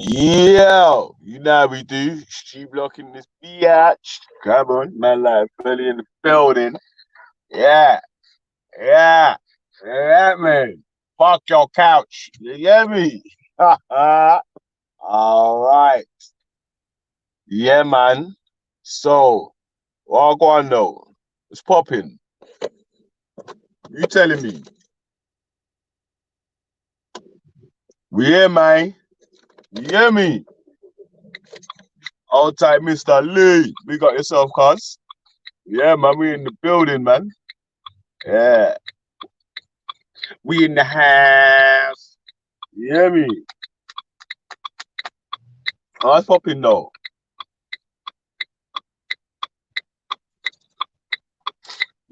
Yeah, you know how we do. Street blocking this biatch. Come on, man, like fully in the building. Yeah, yeah, yeah, man. Fuck your couch. You hear me? All right. Yeah, man. So, what I going though? It's popping. You telling me? We here, man. You hear me? All type, Mr. Lee. We got yourself, cuz. Yeah, man. We in the building, man. Yeah. We in the house. You hear me? Oh, it's popping though.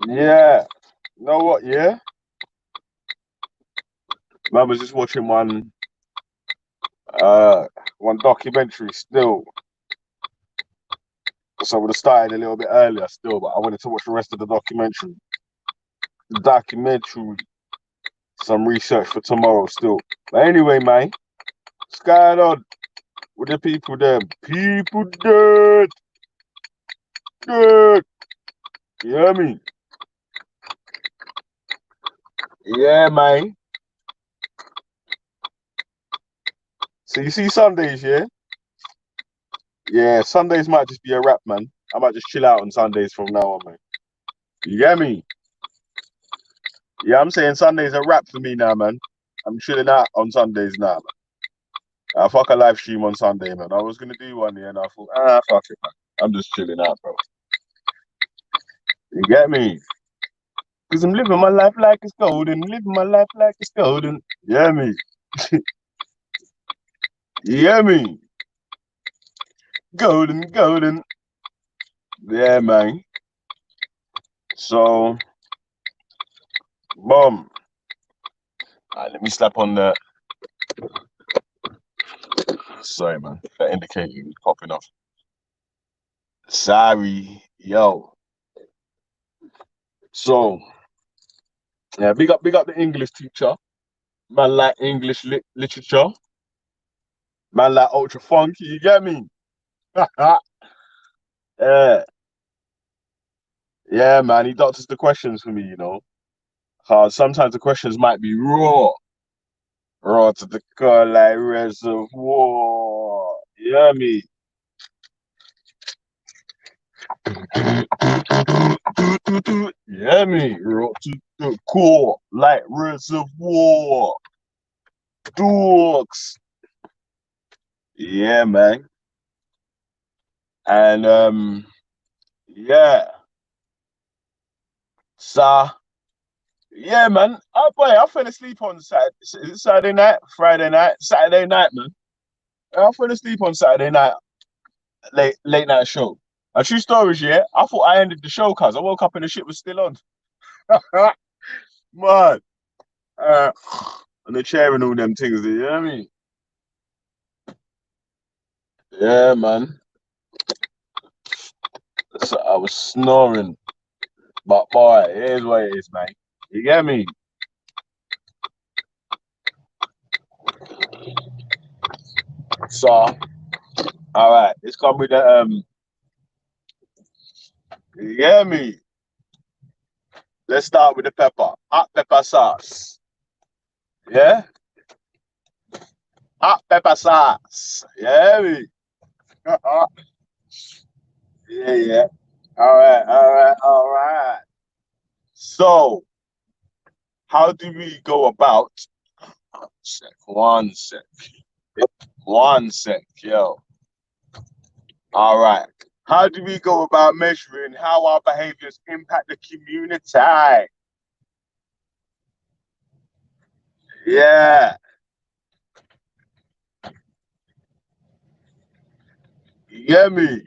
Yeah. You know what? Yeah. Man was just watching uh one documentary still. So I would have started a little bit earlier still, but I wanted to watch the rest of the documentary. The documentary, some research for tomorrow still. But anyway, man, what's going on with the people there? People dead, dead. You hear me? Yeah, man. So you see Sundays, yeah? Yeah, Sundays might just be a wrap, man. I might just chill out on Sundays from now on, man. You get me? Yeah, I'm saying Sundays a wrap for me now, man. I'm chilling out on Sundays now, man. I fuck a live stream on Sunday, man. I was gonna do one, yeah, and I thought, fuck it, man. I'm just chilling out, bro. You get me? Cause I'm living my life like it's golden, living my life like it's golden. You get me? You get me? Golden, golden. Yeah, man. So, boom. Let me slap on the. Sorry, man. That indicator is popping off. Sorry, yo. So, yeah, big up the English teacher. Man like English literature. Man like ultra funky. You get me? Yeah, yeah, man. He doctors the questions for me, you know. Sometimes the questions might be raw to the core like reservoir. You hear me? You hear me? Raw to the core like reservoir. Dogs. Yeah, man. And yeah. So yeah, man. Oh boy, I fell asleep on Saturday night, Friday night, Saturday night, man. I fell asleep on Saturday night, late night show. A true stories, yeah. I thought I ended the show cause I woke up and the shit was still on. Man, uh, and the chair and all them things. You know what I mean? Yeah, man. So I was snoring, but boy, here's what it is, man. You get me? So, all right, let's come with the you get me? Let's start with the pepper. Hot pepper sauce. Yeah? Hot pepper sauce. Yeah, me. Yeah, yeah. All right, all right, all right. So, how do we go about? One sec. One sec, yo. All right. How do we go about measuring how our behaviors impact the community? Yeah. You get me?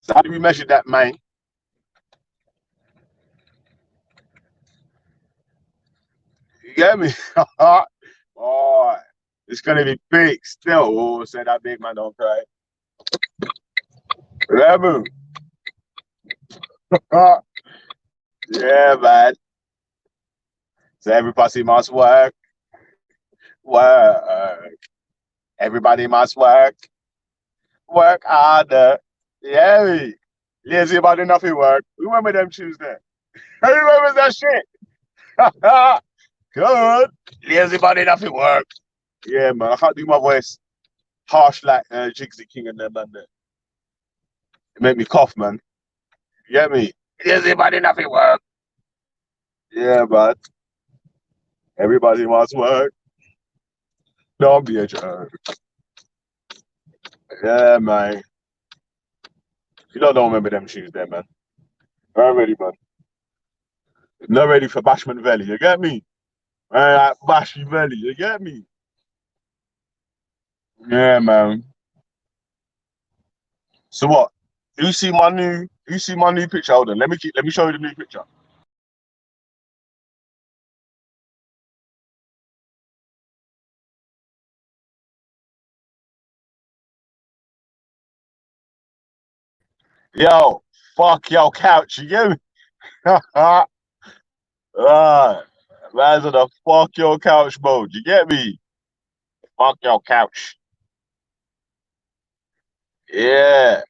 So how do we measure that, man? You get me? Boy, it's gonna be big still. Oh, say that big man don't cry. Remember? Yeah, man. So everybody must work, work. Everybody must work, work harder. Yeah, lazy body nothing work. Remember them Tuesday? Who remembers that shit? Good. Lazy body nothing work. Yeah, man. I can't do my voice harsh like Jigsy King and them, man. It made me cough, man. You get me? Lazy body nothing work. Yeah, man. Everybody must work. Don't be a jerk. Yeah, man. You don't remember them shoes there, man. I'm ready, man. Not ready for Bashment Valley, you get me? Alright, Bashy Valley, you get me? Yeah, man. So what? You see my new picture? Hold on, let me show you the new picture. Yo, fuck your couch, you get me? Ah, man's in the fuck your couch mode, you get me? Fuck your couch. Yeah,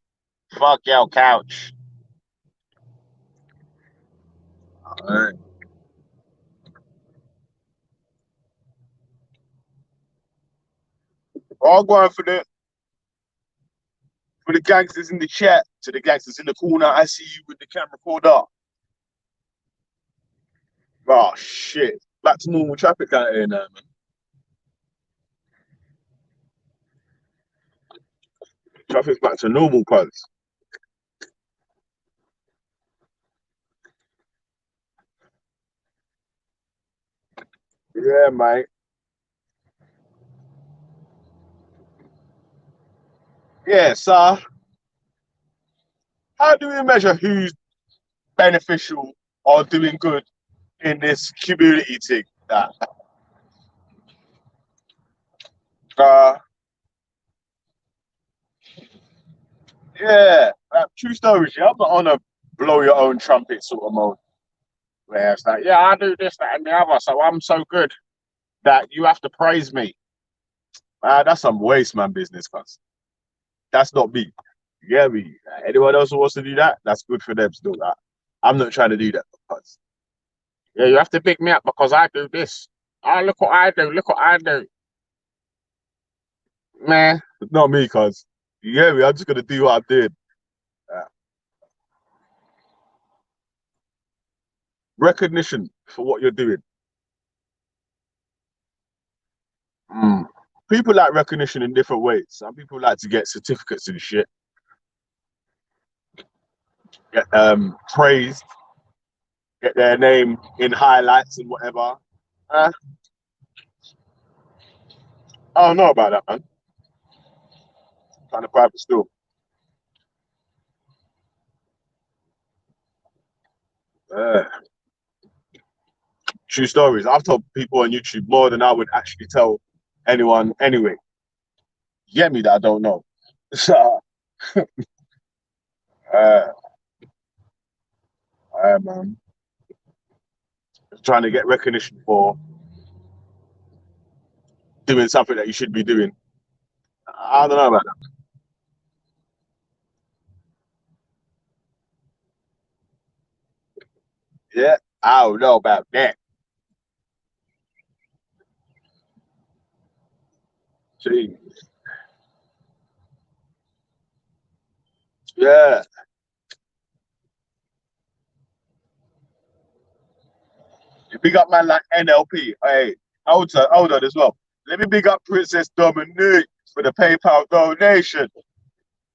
fuck your couch. Alright. All going for the gangsters in the chat, to the gangsters in the corner. I see you with the camera pulled up. Oh shit. Back to normal traffic out here now, man. Traffic's back to normal, cuz. Yeah, mate. Yeah, so how do we measure who's beneficial or doing good in this community thing? That uh yeah, true stories. Yeah, I'm not on a blow your own trumpet sort of mode. Where it's like, yeah, I do this, that, and the other, so I'm so good that you have to praise me. That's some waste man business, cuz. That's not me. You get me? Anyone else who wants to do that, that's good for them to do that. I'm not trying to do that because yeah, you have to pick me up because I do this. Oh, look what I do. Look what I do. Man, not me, cuz. You get me? I'm just gonna do what I did. Uh, Recognition for what you're doing. Mm. People like recognition in different ways. Some people like to get certificates and shit, get praised, get their name in highlights and whatever. Uh, I don't know about that, man. Kind of private still. Uh, True stories. I've told people on YouTube more than I would actually tell anyone anyway. You get me that I don't know. So, uh, man, trying to get recognition for doing something that you should be doing. I don't know about that. Yeah, I don't know about that. See, yeah, you big up man like NLP. Hey, hold on as well. Let me big up Princess Dominique for the PayPal donation.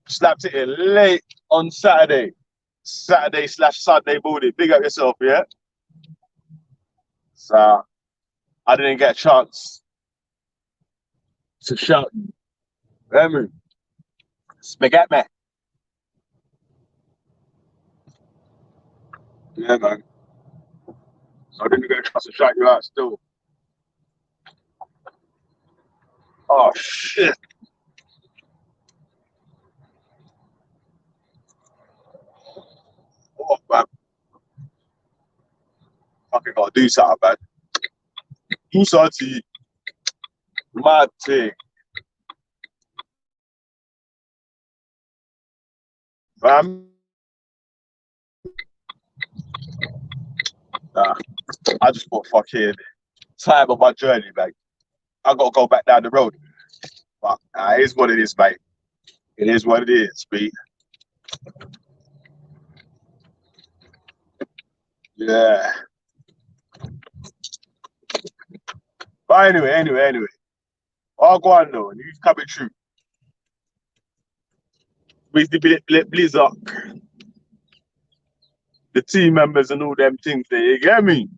Slapped it in late on Saturday/Sunday morning. Big up yourself, yeah. So I didn't get a chance to shout. Emmy, spaghetti. Yeah, man. So I didn't get a chance to shout you out still. Oh shit. Oh man, fucking gotta do something, man. Musati, Mate, fam. Nah, I just thought, fucking time of my journey, mate. I gotta go back down the road. But it is what it is, mate. It is what it is, Pete. Yeah. But anyway. All go on though. News coming true. With the Blizzard, the team members and all them things there, you get me?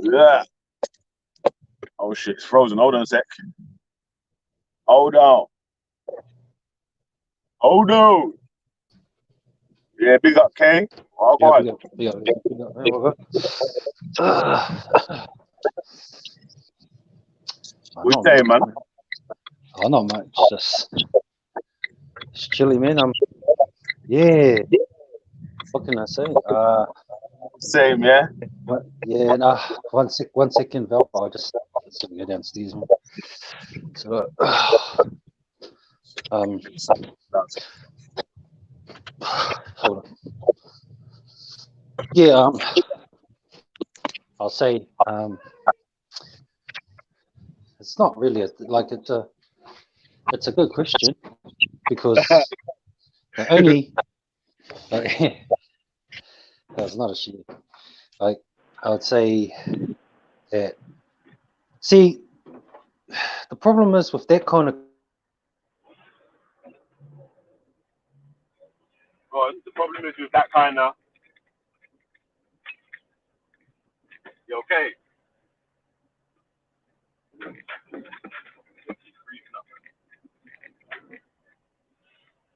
Yeah. Oh shit, it's frozen. Hold on a sec. Hold on. Hold on. Yeah, big up, K. All go on. Big up. What you saying, man? Oh, not much. Just chilly, man. Yeah. What can I say? Same, yeah. Yeah. Nah. 1 second, Val. I'll just go downstairs, man. So, hold on. Yeah. I'll say. It's not really it's a good question because the only that's not a shit. Like I would say that. See, the problem is with that kind of. The problem is with that kind of. You okay?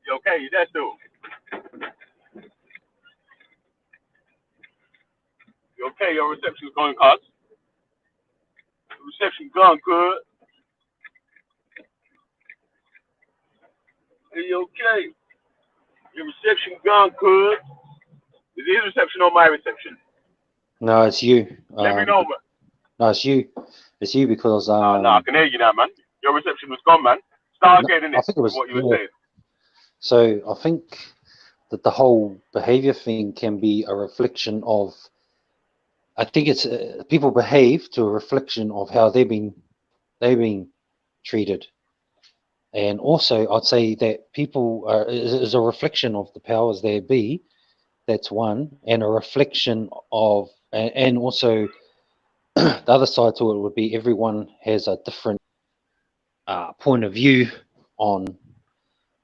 You okay? You there still? You okay? Your reception's going, cuz. Reception gone good. Are you okay? Your reception gone good. Is it his reception or my reception? No, it's you. Let me know, man. No, it's you. It's you because No, I can hear you now, man. Your reception was gone, man. Start again, innit? I think it was what you were saying. So I think that the whole behavior thing can be a reflection of. I think it's people behave to a reflection of how they've been treated, and also I'd say that people is a reflection of the powers there be. That's one, and a reflection of, and also the other side to it would be everyone has a different point of view on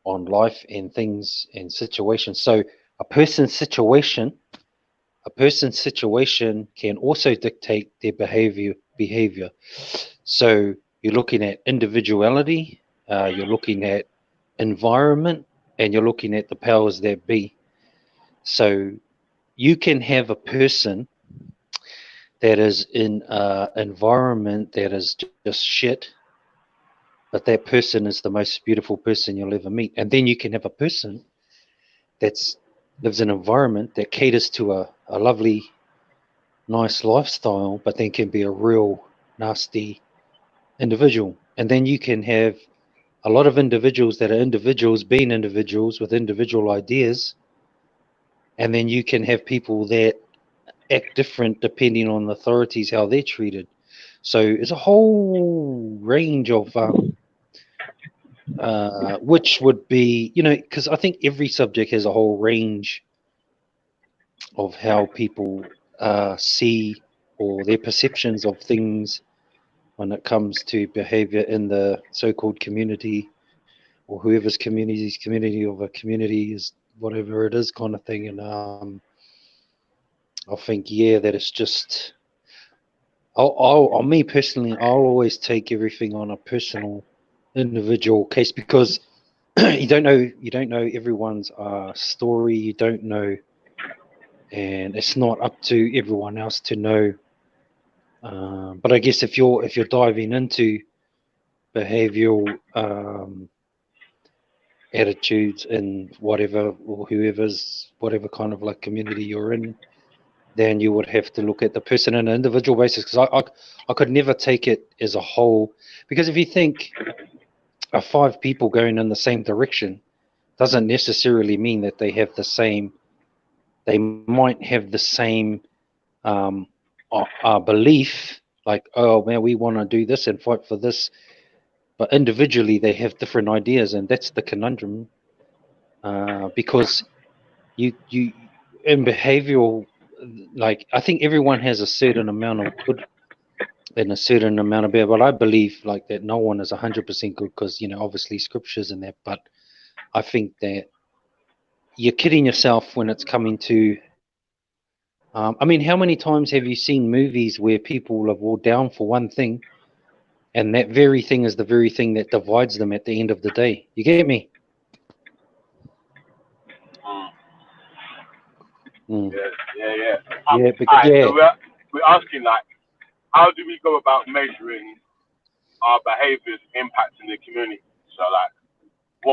life and things and situations. So a person's situation can also dictate their behavior. So you're looking at individuality, you're looking at environment, and you're looking at the powers that be. So you can have a person that is in an environment that is just shit, but that person is the most beautiful person you'll ever meet. And then you can have a person that's lives in an environment that caters to a lovely, nice lifestyle, but then can be a real nasty individual. And then you can have a lot of individuals that are individuals being individuals with individual ideas. And then you can have people that act different depending on the authorities, how they're treated. So it's a whole range of which would be, because I think every subject has a whole range of how people see or their perceptions of things when it comes to behavior in the so-called community or whoever's community of a community is whatever it is kind of thing. And I think, that it's just, me personally, I'll always take everything on a personal, individual case because you don't know everyone's story. You don't know, and it's not up to everyone else to know. But I guess if you're diving into behavioral attitudes in whatever or whatever kind of like community you're in, then you would have to look at the person on an individual basis. Because I could never take it as a whole, because if you think of 5 people going in the same direction, doesn't necessarily mean that they have the same. They might have the same belief, like, oh man, we want to do this and fight for this, but individually they have different ideas, and that's the conundrum. Because you in behavioral, like, I think everyone has a certain amount of good and a certain amount of bad, but I believe like that no one is 100% good, because obviously scriptures and that, but I think that you're kidding yourself when it's coming to I mean, how many times have you seen movies where people are all down for one thing, and that very thing is the very thing that divides them at the end of the day? You get me? Mm. Yeah. Yeah, Alright, yeah. so we're asking, like, how do we go about measuring our behaviours impacting the community? So, like,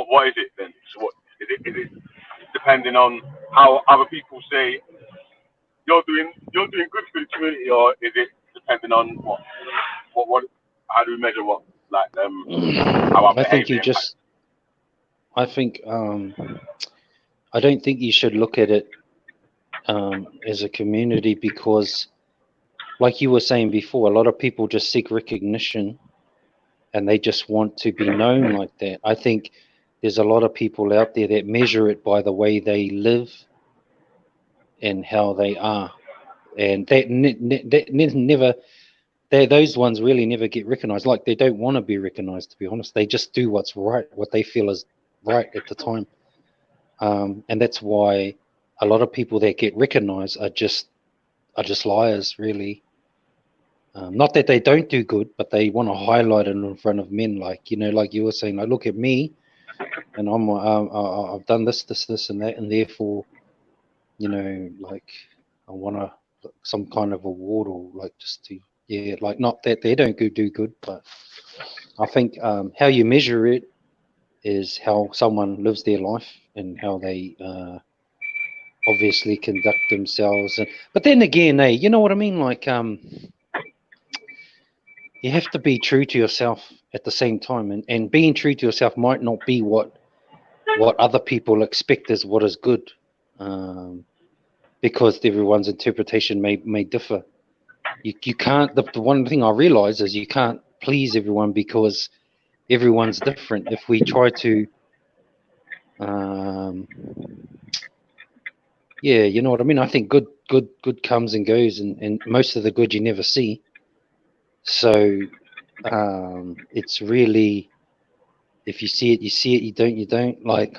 what is it then? So, what is it? Is it depending on how other people say you're doing good for the community, or is it depending on what? How do we measure what, like, how our I think behaviour impacts? I think I don't think you should look at it as a community, because, like you were saying before, a lot of people just seek recognition and they just want to be known like that. I think there's a lot of people out there that measure it by the way they live and how they are, and that never. Those ones really never get recognized. Like, they don't want to be recognized, to be honest. They just do what's right, what they feel is right at the time. And that's why a lot of people that get recognized are just liars, really. Not that they don't do good, but they want to highlight it in front of men. Like, like you were saying, like, look at me, and I've done this, and that, and therefore, like, I want some kind of award, or like just to, yeah, like, not that they don't do good, but I think how you measure it is how someone lives their life and how they obviously conduct themselves. But then again, you know what I mean? Like, you have to be true to yourself at the same time, and being true to yourself might not be what other people expect as what is good, because everyone's interpretation may differ. You can't. The one thing I realize is you can't please everyone, because everyone's different. If we try to, yeah, you know what I mean. I think good comes and goes, and most of the good you never see. So it's really, if you see it, you see it. You don't. Like,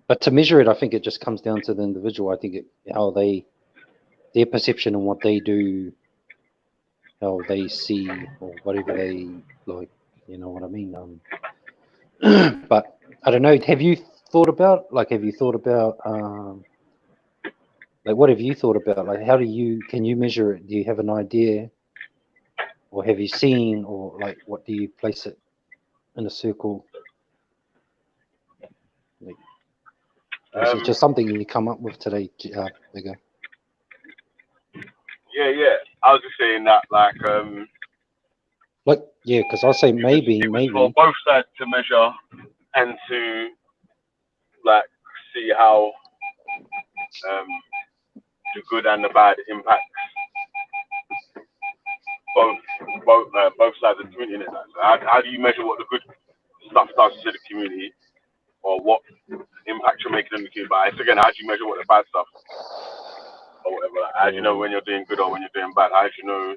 but to measure it, I think it just comes down to the individual. I think how their perception and what they do, how they see, or whatever they like. You know what I mean? But I don't know. Have you thought about like what have you thought about? Like, can you measure it? Do you have an idea, or have you seen, or like, what do you place it in a circle? Like, it's just something you come up with today, Bigger. Yeah. I was just saying that, like, yeah, because I say maybe for both sides to measure and to, like, see how the good and the bad impact both sides of the community. So how do you measure what the good stuff does to the community, or what impact you're making on the community? But again, how do you measure what the bad stuff, or whatever? Like, how do you know when you're doing good or when you're doing bad? How do you know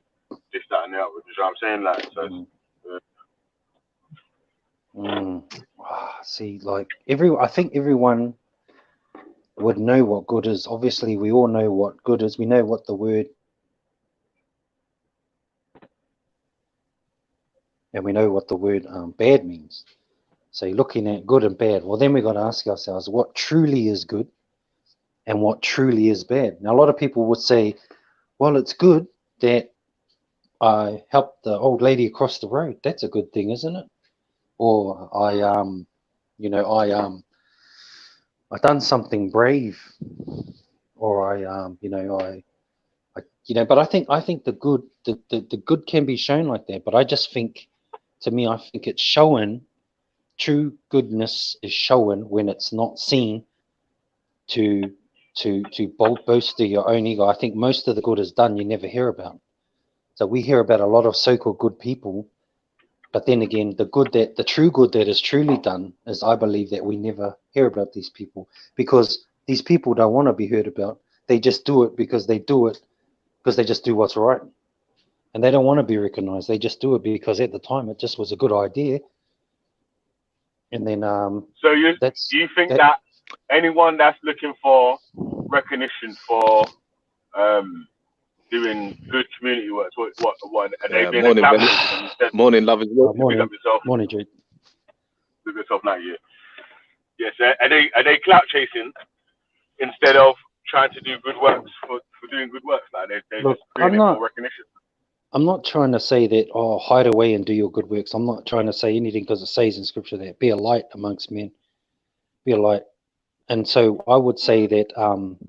this, that, and the other? You know what I'm saying? Like, so. See, like, I think everyone would know what good is. Obviously, we all know what good is. We know what the word, and we know what the word bad means. So you're looking at good and bad. Well, then we got to ask ourselves what truly is good and what truly is bad. Now, a lot of people would say, well, it's good that I helped the old lady across the road. That's a good thing, isn't it? Or I You know, I done something brave, or you know, you know, but I think the good can be shown like that. But I just think, to me, I think it's shown. True goodness is shown when it's not seen to boast to your own ego. I think most of the good is done you never hear about. So we hear about a lot of so-called good people, but then again, the true good that is truly done is, I believe, that we never hear about these people, because these people don't want to be heard about. They just do it because they just do what's right, and they don't want to be recognized. They just do it because at the time it just was a good idea, and then So you that's think that. that anyone that's looking for recognition for doing good community work, what are they being Morning, clout Benny. chasing instead? Morning, love as well. Big Morning, up yourself. morning, Jude. Big up yourself, now. Yes. Are they clout chasing instead of trying to do good works for doing good works? Like they're Look, just doing it for recognition. I'm not trying to say that, oh, hide away and do your good works. I'm not trying to say anything, because it says in scripture that be a light amongst men, be a light. And so I would say that,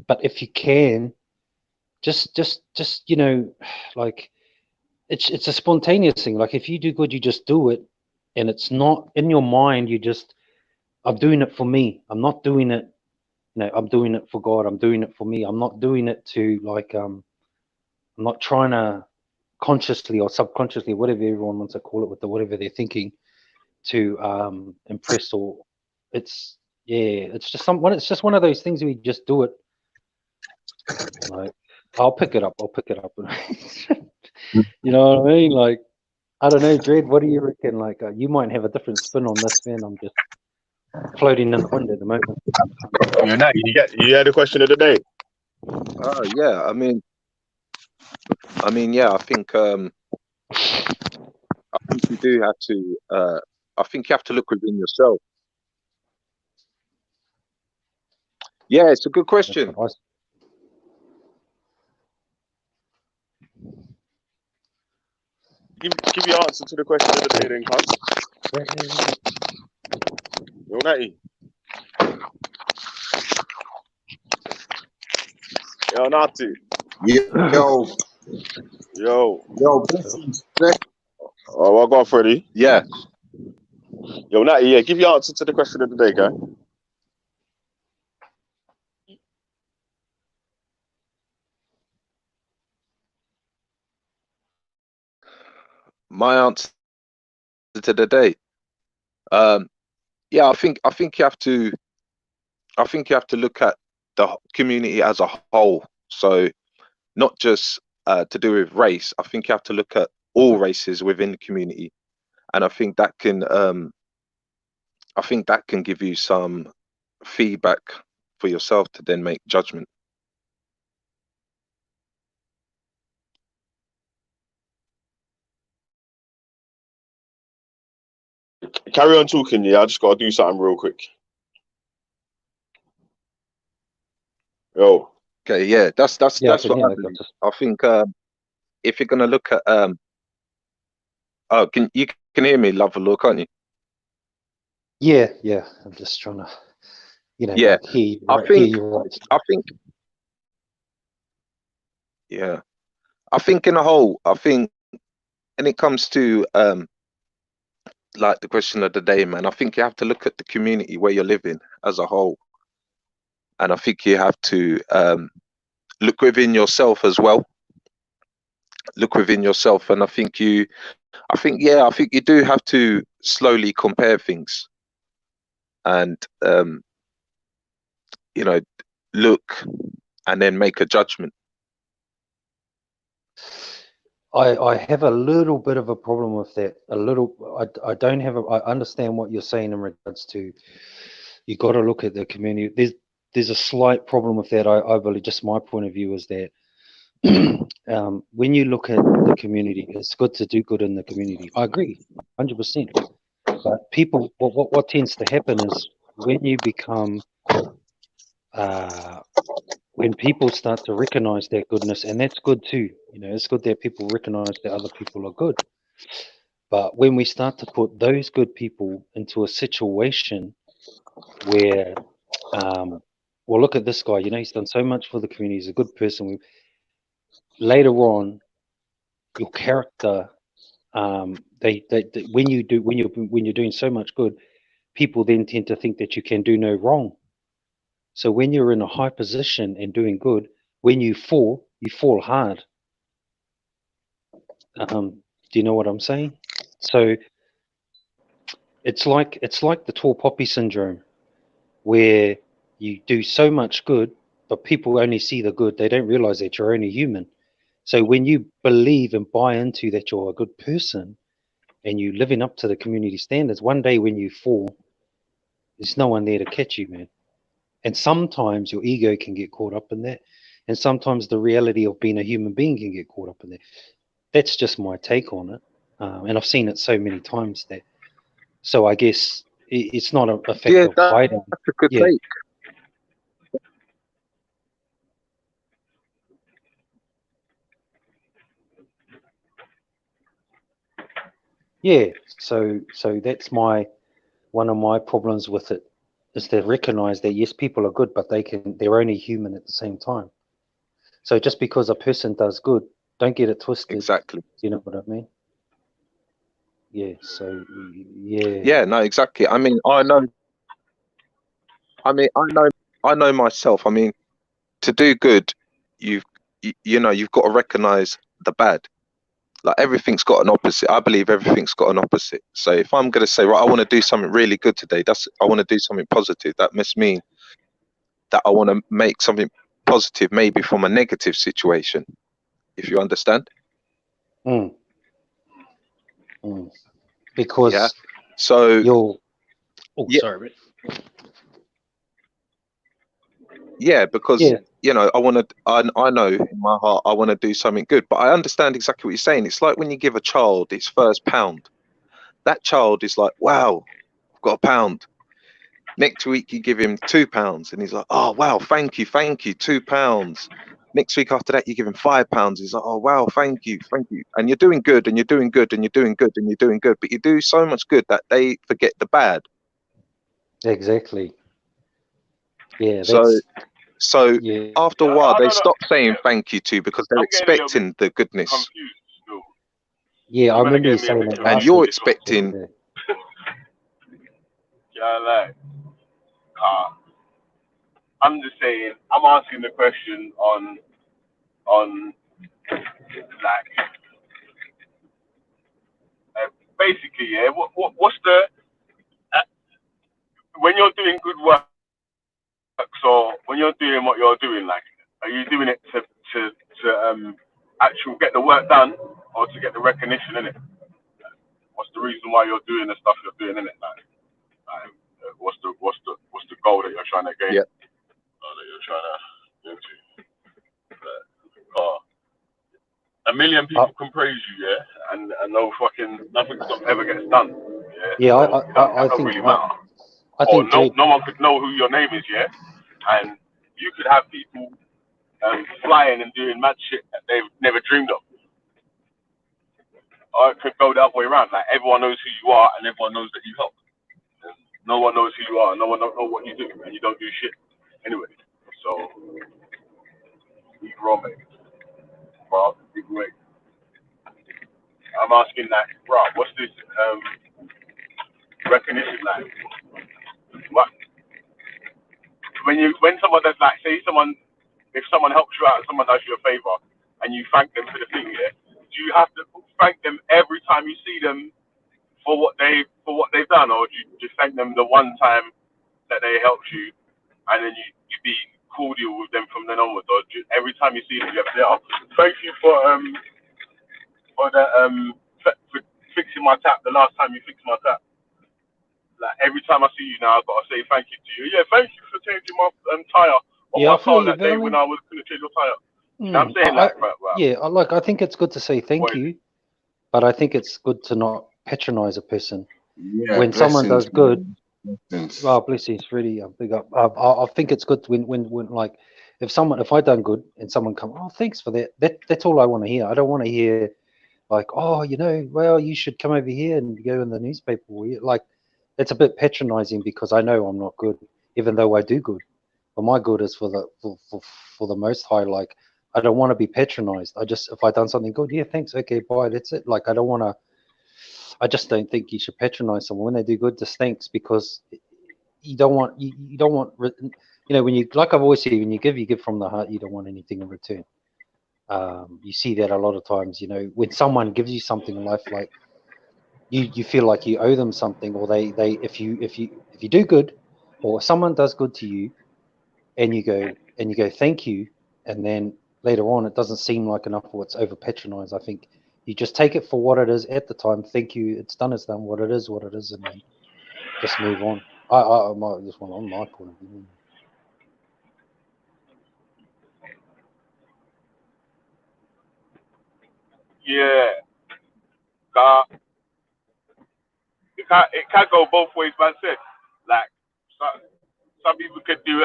but if you can, just you know, like it's a spontaneous thing. Like if you do good, you just do it, and it's not in your mind. I'm doing it for me. I'm not doing it. You know, I'm doing it for God. I'm doing it for me. I'm not doing it to I'm not trying to consciously or subconsciously, whatever everyone wants to call it, with the whatever they're thinking, to impress, or it's just one of those things where you just do it. Like I'll pick it up. You know what I mean? Like, I don't know, Dread, what do you reckon? Like, you might have a different spin on this, man. I'm just floating in the wind at the moment. You had the question of the day. Yeah, I mean, yeah, I think you do have to. I think you have to look within yourself. Yeah, it's a good question. Give your answer to the question of the day, then, cuz. Yo, Natty. Yo, Natty. Yo. Oh, well, go on, Freddie. Yeah. Yo, Natty, yeah, give your answer to the question of the day, guy. My answer to the day. Yeah, I think you have to. I think you have to look at the community as a whole. So, not just to do with race. I think you have to look at all races within the community, and I think that can. I think that can give you some feedback for yourself to then make judgment. Carry on talking, yeah. I just got to do something real quick. Yo. Okay, yeah, that's what I believe. I think if you're gonna look at oh, you can hear me, Lover, can't you? Yeah. I'm just trying to, you know, yeah. like hear you right. I think, yeah. I think in a whole, I think, when it comes to like the question of the day, man, I think you have to look at the community where you're living as a whole, and I think you have to look within yourself as well. Look within yourself, and I think you do have to slowly compare things, and you know, look and then make a judgment. I have a little bit of a problem with that. I don't have I understand what you're saying in regards to, you got to look at the community. There's a slight problem with that. I believe, just my point of view is that when you look at the community, it's good to do good in the community. I agree, 100%. But people, what tends to happen is when you become when people start to recognize that goodness, and that's good too. You know, it's good that people recognize that other people are good. But when we start to put those good people into a situation where, well, look at this guy. You know, he's done so much for the community. He's a good person. Later on, your character, they when you're doing so much good, people then tend to think that you can do no wrong. So when you're in a high position and doing good, when you fall hard. Do you know what I'm saying? So it's like the tall poppy syndrome, where you do so much good, but people only see the good. They don't realize that you're only human. So when you believe and buy into that you're a good person and you living up to the community standards, one day when you fall, there's no one there to catch you, man. And sometimes your ego can get caught up in that. And sometimes the reality of being a human being can get caught up in that. That's just my take on it. And I've seen it so many times that. So I guess it's not a fact Yeah, of hiding. that's a good Yeah. take. Yeah, so that's one of my problems with it, is to recognize that yes, people are good, but they're only human at the same time. So just because a person does good, don't get it twisted. Exactly. You know what I mean? Yeah. So yeah. Yeah, no, exactly. I mean, I know myself. I mean, to do good, you've got to recognize the bad. Like, everything's got an opposite. I believe everything's got an opposite. So if I'm going to say, right, I want to do something really good today, I want to do something positive. That must mean that I want to make something positive, maybe from a negative situation, if you understand. Because yeah. So you're. Oh, yeah, sorry. yeah, because Yeah. I want to. I know in my heart I want to do something good, but I understand exactly what you're saying. It's like when you give a child its first pound. That child is like, wow, I've got a pound. Next week you give him £2 and he's like, oh wow, thank you, £2. Next week after that you give him £5. He's like, oh wow, thank you. And you're doing good, and you're doing good, and you're doing good, and you're doing good, but you do so much good that they forget the bad. Exactly. Yeah. So yeah. after a while they stop saying thank you to, because they're expecting the goodness. Confused still. Yeah, I You're remember you getting me a saying bit that. And last you're week. expecting. Yeah, like, I'm just saying, I'm asking the question on like, basically, yeah. What's the when you're doing good work? So when you're doing what you're doing, like, are you doing it to actually get the work done, or to get the recognition in it? What's the reason why you're doing the stuff you're doing in it? Like what's the goal that you're trying to gain? Yeah. That you're trying to get to? A million people can praise you, yeah, and no fucking nothing ever gets done. Yeah, so I don't think really matter. I think no one could know who your name is, yeah, and you could have people flying and doing mad shit that they've never dreamed of. Or it could go the other way around. Like, everyone knows who you are and everyone knows that you help. And no one knows who you are. No one don't know what you do, and you don't do shit anyway. So, be wrong, mate. Bro, big way. I'm asking, like, bro, what's this recognition like? What? When someone does, like, say if someone helps you out, someone does you a favor, and you thank them for the thing, yeah, do you have to thank them every time you see them for what they've done, or do you just thank them the one time that they helped you, and then you be cordial with them from then onwards, or every time you see them you have to say, oh, thank you for fixing my tap the last time you fixed my tap. Like, every time I see you now, I've got to say thank you to you. Yeah, thank you for changing my tire on my car that day when I was going to change your tire. You know what I'm saying? I think it's good to say thank you, but I think it's good to not patronize a person. Yeah, when someone does good, blessings. oh, blessings, really, big up. I think it's good when like, if I done good and someone come, oh, thanks for that. That's all I want to hear. I don't want to hear like, oh, well, you should come over here and go in the newspaper. Like, it's a bit patronizing because I know I'm not good, even though I do good. But my good is for the Most High. Like, I don't want to be patronized. If I done something good, yeah, thanks, okay, bye, that's it. Like, I don't want to. I just don't think you should patronize someone when they do good. Just thanks, because you don't want when you, like I've always said, when you give from the heart. You don't want anything in return. You see that a lot of times. When someone gives you something in life, like you feel like you owe them something, or they if you do good, or someone does good to you, and you go thank you, and then later on it doesn't seem like enough, or it's over patronized. I think you just take it for what it is at the time. Thank you, it's done, what it is, and then just move on. I might just want on my point of view. Yeah. It can go both ways, man. Said, like, some people could do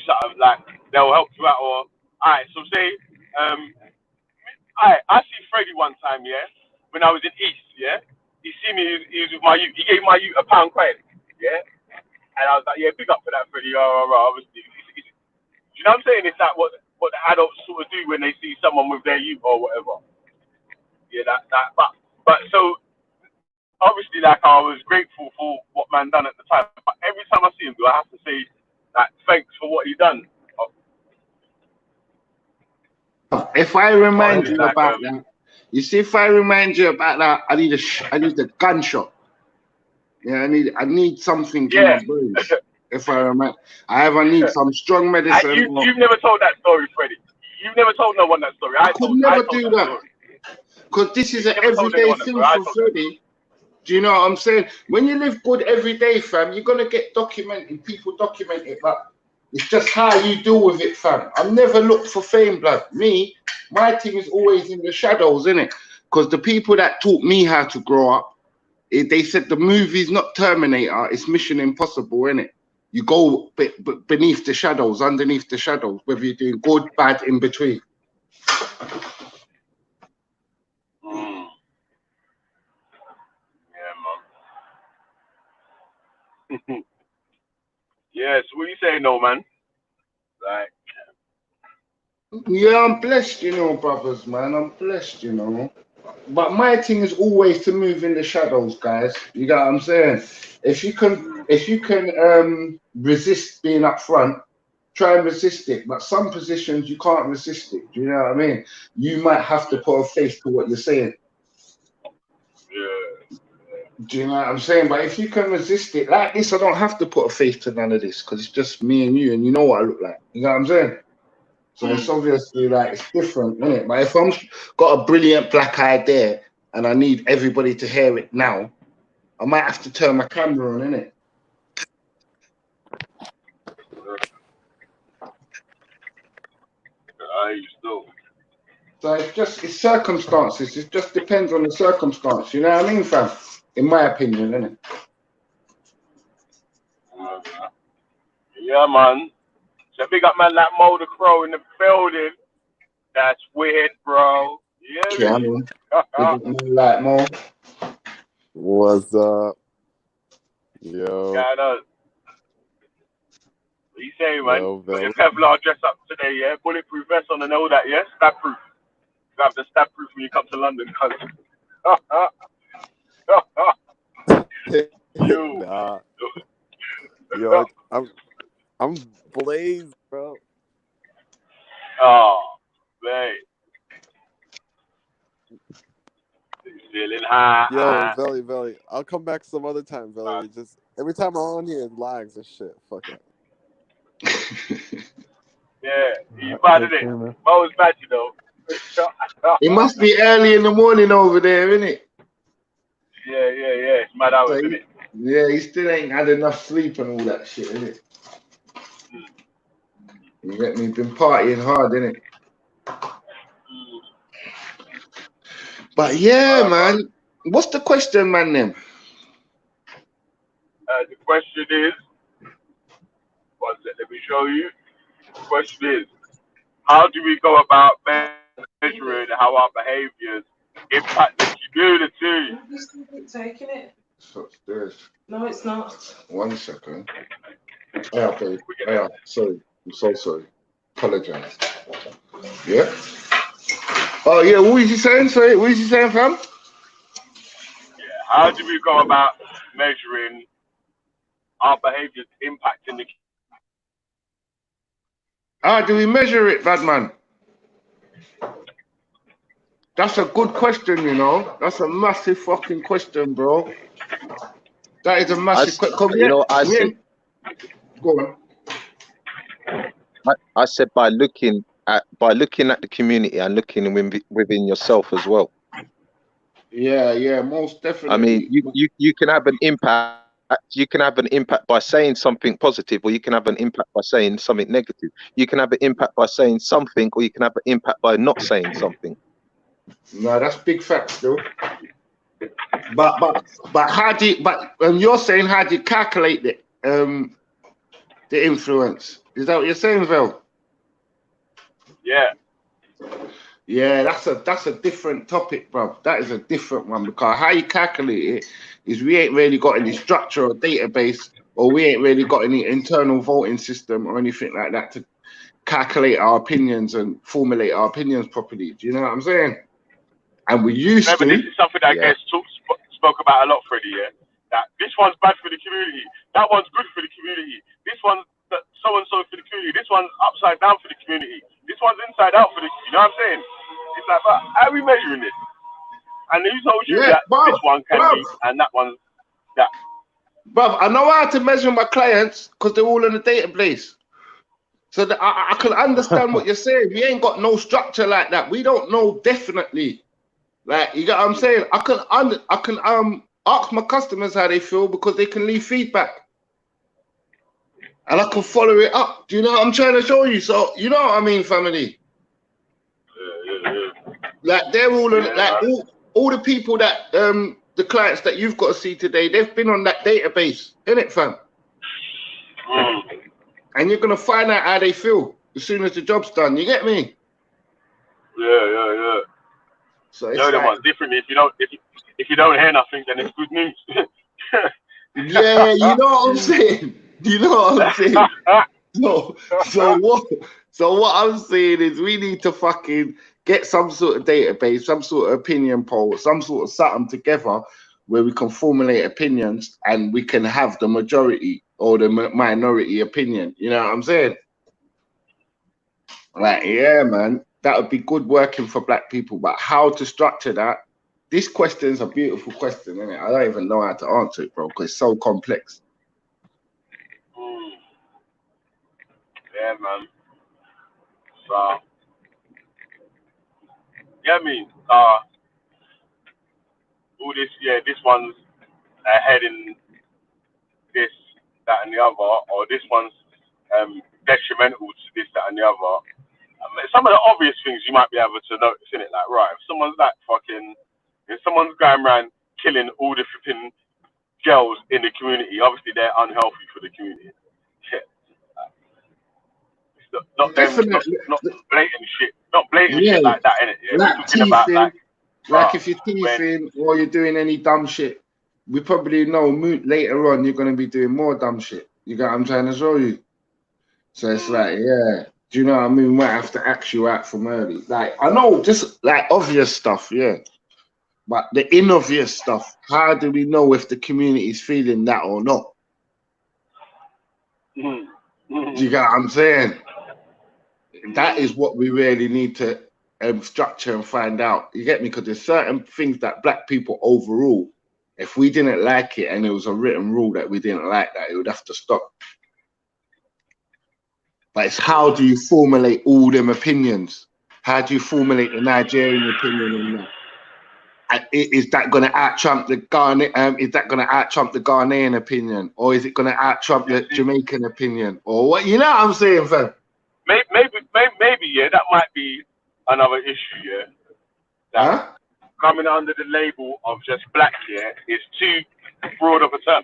something like they'll help you out, or alright. So say, I see Freddie one time, yeah, when I was in East, yeah. He see me, he was with my youth. He gave my youth £1 coin, yeah. And I was like, yeah, big up for that, Freddie. Obviously, you know what I'm saying? It's like what the adults sort of do when they see someone with their youth or whatever. Yeah, but so obviously, like, I was grateful for what man done at the time. But every time I see him, do I have to say, like, thanks for what he done? If I remind Or you like, about that, you see, if I remind you about that, I need a gunshot. Yeah, I need something in my brains. If I remind, I need some strong medicine. You've never told that story, Freddie. You've never told no one that story. I could never do that. Because this is an everyday thing for Freddie. Do you know what I'm saying? When you live good every day, fam, you're going to get documented. People document it, but it's just how you deal with it, fam. I've never looked for fame, blood. My thing is always in the shadows, innit? Because the people that taught me how to grow up, they said the movie's not Terminator, it's Mission Impossible, innit? You go beneath the shadows, underneath the shadows, whether you're doing good, bad, in between. Yeah, so what you saying, no, man? Like, yeah, I'm blessed, brothers, man. I'm blessed, But my thing is always to move in the shadows, guys. You got what I'm saying? If you can resist being up front, try and resist it. But some positions you can't resist it. Do you know what I mean? You might have to put a face to what you're saying. yeah. Do you know what I'm saying? But if you can resist it like this, I don't have to put a face to none of this because it's just me and you, and you know what I look like. You know what I'm saying? So it's obviously like it's different, isn't it? But if I'm got a brilliant black eye there and I need everybody to hear it now, I might have to turn my camera on, innit? So it's circumstances. It just depends on the circumstance. You know what I mean, fam? In my opinion, innit? Yeah, man. So big up, man, like Mo the Crow in the building. That's weird, bro. Yeah, man. Like Mo. What's up? Yo. What you saying, man? You got your Kevlar dress up today, yeah? Bulletproof vest on and all that, yeah? Stab proof. You have the stab proof when you come to London, cuz. Nah. Yo, I'm blazed, bro. Oh, man. Feeling high. Yo, Belly. I'll come back some other time, Belly. Just every time I'm on here, it lags and shit. Fuck it. Yeah, you bad at it. Mo's bad, you know. It must be early in the morning over there, isn't it? Yeah. It's mad hours, isn't it? Yeah, he still ain't had enough sleep and all that shit, innit? You get me? Been partying hard, innit? But yeah, man. What's the question, man, then? The question is, let me show you. The question is, how do we go about measuring how our behaviors impact the good too. Taking it. It's upstairs. No, it's not. 1 second. Yeah, babe. Yeah, sorry. I'm so sorry. Apologize. Yeah. Oh yeah, what was you saying? Sorry, what was you saying, fam? How do we go about measuring our behaviours impacting the? How do we measure it, bad man? That's a good question, you know. That's a massive fucking question, bro. That is a massive question. You know, I said, go on. I said by looking at the community and looking within yourself as well. Yeah, most definitely. I mean, you can have an impact. You can have an impact by saying something positive, or you can have an impact by saying something negative. You can have an impact by saying something, or you can have an impact by not saying something. No, that's big facts, though. But how do you? But you're saying how do you calculate the influence? Is that what you're saying, Vel? Yeah. Yeah, that's a different topic, bro. That is a different one, because how you calculate it is we ain't really got any structure or database, or we ain't really got any internal voting system or anything like that to calculate our opinions and formulate our opinions properly. Do you know what I'm saying? And we used Remember, to. this is something that gets spoke about a lot, Freddie. Yeah, that this one's bad for the community, that one's good for the community, this one's so and so for the community, this one's upside down for the community, this one's inside out for the. You know what I'm saying? It's like, but how are we measuring this? And who told you that this one can be and that one's that? Bruv, I know how to measure my clients because they're all in the database. So that I can understand what you're saying. We ain't got no structure like that. We don't know definitely. Like, you get what I'm saying? I can ask my customers how they feel because they can leave feedback. And I can follow it up. Do you know what I'm trying to show you? So you know what I mean, family? Yeah. Like they're all all the people that the clients that you've got to see today, they've been on that database, innit, fam? And you're gonna find out how they feel as soon as the job's done. You get me? Yeah. So it's the other one's different. If you don't hear nothing, then it's good news. Yeah, you know what I'm saying. You know what I'm saying. So what I'm saying is we need to fucking get some sort of database, some sort of opinion poll, some sort of something together where we can formulate opinions and we can have the majority or the minority opinion. You know what I'm saying? Like, yeah, man, that would be good working for black people. But how to structure that? This question is a beautiful question, isn't it? I don't even know how to answer it, bro, because it's so complex. Yeah, man. So, yeah, I mean, all this, this one's ahead in this, that, and the other, or this one's detrimental to this, that, and the other. Some of the obvious things you might be able to notice in it, like, right, if someone's like if someone's going around killing all the flipping girls in the community, obviously they're unhealthy for the community. Not blatant shit. Not blatant shit like that, innit? Yeah, like we're talking about like if you're thieving or you're doing any dumb shit, we probably know later on you're gonna be doing more dumb shit. You get what I'm trying to show you? So it's like, yeah. Do you know what I mean? We might have to axe you out from early. Like, I know just like obvious stuff, yeah. But the inobvious stuff, how do we know if the community is feeling that or not? Do you get what I'm saying? That is what we really need to structure and find out. You get me? Because there's certain things that black people overrule. If we didn't like it and it was a written rule that we didn't like that, it would have to stop. But it's how do you formulate all them opinions? How do you formulate the Nigerian opinion on that? And is that going to out-trump the is that going to out-trump the Ghanaian opinion, or is it going to out-trump the Jamaican opinion, or what? You know what I'm saying, fam? Maybe, yeah, that might be another issue, yeah. That coming under the label of just black, yeah, is too broad of a term.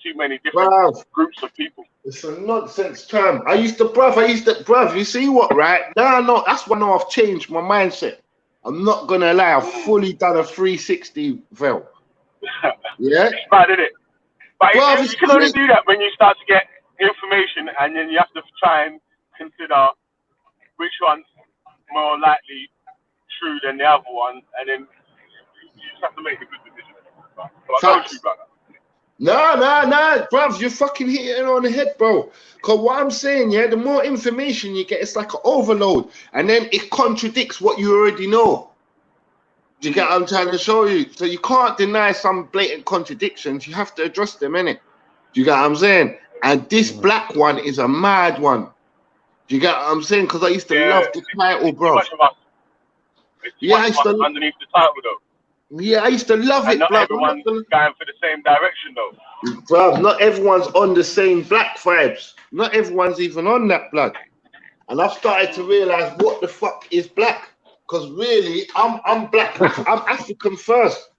Too many different groups of people. It's a nonsense term. I used to, bruv, you see what, right? No, that's when I've changed my mindset. I'm not gonna lie, I've fully done a 360 Vel. Yeah, It's bad, isn't it? But bro. you can only do that when you start to get information, and then you have to try and consider which one's more likely true than the other one, and then you just have to make a good decision. But I know you, brother. No, bruv, you're fucking hitting it on the head, bro. Because what I'm saying, yeah, the more information you get, it's like an overload. And then it contradicts what you already know. Do you get what I'm trying to show you? So you can't deny some blatant contradictions. You have to address them, innit? Do you get what I'm saying? And this black one is a mad one. Do you get what I'm saying? Because I used to love the title, bro. Yeah, I used to underneath the title, though. Yeah, I used to love it, not bro. everyone's going for the same direction, though. Bro, not everyone's on the same black vibes. Not everyone's even on that blood. And I've started to realize what the fuck is black. Because really, I'm black. I'm African first.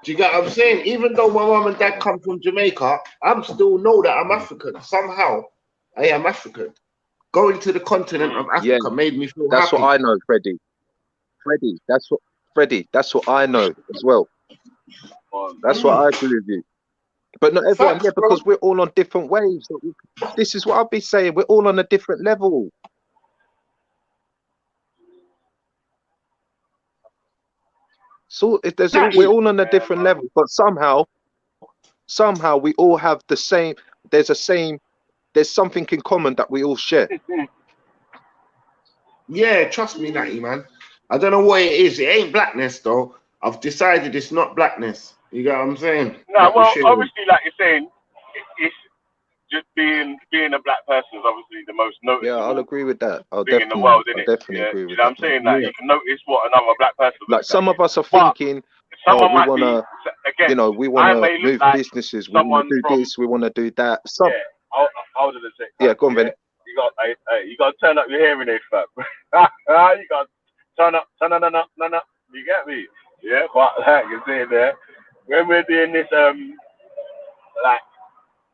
Do you get what I'm saying? Even though my mum and dad come from Jamaica, I still know that I'm African. Somehow, I am African. Going to the continent of Africa made me feel that's happy. What I know, Freddie. Freddie, that's what I know as well. That's what I agree with you. But not everyone, Facts, because we're all on different waves. This is what I'll be saying. We're all on a different level. So we're all on a different level, but somehow we all have the same. There's something in common that we all share. Yeah, trust me, Natty, man. I don't know what it is. It ain't blackness, though. I've decided it's not blackness. You get what I'm saying? No, well, obviously, like you're saying, it's just being a black person is obviously the most noticeable. Yeah, I'll agree with that. I'll thing definitely, in the world, isn't I'll it? definitely agree with you know what I'm saying? Like, you can notice what another black person like some of us are but thinking, someone we might want to, again, you know, we want to move like businesses, we want to do this, we want to do that. Yeah, older than 6. Yeah, go on, Benny. You got to turn up your hearing aid, fam. You got to turn up. You get me? Yeah, but like you say there, when we're doing this, like,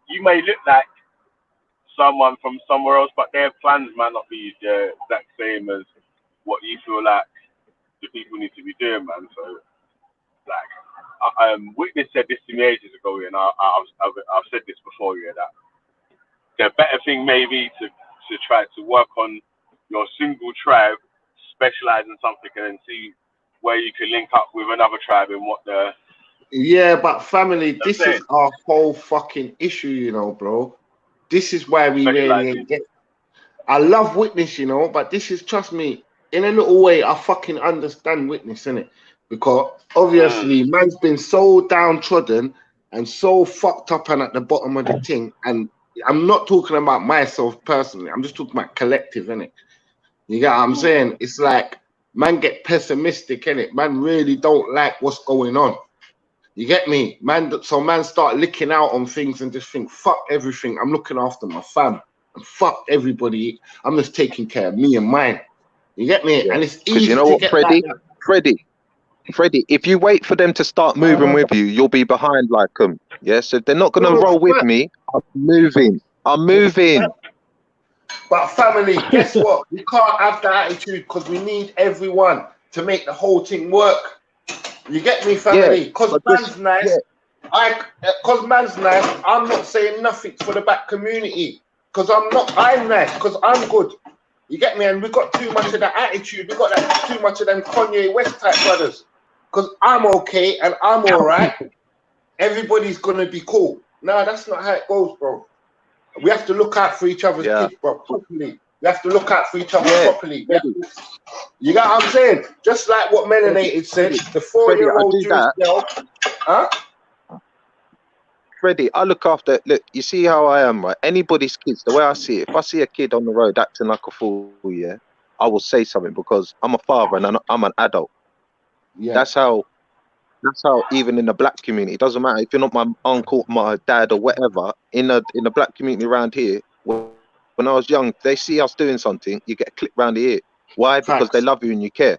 you may look like someone from somewhere else, but their plans might not be the exact same as what you feel like the people need to be doing, man. So, like, Witness said this to me ages ago, and I've said this before, yeah, that the better thing may be to try to work on your single tribe, specialize in something, and then see where you can link up with another tribe and what the... Yeah, but family, this is our whole fucking issue, you know, bro. This is why we really get... I love Witness, you know, but this is, trust me, in a little way, I fucking understand Witness, innit? Because obviously, man's been so downtrodden and so fucked up and at the bottom of the thing, and I'm not talking about myself personally. I'm just talking about collective, innit? You get what I'm saying? It's like, man get pessimistic, innit? Man really don't like what's going on. You get me? Man, so man start licking out on things and just think, fuck everything. I'm looking after my fam. And fuck everybody. I'm just taking care of me and mine. You get me? Yeah. And it's easy you know to what, get Freddie, if you wait for them to start moving with you, you'll be behind like them. Yeah, so if they're not going to roll with me, I'm moving. But family, guess what? We can't have that attitude because we need everyone to make the whole thing work. You get me, family? Because man's nice. Because man's nice, I'm not saying nothing for the black community. Because I'm nice, because I'm good. You get me? And we got too much of that attitude. We got too much of them Kanye West type brothers. Because I'm okay and I'm all right. Everybody's going to be cool. No, that's not how it goes, bro. We have to look out for each other's kids, bro, properly. We have to look out for each other properly. You got what I'm saying? Just like what Melanated said, the 4-year-old Jewish girl. Huh? Freddie, I look after, look, you see how I am, right? Anybody's kids, the way I see it, if I see a kid on the road acting like a fool, yeah, I will say something because I'm a father and I'm an adult. Yeah. That's how even in the black community, it doesn't matter if you're not my uncle, my dad or whatever, in the black community around here, when I was young, they see us doing something, you get a clip round the ear. Why? Facts. Because they love you and you care.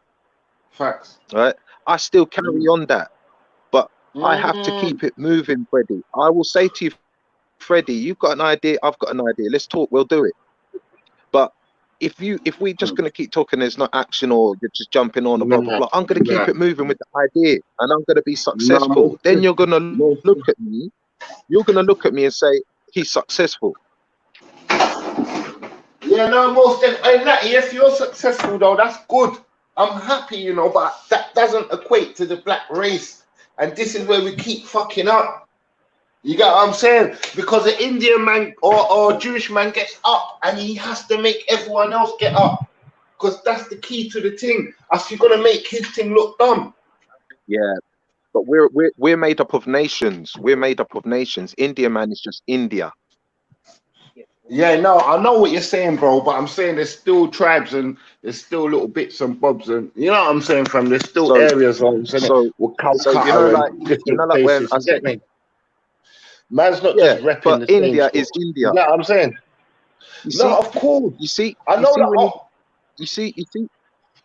Facts. Right? I still carry on that. But I have to keep it moving, Freddie. I will say to you, Freddie, you've got an idea, I've got an idea. Let's talk, we'll do it. But if we're just gonna keep talking, there's no action, or you're just jumping on and blah blah Nah, blah. I'm gonna keep nah, it moving with the idea, and I'm gonna be no, successful. Then you're gonna look at me. You're gonna look at me and say he's successful. yeah, no, most definitely. Yes, you're successful though. That's good. I'm happy, you know, but that doesn't equate to the black race, and this is where we keep fucking up. You get what I'm saying? Because the Indian man or Jewish man gets up, and he has to make everyone else get up, because that's the key to the thing. As you're gonna make his thing look dumb. Yeah, but we're made up of nations. We're made up of nations. India, man, is just India. Yeah, no, I know what you're saying, bro, but I'm saying there's still tribes and there's still little bits and bobs, and you know what I'm saying, fam? There's still So areas on with so you Calcutta know, like and different like when places. I You said, get me? Man's not yeah, just repping but the same India stuff. is You India. know what I'm saying? You No, see, of course. you see, I you know see that. when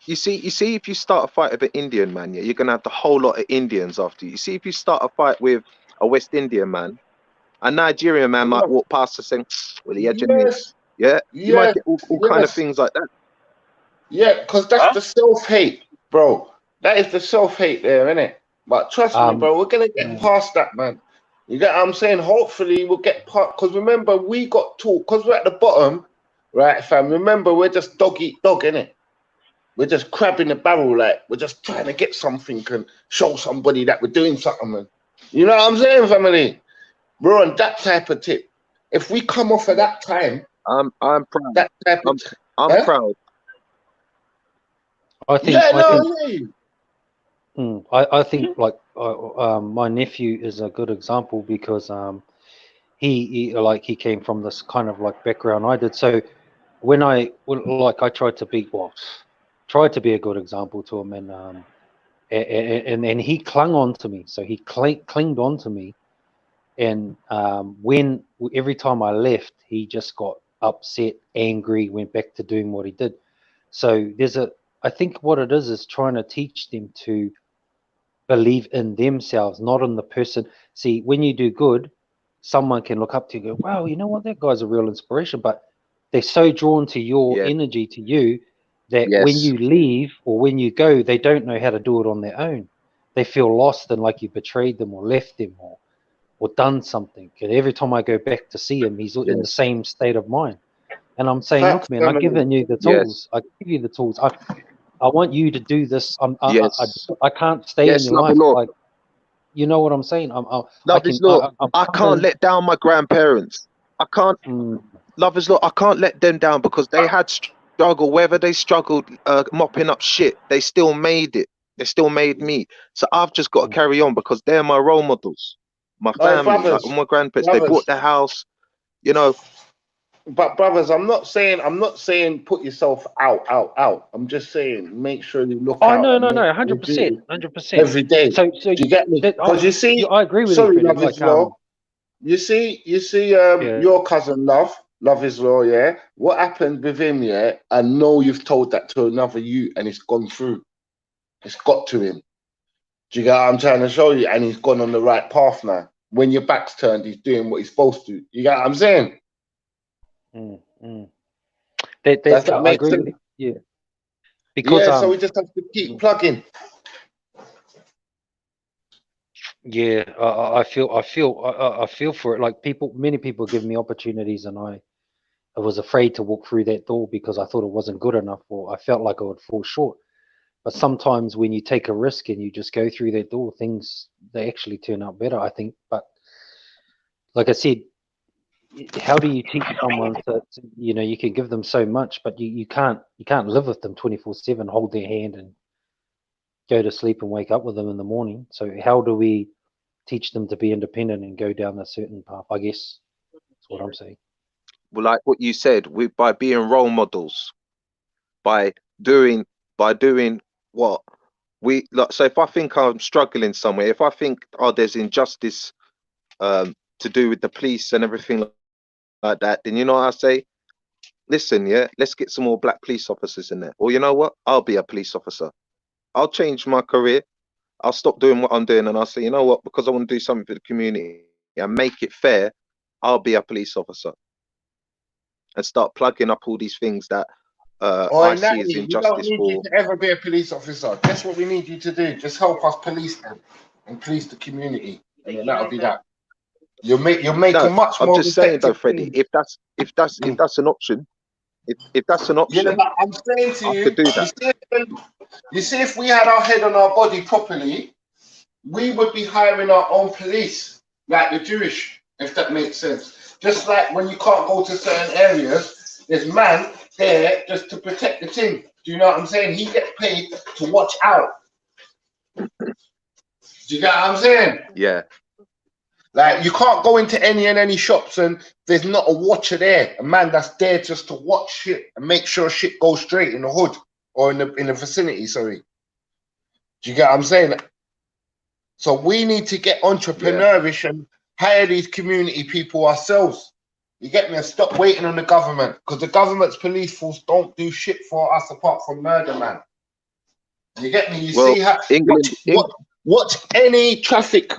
you see if you start a fight with an Indian man, yeah, you're gonna have the whole lot of Indians after you. You see if you start a fight with a West Indian man, a Nigerian man might walk past us saying, "Well, the edge of me." Yes, Yeah, you might yes, get all kind of yes. things like that. Yeah, because that's Huh? the self-hate, bro. That is the self-hate there, innit? But trust me, bro, we're gonna get past that, man. You get what I'm saying? Hopefully we'll get past, because remember, we got taught, because we're at the bottom, right, fam? Remember, we're just dog eat dog, innit? We're just crabbing the barrel, like we're just trying to get something and show somebody that we're doing something, man. You know what I'm saying, family? We're on that type of tip. If we come off of that time, I'm proud. that type of I'm proud. I think yeah, I no, think yeah. I think like my nephew is a good example because he came from this kind of like background I did. So when I tried to be a good example to him, and he clung on to me. So he clinged on to me, and when every time I left, he just got upset, angry, went back to doing what he did. So I think what it is trying to teach them to believe in themselves, not in the person. See, when you do good, someone can look up to you and go, wow, you know what, that guy's a real inspiration. But they're so drawn to your Yes, energy, to you, that when yes, you leave or when you go, they don't know how to do it on their own. They feel lost and like you betrayed them or left them or done something. And every time I go back to see him, he's in the yes, same state of mind. And I'm saying, Facts, look, man, I've family. given you the yes, tools. I give you the tools. I want you to do this. yes, I can't stay in yes. your Love the life. law. Like, you know what I'm saying? Love is law. I can't let down my grandparents. I can't. Love is law. I can't let them down because they had struggle. Whether they struggled mopping up shit, they still made it. They still made me. So I've just got to carry on because they're my role models. My family, like Brothers, all my grandparents, they bought the house. You know. but brothers, I'm not saying put yourself out. I'm just saying make sure you look Oh out no, and make 100%, 100%. every day. So Do you get me? Because you see, I agree with you, sorry, Freddie. love is law. You see, yeah. your cousin love is law, yeah. What happened with him, yeah? I know you've told that to another you, and it's gone through. It's got to him. Do you get what I'm trying to show you? And he's gone on the right path now. When your back's turned, he's doing what he's supposed to. You get what I'm saying? Does that I make agree sense? with you. Yeah. Because Yeah, so we just have to keep plugging. yeah, I feel for it. Like many people give me opportunities, and I was afraid to walk through that door because I thought it wasn't good enough, or I felt like I would fall short. But sometimes when you take a risk and you just go through that door, they actually turn out better, I think. But like I said, how do you teach someone you can give them so much, but you can't live with them 24/7, hold their hand and go to sleep and wake up with them in the morning. So how do we teach them to be independent and go down a certain path? I guess that's what I'm saying. Well, like what you said, by being role models, by doing what we like. So if I think I'm struggling somewhere, if I think there's injustice to do with the police and everything like that, then you know what I say? Listen, yeah, let's get some more black police officers in there. Or you know what? I'll be a police officer. I'll change my career. I'll stop doing what I'm doing and I'll say, you know what, because I want to do something for the community and make it fair, I'll be a police officer and start plugging up all these things that Or I see as Natalie, we don't injustice need you for. to ever be a police officer. That's what we need you to do. Just help us police them and police the community. And then that'll be that. You'll make No, a much I'm more just saying though, effective Freddie, thing. if that's an option, if that's an Yeah, option, but I'm saying to I you, could do that. you see, if we had our head on our body properly, we would be hiring our own police, like the Jewish, if that makes sense. Just like when you can't go to certain areas, there's man there just to protect the thing. Do you know what I'm saying? He gets paid to watch out. Do you get what I'm saying? Yeah. Like, you can't go into any shops and there's not a watcher there, a man that's there just to watch shit and make sure shit goes straight in the hood or in the vicinity. Sorry. Do you get what I'm saying? So we need to get entrepreneurish and hire these community people ourselves. You get me? And stop waiting on the government, because the government's police force don't do shit for us apart from murder, man. You get me? You Well, see how England, watch any traffic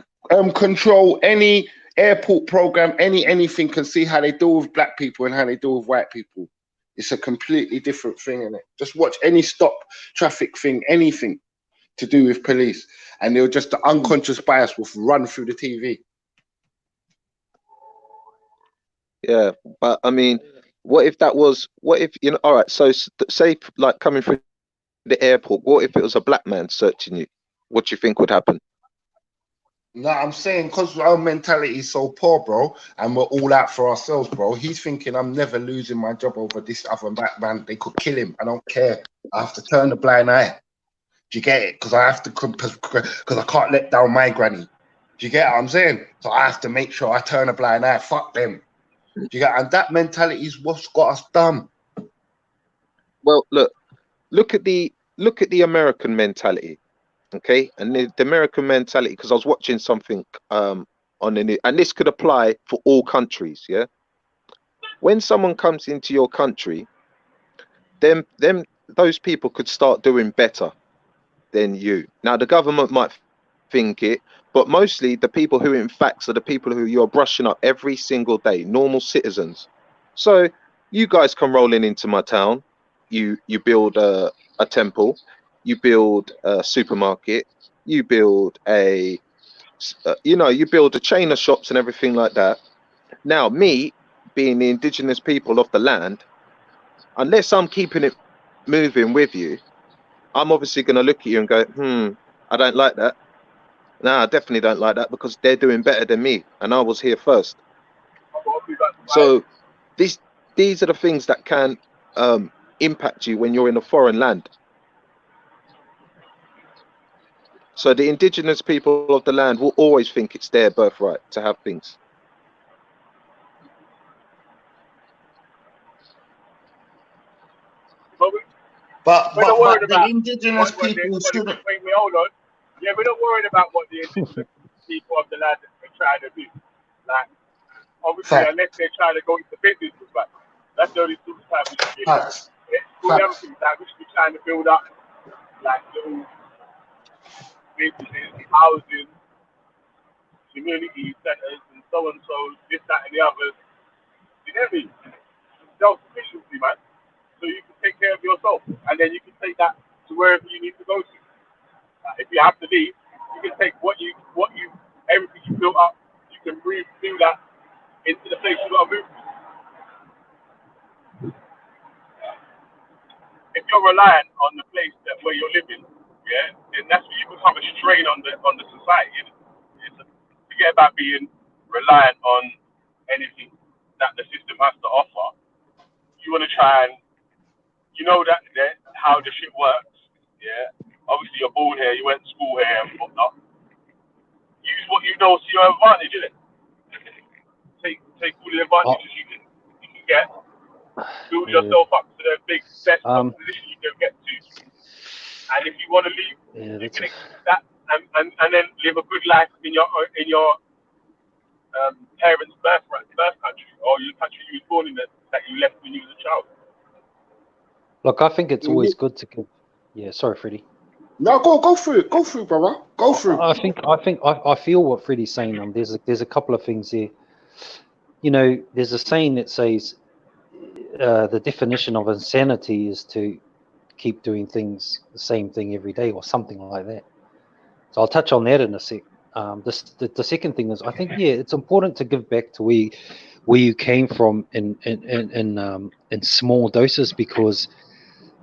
control, any airport program, anything, can see how they deal with black people and how they deal with white people. It's a completely different thing, innit? Just watch any stop traffic thing, anything to do with police, and they'll just, the unconscious bias will run through the TV. yeah, but I mean, what if, you know, all right, so say like coming through the airport, what if it was a black man searching you? What do you think would happen? No, I'm saying because our mentality is so poor, bro, and we're all out for ourselves, bro. He's thinking, I'm never losing my job over this other black man. They could kill him. I don't care. I have to turn a blind eye. Do you get it? Because I have to, because I can't let down my granny. Do you get what I'm saying? So I have to make sure I turn a blind eye. Fuck them. Do you get? And that mentality is what's got us dumb. Well, look at the American mentality, okay, and the American mentality. Because I was watching something on the news, and this could apply for all countries. Yeah, when someone comes into your country, those people could start doing better than you. Now, the government might think it, but mostly the people who in fact are the people who you're brushing up every single day, normal citizens. So you guys come rolling into my town, you build a temple, you build a supermarket, you build you build a chain of shops and everything like that. Now, me being the indigenous people of the land, unless I'm keeping it moving with you, I'm obviously going to look at you and go, I don't like that. No, I definitely don't like that, because they're doing better than me and I was here first. So these are the things that can impact you when you're in a foreign land. So the indigenous people of the land will always think it's their birthright to have things. But We're not worried the about indigenous what people shouldn't. wait, hold on. Yeah, we're not worried about what the indigenous people of the land are trying to do. Like, obviously, Fact. unless they're trying to go into business with us, that's the only sort of time we should be. Facts. All the other things, like, we should be trying to build up, like, little businesses, housing, community centres, and so, this, that, and the others. You get me? Self-sufficiency, man. So you can take care of yourself, and then you can take that to wherever you need to go to. If you have to leave, you can take everything you built up, you can breathe through that into the place you got to move to. If you're reliant on the place where you're living, yeah, then that's where you become a strain on the society. Forget about being reliant on anything that the system has to offer. You want to try and, you know, that how the shit works, yeah. Obviously, you're born here, you went to school here and whatnot. Use what you know to your advantage, innit? Take all the advantages you can get. Build yourself up to the best position you can get to. And if you want to leave, you can accept that and then live a good life in your parents' birth country, or your country you was born in that you left when you was a child. Look, I think it's always good to give. Yeah, sorry, Freddie. No, go through it. Go through, brother. Go through. I feel what Freddie's saying. There's a couple of things here. You know, there's a saying that says, the definition of insanity is to keep doing things, the same thing every day, or something like that. So I'll touch on that in a sec. The second thing is, I think, yeah, it's important to give back to where you came from in small doses, because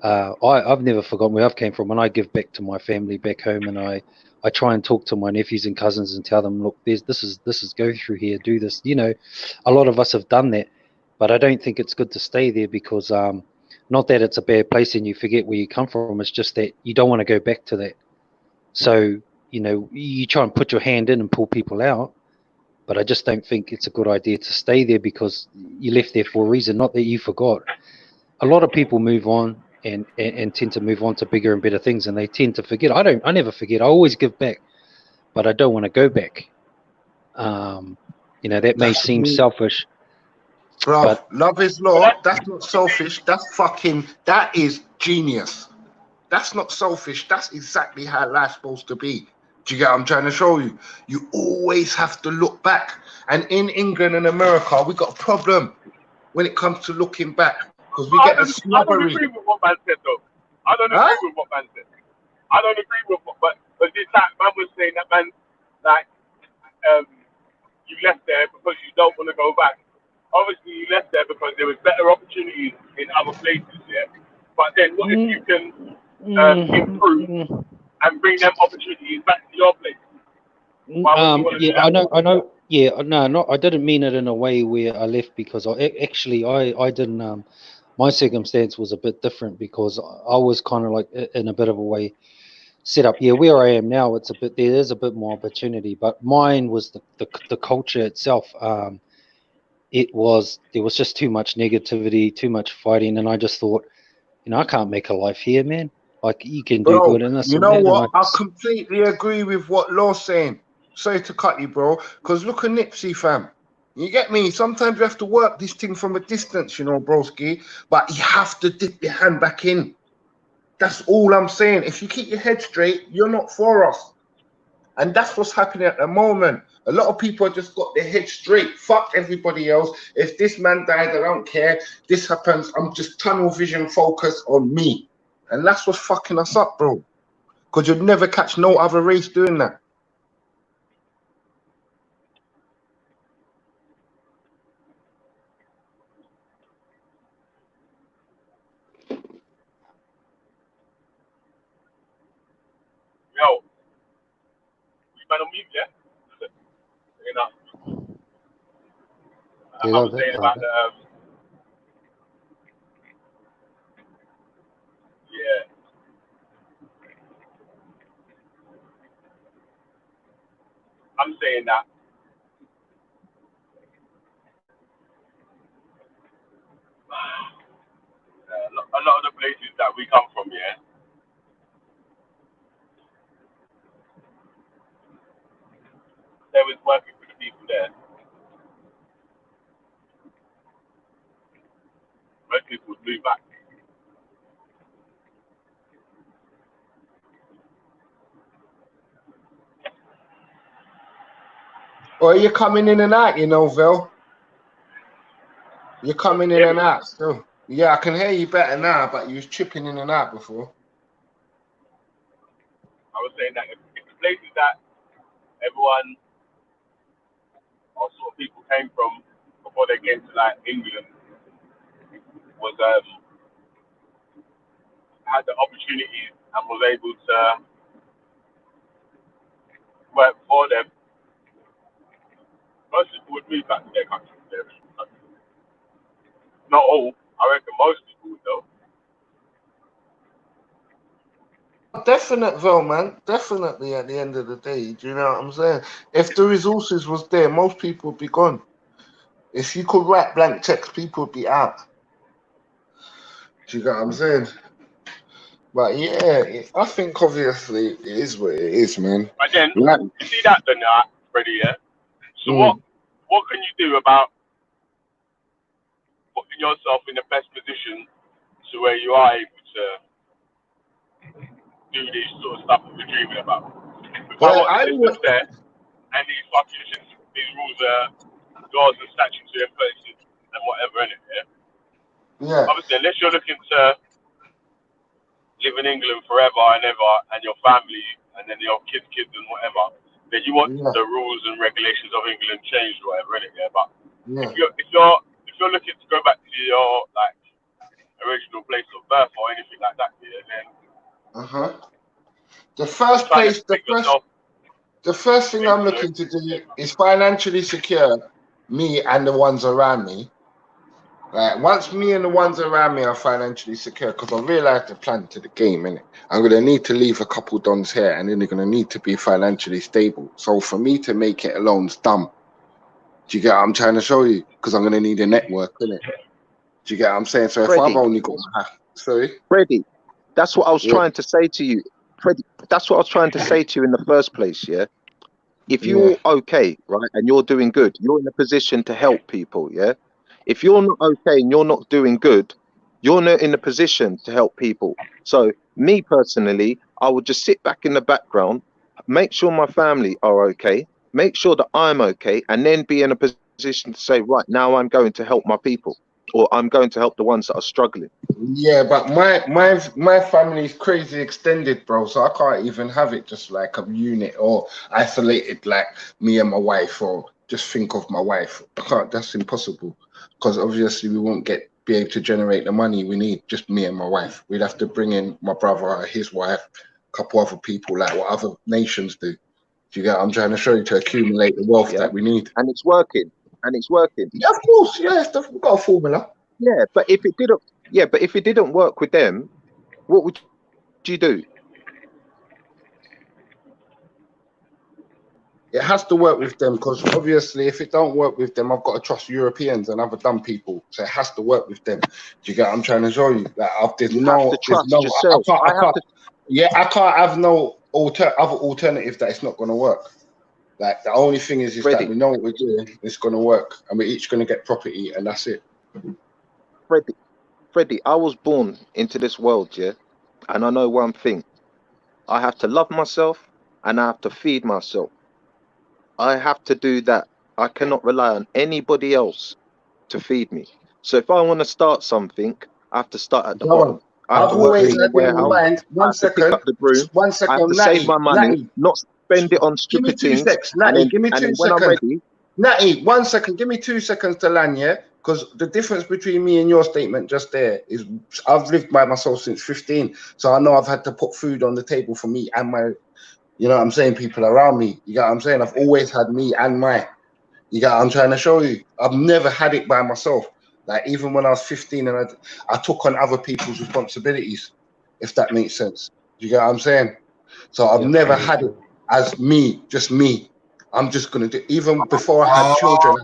I've never forgotten where I've came from, and I give back to my family back home, and I try and talk to my nephews and cousins and tell them, look, this is go through here, do this. You know, a lot of us have done that, but I don't think it's good to stay there, because not that it's a bad place and you forget where you come from, it's just that you don't want to go back to that. So, you know, you try and put your hand in and pull people out, but I just don't think it's a good idea to stay there, because you left there for a reason, not that you forgot. A lot of people move on and tend to move on to bigger and better things, and they tend to forget. I never forget. I always give back, but I don't want to go back. You know, that may That's seem me. selfish, Bruv, but love is law. That's not selfish. That is genius. That's not selfish. That's exactly how life's supposed to be. Do you get what I'm trying to show you? You always have to look back. And in England and America, we got a problem when it comes to looking back, because we get a I don't snobbery. agree with what man said though. I don't Huh? agree with what man said. I don't agree with what, but this like man was saying that man, like, you left there because you don't want to go back. Obviously, you left there because there was better opportunities in other places, yeah. But then, what if you can improve and bring them opportunities back to your place? Why would you want to do Yeah, that? I know. Yeah, no, I didn't mean it in a way where I left because I didn't. My circumstance was a bit different, because I was kind of like in a bit of a way set up. Yeah, where I am now, it's a bit, there is a bit more opportunity, but mine was the culture itself. There was just too much negativity, too much fighting, and I just thought, you know, I can't make a life here, man. Like, you can do Bro, good in this you and know that, and I what? I completely agree with what Law's saying. Sorry to cut you, bro. Because look at Nipsey, fam. You get me? Sometimes you have to work this thing from a distance, you know, broski. But you have to dip your hand back in. That's all I'm saying. If you keep your head straight, you're not for us. And that's what's happening at the moment. A lot of people have just got their head straight. Fuck everybody else. If this man died, I don't care. This happens. I'm just tunnel vision focused on me. And that's what's fucking us up, bro. Because you'd never catch no other race doing that. Yo, we man on mute, yeah. You know, yeah, I was saying about the yeah. I'm saying that a lot of the places that we come from, yeah, they was working for the people there. Most people would move back. Or you're coming in and out, you know, Vel. You're coming in Yeah, and out still. Yeah, I can hear you better now, but you was chipping in and out before. I was saying that if the places that everyone or sort of people came from before they came to like England was had the opportunities and was able to work for them, most people would move back to their country. Not all. I reckon most people would though. Definite, Vel, man. Definitely at the end of the day. Do you know what I'm saying? If the resources was there, most people would be gone. If you could write blank checks, people would be out. Do you get what I'm saying? But yeah, I think obviously it is what it is, man. But then Like, you see that then Freddie, yeah? So mm. what can you do about putting yourself in the best position to where you are able to do this sort of stuff that we're dreaming about? If I Well, want the system there and these rules are laws and statutes are in place and whatever in it, yeah? Yeah. Obviously, unless you're looking to live in England forever and ever, and your family, and then your kids and whatever, then you want Yeah. the rules and regulations of England changed, or whatever, innit? Yeah. But Yeah. if you're looking to go back to your like original place of birth or anything like that, yeah, then The first try to place, make yourself the first thing I'm looking to do is financially secure me and the ones around me. Like once me and the ones around me are financially secure, because I realize the plan to the game, innit? I'm gonna need to leave a couple dons here, and then they're gonna need to be financially stable. So for me to make it alone is dumb. Do you get what I'm trying to show you? Because I'm gonna need a network, innit? Do you get what I'm saying? So if I've Freddie, only got sorry, Freddie, that's what I was yeah, trying to say to you. Freddie, that's what I was trying to say to you in the first place, yeah? If yeah, you're okay, right, and you're doing good, you're in a position to help people, yeah? If you're not okay and you're not doing good, you're not in a position to help people. So me personally, I would just sit back in the background, make sure my family are okay, make sure that I'm okay, and then be in a position to say, right, now I'm going to help my people, or I'm going to help the ones that are struggling. yeah. But my family is crazy extended, bro. So I can't even have it just like a unit or isolated, like me and my wife, or just think of my wife. I can't. That's impossible, because obviously we won't be able to generate the money we need. Just me and my wife. We'd have to bring in my brother, his wife, a couple other people, like what other nations do. Do you get what I'm trying to show you, to accumulate the wealth Yeah, that we need? and it's working, and it's working. Yeah, of course. Yeah, we've got a formula. Yeah, but if it didn't work with them, what would you do? It has to work with them, because obviously if it don't work with them, I've got to trust Europeans and other dumb people. So it has to work with them. Do you get what I'm trying to show you? Like You have to trust yourself. I can't have no other alternative that it's not going to work. Like the only thing is that Freddie, we know what we're doing. It's going to work, and we're each going to get property, and that's it. Freddie, I was born into this world, yeah, and I know one thing. I have to love myself and I have to feed myself. I have to do that. I cannot rely on anybody else to feed me. So if I want to start something, I have to start at the Go bottom. on. I have I've to work always in the had in my warehouse. mind. I One have to pick second. up the broom. One I second. have to save my money, Natty. not spend it on Give me stupid 2 things. seconds. And Natty, then, give me and 2 then when I'm seconds. ready, Natty, 1 second. Give me 2 seconds to land, yeah? Because the difference between me and your statement just there is I've lived by myself since 15. So I know I've had to put food on the table for me and my, you know what I'm saying, people around me. You get what I'm saying? I've always had me and my, you get what I'm trying to show you? I've never had it by myself. Like even when I was 15 and I took on other people's responsibilities, if that makes sense. You get what I'm saying? So I've never had it as me, just me. I'm just gonna do. Even before I had children,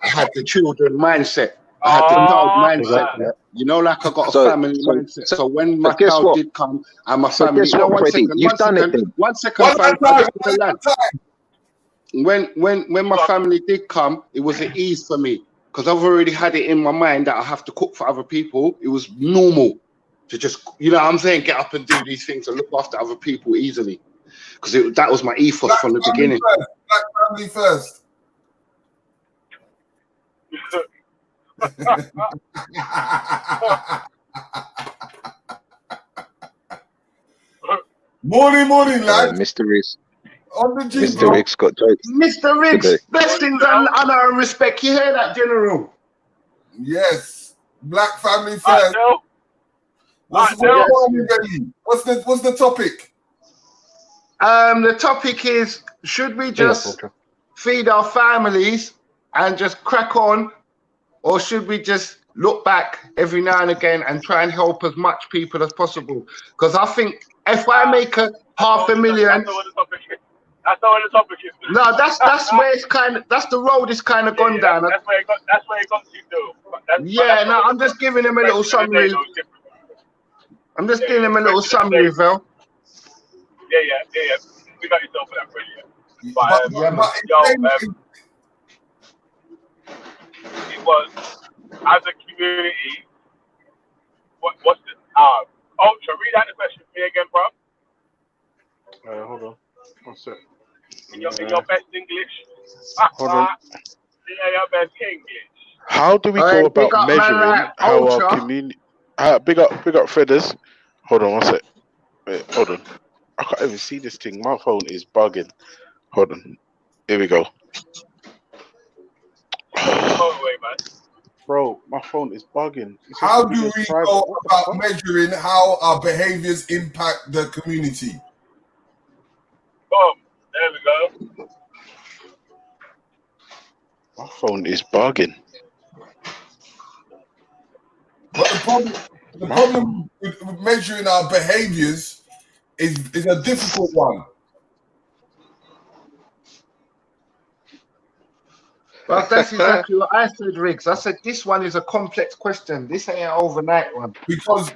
I had the children mindset. I had the child mindset. man. You know, like I got a So- family so- mindset. So when my but guess child what? did come and my So family, guess you know, what, one Freddie? second, You've done it then. one second, fam, I just want to land. When my family did come, it was an ease for me because I've already had it in my mind that I have to cook for other people. It was normal to just, you know what I'm saying, get up and do these things and look after other people easily. Because that was my ethos from the beginning. Black family first. Morning, lad. Mr. Riggs, On the G, Mr. bro. Riggs got jokes. Mr. Riggs, today. blessings and honor and respect. You hear that, General? Yes. Black family Alright, first. Dale. What's the topic? The topic is, should we just feed our families and just crack on, or should we just look back every now and again and try and help as much people as possible? Because I think if I make a $500,000, That's not what the topic is. That's not what the topic is. no, that's where it's kind of, that's the road it's kind of gone down. That's where it got. That's where it got to, though. Yeah, no, I'm just giving him a little summary. I'm just giving him a little summary, Vel. Yeah. We got yourself for that, really. It was as a community. What's the Ultra? Read out the question for me again, bro. Hold on. One sec. In your best English. Hold on. Yeah, your best English. How do we Hey, go big about up man measuring like how our Ultra. community? Big up, Feathers. Hold on one sec. Wait, hold on. I can't even see this thing. My phone is bugging. Hold on. Here we go. Motorway, man. Bro, my phone is bugging. It says How the do video's we private. go What the about fuck? measuring how our behaviors impact the community? Boom. There we go. My phone is bugging. But the problem with measuring our behaviors is a difficult one. Well, that's exactly what I said, Riggs. I said this one is a complex question. This ain't an overnight one. Because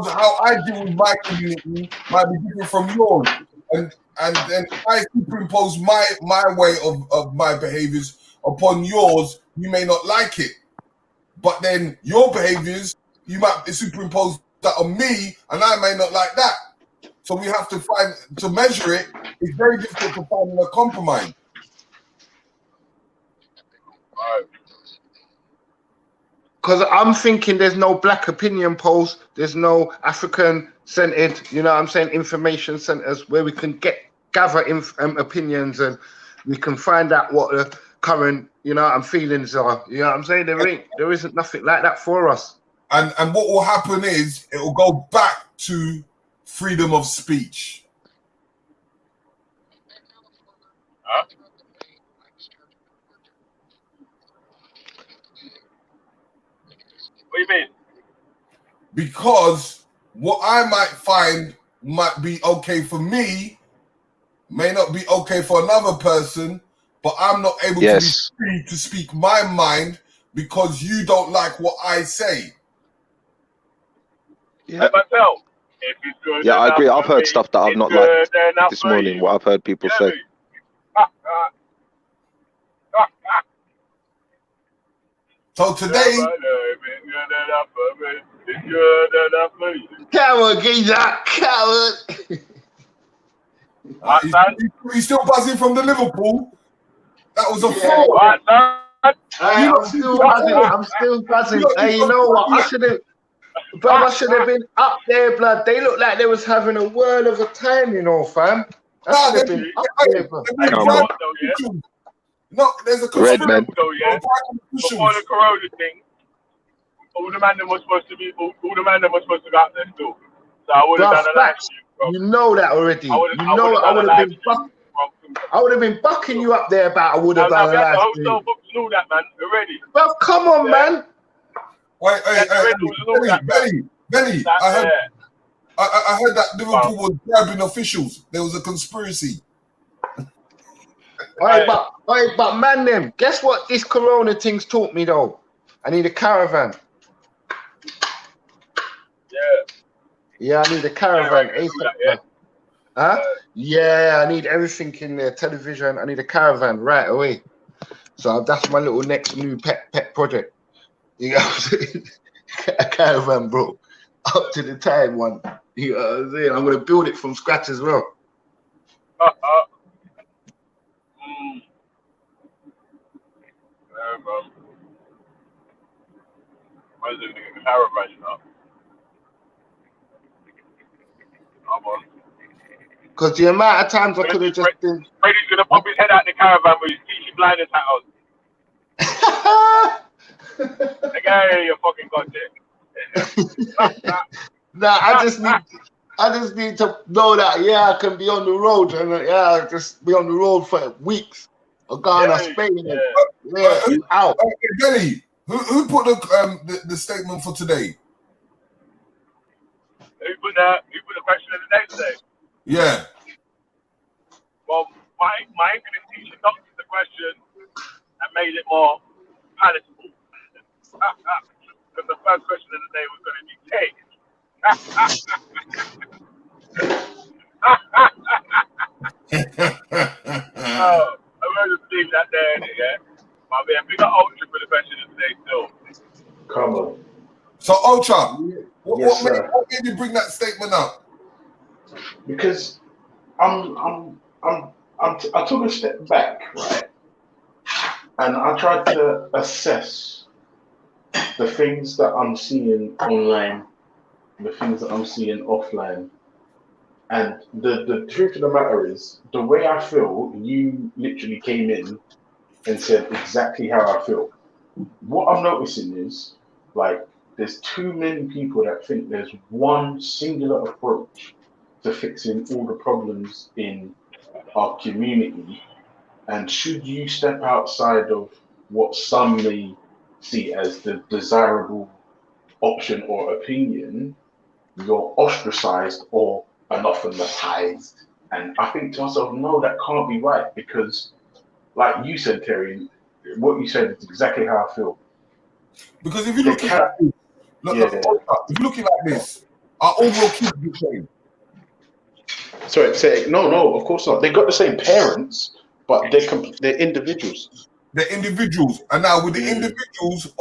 how I deal with my community might be different from yours, and then I superimpose my way of my behaviors upon yours. You may not like it, but then your behaviors you might superimpose that on me, and I may not like that. So we have to measure it. It's very difficult to find a compromise. Right. Because I'm thinking there's no black opinion polls, there's no African centered, you know what I'm saying, information centers where we can gather opinions and we can find out what the current, you know, feelings are. You know what I'm saying? There isn't nothing like that for us. And what will happen is it will go back to freedom of speech. Huh? What do you mean? Because what I might find might be okay for me may not be okay for another person, but I'm not able to be free to speak my mind because you don't like what I say. Yeah. Myself, if it's good Yeah, I agree. enough I've for heard me, stuff that I've it's not good liked enough this for morning, you. what I've heard people Get say. me? So today, It's good enough for me. It's good enough for you. Coward, geezer, coward. he's still buzzing from the Liverpool. That was a Yeah. fraud. What, son? I'm still buzzing. I'm still buzzing. Hey, you know what? I should have been up there, blood. They look like they was having a whirl of a time, you know, fam. I should have been up there, bro. No, there's a Red man. Before the Corona thing, all the man that was supposed to be out there still. So I would have done a live stream. You know that already. I would have been bucking you up there about I would have done a live stream. Hotel books and all that, man, already. Well, come on, man. Benny, I heard that Liverpool was grabbing officials. There was a conspiracy. But man, them. Guess what? This Corona thing's taught me though. I need a caravan. Yeah, I need a caravan. Yeah, I need everything in there. Television. I need a caravan right away. So that's my little next new pet project. You know what I'm saying? A caravan, bro. Up to the time one. You know what I'm saying? I'm gonna build it from scratch as well. Because the amount of times I could have just been. Brady's gonna pop his head out the caravan with his Peaky Blinders hat on. Okay, you fucking got it. Nah, I just need to know that I can be on the road and just be on the road for weeks. Or Ghana, Spain, out. Benny, who put the statement for today? Who put the question of the day today? Yeah. Well, my English teacher doctored the question and made it more palatable. Because the first question of the day was going to be cake. I'm going to leave that there, yeah. But we have bigger Ultra for the question of the day still. Come on. So Ultra, Yes, what made you bring that statement up? Because I took a step back, right, and I tried to assess the things that I'm seeing online, the things that I'm seeing offline, and the truth of the matter is, the way I feel, you literally came in and said exactly how I feel. What I'm noticing is, like, there's too many people that think there's one singular approach to fixing all the problems in our community. And should you step outside of what some may see as the desirable option or opinion, you're ostracized or anathematized. And I think to myself, no, that can't be right, because, like you said, Terry, what you said is exactly how I feel. Because if you look at this, if you're looking like this, are all your kids the same? Sorry, say no, of course not. They got the same parents, but they're individuals. They're individuals, and now with the individuals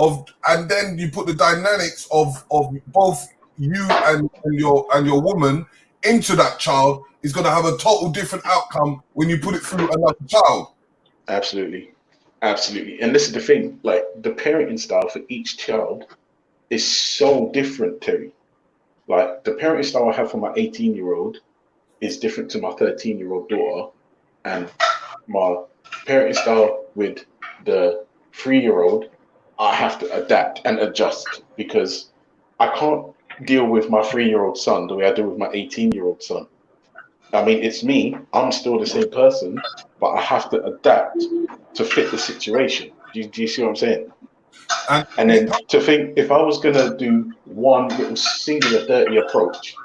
and then you put the dynamics of both you and your woman into that child, is going to have a total different outcome when you put it through another child. Absolutely. And this is the thing, like, the parenting style for each child is so different, Terry. Like, the parenting style I have for my 18-year-old is different to my 13-year-old daughter, and my parenting style with the 3-year-old, I have to adapt and adjust, because I can't deal with my 3-year-old son the way I do with my 18-year-old son. I mean, it's me, I'm still the same person, but I have to adapt to fit the situation. Do you see what I'm saying? And then to think, if I was going to do one little singular dirty approach,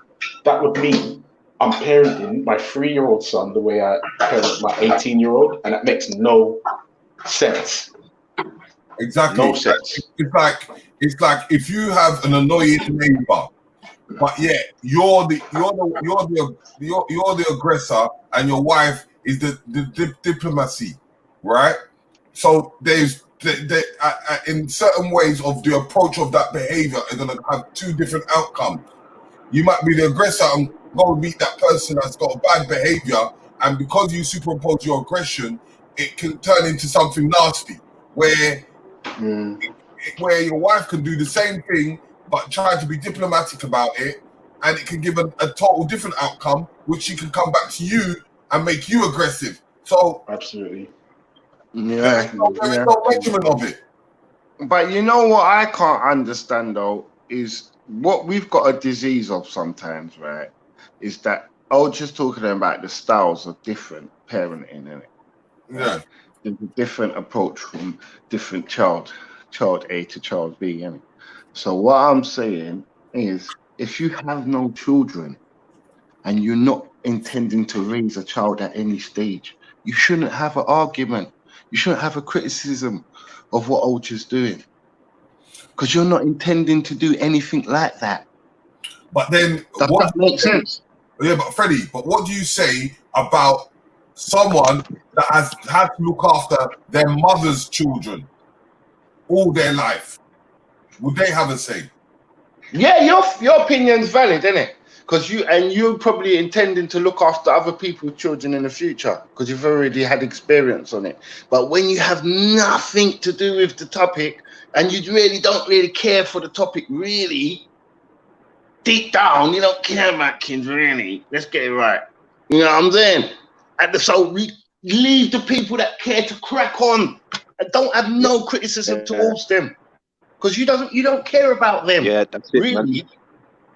that would mean I'm parenting my 3-year-old son the way I parent my 18-year-old, and that makes no sense. Exactly. No sense. It's like if you have an annoying neighbor, but yeah, you're the aggressor, and your wife is the diplomacy, right? So there's in certain ways of the approach of that behavior are going to have two different outcomes. You might be the aggressor and go meet that person that's got a bad behavior, and because you superimpose your aggression, it can turn into something nasty, where your wife can do the same thing but try to be diplomatic about it, and it can give a total different outcome, which she can come back to you and make you aggressive. So absolutely, there is no measurement of it. But you know what I can't understand though is what we've got a disease of sometimes, right? Is that just talking about the styles of different parenting, innit? Yeah. There's a different approach from different child A to child B, innit? So what I'm saying is, if you have no children and you're not intending to raise a child at any stage, you shouldn't have an argument. You shouldn't have a criticism of what Ulch is doing, because you're not intending to do anything like that. But then, does that make sense? Yeah, but Freddie, but what do you say about someone that has had to look after their mother's children all their life? Would they have a say? Yeah, your opinion's valid, isn't it? Because you're probably intending to look after other people's children in the future because you've already had experience on it. But when you have nothing to do with the topic and you really don't really care for the topic, really, deep down, you don't care about kids, really. Let's get it right. You know what I'm saying? So we leave the people that care to crack on and don't have no criticism towards them, because you don't care about them. Yeah, that's it, really. man.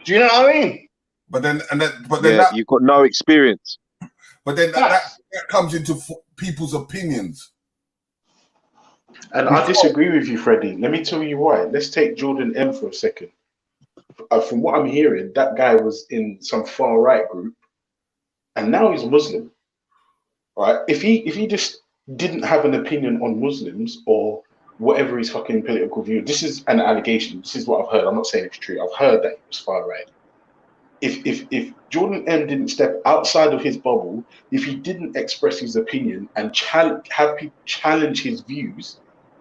Do you know what I mean? But then you've got no experience. But then that comes into people's opinions. And I disagree with you, Freddie. Let me tell you why. Let's take Jordan M for a second. From what I'm hearing, that guy was in some far right group, and now he's Muslim. Right? If he just didn't have an opinion on Muslims or whatever his fucking political view, this is an allegation. This is what I've heard. I'm not saying it's true. I've heard that he was far right. If Jordan M didn't step outside of his bubble, if he didn't express his opinion and have people challenge his views,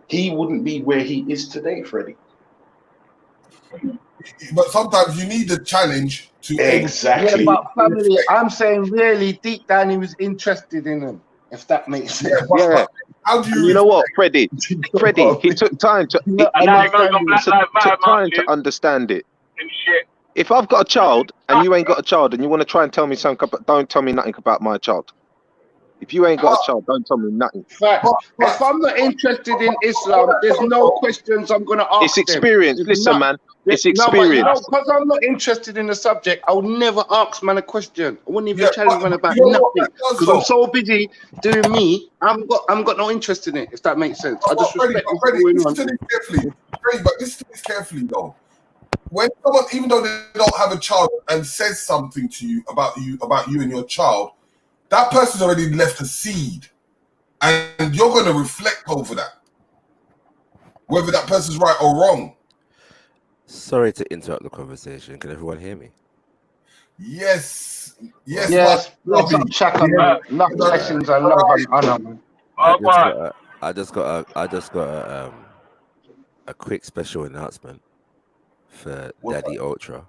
he wouldn't be where he is today, Freddie. But sometimes you need a challenge to exactly. Yeah, but family, I'm saying really deep down he was interested in them, if that makes sense. But How do you? You know what, Freddie? Freddie, he took time to. You know, he And now it goes on understanding. Black Lives Matter took time to marches understand it. and shit. If I've got a child and you ain't got a child and you want to try and tell me something, don't tell me nothing about my child. If you ain't got a child, don't tell me nothing. Fact. But If I'm not interested in Islam, there's no questions I'm gonna ask It's experience. them. Listen, man. It's No, but you experience. know, because I'm not interested in the subject, I'll never ask man a question. I wouldn't even yeah, challenge man about you know what nothing that does, because I'm though? so busy doing me. I'm got no interest in it. If that makes sense, I just Freddie, respect what's Freddie, going listen on. to this carefully. Freddie, but listen to this carefully, though. When someone, even though they don't have a child, and says something to you about you and your child, that person's already left a seed, and you're going to reflect over that, whether that person's right or wrong. Sorry to interrupt the conversation. Can everyone hear me? Yes, yes, Yes, my bless up, Shaka, yeah. man. Enough blessings and love and honor, man. I just got a quick special announcement for Daddy Ultra.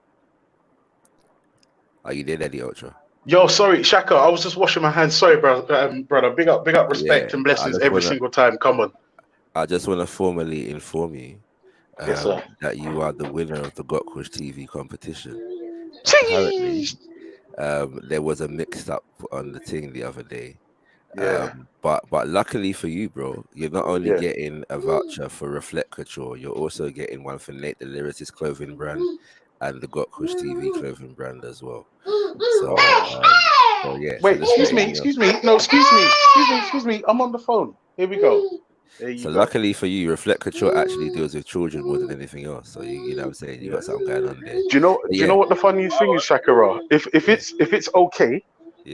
Are you there, Daddy Ultra? Yo, sorry, Shaka. I was just washing my hands. Sorry, brother. Big up, respect Yeah, and blessings every single time. Come on. I just want to formally inform you Yes, sir. that you are the winner of the Gotkush TV competition. Jeez. Apparently, there was a mix-up on the thing the other day. Yeah. But luckily for you, bro, you're not only Yeah. getting a voucher for Reflect Couture, you're also getting one for Nate the Lyricist clothing brand and the Gotkush TV clothing brand as well. So yeah. Wait, so just excuse me. No, excuse me. I'm on the phone. Here we go. There you So go. luckily for you, Reflect Couture actually deals with children more than anything else. So you know what I'm saying, you got something going on there. Do you know what the funniest thing is, Shakira? If it's okay,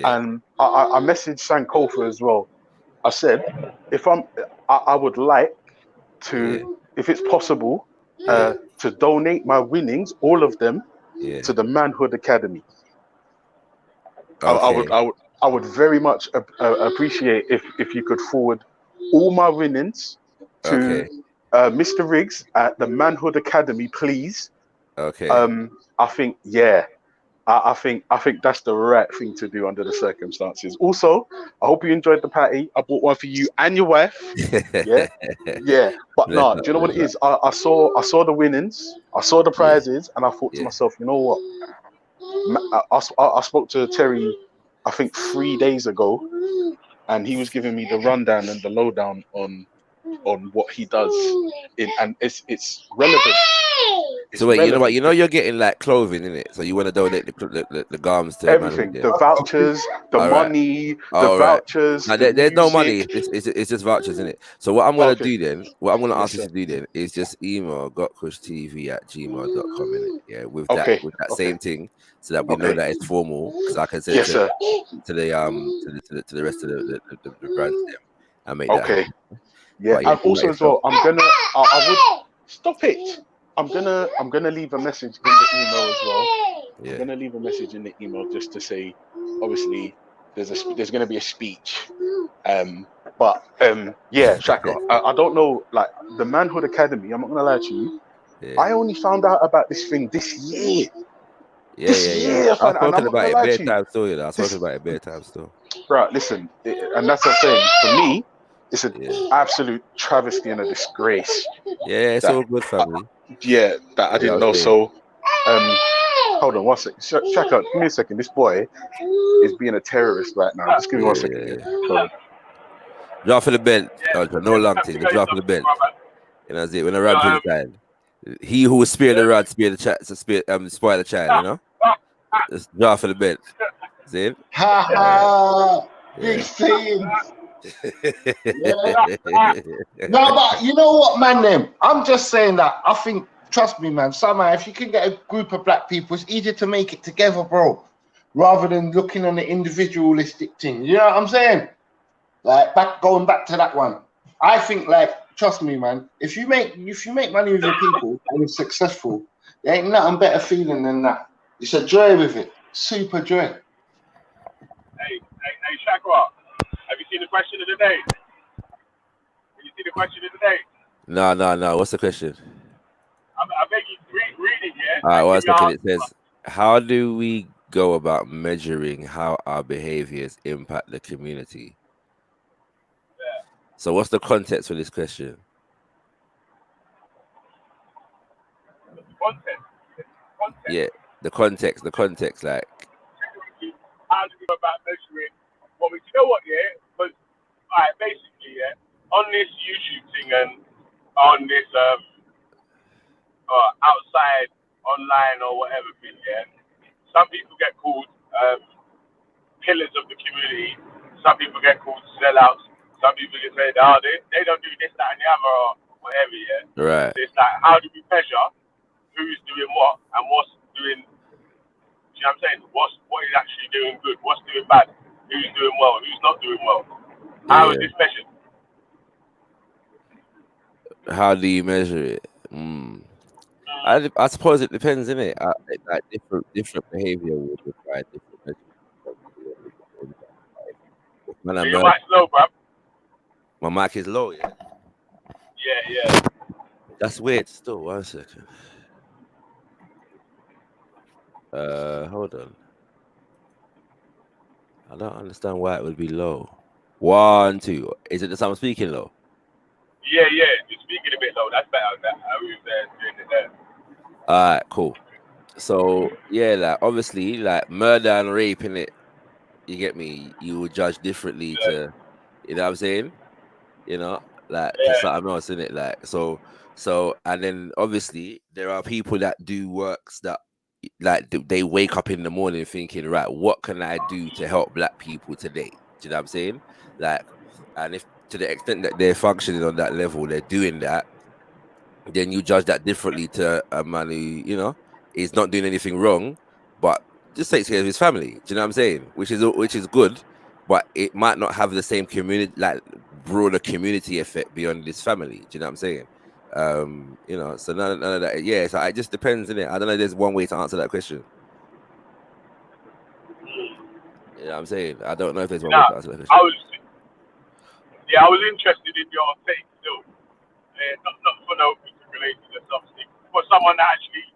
and I messaged Sankofa as well. I said I would like to, if it's possible, to donate my winnings, all of them, to the Manhood Academy. Okay. I would very much appreciate if you could forward all my winnings to Mr. Riggs at the Manhood Academy, please. Okay. I think I think that's the right thing to do under the circumstances. Also, I hope you enjoyed the patty. I bought one for you and your wife. Yeah. But no, do you know what it is? I saw the winnings, I saw the prizes, and I thought to myself, you know what? I spoke to Terry, I think 3 days ago, and he was giving me the rundown and the lowdown on what he does, and it's relevant. So wait, relevant. You know you're getting like clothing in it, so you want to donate the garms to everything, the vouchers, the money, the vouchers. Now, there's no money. It's just vouchers in it. So what I'm gonna do then, what I'm gonna ask you to do then, is just email gotkushtv@gmail.com in it, yeah, with that same thing, so that we know that it's formal, because I can send it to the rest of the brands there and make that happen. Yeah, and also as well, I would stop it. I'm gonna leave a message in the email as well. Yeah. I'm gonna leave a message in the email just to say, obviously, there's gonna be a speech. Yeah, Shaka. I don't know, like the Manhood Academy. I'm not gonna lie to you. Yeah. I only found out about this thing this year. Yeah. I was talking about it bare time still. I was talking about it bare time still. Right, listen, and that's what I'm saying. For me, it's an absolute travesty and a disgrace. Yeah, it's all good, family. That I didn't know. So, hold on 1 second. Shaka, give me a second. This boy is being a terrorist right now. Just give me 1 second. Yeah. Drop for the belt. No long thing. The drop for the belt. You know, when the rod inside. He who will spare the rod, spare the child, spoil the child. You know. Just drop for the belt. See it? Ha ha! Big scenes. No, but you know what, man, them? I'm just saying that I think, trust me, man, somehow if you can get a group of black people, it's easier to make it together, bro, rather than looking on the individualistic thing. You know what I'm saying? Like going back to that one. I think, like, trust me, man, if you make money with your people and you're successful, there ain't nothing better feeling than that. It's a joy with it. Super joy. Hey, Shakra. Have you seen the question of the day? Have you seen the question of the day? No. What's the question? I beg you, read it, yeah? All right, 1 second. It says, how do we go about measuring how our behaviors impact the community? So what's the context for this question? Context. Yeah, the context, like. How do we go about measuring what we? You know what? Yeah, but basically, yeah, on this YouTube thing and on this outside online or whatever thing, yeah, some people get called pillars of the community. Some people get called sellouts. Some people get said, oh, they don't do this, that, and the other, or whatever, yeah. Right. It's like, how do we measure who's doing what and what's doing? You know what I'm saying? What is actually doing good? What's doing bad? Who's doing well? Who's not doing well? How is this measured? How do you measure it? I suppose it depends, innit? Like different behavior would require different measurements. Your mic's low, bruv. My mic is low, yeah? Yeah. That's weird still. 1 second. Hold on. I don't understand why it would be low. 1, 2. Is it the time I'm speaking low? Yeah. You're speaking a bit low. That's better. How we was doing it there. Alright, cool. So yeah, like obviously, like murder and rape in it, you get me, you will judge differently to, you know what I'm saying? You know, like to something else, in it, like so and then obviously there are people that do works that like they wake up in the morning thinking, right, what can I do to help black people today? Do you know what I'm saying? Like, and if to the extent that they're functioning on that level, they're doing that, then you judge that differently to a man who, you know, is not doing anything wrong, but just takes care of his family. Do you know what I'm saying? Which is good, but it might not have the same community, like broader community effect beyond his family. Do you know what I'm saying? You know, so none of that. Yeah, so it just depends, innit? I don't know if there's one way to answer that question. You know what I'm saying? I don't know if there's one way to answer that question. I was interested in your take still. Not for no reason related to something. For someone that actually,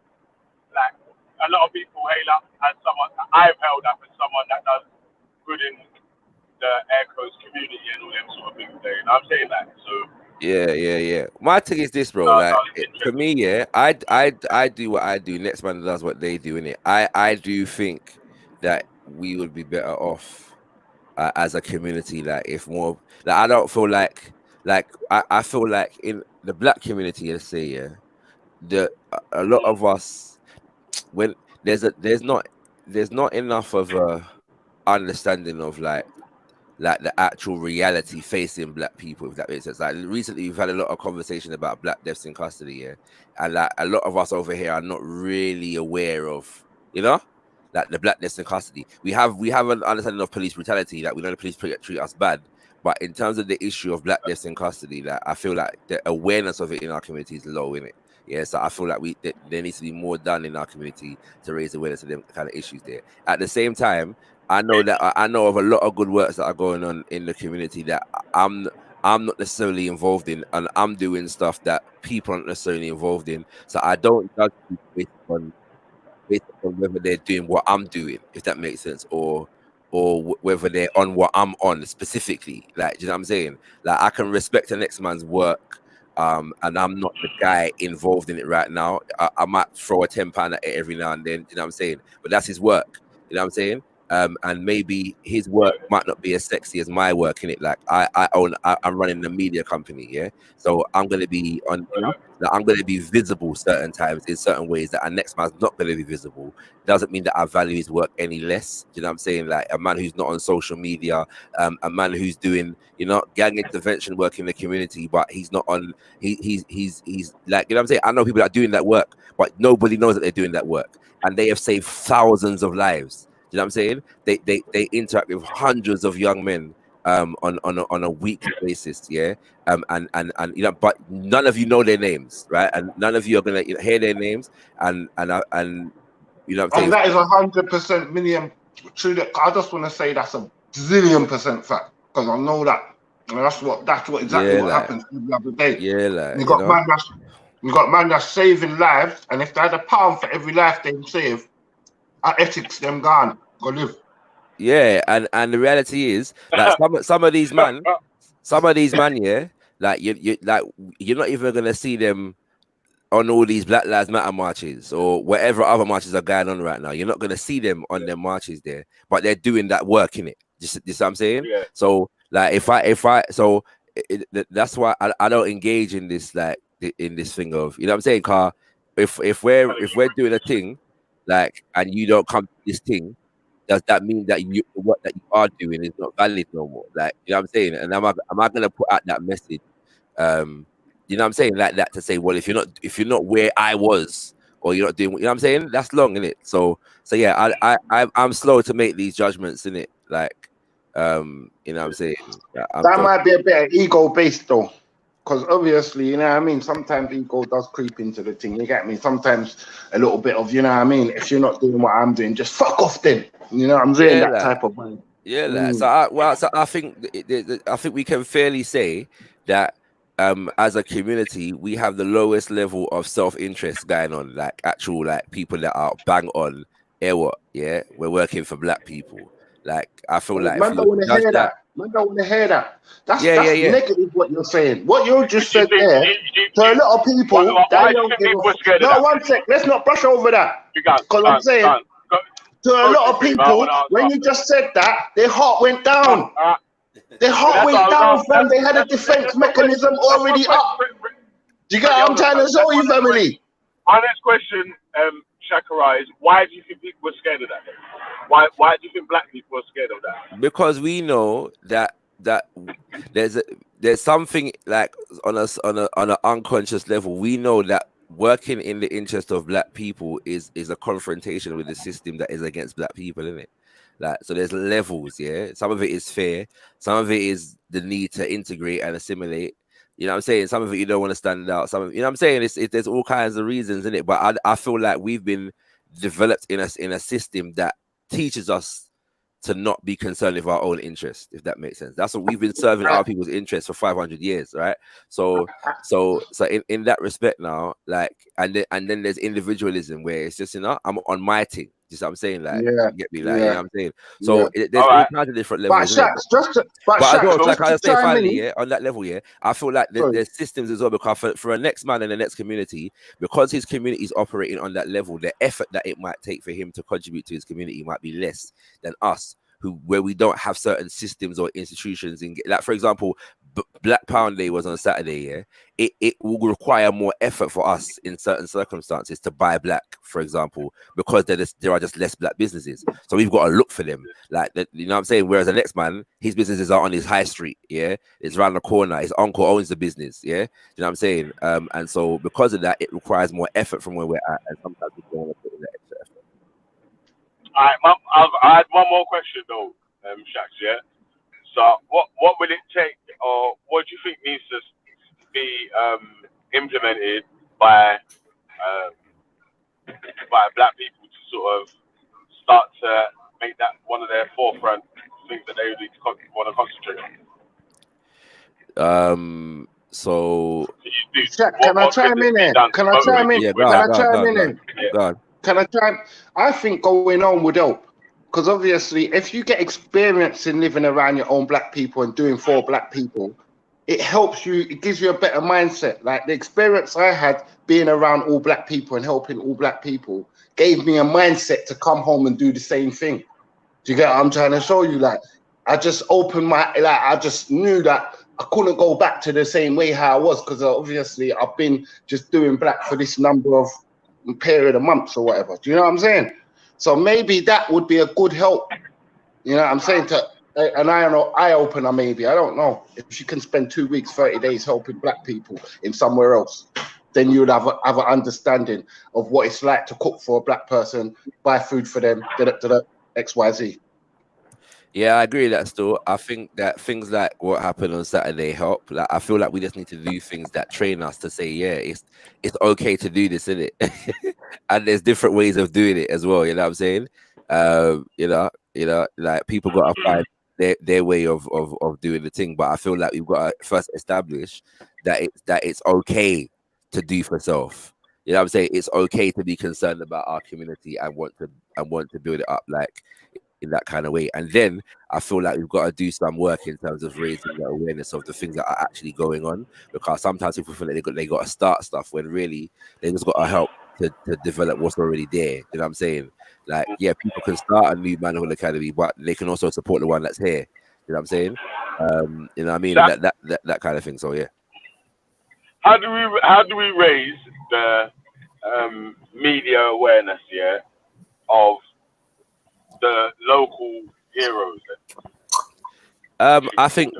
like, a lot of people hail up as someone that I've held up as someone that does good in the Air Coast community and all them sort of things there. You know what I'm saying? That. So. Yeah. My thing is this, bro. Like for me, yeah, I do what I do. Next man does what they do, innit? I do think that we would be better off as a community. Like if more, like I don't feel like I feel like in the black community, let's say, yeah, a lot of us, when there's not enough of a understanding of like the actual reality facing black people, if that makes sense. Like recently we've had a lot of conversation about black deaths in custody, yeah, and like a lot of us over here are not really aware of, you know, like the black deaths in custody. We have an understanding of police brutality, like we know the police treat us bad, but in terms of the issue of black deaths in custody, like I feel like the awareness of it in our community is low, in it. Yeah, so I feel like there needs to be more done in our community to raise awareness of them kind of issues there. At the same time, I know of a lot of good works that are going on in the community that I'm not necessarily involved in, and I'm doing stuff that people aren't necessarily involved in. So I don't judge people based on whether they're doing what I'm doing, if that makes sense, or whether they're on what I'm on specifically. Like, do you know what I'm saying? Like, I can respect the next man's work, and I'm not the guy involved in it right now. I might throw a £10 at it every now and then. Do you know what I'm saying? But that's his work. You know what I'm saying? And maybe his work might not be as sexy as my work in it. Like I'm running a media company, yeah. So I'm gonna be on, I'm gonna be visible certain times in certain ways that our next man's not gonna be visible. Doesn't mean that I value his work any less. Do you know what I'm saying? Like a man who's not on social media, a man who's doing, you know, gang intervention work in the community, but he's not on. He's like, you know what I'm saying? I know people that are doing that work, but nobody knows that they're doing that work, and they have saved thousands of lives. You know what I'm saying? They interact with hundreds of young men on a weekly basis, yeah. And you know, but none of you know their names, right? And none of you are gonna hear their names, and you know what I'm saying? And that is 100% million true. I just want to say that's a zillion% fact, because I know that, and that's exactly what happened the other day. Yeah, like we got man that's saving lives, and if they had £1 for every life they save, our ethics them gone. Go live. Yeah, and the reality is that some of these man, some of these man, yeah, like you're not even gonna see them on all these Black Lives Matter marches or whatever other marches are going on right now. You're not gonna see them on their marches there, but they're doing that work in it. Just what I'm saying. Yeah. So like that's why I don't engage in this in this thing of, you know what I'm saying, Car. If we're doing a thing, like, and you don't come to this thing, does that mean that what that you are doing is not valid no more? Like, you know what I'm saying? And am I gonna put out that message? You know what I'm saying, like that, to say, well, if you're not where I was, or you're not doing, you know what I'm saying, that's long, isn't it? So yeah, I'm slow to make these judgments, in it, like, you know what I'm saying. That might be a bit ego based though, because obviously, you know what I mean, sometimes ego does creep into the thing. You get me? Sometimes a little bit of, you know what I mean, if you're not doing what I'm doing, just fuck off then. You know what I'm saying? Yeah, that type of mind. Yeah, so I think we can fairly say that as a community, we have the lowest level of self-interest going on, like actual, like, people that are bang on what, yeah, we're working for Black people. Like, I feel like Man don't want to hear that. Man don't want to hear that. That's negative what you're saying. What you just said there, to a lot of people, no, one sec, let's not brush over that. Because I'm saying, to a lot of people, when you just said that, their heart went down. Their heart went down, fam. They had a defense mechanism already up. Do you get what I'm trying to show you, family? Our next question, Shakara, is why do you think people were scared of that? Why do you think Black people are scared of that? Because we know that there's something, like, on an unconscious level. We know that working in the interest of Black people is a confrontation with the system that is against Black people, isn't it? Like, so there's levels, yeah. Some of it is fear, some of it is the need to integrate and assimilate. You know what I'm saying? Some of it you don't want to stand out. Some of, you know what I'm saying? There's all kinds of reasons in it. But I feel like we've been developed in a system that teaches us to not be concerned with our own interest, if that makes sense. That's what we've been serving our people's interests for 500 years, right? So in that respect now, like, and then there's individualism, where it's just, you know, I'm on my thing. Just, I'm saying, like, you get me, like, you know what I'm saying. So there's all kinds of different levels. But I say finally, yeah, on that level, yeah, I feel like there's systems as well, because for a next man in the next community, because his community is operating on that level, the effort that it might take for him to contribute to his community might be less than us, where we don't have certain systems or institutions. Like, for example, Black Pound Day was on Saturday, yeah. It will require more effort for us in certain circumstances to buy black, for example, because there are just less Black businesses. So we've got to look for them. Like, you know what I'm saying? Whereas the next man, his businesses are on his high street, yeah. It's around the corner. His uncle owns the business, yeah. You know what I'm saying? And so because of that, it requires more effort from where we're at, and sometimes we don't want to put in that extra effort. All right, I had one more question though, Shax, yeah. So what will it take, or what do you think needs to be implemented by Black people to sort of start to make that one of their forefront things that they really want to concentrate on? So can I chime in there? Can I chime in? Can I chime? I think going on would help. Because obviously, if you get experience in living around your own Black people and doing for Black people, it helps you, it gives you a better mindset. Like, the experience I had being around all Black people and helping all Black people gave me a mindset to come home and do the same thing. Do you get what I'm trying to show you? Like, I just opened my, like, I just knew that I couldn't go back to the same way how I was, because obviously I've been just doing Black for this number of period of months or whatever. Do you know what I'm saying? So maybe that would be a good help. You know what I'm saying? To an eye opener, maybe. I don't know. If you can spend 2 weeks, 30 days helping Black people in somewhere else, then you would have an understanding of what it's like to cook for a Black person, buy food for them, XYZ. Yeah, I agree with that still. I think that things like what happened on Saturday help. Like, I feel like we just need to do things that train us to say, yeah, it's okay to do this, isn't it? And there's different ways of doing it as well. You know what I'm saying? You know, like, people got to find their way of doing the thing. But I feel like we've got to first establish that it's okay to do for self. You know what I'm saying? It's okay to be concerned about our community and want to build it up. Like, in that kind of way. And then I feel like we've got to do some work in terms of raising the awareness of the things that are actually going on, because sometimes people feel like they got to start stuff when really they just got to help to develop what's already there. You know what I'm saying? Like, yeah, people can start a new Manhood Academy, but they can also support the one that's here. You know what I'm saying? You know what I mean? That kind of thing. So yeah. How do we raise the media awareness, of the local heroes? I think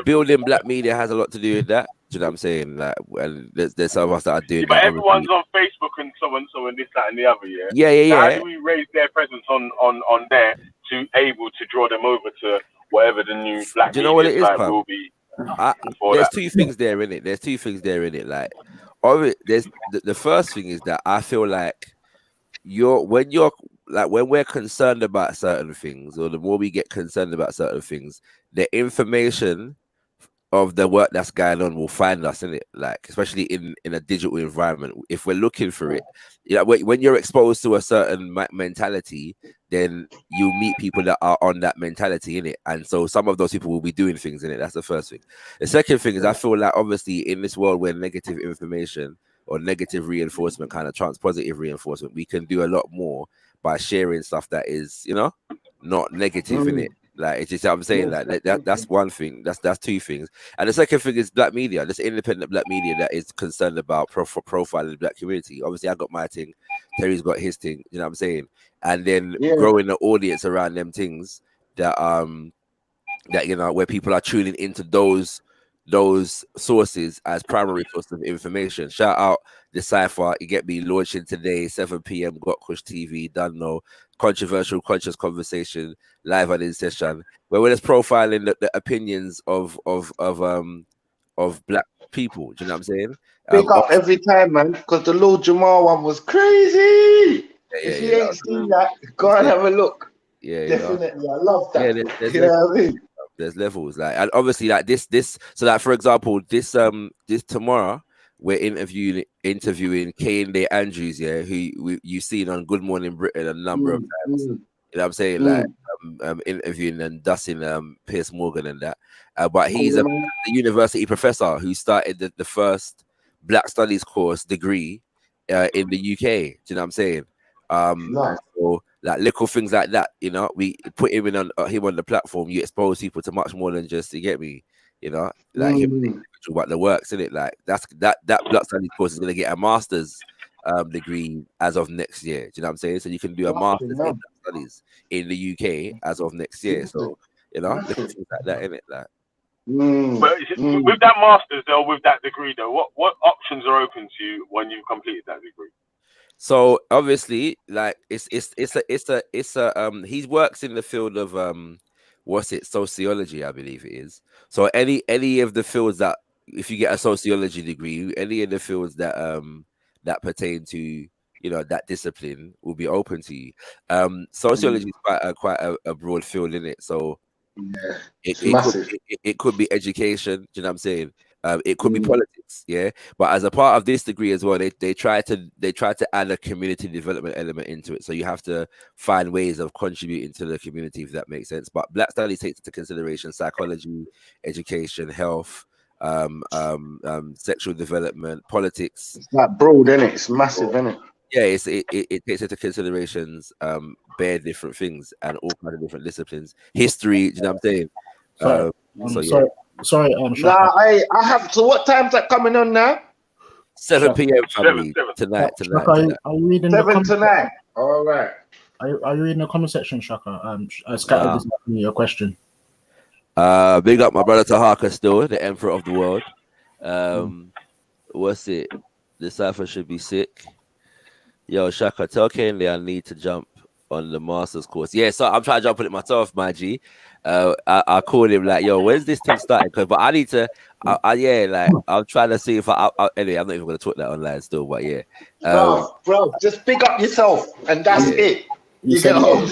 building black media has a lot to do with that. Do you know what I'm saying? Like, and there's some of us that are doing but that. Everyone's on Facebook and so and this, that, and the other. Yeah. So how do we raise their presence on there to able to draw them over to whatever the new black media what it is, will be? There's two things there in it. Like, there's the first thing is that I feel like when we're concerned about certain things, or the more we get concerned about certain things, the information of the work that's going on will find us in it, like especially in a digital environment. If we're looking for it, when you're exposed to a certain mentality, then you meet people that are on that mentality in it, and so some of those people will be doing things in it. That's the first thing. The second thing is I feel like obviously in this world where negative information or negative reinforcement kind of trumps positive reinforcement, we can do a lot more by sharing stuff that is, not negative in it. Like, it's just, I'm saying that's one thing. That's two things. And the second thing is black media, this independent black media that is concerned about profiling the black community. Obviously, I got my thing. Terry's got his thing. You know what I'm saying? And then growing the audience around them things that where people are tuning into those sources as primary sources of information. Shout out Decipher, you get me, launching today, 7 p.m. Got Kush TV, done no controversial conscious conversation live and in session, where we're just profiling the opinions of black people. Do you know what I'm saying? Big up every time, man, because the Lord Jamal one was crazy. If you ain't seen that, go and have a look. Yeah, definitely. I love that. There's you know what I mean? There's levels, like, and obviously, like this. So, like, for example, this tomorrow we're interviewing Kehinde Andrews, who you've seen on Good Morning Britain a number of times. You know what I'm saying? Like, interviewing and dusting Piers Morgan and that. But he's a university professor who started the first Black Studies course degree in the UK. Do you know what I'm saying? So, like, little things like that, we put him on the platform. You expose people to much more than just, you get me, like him about the works, isn't it? Like, that Black Studies course is going to get a master's degree as of next year. Do you know what I'm saying? So you can do a master's in Black Studies in the UK as of next year. So, little things like that, innit? Like. But with that master's though, with that degree though, what options are open to you when you've completed that degree? So obviously, like, it's he works in the field of sociology, I believe it is. So any of the fields that, if you get a sociology degree, any of the fields that that pertain to that discipline will be open to you. Sociology is quite a broad field in it. So it could be education. Do you know what I'm saying? It could be politics, but as a part of this degree as well, they try to add a community development element into it. So you have to find ways of contributing to the community, if that makes sense. But Black Studies takes into consideration psychology, education, health, sexual development, politics. It's not broad, isn't it? It's massive, isn't it? Yeah, it takes into considerations bare different things and all kinds of different disciplines. History, do you know what I'm saying? Sorry, I have. So what time's that coming on now? 7 p.m. family tonight. Are you reading 7 tonight? All right. Are you reading the comment section, Shaka? Scattered is asking you a question. Big up my brother Tahaka still, the emperor of the world. What's it? The cipher should be sick. Yo, Shaka, tell Kehinde I need to jump on the master's course. Yeah, so I'm trying to jump on it myself, my G. I called him like, yo, when's this thing starting? But I need to, I'm trying to see if anyway, I'm not even going to talk that online still, but yeah. Bro, just pick up yourself and that's it. You get home, you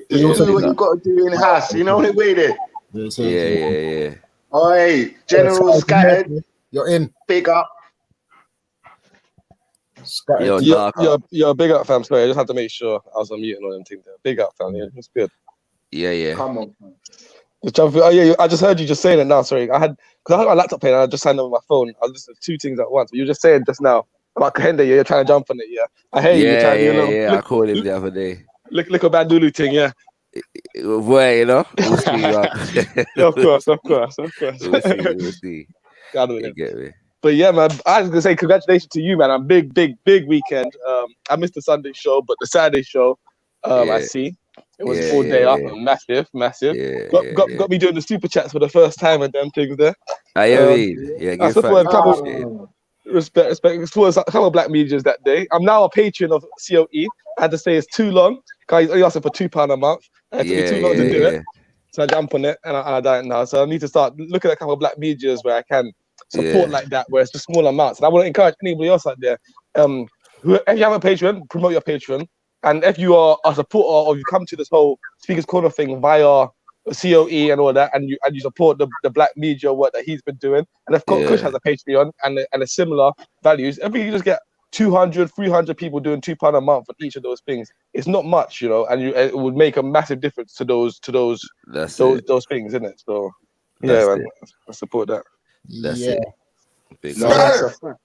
do what you got to do in the house. You know what we did? Yeah. Oi, General Scattered. You're in. Big up. Yo, Yo, big up, fam. Sorry, I just had to make sure I was on mute and all them things there. Big up, fam. Yeah, it's good. Yeah. Come on. I just heard you just saying it now. Sorry, because I had my laptop playing and I just signed on my phone. I was listening to two things at once. But you were just saying just now about Kahende. You're trying to jump on it. Yeah, I hear you. You're trying to do a little. I called him the other day. Look a Bandulu thing. Yeah. Boy, you know. We'll see. Of course. We'll see. You get me. But yeah, man, I was gonna say congratulations to you, man. I'm big weekend. I missed the Sunday show, but the Saturday show, I see it was a full day up, massive. Got me doing the super chats for the first time and them things there. I support a couple. Respect. Towards a couple of black medias that day. I'm now a patron of COE. I had to say it's too long. Guys, only asking for £2 a month. It took me too long to do it, so I jump on it and I done it now. So I need to start looking at a couple of black medias where I can support like that, where it's just small amounts. And I want to encourage anybody else out there. If you have a Patreon, promote your Patreon. And if you are a supporter or you come to this whole Speaker's Corner thing via COE and all that, and you support the black media work that he's been doing, and if Kush has a Patreon and a similar values, if you just get 200, 300 people doing £2 a month on each of those things, it's not much, and it would make a massive difference to those things, isn't it? So man, I support that. That's a fact.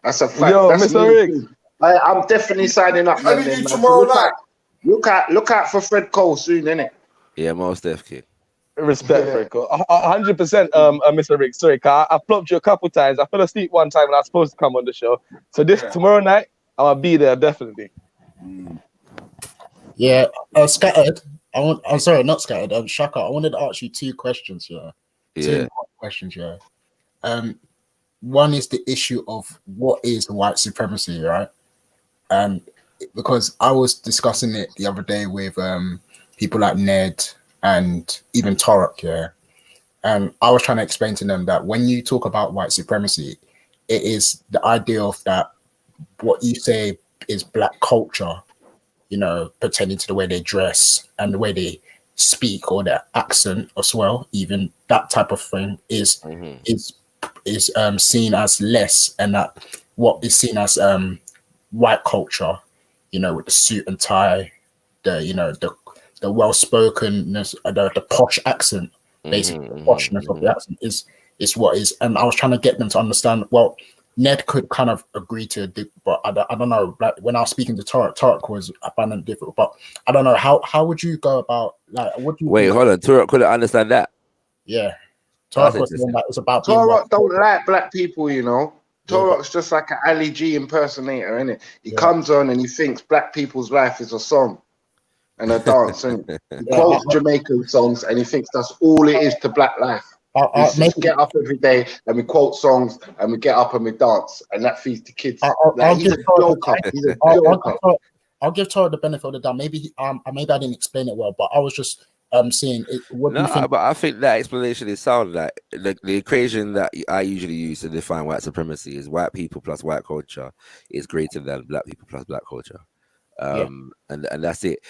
That's a fact. Yo, Mr. Riggs. I'm definitely signing up. I need you tomorrow night. Look out for Fred Cole soon, innit? Yeah, most definitely. Respect, Fred Cole. 100%, Mr. Riggs. Sorry, I flopped you a couple times. I fell asleep one time and I was supposed to come on the show. So tomorrow night, I'll be there definitely. Yeah, Scattered. I'm sorry, not Scattered. Shaka, I wanted to ask you two questions here. Two questions here. One is the issue of what is white supremacy, right? Because I was discussing it the other day with people like Ned and even Torok, and I was trying to explain to them that when you talk about white supremacy, it is the idea of that what you say is black culture, pertaining to the way they dress and the way they speak or their accent as well, even that type of thing is seen as less, and that what is seen as white culture, with the suit and tie, the well-spokenness, the posh accent, basically the poshness of the accent is what is. And I was trying to get them to understand. Well, Ned could kind of agree to it, but I don't know. Like when I was speaking to Torok was abundantly difficult. But I don't know how would you go about what do you wait? Hold on, Torok couldn't understand that. Yeah, Torok was saying that it's about Torok don't like black people, Torok's just like an Ali G impersonator, innit? He comes on and he thinks black people's life is a song and a dance, and he quotes Jamaican songs and he thinks that's all it is to black life. We get up every day and we quote songs and we get up and we dance, and that feeds the kids. He's a joker. I'll give Torok the benefit of the doubt. Maybe I didn't explain it well, but I was just seeing it. What do you think? But I think that explanation is sound. Like the equation that I usually use to define white supremacy is white people plus white culture is greater than black people plus black culture. And that's it.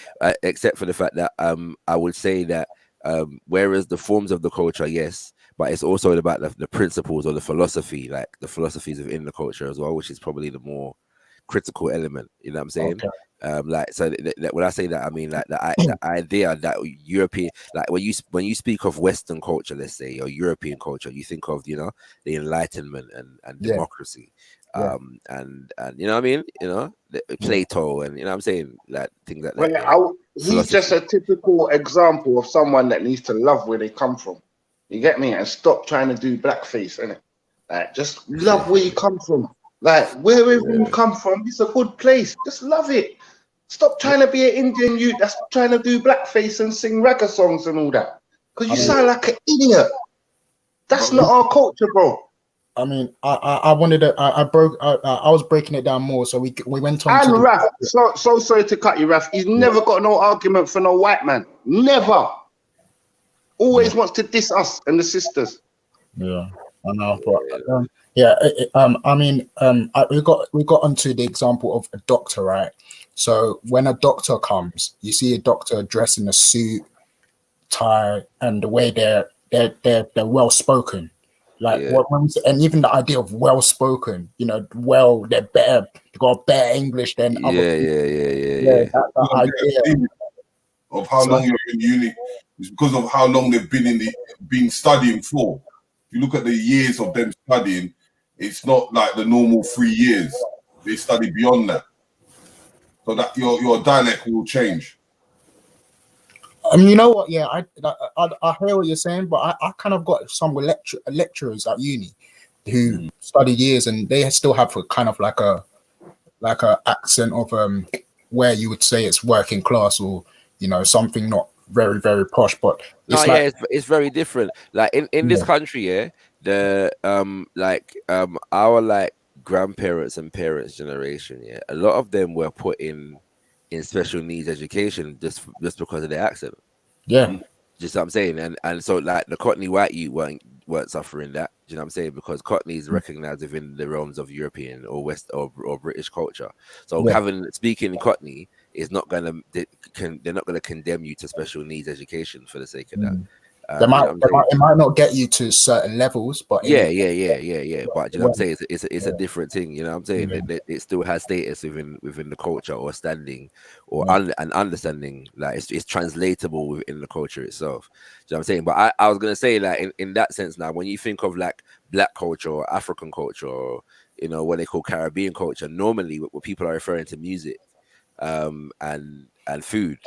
Except for the fact that I would say that whereas the forms of the culture, yes, but it's also about the principles or the philosophy, like the philosophies within the culture as well, which is probably the more critical element. You know what I'm saying? Okay. When I say that, I mean like the idea that European, like when you speak of Western culture, let's say, or European culture, you think of the Enlightenment and democracy, and you know what I mean, Plato, and you know what I'm saying, like things like that. He's just a typical example of someone that needs to love where they come from. You get me? And stop trying to do blackface, innit? Like, just love where you come from. Like, wherever you come from, it's a good place. Just love it. Stop trying to be an Indian youth that's trying to do blackface and sing ragga songs and all that. Because you sound like an idiot. That's not our culture, bro. I mean, I wanted to. I was breaking it down more, so we went on. And Raf, so sorry to cut you, Raf. He's never got no argument for no white man. Never. Always wants to diss us and the sisters. Yeah, I know. But, I mean, we got onto the example of a doctor, right? So when a doctor comes, you see a doctor dressed in a suit, tie, and the way they're well spoken. Like and even the idea of well spoken, you know, they're better, they got better English than other people. That idea of how long you're in uni is because of how long they've been studying for. If you look at the years of them studying, it's not like the normal 3 years. They study beyond that, so that your dialect will change. You know what? Yeah, I hear what you're saying, but I kind of got some lecturers at uni who study years, and they still have a kind of like a accent of where you would say it's working class, or you know, something not very, very posh. But it's very different. Like in this country, our like grandparents and parents generation, a lot of them were put in special needs education just because of their accent. Just what I'm saying, and so like the Cockney white youth weren't suffering that. Do you know what I'm saying? Because Cockney is recognized within the realms of European or West or British culture. So speaking Cockney is not they're not gonna condemn you to special needs education for the sake of that. It might not get you to certain levels, but But you know what I'm saying, it's a different thing. You know what I'm saying? It still has status within the culture or standing or an understanding. Like it's translatable within the culture itself. Do you know what I'm saying? But I was gonna say like in that sense now, when you think of like Black culture or African culture or you know what they call Caribbean culture, normally what people are referring to music, and food.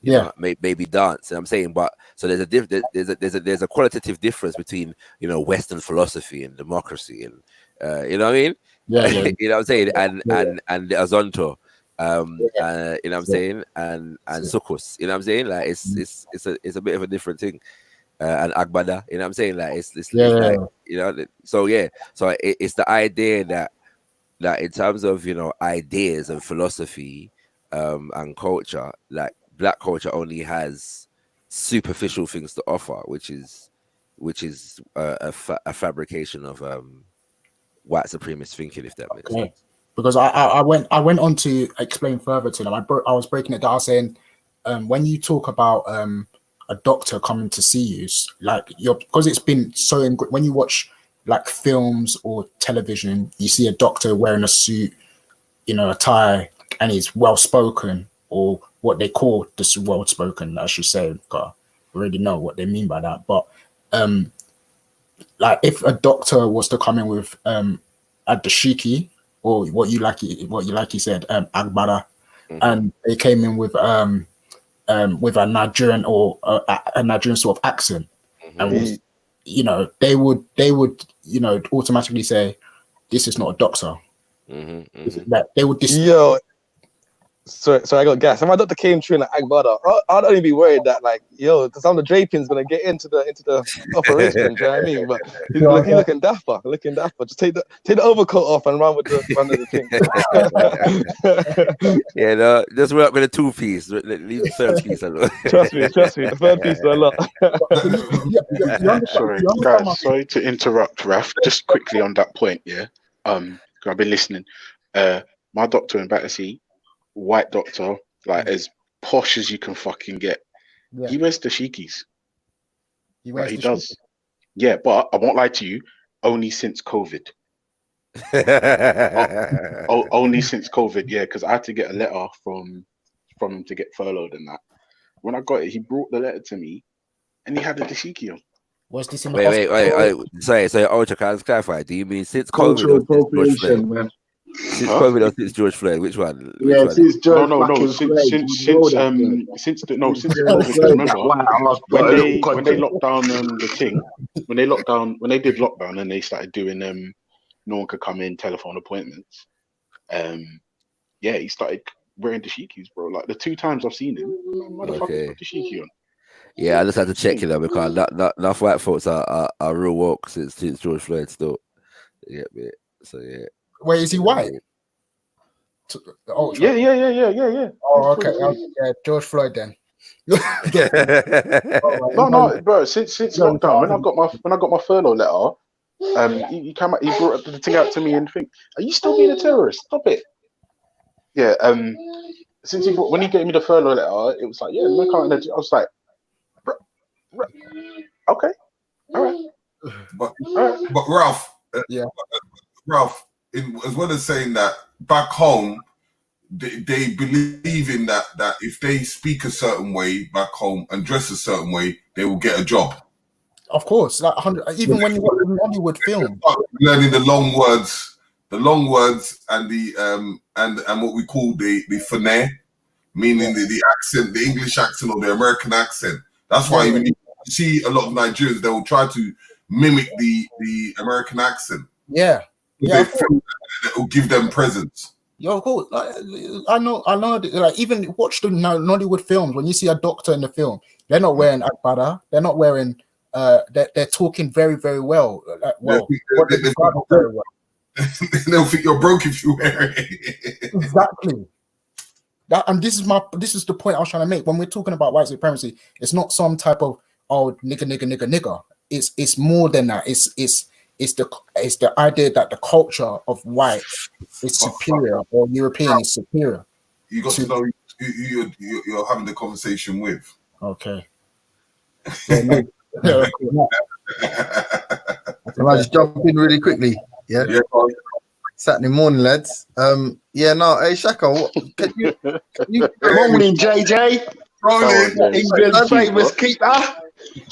You know, maybe dance. And I'm saying, but so there's a qualitative difference between you know Western philosophy and democracy and you know what I mean? You know what I'm saying? And the Azonto, you know what I'm saying? And Sukus, you know what I'm saying? Like it's a bit of a different thing. And Agbada, you know what I'm saying? Like it's like, you know, so it's the idea that in terms of you know ideas and philosophy and culture, like Black culture only has superficial things to offer, which is a fabrication of white supremacist thinking, if that makes sense. Because I went on to explain further to them. I was breaking it down, saying when you talk about a doctor coming to see you, like because it's been so when you watch like films or television, you see a doctor wearing a suit, you know, a tie, and he's well spoken, or what they call this well spoken, I should say. I already know what they mean by that. But like if a doctor was to come in with a dashiki, or what you said, Agbada, and they came in with a Nigerian or a Nigerian sort of accent, and you know they would you know automatically say this is not a doctor. That they would Sorry, I got gas. If my doctor came true in like Agbada, I'd only be worried that like, some of the draping's gonna get into the operation. Do you know what I mean? But he's looking dapper. Just take the overcoat off and run with the thing. No, just work with a 2-piece. Leave the 3rd piece alone. Trust me, the 3rd piece is a lot. Sorry, guys. Sorry to interrupt, Raf. Just quickly on that point, I've been listening. My doctor in Battersea, white doctor, like as posh as you can fucking get. He wears dashikis. He does. Yeah, but I won't lie to you, only since COVID. Only since COVID, because I had to get a letter from him to get furloughed and that. When I got it, he brought the letter to me and he had a dashiki on. Was this in wait. Sorry, can I clarify? Do you mean since COVID? Since COVID or since George Floyd? Which one? Since George. Since remember when they locked down the thing, when they did lockdown and they started doing no one could come in, telephone appointments. He started wearing dashikis, bro. Like the 2 times I've seen him, motherfucker got dashiki on. Yeah, I just had to check because enough white folks are real woke since George Floyd still. Yeah, so yeah. Wait, is he white? Yeah. Oh, okay. Yeah, George Floyd then. No, bro. Since lockdown, when I got my furlough letter, he came out, he brought the thing out to me and think, "Are you still being a terrorist? Stop it." Yeah. Since when he gave me the furlough letter, it was like, I was like, okay, all right. But Ralph, yeah, Ralph, as well as saying that back home, they believe in that if they speak a certain way back home and dress a certain way, they will get a job. Of course, like even when you watch a Hollywood film, learning the long words and the and what we call the flair, meaning the accent, the English accent or the American accent. That's why when you see a lot of Nigerians, they will try to mimic the American accent. Yeah, They feel that it will give them presents. Yo, cool. Like, I know. Like, even watch the Nollywood films. When you see a doctor in the film, they're not wearing agbada. They're not wearing. They're talking very, very well. Very well. They'll think you're broke if you wear it. Exactly. And this is the point I was trying to make. When we're talking about white supremacy, it's not some type of nigger. It's more than that. It's the idea that the culture of white is superior or European is superior. You got to know who you're having the conversation with. Okay. Can I just jump in really quickly? Yeah. Saturday morning, lads. Hey Shaka, can you morning, JJ. England's famous keeper.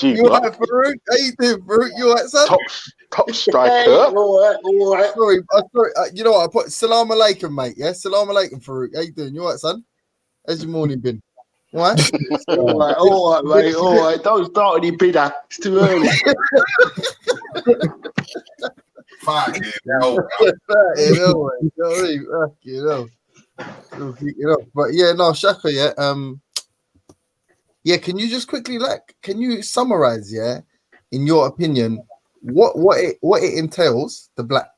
You alright, Farouk? How you doing, Farouk? You alright, son? Top striker. Hey, all right. Sorry. You know what? I put salam alaikum, mate. Yeah, salam alaikum, Farouk. How you doing? You alright, son? How's your morning been? All right? all right, mate. All right. Don't start any bidder. It's too early. But yeah, no, Shaka, yeah, can you just quickly can you summarize, in your opinion, what it entails, the Black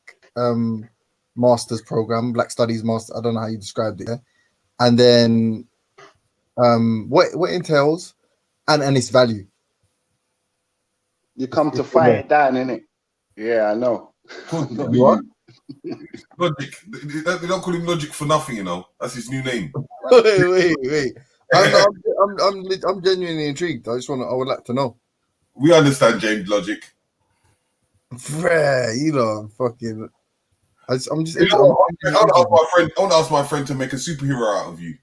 Masters program, Black Studies Master, I don't know how you described it, and then what it entails and its value. You come to fight it down, innit? Yeah, I know. What? Logic. They don't call him Logic for nothing, you know. That's his new name. Wait. I'm genuinely intrigued. I would like to know. We understand James Logic. Bruh, you know, fucking. I'm just. I want to ask my friend to make a superhero out of you.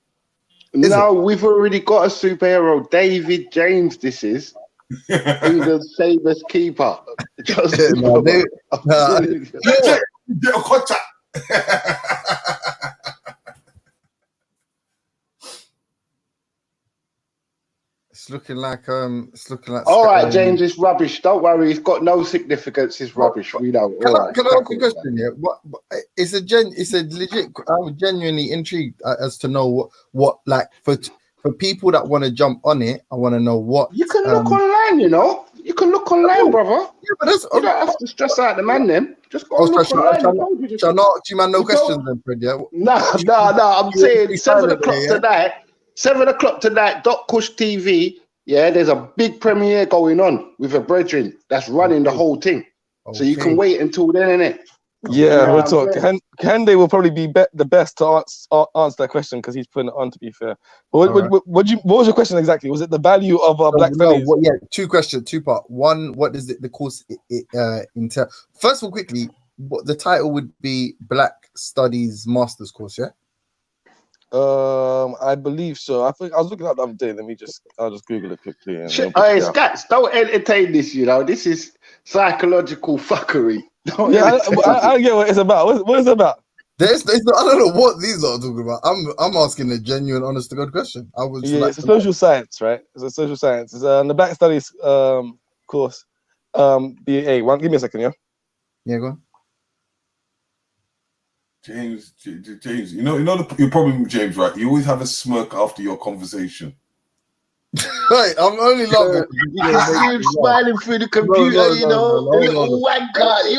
We've already got a superhero, David James. This is England's famous keeper. It's looking like all right, James, it's rubbish. Don't worry, it's got no significance. It's rubbish. We know. Can I ask a question? Yeah, it's a legit. I'm genuinely intrigued as to know what like for people that want to jump on it. I want to know what you can look online. You know, you can look online, brother. Yeah, but that's you don't have to stress out the man. Then just go look online. Shall not ask you, man, no questions then, Fred. Yeah. No. I'm saying 7 o'clock tonight. 7 o'clock tonight, Kush TV. Yeah, there's a big premiere going on with a brethren that's running the whole thing. So you can wait until then, innit? Yeah, we'll talk. Kende will probably be the best to answer that question because he's putting it on, to be fair. But what was your question exactly? Was it the value of Black Studies? Two questions, two part. One, what does the course entail? First of all, quickly, what the title would be Black Studies Masters course, yeah? I believe so. I think I was looking at the other day. I'll just Google it quickly. Scats, don't entertain this. You know, this is psychological fuckery. I get what it's about. What is it about? I don't know what these are talking about. I'm asking a genuine, honest to God question. It's a social science, right? It's a social science. It's the Black Studies course. BA1. Give me a second, yeah. Yeah, go on. James, you know your problem with James, right? You always have a smirk after your conversation. Right, I'm only laughing. You're smiling through the computer, little wanker.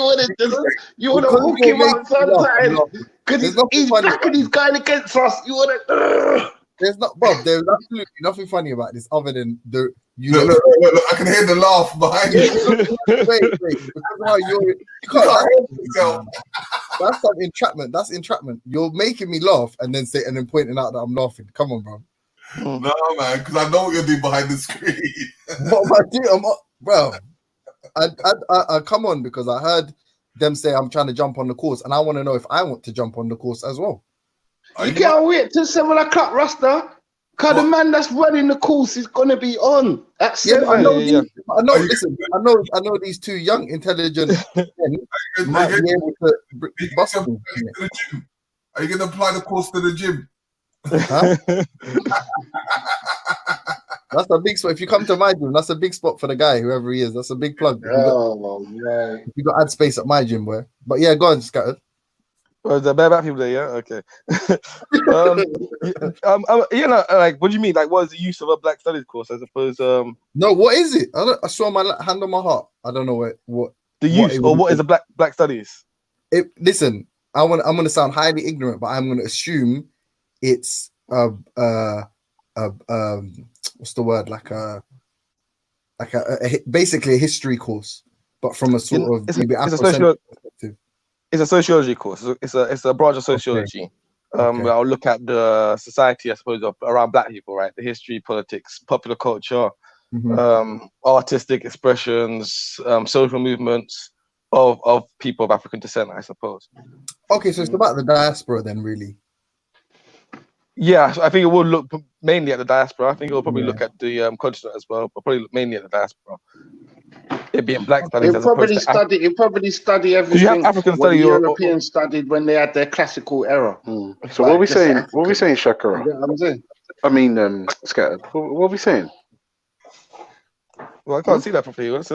You wanna hook him up sometimes because he's backing his guy against us. You wanna. There's absolutely nothing funny about this other than the. Look, I can hear the laugh behind you. Wait, because how you can't help yourself. That's some entrapment. That's entrapment. You're making me laugh and then pointing out that I'm laughing. Come on, bro. No, man, because I know what you're doing behind the screen. What am I doing? Bro, I come on because I heard them say I'm trying to jump on the course, and I want to know if I want to jump on the course as well. You can't wait till 7 o'clock, Rasta. Cause the man that's running the course is gonna be on at 7. I know. Listen, I know these two young, intelligent men might be able to bust me. Are you gonna apply the course to the gym? Huh? That's a big spot. If you come to my gym, that's a big spot for the guy, whoever he is. That's a big plug. You got ad space at my gym, boy. But yeah, go on, Scattered. Oh, the bareback people there, yeah, okay. Like, what do you mean? Like, what is the use of a Black Studies course? I suppose. No, what is it? I saw my hand on my heart. I don't know what the use or what is a Black Studies? Listen, I'm gonna sound highly ignorant, but I'm gonna assume it's what's the word? Basically a history course, but from a sort of maybe Afrocentric perspective. It's a sociology course. It's a branch of sociology. Where I'll look at the society, I suppose, around Black people, right? The history, politics, popular culture, artistic expressions, social movements of people of African descent, I suppose. Okay, so it's about the diaspora then, really. Yeah, so I think it will look mainly at the diaspora. I think it will probably look at the continent as well, but probably look mainly at the diaspora. It being Black studies. It probably study everything. You have African what study the Europeans studied when they had their classical era. So what are we saying? What are we saying, Shakara? You know what I'm saying? I mean, Scattered. What are we saying? Well, I can't see that properly. What's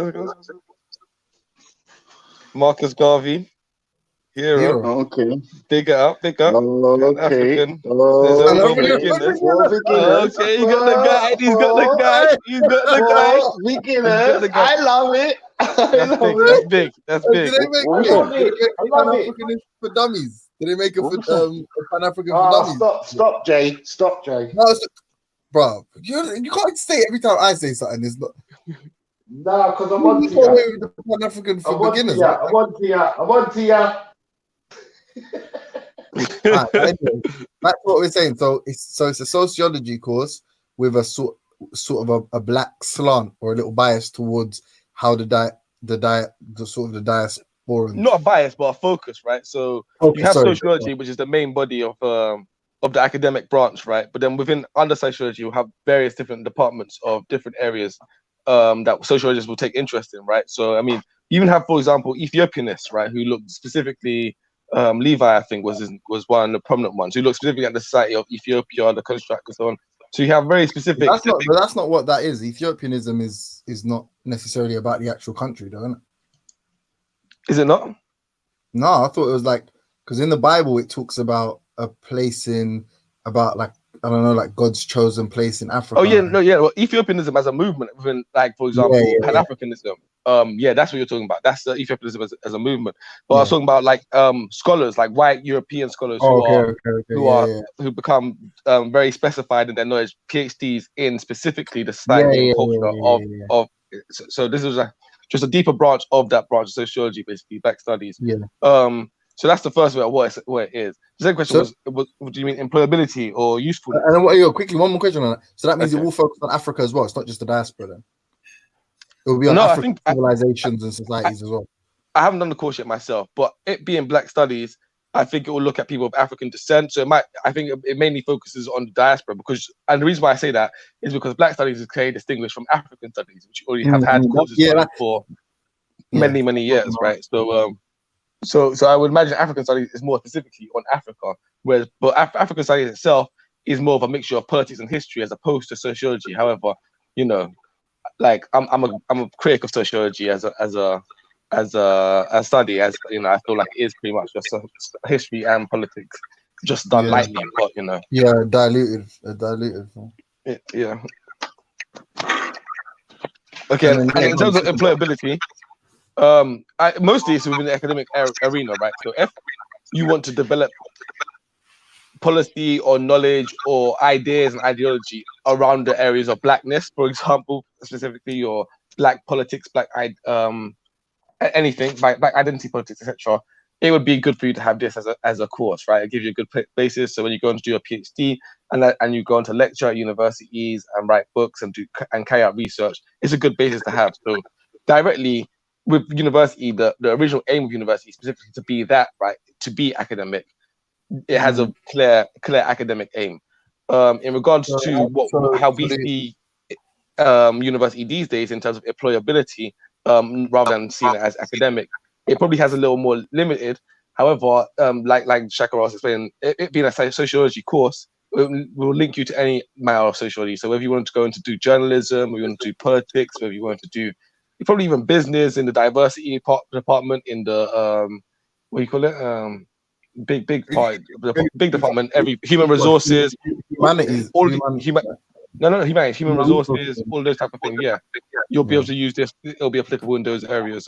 Marcus Garvey. Hero. Okay. Big up. Okay. African. Okay, you got the guy. He's got the guy. Beginners. I love it. That's big. That's big. Did they make Pan-Africanism for dummies? Did they make it for Pan-African for dummies? Stop, Jay. No, bro, you can't say it every time I say something. It's not. Nah, because I want to. The Pan-African for beginners. I want to. Anyway, that's what we're saying. So it's a sociology course with a sort of a black slant or a little bias towards how the diaspora. Not a bias, but a focus, right? So you have sociology, which is the main body of the academic branch, right? But then under sociology, you have various different departments of different areas that sociologists will take interest in, right? So I mean, you even have, for example, Ethiopianists, right, who looked specifically. Levi, I think, was one of the prominent ones who looked specifically at the society of Ethiopia, the construct, and so on. So you have very specific. But that's not what that is. Ethiopianism is not necessarily about the actual country, though, isn't it? Is it not? No, I thought it was like because in the Bible it talks about a place about like I don't know, like God's chosen place in Africa. Oh yeah, no, yeah. Well, Ethiopianism as a movement, within, like for example, Pan-Africanism. That's what you're talking about. That's the Ethiopianism as a movement. But I was talking about like scholars, like white European scholars who become very specified in their knowledge, PhDs in specifically the society and culture of. So this is just a deeper branch of that branch of sociology, basically Black studies. Yeah. So that's the first bit of what it is. The second question was, what do you mean employability or usefulness? And then quickly, one more question on that. So that means it will focus on Africa as well. It's not just the diaspora then. It will be on African civilizations and societies as well. I haven't done the course yet myself, but it being Black studies, I think it will look at people of African descent. So I think it mainly focuses on the diaspora and the reason why I say that is because Black studies is clearly distinguished from African studies, which already have had courses for many years, right? So I would imagine African studies is more specifically on Africa, but African studies itself is more of a mixture of politics and history as opposed to sociology. However, you know, like I'm a critic of sociology as a study, as you know, I feel like it is pretty much just a history and politics, just done lightly, but you know. Yeah, diluted. Yeah. Okay, and in terms of employability. Mostly it's within the academic arena, right? So if you want to develop policy or knowledge or ideas and ideology around the areas of Blackness, for example, specifically your Black politics, anything, Black identity politics, etc., it would be good for you to have this as a course, right? It gives you a good basis. So when you go and do a PhD and you go on to lecture at universities and write books and carry out research, it's a good basis to have. So directly, with university, the original aim of university specifically to be that, right, to be academic. It has a clear academic aim. In regards to how we see university these days in terms of employability, rather than seeing it as academic, it probably has a little more limited. However, like Shaka was explaining, it being a sociology course, will link you to any matter of sociology. So whether you want to go into do journalism, or you want to do politics, whether you want to do probably even business in the diversity department, in the what do you call it? Big department, every human resources, humanities, humanities, human resources, all those type of things. Yeah, you'll be able to use this. It'll be applicable in those areas.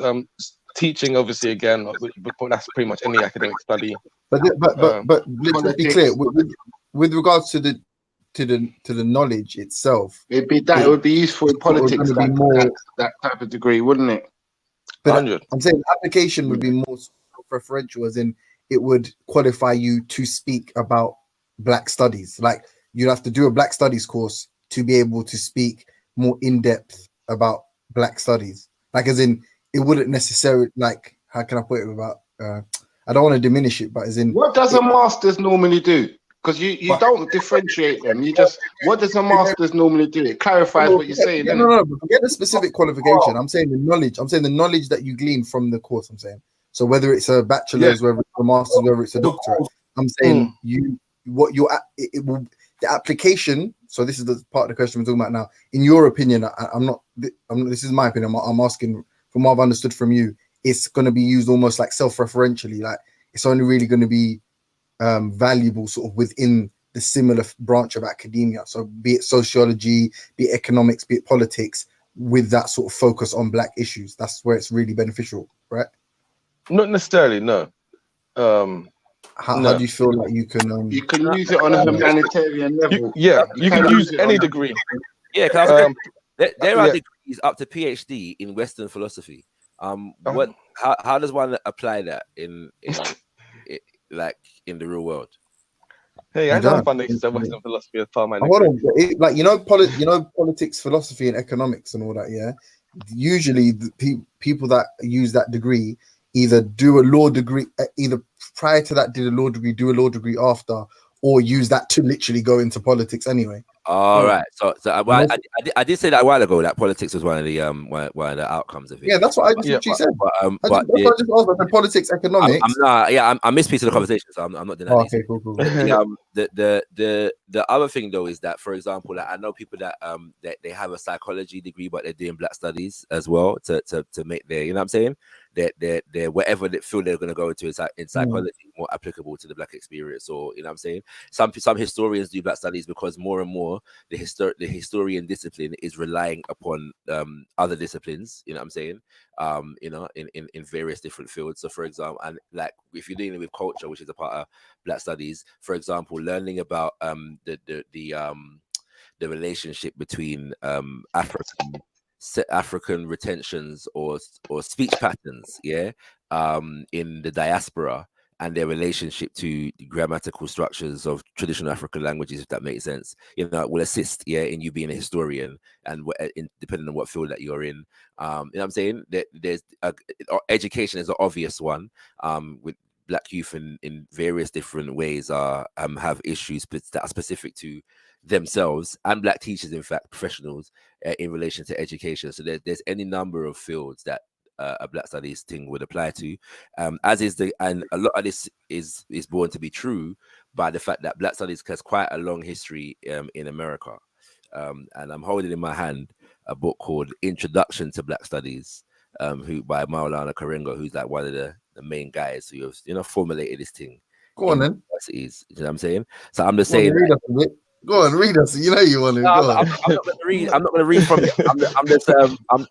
Teaching, obviously, again, that's pretty much any academic study. But let's be clear with regards to the knowledge itself. It would be useful in politics. That type of degree, wouldn't it? But I'm saying application would be more preferential, as in it would qualify you to speak about Black studies. Like you'd have to do a Black studies course to be able to speak more in depth about Black studies. Like as in, it wouldn't necessarily, like, how can I put it without? I don't want to diminish it, but as in, what does a master's normally do? Because you don't differentiate them. What does a master's normally do? It clarifies what you're saying. No, but forget the specific qualification. I'm saying the knowledge. I'm saying the knowledge that you glean from the course. I'm saying. So whether it's a bachelor's, whether it's a master's, whether it's a doctorate, I'm saying the application. So this is the part of the question we're talking about now. In your opinion, this is my opinion. I'm asking from what I've understood from you. It's going to be used almost like self-referentially. Like it's only really going to be valuable sort of within the similar branch of academia. So be it sociology, be it economics, be it politics, with that sort of focus on Black issues. That's where it's really beneficial, right? Not necessarily, no. How do you feel like you can use it on a humanitarian level? You can use any degree. Yeah, because there are degrees up to PhD in Western philosophy. How does one apply that in like in the real world? Hey, I don't find Western philosophy as part of my degree. Politics, philosophy, and economics and all that. Yeah, usually the people that use that degree either do a law degree, either prior to that did a law degree, do a law degree after, or use that to literally go into politics anyway. All right. So I did say that a while ago that politics was one of the outcomes of it. Yeah, that's what I just said. But I just asked politics, economics. I missed piece of the conversation, so I'm not denying. Okay, cool. The other thing though is that, for example, like, I know people that they have a psychology degree, but they're doing Black studies as well to make their, you know what I'm saying? They're whatever they feel they're going to go into in psychology more applicable to the Black experience, or you know what I'm saying. Some historians do Black studies because more and more the historian discipline is relying upon other disciplines. You know what I'm saying? In various different fields. So for example, and like if you're dealing with culture, which is a part of Black studies, for example, learning about the relationship between African retentions or speech patterns, in the diaspora, and their relationship to the grammatical structures of traditional African languages, if that makes sense, will assist, in you being a historian, and depending on what field that you're in, you know what I'm saying. There's education is an obvious one, with Black youth in various different ways have issues that are specific to themselves, and Black teachers, in fact, professionals, in relation to education. So there's any number of fields that a Black studies thing would apply to, and a lot of this is born to be true by the fact that Black studies has quite a long history in America, and I'm holding in my hand a book called Introduction to Black Studies, by Maulana Karenga, who's like one of the main guys who have formulated this thing. Go on then. Universities, you know what I'm saying? So I'm just saying. Go on, read us. You know you want to. No, I'm not going to read. I'm not going to read from it.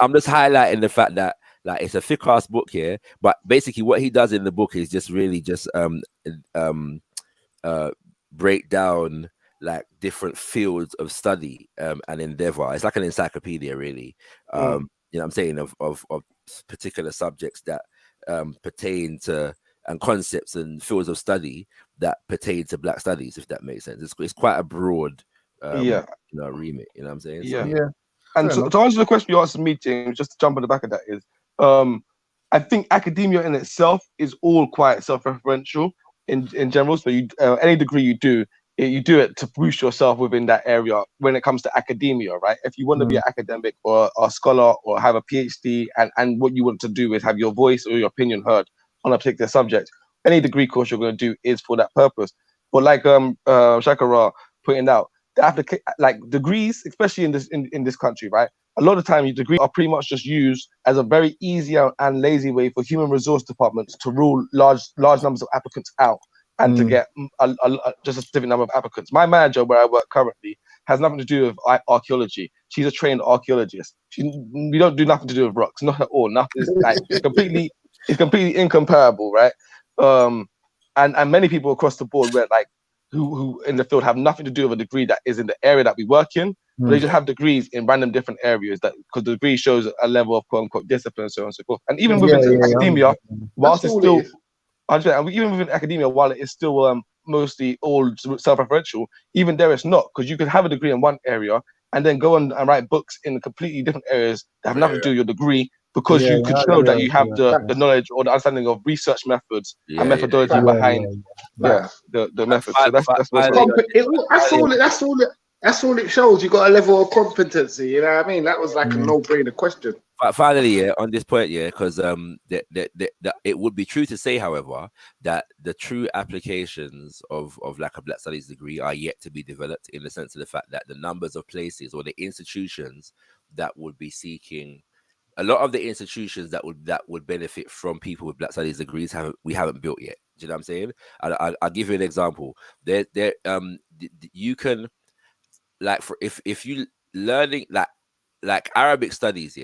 I'm just highlighting the fact that like it's a thick ass book here, but basically what he does in the book is just really just break down like different fields of study and endeavor. It's like an encyclopedia, really. You know what I'm saying, of particular subjects that pertain to, and concepts and fields of study that pertain to Black studies, if that makes sense. It's quite a broad remit, you know what I'm saying? And to answer the question you asked in the meeting, just to jump on the back of that, is I think academia in itself is all quite self-referential in general. So you any degree you do it to boost yourself within that area when it comes to academia, right? If you want to be an academic or a scholar or have a PhD and what you want to do is have your voice or your opinion heard on a particular subject, any degree course you're going to do is for that purpose. But like Shakara pointing out, like degrees, especially in this country, right? A lot of time, your degrees are pretty much just used as a very easy and lazy way for human resource departments to rule large numbers of applicants out and to get just a specific number of applicants. My manager, where I work currently, has nothing to do with archaeology. She's a trained archaeologist. We don't do nothing to do with rocks, not at all. Nothing. It's completely incomparable, right? And many people across the board who in the field have nothing to do with a degree that is in the area that we work in, but they just have degrees in random different areas because the degree shows a level of quote unquote discipline, so on and so forth. And even within academia, whilst it's still, even within academia, while it is still mostly all self-referential, even there it's not, because you could have a degree in one area and then go on and write books in completely different areas that have nothing to do with your degree, because you could show that you have the knowledge or the understanding of research methods and methodology behind the methods. So that's all it shows. You got a level of competency. You know what I mean? That was like a no-brainer question. But finally, on this point, because it would be true to say, however, that the true applications of like a Black Studies degree are yet to be developed, in the sense of the fact that the numbers of places or the institutions that would be seeking, a lot of the institutions that would benefit from people with Black Studies degrees we haven't built yet. Do you know what I'm saying? I'll give you an example. You can, like, for if you learning like Arabic studies,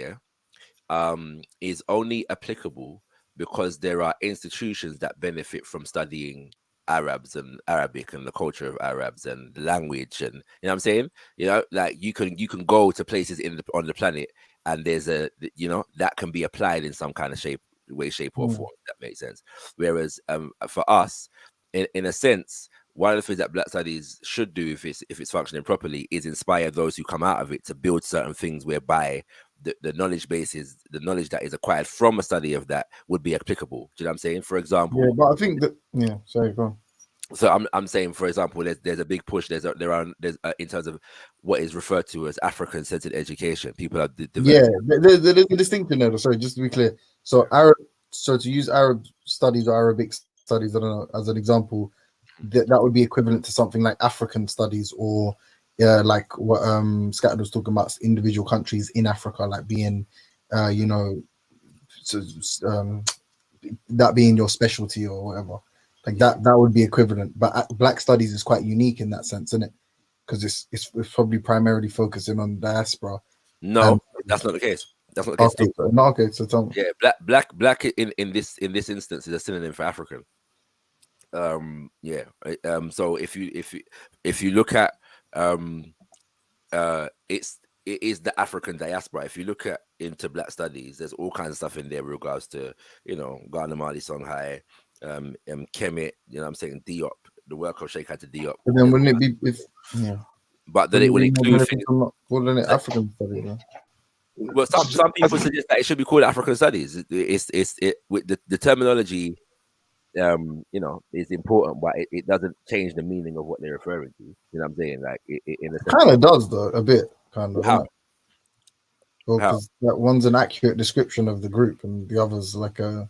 is only applicable because there are institutions that benefit from studying Arabs and Arabic and the culture of Arabs and the language, and you know what I'm saying? You know, like you can go to places on the planet, and there's that can be applied in some kind of shape or form. That makes sense. Whereas for us, in a sense, one of the things that Black Studies should do, if it's functioning properly, is inspire those who come out of it to build certain things whereby the knowledge base is the knowledge that is acquired from a study of that would be applicable. Do you know what I'm saying? For example, but I think that sorry, go on. So I'm saying, for example, there's a big push. There's in terms of what is referred to as African-centered education. People are there's a distinction there. Sorry, just to be clear. So to use Arab studies or Arabic studies, I don't know, as an example, that would be equivalent to something like African studies, or like what Scattered was talking about, individual countries in Africa, like being that being your specialty or whatever. Like that would be equivalent. But Black Studies is quite unique in that sense, isn't it? Because it's probably primarily focusing on diaspora. No, that's not the case. That's not the case. Okay, so tell me. Yeah, black in this instance is a synonym for African. So if you look at it is the African diaspora. If you look at into Black Studies, there's all kinds of stuff in there with regards to Ghana, Mali, Songhai, Kemet, you know what I'm saying, Diop, the work of Sheikh Anta Diop. And then wouldn't it be but then it would include things. Wouldn't it African studies? Yeah? Well, some people suggest that it should be called African Studies. It's with the terminology, is important, but it doesn't change the meaning of what they're referring to. You know what I'm saying? Like in a sense, kind of does though, a bit, kind of. How? Well, because that one's an accurate description of the group, and the other's like a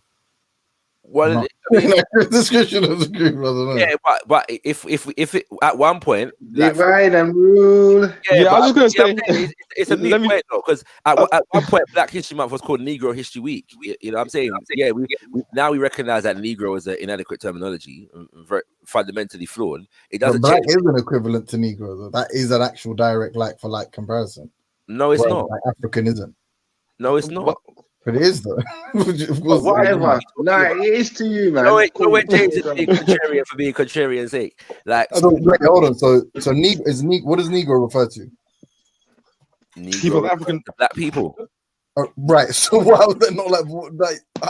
description of the group. I don't know. Yeah, but if it, at one point, divide and rule. I was just gonna say it's a new point though, because at one point Black History Month was called Negro History Week. You know what I'm saying? Yeah, we now we recognize that Negro is an inadequate terminology, very fundamentally flawed. It doesn't. Black is an equivalent to Negro though. That is an actual direct like for like comparison. No, it's not. Like African isn't. No, it's not. But it is though. Of course, whatever. No, it is to you, man. No, we're changing being contrarian for being contrarian's sake. Like, wait, hold on. So Negro is what does Negro refer to? Negro, people, African Black people. Right. So why was that not like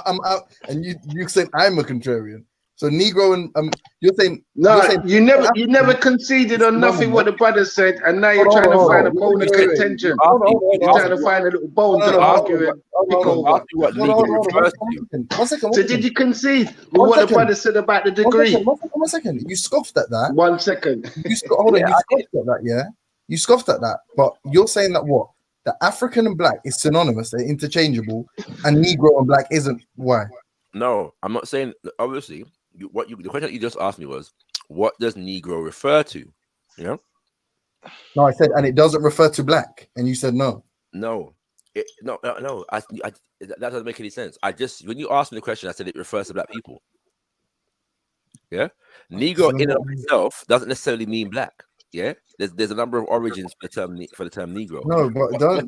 I'm out? And you said I'm a contrarian. So Negro and you're saying No, you're saying you never conceded on nothing what the brother said, and now you're Hold on, trying to hold find on. a bone of Wait, wait, wait. contention. Hold on, hold on, You're hold trying on. to find a little bone No, to no, no, argue hold and on, pick hold on, over. Ask you what hold Negro on, refers one to. second, one second, So one did second. you concede with One what the second. brother said about the One degree? second, one second. You scoffed at that. 1 second. Hold on, Yeah, you scoffed at that, yeah? You scoffed at that, but you're saying that what? That African and black is synonymous, they're interchangeable, and Negro and black isn't. Why? No, I'm not saying. Obviously, the question that you just asked me was, what does Negro refer to? You know? No, I said, and it doesn't refer to black, and you said no. No, no. That doesn't make any sense. When you asked me the question, I said it refers to black people. Yeah, Negro in and of itself doesn't necessarily mean black. Yeah, there's a number of origins for the term Negro. No, but don't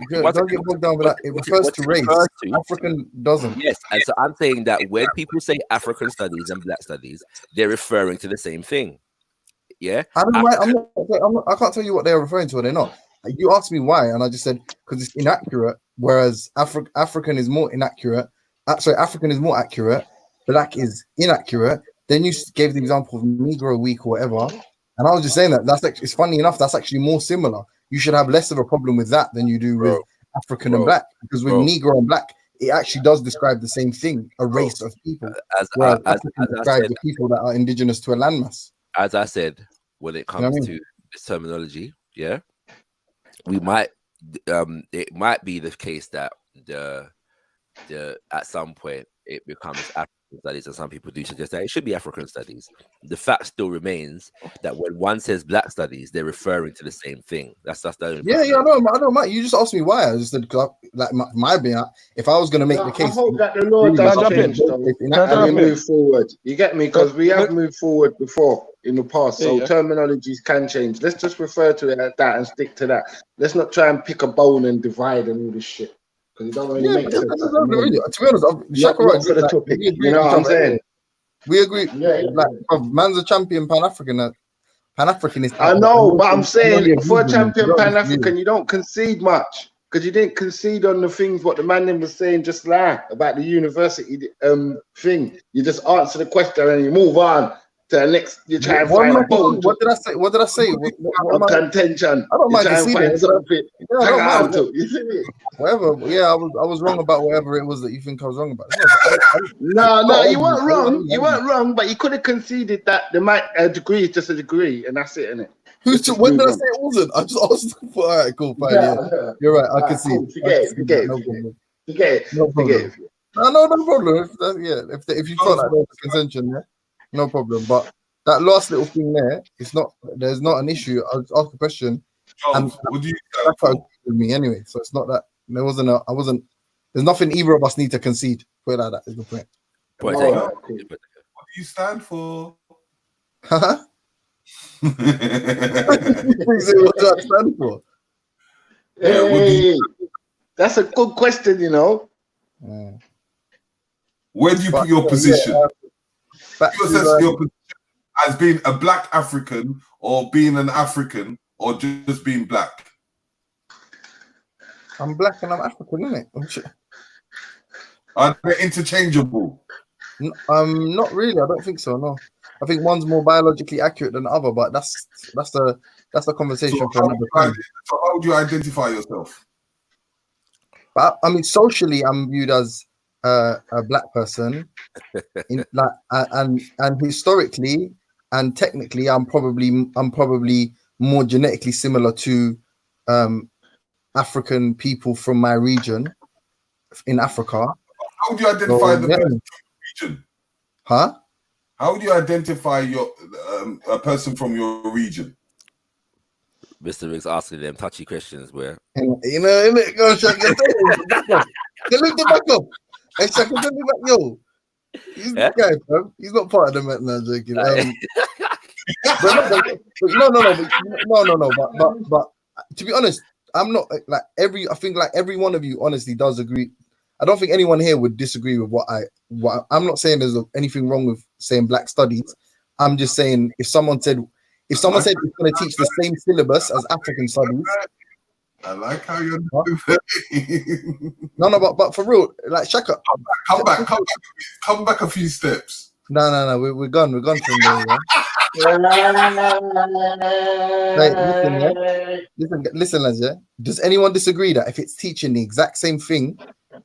get bogged down with that. It refers to race. African doesn't. Yes, and so I'm saying that when people say African studies and black studies, they're referring to the same thing. Yeah, I can't tell you what they're referring to or they're not. You asked me why, and I just said because it's inaccurate. Whereas African is more inaccurate. Sorry, African is more accurate. Black is inaccurate. Then you gave the example of Negro Week or whatever, and I was just saying that's actually, it's funny enough. That's actually more similar. You should have less of a problem with that than you do with African and black, because with Negro and black, it actually does describe the same thing, a race of people. Whereas African describes the people that are indigenous to a landmass. As I said, when it comes to this terminology, yeah, we might it might be the case that the at some point it becomes African studies, and some people do suggest that it should be African studies. The fact still remains that when one says black studies, they're referring to the same thing. That's the only I know, Mike. You just asked me why. I just said, like my being, if I was going to make the case, I hope that the law does change, and we move forward. You get me? Because we have moved forward before in the past, so terminologies can change. Let's just refer to it as that and stick to that. Let's not try and pick a bone and divide and all this shit. Because it don't really make sense. To be honest, Shaka right for the topic. You know what I'm saying? We agree. Like, man's a champion Pan-Africanist. I know, but I'm saying for a champion Pan-African, you don't concede much. Because you didn't concede on the things what the man was saying just now about the university thing. You just answer the question and you move on to the next. You try and find a bone. What did I say? What did I say? Contention. I don't mind conceding. Whatever. Yeah, I was wrong about whatever it was that you think I was wrong about. No, you weren't wrong. You weren't wrong, but you could have conceded that a degree is just a degree, and that's it, isn't it? When did I say it wasn't? I just asked. All right, cool, fine. Yeah. You're right. I can see. Forget it. No problem. No problem. If you felt like there was a contention, yeah, no problem. But that last little thing there, there's not an issue. I was asked a question, and would you with me anyway? So it's not that there's nothing either of us need to concede. Put it like that is the point. What do you stand for? Huh? What do I stand for? Hey, that's a good question, you know. Where do you put your position? You assess your position as being a black African, or being an African, or just being black? I'm black and I'm African, isn't it? Are they interchangeable? Not really. I don't think so. No, I think one's more biologically accurate than the other, but that's the conversation for another time. So how would you identify yourself? But I mean, socially, I'm viewed as a black person, and historically and technically, I'm probably more genetically similar to African people from my region in Africa. How would you identify the person from your region? Huh? How would you identify a person from your region? Mr. Riggs asking them touchy questions where Go Shaka, lift the back up. Hey Shaka, lift the back, yo. He's the guy, bro. He's not part of the Met now, joking. But to be honest, I'm not I think every one of you honestly does agree. I don't think anyone here would disagree with what I'm not saying there's anything wrong with saying black studies. I'm just saying if someone said it's going to teach the same syllabus as African studies. I like how you're No, but for real, like Shaka. Come back a few steps. No. We're gone. We're gone from there. Yeah? Listen, lads. Yeah. Does anyone disagree that if it's teaching the exact same thing,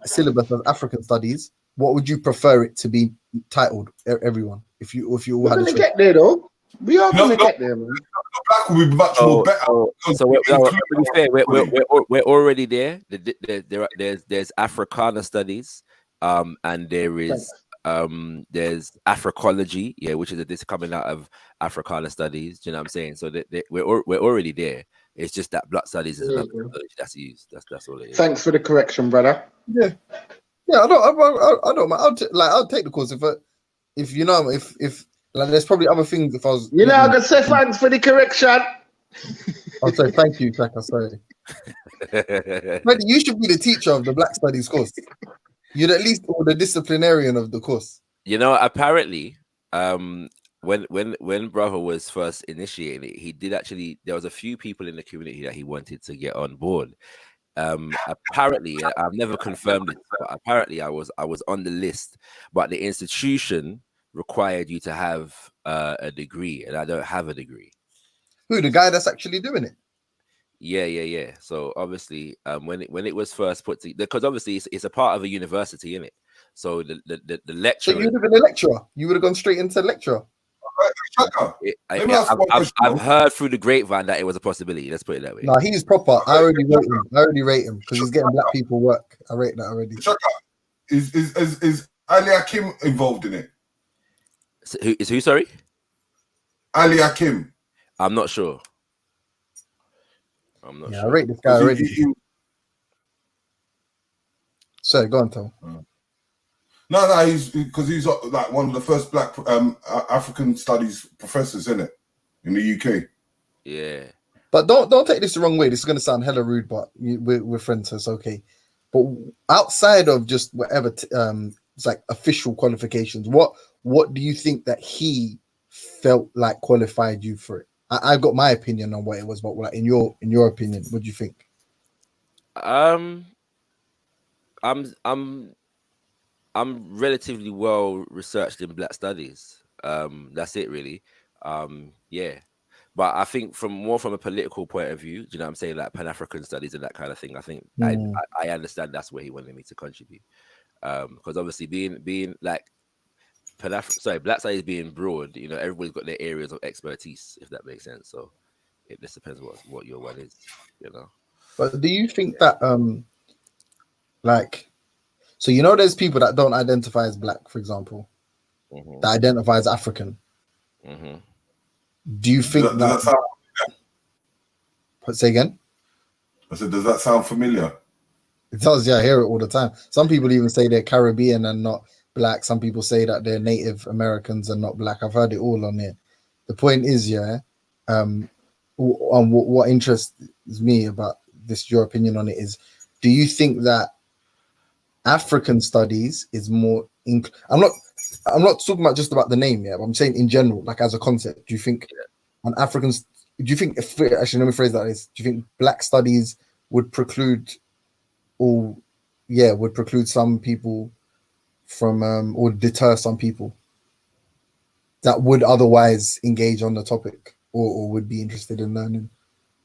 syllabus as African studies, what would you prefer it to be titled? Everyone, if you all We're had a gonna choice. get there though. We are gonna get there, man. Black will be much more better. So to be fair, we're already there. There's Africana studies, and there's Africology, yeah, which is this coming out of Africana studies. Do you know what I'm saying? So we're already there. It's just that Black studies is another methodology that's used. That's all it is. Thanks for the correction, brother. Yeah. I don't. I'll take the course if you know if like there's probably other things if I was. I'm gonna say thanks for the correction. I'll say thank you, Shaka. Sorry. But you should be the teacher of the Black Studies course. You'd at least or the disciplinarian of the course. Apparently, when Brother was first initiating it, he did actually. There was a few people in the community that he wanted to get on board. Apparently, I've never confirmed it, but apparently I was on the list, but the institution required you to have a degree, and I don't have a degree. Who, the guy that's actually doing it? Yeah. So obviously, when it was first put together, because obviously it's a part of a university, isn't it? So the lecturer. So you would have been a lecturer. You would have gone straight into lecturer. I've heard through the grapevine that it was a possibility. Let's put it that way. No, he's proper. I already rate him because he's getting black people work. I rate that already. Is Ali Hakim involved in it? Who? Sorry, Ali Hakim. I'm not sure. Sure. I rate this guy already. Sorry, go on, Tom. No, he's because he's like one of the first black African studies professors in it in the UK. Yeah, but don't take this the wrong way. This is going to sound hella rude, but we're friends, so it's okay. But outside of just whatever, it's like official qualifications. What do you think that he felt like qualified you for it? I've got my opinion on what it was, but like in your opinion, what do you think? I'm relatively well researched in Black studies. That's it really. Yeah. But I think from a political point of view, do you know what I'm saying? Like Pan-African studies and that kind of thing. I think I understand that's where he wanted me to contribute. Because obviously being like Black studies being broad, everybody's got their areas of expertise, if that makes sense. So it just depends what your one is, But do you think that so there's people that don't identify as black, for example, that identify as African. Do you think say again? I said, does that sound familiar? It does, yeah. I hear it all the time. Some people even say they're Caribbean and not black. Some people say that they're Native Americans and not black. I've heard it all on here. The point is, what interests me about this, your opinion on it is, do you think that African studies is more I'm not talking about just about the name, but I'm saying in general, like as a concept. Do you think actually let me phrase that is, do you think Black studies would preclude some people from or deter some people that would otherwise engage on the topic or would be interested in learning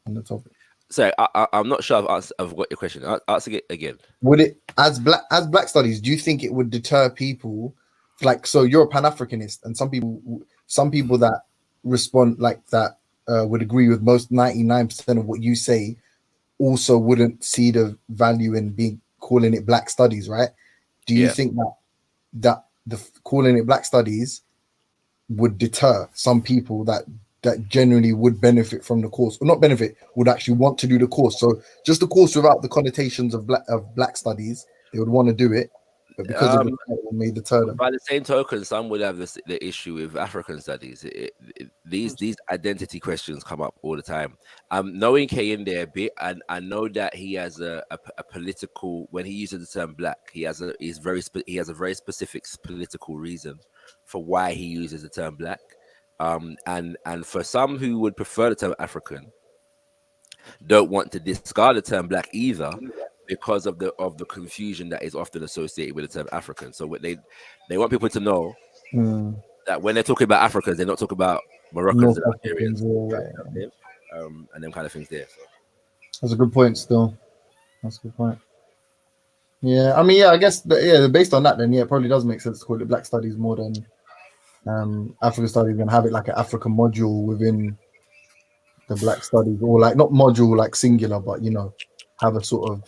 on the topic? So I'm not sure I've got your question. I'll ask it again. Would it, as black studies, do you think it would deter people? Like, so you're a Pan-Africanist, and some people that respond like that would agree with most 99% of what you say, also wouldn't see the value in calling it Black studies, right? Do you think that the calling it Black studies would deter some people that generally would benefit from the course, or not benefit, would actually want to do the course? So just the course without the connotations of black studies, they would want to do it, but because of the title may deter them. By the same token, some would have the issue with African studies. These identity questions come up all the time. Knowing K in there a bit, and I know that he has a political, when he uses the term black, he has a very specific political reason for why he uses the term black. And for some who would prefer the term African, don't want to discard the term black either, because of the confusion that is often associated with the term African. So what they want people to know that when they're talking about Africans, they're not talking about Moroccans North and Algerians, Africans, yeah. and them kind of things there. So. That's a good point. Still, that's a good point. Yeah, I mean, yeah, I guess, based on that, then yeah, it probably does make sense to call it Black Studies more than African Studies, and have it like an African module within the Black Studies, or like not module like singular, but have a sort of.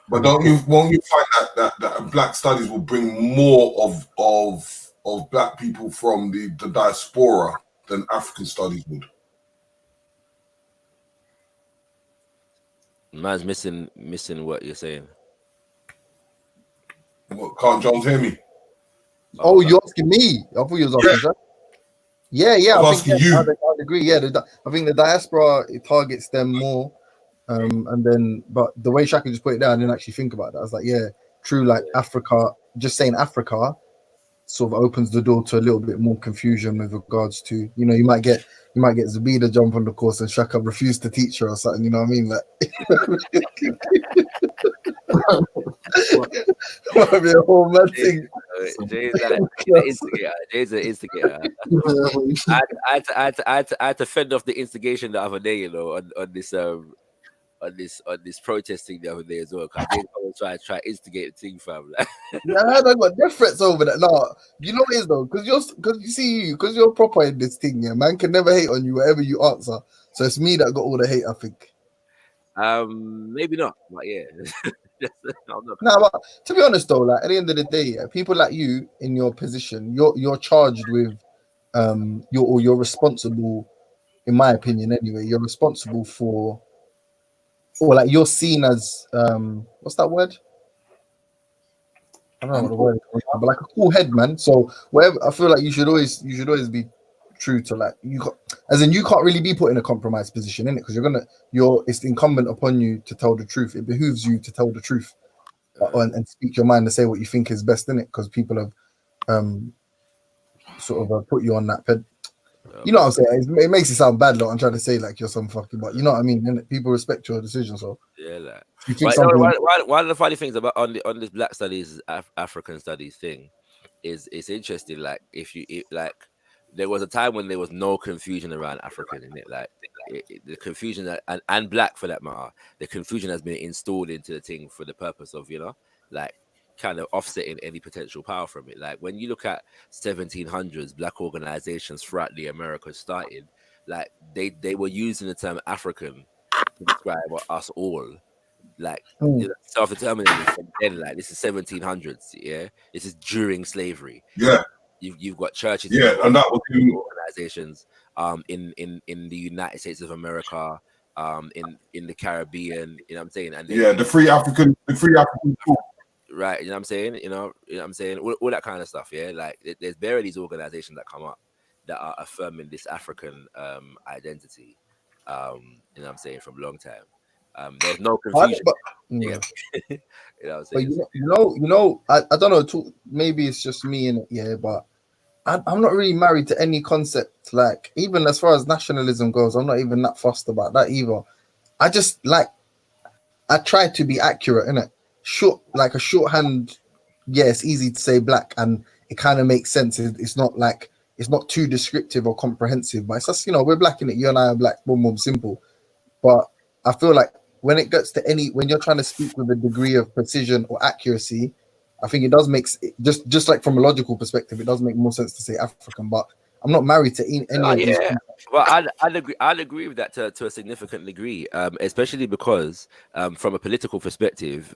But won't you find that Black Studies will bring more of Black people from the diaspora than African Studies would? Man's missing what you're saying. What, can't Jones hear me? Oh, you're asking me? I thought you was asking that. Yeah. I think I'd agree. Yeah, I think the diaspora, it targets them more. And then, but the way Shaka just put it down, I didn't actually think about that. I was like, yeah, true. Like Africa, just saying Africa sort of opens the door to a little bit more confusion with regards to, you might get Zabida jump on the course and Shaka refuse to teach her or something. You know what I mean? Like, might be a whole mad thing. Jay's an instigator. I had to fend off the instigation the other day, on this protesting the other day as well. Cause I didn't try to instigate the thing, fam. Yeah, I got death threats over that. No, you know what it is though, because you're proper in this thing. Yeah, man can never hate on you whatever you answer. So it's me that got all the hate, I think. Maybe not, but yeah. No, but to be honest though, like at the end of the day, people like you in your position, you're charged with, you're responsible, in my opinion anyway. You're responsible for. Or like you're seen as what's that word? I don't know what the word is, but like a cool head, man. So whatever, I feel like you should always be true to like you can't really be put in a compromised position, innit? Because it's incumbent upon you to tell the truth. It behooves you to tell the truth and speak your mind and say what you think is best, innit? Because people have sort of put you on that ped. You know what I'm saying? It makes it sound bad, like I'm trying to say like you're some fucking, but you know what I mean? And people respect your decision, so yeah. Like, you think one of the funny things about on this Black Studies, African Studies thing is it's interesting. Like like there was a time when there was no confusion around African in it. Like the confusion and Black for that matter, the confusion has been installed into the thing for the purpose of like kind of offsetting any potential power from it. Like when you look at 1700s Black organizations throughout the Americas started, like they were using the term African to describe us all, like self-determinism from then. Like this is 1700s, yeah. This is during slavery. Yeah, you've got churches, and that was organizations in the United States of America, in the Caribbean. You know what I'm saying? And the free African school. Right, you know what I'm saying? You know what I'm saying? All that kind of stuff, yeah? Like, there's barely these organizations that come up that are affirming this African identity, you know what I'm saying, from a long time. There's no confusion. You know what I'm saying? But I don't know, maybe it's just me in it, yeah, but I'm not really married to any concept, like, even as far as nationalism goes, I'm not even that fussed about that either. I just, like, I try to be accurate, innit? Like a shorthand, yeah, it's easy to say Black and it kind of makes sense. It's not too descriptive or comprehensive, but it's just, we're Black in it, you and I are Black, boom, boom, simple. But I feel like when it gets to when you're trying to speak with a degree of precision or accuracy, I think it does make, just like from a logical perspective, it does make more sense to say African, but I'm not married to any of these people. Well, I'd agree with that to a significant degree, especially because from a political perspective,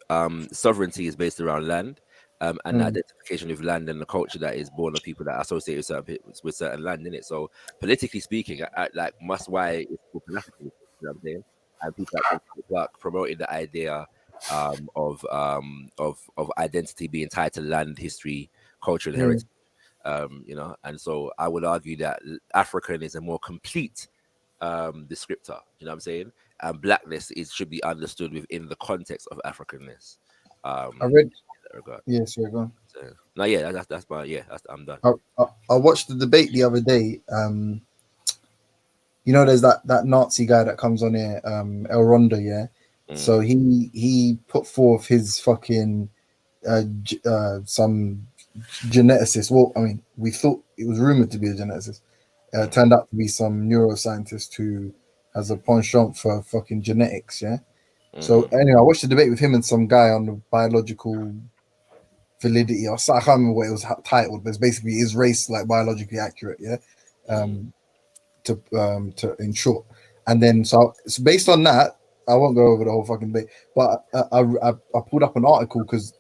sovereignty is based around land, and identification with land and the culture that is born of people that associate with certain land in it. So politically speaking, like that's why it's called Pan-Africanism, you know what I'm saying? And people like promoting the idea of identity being tied to land, history, culture, and heritage. And so I would argue that African is a more complete descriptor, you know what I'm saying? And Blackness should be understood within the context of Africanness. I read, yes, go on. So, no, yeah, that's I'm done. I watched the debate the other day. There's that Nazi guy that comes on here, El Rondo, yeah. So he put forth his fucking some geneticist. Well, I mean, we thought it was rumored to be a geneticist. Turned out to be some neuroscientist who has a penchant for fucking genetics. Yeah. So anyway, I watched the debate with him and some guy on the biological validity, or I can't remember what it was titled, but it's basically, is race like biologically accurate? Yeah. To in short, and then so based on that, I won't go over the whole fucking debate, but I pulled up an article because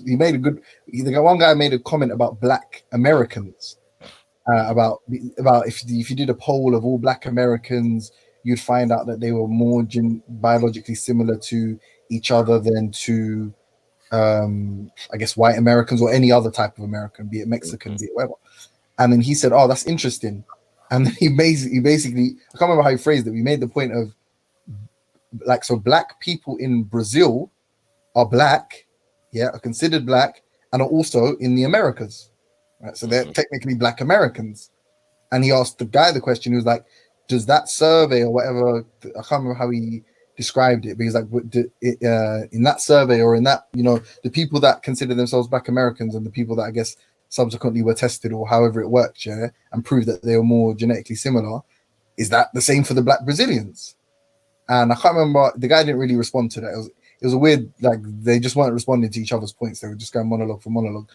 he made a good. One guy made a comment about Black Americans, about if you did a poll of all Black Americans, you'd find out that they were more biologically similar to each other than to, I guess, white Americans or any other type of American, be it Mexican, be it whatever. And then he said, "Oh, that's interesting." And then he basically, I can't remember how he phrased it. We made the point of, like, so Black people in Brazil are Black, yeah, are considered Black, and are also in the Americas, right? So they're technically Black Americans. And he asked the guy the question. He was like, "Does that survey or whatever?" I can't remember how he described it, but he's like, in that survey, or in that, the people that consider themselves Black Americans and the people that I guess subsequently were tested or however it worked, yeah, and proved that they were more genetically similar, is that the same for the Black Brazilians? And I can't remember, the guy didn't really respond to that. It was a weird, like, they just weren't responding to each other's points. They were just going monologue for monologue.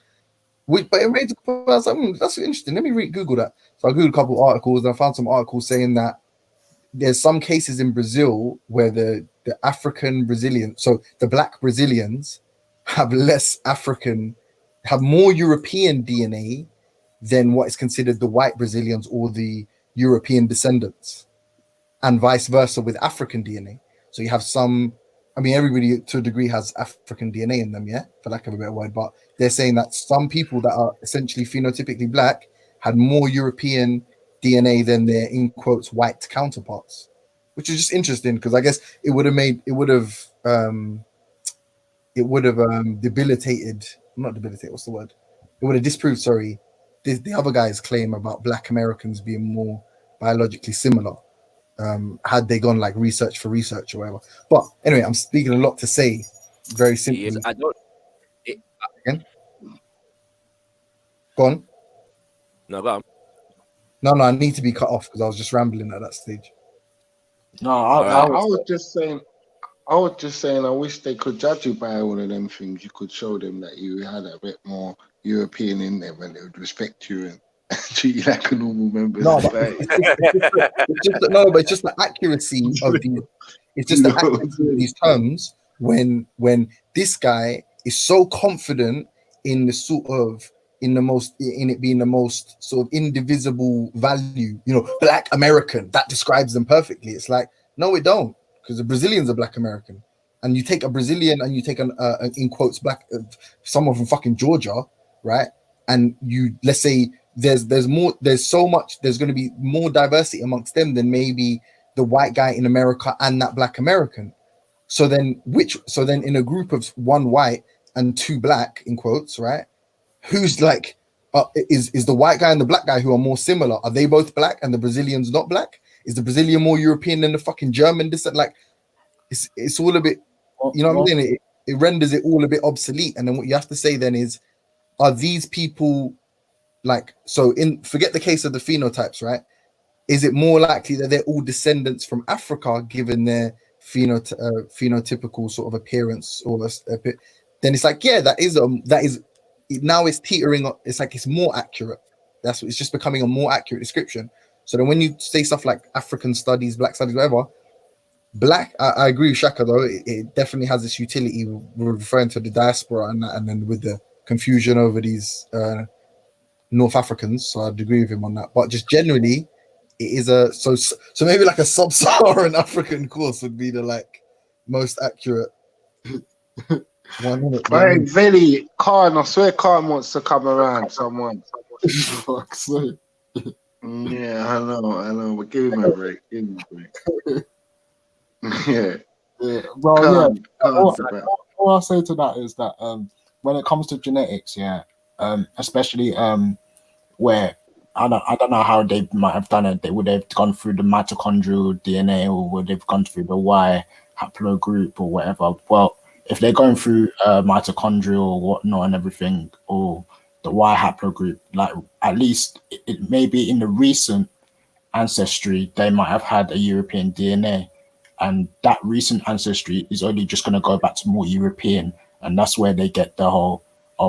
But it made, I was like, that's interesting. Let me Google that. So I Googled a couple of articles and I found some articles saying that there's some cases in Brazil where the African Brazilian, so the Black Brazilians have more European DNA than what is considered the white Brazilians or the European descendants, and vice versa with African DNA. So you have some, I mean, everybody to a degree has African DNA in them, yeah, for lack of a better word, but they're saying that some people that are essentially phenotypically Black had more European DNA than their, in quotes, white counterparts, which is just interesting because I guess it would have disproved, sorry, the other guy's claim about Black Americans being more biologically similar, had they gone like research for research or whatever. But anyway, I'm speaking a lot to say, very simply. Yes, I don't. Again? Go on. No, go on. No, I need to be cut off because I was just rambling at that stage. No, I was just saying, I wish they could judge you by all of them things. You could show them that you had a bit more European in them and they would respect you and treat you like a normal member of society. But it's just the accuracy of these. It's just the accuracy of these terms when this guy is so confident in the sort of in it being the most sort of indivisible value, Black American, that describes them perfectly. It's like, no, it don't, because the Brazilians are Black American, and you take a Brazilian and you take an in quotes Black, someone from fucking Georgia, right? And you, let's say there's going to be more diversity amongst them than maybe the white guy in America and that Black American. So then in a group of one white and two Black, in quotes, right? Who's like, is the white guy and the Black guy who are more similar? Are they both Black and the Brazilian's not Black? Is the Brazilian more European than the fucking German? Like, it's all a bit, you know what I'm saying? It renders it all a bit obsolete. And then what you have to say then is, are these people like, forget the case of the phenotypes, right? Is it more likely that they're all descendants from Africa, given their phenotypical sort of appearance, then it's like, yeah, that is now it's teetering. It's like it's more accurate. It's just becoming a more accurate description. So then when you say stuff like African studies, Black studies, whatever, Black, I agree with Shaka though. It definitely has this utility. We're referring to the diaspora and then with the confusion over these North Africans. So I'd agree with him on that. But just generally, it is so maybe like a sub-Saharan African course would be the like most accurate. 1 minute. Hey, Veli, Khan, I swear Khan wants to come around someone. Yeah, I know, but give him a break. Yeah. Well, all I'll say to that is that when it comes to genetics, especially where I don't know how they might have done it. They would have gone through the mitochondrial DNA, or would they've gone through the Y haplogroup or whatever. Well, if they're going through mitochondrial or whatnot and everything, or Y haplogroup, like at least it maybe in the recent ancestry they might have had a European DNA, and that recent ancestry is only just going to go back to more European, and that's where they get the whole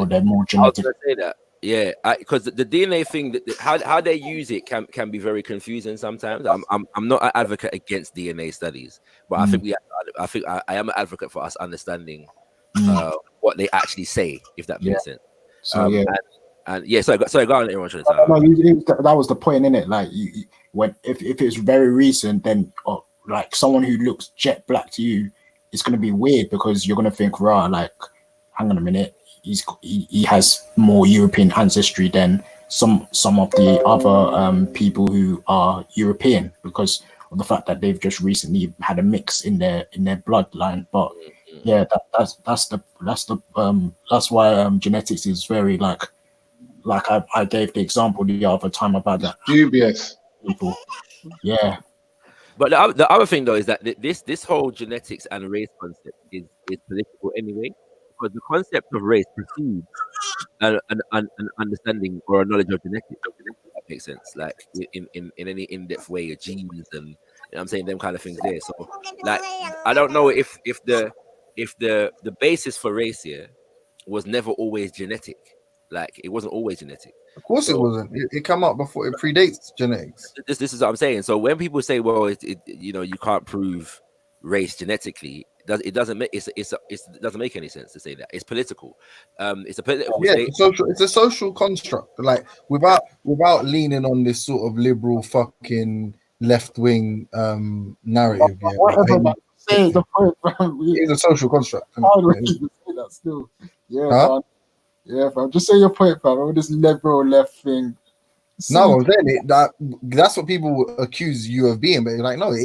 they're more genetic. I was gonna say that. Yeah, because the DNA thing, how they use it can be very confusing sometimes. I'm not an advocate against DNA studies, but I think I am an advocate for us understanding what they actually say, if that makes sense. So sorry, go on. Everyone should have that was the point, innit? Like when if it's very recent, then like someone who looks jet black to you, it's gonna be weird because you're gonna think, rah, like, hang on a minute. He has more European ancestry than some of the other people who are European because of the fact that they've just recently had a mix in their bloodline. But yeah, that's why genetics is very like I gave the example the other time about that dubious people. Yeah. But the other thing though is that this whole genetics and race concept is political anyway. Because the concept of race precedes an understanding or a knowledge of genetics. If that makes sense. Like in any in-depth way, of genes and I'm saying them kind of things there. So like I don't know if the basis for race here was never always genetic. Like it wasn't always genetic. Of course, it wasn't. It came out before. It predates genetics. This is what I'm saying. So when people say, well, you can't prove race genetically. It doesn't make any sense to say that. It's political. It's a political state. It's a social construct. Like without leaning on this sort of liberal fucking left wing narrative. It's a social construct. That still. Yeah. Yeah, fam. Just say your point, fam. All this liberal left thing. No, then that's what people accuse you of being, but you're like, no, it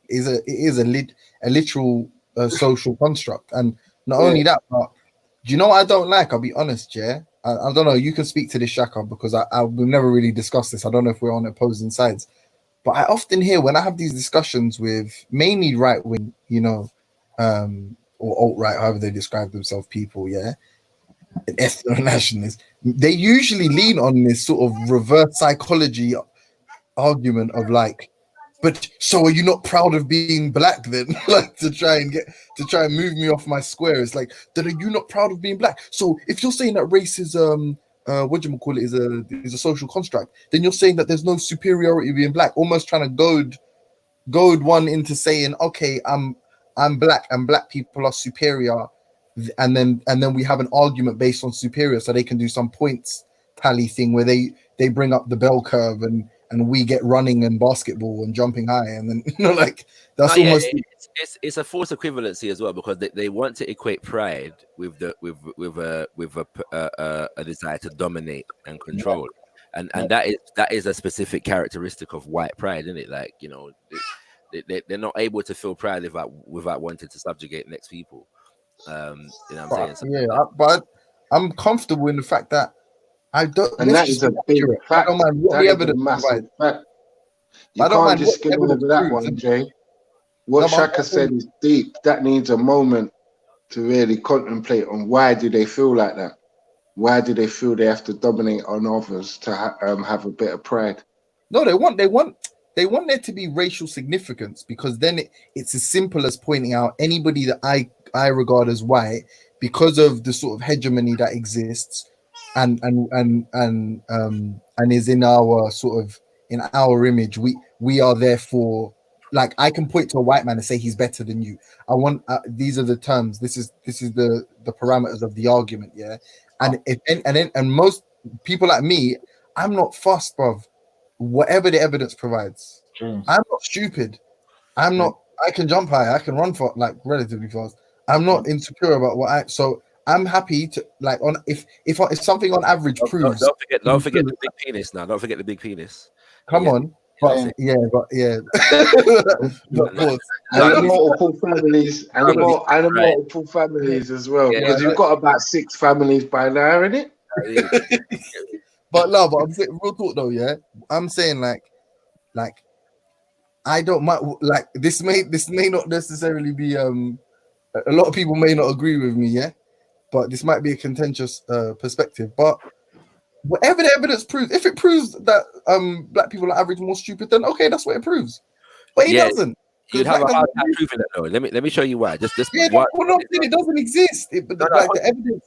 is a literal social construct, and not only that, but do you know what I don't like? I'll be honest, I don't know. You can speak to this, Shaka, because we've never really discussed this. I don't know if we're on opposing sides, but I often hear when I have these discussions with mainly right wing, or alt right, however they describe themselves, people, ethno-nationalists, they usually lean on this sort of reverse psychology argument of like, but so are you not proud of being black then? Like to try and move me off my square. It's like, then are you not proud of being black? So if you're saying that racism, is a social construct, then you're saying that there's no superiority being black, almost trying to goad one into saying, okay, I'm black and black people are superior, and then we have an argument based on superior, so they can do some points tally thing where they bring up the bell curve and we get running and basketball and jumping high, and then like that's almost it's a false equivalency as well, because they want to equate pride with a desire to dominate and control, and that is a specific characteristic of white pride, isn't it? Like, they're not able to feel proud without wanting to subjugate next people. You know what I'm saying? But I'm comfortable in the fact that I don't, and that is a big fact. I don't mind what the evidence provides. You can't just skip over that one, Jay. What Shaka said is deep. That needs a moment to really contemplate on why do they feel like that? Why do they feel they have to dominate on others to have a bit of pride? No, they want there to be racial significance, because then it's as simple as pointing out anybody that I regard as white, because of the sort of hegemony that exists and is in our sort of in our image. We are therefore, like, I can point to a white man and say he's better than you. I want these are the terms. This is the parameters of the argument, yeah. And most people like me, I'm not fussed, bruv. Whatever the evidence provides, I'm not stupid. I'm not. I can jump high. I can run for like relatively fast. I'm not insecure about what so I'm happy to like on if something on average proves. Don't forget the big penis now. Don't forget the big penis. Come on. But and multiple families and multiple families as well, because you've got about 6 families by now, isn't it? But I'm saying real talk though, yeah. I'm saying like I don't mind, like this may not necessarily be a lot of people may not agree with me, yeah. But this might be a contentious perspective. But Whatever the evidence proves, if it proves that black people are average more stupid, then okay, that's what it proves. But it doesn't. You'd have a hard time proving that though. Let me show you why. Just what? We're not saying it doesn't exist. But the evidence.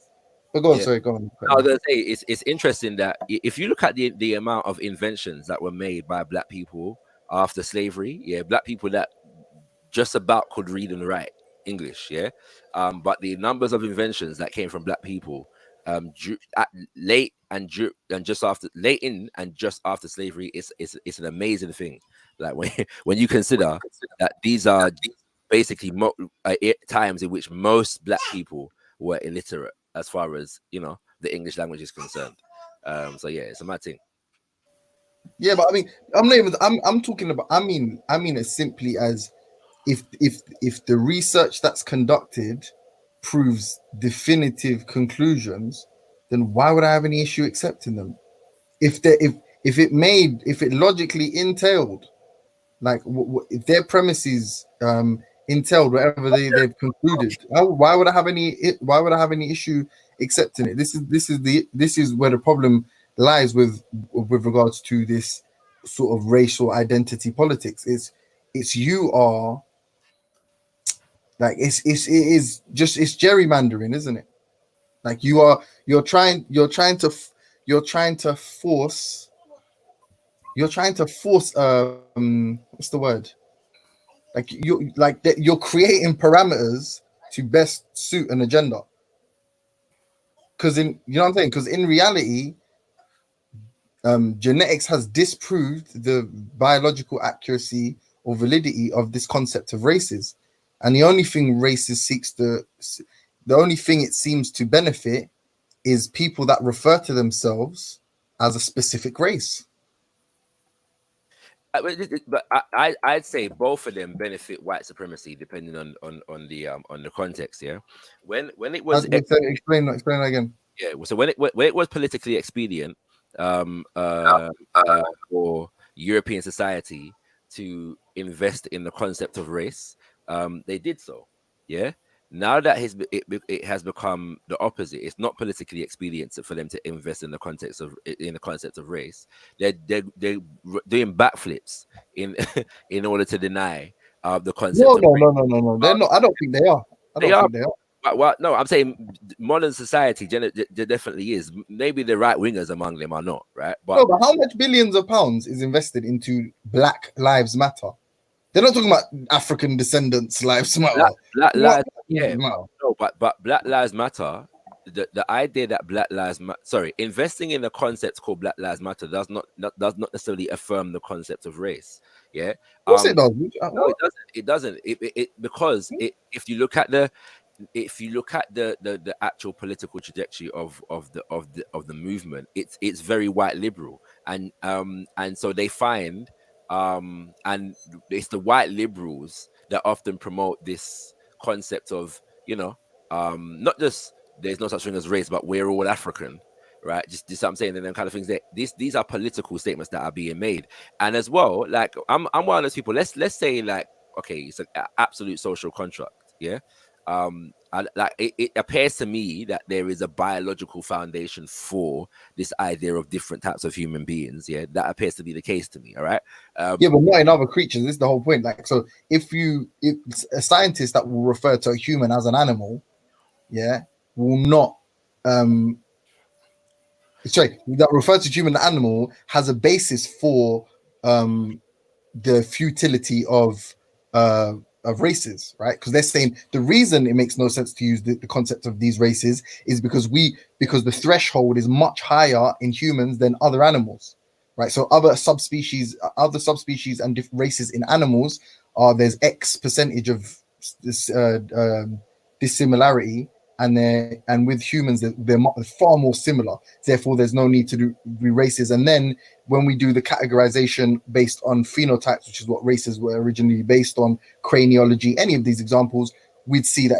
But go on, sorry, go on. I was gonna say it's interesting that if you look at the amount of inventions that were made by black people after slavery, black people that just about could read and write English, but the numbers of inventions that came from black people late in and just after slavery, it's an amazing thing. Like when you consider that these are basically times in which most black people were illiterate as far as the English language is concerned. So yeah, it's a mad thing. Yeah, but I mean, I'm not even. I'm talking about. I mean it simply as if the research that's conducted proves definitive conclusions, then why would I have any issue accepting them? If it logically entailed, like if their premises entailed whatever they've concluded, why would I have any issue accepting it? This is where the problem lies with regards to this sort of racial identity politics. It's you are like it's gerrymandering, isn't it? Like you're trying to force what's the word? Like you're creating parameters to best suit an agenda. Because you know what I'm saying? Because in reality, genetics has disproved the biological accuracy or validity of this concept of races, and the only thing it seems to benefit is people that refer to themselves as a specific race. But I'd say both of them benefit white supremacy depending on the context. Yeah, when it was explain that again. Yeah, so when it was politically expedient for European society to invest in the concept of race, they did so. Yeah. Now that it has become the opposite, it's not politically expedient for them to invest in the context of race. They're doing backflips in order to deny the concept. No. They're not. I don't think they are. Think they are. Well, no, I'm saying modern society there definitely is. Maybe the right wingers among them are not, right? But how much billions of pounds is invested into Black Lives Matter? They're not talking about African descendants' lives matter. Black lives, no, but Black Lives Matter. The idea that investing in a concept called Black Lives Matter does not necessarily affirm the concept of race. Yeah, of course it does. No, it doesn't. Because if you look at the actual political trajectory of the movement, it's very white liberal, and so they find. And it's the white liberals that often promote this concept of, not just there's no such thing as race, but we're all African, right? Just what I'm saying, and them kind of things. That these are political statements that are being made, and as well, like I'm one of those people. Let's say like, okay, it's an absolute social contract, yeah. It appears to me that there is a biological foundation for this idea of different types of human beings. Yeah, that appears to be the case to me. All right. Yeah, but not in other creatures. This is the whole point. Like, so if a scientist that will refer to a human as an animal, will not that refers to human animal has a basis for the futility of races, right? Because they're saying the reason it makes no sense to use the concept of these races is because the threshold is much higher in humans than other animals, right? So other subspecies and different races in animals there's X percentage of this dissimilarity, and with humans they're far more similar. Therefore, there's no need to do races. And then when we do the categorization based on phenotypes, which is what races were originally based on, craniology, any of these examples, we'd see that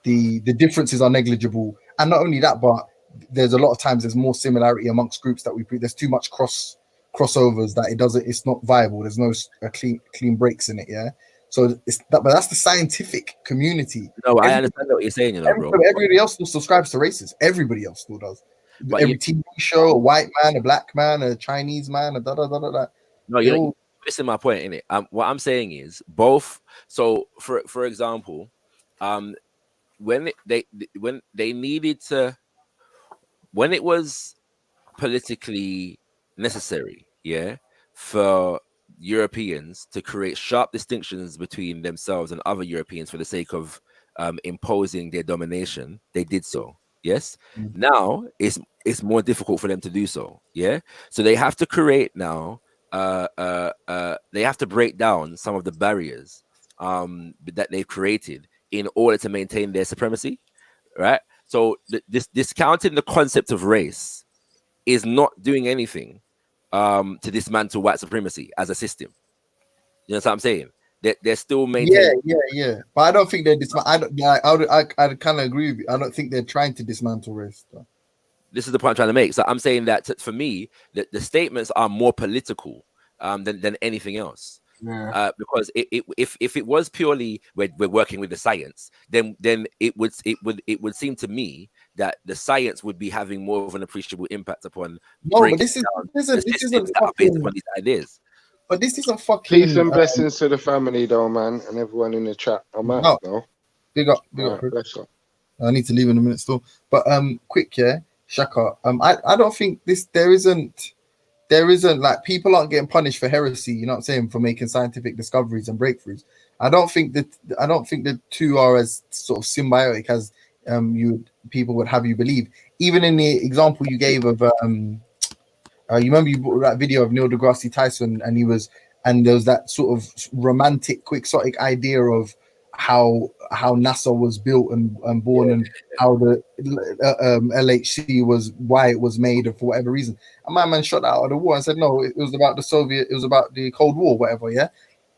the differences are negligible. And not only that, but there's a lot of times there's more similarity amongst groups that there's too much crossovers that it's not viable. There's no clean breaks in it. Yeah. So but that's the scientific community. No, I understand what you're saying, bro. Everybody else still subscribes to races. Everybody else still does. But every TV show, a white man, a black man, a Chinese man, a da da da da da. No, you're missing my point, innit? What I'm saying is both. So, for example, when they needed to, when it was politically necessary, yeah, for Europeans to create sharp distinctions between themselves and other Europeans for the sake of imposing their domination, they did so. Yes. Now it's more difficult for them to do so. Yeah. So they have to create now. They have to break down some of the barriers that they've created in order to maintain their supremacy, right? So this discounting the concept of race is not doing anything to dismantle white supremacy as a system. You know what I'm saying? They're still maintaining. Yeah. But I don't think they're I kind of agree with you. I don't think they're trying to dismantle race, though. This is the point I'm trying to make. So I'm saying that for me, the statements are more political than anything else. Yeah. Because if it was purely we're working with the science, then it would seem to me that the science would be having more of an appreciable impact upon. No, but this isn't fucking these ideas. But this isn't fucking. Peace and blessings to the family, though, man, and everyone in the chat. I'm out, though. Big up. Bless up. I need to leave in a minute still. But quick, yeah, Shaka. I don't think there isn't like people aren't getting punished for heresy, you know what I'm saying, for making scientific discoveries and breakthroughs. I don't think the two are as sort of symbiotic as people would have you believe. Even in the example you gave of you remember you brought that video of Neil deGrasse Tyson, and there was that sort of romantic, quixotic idea of how NASA was built and born, and how the LHC was, why it was made, and for whatever reason. And my man shot that out of the war and said, no, it was about it was about the Cold War, whatever. Yeah,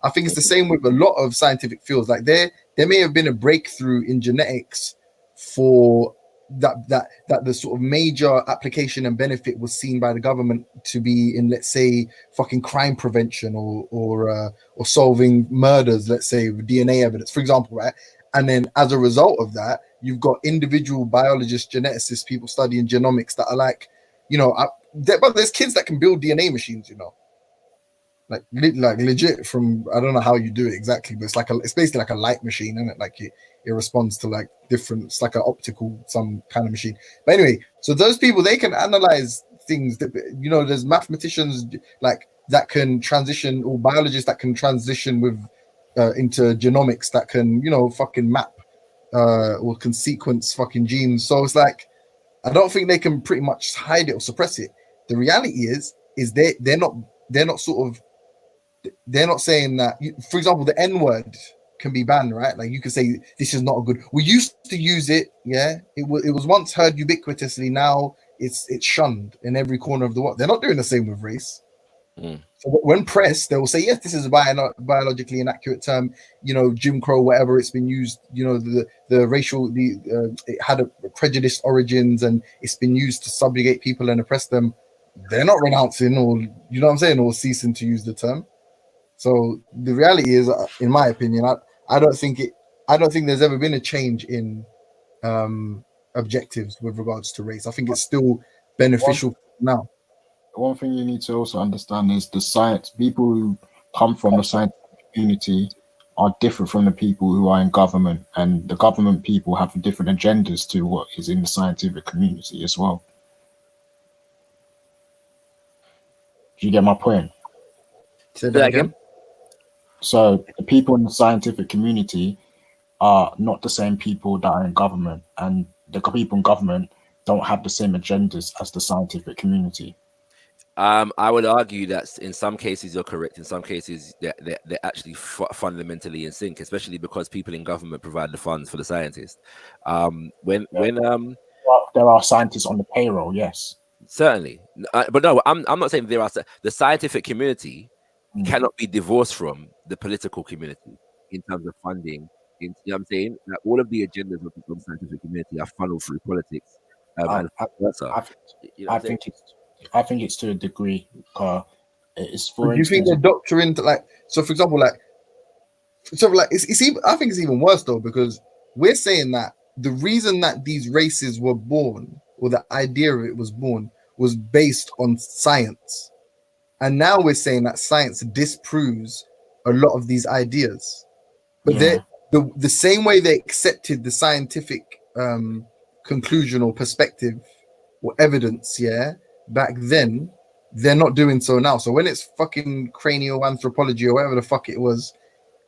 I think it's the same with a lot of scientific fields. Like there may have been a breakthrough in genetics for that the sort of major application and benefit was seen by the government to be in, let's say, fucking crime prevention or solving murders, let's say, with DNA evidence, for example, right? And then as a result of that, you've got individual biologists, geneticists, people studying genomics that are like, you know, but there's kids that can build DNA machines, you know, like legit from, I don't know how you do it exactly, but it's basically like a light machine, isn't it? Like it responds to like different, it's like an optical, some kind of machine. But anyway, so those people, they can analyze things that, you know, there's mathematicians like that can transition, or biologists that can transition with into genomics that can, you know, fucking map or can sequence fucking genes. So it's like, I don't think they can pretty much hide it or suppress it. The reality is they're not saying that, for example, the N-word can be banned, right? Like you could say this is not a good. We used to use it, yeah. It was once heard ubiquitously. Now it's shunned in every corner of the world. They're not doing the same with race. So when pressed, they will say, yes, this is a biologically inaccurate term. You know, Jim Crow, whatever it's been used. You know, the racial, it had a prejudiced origins, and it's been used to subjugate people and oppress them. They're not renouncing, or you know what I'm saying, or ceasing to use the term. So the reality is, in my opinion, I don't think there's ever been a change in objectives with regards to race. I think it's still beneficial now. One thing you need to also understand is the science. People who come from the scientific community are different from the people who are in government, and the government people have different agendas to what is in the scientific community as well. Do you get my point? Say that again. So the people in the scientific community are not the same people that are in government, and the people in government don't have the same agendas as the scientific community. I would argue that in some cases you're correct. In some cases, they're actually fundamentally in sync, especially because people in government provide the funds for the scientists. When there are scientists on the payroll, yes, certainly, but no, I'm not saying there are. The scientific community cannot be divorced from the political community in terms of funding. You know what I'm saying? That all of the agendas of the scientific community are funneled through politics. I think it's to a degree. It's for. Do you think they're doctoring to, like, so for example, it's even, I think it's even worse though, because we're saying that the reason that these races were born or the idea of it was born was based on science. And now we're saying that science disproves a lot of these ideas. But the same way they accepted the scientific conclusion or perspective or evidence, back then, they're not doing so now. So when it's fucking cranial anthropology or whatever the fuck it was,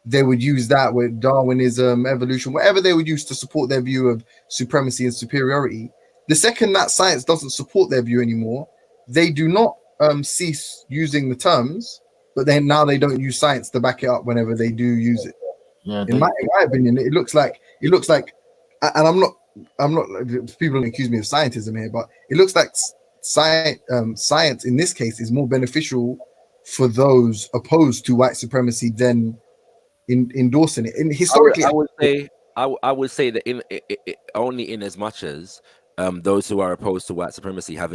they would use that with Darwinism, evolution, whatever they would use to support their view of supremacy and superiority. The second that science doesn't support their view anymore, they do not cease using the terms, but then now they don't use science to back it up whenever they do use it. In my opinion, it looks like, and I'm not people accuse me of scientism here, but it looks like science in this case is more beneficial for those opposed to white supremacy than endorsing it. And historically, I would say that only in as much as those who are opposed to white supremacy have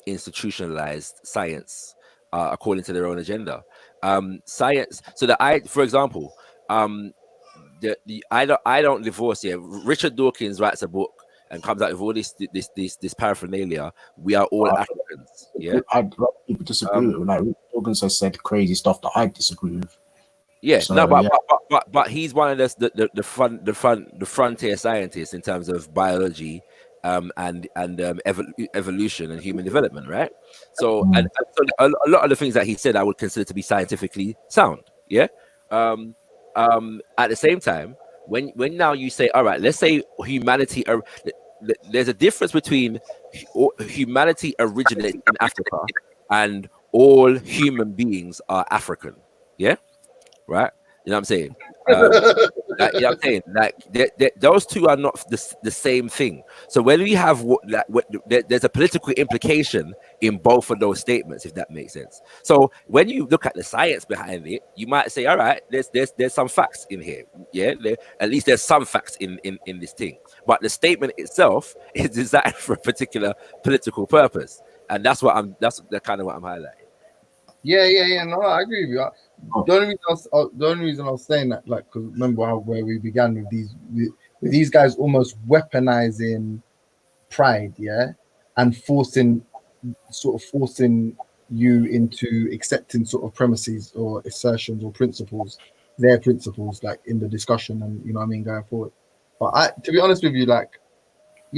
institutionalized science according to their own agenda. Science. So that for example, I don't divorce here. Richard Dawkins writes a book and comes out with all this paraphernalia. We are all Africans. Yeah, I'd rather people disagree with. Like Richard Dawkins has said crazy stuff that I disagree with. Yeah, so, but he's one of the frontier scientists in terms of biology, and evolution and human development, right? So and so a lot of the things that he said I would consider to be scientifically sound. Yeah. At the same time, when now you say, all right, let's say humanity, there's a difference between humanity originated in Africa and all human beings are African. Yeah. Right? You know what I'm saying? You know what I'm saying? Like those two are not the same thing. So when we have there's a political implication in both of those statements, if that makes sense. So when you look at the science behind it, you might say, all right, there's some facts in here. Yeah, at least there's some facts in this thing. But the statement itself is designed for a particular political purpose, and that's kind of what I'm highlighting. Yeah. No, I agree with you. The only reason I was saying that, like, because remember where we began with these guys almost weaponizing pride, and forcing you into accepting sort of premises or assertions or their principles, like in the discussion, and you know what I mean, going forward. But to be honest with you, like,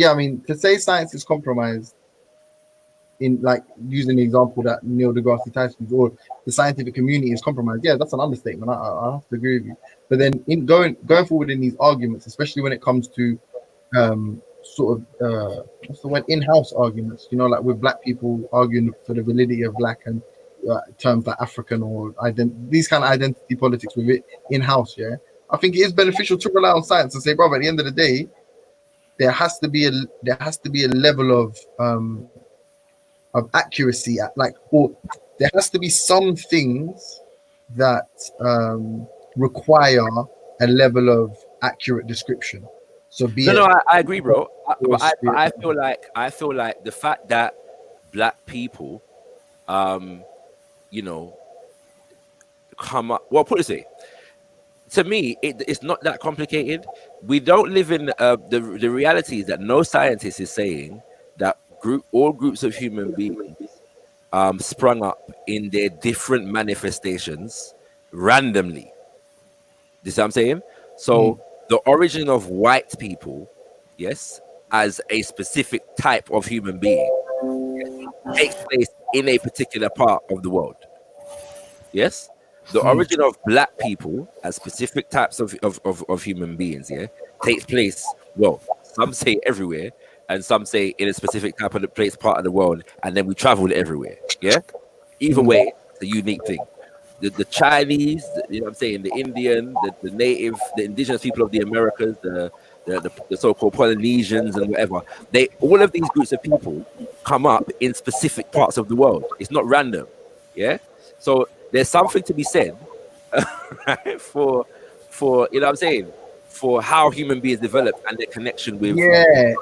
I mean, to say science is compromised, in like using the example that Neil deGrasse Tyson or the scientific community is compromised, that's an understatement. I have to agree with you. But then in going forward in these arguments, especially when it comes to what's the word, in-house arguments, you know, like with black people arguing for the validity of black and terms like African or these kind of identity politics with it in-house. I think it is beneficial to rely on science and say, brother, at the end of the day, there has to be a level of accuracy, or there has to be some things that require a level of accurate description. So I agree, bro. I feel like the fact that black people, come up. Well, put it this way. To me, it's not that complicated. We don't live in the reality is that no scientist is saying that all groups of human beings sprung up in their different manifestations randomly. You see what I'm saying? So the origin of white people, yes, as a specific type of human being, takes place in a particular part of the world. Yes? The origin of black people as specific types of human beings, takes place, well, some say everywhere, and some say in a specific type of part of the world, and then we traveled everywhere. Yeah, either way, it's a unique thing. The Chinese, you know what I'm saying, the Indian, the native, the indigenous people of the Americas, the so-called Polynesians and whatever. All of these groups of people come up in specific parts of the world. It's not random. Yeah, so there's something to be said, right, for you know what I'm saying, for how human beings develop and their connection with To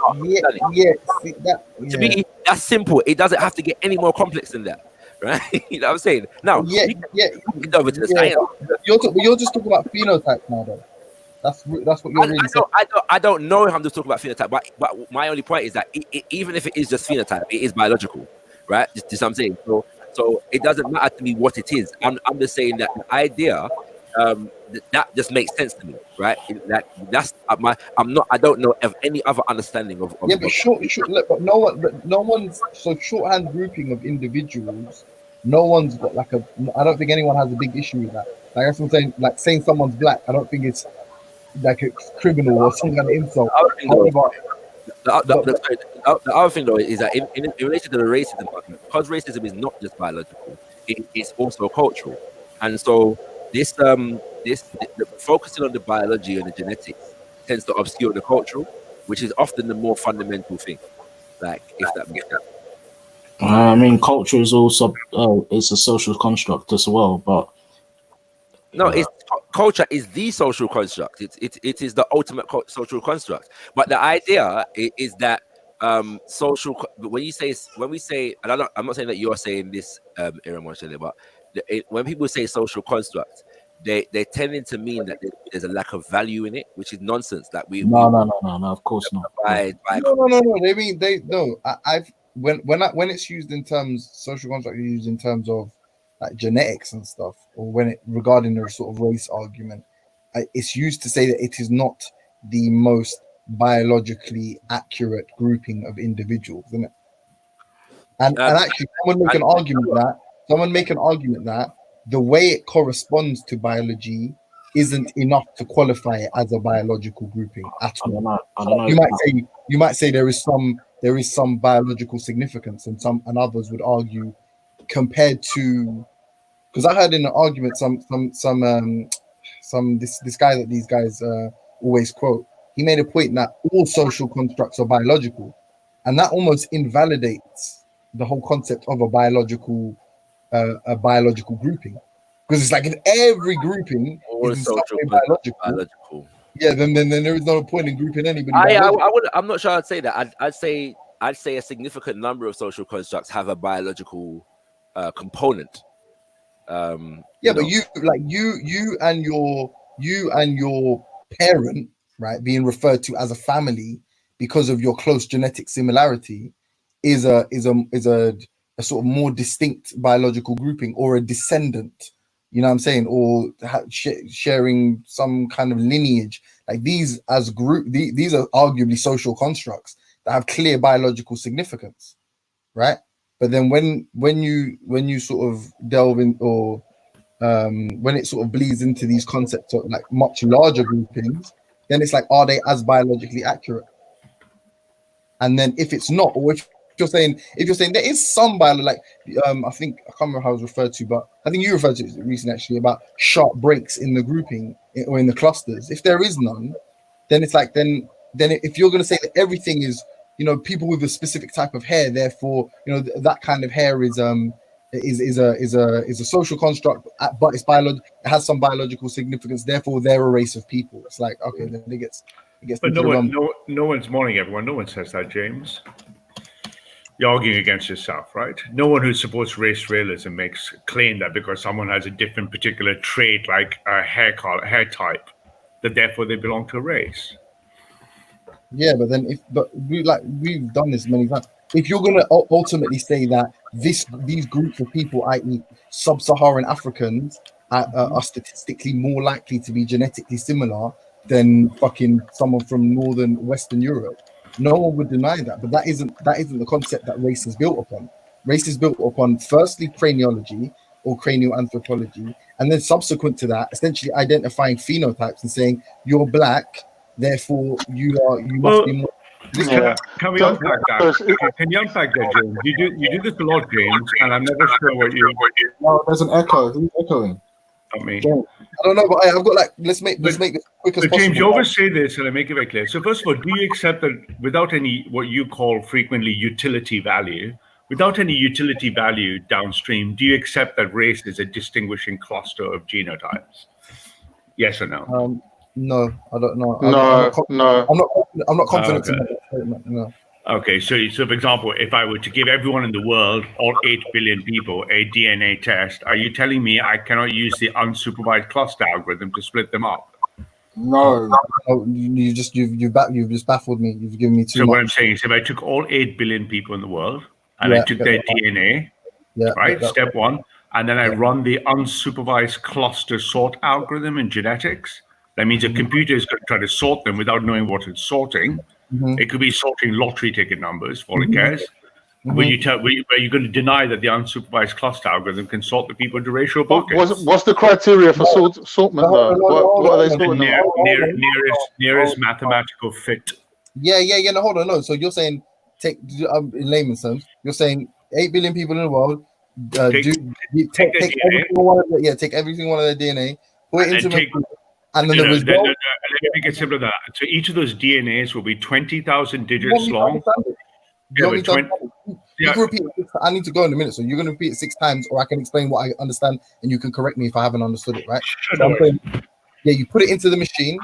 me, that's simple. It doesn't have to get any more complex than that, right? You know what I'm saying? Now, get over to the science. You're just talking about phenotypes now, though. That's what you're really saying. I don't know if I'm just talking about phenotype, but my only point is that even if it is just phenotype, it is biological, right? Just what I'm saying. So it doesn't matter to me what it is. I'm just saying that the idea that just makes sense to me, right? That's I don't know of any other understanding of yeah, but but no one's so shorthand grouping of individuals. No one's got like I don't think anyone has a big issue with that. Like that's what I'm saying. Like saying someone's black, I don't think it's like a criminal or some kind of insult. The other thing though is that in relation to the racism argument, because racism is not just biological, it's also cultural, and so this focusing on the biology and the genetics tends to obscure the cultural, which is often the more fundamental thing. Like if that makes sense. I mean, culture is also it's a social construct as well, but no, it's culture is the social construct. It is the ultimate social construct. But the idea is that social. When we say, and I'm not saying that you're saying this, Aaron Marshall, but when people say social construct, they're tending to mean that there's a lack of value in it, which is nonsense. That no, of course not. No. They mean when it's used in terms social construct is used in terms of like genetics and stuff, or when it regarding the sort of race argument, it's used to say that it is not the most biologically accurate grouping of individuals, isn't it? And actually, someone make an argument that the way it corresponds to biology isn't enough to qualify it as a biological grouping at all. I don't know. You might say there is some biological significance, and others would argue compared to, because I heard in an argument this guy that these guys always quote, he made a point that all social constructs are biological, and that almost invalidates the whole concept of a biological grouping, because it's like in every grouping is in some way biological. Yeah, then there is no point in grouping anybody. I'm not sure I'd say that. I'd say a significant number of social constructs have a biological component. But you and your parent, right, being referred to as a family because of your close genetic similarity is a sort of more distinct biological grouping, or a descendant, you know what I'm saying, or sharing some kind of lineage. Like these as these are arguably social constructs that have clear biological significance, right? But then when you sort of delve in, or when it sort of bleeds into these concepts of like much larger groupings, then it's like, are they as biologically accurate? And then if it's not, or if you're saying there is some biology, like I think I can't remember how it was referred to, but I think you referred to it recently actually about sharp breaks in the grouping or in the clusters. If there is none, then it's like then if you're going to say that everything is, you know, people with a specific type of hair, therefore, you know, that kind of hair is a social construct, but it's it has some biological significance, therefore they're a race of people. It's like, okay, then it gets but no one's mourning everyone. No one says that, James. You're arguing against yourself, right? No one who supports race realism makes claim that because someone has a different particular trait, like a hair type, that therefore they belong to a race. Yeah, but then we've done this many times. If you're going to ultimately say that these groups of people, i.e., sub-Saharan Africans, are statistically more likely to be genetically similar than fucking someone from northern Western Europe, no one would deny that. But that isn't the concept that race is built upon. Race is built upon firstly craniology or cranial anthropology, and then subsequent to that, essentially identifying phenotypes and saying you're black, therefore you must be more. Can we unpack that? Can you unpack that, James? You do this a lot, James, and I'm never sure what you. No, there's an echo. Who's echoing? Not me. I don't know, but I've got like let's make this quick as possible. James, you always say this, and I make it very clear. So first of all, do you accept that without any what you call frequently utility value, without any utility value downstream, do you accept that race is a distinguishing cluster of genotypes? Yes or no? No, I don't know. No. I'm not confident in that statement. No. Okay, so for example, if I were to give everyone in the world, all 8 billion people, a DNA test, are you telling me I cannot use the unsupervised cluster algorithm to split them up? No, you've just baffled me. You've given me too So much. what I'm saying is, if I took all 8 billion people in the world and I took their DNA, right, step one, and then I run the unsupervised cluster sort algorithm in genetics, that means a computer is going to try to sort them without knowing what it's sorting. It could be sorting lottery ticket numbers for all it cares. Where you're going to deny that the unsupervised cluster algorithm can sort the people into racial buckets. What's the criteria for sortment though? What are they sorting? Nearest mathematical fit. Yeah. No, hold on. No. So you're saying, take in layman's terms, you're saying 8 billion people in the world. Take every single one of their DNA, put it into and then the result. Let me make it simpler than that. So each of those DNAs will be 20,000 digits long. You can repeat it. I need to go in a minute, so you're going to repeat it 6 times, or I can explain what I understand, and you can correct me if I haven't understood it, right? You put it into the machine,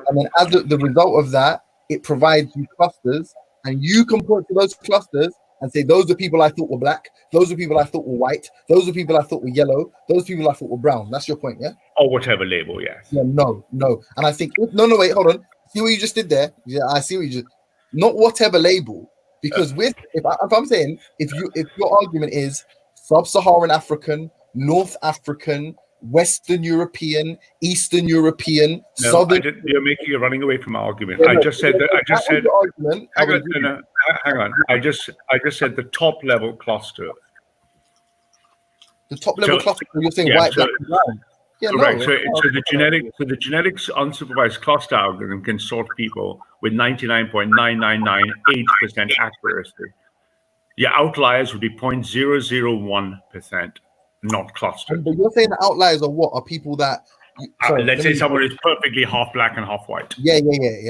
and then as the result of that, it provides you clusters, and you can point to those clusters and say, those are people I thought were black, those are people I thought were white, those are people I thought were yellow, those people I thought were brown. That's your point, yeah? Or whatever label, yes. Yeah, no. And I think, no, wait, hold on. See what you just did there? Yeah, I see what you just, not whatever label. Because if I'm saying if your argument is sub-Saharan African, North African, Western European, Eastern European, Southern, you're running away from my argument. I just said that. Hang on. I just said the top level cluster. The top level cluster. You're saying white, black, and brown. Yeah, correct. No, so the genetics unsupervised cluster algorithm can sort people with 99.9998% accuracy. Your outliers would be 0.001%, not clustered. But you're saying the outliers are what? Are people that? Let's say someone is perfectly half black and half white. Yeah.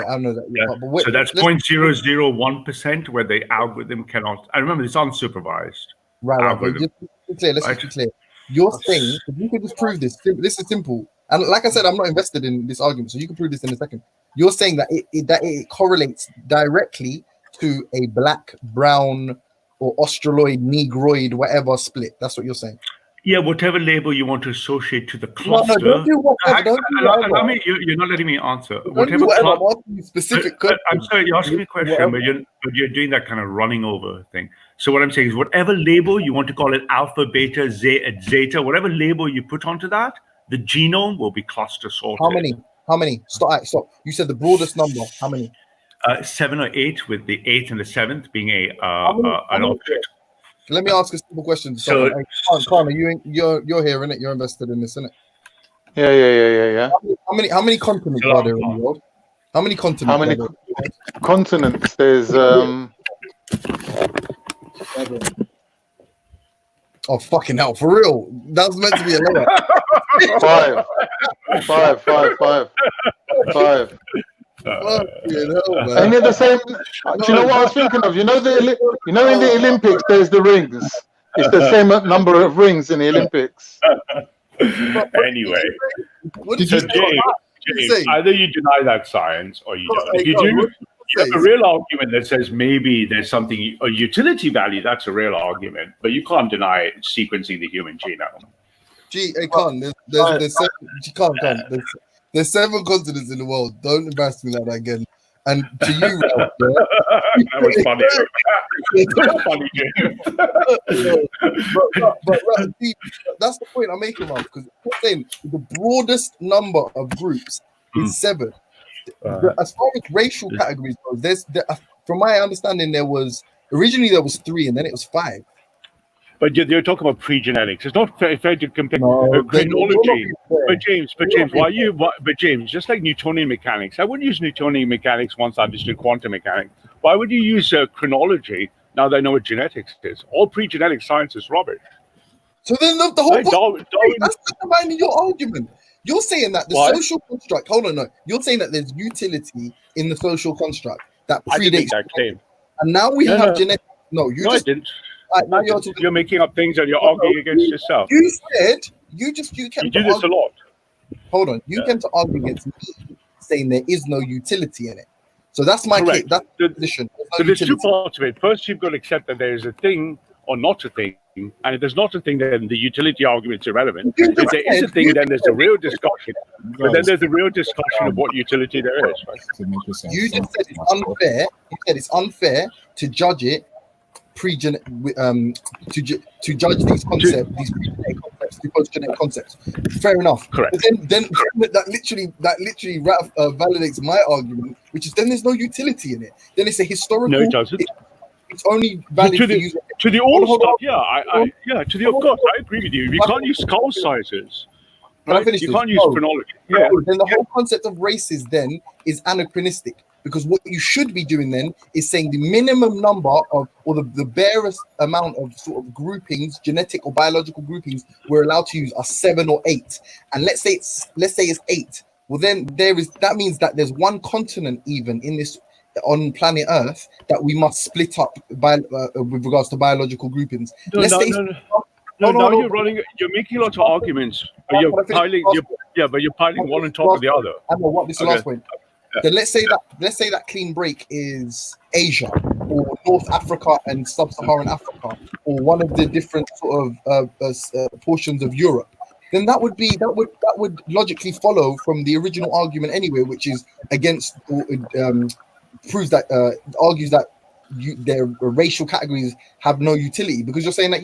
I know that. Yeah. But so that's 0.001% where the algorithm cannot. I remember it's unsupervised. Right. Let's just be clear. You're saying, if you can just prove this, this is simple. And like I said, I'm not invested in this argument, so you can prove this in a second. You're saying that it correlates directly to a black, brown, or Australoid, Negroid, whatever split. That's what you're saying. Yeah, whatever label you want to associate to the cluster. No, don't do whatever. You're not letting me answer. Whatever. I'm asking you specific questions. I'm sorry, you're asking me a question, but you're doing that kind of running over thing. So what I'm saying is, whatever label you want to call it, alpha, beta, zeta, whatever label you put onto that, the genome will be cluster sorted. How many? Stop. You said the broadest number. How many? 7 or 8, with the 8th and the 7th being an object. Let me ask a simple question. So, Khan, you're here, innit? You're invested in this, innit? Yeah. How many continents are there in the world? How many continents? How many continents? There's Oh fucking hell! For real, that was meant to be a lower. 5. Ain't it the same? Do you know what I was thinking of? In the Olympics, there's the rings. It's the same number of rings in the Olympics. Anyway, James, either you deny that science or you don't. If you do, you have a real argument that says maybe there's something, a utility value. That's a real argument, but you can't deny sequencing the human genome. There's 7 continents in the world. Don't embarrass me like that again. And to you, Ralph, that was funny. but that's the point I'm making, Ralph, because I'm saying the broadest number of groups is 7. As far as racial categories goes, from my understanding, originally there was 3, and then it was 5. But you're talking about pre-genetics. It's not fair to compare chronology. But James, just like Newtonian mechanics, I wouldn't use Newtonian mechanics once I understood quantum mechanics. Why would you use chronology now that I know what genetics is? All pre-genetic science is rubbish. So then the whole point, that's undermining your argument. You're saying that the social construct. Hold on, no. You're saying that there's utility in the social construct that predates that claim. And now we have genetics. No, I didn't. You're making up things and you're arguing against yourself. You said you do this a lot. Hold on, you came to argue against me, saying there is no utility in it. So that's my case. That's the position. So there's 2 parts of it. First, you've got to accept that there is a thing or not a thing and if there's not a thing, then the utility argument's irrelevant. If there is a thing, then there's a real discussion. But then there's a real discussion of what utility there is. Right? You just said it's unfair. You said it's unfair to judge it to judge these concepts, these pre-genetic concepts, the post-genetic concepts. Fair enough. Correct. But then that literally validates my argument, which is then there's no utility in it. Then it's a historical. No, it doesn't. It's only valid to the old Hold stuff. on. Yeah, of course, I agree with you. You can't use skull sizes. Can I Right? finish You this? can't use No. chronology. No, Yeah. then the whole concept of races then is anachronistic, because what you should be doing then is saying the minimum number of, or the barest amount of sort of groupings, genetic or biological groupings we're allowed to use are 7 or 8. And let's say it's 8. Well, then that means that there's one continent even in this on planet Earth that we must split up by with regards to biological groupings. No, Let's say you're making lots of arguments, but you're piling one on top of the other. I know what this Okay. last point. Then let's say that clean break is Asia or North Africa and Sub-Saharan Africa, or one of the different sort of portions of Europe. Then that would logically follow from the original argument anyway, which is against proves that argues that their racial categories have no utility, because you're saying that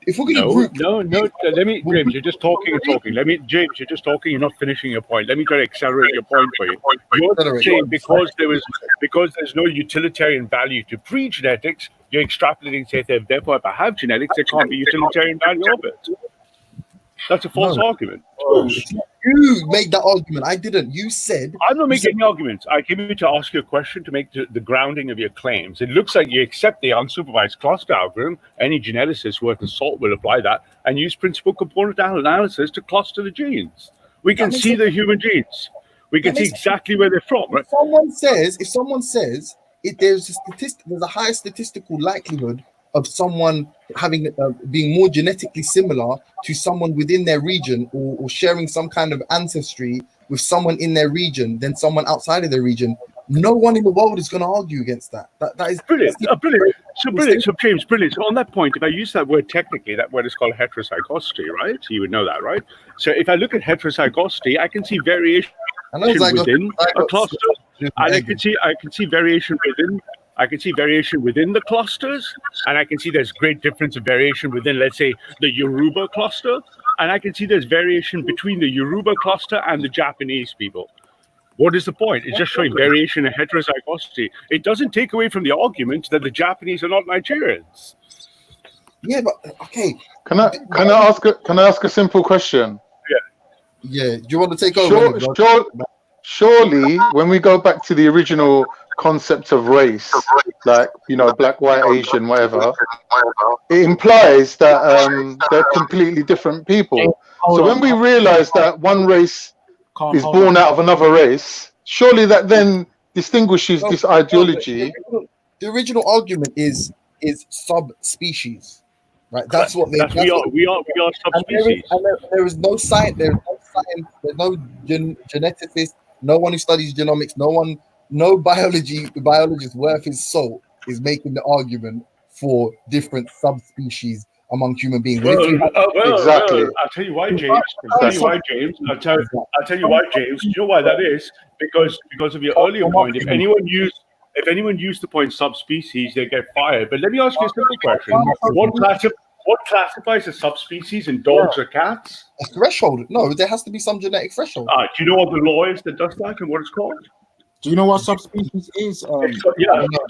if we're going to group. No. Let me, James. You're just talking and talking. James. You're just talking. You're not finishing your point. Let me try to accelerate your point for you. You're saying because there's no utilitarian value to pre-genetics, you're extrapolating, say, therefore, if I have genetics, there can't be utilitarian value of it. That's a false argument. You made that argument. I didn't. You said. I'm not making any arguments. I came here to ask you a question to make the grounding of your claims. It looks like you accept the unsupervised cluster algorithm. Any geneticist worth of salt will apply that and use principal component analysis to cluster the genes. We can see the human genes. We can see exactly where they're from. Right? If someone says there's a higher statistical likelihood of someone having being more genetically similar to someone within their region, or sharing some kind of ancestry with someone in their region than someone outside of their region, no one in the world is going to argue against that. That is brilliant. Brilliant. So James, brilliant. So on that point, if I use that word technically, that word is called heterozygosity, right? So you would know that, right? So if I look at heterozygosity, I can see variation within a cluster, and I can see variation within. I can see variation within the clusters, and I can see there's great difference of variation within, let's say, the Yoruba cluster, and I can see there's variation between the Yoruba cluster and the Japanese people. What is the point? It's just showing variation in heterozygosity. It doesn't take away from the argument that the Japanese are not Nigerians. Yeah, but okay. Can I ask a simple question? Yeah. Do you want to take over? Surely, when we go back to the original concept of race, like, black, white, Asian, whatever, it implies that they're completely different people. So when we realize that one race is born out of another race, surely that then distinguishes this ideology. The original argument is subspecies, right? That's what they. We are subspecies. There is no science. There's no geneticist. No one who studies genomics. No biologist worth his salt is making the argument for different subspecies among human beings. Exactly. I'll tell you why, James. I'll tell you why, James. You know why that is? Because of your earlier point. If anyone used the point subspecies, they get fired. But let me ask you a simple question: What classifies a subspecies in dogs or cats? A threshold. No, there has to be some genetic threshold. Do you know what the law is that does that and what it's called? Do you know what subspecies is? Do you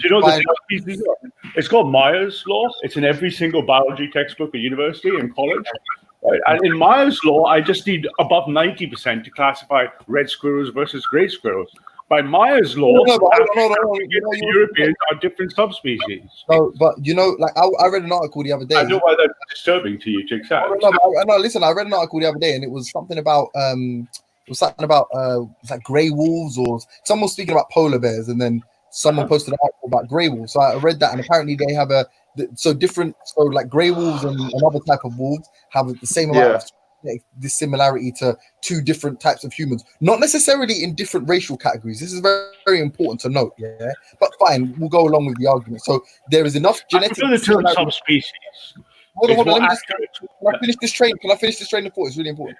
know the subspecies? It's called Meyer's law. It's in every single biology textbook at university and college. Right? And in Meyer's law, I just need above 90% to classify red squirrels versus gray squirrels. By Meyer's law, Europeans are different subspecies. No, but I read an article the other day. I know why that's disturbing to you to accept. Listen, I read an article the other day, and it was something about it's like grey wolves, or someone was speaking about polar bears, and then someone posted an article about grey wolves. So I read that, and apparently they have like grey wolves and another type of wolves have the same amount of dissimilarity to two different types of humans, not necessarily in different racial categories. This is very, very important to note. Yeah, but fine, we'll go along with the argument. So there is enough genetic subspecies. hold on. It's more Let me just, accurate. can I finish this train? Can I finish this train of thought? It's really important.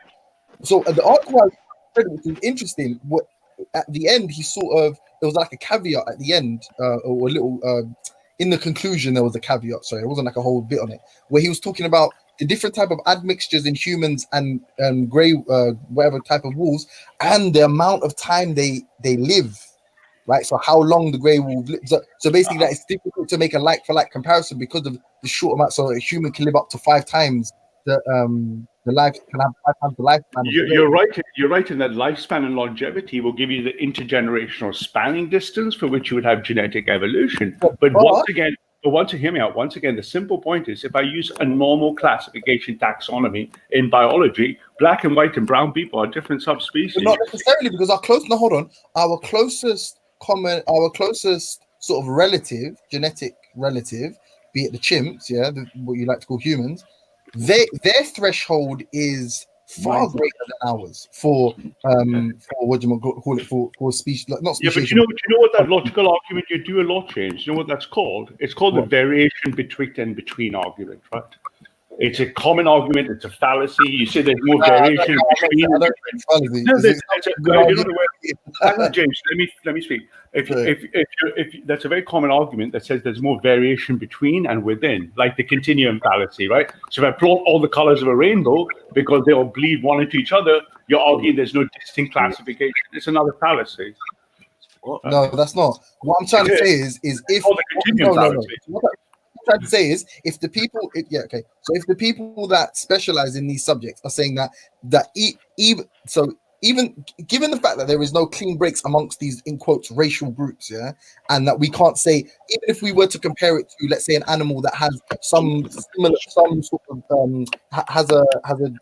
So the article I read, which is interesting, what at the end he sort of, there was like a caveat at the end, or a little in the conclusion there was a caveat. Sorry, it wasn't like a whole bit on it, where he was talking about the different type of admixtures in humans and grey whatever type of wolves, and the amount of time they live. Right, so how long the grey wolf lives? So basically, that it's difficult to make a like-for-like comparison because of the short amount. So a human can live up to 5 times the life, can have 5 times the lifespan. You're right. You're right in that lifespan and longevity will give you the intergenerational spanning distance for which you would have genetic evolution. But once again, hear me out. Once again, the simple point is, if I use a normal classification taxonomy in biology, black and white and brown people are different subspecies. But not necessarily, because our closest sort of relative, genetic relative, be it the chimps, what you like to call humans, their threshold is far greater than ours for what do you call it, for species, like not species. Yeah, but do you know what that logical argument you do a lot, James? You know what that's called? It's called the variation between argument, right? It's a common argument. It's a fallacy. You say there's more variation between. James, let me speak. If that's a very common argument that says there's more variation between and within, like the continuum fallacy, right? So if I plot all the colors of a rainbow because they all bleed one into each other, you're arguing there's no distinct classification. It's another fallacy. No, that's not. What I'm trying to say is if the continuum fallacy. What I'm trying to say is if the people, so if the people that specialize in these subjects are saying even given the fact that there is no clean breaks amongst these in quotes racial groups, and that we can't say, even if we were to compare it to, let's say, an animal that has some sort of has a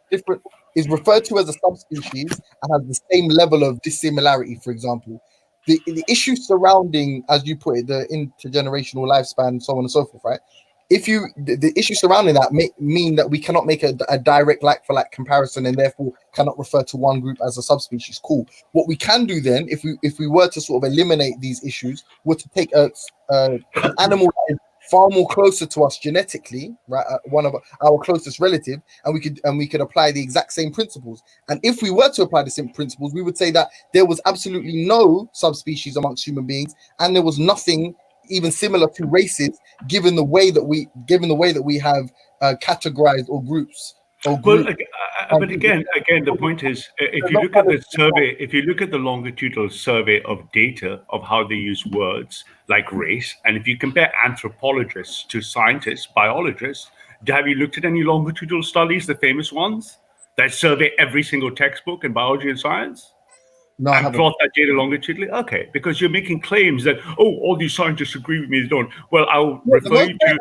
different, is referred to as a subspecies and has the same level of dissimilarity, for example, the issue surrounding, as you put it, the intergenerational lifespan, so on and so forth, right? If the issue surrounding that mean that we cannot make a direct like-for-like comparison and therefore cannot refer to one group as a subspecies. Cool. What we can do then, if we were to sort of eliminate these issues, were to take an animal that is far more closer to us genetically, right? One of our closest relative, and we could apply the exact same principles. And if we were to apply the same principles, we would say that there was absolutely no subspecies amongst human beings, and there was nothing even similar to races, given the way that we have categorized or groups. But again, the point is, if you look at the survey, if you look at the longitudinal survey of data of how they use words like race, and if you compare anthropologists to scientists, biologists, have you looked at any longitudinal studies, the famous ones that survey every single textbook in biology and science? No, and plot that data longitudinally? Okay, because you're making claims that, all these scientists agree with me, they don't. Well, I'll refer you to,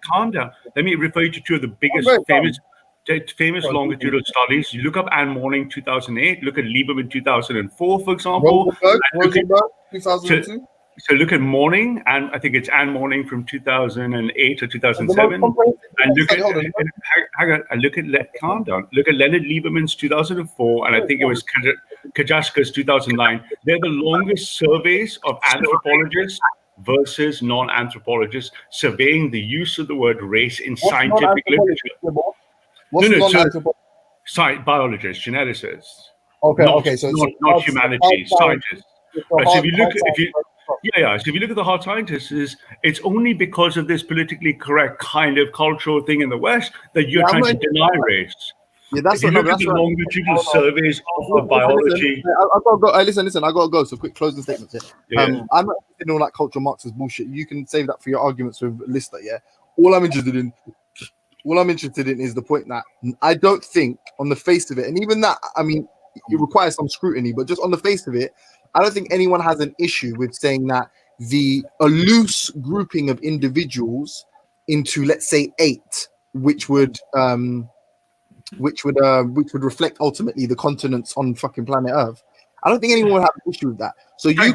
calm down. Let me refer you to two of the biggest famous longitudinal studies. You look up Anne Morning 2008, look at Lieberman 2004, for example. Rosenberg 2002. So look at Morning, and I think it's Anne Morning from 2008 or 2007. And calm down. Look at Leonard Lieberman's 2004, and I think it was Kajaska's 2009. They're the longest surveys of anthropologists versus non-anthropologists surveying the use of the word race in scientific literature. Biologists, geneticists. Okay, so not humanities, scientists. Right, so if you look at the hard scientists, it's only because of this politically correct kind of cultural thing in the West that you're trying to deny race. Yeah, that's if you look at the longitudinal surveys of biology. Listen, I gotta go. So quick closing statements here. I'm not interested in all that cultural Marxist bullshit. You can save that for your arguments with Lister. All I'm interested in is the point that I don't think, on the face of it, and even that, I mean, it requires some scrutiny, but just on the face of it, I don't think anyone has an issue with saying that a loose grouping of individuals into, let's say, 8, which would reflect ultimately the continents on fucking planet Earth. I don't think anyone would have an issue with that. So so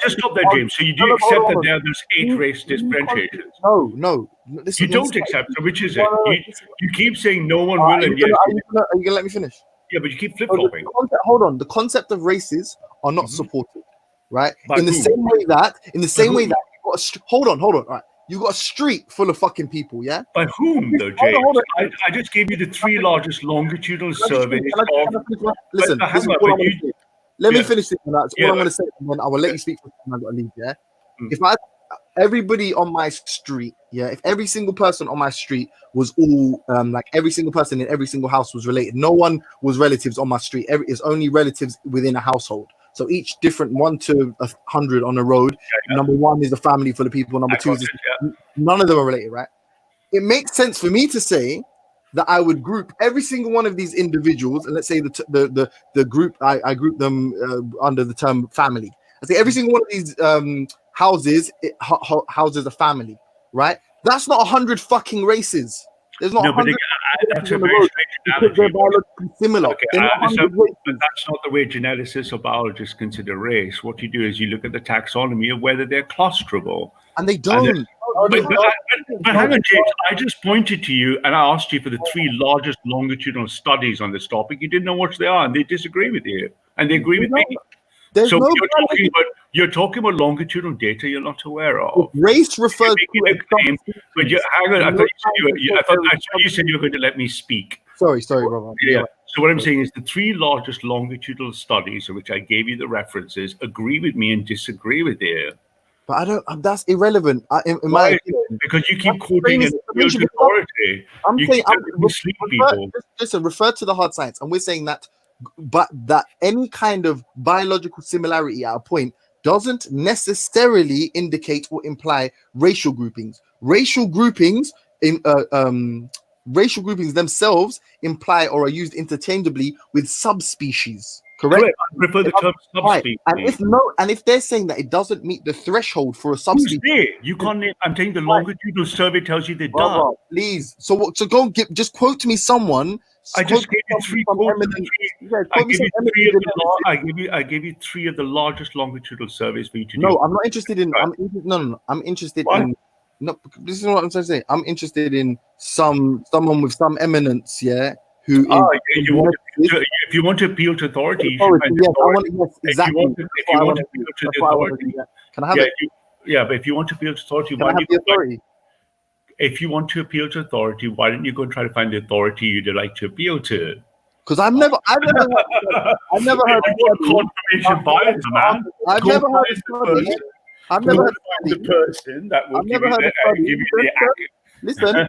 just stop there, James. So you do accept that there's 8 race differentiations? No. Listen, you don't accept. So which is it? You keep saying no one will, and yes. Are you gonna let me finish? Yeah, but you keep flip-flopping. Hold on. The concept of races are not supported, right? In the same way that hold on, right? You got a street full of fucking people, yeah? By whom, though, Hold James? on. I just gave you the 3 largest longitudinal surveys Listen, But this is hang on, all but I'm gonna say. Let me finish this, and that's all I'm but- gonna say, and then I will let you speak for time. I've got to leave, yeah? If I everybody on my street, yeah, if every single person on my street was all like every single person in every single house was related, no one was relatives on my street. It's only relatives within a household. So each different 1 to 100 on the road. Number 1 is a family full of people. Number 2 is none of them are related, right? It makes sense for me to say that I would group every single one of these individuals, and let's say the group I group them under the term family. I say every single one of these houses houses a family, right? That's not 100 fucking races. There's not No, but 100 that's a on the very road strange because they're analogy. biologically similar. Okay, They're I not understand, 100 but that's not the way geneticists or biologists consider race. What you do is you look at the taxonomy of whether they're clusterable. And they don't. But hang on, James. I just pointed to you and I asked you for the 3 largest longitudinal studies on this topic. You didn't know what they are, and they disagree with you, and they agree with me. So you're talking about longitudinal data you're not aware of. Race refers to a claim, but hang on. I thought you said you were going to let me speak. Sorry, brother. Yeah. So what I'm saying is the 3 largest longitudinal studies, of which I gave you the references, agree with me and disagree with you. But I don't. That's irrelevant. In my Why? opinion, Because you keep quoting an authority. I'm You saying, keep mislead people. listen, refer to the hard science, and we're saying that, but that any kind of biological similarity at a point doesn't necessarily indicate or imply racial groupings. Racial groupings themselves imply or are used interchangeably with subspecies. Correct. I prefer the term subspecies. And if they're saying that it doesn't meet the threshold for a subspecies, you can't name. I'm saying the longitudinal survey tells you they brother, don't. please. So go just quote me someone. I just gave you 3 quotes. I gave you 3 of the largest longitudinal surveys for you to do. No, I'm not interested in. I'm interested in. No, this is what I'm trying to say. I'm interested in someone with some eminence, yeah. Who if you want to appeal to authority, you should find exactly. If you want to appeal to the authority, can I have it? But if you want to appeal to authority, Can I have the authority? If you want to appeal to authority, why don't you go and try to find the authority you'd like to appeal to? Because I've never heard confirmation bias, man. I've never heard the person that will give you the accurate. Listen.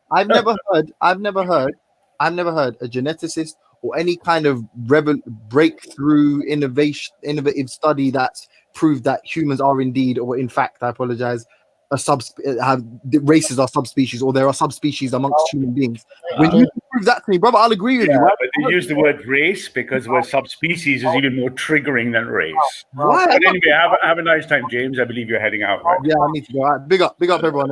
I've never heard a geneticist or any kind of breakthrough innovative study that's proved that humans are indeed, or in fact, I apologize, races are subspecies, or there are subspecies amongst human beings. When you prove that to me, brother, I'll agree with you. But they use the word race because the word subspecies is even more triggering than race. Why? But anyway, have a nice time, James. I believe you're heading out, right? Yeah, I need to go. All right, big up everyone.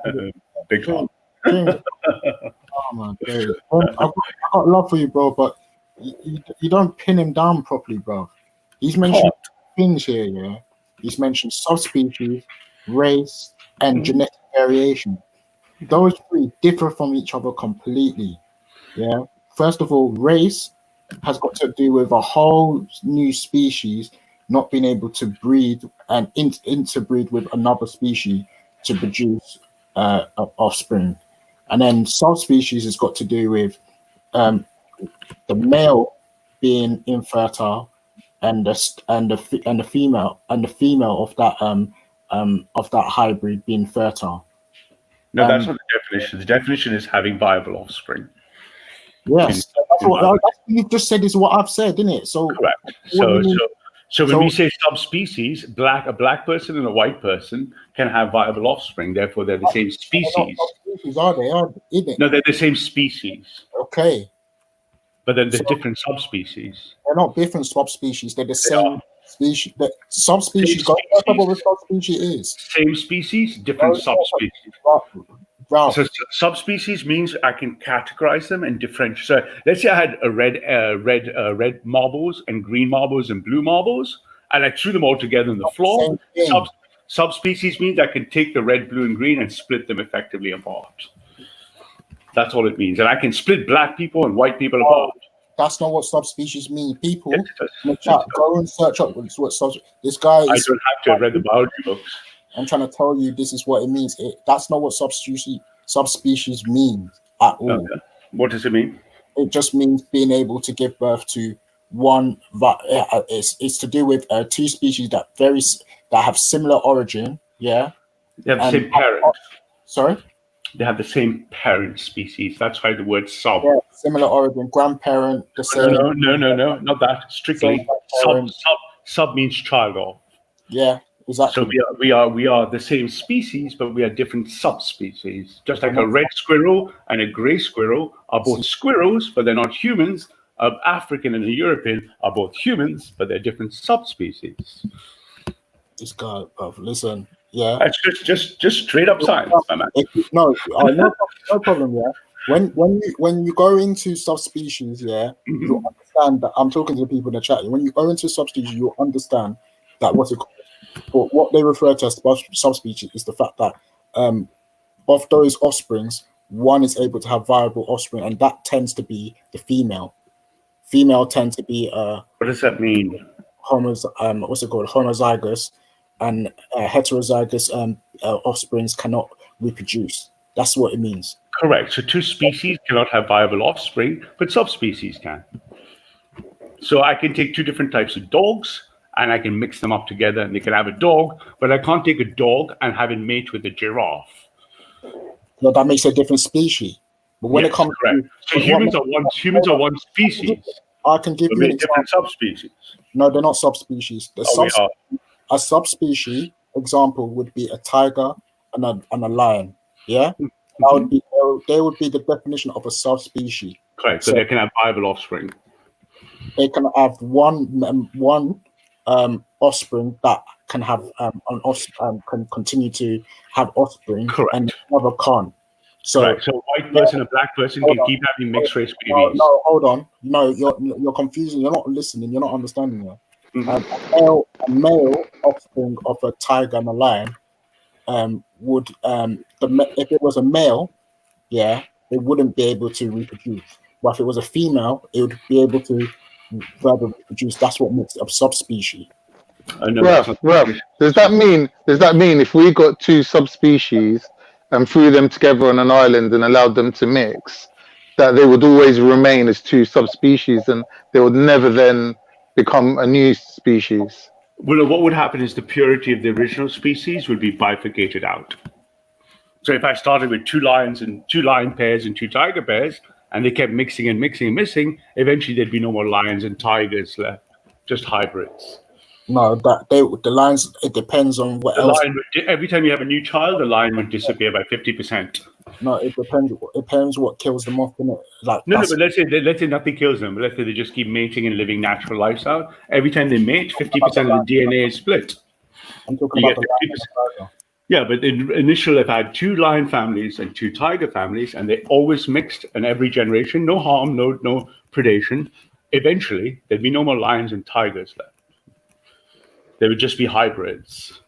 Anyway. Big time. Oh man, dude. I've got love for you, bro, but you don't pin him down properly, bro. He's mentioned things here, yeah. He's mentioned subspecies, race, and genetic variation. Those 3 differ from each other completely. Yeah. First of all, race has got to do with a whole new species not being able to breed and interbreed with another species to produce offspring. And then subspecies has got to do with the male being infertile and the female of that hybrid being fertile. No, that's not the definition. The definition is having viable offspring. Yes, that's what you just said is what I've said, isn't it? So correct. So when we say subspecies, a black person and a white person can have viable offspring. Therefore, they're the same species. Are they? Isn't it? No, they're the same species. Okay. But then they're different subspecies. They're not different subspecies. They're the same species. The subspecies. What a subspecies is. Same species, different subspecies. So subspecies means I can categorize them and differentiate. So let's say I had red marbles and green marbles and blue marbles, and I threw them all together on the floor. Subspecies means I can take the red, blue, and green and split them effectively apart. That's all it means. And I can split black people and white people apart. That's not what subspecies mean. People, go and search up what subspecies. This guy. I don't have to have read the biology books. I'm trying to tell you this is what it means. That's not what subspecies means at all. Okay. What does it mean? It just means being able to give birth to one. It's to do with two species that have similar origin. Yeah, They have the same parent. Sorry. They have the same parent species. That's why the word sub. Yeah, similar origin, grandparent, the same. No, not that. Strictly sub means child of. Yeah, exactly. So we are the same species, but we are different subspecies. Just like a red squirrel and a gray squirrel are both squirrels, but they're not humans. An African and a European are both humans, but they're different subspecies. This guy, listen. Yeah, that's just straight up science, my man. No problem. Yeah, when you go into subspecies, yeah, you understand that I'm talking to the people in the chat. When you go into subspecies, you understand that what they refer to as subspecies is the fact that of those offsprings, one is able to have viable offspring, and that tends to be the female. Female tends to be what does that mean? Homozygous. And heterozygous offsprings cannot reproduce. That's what it means. Correct. So two species cannot have viable offspring, but subspecies can. So I can take two different types of dogs and I can mix them up together and they can have a dog, but I can't take a dog and have it mate with a giraffe. No, that makes a different species. But when it comes to humans are one species. I can give you different subspecies. No, they're not subspecies. A subspecies example would be a tiger and a lion. Yeah, they would be the definition of a subspecies. Correct. So they can have viable offspring. They can have one offspring that can have can continue to have offspring. Correct. And another can't. So a white person, a black person can keep having mixed race babies. No, hold on. No, you're confusing. You're not listening. You're not understanding it. A male offspring of a tiger and a lion would if it was a male, yeah, it wouldn't be able to reproduce. But if it was a female, it would be able to further reproduce. That's what makes it a subspecies. Ralph, does that mean if we got two subspecies and threw them together on an island and allowed them to mix, that they would always remain as two subspecies and they would never then become a new species? Well, what would happen is the purity of the original species would be bifurcated out. So if I started with two lion pairs and two tiger pairs, and they kept mixing and mixing, eventually there'd be no more lions and tigers left, just hybrids. No, the lions. It depends on what else. Every time you have a new child, the lion would disappear by 50%. No, it depends. It depends what kills them off, innit? Like but let's say nothing kills them. But let's say they just keep mating and living natural lifestyle. Every time they mate, 50% of the DNA is split. I'm talking about the lion. Yeah, but initially, if I had two lion families and two tiger families, and they always mixed, and every generation, no harm, no predation, eventually there'd be no more lions and tigers left. They would just be hybrids.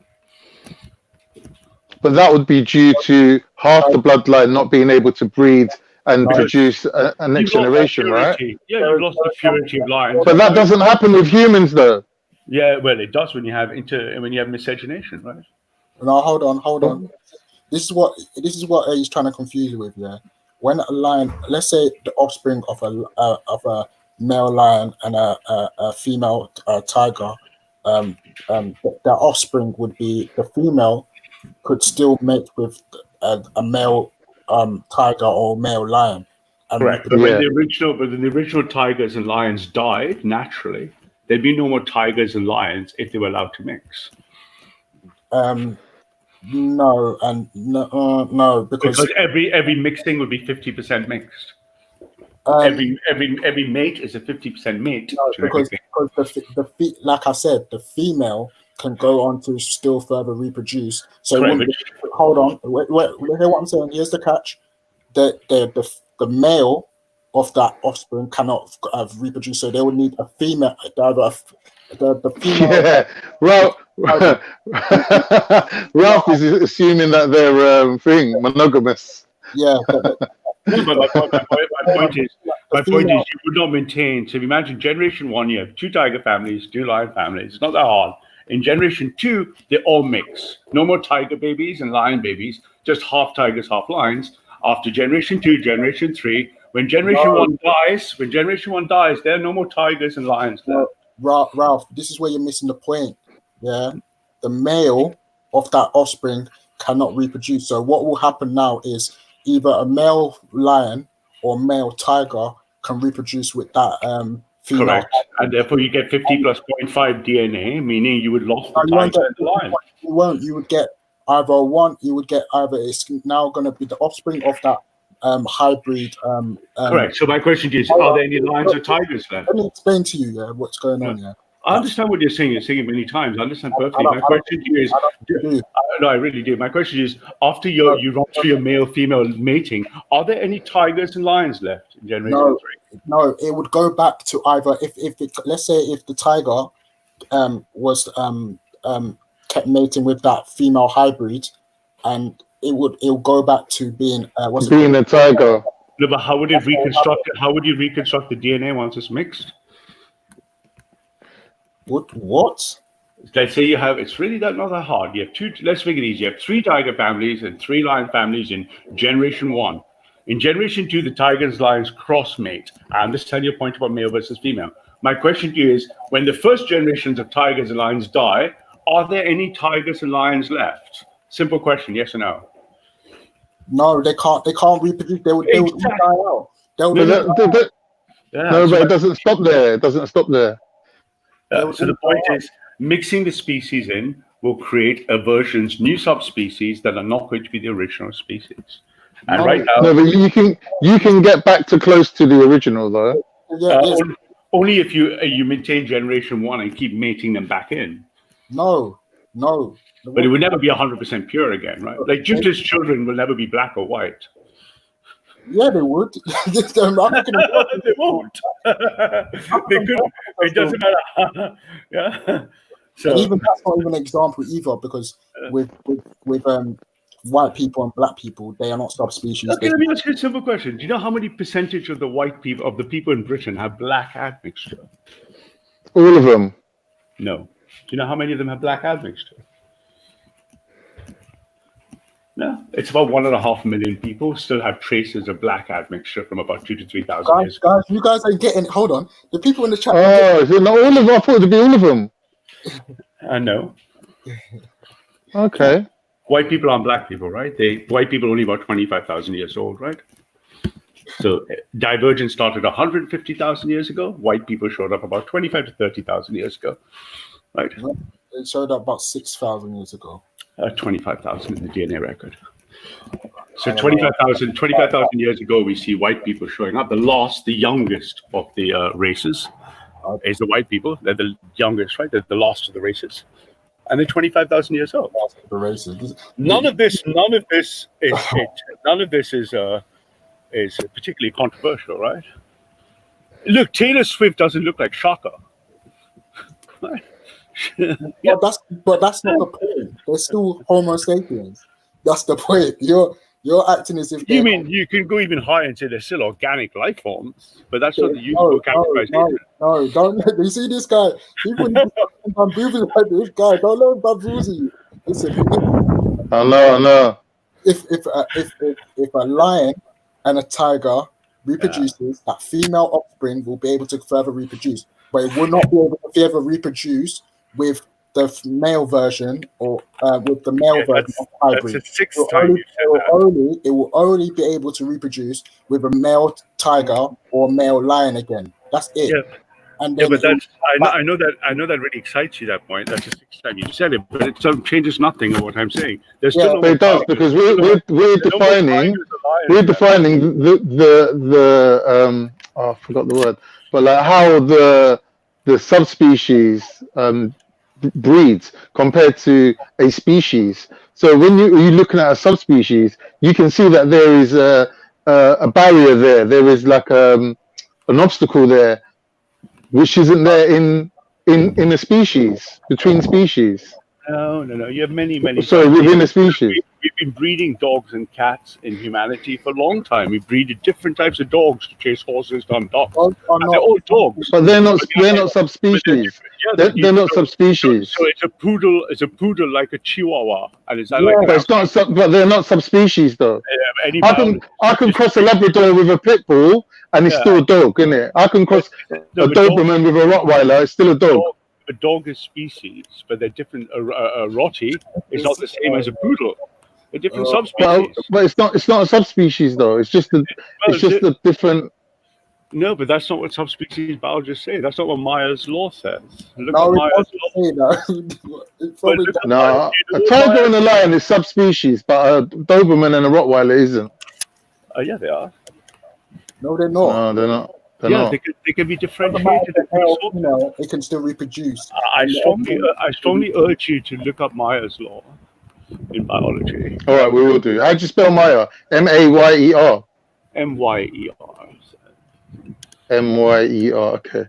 But that would be due to half the bloodline not being able to breed and produce a next generation, right? Yeah, you've lost the purity of lions. But that doesn't happen with humans, though. Yeah, well, it does when you have miscegenation, right? No, hold on. This is what he's trying to confuse you with. Yeah, when a lion, let's say the offspring of a male lion and a female tiger, the offspring would be the female could still mate with a male tiger or male lion. Correct. But when the original tigers and lions died naturally, there'd be no more tigers and lions if they were allowed to mix. No, because every mixing would be 50% mixed. Every mate is a 50% mate. No, because the like I said, the female can go on to still further reproduce. So hold on, wait, hear what I'm saying. Here's the catch: the male of that offspring cannot reproduce, so they would need a female. The female. Yeah, Ralph is assuming that they're monogamous. Yeah. My point is, you would not maintain. So if you imagine generation one, you have two tiger families, two lion families. It's not that hard. In generation 2, they all mix. No more tiger babies and lion babies, just half tigers, half lions. After generation 2, generation 3, when generation 1 dies, there are no more tigers and lions left. Ralph, this is where you're missing the point. Yeah, the male of that offspring cannot reproduce. So what will happen now is either a male lion or male tiger can reproduce with that female. Correct. And therefore you get 50 plus 0.5 DNA, meaning you would lost the tiger and the lion. You won't. You would get either it's now going to be the offspring of that hybrid. Correct. So my question is, are there any lions or tigers left? Let me explain to you what's going on here. I understand what you're saying. You're saying it many times. I understand perfectly. My question to you is, no, I really do. My question is, after you run through your male-female mating, are there any tigers and lions left in generation 3? No, it would go back to either let's say if the tiger was kept mating with that female hybrid, and it'll go back to being being a tiger. No, but how would it reconstruct it? How would you reconstruct the DNA once it's mixed? What? Let's say you have, it's really not that hard. You have let's make it easy. You have 3 tiger families and 3 lion families in generation 1. In generation 2, the tigers and lions cross-mate. I understand your point about male versus female. My question to you is, when the first generations of tigers and lions die, are there any tigers and lions left? Simple question, yes or no? No, they can't reproduce. They would die out. No, but it doesn't stop there. It doesn't stop there. So the point is, mixing the species in will create new subspecies that are not going to be the original species. And right now, no, but you can get back to close to the original though. Only if you maintain generation 1 and keep mating them back in. No. But it would never be 100% pure again, right? Like Jupiter's children will never be black or white. Yeah, they would. They won't. They could. It doesn't matter. Yeah. So and even that's not even an example either, because with white people and black people, they are not subspecies. Okay, let me ask you a simple question. Do you know how many percentage of the people in Britain have black admixture? All of them. No. Do you know how many of them have black admixture? No, it's about 1.5 million people still have traces of black admixture from about 2,000 to 3,000 years ago. Guys, you guys ain't getting. Hold on, the people in the chat. Oh, is it not all of them? I thought it'd be all of them. No. Okay. White people aren't black people, right? White people are only about 25,000 years old, right? So divergence started 150,000 years ago. White people showed up about 25 to 30,000 years ago, right? It showed up about 6,000 years ago. 25,000 in the DNA record. So 25,000 years ago, we see white people showing up. The youngest of the races is the white people. They're the youngest, right? They're the last of the races. And they're 25,000 years old. The races. None of this is particularly controversial, right? Look, Taylor Swift doesn't look like Shaka. Right? Yeah, but that's not the point. They're still Homo sapiens. That's the point. You're acting as if you mean you can go even higher and say they're still organic life forms, but that's not the usual categorization. No, don't. You see this guy? People bamboozle like this guy. Don't let him bamboozle you. Listen. I know. If a lion and a tiger reproduces, that female offspring will be able to further reproduce, but it will not be able to further reproduce with the male version or with the male version of hybrid. That's the sixth time you said that. It will only be able to reproduce with a male tiger or male lion again. That's it. Yeah. And yeah, but I know that really excites you. That point. That's the sixth time you said it, but it changes nothing of what I'm saying. There's still but it does, because we're defining the I forgot the word, but like how the subspecies breeds compared to a species. So when you're looking at a subspecies, you can see that there is a barrier there. There is like an obstacle there, which isn't there in a species, between species. No. You have many. Sorry, within a species. been breeding dogs and cats in humanity for a long time. We breeded different types of dogs to chase horses down dogs. And they're all dogs. But they're not subspecies. They're not subspecies. So it's a poodle like a chihuahua, and it's like but it's not. But they're not subspecies though. I can cross a Labrador with a pit bull, and it's still a dog, isn't it? I can cross a Doberman with a Rottweiler. It's still a dog. A dog is species, but they're different. A Rottie is not the same as a poodle. They're different subspecies. But it's not a subspecies though. It's just a different. No, but that's not what subspecies biologists say. That's not what Meyer's law says. Look at Meyer's law. No, a tiger and a lion is subspecies, but a Doberman and a Rottweiler isn't. Oh yeah, they are. No, they're not. No, they're not. They're yeah, not. they can be differentiated. It can still reproduce. I strongly urge you to look up Meyer's law in biology. All right, we will do. How do you spell Meyer? M-A-Y-E-R. M-Y-E-R. M-Y-E-R. Okay.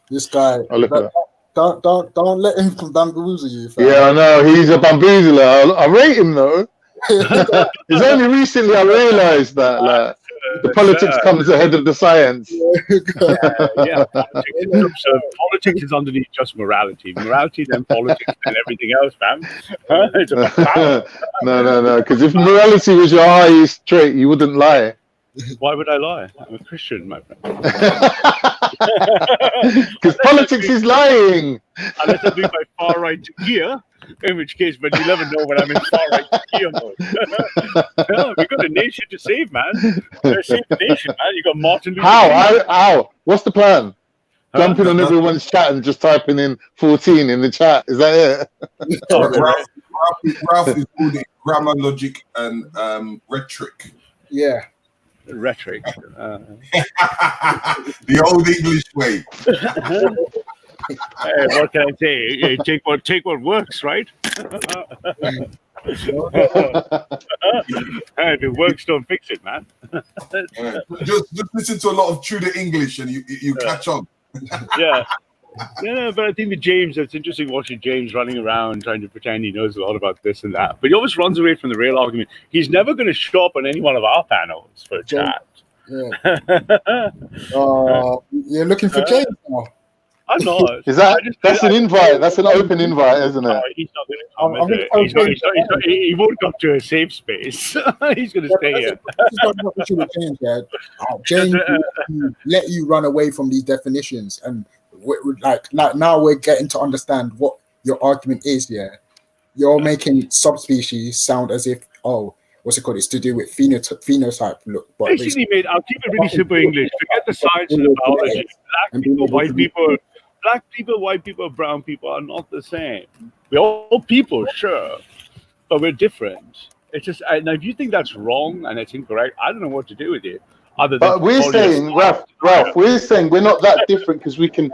This guy. I'll look at that. Don't let him bamboozle you. Fam. Yeah, I know. He's a bamboozler. I rate him though. It's only recently I realised that the politics comes ahead of the science. Yeah. So politics is underneath just morality. Morality, then politics, and everything else, man. It's about power. No. Because if morality was your highest trait, you wouldn't lie. Why would I lie? I'm a Christian, my friend. Because politics is lying. Unless I do my far right gear, in which case, but you never know when I'm in far right gear mode. No, we got a nation to save, man. We gotta save the nation, man. You got Martin Luther King. How? What's the plan? Jumping on everyone's chat and just typing in 14 in the chat. Is that it? Ralph is called it grammar, logic, and rhetoric. Yeah. Rhetoric. The old English way. What can I say? Take what works, right? If it works, don't fix it, man. Just listen to a lot of Tudor English and you catch on. Yeah. Yeah, but I think with James, it's interesting watching James running around trying to pretend he knows a lot about this and that. But he always runs away from the real argument. He's never going to show up on any one of our panels for a chat. Yeah. You're looking for James now. I'm not. That's an invite? That's an open invite, isn't it? He's not going to come. He won't come to a safe space. He's going to stay here. James will let you run away from these definitions, and like now we're getting to understand what your argument is. Yeah, you're making subspecies sound as if what's it called? It's to do with phenotype. Look, but basically, mate, I'll keep it really simple English. Forget the science and the biology. Black people, white people, brown people are not the same. We're all people, sure, but we're different. It's just, now if you think that's wrong and it's incorrect, I don't know what to do with it. But we're saying, Ralph, we're saying we're not that different because we can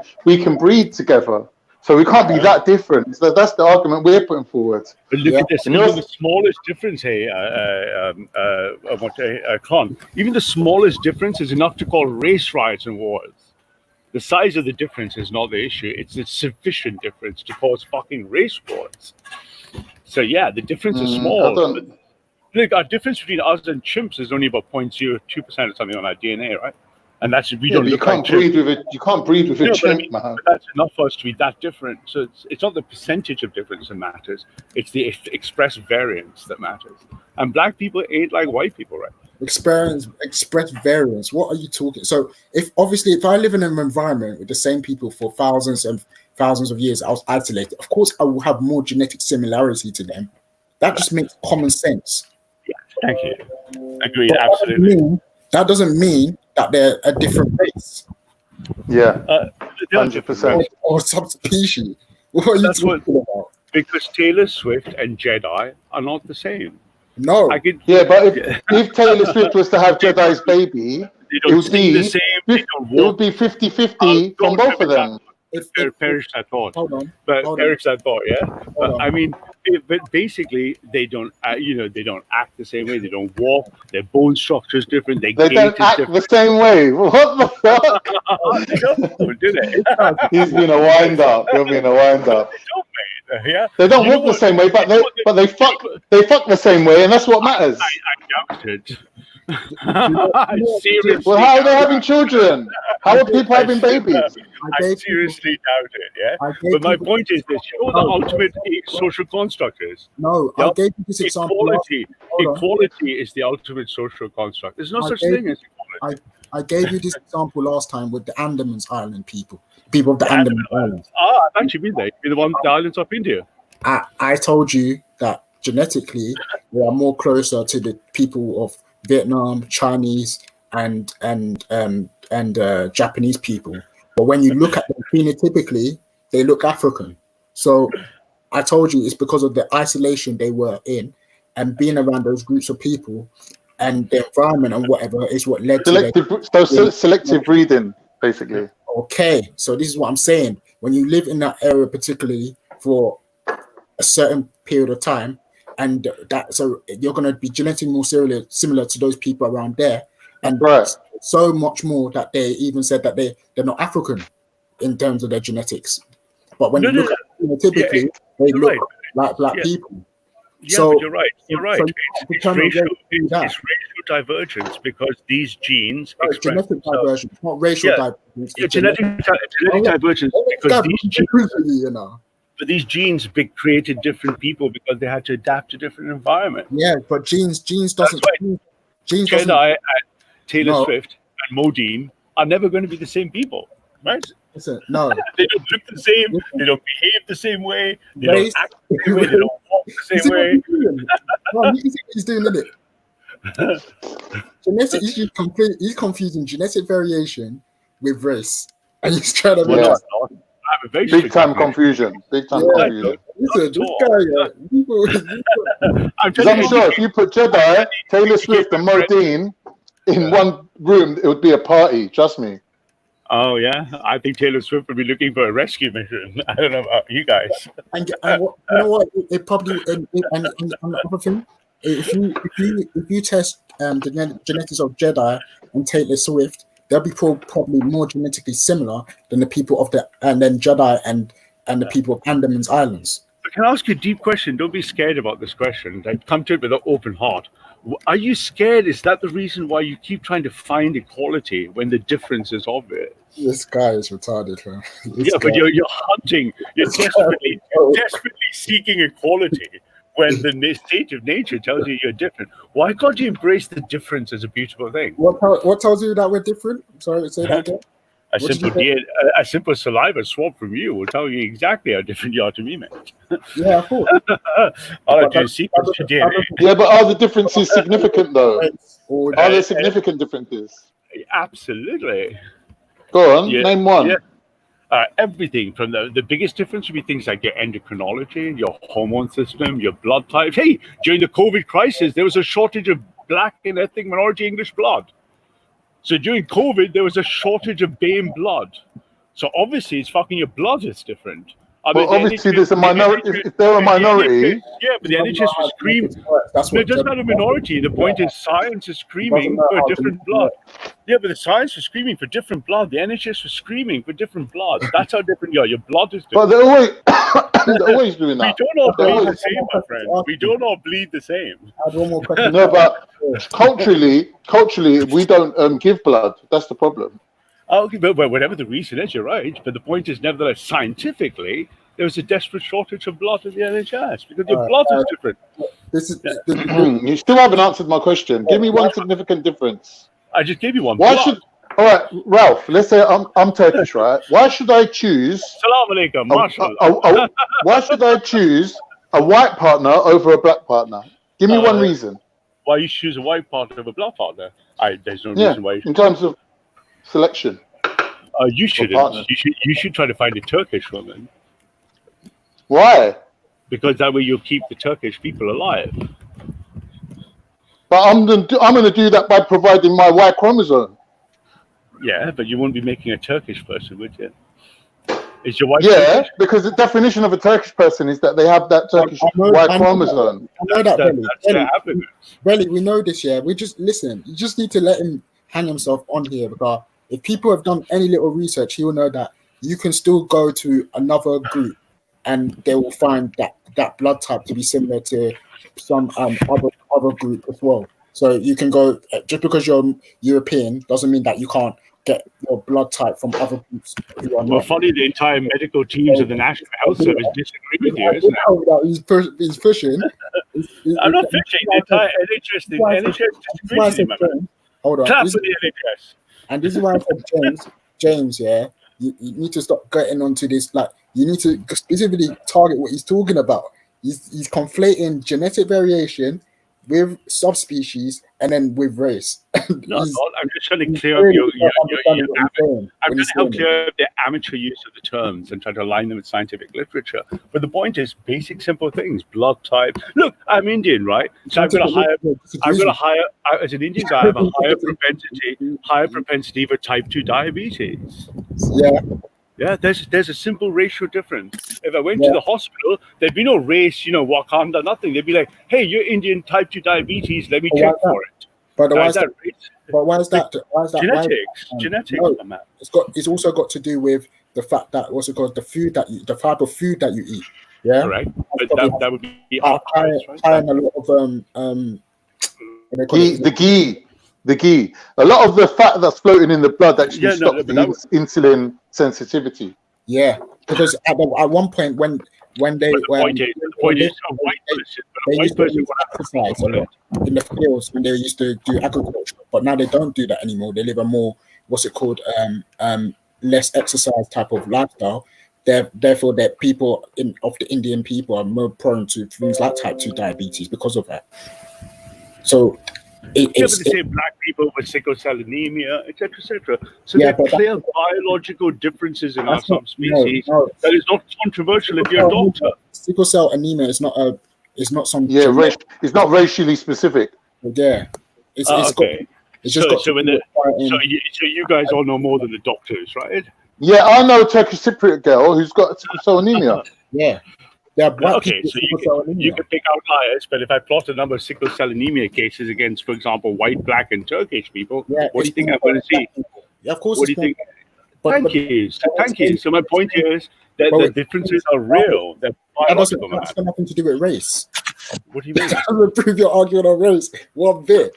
breed together. So we can't be that different. So that's the argument we're putting forward. But look at this. Even the smallest difference here, Khan, even the smallest difference is enough to call race riots and wars. The size of the difference is not the issue. It's a sufficient difference to cause fucking race wars. So yeah, the difference is small. Look, our difference between us and chimps is only about 0.02% or something on our DNA, right? And that's we don't look like chimps. You can't breed with a chimp, man. That's enough for us to be that different. So it's not the percentage of difference that matters. It's the express variance that matters. And black people ain't like white people, right? Express variance. What are you talking? So if I live in an environment with the same people for thousands of years, I was isolated. Of course, I will have more genetic similarity to them. That just makes common sense. Yeah, thank you. Agreed, absolutely. That doesn't mean that they're a different race. Yeah, 100%. Or subspecies. What are you talking about? Because Taylor Swift and Jedi are not the same. No. But if Taylor Swift was to have Jedi's baby, it would be 50-50 from both of them. Perish that thought. Hold on. Perish that thought, yeah. I mean, but basically, they don't, they don't act the same way. They don't walk. Their bone structure is different. They don't act the same way. What the fuck? They don't, do they? He's been a wind up. He'll be in a wind up. Yeah, They don't walk the same way, but they fuck the same way, and that's what matters. I doubt it. I seriously Well, how are they doubt having children? How are people having babies? I seriously doubt it. Yeah, but my point is this: you know what the ultimate social construct is? No, I gave you this example. Equality is the ultimate social construct. There's no such thing as equality. I gave you this example last time with the Andaman's Island people of the Andaman Islands. I've actually been there. You're the one, the islands of India. I told you that genetically we are more closer to the people of Vietnam, Chinese, and Japanese people. But when you look at them phenotypically, they look African. So I told you it's because of the isolation they were in and being around those groups of people and the environment and whatever is what led to selective breeding, basically. Okay, so this is what I'm saying. When you live in that area, particularly for a certain period of time, and so you're going to be genetically more similar to those people around there, and so much more that they even said that they're not African in terms of their genetics. But when you look at them, typically they look like black people. Yeah, So but you're right. You're right. So It's racial divergence because these genes express genetic divergence, not racial divergence. Yeah, genetic divergence because these genes, but these genes created different people because they had to adapt to different environment. Yeah, but genes doesn't. Genes doesn't. Jedi and Taylor Swift and Modine are never going to be the same people, right? Listen, no, they don't look the same. They don't behave the same way. They don't act the same way. They don't walk the same way. No, you can see what he's doing, isn't it? Genetic. He's confusing genetic variation with race, and he's trying to. Big time confusion. Big time confusion. Listen, this guy. I'm sure if you put Jedi, Taylor Swift, and Modine in one room, it would be a party. Trust me. Oh yeah, I think Taylor Swift would be looking for a rescue mission. I don't know about you guys. And you know what? It probably and another thing. If you test the genetics of Jedi and Taylor Swift, they'll be probably more genetically similar than the people of then Jedi and the people of Andaman's Islands. Can I ask you a deep question? Don't be scared about this question. Like, come to it with an open heart. Are you scared? Is that the reason why you keep trying to find equality when the difference is obvious? This guy is retarded, man. But you're hunting. You're desperately seeking equality when the state of nature tells you you're different. Why can't you embrace the difference as a beautiful thing? What tells you that we're different? Sorry, say that again. A simple saliva swab from you will tell you exactly how different you are to me, mate. Yeah, of course. Yeah, but are the differences significant though? Are there significant differences? Absolutely. Go on, name one. Yeah. Everything from the biggest difference would be things like your endocrinology, your hormone system, your blood type. Hey, during the COVID crisis, there was a shortage of black and ethnic minority English blood. So during COVID, there was a shortage of BAME blood. So obviously, it's fucking your blood is different. Well, obviously, there's a minority. If they're a minority, yeah, but the NHS was screaming. No, it doesn't matter minority. The point is, science is screaming for a different blood. Yeah, but the science was screaming for different blood. The NHS was screaming for different blood. That's how different you are. Your blood is different. But they're always doing that. We don't all bleed the same, my friend. We don't all bleed the same. I had one more question. No, but culturally, we don't give blood. That's the problem. Okay, but whatever the reason is, you're right. But the point is, nevertheless, scientifically, there was a desperate shortage of blood in the NHS because your blood is different. You still haven't answered my question. Give me one significant difference. I just gave you one. All right, Ralph, let's say I'm Turkish, right? Why should I choose... Salam alaikum, mashallah. Why should I choose a white partner over a black partner? Give me one reason. Why you choose a white partner over a black partner? There's no reason why you should. In terms of selection. You shouldn't. You should try to find a Turkish woman. Why? Because that way you'll keep the Turkish people alive. But I'm going to do that by providing my Y chromosome. Yeah, but you wouldn't be making a Turkish person, would you? Is your wife? Yeah, Turkish? because the definition of a Turkish person is that they have that Turkish Y chromosome. I know that, Belly. We know this, yeah. We just listen. You just need to let him hang himself on here, because if people have done any little research, he will know that you can still go to another group and they will find that blood type to be similar to some other group as well. So you can go, just because you're European doesn't mean that you can't get your blood type from other groups who are Well, not. funny, the entire medical teams of the National Health Service disagree with you, isn't it? He's pushing. I'm not fishing. The entire NHS disagrees with you, man. Hold on. Clap for the NHS. And this is why I said, James, yeah, you need to stop getting onto this. Like, you need to specifically target what he's talking about. He's conflating genetic variation with subspecies and then with race. No, I'm just trying to clear up I'm trying to help clear up the amateur use of the terms and try to align them with scientific literature. But the point is basic, simple things: blood type. Look, I'm Indian, right? So I've got a higher. As an Indian guy, I have a higher propensity for type 2 diabetes. Yeah. Yeah, there's a simple racial difference. If I went to the hospital, there'd be no race, Wakanda, nothing. They'd be like, hey, you're Indian, type 2 diabetes, let me check for it. But why is that? But why is that? Genetics. No, it's also got to do with the fact that the type of food that you eat. Yeah. Correct. But that would be high in a lot of the ghee. A lot of the fat that's floating in the blood actually stops insulin sensitivity. Yeah, because at one point when they used to exercise a lot in the fields when they used to do agriculture, but now they don't do that anymore. They live a more less exercise type of lifestyle. Therefore, that people of the Indian people are more prone to things like type 2 diabetes because of that. So. But they say black people with sickle cell anemia, etc., etc. So there are clear biological differences in our subspecies. That is not controversial if you're a doctor. Sickle cell anemia is not some. Yeah, it's not racially specific. Yeah, okay. So you guys all know more than the doctors, right? Yeah, I know a Turkish Cypriot girl who's got sickle cell anemia. Yeah. Okay, so you can pick outliers, but if I plot a number of sickle cell anemia cases against, for example, white, black, and Turkish people, what do you think I'm going to see? Yeah, of course. What do you think? Thank you. So my point here is that the differences are real. That's got nothing to do with race. What do you mean? That doesn't prove your argument on race one bit.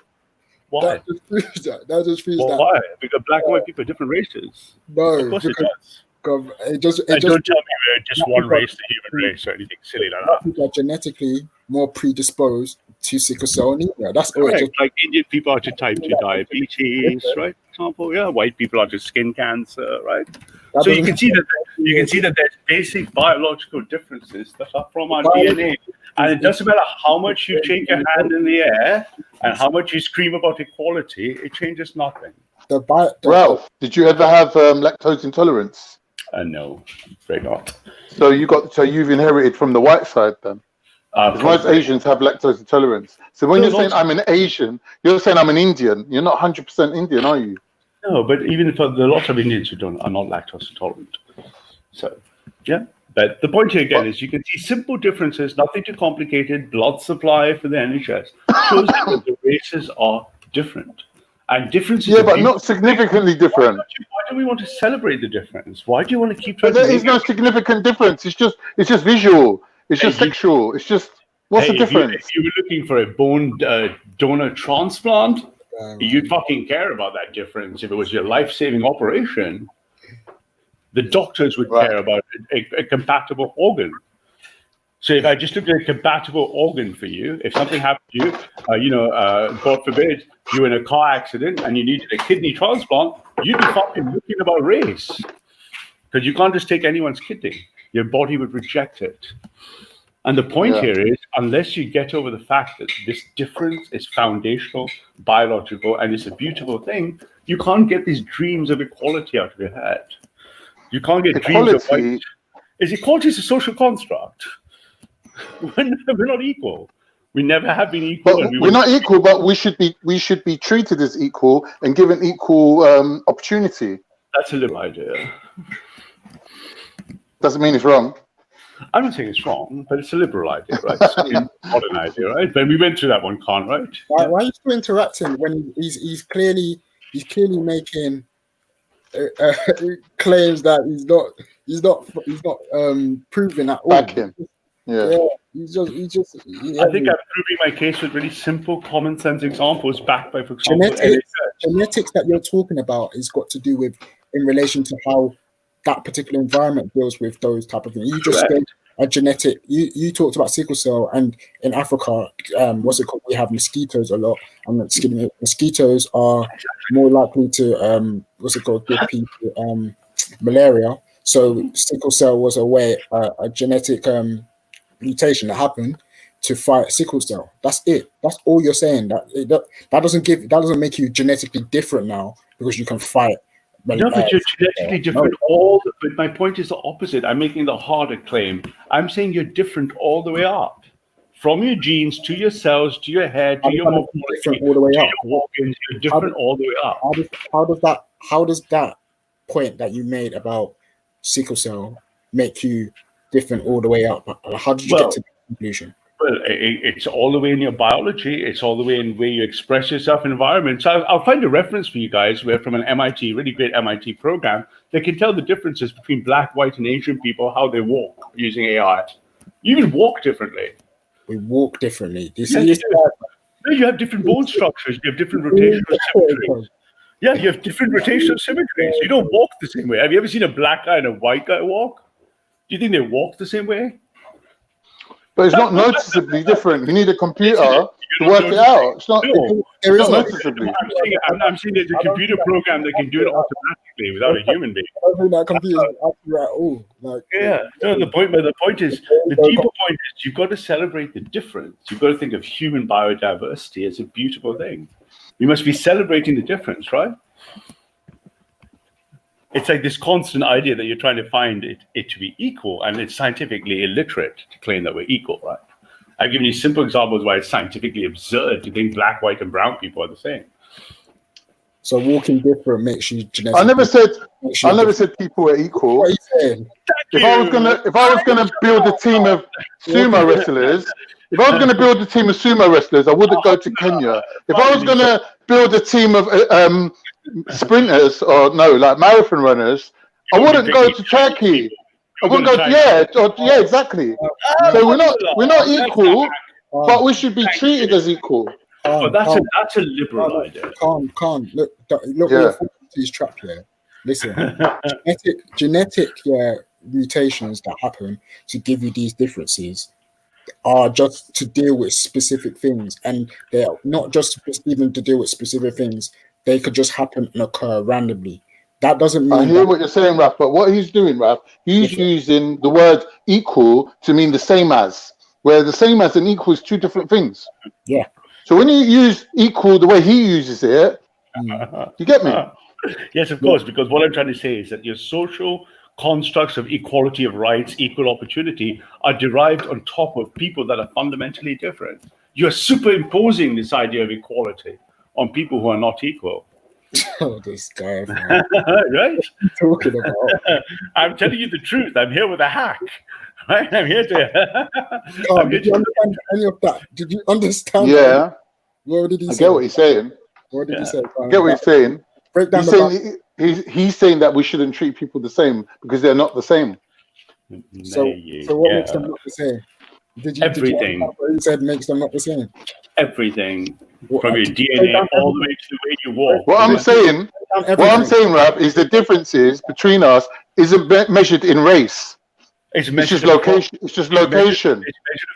Why? That just proves that. Why? Because black and white people are different races. No, of course it does. Don't tell me we're just one race, the human race, or anything silly like that. People are genetically more predisposed to sickle cell anemia. That's correct. Like Indian people are to type 2 diabetes, right? For example, white people are to skin cancer, right? So you can see that there's basic biological differences that are from our DNA, and it doesn't matter how much you shake your hand in the air and how much you scream about equality, it changes nothing. Ralph, did you ever have lactose intolerance? No, afraid not. So you've inherited from the white side then? Because most Asians have lactose intolerance. So when you're saying I'm an Asian, you're saying I'm an Indian. You're not 100% Indian, are you? No, but even for a lot of Indians who are not lactose intolerant. So, yeah. But the point here again is you can see simple differences, nothing too complicated. Blood supply for the NHS shows that the races are different. And differences. Yeah, but not significantly different. Why do we want to celebrate the difference? Why do you want to keep? But there is no significant difference. It's just visual. It's just sexual. It's just what's the difference? If you were looking for a bone donor transplant, you'd fucking care about that difference. If it was your life-saving operation, the doctors would care about a compatible organ. So if I just looked at a compatible organ for you, if something happened to you, God forbid, you were in a car accident and you needed a kidney transplant, you'd be fucking looking about race. Because you can't just take anyone's kidney. Your body would reject it. And the point here is, unless you get over the fact that this difference is foundational, biological, and it's a beautiful thing, you can't get these dreams of equality out of your head. You can't get dreams of white. Equality is a social construct. We're not equal. We never have been equal. But we're not equal, but we should be treated as equal and given equal opportunity. That's a liberal idea. Doesn't mean it's wrong. I'm not saying it's wrong, but it's a liberal idea, right? It's a modern idea, right? But we went through that one, Khan, right? Why are you still interacting when he's clearly making claims that he's not proven at all. Back him. Yeah. He's just I think I'm proving my case with really simple, common sense examples backed by, for example, genetics that you're talking about is got to do with in relation to how that particular environment deals with those type of things. You just said a genetic. You talked about sickle cell, and in Africa, what's it called? We have mosquitoes a lot, and mosquitoes are more likely to give people malaria. So sickle cell was a genetic mutation that happened to fight sickle cell. That's it. That's all you're saying. That doesn't make you genetically different now because you can fight. No, but you're genetically different. But my point is the opposite. I'm making the harder claim. I'm saying you're different all the way up, from your genes to your cells to your hair to your morphology all the way to up. your organs. You're different all the way up. How does that point that you made about sickle cell make you different all the way up? How did you get to that conclusion? Well, it's all the way in your biology. It's all the way in where you express yourself in environment. So I'll find a reference for you guys where from an MIT, really great MIT program, they can tell the differences between black, white, and Asian people, how they walk using AI. You even walk differently. We walk differently. No, you have different bone structures. You have different rotational symmetries. Yeah, you have different rotational symmetries. You don't walk the same way. Have you ever seen a black guy and a white guy walk? Do you think they walk the same way? But it's not noticeably different. You need a computer to work it out. It's not. There is not noticeably. I'm saying there's a computer program that can do it automatically without a human being. I don't think that computer is accurate at all. The point is the deeper point is you've got to celebrate the difference. You've got to think of human biodiversity as a beautiful thing. We must be celebrating the difference, right? It's like this constant idea that you're trying to find it to be equal, and it's scientifically illiterate to claim that we're equal, right? I've given you simple examples why it's scientifically absurd to think black, white, and brown people are the same. So walking different makes you genetically. I never said people were equal. What are you saying? If I was gonna build a team of sumo wrestlers, I wouldn't go to Kenya. If I was gonna build a team of sprinters like marathon runners, I wouldn't go to Turkey. I wouldn't go to exactly. So we're not equal, but we should be treated as equal. That's a liberal idea. Look, we're falling into this trap here. Listen, genetic mutations that happen to give you these differences are just to deal with specific things, and they're not just even to deal with specific things. They could just happen and occur randomly. That doesn't mean. I hear what you're saying, Raf, but what he's doing, Raf, he's using the word equal to mean the same as, where the same as and equal is two different things. Yeah. So when you use equal the way he uses it, you get me? Yes, of course, because what I'm trying to say is that your social constructs of equality of rights, equal opportunity are derived on top of people that are fundamentally different. You're superimposing this idea of equality on people who are not equal. Oh, this guy. Right? What are you talking about? I'm telling you the truth. I'm here with a hack. Right? I'm here to. Did you understand any of that? Did you understand? Yeah. What did he say? I get what he's saying. What did he say? I get what he's saying. Break down he's saying that we shouldn't treat people the same because they're not the same. So what makes them not the same? Everything. What you said makes them not the same. Everything. From your DNA all the way to the way you walk. What I'm saying, Rab, is the differences between us isn't measured in race. It's just location. It's measured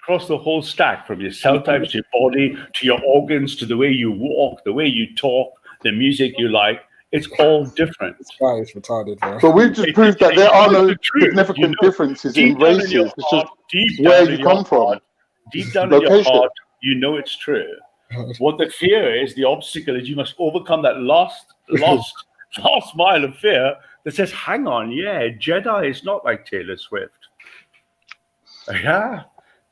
across the whole stack, from your cell types to your body to your organs to the way you walk, the way you talk, the music you like. It's all different. This guy is retarded, bro. But we've just proved that there are no significant differences in races. It's just where you come from. Deep down in your heart, you know it's true. What the fear is, the obstacle is you must overcome that last mile of fear that says, hang on, Jedi is not like Taylor Swift. Yeah,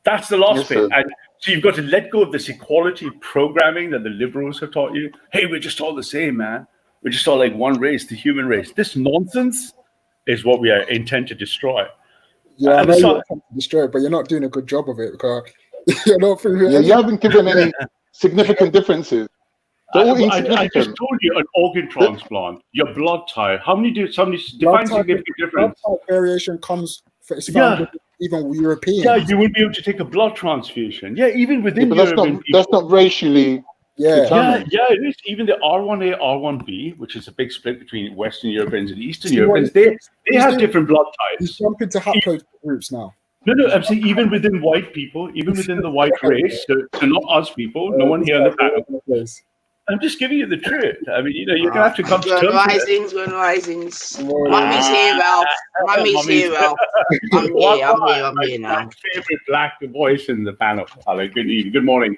that's the last bit. And so you've got to let go of this equality programming that the liberals have taught you. Hey, we're just all the same, man. We're just all like one race, the human race. This nonsense is what we are intent to destroy. Yeah, I know you're intent to destroy it, but you're not doing a good job of it because you're not. You haven't given any significant differences. They're all I just insignificant. told you an organ transplant, your blood type. How many do somebody Blood define type, significant blood difference? type variation comes. It's found Yeah, with even Europeans. yeah, you wouldn't be able to take a blood transfusion. Yeah, even Yeah, within but that's European not people. racially Yeah. Yeah, determined. yeah, it is. Even the R1A, R1B, which is a big split between Western Europeans and Eastern See what Europeans, they he's have doing? different blood He's types. jumping to haploid groups now. No, I'm saying even within white people, even within the white race, so not us people, no one This here on the guy's all panel. over the place. I'm just giving you the truth. I mean, you're gonna have to come to Good terms with it. risings, good risings. Good morning. Mummy's here, Ralph. Mummy's here, Ralph. I'm My here now. favorite black voice in the panel. Hello, good evening, good morning,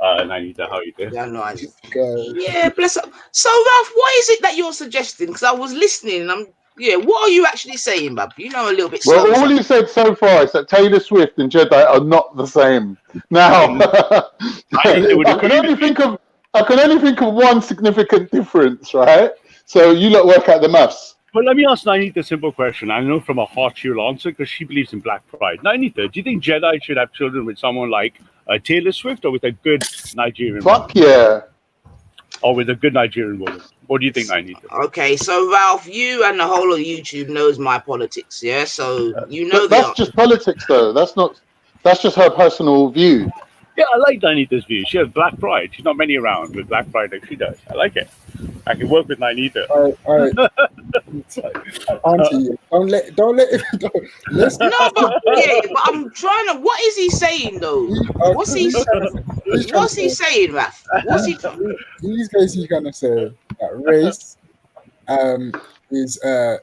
Nanita. How are you doing? Good rising. Go. Yeah, bless up. So, Ralph, what is it that you're suggesting? Because I was listening and what are you actually saying, bub? You know a little bit Well, slow. all you said so far is that Taylor Swift and Jedi are not the same. Now, I can only think of one significant difference, right? So you lot work out the maths. Well, let me ask Nanita a simple question. I know from a heart she'll answer because she believes in black pride. Nanita, do you think Jedi should have children with someone like Taylor Swift or with a good Nigerian woman? Fuck yeah. Or with a good Nigerian woman? What do you think, Nanita? Okay, so Ralph, you and the whole of YouTube knows my politics, yeah? So you know That's just politics, though. That's just her personal view. Yeah, I like Nanita's view. She has black pride. She's not many around with black pride like she does. I like it. I can work with Nanita. All right. Auntie, listen. No, but I'm trying to. What is he saying though? What's he saying, Ralph? What's he? He's basically gonna say that race is that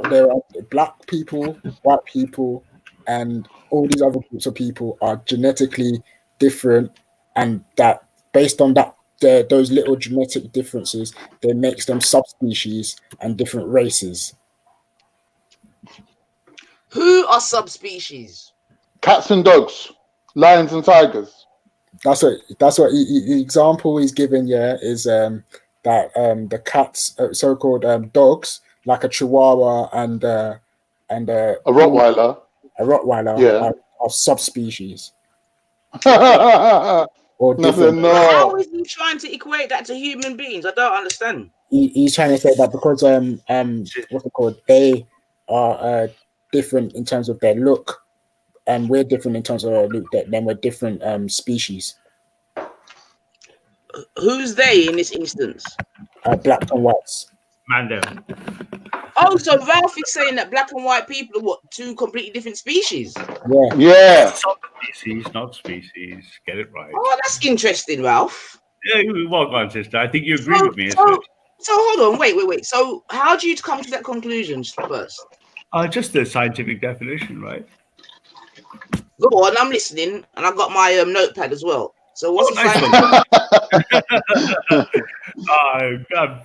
there are black people, white people, and all these other groups of people are genetically different, and that based on that those little genetic differences, they makes them subspecies and different races. Who are subspecies? Cats and dogs, lions and tigers. That's what the example he's given. Yeah, is that the cats, so-called dogs, like a Chihuahua and a Rottweiler. Yeah, are subspecies. Or different. How is he trying to equate that to human beings? I don't understand. He's trying to say that because what's it called? They are different in terms of their look, and we're different in terms of our look. Then we're different species. Who's they in this instance? Blacks and whites. Mando. Oh, so Ralph is saying that black and white people are what, two completely different species? Yeah. Subspecies, not species. Get it right. Oh, that's interesting, Ralph. Yeah, well done, sister. I think you agree with me. So hold on, wait. So how do you come to that conclusion first? Just the scientific definition, right? Go on, I'm listening, and I've got my notepad as well. So what's he saying?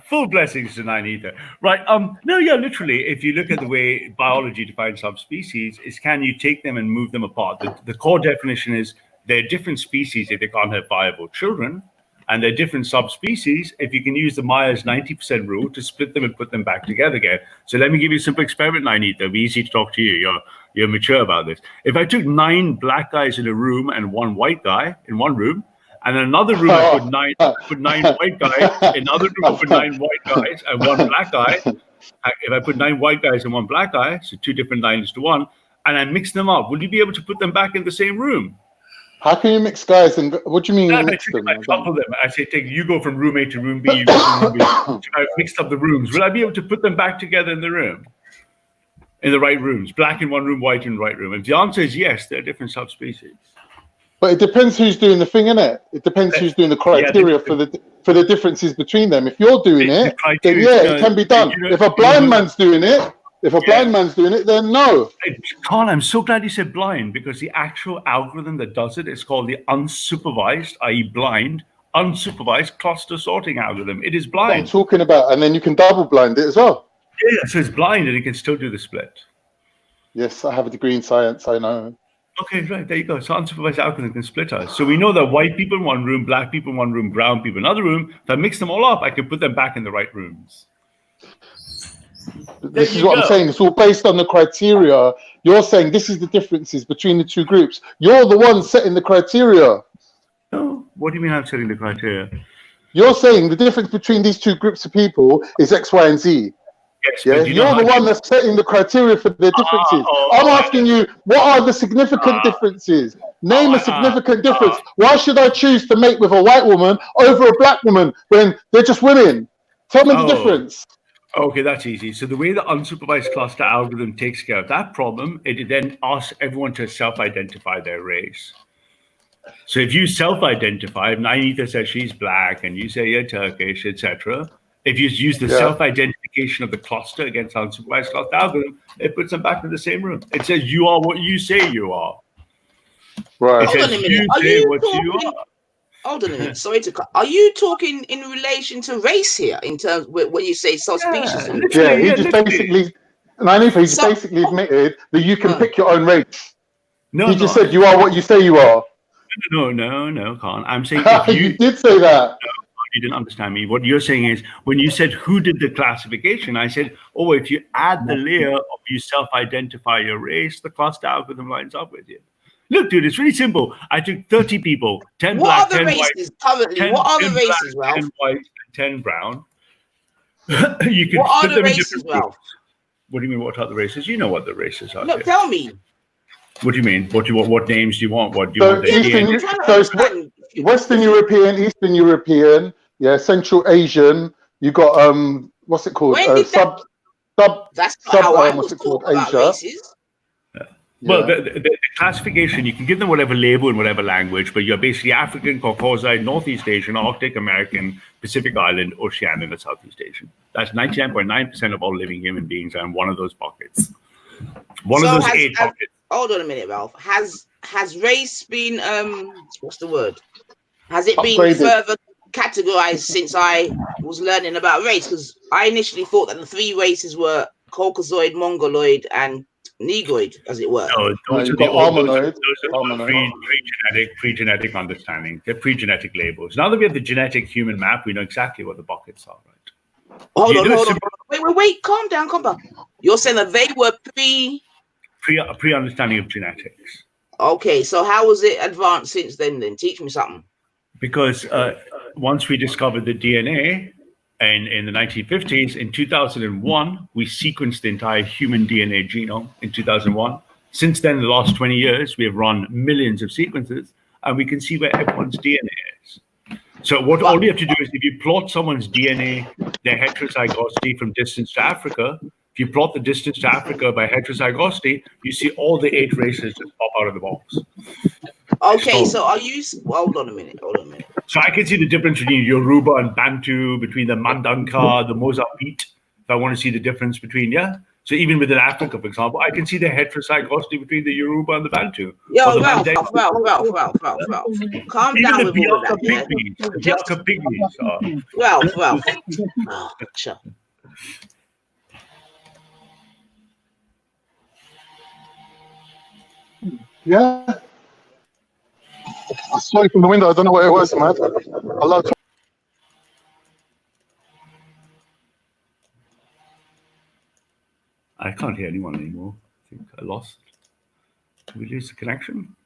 Full blessings to Nanita. Right. No, yeah, literally, if you look at the way biology defines subspecies, is can you take them and move them apart? The core definition is they're different species if they can't have viable children, and they're different subspecies if you can use the Myers 90% rule to split them and put them back together again. So let me give you a simple experiment, Nanita. It'll be easy to talk to you. You're mature about this. If I took 9 black guys in a room and 1 white guy in one room, and in another room I put nine white guys, in another room I put 9 white guys and 1 black guy. If I put 9 white guys and 1 black guy, so 2 different 9s to 1, and I mix them up, will you be able to put them back in the same room? How can you mix guys and what do you mean? I couple them. I say, you go from room A to room B. You go from room B. I mixed up the rooms. Will I be able to put them back together in the room? In the right rooms, black in one room, white in the right room. If the answer is yes, they're different subspecies. But it depends who's doing the thing, innit? It depends who's doing the criteria for the differences between them. If you're doing it, then yeah, it can be done. If a blind man's doing it, then no. Carl, I'm so glad you said blind, because the actual algorithm that does it is called the unsupervised, i.e. blind, unsupervised cluster sorting algorithm. It is blind. What I'm talking about, and then you can double blind it as well. Yeah, so it's blind and it can still do the split. Yes, I have a degree in science, I know. Okay, right, there you go. So unsupervised algorithm can split us. So we know that white people in one room, black people in one room, brown people in another room. If I mix them all up, I can put them back in the right rooms. This is what I'm saying. It's all based on the criteria. You're saying this is the differences between the two groups. You're the one setting the criteria. No, what do you mean I'm setting the criteria? You're saying the difference between these two groups of people is X, Y, and Z. Yes, Yeah, but you know you're how the one that's setting the criteria for the differences. I'm asking you, what are the significant differences? Name a significant difference. Why should I choose to mate with a white woman over a black woman when they're just women? Tell me the difference. Okay, that's easy. So the way the unsupervised cluster algorithm takes care of that problem, it then asks everyone to self-identify their race. So if you self-identify, if Nainita says she's black and you say you're Turkish, etc., if you use the self-identification of the cluster against unsupervised cluster algorithm, it puts them back in the same room. It says you are what you say you are. Right. Hold on a minute. Are you talking? Hold on a minute. Sorry to cut. Are you talking in relation to race here? In terms when you say subspecies? Yeah, he just basically, Nainita, he basically admitted that you can pick your own race. No, he just said you are what you say you are. No, Khan. I'm saying if you did say that. No, you didn't understand me. What you're saying is when you said who did the classification, I said, oh, if you add the layer of you self-identify your race, the cluster algorithm lines up with you. Look, dude, it's really simple. I took 30 people, 10 black, 10 white. Currently, what are the races, black, Ralph? 10 white, 10 brown. You can what are split the them in races, different Ralph? groups. What do you mean? What are the races? You know what the races are. Look, tell me. What do you mean? What names do you want? What do you want? Western European, Eastern European, Central Asian. You got what's it called? That's how I was taught about races. Well, the classification, you can give them whatever label in whatever language, but you're basically African, Caucasian, Northeast Asian, Arctic American, Pacific Island, Oceanian, and Southeast Asian. That's 99.9% of all living human beings are in one of those pockets. One of those 8 pockets. Hold on a minute, Ralph. Has race been what's the word? Has it been further categorized since I was learning about race? Because I initially thought that the 3 races were Caucasoid, Mongoloid, and Negroid, as it were. No, those are pre-genetic understanding. They're pre-genetic labels. Now that we have the genetic human map, we know exactly what the buckets are, right? Hold on. Wait. Calm down. You're saying that they were pre-understanding of genetics. Okay, so how was it advanced since then? Teach me something. Because once we discovered the DNA, and in the 1950s, in 2001, we sequenced the entire human DNA genome in 2001. Since then, the last 20 years, we have run millions of sequences, and we can see where everyone's DNA is. So all you have to do is if you plot someone's DNA, their heterozygosity from distance to Africa, if you plot the distance to Africa by heterozygosity, you see all the 8 races just pop out of the box. Okay, so are you? Hold on a minute. So I can see the difference between Yoruba and Bantu, between the Mandanka, the Mozambique. If I want to see the difference between, So even within Africa, for example, I can see the heterozygosity between the Yoruba and the Bantu. Yo, Ralph. Calm down with all of that. The Biafra pygmies are. Ralph. Oh, sure. Yeah. I saw it from the window. I don't know what it was, man. I can't hear anyone anymore. I think I lost. Did we lose the connection?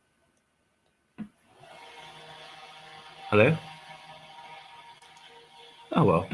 Hello? Oh, well.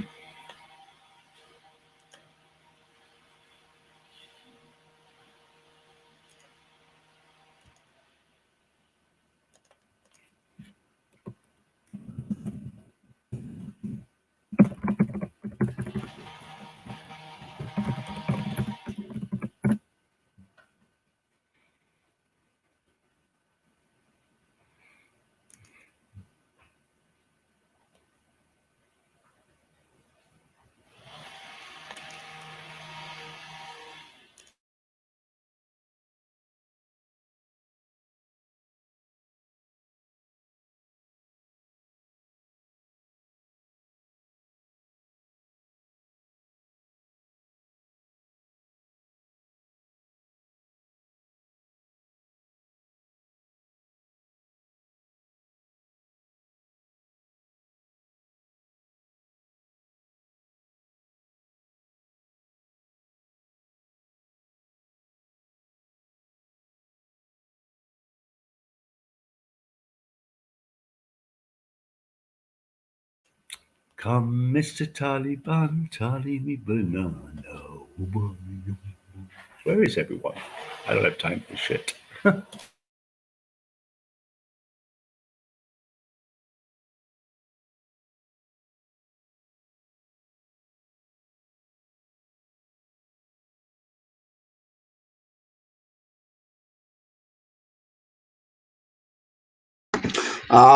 Come, Mr. Taliban, tally me banana. Where is everyone? I don't have time for shit.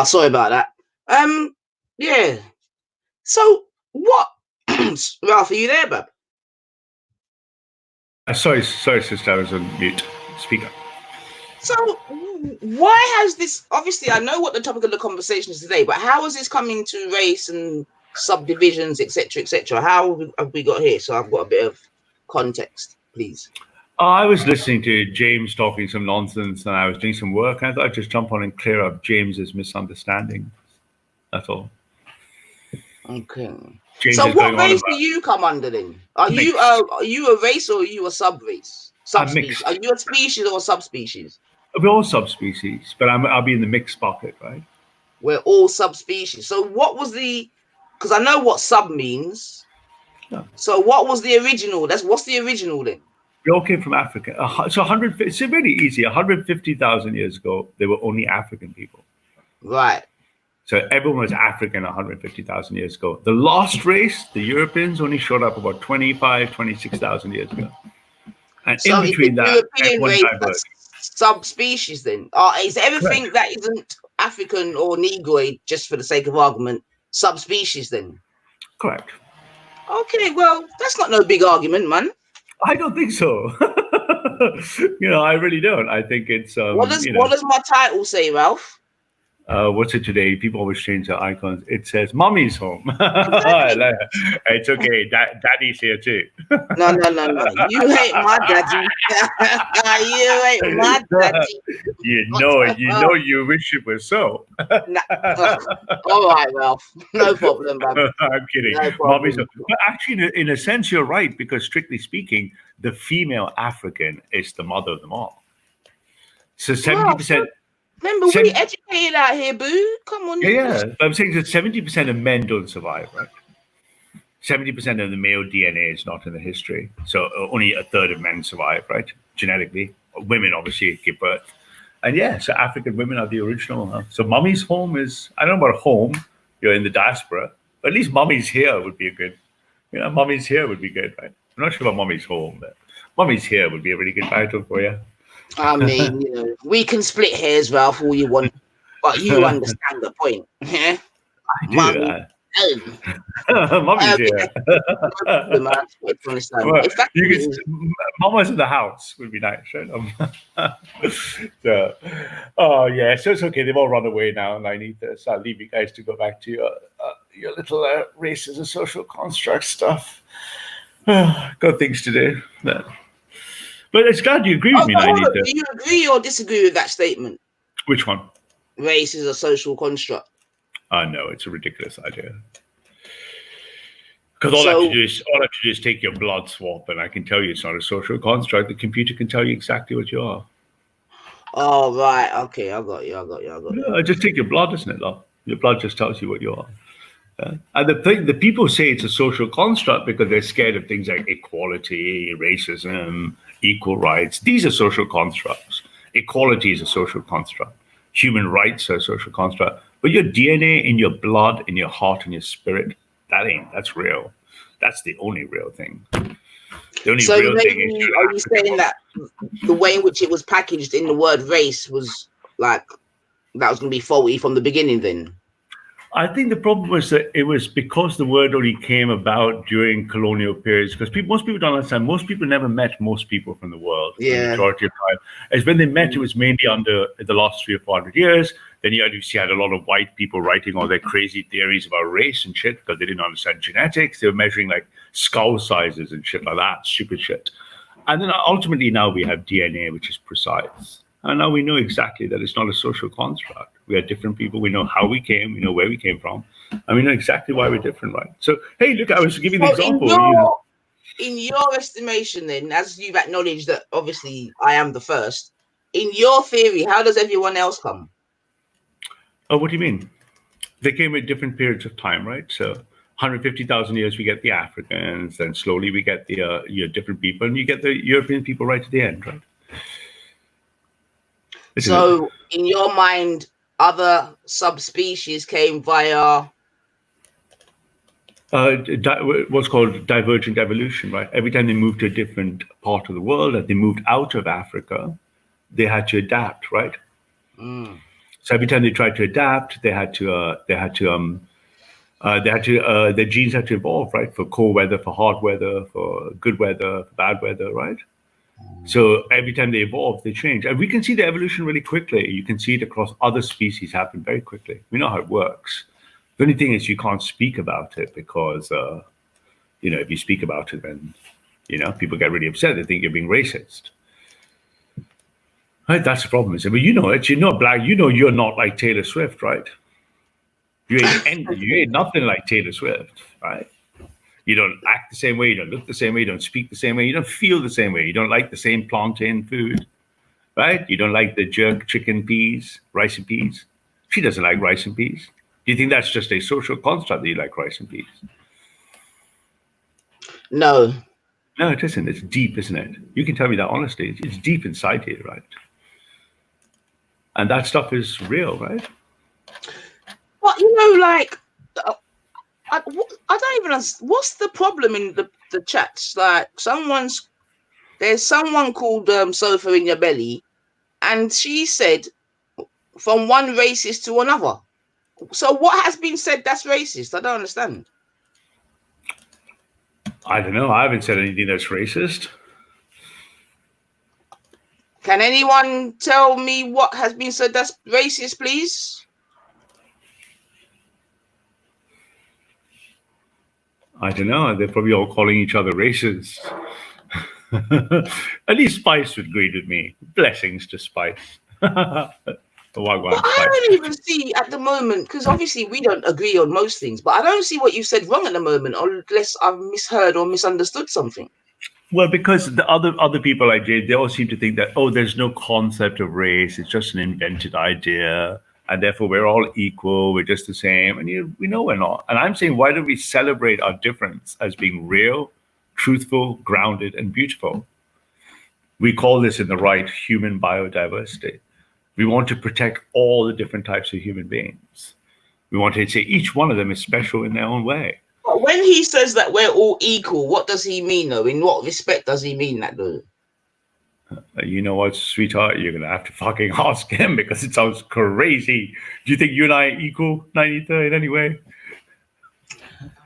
Sorry about that. Yeah. So what, Ralph? Are you there, bub? Sorry, sister, I was on mute. Speak up. So why has this? Obviously, I know what the topic of the conversation is today, but how is this coming to race and subdivisions, etc., etc.? How have we got here? So I've got a bit of context, please. I was listening to James talking some nonsense, and I was doing some work. And I thought I'd just jump on and clear up James's misunderstanding. That's all. Okay. James So is what going on race about do you come under then? Are mixed. you a race or are you a sub-race? I'm Subspecies? mixed. Are you a species or a subspecies? We're all subspecies, but I'll be in the mixed bucket, right? We're all subspecies. So what was the? Because I know what sub means. Yeah. So what was the original? What's the original then? We all came from Africa. So 100. It's really easy. 150,000 years ago, there were only African people. Right. So everyone was African 150,000 years ago. The lost race, the Europeans, only showed up about 26,000 years ago. And So in between that, European everyone race diverged. that's subspecies then? Is everything Correct. that isn't African or Negroid, just for the sake of argument, subspecies then? Correct. Okay, well, that's not no big argument, man. I don't think so. I really don't. I think it's What does my title say, Ralph? What's it today? People always change their icons. It says "Mommy's home." It's okay. Daddy's here too. No. You hate my daddy. You hate my daddy. You know it. You know you wish it was so. All right, Ralph. No problem, man. I'm kidding. No Mommy's problem. home. But actually, in a sense, you're right, because strictly speaking, the female African is the mother of them all. So 70%. Remember, we educated out here, boo. Come on. Yeah. But I'm saying that 70% of men don't survive, right? 70% of the male DNA is not in the history. So only a third of men survive, right? Genetically. Women obviously give birth. And yeah, so African women are the original. So mommy's home is, I don't know about home, you're in the diaspora, but at least mommy's here would be a good, mommy's here would be good, right? I'm not sure about mommy's home, but mommy's here would be a really good title for you. I mean, we can split hairs, Ralph, all you want, but you understand the point. Yeah? I do. Mommy's here. Mama's in the house would be nice, right? So it's okay. They've all run away now, and I need to start leaving you guys to go back to your little races and social construct stuff. Got things to do. But it's glad you agree with me. Do you agree or disagree with that statement? Which one? Race is a social construct. No, it's a ridiculous idea. Because all I have to do is take your blood swab, and I can tell you it's not a social construct. The computer can tell you exactly what you are. Oh, right. Okay, I got you. Yeah, just take your blood, isn't it, love? Your blood just tells you what you are. And the people say it's a social construct because they're scared of things like equality, racism, equal rights. These are social constructs. Equality is a social construct. Human rights are a social construct. But your DNA in your blood, in your heart, in your spirit, that's real. That's the only real thing. The only real thing is. Are you saying that the way in which it was packaged in the word race was like that was going to be faulty from the beginning then? I think the problem was that it was because the word only came about during colonial periods, because most people don't understand. Most people never met most people from the world. Yeah. The majority of time. As when they met, it was mainly under the last 300 or 400 years. Then you had a lot of white people writing all their crazy theories about race and shit because they didn't understand genetics. They were measuring like skull sizes and shit like that, stupid shit. And then ultimately now we have DNA, which is precise. And now we know exactly that it's not a social construct. We are different people. We know how we came. We know where we came from. And we know exactly why we're different, right? So, hey, look, I was giving the example. In your estimation, then, as you've acknowledged that obviously I am the first, in your theory, how does everyone else come? Oh, what do you mean? They came at different periods of time, right? So 150,000 years, we get the Africans, then slowly we get the different people, and you get the European people right at the end, right? So, in your mind, other subspecies came via what's called divergent evolution, right? Every time they moved to a different part of the world, and they moved out of Africa, they had to adapt, right? So every time they tried to adapt, their genes had to evolve, right? For cold weather, for hot weather, for good weather, for bad weather, right? So every time they evolve, they change. And we can see the evolution really quickly. You can see it across other species happen very quickly. We know how it works. The only thing is you can't speak about it because, if you speak about it, then, people get really upset. They think you're being racist. Right? That's the problem. But you know it. You're not black. You're not like Taylor Swift, right? You ain't nothing like Taylor Swift, right? You don't act the same way. You don't look the same way. You don't speak the same way. You don't feel the same way. You don't like the same plantain food, right? You don't like the jerk chicken peas, rice and peas. She doesn't like rice and peas. Do you think that's just a social construct that you like rice and peas? No. No, it isn't. It's deep, isn't it? You can tell me that honestly. It's deep inside here, right? And that stuff is real, right? But I don't even understand. What's the problem in the chats? Like there's someone called Sofa in Your Belly, and she said from one racist to another. So what has been said that's racist? I don't understand. I don't know. I haven't said anything that's racist. Can anyone tell me what has been said that's racist, please? I don't know. They're probably all calling each other racists. At least Spice would agree with me. Blessings to Spice. I don't even see at the moment, because obviously we don't agree on most things, but I don't see what you said wrong at the moment, unless I've misheard or misunderstood something. Well, because the other people like Jay, they all seem to think that, there's no concept of race. It's just an invented idea. And therefore, we're all equal. We're just the same. And we know we're not. And I'm saying, why don't we celebrate our difference as being real, truthful, grounded, and beautiful? We call this in the right human biodiversity. We want to protect all the different types of human beings. We want to say each one of them is special in their own way. When he says that we're all equal, what does he mean, though? In what respect does he mean that, though? You know what, sweetheart? You're going to have to fucking ask him because it sounds crazy. Do you think you and I are equal, 93, in any way?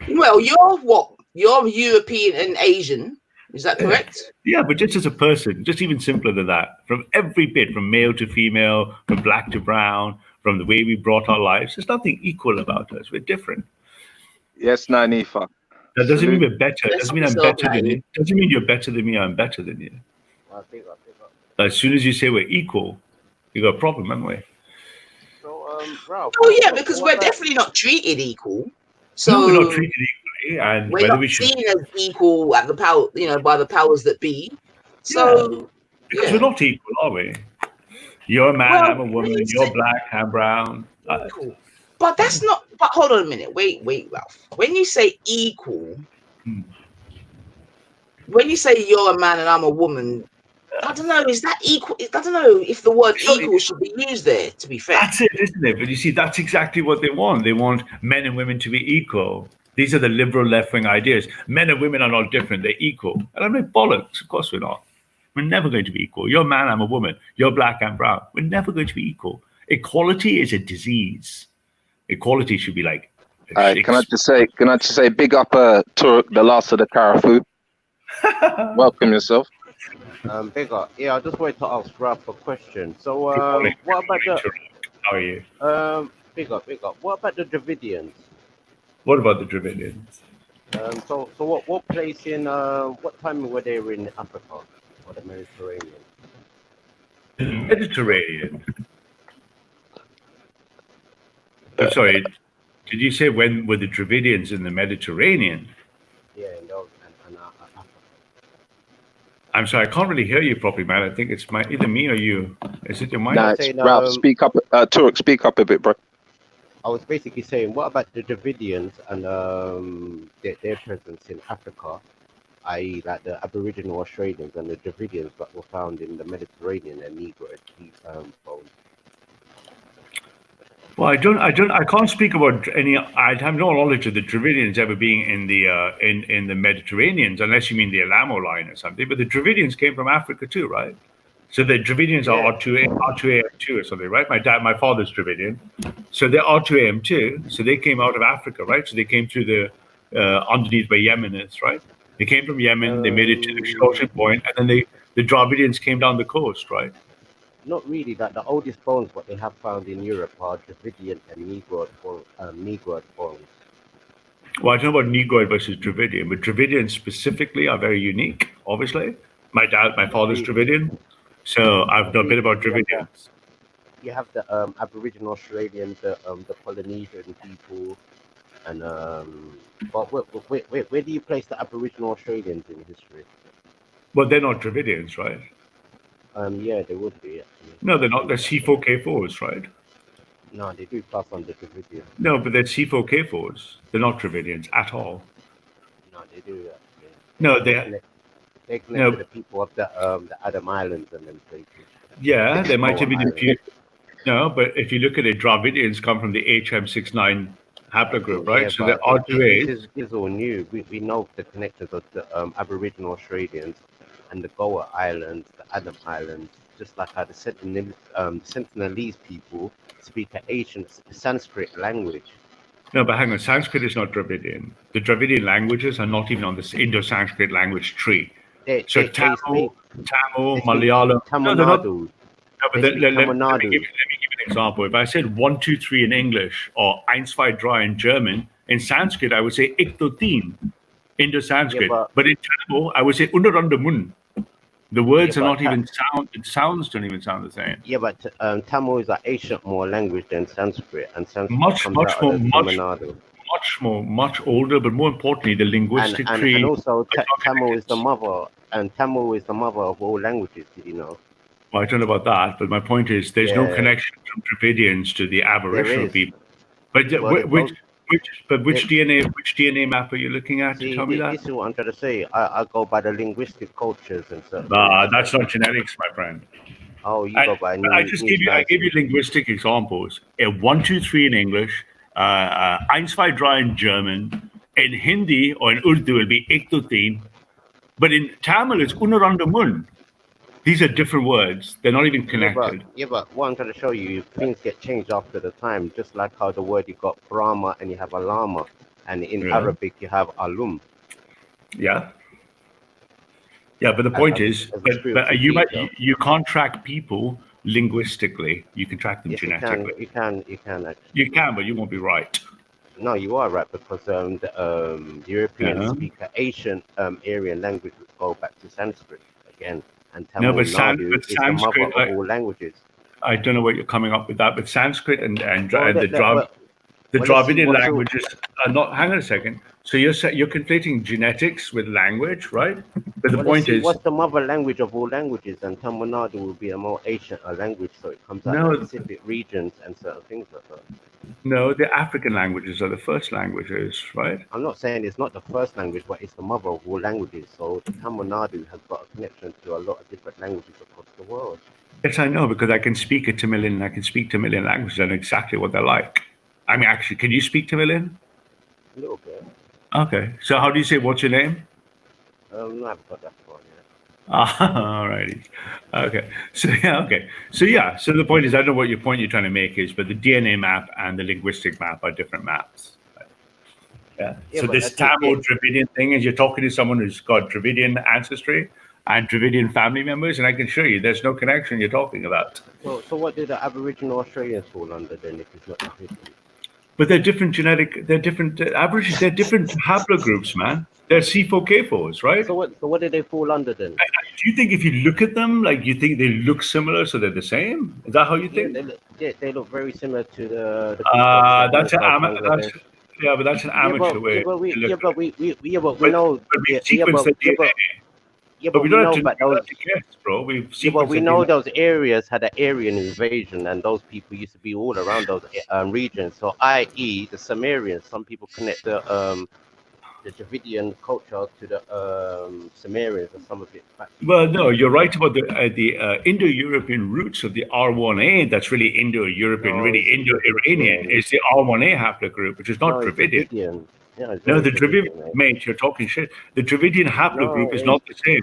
Well, you're what? You're European and Asian. Is that correct? Yeah, but just as a person, just even simpler than that. From every bit, from male to female, from black to brown, from the way we brought our lives, there's nothing equal about us. We're different. Yes, Nanifa. That doesn't mean we're better. Doesn't mean I'm better than you. Doesn't mean you're better than me. I'm better than you. As soon as you say we're equal, you got a problem, haven't we? Ralph, yeah, because we're definitely not treated equal. So no, we're not treated equally, and we're whether not we should seen as equal at the power, by the powers that be. So because we're not equal, are we? You're a man, I'm a woman. You're black, I'm brown. But that's not. But hold on a minute. Wait, Ralph. When you say equal, when you say you're a man and I'm a woman, I don't know. Is that equal? I don't know if the word equal should be used there. To be fair, that's it, isn't it? But you see, that's exactly what they want. They want men and women to be equal. These are the liberal left-wing ideas. Men and women are not different; they're equal. And I'm like, bollocks. Of course we're not. We're never going to be equal. You're a man, I'm a woman. You're black, I'm brown. We're never going to be equal. Equality is a disease. Equality should be like. Can I just say, big up Turk, the last of the Karafu. Welcome yourself. Big up. Yeah, I just wanted to ask Ralph a question. So, what about the? How are you? Big up. What about the Dravidians? What about the Dravidians? So what place in what time were they in Africa or the Mediterranean? Mediterranean. I'm sorry. Did you say when were the Dravidians in the Mediterranean? Yeah, no, and Africa. I'm sorry, I can't really hear you properly, man. I think it's either me or you. Is it your mic? Ralph, speak up. Turk, speak up a bit, bro. I was basically saying, what about the Dravidians and their presence in Africa, i.e., like the Aboriginal Australians and the Dravidians that were found in the Mediterranean and Negroid bones? Well, I can't speak about any. I have no knowledge of the Dravidians ever being in the Mediterranean, unless you mean the Alamo line or something. But the Dravidians came from Africa too, right? So the Dravidians are R2AM2 or something, right? My father's Dravidian, so they're R2AM2. So they came out of Africa, right? So they came through the underneath where Yemen is, right? They came from Yemen, they made it to the ocean point, and then the Dravidians came down the coast, right? Not really. That the oldest bones what they have found in Europe are Dravidian and Negroid bones. Well, I don't know about Negroid versus Dravidian, but Dravidians specifically are very unique. Obviously, my father's Dravidian, so I've known a bit about Dravidians. You have the Aboriginal Australians, the Polynesian people, and but where do you place the Aboriginal Australians in history? Well, they're not Dravidians, right? Yeah, they would be. Actually. No, they're not. They're C4K4s, right? No, they do pass on the Dravidians. No, but they're C4K4s. They're not Dravidians at all. No, they do. Actually. No, they connect to the people of the Adam Islands and them places. Yeah, there might have been a few. No, but if you look at it, Dravidians come from the HM69 haplogroup, right? Yeah, so there are two A's. This is all new. We know the connections of the Aboriginal Australians and the Goa Islands, the Adam Islands, just like how the Sentinelese people speak an ancient Sanskrit language. No, but hang on, Sanskrit is not Dravidian. The Dravidian languages are not even on this Indo-Sanskrit language tree. Tamil, Malayalam. Tamil No, Nadu. no, but let me give you an example. If I said 1, 2, 3 in English or 1, 2, 3 in German, in Sanskrit I would say Ik to teen, Indo-Sanskrit. Yeah, but in Tamil I would say Undarandamun. Mun. The words are not even sound. The sounds don't even sound the same. Yeah, but Tamil is an ancient more language than Sanskrit, and Sanskrit Much older, but more importantly, the linguistic tree. And also Tamil is the mother, and Tamil is the mother of all languages. Did you know? Well, I don't know about that, but my point is, there's no connection from Dravidians to the Aboriginal people. But which DNA map are you looking at? Tell me that. This is what I'm trying to say. I go by the linguistic cultures and stuff. That's not genetics, my friend. Oh, you go by. I gave you linguistic examples. 1, 2, 3 in English, 1, 2, 3 in German, in Hindi or in Urdu will be Ik to teen, but in Tamil it's Undarandamun. These are different words. They're not even connected. Yeah, but what I'm trying to show you, things get changed after the time. Just like how the word you got Brahma and you have Alama, and in Arabic you have Alum. Yeah. Yeah, but the point is, you can't track people linguistically. You can track them genetically. You can actually. You can, but you won't be right. No, you are right, because the Europeans speak an ancient Aryan language, which go back to Sanskrit again. And Tamil is the mother of all languages. I don't know what you're coming up with that, but Sanskrit and the Dravidian languages are not. Hang on a second. So you're conflating genetics with language, right? But the point is, what's the mother language of all languages? And Tamil Nadu will be a more ancient language, so it comes out of specific regions and certain things like that. No, the African languages are the first languages, right? I'm not saying it's not the first language, but it's the mother of all languages. So Tamil Nadu has got a connection to a lot of different languages across the world. Yes, I know, because I can speak a Tamilian and I can speak Tamilian languages. I know exactly what they're like. I mean, actually, can you speak Tamilian? A little bit. Okay. So how do you say, what's your name? No, I've got that far yet. All righty. Okay. So So the point is, I don't know what your point you're trying to make is, but the DNA map and the linguistic map are different maps. Yeah. So this Tamil Dravidian thing is, you're talking to someone who's got Dravidian ancestry and Dravidian family members, and I can show you there's no connection you're talking about. So what do the Aboriginal Australians fall under then, if it's not Dravidian? But they're different they're different Aborigines, they're different haplogroups, man. They're C4K4s, right? So what do they fall under then? Do you think if you look at them, like, you think they look similar, so they're the same? Is that how you think? They look very similar to the that's an amateur way. We know. but but we we don't know have that to those. guess, bro. We've Yeah, but sequenced we the know DNA. those areas had an Aryan invasion, and those people used to be all around those regions. So, i.e., the Sumerians. Some people connect the Dravidian culture to the Sumerians, and some of it back to Well, no, you're right about the Indo-European roots of the R1A. That's really Indo-European, no, really it's Indo-Iranian. Dravidian. It's the R1A haplogroup, which is not No, it's Dravidian. Dravidian. Yeah, it's No, very the Dravidian, Dravidian, mate. mate, you're talking shit. The Dravidian haplogroup No, is not the same.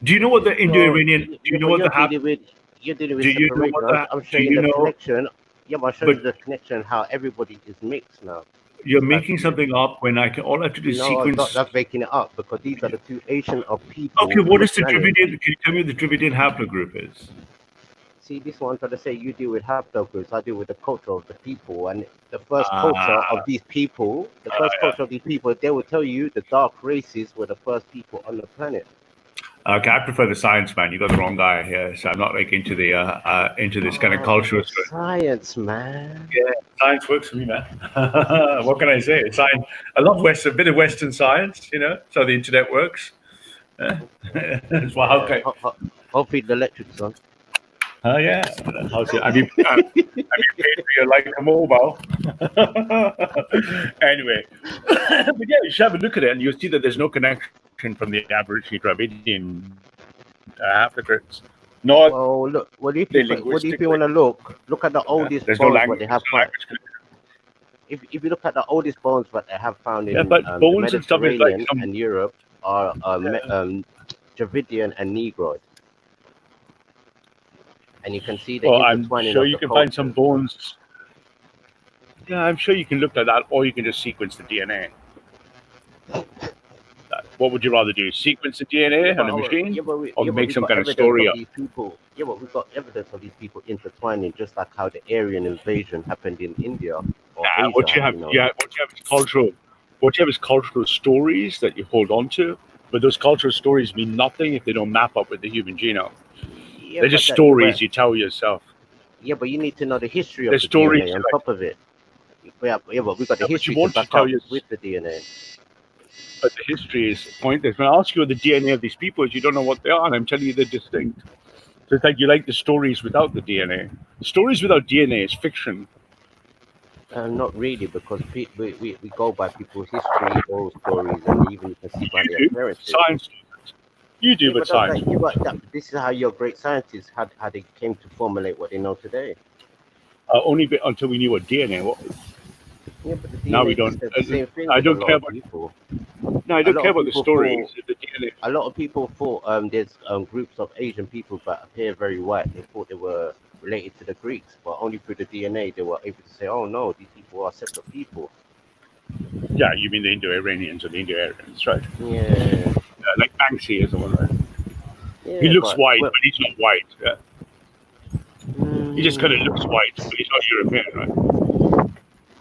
Do you know what the Indo-Iranian? Do you know what the you're dealing with Do you know separation. what I'm do showing you you the know? connection. Yeah, but I'm showing you But the connection how everybody is mixed now. you're Like, making something up when all I have to do is no, I'm sequence. not making it up because these are the two Asian of people Okay, on what the is the planet. Dravidian? Can you tell me what the Dravidian haplogroup is? See, this one trying to say you deal with haplogroups, I deal with the culture of the people, and the first culture of these people, culture of these people, they will tell you the dark races were the first people on the planet. Okay, I prefer the science, man. You got the wrong guy here. So I'm not like into this kind of cultural stuff. Science, man. Yeah, science works for me, man. What can I say? Science. I love a bit of Western science. You know, so the internet works. Well, okay. Hopefully the electric's on. Oh yeah. How's it? Have you paid for your Leica mobile? Anyway, but yeah, you should have a look at it, and you'll see that there's no connection from the Aborigine Dravidian haplogroups. Not. Oh, look. What if you want to look at the oldest There's no bones what language. they have found? If you look at the oldest bones what they have found in Yeah, but the bones and stuff is like Mediterranean and Europe are Dravidian and Negroid. And you can see the Well, I'm intertwining sure of you the can find cultures. some bones. Yeah, I'm sure you can look at that, or you can just sequence the DNA. What would you rather do? Sequence the DNA on a machine, or make some kind of story up? Yeah, but we've got evidence of these people intertwining, just like how the Aryan invasion happened in India. Or Asia, What you have, what you have is cultural stories that you hold on to, but those cultural stories mean nothing if they don't map up with the human genome. Yeah, They're just stories you tell yourself. Yeah, but you need to know the history of The the stories DNA on like- top of it. Yeah, but we've got the Yeah, but history you want to to back tell up your- with the DNA. But the history is pointless. When I ask you what the DNA of these people is, you don't know what they are, and I'm telling you they're distinct. So it's like you like the stories without the DNA. Stories without DNA is fiction. Not really, because we go by people's history, oral stories, and even you can see by their You do. appearances. Science. You do, but that's science. this is how your great scientists how they came to formulate what they know today. Until we knew what DNA was. Yeah, but the DNA Now we just don't. said the same thing I with a don't lot care of about. people. No, I A don't lot care of about the people stories. thought- The DNA. A lot of people thought there's groups of Asian people that appear very white. They thought they were related to the Greeks, but only through the DNA they were able to say, "Oh no, these people are separate people." Yeah, you mean the Indo-Iranians or the Indo-Aryans, right? Yeah. Like Banksy is the one, right? Yeah, He looks but- white, well- but he's not white. Yeah. He just kind of looks white, but he's not European, right?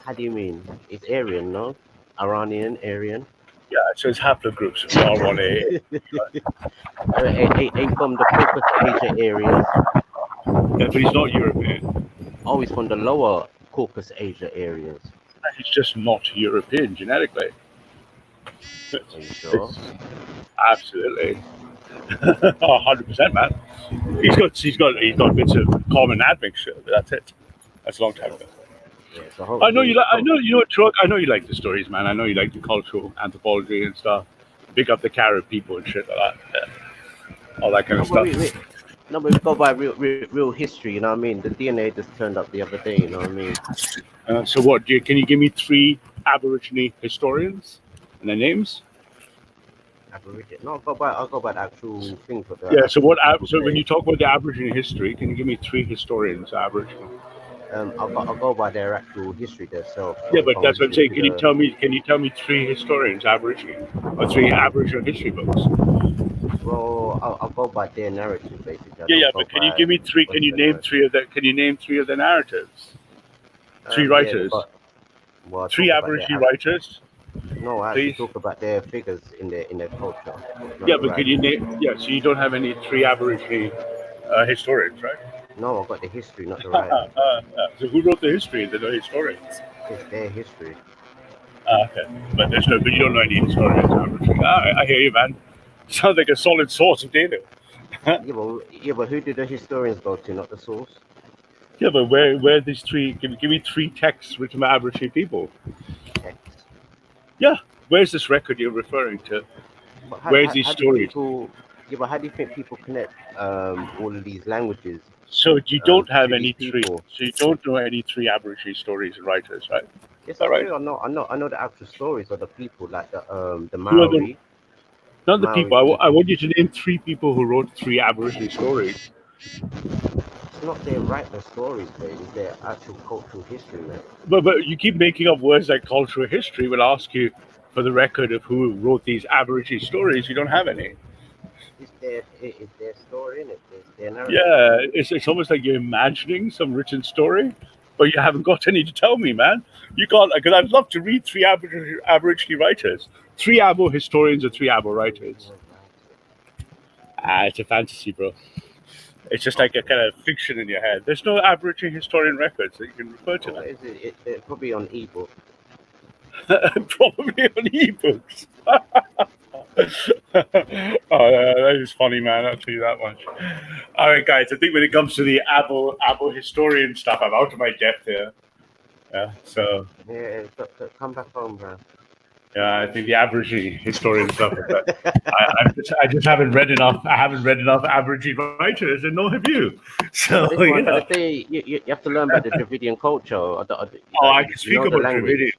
How do you mean? It's Aryan, no? Iranian, Aryan. Yeah, so it's haplogroups. R1A. Ain't from the Caucasus Asia area. Yeah, but he's not European. Oh, he's from the lower Caucasus Asia areas. He's just not European genetically. Are you sure? Absolutely. 100%, man. He's got bits of common admixture, but that's it. That's a long time ago. Yeah, so I know you like. I know you know, Truck. I know you like the stories, man. I know you like the cultural anthropology and stuff. Pick up the carrot people and shit like that. Yeah. All that kind of stuff. No, but we go by real history, you know what I mean? The DNA just turned up the other day, you know what I mean? So what? Can you give me 3 Aborigine historians and their names? Aborigine? No, I'll go by the actual things. Yeah. So what? So when you talk about the Aborigine history, can you give me 3 historians Aborigine? I'll go by their actual history themselves. Yeah, but that's what I'm saying. Can you tell me 3 historians Aborigine or 3 Aboriginal history books? Well, I'll go by their narrative basically. Yeah, but can you give me 3? Can you name 3 of the? Can you name 3 of the narratives? 3 writers. Well, 3 Aborigine writers. No, I actually talk about their figures in their culture. Yeah, but can you name? Yeah, so you don't have any 3 Aborigine historians, right? No, I've got the history, not the right. So who wrote the history? The historians. It's their history. Okay, but you don't know any historians. Aborigine. I hear you, man. Sounds like a solid source of data. yeah, but who do the historians go to, not the source? Yeah, but where are these three? Give me three texts written by Aboriginal people. Text. Yeah, where's this record you're referring to? Where's these How do stories? people? Yeah, but how do you think people connect all of these languages? So you don't have to any these three. people? So you don't know any three Aboriginal stories and writers, right? Yes, All I right. do. I know the actual stories of the people, like the Who are the Maori. not the people? Maori. I want you to name three people who wrote three Aboriginal stories. It's not their right the stories, but it's their actual cultural history, man. But you keep making up words like cultural history. We'll ask you for the record of who wrote these Aboriginal stories. You don't have any. It's their story, innit? It's their narrative. Yeah, it's almost like you're imagining some written story, but you haven't got any to tell me, man. You can't, because I'd love to read three Aboriginal writers, three Abo historians or three Abo writers. It's a fantasy, bro. It's just like a kind of fiction in your head. There's no Aboriginal historian records that you can refer to. What is it? It's probably on ebook. Probably on ebooks. Oh, that is funny, man. I'll tell you that much. All right, guys. I think when it comes to the Abo historian stuff, I'm out of my depth here. Yeah. So. Yeah, come back home, bro. Yeah, I think the Aboriginal historian stuff. I just haven't read enough. I haven't read enough Aboriginal writers, and nor have you. So This one, you have to learn about the Dravidian culture. I can speak about Dravidian.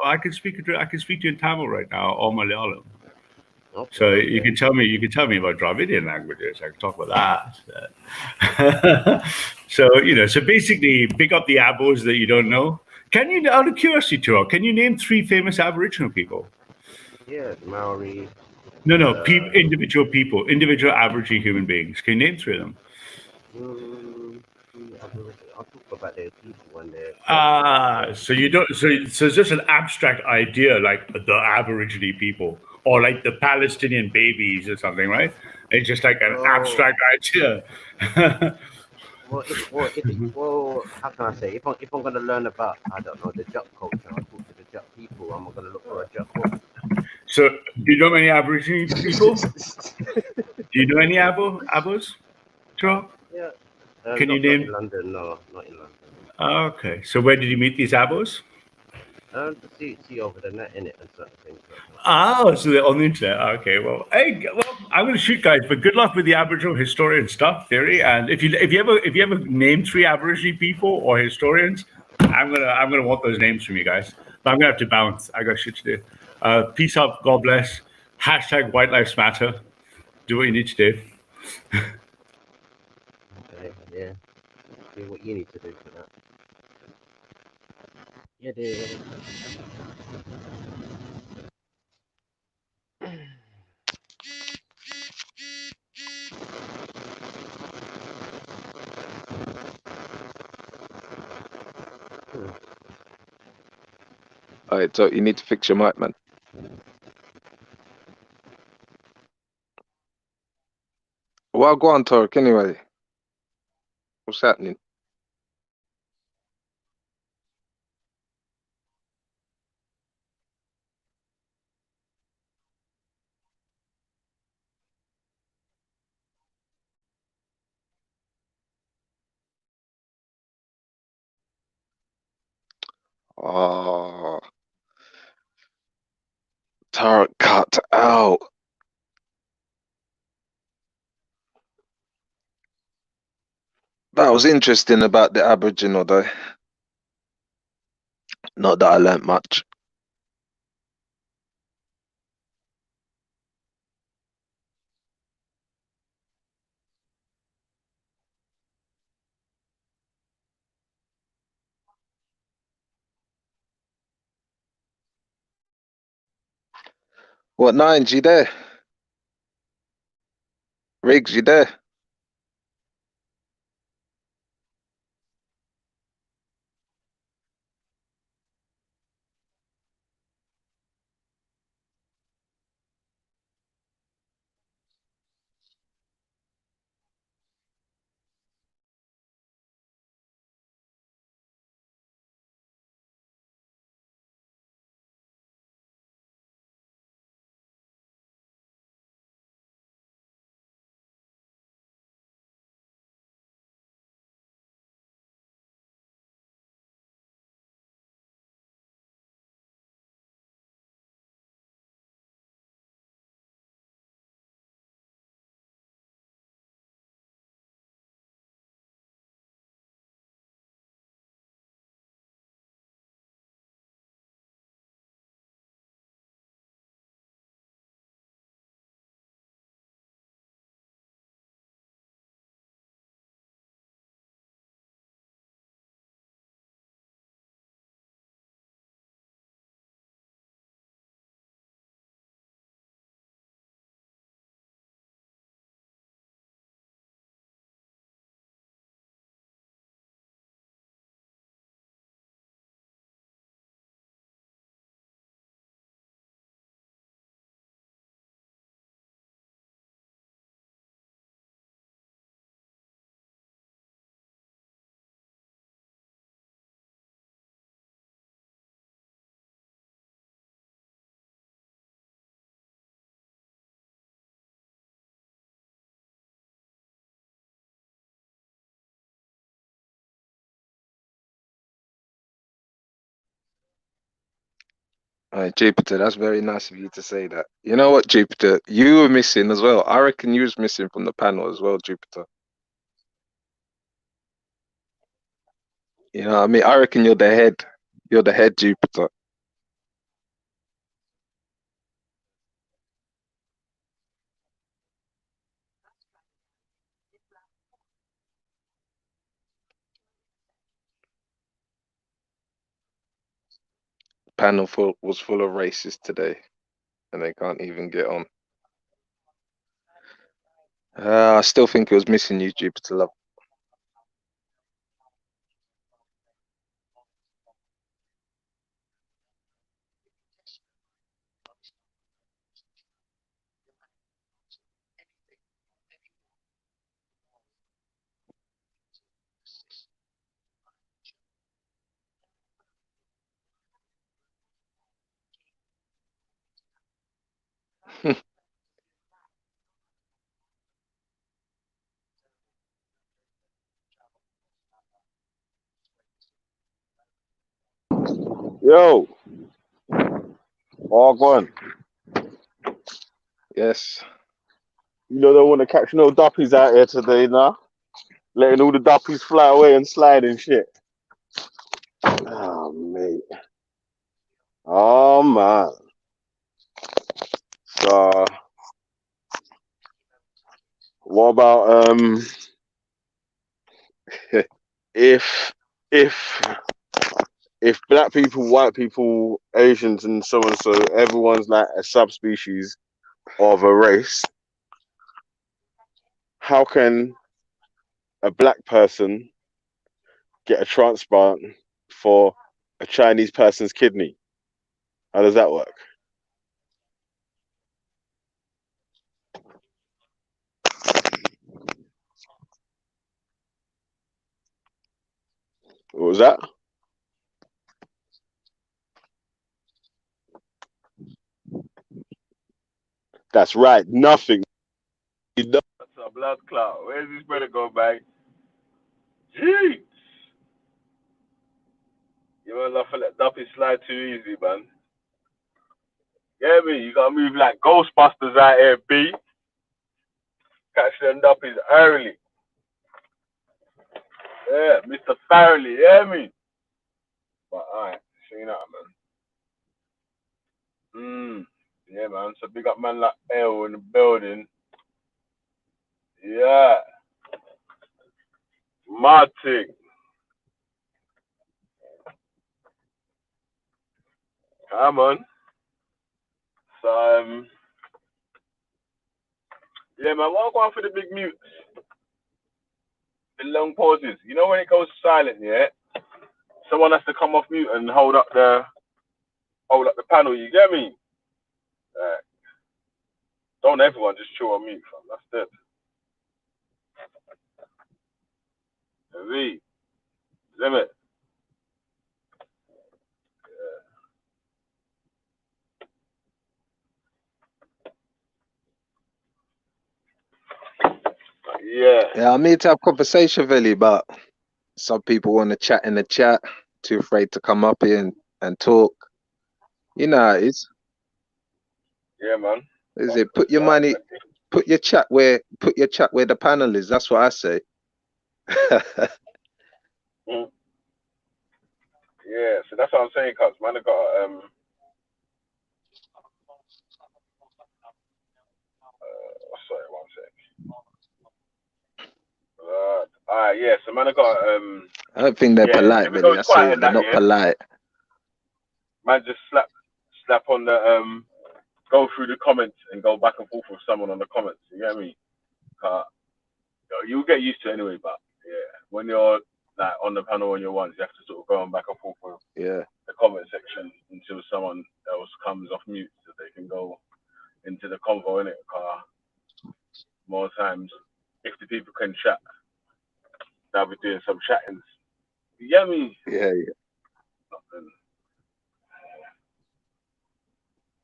I can speak to you in Tamil right now or Malayalam. Okay, so you can tell me about Dravidian languages. I can talk about that. So so basically, pick up the Abos that you don't know. Can you, out of curiosity, Turo, can you name three famous Aboriginal people? Yeah, Maori. No, individual people, individual Aboriginal human beings. Can you name three of them? I'll talk about their people one day. So you don't. So it's just an abstract idea, like the Aboriginal people, or like the Palestinian babies, or something, right? It's just like an abstract idea. Well, how can I say? If I'm gonna learn about, I don't know, the Juk culture, I'll talk to the Juk people. I'm gonna look for a Juk book. So, do you know any Aboriginal people? Do you know any Abos? Sure. Yeah. Can you name? In London? No, not in London. Okay. So, where did you meet these Abos? See over the net, innit, and certain things. So they're on the internet. Okay, well, I'm going to shoot, guys. But good luck with the Aboriginal historian stuff theory. And if you ever name three Aboriginal people or historians, I'm gonna want those names from you guys. But I'm gonna have to bounce. I got shit to do. Peace out. God bless. # White Lives Matter. Do what you need to do. Okay, yeah. Do what you need to do for that. Yeah, dude. All right, so you need to fix your mic, man. Well, go on, Torque, anyway. What's happening? Oh, Torque cut out. That was interesting about the Aboriginal, though. Not that I learnt much. What, Nines, you there? Riggs, you there? All right, Jupiter, that's very nice of you to say that. You know what, Jupiter? You were missing as well. I reckon you was missing from the panel as well, Jupiter. You know what I mean? I reckon you're the head. You're the head, Jupiter. Panel was full of racists today, and they can't even get on. I still think it was missing you, Jupiter love. Yo, all gone. Yes. You know they want to catch no duppies out here today, nah? Letting all the duppies fly away and slide and shit. Oh, mate. Oh, man. So, what about if black people, white people, Asians, and so on, so everyone's like a subspecies of a race, how can a black person get a transplant for a Chinese person's kidney? How does that work? What was that? That's right, nothing. You know. That's a blood clot. Where's this brother go back? Jeez. You man not let duppy slide too easy, man. Get me? You gotta move like Ghostbusters out here, B. Catch them duppies early. Yeah, Mr. Farrelly, hear me? But alright, so you know man. Yeah man, so big up man like L in the building. Yeah. Martin. Come on. So yeah man, what going for the big mutes? The long pauses. You know when it goes silent, yeah? Someone has to come off mute and hold up the panel, you get me? Don't everyone just chill on mute, fam. That's it. V. Limit. Yeah, I need to have conversation, Veli, but some people want to chat in the chat, too afraid to come up here and talk. You know how it is. Yeah, man. Is it put your money, put your chat where the panel is? That's what I say. Yeah, so that's what I'm saying, cuz man, I got sorry, 1 sec. Yeah, so man, I got I don't think they're polite, Veli. I say they're not polite. Man, just slap on the go through the comments and go back and forth with someone on the comments. You get me? You'll get used to it anyway, but yeah, when you're like on the panel on your ones, you have to sort of go on back and forth with the comment section until someone else comes off mute so they can go into the convo, innit? More times, if the people can chat, they'll be doing some chattings. You get me? Yeah. Nothing.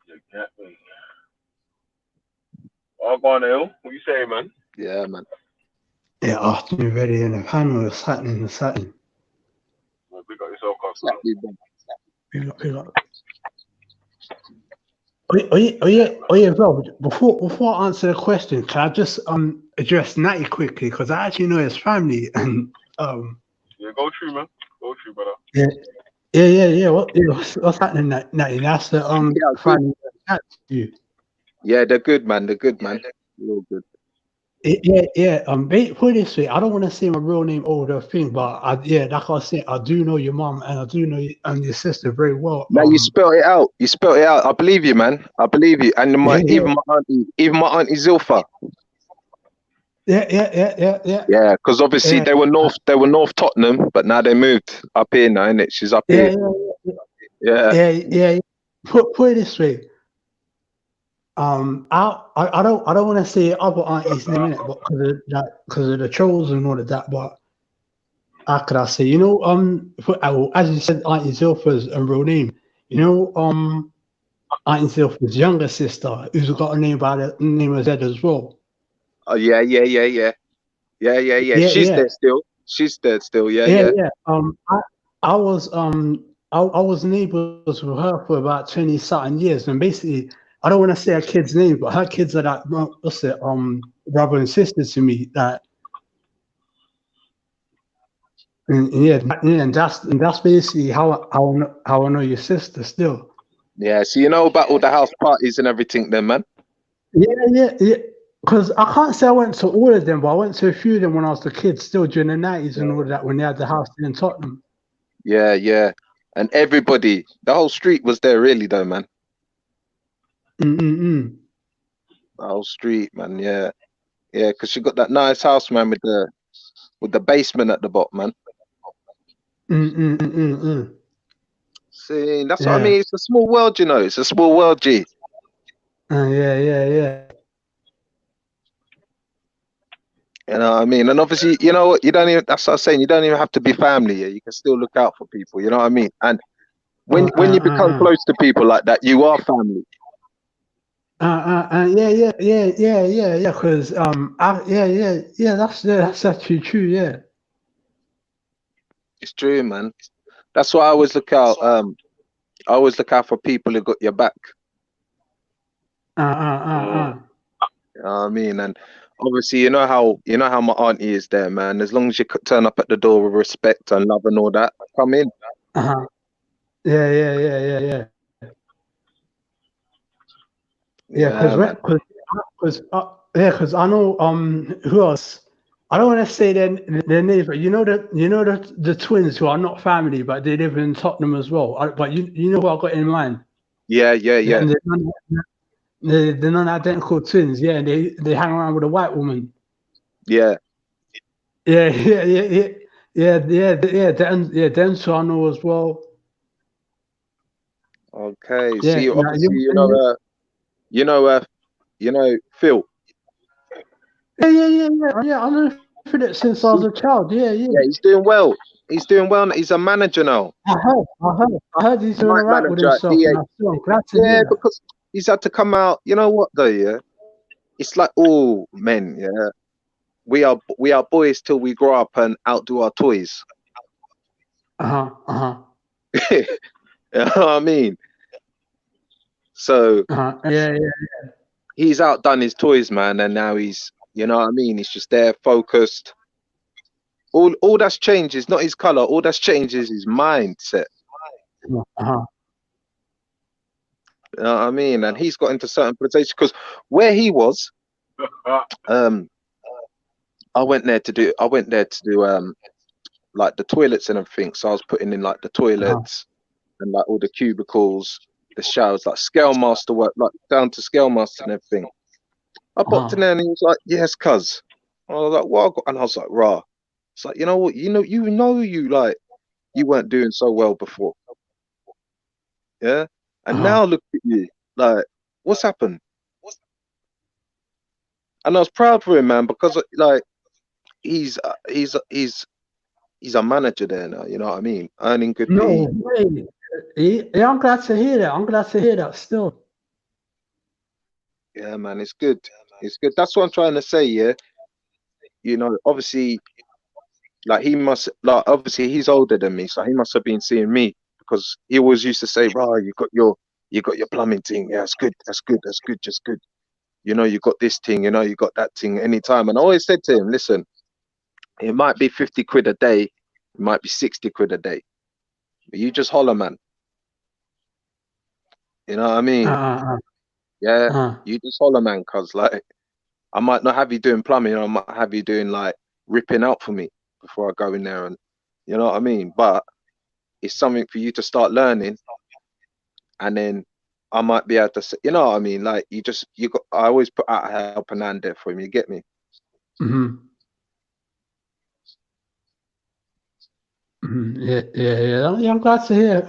You get me? Oh, go on, Neil. What you say, man? Yeah, man. Yeah, afternoon ready in the panel, it's happening. Well, we got yourself Big up. Yeah, bro. Before I answer the question, can I just address Natty quickly because I actually know his family and Yeah, go through, man. Go through, brother. yeah. What's happening, Natty? That's the Yeah, good. family that you. Yeah, they're good, man. They're good, man. They're all good. Yeah. Put it this way, I don't want to say my real name over the thing, but like I said, I do know your mom and I do know your sister very well. No, you spelled it out. You spelled it out. I believe you, man. I believe you. And even my auntie Zilpha. Yeah. Yeah, because obviously they were North Tottenham, but now they moved up here now, innit? She's up here. Yeah. Put it this way. I don't want to say other aunties name in it, but because of the trolls and all of that. But how could I say? You know, as you said, Auntie Zilpha's real name. You know, Auntie Zilpha's younger sister, who's got a name by the name of Zed as well. Oh yeah. She's there still. She's there still. Yeah. I was neighbors with her for about 20-something years, and basically, I don't want to say her kid's name, but her kids are like brother and sister to me. That and that's basically how I know your sister still. Yeah, so you know about all the house parties and everything, then, man. Yeah. Because I can't say I went to all of them, but I went to a few of them when I was a kid, still during the 90s and all that, when they had the house in Tottenham. Yeah. And everybody, the whole street was there, really, though, man. The whole street, man. Yeah, because she got that nice house, man, with the basement at the bottom, man. See, that's what I mean. It's a small world, you know. It's a small world, G. Yeah. You know what I mean? And obviously, you know what? You don't even. That's what I was saying. You don't even have to be family. Yeah, you can still look out for people. You know what I mean? And when you become close to people like that, you are family. Yeah. Because that's actually true. Yeah, it's true, man. That's why I always look out. I always look out for people who got your back. You know what I mean? And obviously, you know how my auntie is there, man. As long as you turn up at the door with respect and love and all that, come in. Yeah. Because I know who else. I don't want to say their names, but you know the twins who are not family, but they live in Tottenham as well. But you know who I got in mind? Yeah. They're non-identical twins. Yeah, and they hang around with a white woman. Yeah. Them two I know as well. Okay. Yeah, see, obviously, you know Phil. Yeah. I know Philip since I was a child. Yeah. He's doing well. He's He's a manager now. I heard he's doing alright with himself. I'm glad to hear that. Because he's had to come out. You know what though? Yeah, it's like all men. Yeah, we are boys till we grow up and outdo our toys. You know what I mean? So he's outdone his toys, man, and now he's, you know what I mean? He's just there, focused. All that's changed is not his color. All that's changed is his mindset. You know what I mean? And he's got into certain places because where he was, I went there to do like the toilets and everything. So I was putting in like the toilets and like all the cubicles, the showers, like Scale Master work, like down to Scale Master and everything. I popped in there and he was like, "Yes, cuz." I was like, "What?" And I was like, "Rah." It's like, you know what, you like you weren't doing so well before. Yeah. And now look at you. Like, what's happened? And I was proud for him, man, because like he's a manager there now, you know what I mean? Earning good No way. Yeah, I'm glad to hear that. Still. Yeah, man, it's good. It's good. That's what I'm trying to say, yeah. You know, obviously, like obviously he's older than me, so he must have been seeing me because he always used to say, "Right, you got your You got your plumbing thing. Yeah, that's good. That's good. That's good. Just good. You know, you got this thing. You know, you got that thing. Anytime. And I always said to him, listen, it might be 50 quid a day. It might be 60 quid a day. But you just holler, man. You know what I mean? Yeah. You just holler, man. Cause like, I might not have you doing plumbing. I might have you doing like ripping out for me before I go in there, and you know what I mean. But it's something for you to start learning, and then I might be able to say, you know what I mean. Like I always put out a helping hand there for him. You get me? Yeah. I'm glad to hear.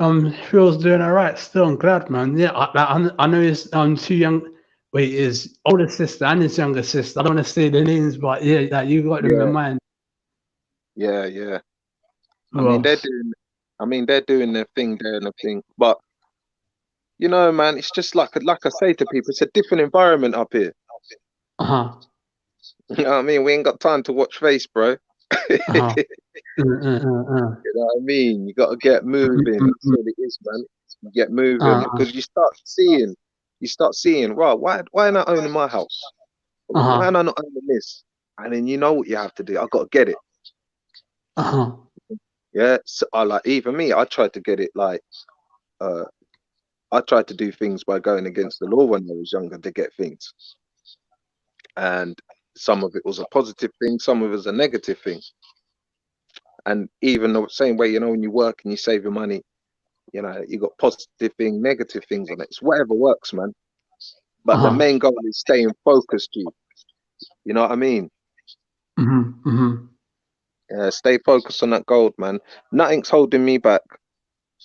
Phil's doing all right. Still, I'm glad, man. Yeah, I know his two young. Wait, his older sister and his younger sister. I don't want to say their names, but yeah, like you got them in mind. Yeah. I mean, they're doing their thing there and everything. But you know, man, it's just like I say to people, it's a different environment up here. You know what I mean? We ain't got time to watch face, bro. You know what I mean? You got to get moving. That's what it is, man. You get moving because you start seeing, right? Why am I owning my house? Why am I not owning this? And then you know what you have to do. I got to get it. Yeah. So even me, I tried to get it I tried to do things by going against the law when I was younger to get things. And some of it was a positive thing, some of it was a negative thing. And even the same way, you know, when you work and you save your money, you know, you got positive things, negative things on it. It's whatever works, man. But the main goal is staying focused, you know what I mean? Yeah, stay focused on that goal, man. Nothing's holding me back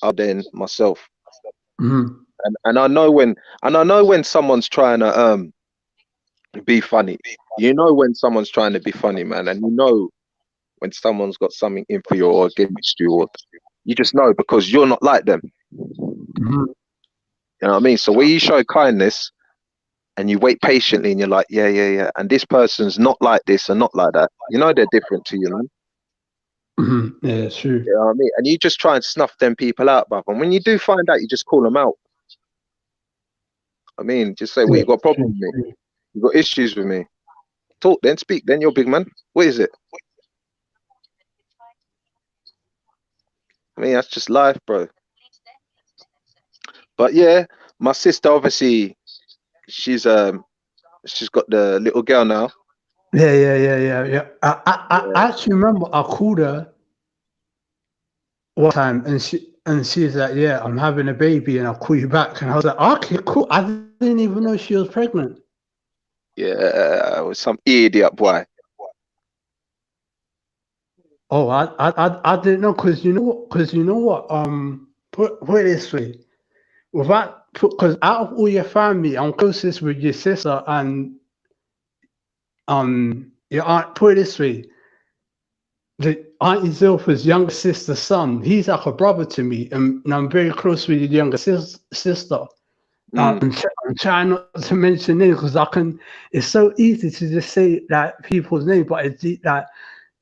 other than myself. And I know when someone's trying to be funny. You know when someone's trying to be funny, man, and you know when someone's got something in for you or against you, or you just know because you're not like them. You know what I mean? So when you show kindness and you wait patiently and you're like, yeah, and this person's not like this and not like that, you know they're different to you, man. Yeah, it's true. You know what I mean? And you just try and snuff them people out, bruv. And when you do find out, you just call them out. I mean, just say, well, you got a problem with me. You got issues with me. Talk then, speak then, you're big man. What is it? I mean, that's just life, bro. But yeah, my sister obviously, she's got the little girl now. Yeah. I actually remember I called her one time and she's like, yeah, I'm having a baby and I'll call you back. And I was like, okay, cool. I didn't even know she was pregnant. Yeah, with some idiot boy. Oh, I didn't know because you know what? Put it this way, because out of all your family, I'm closest with your sister and your aunt. Put it this way, the Auntie Zilpha's younger sister's son, he's like a brother to me, and I'm very close with your younger sister. I'm trying not to mention names because it's so easy to just say that people's name, but it's that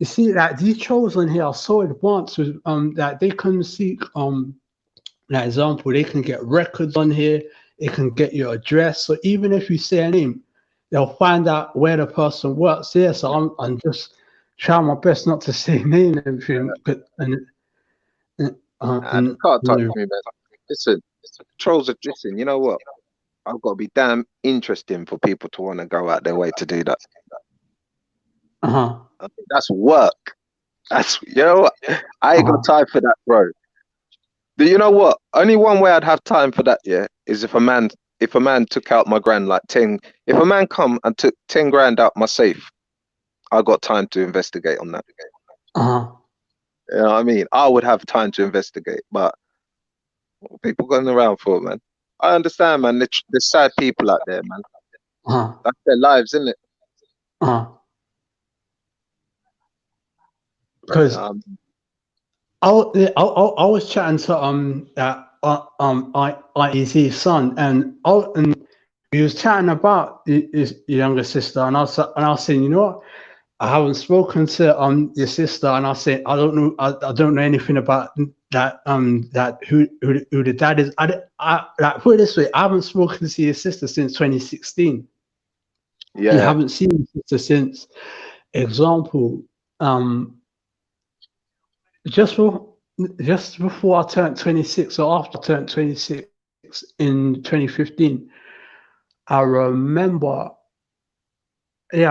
you see that these chosen here are so advanced with that they can seek an example, they can get records on here, they can get your address. So even if you say a name, they'll find out where the person works there. So I'm just trying my best not to say name and everything. You can't talk to me, man. Listen, trolls are listen, you know what? I've got to be damn interesting for people to want to go out their way to do that. I mean, that's work. You know what? I ain't got time for that, bro. But you know what? Only one way I'd have time for that, yeah, is if a man took out my grand like 10. If a man come and took 10 grand out my safe, I got time to investigate on that. You know what I mean? I would have time to investigate, but what are people going around for, man? I understand, man. There's sad people out there, man. That's their lives, isn't it? Because I was chatting to IEZ's son, and he was chatting about his younger sister, and I was saying, you know what? I haven't spoken to your sister, and I said I don't know. I don't know anything about that. That who the dad is. I like put it this way. I haven't spoken to your sister since 2016. Yeah. You haven't seen your sister since. Example. Just before I turned 26, or after I turned 26 in 2015, I remember. I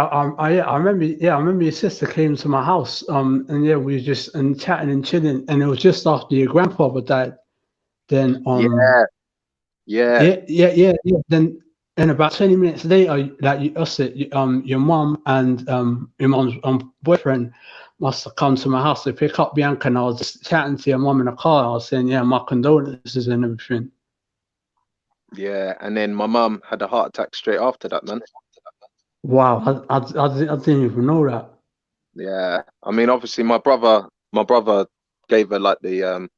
remember. Yeah, I remember your sister came to my house. And yeah, we were just chatting and chilling, and it was just after your grandfather died. Then Yeah. Then about 20 minutes later, like your mom and your mom's boyfriend must have come to my house to pick up Bianca, and I was just chatting to your mom in the car. I was saying, yeah, my condolences and everything. Yeah, and then my mum had a heart attack straight after that, man. Wow, I didn't even know that. Yeah, I mean, obviously, my brother gave her like the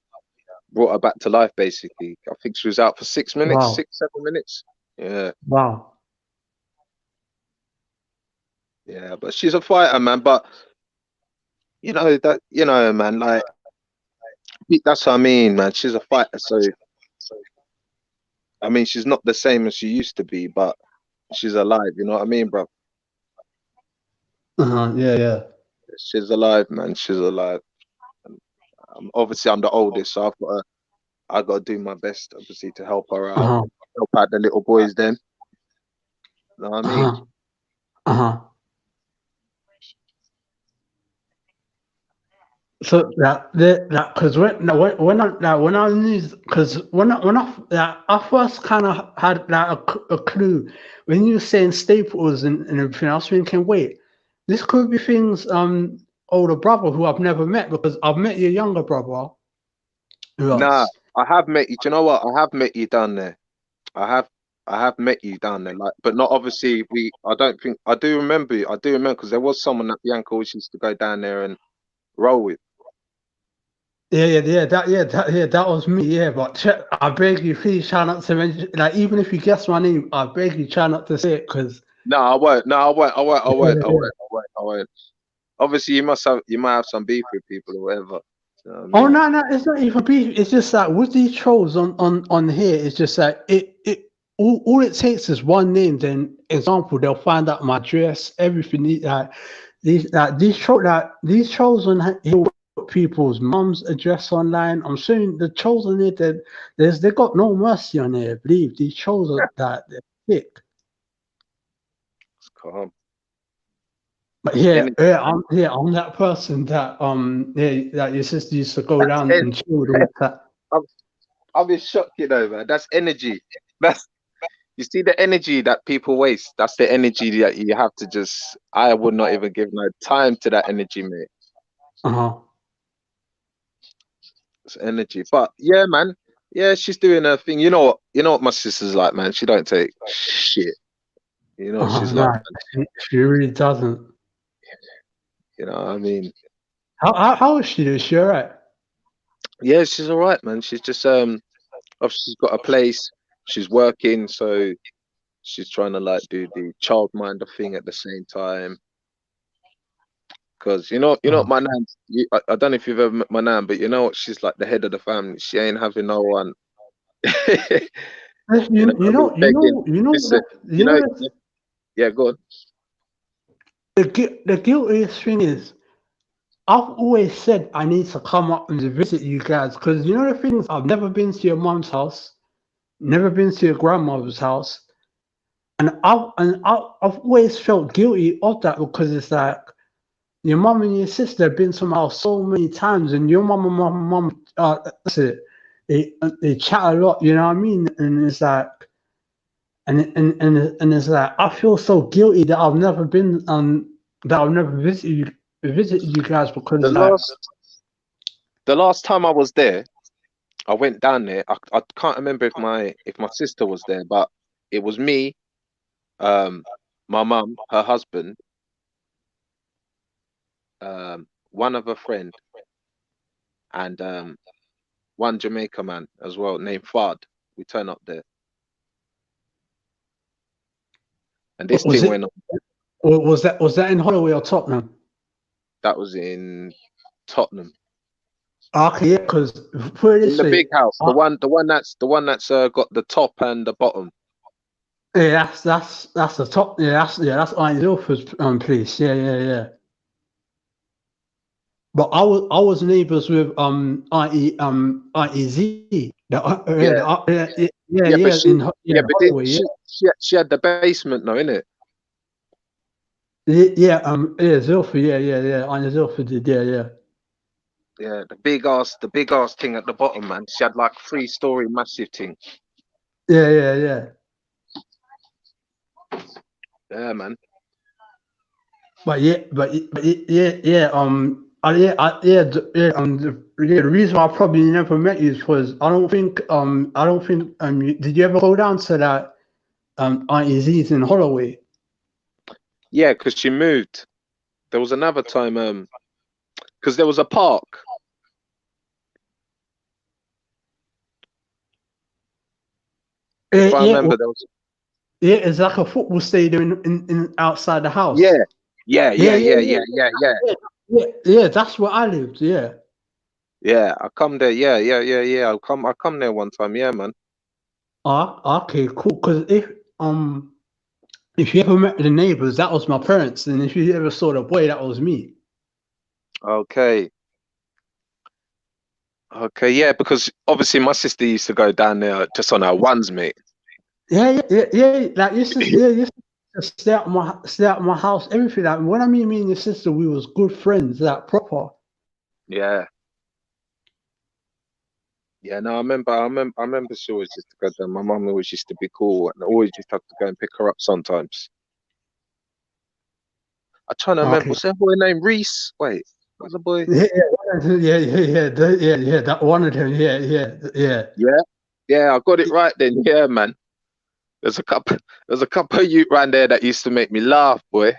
brought her back to life. Basically, I think she was out for 6 minutes, Wow. 6, 7 minutes. Yeah, Wow. yeah, but she's a fighter, man. But man, like that's what I mean, man. She's a fighter, so I mean, she's not the same as she used to be, but she's alive. You know what I mean, bro? Yeah. She's alive, man. She's alive. Obviously, I'm the oldest, so I got to do my best, obviously, to help her out, help out the little boys. Then, you know what I mean? So because when I knew, because when I first kind of had like a clue when you were saying Staples and everything, I was thinking, wait, this could be things older brother who I've never met, because I've met your younger brother. Nah, I have met you. Do you know what? I have met you down there. I have met you down there, like, but not obviously. I don't think I do remember you. I do remember because there was someone that Bianca always used to go down there and roll with. That was me. Yeah, but I beg you, please try not to mention. Like, even if you guess my name, I beg you, try not to say it, because. No, I won't. No, I won't. Obviously, you might have some beef with people or whatever. You know what I mean? Oh no, it's not even beef. It's just that with these trolls on here, it's just that all it takes is one name. Then, example, they'll find out my address, everything. These trolls on here put people's mum's address online. I'm saying the trolls on here, they got no mercy on there. Believe these trolls are they're sick. It's calm. But I'm that person that that your sister used to go down and chill with all that. I'll be shocked, man. That's energy. You see the energy that people waste. That's the energy that you have to just. I would not even give no time to that energy, mate. It's energy, but yeah, man. Yeah, she's doing her thing. You know what my sister's like, man. She don't take shit. You know what she's like. She really doesn't. You know what I mean? How is she? Is she alright? Yeah, she's alright, man. She's just obviously she's got a place. She's working, so she's trying to like do the childminder thing at the same time. Because you know my nan. I don't know if you've ever met my nan, but you know what? She's like the head of the family. She ain't having no one. Yeah, go on. The guiltiest thing is, I've always said I need to come up and visit you guys, because you know the things, I've never been to your mom's house, never been to your grandmother's house, and I've always felt guilty of that, because it's like your mom and your sister have been to my house so many times, and your mom and my mom they chat a lot, you know what I mean? And it's like, and it's like I feel so guilty that I've never been that I've never visited you guys, because the last time I was there, I went down there. I can't remember if my sister was there, but it was me, my mum, her husband, one of her friend, and one Jamaica man as well named Fard. We turn up there, and this thing went on. Was that in Holloway or Tottenham? That was in Tottenham. Okay, yeah, because put it In this the way, big house, the one that's got the top and the bottom. yeah, that's the top. That's Iron Ilford's place. Yeah. But I was neighbours with IEZ. Yeah, but she, In but did, Holloway, she had the basement though, innit? Zilfer, Iron Zilfer did, yeah. Yeah, the big ass thing at the bottom, man. She had like 3-story massive thing. Yeah. Yeah, man. The reason why I probably never met you is because I don't think did you ever go down to that IEZ's in Holloway? Yeah, because she moved. There was another time, because there was a park. If I remember, there was. Yeah, it's like a football stadium in outside the house. Yeah. Yeah, that's where I lived. Yeah. Yeah, I come there. Yeah. I come there one time. Yeah, man. Okay, cool. Because if you ever met the neighbors, that was my parents, and if you ever saw the boy, that was me. Okay, yeah, because obviously my sister used to go down there just on her ones, mate. Yeah. Like your sister, your sister stay at my house, everything. Like when I mean me and your sister, we was good friends, like proper. Yeah. Yeah, no, I remember she always used to go there. My mum always used to be cool and always used to have to go and pick her up sometimes. I'm trying to remember, what's that boy named Reese? Wait, what's the boy? Yeah. That one of them, Yeah, I got it right then. Yeah, man. There's a couple of you around there that used to make me laugh, boy.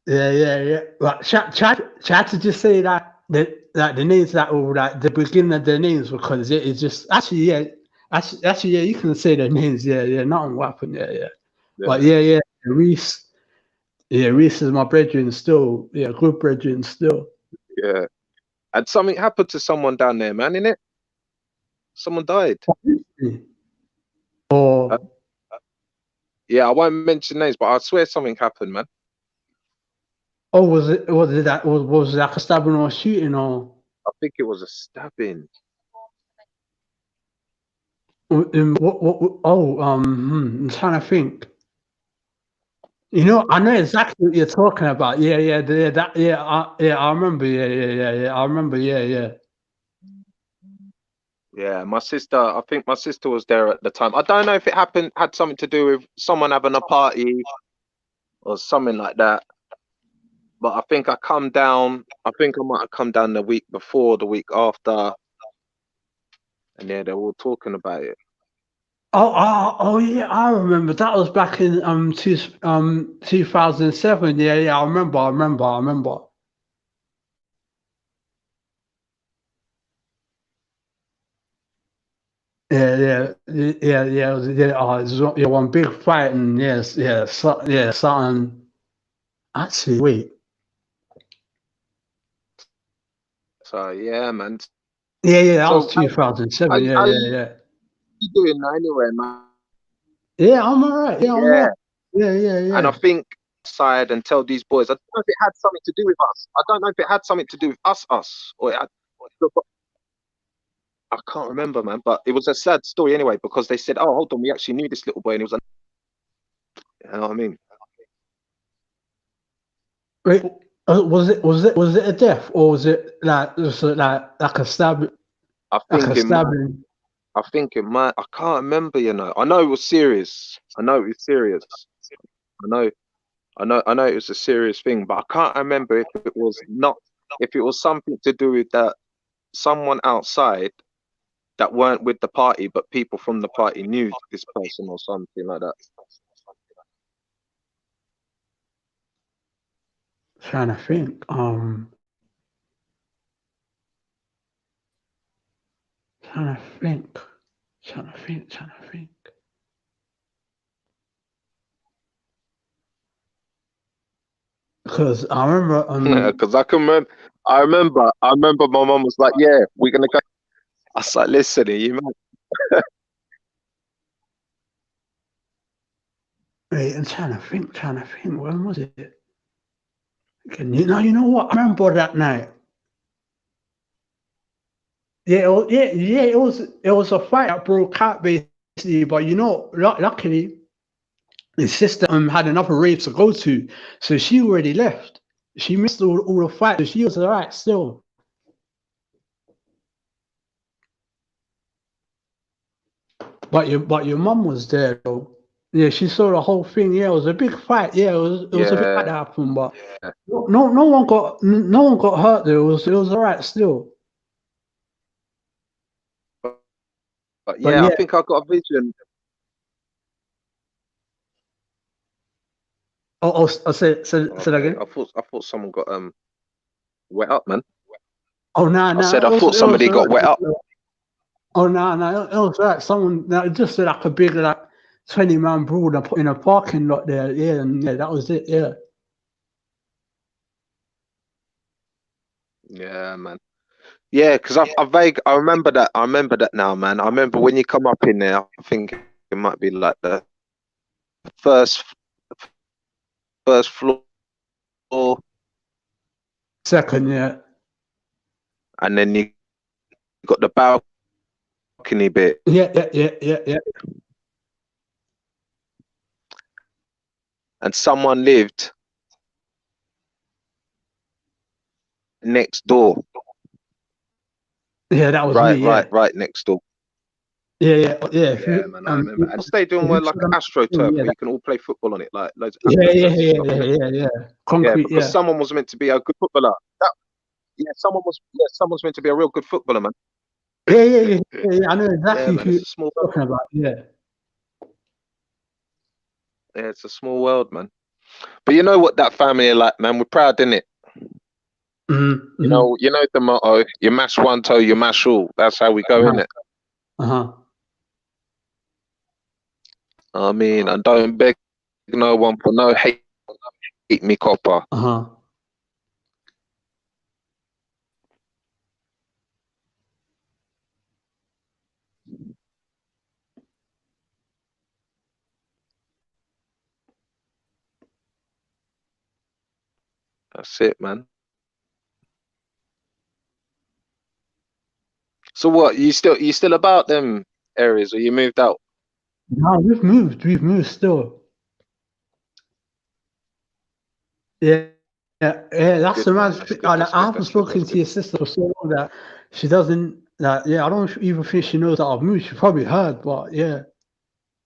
Yeah. Like, try to just say that the names that were like the beginning of the names because it's just actually you can say the names. Yeah. Nothing will happen. Yeah. But yeah. Reese. Yeah, Reese is my brethren still. Yeah, good brethren still. Yeah. And something happened to someone down there, man, innit? Someone died. Oh. Yeah, I won't mention names, but I swear something happened, man. Oh, was it like a stabbing or a shooting or? I think it was a stabbing. I'm trying to think. You know, I know exactly what you're talking about. Yeah. I remember. Yeah. I remember. Yeah. Yeah, my sister. I think my sister was there at the time. I don't know if it had something to do with someone having a party or something like that. But I think I come down. I think I might have come down the week before, the week after, and yeah, they were all talking about it. Oh yeah, I remember. That was back in 2007. Yeah. I remember. Yeah. It was one big fight, and something. Actually, wait. So yeah, man. Yeah, that was 2007. Yeah. How you doing now anyway, man? Yeah, I'm alright. Yeah, I'm alright. Yeah. And I think side and tell these boys. I don't know if it had something to do with us. I don't know if it had something to do with us, or it had, I can't remember, man. But it was a sad story anyway because they said, "Oh, hold on, we actually knew this little boy," and it was. You know what I mean? Wait, was it a death or was it like just like a stab? I think it might. I can't remember. You know, I know it was serious. I know it was a serious thing, but I can't remember if it was something to do with that someone outside that weren't with the party, but people from the party knew this person or something like that. Trying to think. Trying to think. Because I remember, Because I remember my mum was like, "Yeah, we're gonna go." I was like, "Listen, are you mad?" wait, I'm trying to think. When was it? You know what? I remember that night. Yeah, it was a fight that broke out basically, but luckily his sister had another rave to go to, so she already left. She missed all the fight, so she was alright still. But your mum was there though. Yeah, she saw the whole thing. Yeah, it was a big fight. Yeah, it was a big fight that happened, but no one got hurt though. It was alright still. But yeah, I think I got a vision. I said that again. I thought someone got wet up, man. Oh no! I said I thought somebody got wet up. Oh no! It was like someone just said like a big 20-man brawl in a parking lot there. Yeah, and yeah, that was it. Yeah. Yeah, man. Yeah, because I remember that. I remember that now, man. I remember when you come up in there. I think it might be like the first floor. Second, yeah. And then you got the balcony bit. Yeah. And someone lived next door. Yeah, that was right, me. Yeah. Right next door. Yeah. Yeah, man, I remember. And stadium were like an AstroTurf where you can all play football on it, like loads of Yeah. Concrete, because someone was meant to be a good footballer. Someone's meant to be a real good footballer, man. Yeah. I know exactly man, who it's a small you're talking about. Yeah. Yeah, it's a small world, man. But you know what that family are like, man. We're proud, innit? Mm-hmm. You know the motto: you mash one toe, you mash all. That's how we go, innit? I mean, I don't beg no one for no hate me copper. That's it, man. So what? You still about them areas, or you moved out? No, we've moved still. Yeah. That's the man. I haven't spoken to your sister for so long that she doesn't. I don't even think she knows that I've moved. She probably heard, but yeah.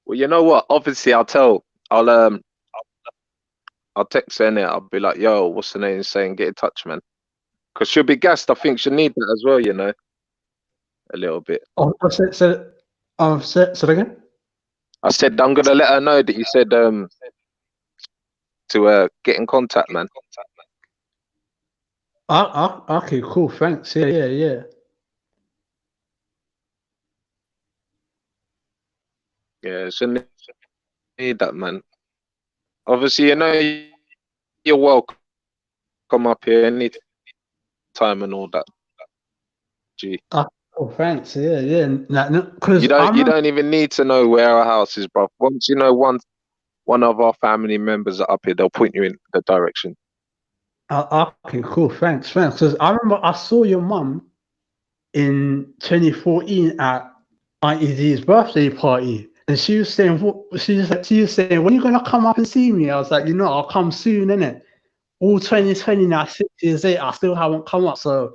Well, you know what? Obviously, I'll text her in there. I'll be like, "Yo, what's the name?" Saying, "Get in touch, man," because she'll be gassed. I think she'll need that as well. You know, a little bit. Oh, say again. I said I'm gonna let her know that you said to get in contact, man. Okay, cool. Thanks. Yeah. Yeah, she'll need that, man. Obviously, you know, you're welcome. Come up here any time and all that. Gee. Oh, thanks. Yeah. Because you don't even need to know where our house is, bro. Once you know one of our family members are up here, they'll point you in the direction. Okay, cool. Thanks. Because I remember I saw your mum in 2014 at Auntie D's birthday party, and she was saying, when are you gonna come up and see me? I was like, I'll come soon, innit? All 2020 now, 6 years later, I still haven't come up, so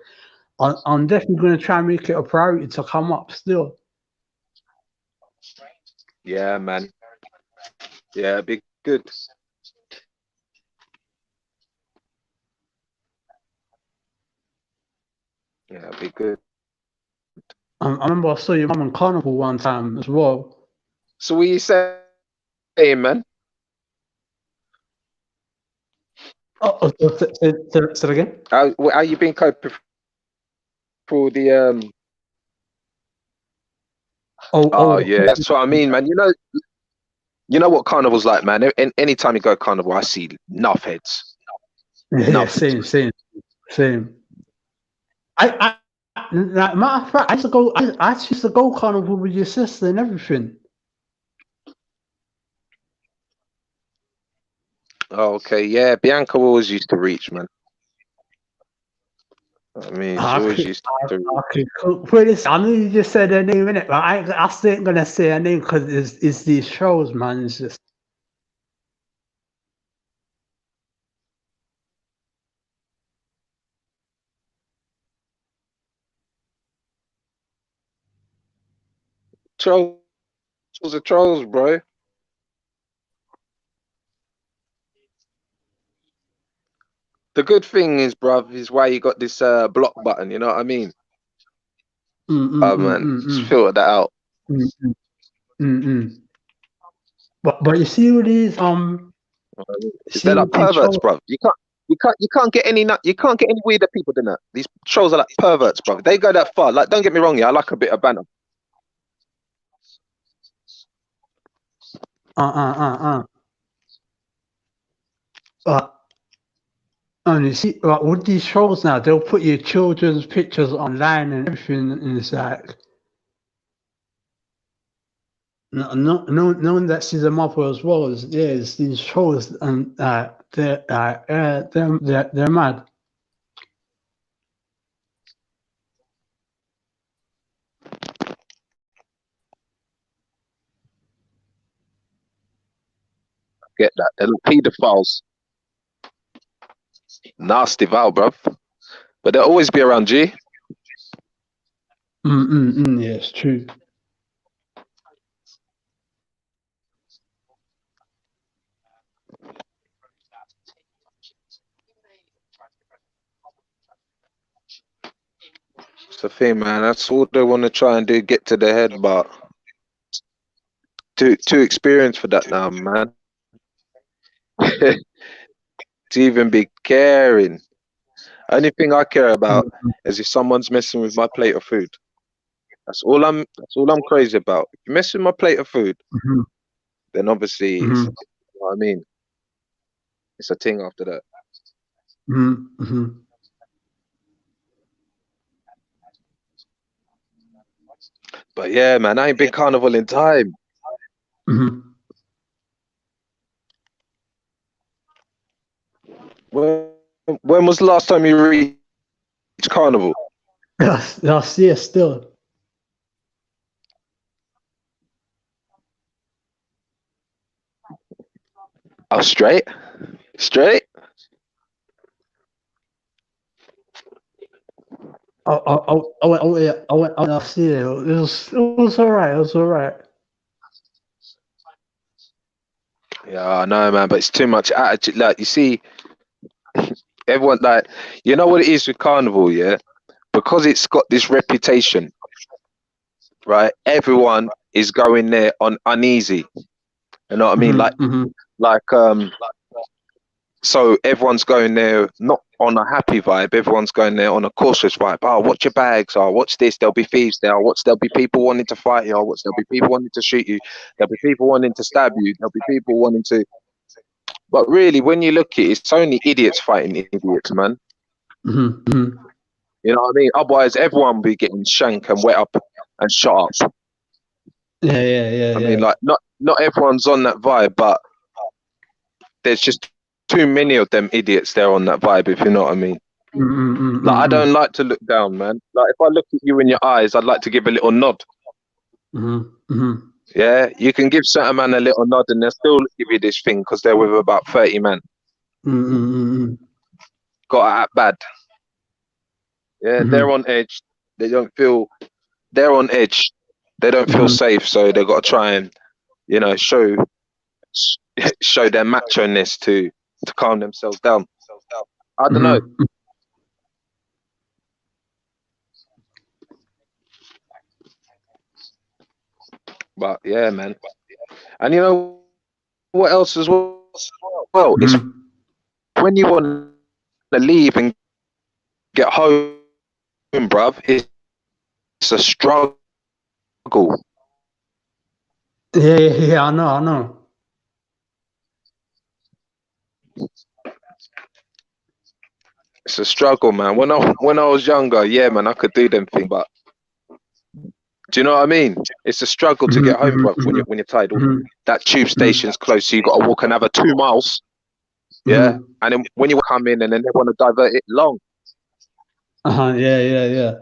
I'm definitely gonna try and make it a priority to come up still. Yeah, man. Yeah, it'd be good. Yeah, it'd be good. I remember I saw your mum on Carnival one time as well. So what are you saying, man? Say it again. How you been coping for the yeah, that's what I mean, man. You know what Carnival's like, man. Anytime you go Carnival, I see enough heads. Yeah, same. Like, matter of fact, I used to go. I used to go carnival with your sister and everything. Oh, okay, yeah. Bianca always used to reach, man. I mean, she always used to reach. Okay, cool. Wait, listen, I know you just said her name, innit? But I still ain't gonna say her name because it's these shows, man. It's just. Trolls are trolls, bro. The good thing is, bruv, is why you got this block button. You know what I mean? Oh man, just filter that out. But you see all these They're like perverts, bruv. You can't get any weirder people than that. These trolls are like perverts, bruv. They go that far. Like, don't get me wrong, yeah, I like a bit of banter. And you see, like with these shows now, they'll put your children's pictures online and everything, and it's like, no one that sees a mother as well as it's these shows, and they're mad. Get that? They're pedophiles. Nasty Val, bruv. But they'll always be around G. Yeah, it's true. It's the thing, man. That's all they want to try and do, get to the head, but too experienced for that now, man. To even be caring. Only thing I care about is if someone's messing with my plate of food. That's all I'm crazy about. If you mess with my plate of food, then obviously it's, you know what I mean? It's a thing after that. But yeah, man, I ain't been carnival in time. When was the last time you reached carnival? Last year still. Oh, straight? I went last year. It was alright. It was alright. Yeah, I know, man, but it's too much attitude. Like, you see, everyone, like, you know what it is with carnival, yeah? Because it's got this reputation, right? Everyone is going there on uneasy. You know what I mean? So everyone's going there not on a happy vibe. Everyone's going there on a cautious vibe. Oh, watch your bags. Oh, watch this. There'll be thieves there. There'll be people wanting to fight you. There'll be people wanting to shoot you. There'll be people wanting to stab you. There'll be people wanting to. But really, when you look at it, it's only idiots fighting idiots, man. You know what I mean? Otherwise, everyone will be getting shanked and wet up and shot up. Yeah. I mean, like, not everyone's on that vibe, but there's just too many of them idiots there on that vibe, if you know what I mean. Like, I don't like to look down, man. Like, if I look at you in your eyes, I'd like to give a little nod. Yeah, you can give certain man a little nod and they'll still give you this thing because they're with about 30 men. Got to act bad. Yeah, they're on edge. They're on edge. They don't feel safe, so they've got to try and, you know, show their macho-ness to calm themselves down. I don't know. But yeah, man. And you know what else as well? Well, it's when you want to leave and get home, bruv, it's a struggle. Yeah, I know. It's a struggle, man. When I was younger, yeah, man, I could do them things, but do you know what I mean? It's a struggle to get home, bro. When you're tired, that tube station's close, so you got to walk another 2 miles. Yeah, and then when you come in, and then they want to divert it long. Yeah.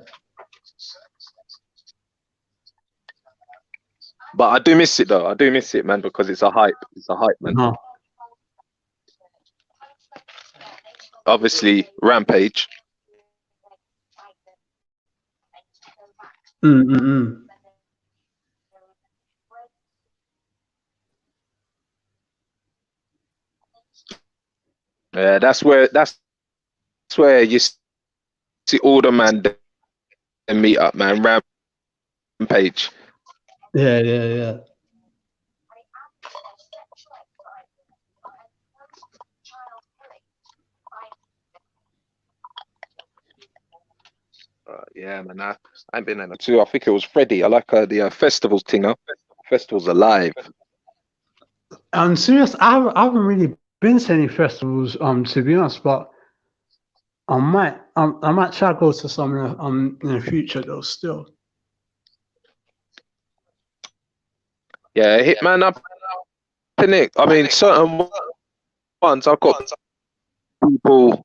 But I do miss it though. I do miss it, man, because it's a hype. It's a hype, man. Obviously, Rampage. Yeah, that's where you see all the man and meet up, man. Rampage. Yeah. Yeah, man. I ain't been in it too. I think it was Freddie. I like the festivals thing. Huh? Festivals alive. I'm serious. I haven't really been to any festivals, to be honest, but I might try to go to some in the future though. Still. Yeah, Hitman up in it. I mean, certain ones I've got people.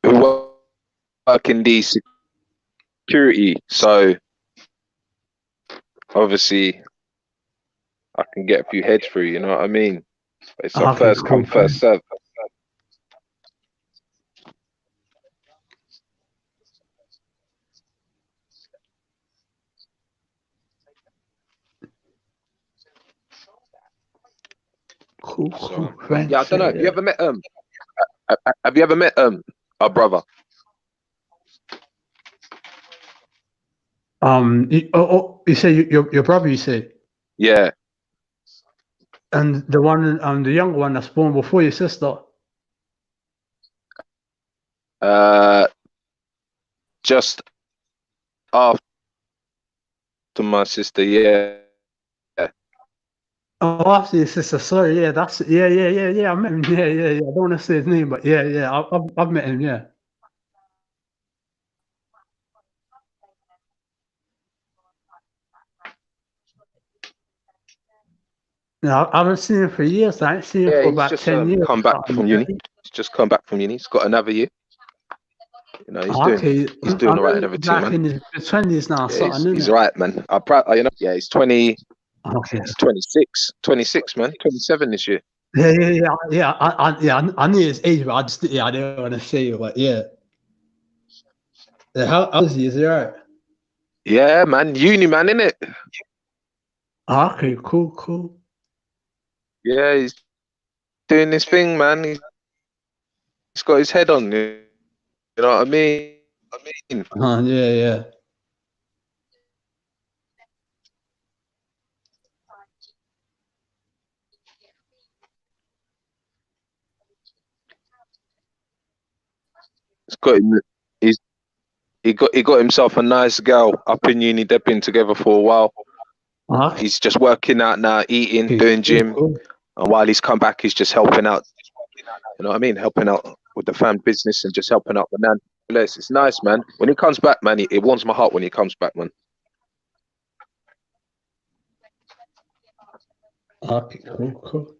Who work in the security, so obviously I can get a few heads through, you know what I mean? But it's a first come, first serve. Cool. Yeah, I don't know. Have you ever met have you ever met our brother? You say your brother, you say? Yeah. And the one, the younger one that's born before your sister? Just after my sister, yeah. Oh, after your sister, sorry, yeah, that's yeah. I met him, yeah. I don't want to say his name, but yeah. I've met him, yeah. No, I haven't seen him for years. I ain't seen him for He's about just 10 years. come back from uni. He's just come back from uni. He's got another year. You know, he's doing all right and everything, back man. in his 20s now, Yeah, something, he's isn't it? right, man. I'm proud. You know, yeah, he's 20. Okay. He's 26, man. 27 this year. Yeah. I knew his age, but I didn't want to say it, but yeah. How old is he? Is he alright? Yeah, man. Uni, man, innit? Okay, cool. Yeah, he's doing this thing, man. He's got his head on. You know what I mean? Yeah. He got himself a nice girl up in uni. They've been together for a while. He's just working out now, eating, doing gym, and while he's come back, he's just helping out. You know what I mean? Helping out with the fan business and just helping out the man. Bless, it's nice, man. When he comes back, man, it warms my heart when he comes back, man. Okay, cool.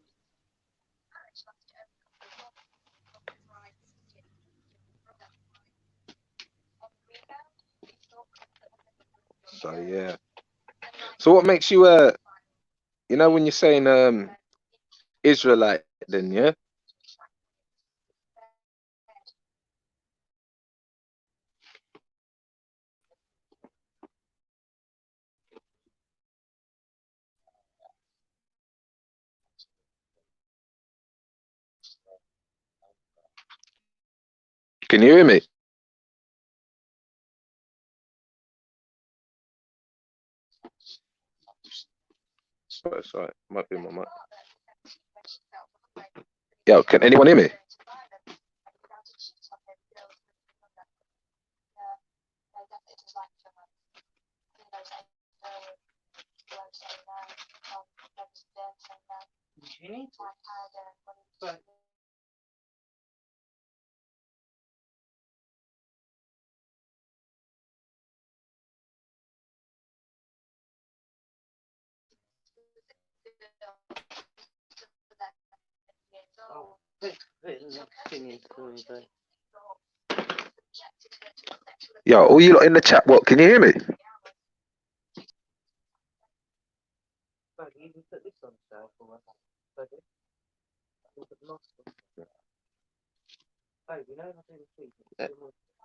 So yeah. So what makes you you know when you're saying Israelite then, yeah? Can you hear me? Sorry, might be my mic. Yo, can anyone hear me? Yo, all you lot in the chat, what? Can you hear me?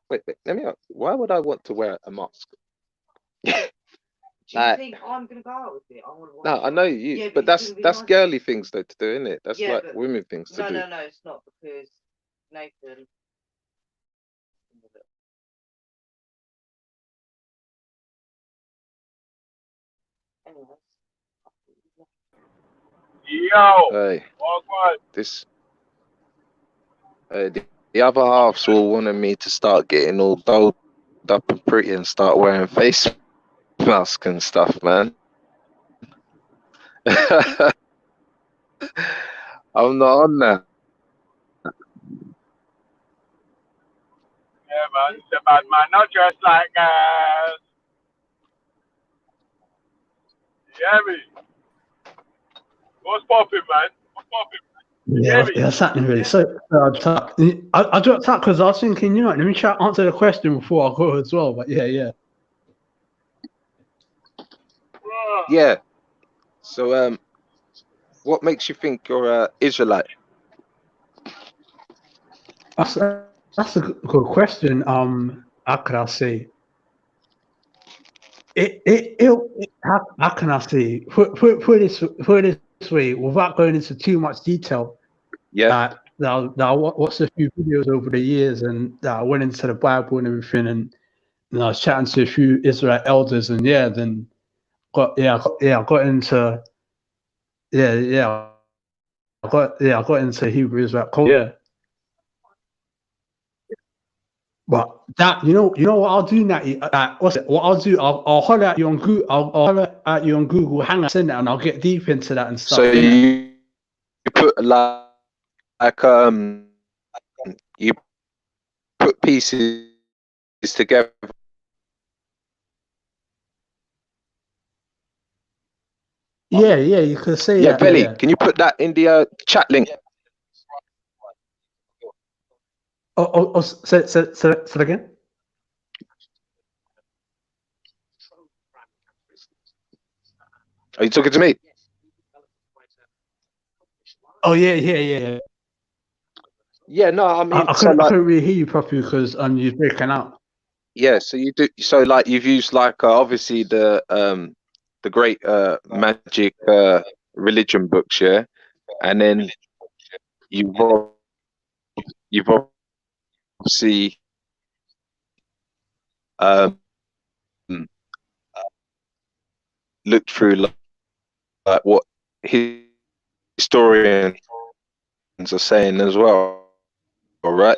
Wait, let me ask. Why would I want to wear a mask? Do you Like, think I'm gonna go out with it? I want to no, I know you, Yeah, but it's gonna be that's nice. girly things though to do, isn't it? That's Yeah, like but women things to no, do. no, it's not because Nathan. Anyways. Yo, Hey, what? this the other halves all wanted me to start getting all dolled up and pretty and start wearing face masks and stuff, man. I'm not on that. Yeah, man, it's a bad man. Not just like you hear me? What's popping, man? What's popping? Yeah, exactly. Really. So I dropped out because I was thinking, you know, let me try to answer the question before I go as well. But yeah. Yeah. So what makes you think you're a Israelite? That's a good question. How could I say? How can I say? Put this way, without going into too much detail. Yeah. Now I watched a few videos over the years, and I went into the Bible and everything, and I was chatting to a few Israel elders, and I got into I got into Hebrew Israel culture. Yeah. But that you know what I'll do, Natty. What's it? What I'll do, I'll holler at you on Google. I'll holler at you on Google. Hang on, send it, and I'll get deep into that and stuff. So you put you put pieces together. Yeah, you could say Yeah, that. Veli, Yeah. can you put that in the chat link? Say it again. Are you talking to me? Oh yeah. Yeah, no, I mean, I couldn't really hear you properly because you're breaking out. Yeah, so you do. So like you've used like obviously the great magic religion books, yeah, and then you've obviously looked through like what historians are saying as well, all right?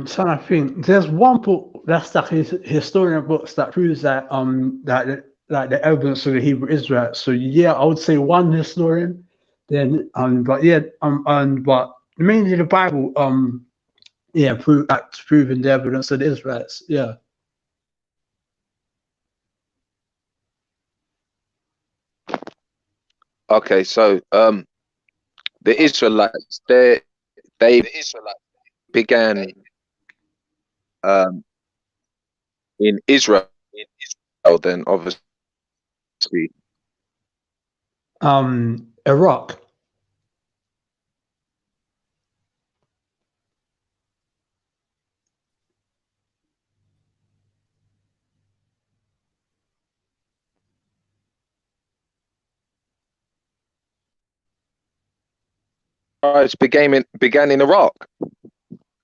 So I think there's one book that's like historian books that proves that that the evidence of the Hebrew Israel. So yeah, I would say one historian. Then but mainly the Bible proving the evidence of the Israelites. Yeah. Okay, so the Israelites they began in Israel then obviously. Iraq. It began in Iraq.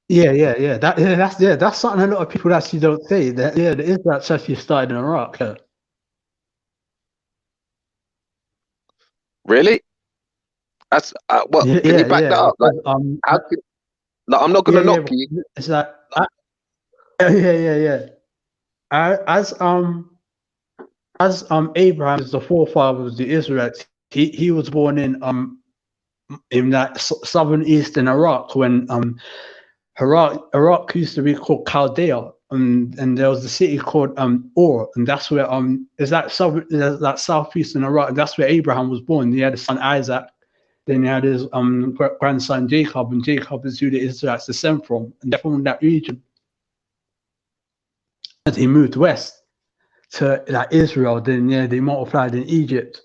Yeah. That's something a lot of people actually don't say. That the Israelites actually started in Iraq. Yeah. Really? That's what? Can you back that up? Like, how could, like, I'm not gonna knock you. It's like, yeah. As as Abraham is the forefather of the Israelites, he was born in that southern eastern Iraq when Iraq used to be called Chaldea, and there was a city called Ur, and that's where is that southeastern Iraq. That's where Abraham was born. He had a son Isaac, then he had his grandson Jacob, and Jacob is who the Israelites descend from, and they're from that region. And he moved west to like Israel, then they multiplied in Egypt.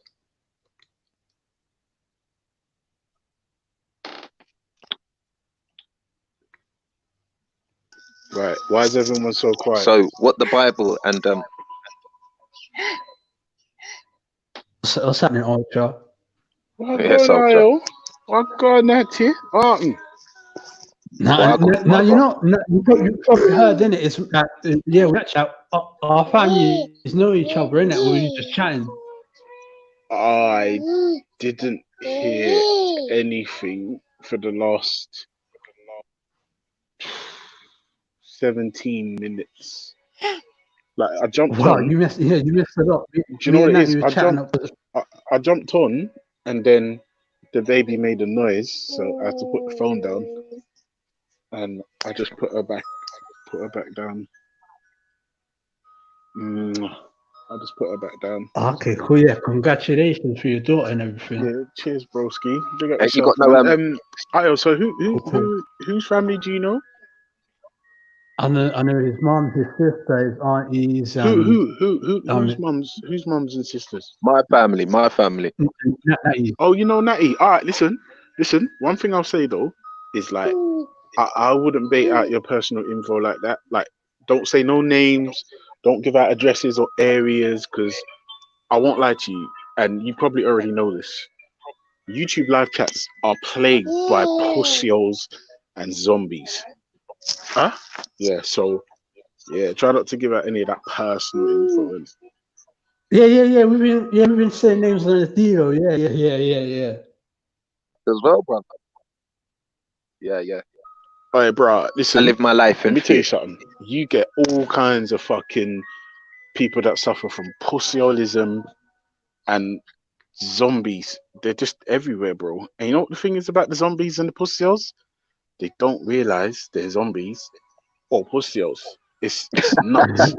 Right. Why is everyone so quiet? So what the Bible and what's happening, Ultra? What going on, what going on, Martin? Now you probably heard, innit? It's we actually our families know each other, innit? We were just chatting. I didn't hear anything for the last 17 minutes. Like I jumped on. You missed it up. Do you know what it is? I jumped on, and then the baby made a noise, so I had to put the phone down, and I just put her back down. I just put her back down. Okay, cool. Yeah, congratulations for your daughter and everything. Yeah, cheers, broski. Has she got no Ayo, so whose family do you know? I know his mum, his sister, his aunties. Whose mums and sisters? My family. Natty. Oh, you know Natty. All right, listen. One thing I'll say though is like I wouldn't bait out your personal info like that. Like, don't say no names. Don't give out addresses or areas, because I won't lie to you, and you probably already know this. YouTube live chats are plagued by pussios and zombies. Huh? Yeah, so try not to give out any of that personal influence. Yeah. We've been saying names on the deal. Yeah. As well, brother. Yeah. All right, bro. Listen, I live my life. Let me tell you something. You get all kinds of fucking people that suffer from pussiolism and zombies. They're just everywhere, bro. And you know what the thing is about the zombies and the pussios? They don't realize they're zombies or pussios. It's nuts.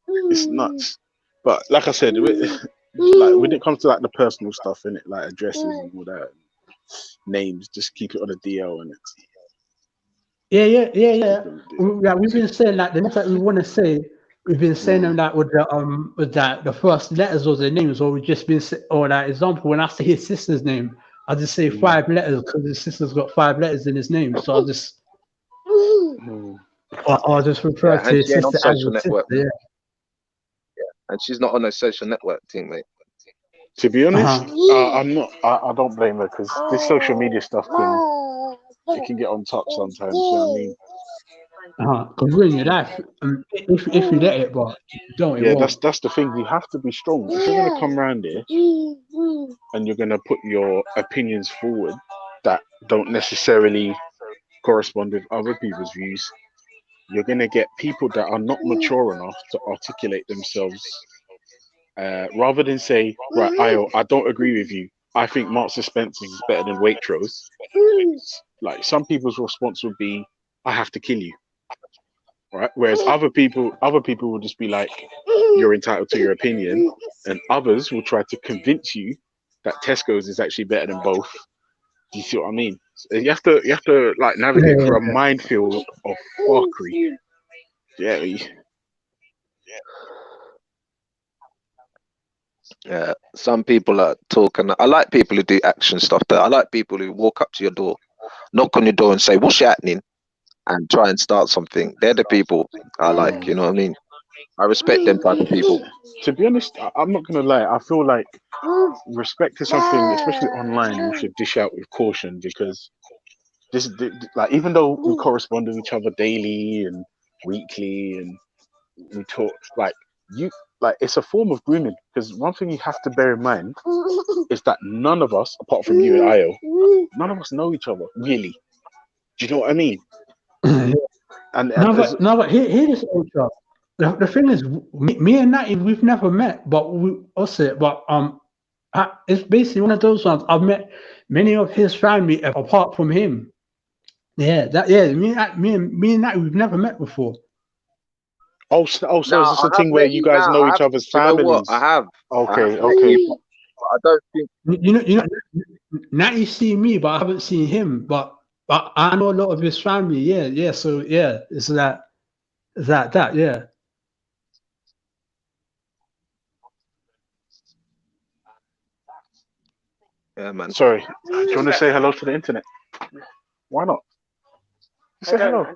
It's nuts. But like I said, like when it comes to like the personal stuff in it, like addresses and all that, names, just keep it on a DL and it's. Yeah. We've been saying like the next that we want to say. We've been saying them that with the first letters or the names, or we just been or like example when I say his sister's name, I just say 5 letters because his sister's got 5 letters in his name. So I'll just I'll just refer to his sister as a sister. Yeah, and she's not on a social network thing, mate. To be honest, I'm not. I don't blame her because this social media stuff can get on top sometimes. You know what I mean? Because when you're that, if you let it, but don't. Yeah, that's the thing. You have to be strong. If you're gonna come around here and you're gonna put your opinions forward that don't necessarily correspond with other people's views, you're gonna get people that are not mature enough to articulate themselves. Rather than say, right, I don't agree with you. I think Marks and Spencer's is better than Waitrose. Like some people's response would be, I have to kill you. Right. Whereas other people will just be like, you're entitled to your opinion, and others will try to convince you that Tesco's is actually better than both. Do you see what I mean? So you have to like navigate through a minefield of fuckery. Yeah, some people are talking. I like people who do action stuff. But I like people who walk up to your door, knock on your door, and say, "What's happening?" and try and start something. They're the people I like. You know what I mean? I respect them type of people. To be honest, I'm not gonna lie. I feel like respect is something, especially online, we should dish out with caution because this, like, even though we correspond with each other daily and weekly, and we talk, it's a form of grooming. Because one thing you have to bear in mind is that none of us, apart from you and Io, none of us know each other really. Do you know what I mean? But here's Ultra. the thing is, me and Natty, we've never met, but it's basically one of those ones. I've met many of his family apart from him. Yeah, me and Natty, we've never met before. Oh, so is Now, this I a have thing where met you you guys now. know each other's Do you know what? families? I have Okay, met okay. you, but I don't think. You know, Natty seen me, but I haven't seen him. But I know a lot of his family. Yeah. So yeah, it's that, yeah. Yeah, man. Sorry, do you want to say hello to the internet? Why not? Say hello.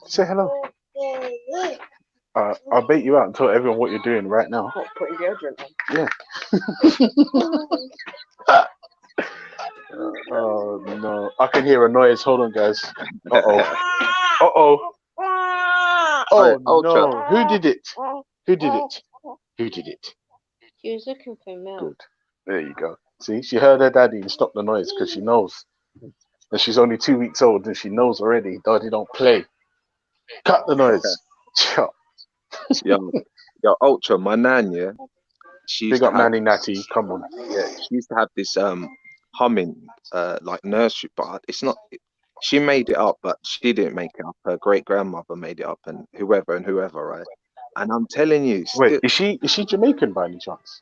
Say hello. I'll bait you out and tell everyone what you're doing right now. What, putting deodorant on? Yeah. Oh no! I can hear a noise. Hold on, guys. Uh oh. Oh Ultra. no! Who did it? Who did it? Who did it? She was looking for milk. Good. There you go. See, she heard her daddy and stopped the noise because she knows. And she's only 2 weeks old and she knows already. Daddy don't play. Cut the noise. Yo, Ultra, my nan, yeah. She used Big up to have, Nanny Natty. Come on. yeah, she used to have this humming like nursery, but it's not. She made it up, but she didn't make it up. Her great grandmother made it up, and whoever, right? And I'm telling you, Wait, is she Jamaican by any chance?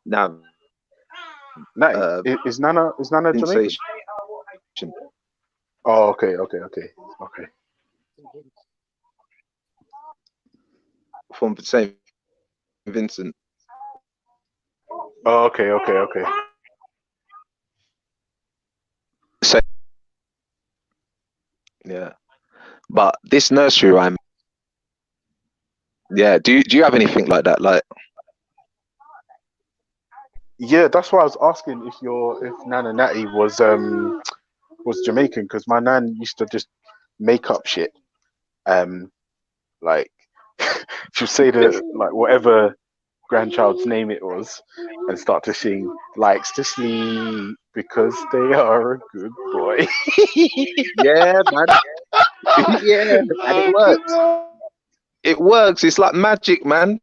Now, Natty, is Nana Jamaican? sensation. Oh, okay. From St. Vincent. Oh, okay. So, yeah, but this nursery rhyme. Yeah, do you have anything like that? Like, Yeah, that's why I was asking if Nana Natty was Jamaican, because my nan used to just make up shit. Like she'd say like whatever grandchild's name it was and start to sing likes to sleep because they are a good boy. yeah, man. Yeah, and it works. It works. It's like magic, man.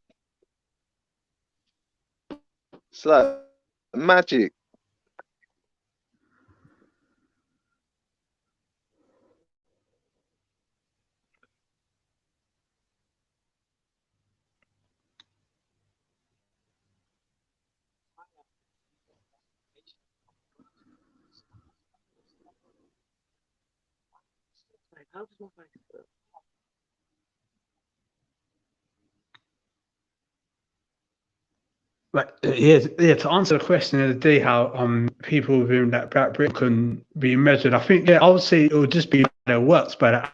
It's like magic. Like to answer the question of the day, how people within that Black Britain can be measured, I think I would say it would just be their works by the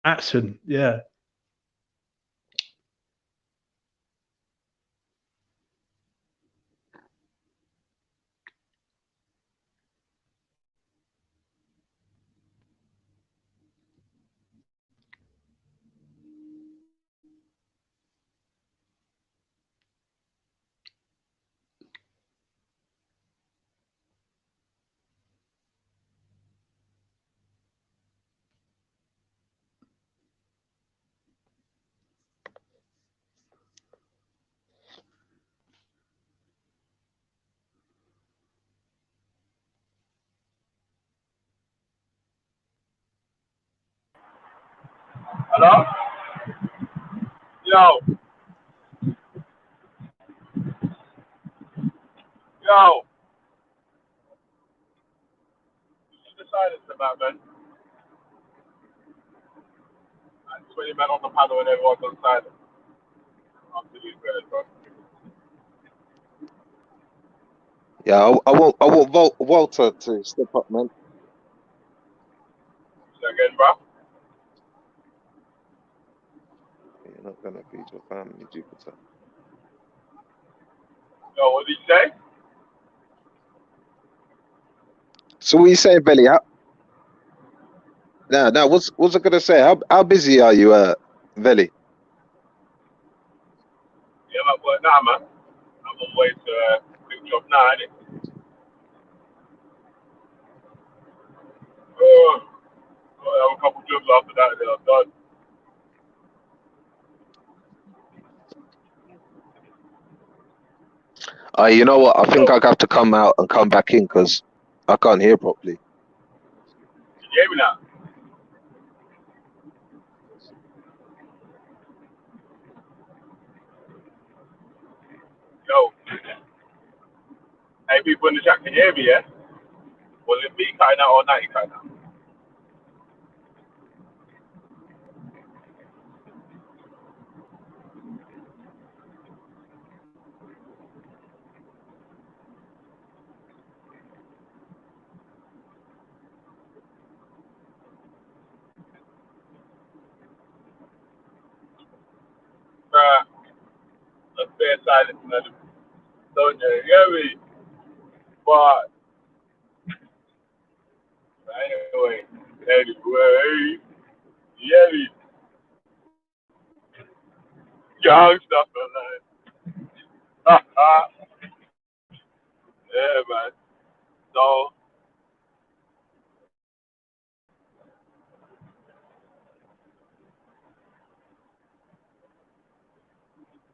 action. Yeah. Hello? Yo. What's the silence about, man? 20 men on the panel and everyone's on silent. Absolutely great, bro. Yeah, I want Walter to step up, man. Say again, bro? You're not gonna feed your family, Jupiter. Yo, what did you say? So what you saying, Belly? Now, what's I gonna say? How busy are you, Belly? Yeah, I'm at work now, man. I'm on way to a quick job now, innit? have a couple clubs after that, then I'm done. You know what? I think I have to come out and come back in because I can't hear properly. You hear me now? Yo. Hey, people in the chat, can you hear me, yeah? Was it me cutting out or Natty cutting out? Bruh, a fair silence, man. Don't you hear me? But, anyway, you hear me? Young stuff, man. Yeah, man. So,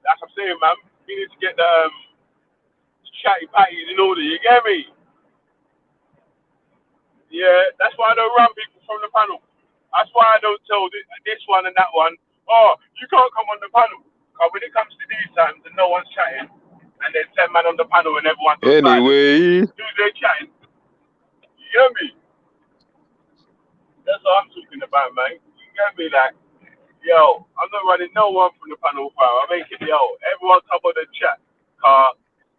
like I'm saying, man, we need to get the chatty patties in order, you get me? Yeah, that's why I don't run people from the panel. That's why I don't tell this one and that one, oh, you can't come on the panel. Because when it comes to these times and no one's chatting, and there's 10 men on the panel and everyone's on silent, Anyway, who's they chatting? You get me? That's what I'm talking about, man. You get me? Like, yo, I'm not running no one from the panel, fam. I make it, yo, everyone come on the chat.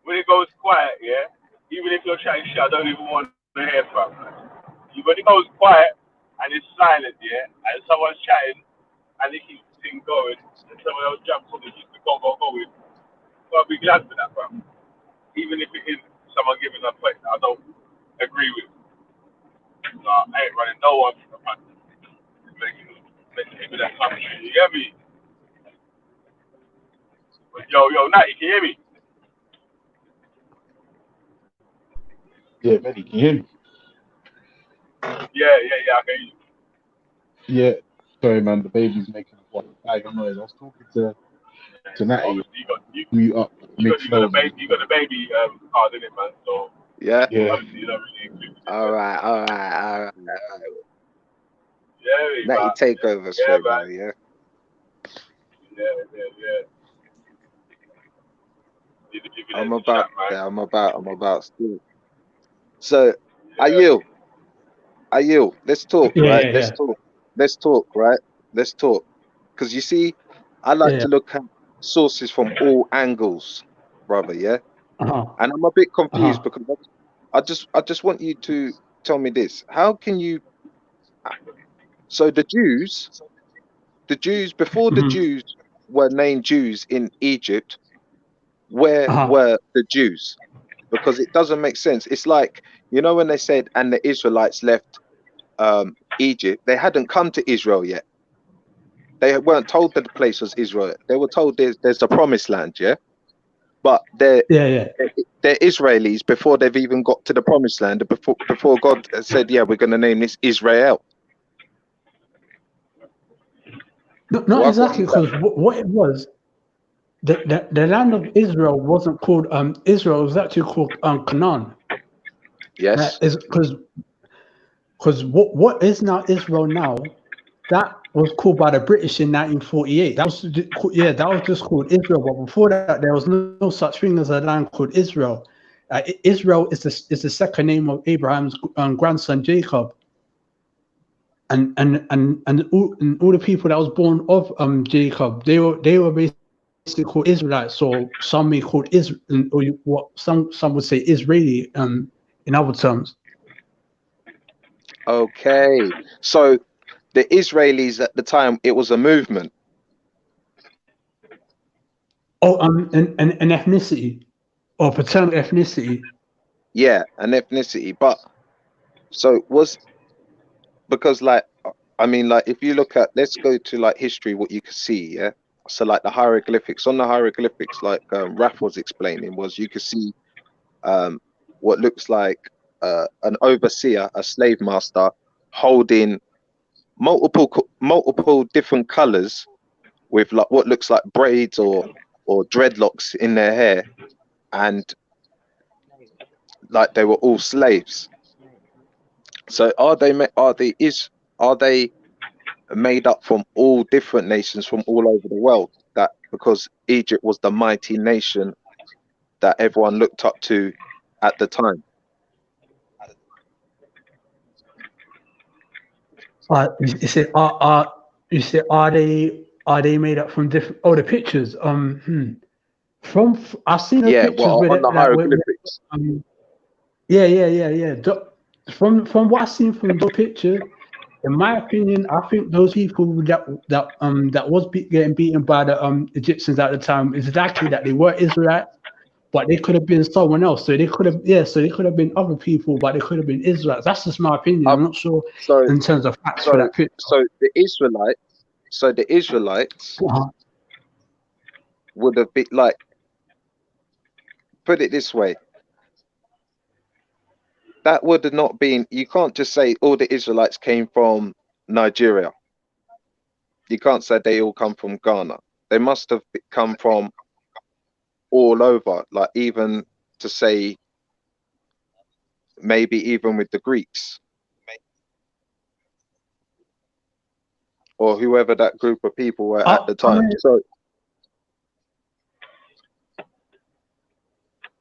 When it goes quiet, yeah, even if you're chatting shit, I don't even want to hear from. When it goes quiet and it's silent, yeah, and someone's chatting and they keep the thing going, and someone else jumps on and keeps the go going, so I'll be glad for that, bro. Even if it is someone giving a point that I don't agree with. So I ain't running no one from the panel. Making it that kind of shit, you get me? But yo, Natty, can you hear me? Yeah, Benny, can you hear me? Yeah, I can hear you. Yeah. Sorry, man. The baby's making a bag noise. I was talking to Natty. Obviously, Mute up. you got the baby card in it, man. So yeah. obviously you don't really include it. All right. Yeah, Natty takeover straight, man. Yeah. Yeah. I'm about still. So, Ayil, let's talk, right? Let's talk, right? Let's talk. Because you see, I like to look at sources from all angles, brother, yeah? And I'm a bit confused because I just want you to tell me this. How can you so the Jews before the Jews were named Jews in Egypt, where were the Jews? Because it doesn't make sense. It's like, you know, when they said, and the Israelites left Egypt, they hadn't come to Israel yet. They weren't told that the place was Israel. They were told there's a promised land, yeah? But they're Israelis before they've even got to the promised land, before God said, yeah, we're going to name this Israel. Not exactly, because what it was, the land of Israel wasn't called Israel. It was actually called Canaan. Yes. Because what is now Israel now, that was called by the British in 1948. That was just called Israel. But before that, there was no such thing as a land called Israel. Israel is the second name of Abraham's grandson Jacob. And all the people that was born of Jacob, they were basically called Israelites. So some may call Israel, or what some would say Israeli in other terms. Okay, so the Israelis at the time, it was a movement. Oh, an ethnicity or paternal ethnicity. Yeah, an ethnicity, but so was because like I mean, like if you look at, let's go to like history, what you can see, yeah. So like the hieroglyphics, on the hieroglyphics, like Raf was explaining, was you could see what looks like an overseer, a slave master, holding multiple different colors with like what looks like braids or dreadlocks in their hair, and like they were all slaves. So are they made up from all different nations from all over the world? That because Egypt was the mighty nation that everyone looked up to at the time. You say are they made up from different? Oh, the pictures. From I've seen the pictures well, with on it, the like hieroglyphics. yeah. From what I've seen from the picture, in my opinion, I think those people that was getting beaten by the Egyptians at the time is exactly that they were Israelites, but they could have been someone else. So they could have been other people, but they could have been Israelites. That's just my opinion. I'm not sure in terms of facts for that picture. So the Israelites would have been like, put it this way, that would have not been, you can't just say all the Israelites came from Nigeria. You can't say they all come from Ghana. They must have come from all over, like even to say maybe even with the Greeks or whoever that group of people were at the time. So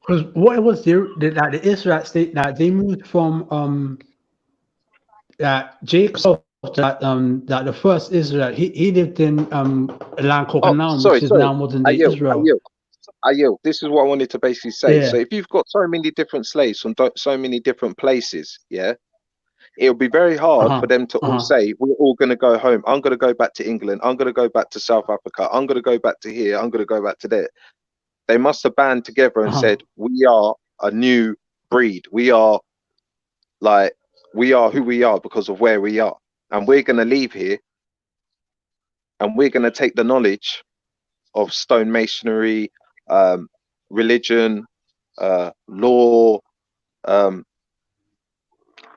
because what it was, the Israelites, they moved from Jacob, that the first Israelite, he lived in a land called Canaan, which is now modern day Israel. Ayil, this is what I wanted to basically say. Yeah. So if you've got so many different slaves from so many different places, yeah, it'll be very hard for them to all say, we're all going to go home. I'm going to go back to England. I'm going to go back to South Africa. I'm going to go back to here. I'm going to go back to there. They must have band together and said, we are a new breed. We are who we are because of where we are. And we're going to leave here and we're going to take the knowledge of stonemasonry, religion, law,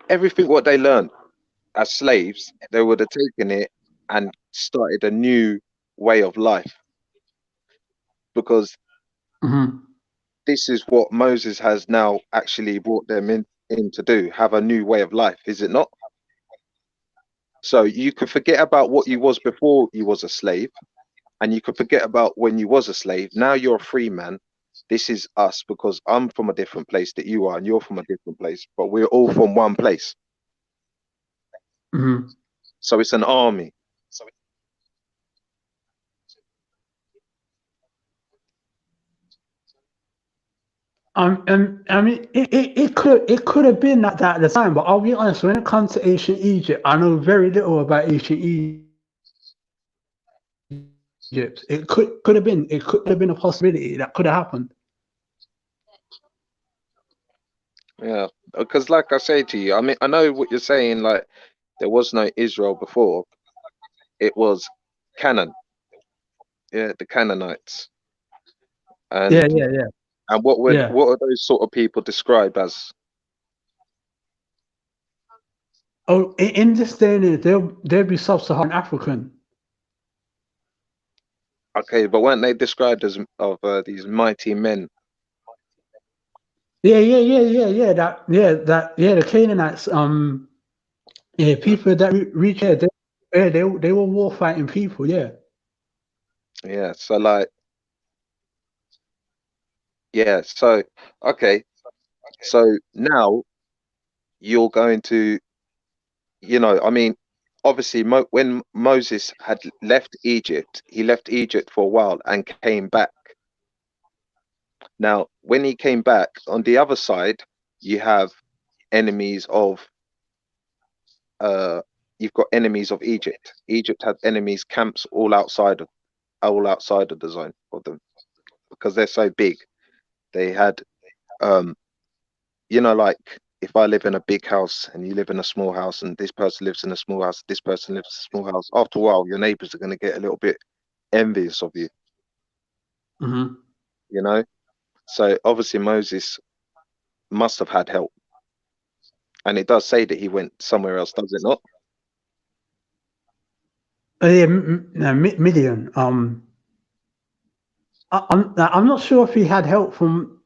everything what they learned as slaves, they would have taken it and started a new way of life. Because this is what Moses has now actually brought them in to do, have a new way of life, is it not? So you could forget about what you was before you was a slave, and you could forget about when you was a slave. Now you're a free man. This is us, because I'm from a different place that you are, and you're from a different place, but we're all from one place. So it's an army. I mean, it could have been like that at the time, but I'll be honest. When it comes to ancient Egypt, I know very little about ancient Egypt. It could have been a possibility that could have happened. Yeah, because like I say to you, I mean, I know what you're saying. Like there was no Israel before; it was Canaan. Yeah, the Canaanites. And Yeah. And what are those sort of people described as? Oh, in this day and age, they'll be sub-Saharan African. Okay, but weren't they described as these mighty men? Yeah. The Canaanites. People that reach here, they were war fighting people. Yeah. Yeah. So like. Yeah. So okay. So now you're going to, I mean, obviously, when Moses had left Egypt, he left Egypt for a while and came back. Now, when he came back, on the other side, you have enemies of, you've got enemies of Egypt. Egypt had enemies camps all outside of the zone of them, because they're so big. They had, like if I live in a big house and you live in a small house, and this person lives in a small house, this person lives in a small house, after a while, your neighbors are going to get a little bit envious of you. So obviously Moses must have had help, and it does say that he went somewhere else, does it not? Yeah, Midian. I'm not sure if he had help from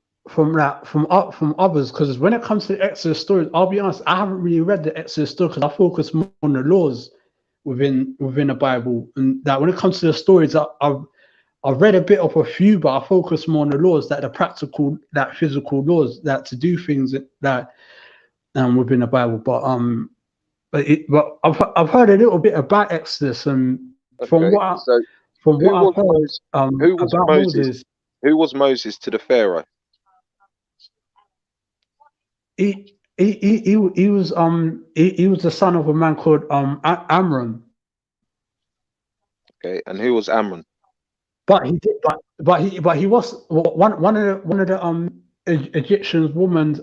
others, because when it comes to the Exodus stories, I'll be honest, I haven't really read the Exodus story because I focus more on the laws within the Bible, and that when it comes to the stories, I've read a bit of a few, but I focus more on the laws, that the practical, that physical laws, that to do things that within the Bible. But I've heard a little bit about Exodus, and from Okay, what so who I've was heard Moses? Who was about Moses? Moses, Who was Moses to the Pharaoh? he was the son of a man called Amram, Okay, and who was Amram? but he was one of the Egyptian woman's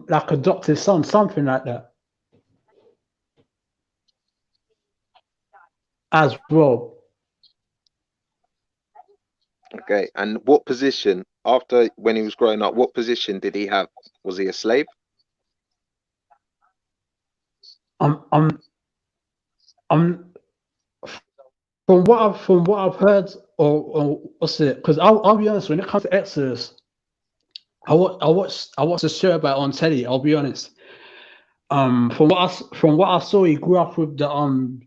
like adopted son, something like that as well. Okay, and what position after when he was growing up? What position did he have? Was he a slave? I'm from what I've heard, or what's it? Because I'll be honest, when it comes to Exodus, I watched the show about it on telly. I'll be honest. From what I saw, he grew up with the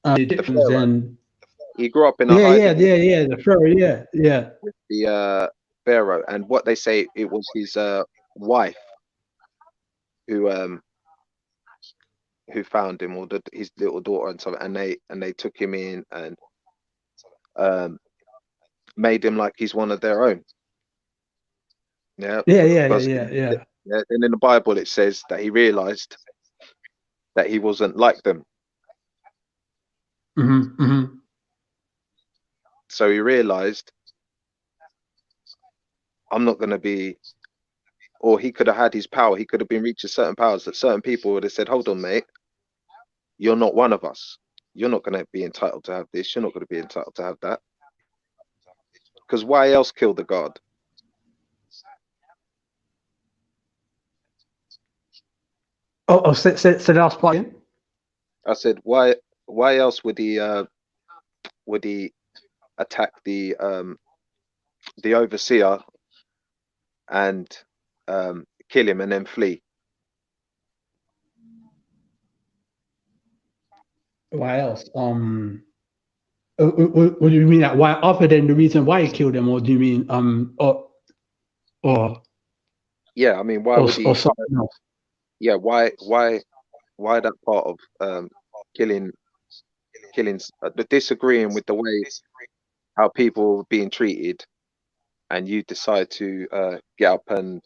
Egyptians, Pharaoh. and He grew up in a hiding the Pharaoh, yeah. with the Pharaoh, and what they say it was his wife who found him, or his little daughter and something, and they took him in and made him like he's one of their own. Yeah. Yeah. And in the Bible it says that he realized that he wasn't like them. Mm-hmm. So he realized, I'm not going to be, or he could have had his power. He could have been reaching certain powers that certain people would have said, hold on, mate, you're not one of us. You're not going to be entitled to have this. You're not going to be entitled to have that. Because why else kill the God? Say the last part again? I said, why else would he attack the overseer and kill him and then flee? Why else? What do you mean that? Why, other than the reason why he killed him, or do you mean or yeah, I mean, why would he? Or something else? Yeah, why that part of killing, disagreeing with the way how people were being treated, and you decide to get up and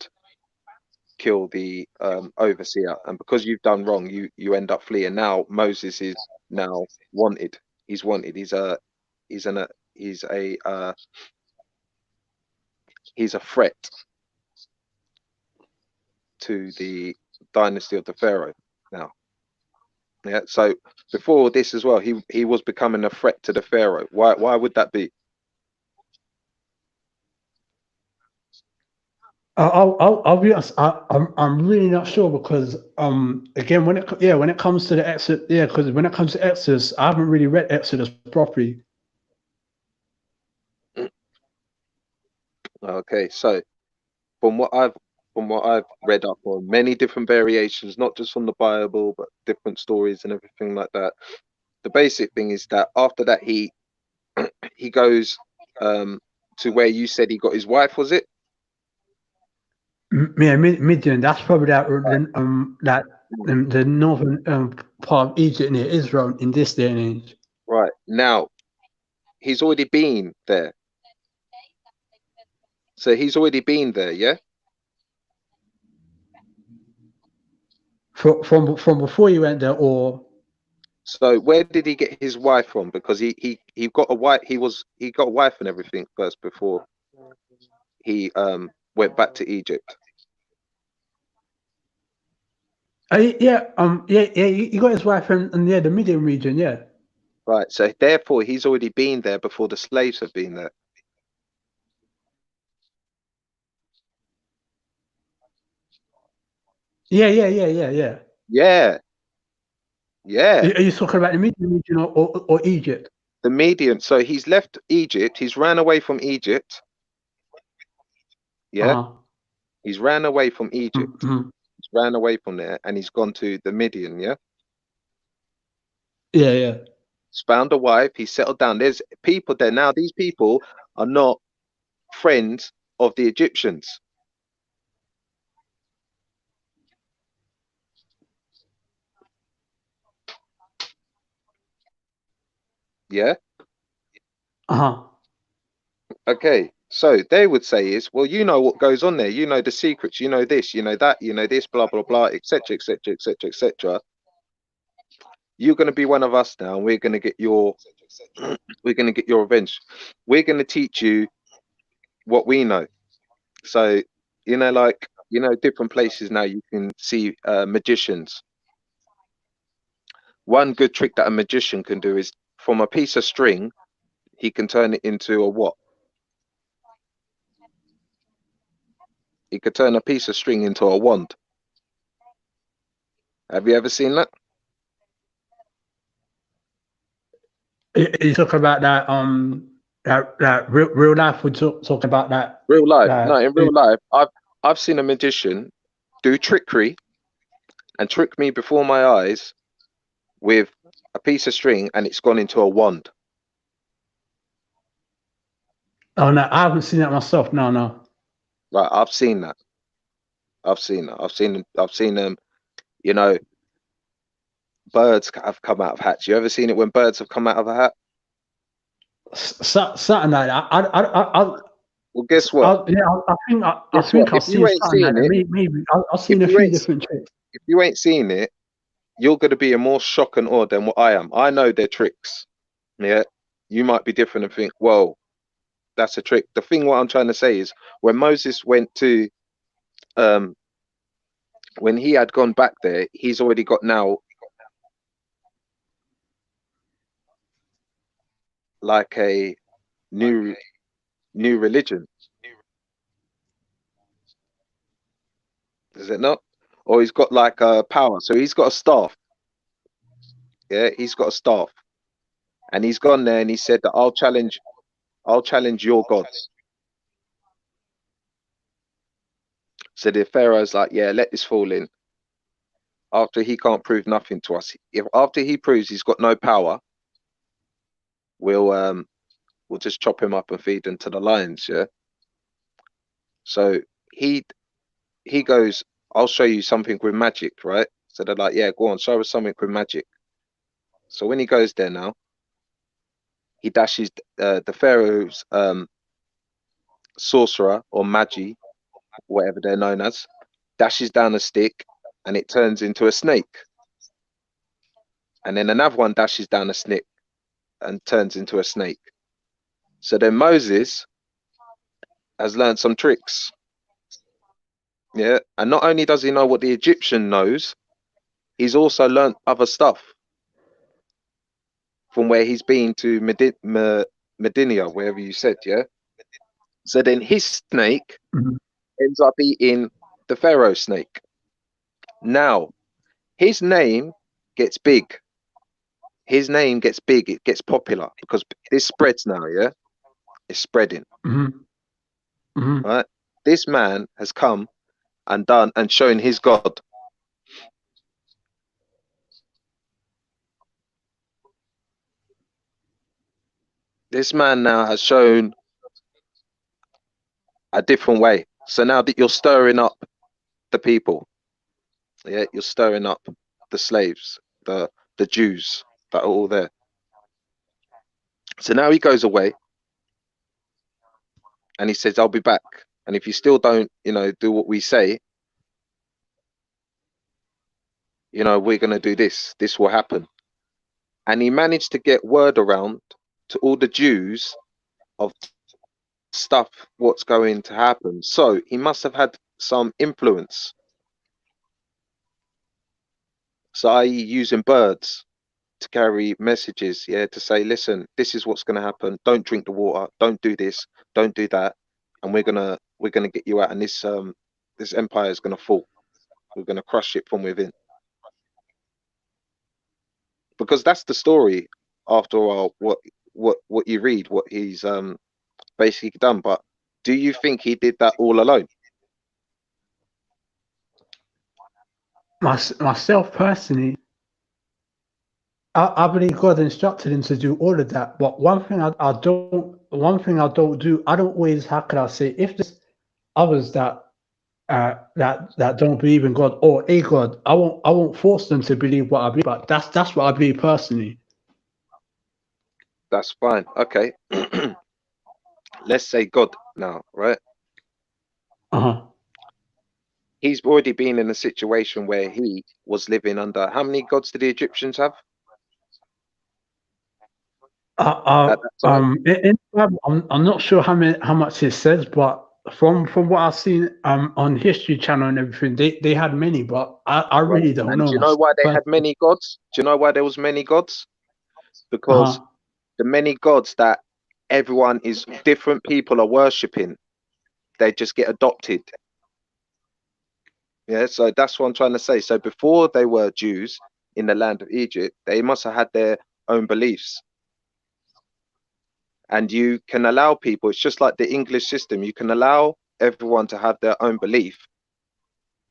kill the overseer, and because you've done wrong, you end up fleeing. Now Moses is now wanted. He's wanted. He's a threat to the dynasty of the Pharaoh now. Yeah. So before this as well, he was becoming a threat to the Pharaoh. Why would that be? I'll be honest. I'm really not sure, because again, when it comes to the Exodus, because when it comes to Exodus, I haven't really read Exodus properly. Okay, so from what I've read up on, many different variations, not just from the Bible, but different stories and everything like that. The basic thing is that after that he goes to where you said he got his wife, was it? Yeah, Midian. That's probably the northern part of Egypt near Israel in this day and age. Right. Now, he's already been there. So he's already been there, yeah? From before he went there, or? So where did he get his wife from? Because he got a wife. He got a wife and everything first before he went back to Egypt. He got his wife in the Midian region, yeah. Right. So therefore, he's already been there before the slaves have been there. Yeah. Yeah. Yeah. Are you talking about the Median region or Egypt? The Median. So he's left Egypt. He's ran away from Egypt. Yeah. He's ran away from Egypt. He's ran away from there, and he's gone to the Midian. Yeah. Yeah. He's found a wife. He's settled down. There's people there now. These people are not friends of the Egyptians. Yeah. Okay. So they would say is, well, you know what goes on there. You know the secrets. You know this. You know that. You know this. Blah blah blah. Etc. Etc. Etc. Etc. You're going to be one of us now, and we're going to get your revenge. We're going to teach you what we know. So, like, different places now you can see magicians. One good trick that a magician can do is from a piece of string, he can turn it into a what? He could turn a piece of string into a wand. Have you ever seen that? You talk about that that real life. We're talking about that real life. No, in real life, I've seen a magician do trickery and trick me before my eyes with a piece of string, and it's gone into a wand. Oh no, I haven't seen that myself. No. Right, I've seen that. I've seen them. Birds have come out of hats. You ever seen it when birds have come out of a hat? Something like that. I well, guess what? I think I've seen something like that. Maybe I've seen a few different tricks. If you ain't seen it, you're going to be in more shock and awe than what I am. I know their tricks. Yeah, you might be different and think, whoa, that's a trick. The thing, what I'm trying to say is, when Moses went to, when he had gone back there, he's already got now like a new religion. Is it not? Or he's got like a power. So he's got a staff. Yeah, he's got a staff. And he's gone there and he said that I'll challenge your gods. So the Pharaoh's like, yeah, let this fall in. After he can't prove nothing to us. If after he proves he's got no power, we'll just chop him up and feed him to the lions, yeah. So he goes, I'll show you something with magic, right? So they're like, yeah, go on, show us something with magic. So when he goes there now, he dashes the Pharaoh's sorcerer or magi, whatever they're known as, dashes down a stick and it turns into a snake. And then another one dashes down a stick and turns into a snake. So then Moses has learned some tricks. Yeah, and not only does he know what the Egyptian knows, he's also learned other stuff from where he's been to Medinia, wherever you said, yeah. So then his snake ends up eating the Pharaoh snake. Now, his name gets big. His name gets big. It gets popular because this spreads now, yeah. It's spreading. Right. This man has come and done and shown his God. This man now has shown a different way. So now that you're stirring up the people, yeah, you're stirring up the slaves, the Jews that are all there. So now he goes away and he says, I'll be back. And if you still don't, do what we say, we're going to do this. This will happen. And he managed to get word around to all the Jews of stuff, what's going to happen. So he must have had some influence. So i.e. using birds to carry messages, yeah, to say, listen, this is what's going to happen. Don't drink the water. Don't do this. Don't do that. And we're gonna get you out, and this empire is gonna fall. We're gonna crush it from within. because that's the story after a while, what you read, what he's basically done. But do you think he did that all alone? Myself personally, I believe God instructed him to do all of that. But one thing I don't do, I don't always, how could I say, if there's others that don't believe in God or a God, I won't force them to believe what I believe. But that's what I believe personally. That's fine. Okay. Let's say God now, right? He's already been in a situation where he was living under, how many gods did the Egyptians have? In the Bible, I'm not sure how much it says, but from what I've seen on History Channel and everything, they had many, but I really don't know. Do you know why they had many gods? Do you know why there was many gods? Because the many gods that everyone is, different people are worshipping, they just get adopted. Yeah, so that's what I'm trying to say. So before they were Jews in the land of Egypt, they must have had their own beliefs. And you can allow people, it's just like the English system, you can allow everyone to have their own belief,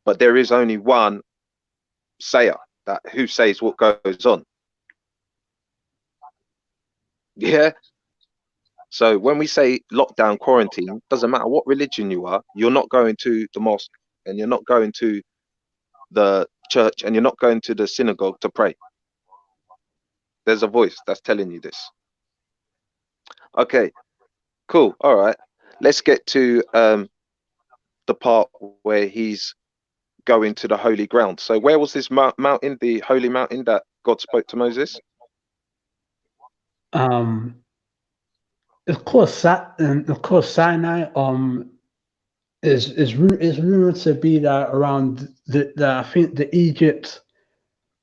but there is only one sayer who says what goes on. Yeah. So when we say lockdown, quarantine, doesn't matter what religion you are, you're not going to the mosque and you're not going to the church and you're not going to the synagogue to pray. There's a voice that's telling you this. Okay, cool. All right. Let's get to the part where he's going to the holy ground. So where was this mountain, the holy mountain that God spoke to Moses? Of course, Sinai. Is rumored to be that around the I think the Egypt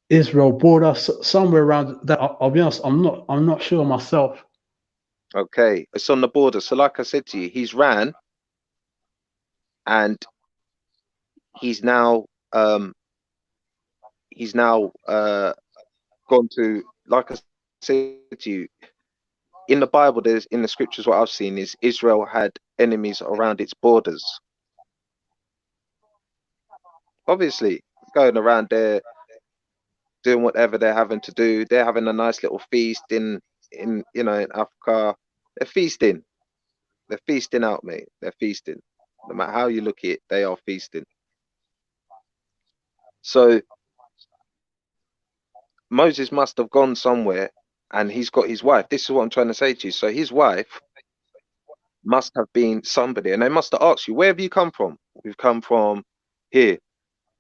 Israel border, somewhere around that. I'll be honest, I'm not sure myself. Okay, it's on the border. So like I said to you, he's ran and he's now gone to, like I said to you, in the Bible, there's, in the scriptures, what I've seen is Israel had enemies around its borders. Obviously, going around there, doing whatever they're having to do. They're having a nice little feast in Africa. They're feasting. They're feasting out, mate. They're feasting. No matter how you look at it, they are feasting. So Moses must have gone somewhere and he's got his wife. This is what I'm trying to say to you. So his wife must have been somebody, and they must have asked you, where have you come from? We've come from here.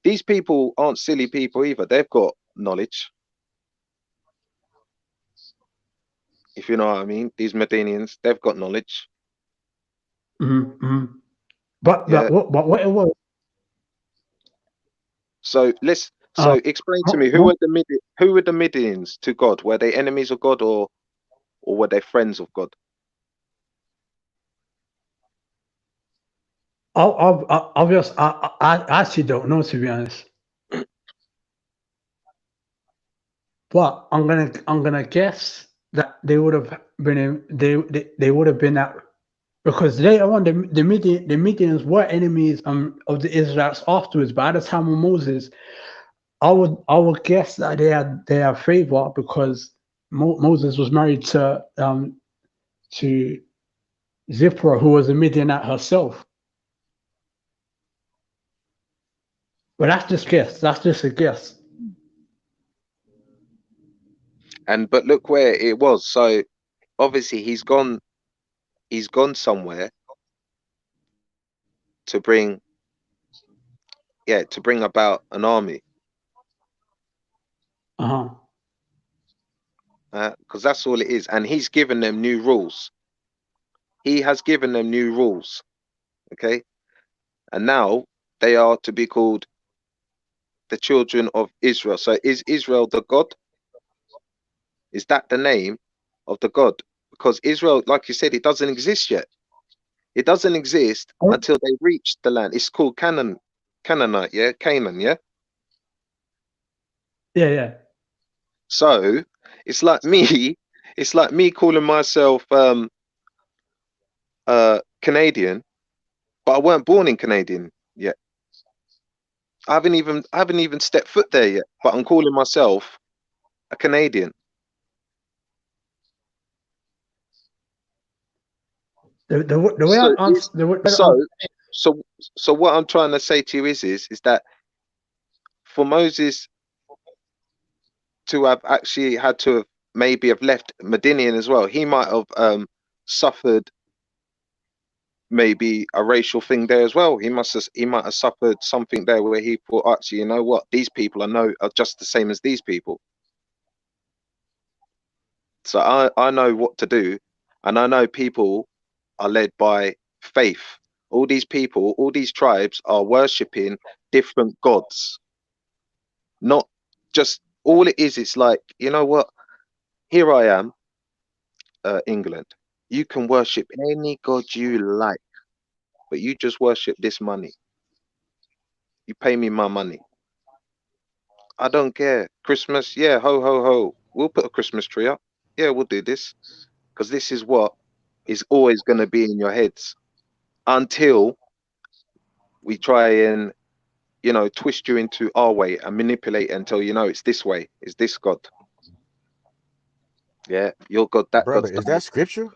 These people aren't silly people either. They've got knowledge. If you know what I mean, these Medinians, they've got knowledge. But what it was. So explain to me, who were the Midians to God? Were they enemies of God or were they friends of God? I actually don't know, to be honest. But I'm gonna guess that they would have been they would have been that, because later on the Midians were enemies of the Israelites afterwards. But at the time of Moses, I would guess that they had favor because Moses was married to Zipporah, who was a Midianite herself. But that's just guess. That's just a guess. But look where it was. So obviously he's gone somewhere to bring about an army. Because that's all it is. And he's given them new rules. He has given them new rules. Okay. And now they are to be called the children of Israel. So is Israel the God? Is that the name of the God? Because Israel, like you said, it doesn't exist yet. It doesn't exist until they reach the land. It's called Canaanite, yeah? Canaan, yeah? Yeah. So it's like me calling myself Canadian, but I weren't born in Canadian yet. I haven't even stepped foot there yet, but I'm calling myself a Canadian. The way I answer, So what I'm trying to say to you is that for Moses to have actually had to have maybe have left Medinian as well, he might have suffered maybe a racial thing there as well. He might have suffered something there where he thought, actually, you know what, these people are just the same as these people. So I know what to do, and I know people are led by faith. All these people, all these tribes are worshipping different gods. Not just all it is. It's like, you know what? Here I am, England. You can worship any god you like, but you just worship this money. You pay me my money. I don't care. Christmas, yeah, ho ho ho. We'll put a Christmas tree up. Yeah, we'll do this, because this is what is always going to be in your heads until we try and, you know, twist you into our way and manipulate until, you know, it's this way, it's this God. Yeah, your God, that Brother, God's is that scripture?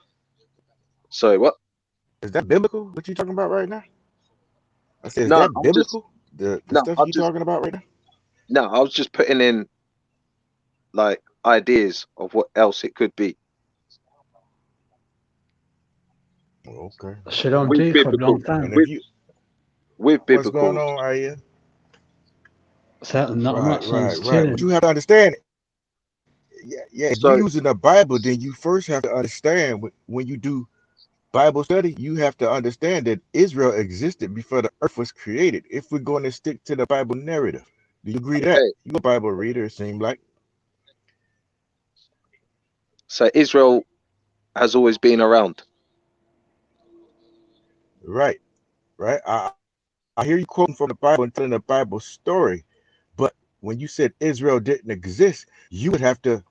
Sorry, what? Is that biblical? What you talking about right now? I said, is No, that I'm biblical? The stuff you just talking about right now? no, I was just putting in like ideas of what else it could be. Okay. Shalom, With Jacob, biblical, long time. with What's going biblical. on, Aya? Not much. I'm just Right. chilling. But you have to understand it. Yeah. If So you're using the Bible, then you first have to understand when you do Bible study, you have to understand that Israel existed before the earth was created. If we're going to stick to the Bible narrative, do you agree that? okay, You're a Bible reader, it seems like. so Israel has always been around. Right. I hear you quoting from the Bible and telling the Bible story, but when you said Israel didn't exist, you would have to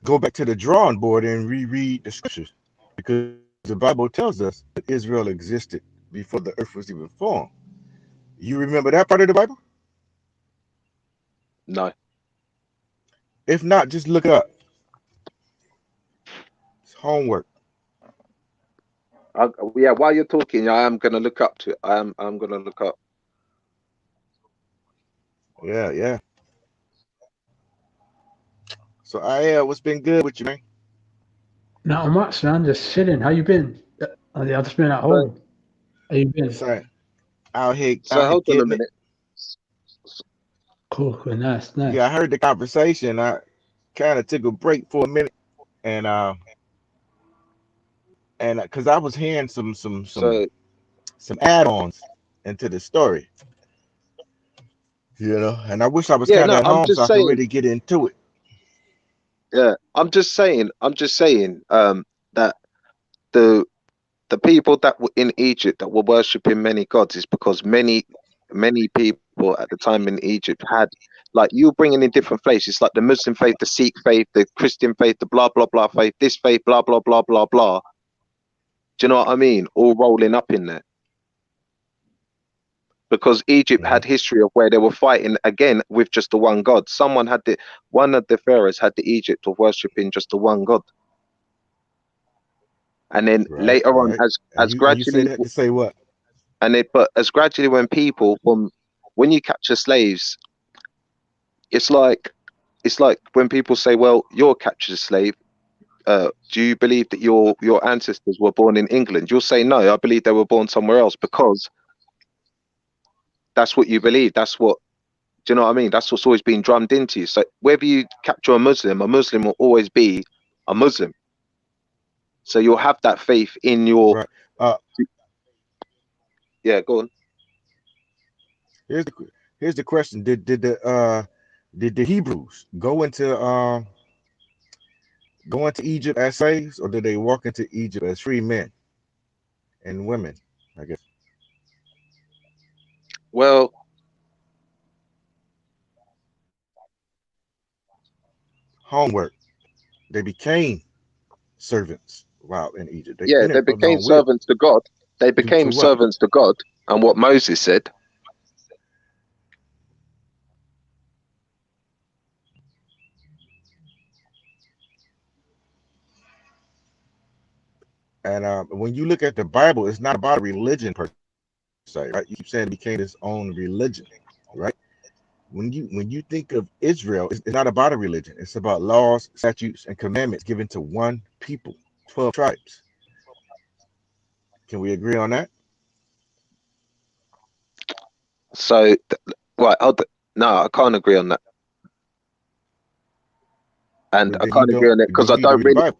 go back to the drawing board and reread the scriptures, because the Bible tells us that Israel existed before the earth was even formed. You remember that part of the Bible? No. If not, just look it up. It's homework. Yeah, while you're talking, I am gonna look up to it. I'm gonna look up. Yeah. So what's been good with you, man? Not much, man. Just chilling. How you been? I've just been at home. How you been? Sorry. Out here hold on a getting minute. Cool. Nice. Yeah, I heard the conversation. I kind of took a break for a minute, and because I was hearing some add-ons into the story, and I wish I was kind of at home so I could really get into it. Yeah, I'm just saying that the people that were in Egypt that were worshipping many gods is because many people at the time in Egypt had, like, you bringing in different faiths. It's like the Muslim faith, the Sikh faith, the Christian faith, the blah blah blah faith, this faith, blah blah blah blah blah. Do you know what I mean? All rolling up in there. Because Egypt had history of where they were fighting again with just the one God. One of the pharaohs had the Egypt of worshipping just the one God. And then later on, as gradually, you say that to say what? But as gradually when you capture slaves, it's like when people say, well, you're a captured slave. Do you believe that your ancestors were born in England? You'll say, no, I believe they were born somewhere else, because that's what you believe. That's what, do you know what I mean? That's what's always been drummed into you. So whether you capture a Muslim will always be a Muslim. So you'll have that faith in your. Yeah, go on. Here's the question: Did the Hebrews go into Egypt as slaves, or did they walk into Egypt as free men and women? I guess. Well, homework. They became servants while in Egypt. They Yeah, entered they of their became own will. servants to God. They To became what? servants to God, and what Moses said. And when you look at the Bible, it's not about religion per se, right? You keep saying it became its own religion, right? When you think of Israel, it's not about a religion. It's about laws, statutes, and commandments given to one people, 12 tribes. Can we agree on that? So, right, no, I can't agree on that, and But I then can't agree on it because I you need to don't read the really. Bible.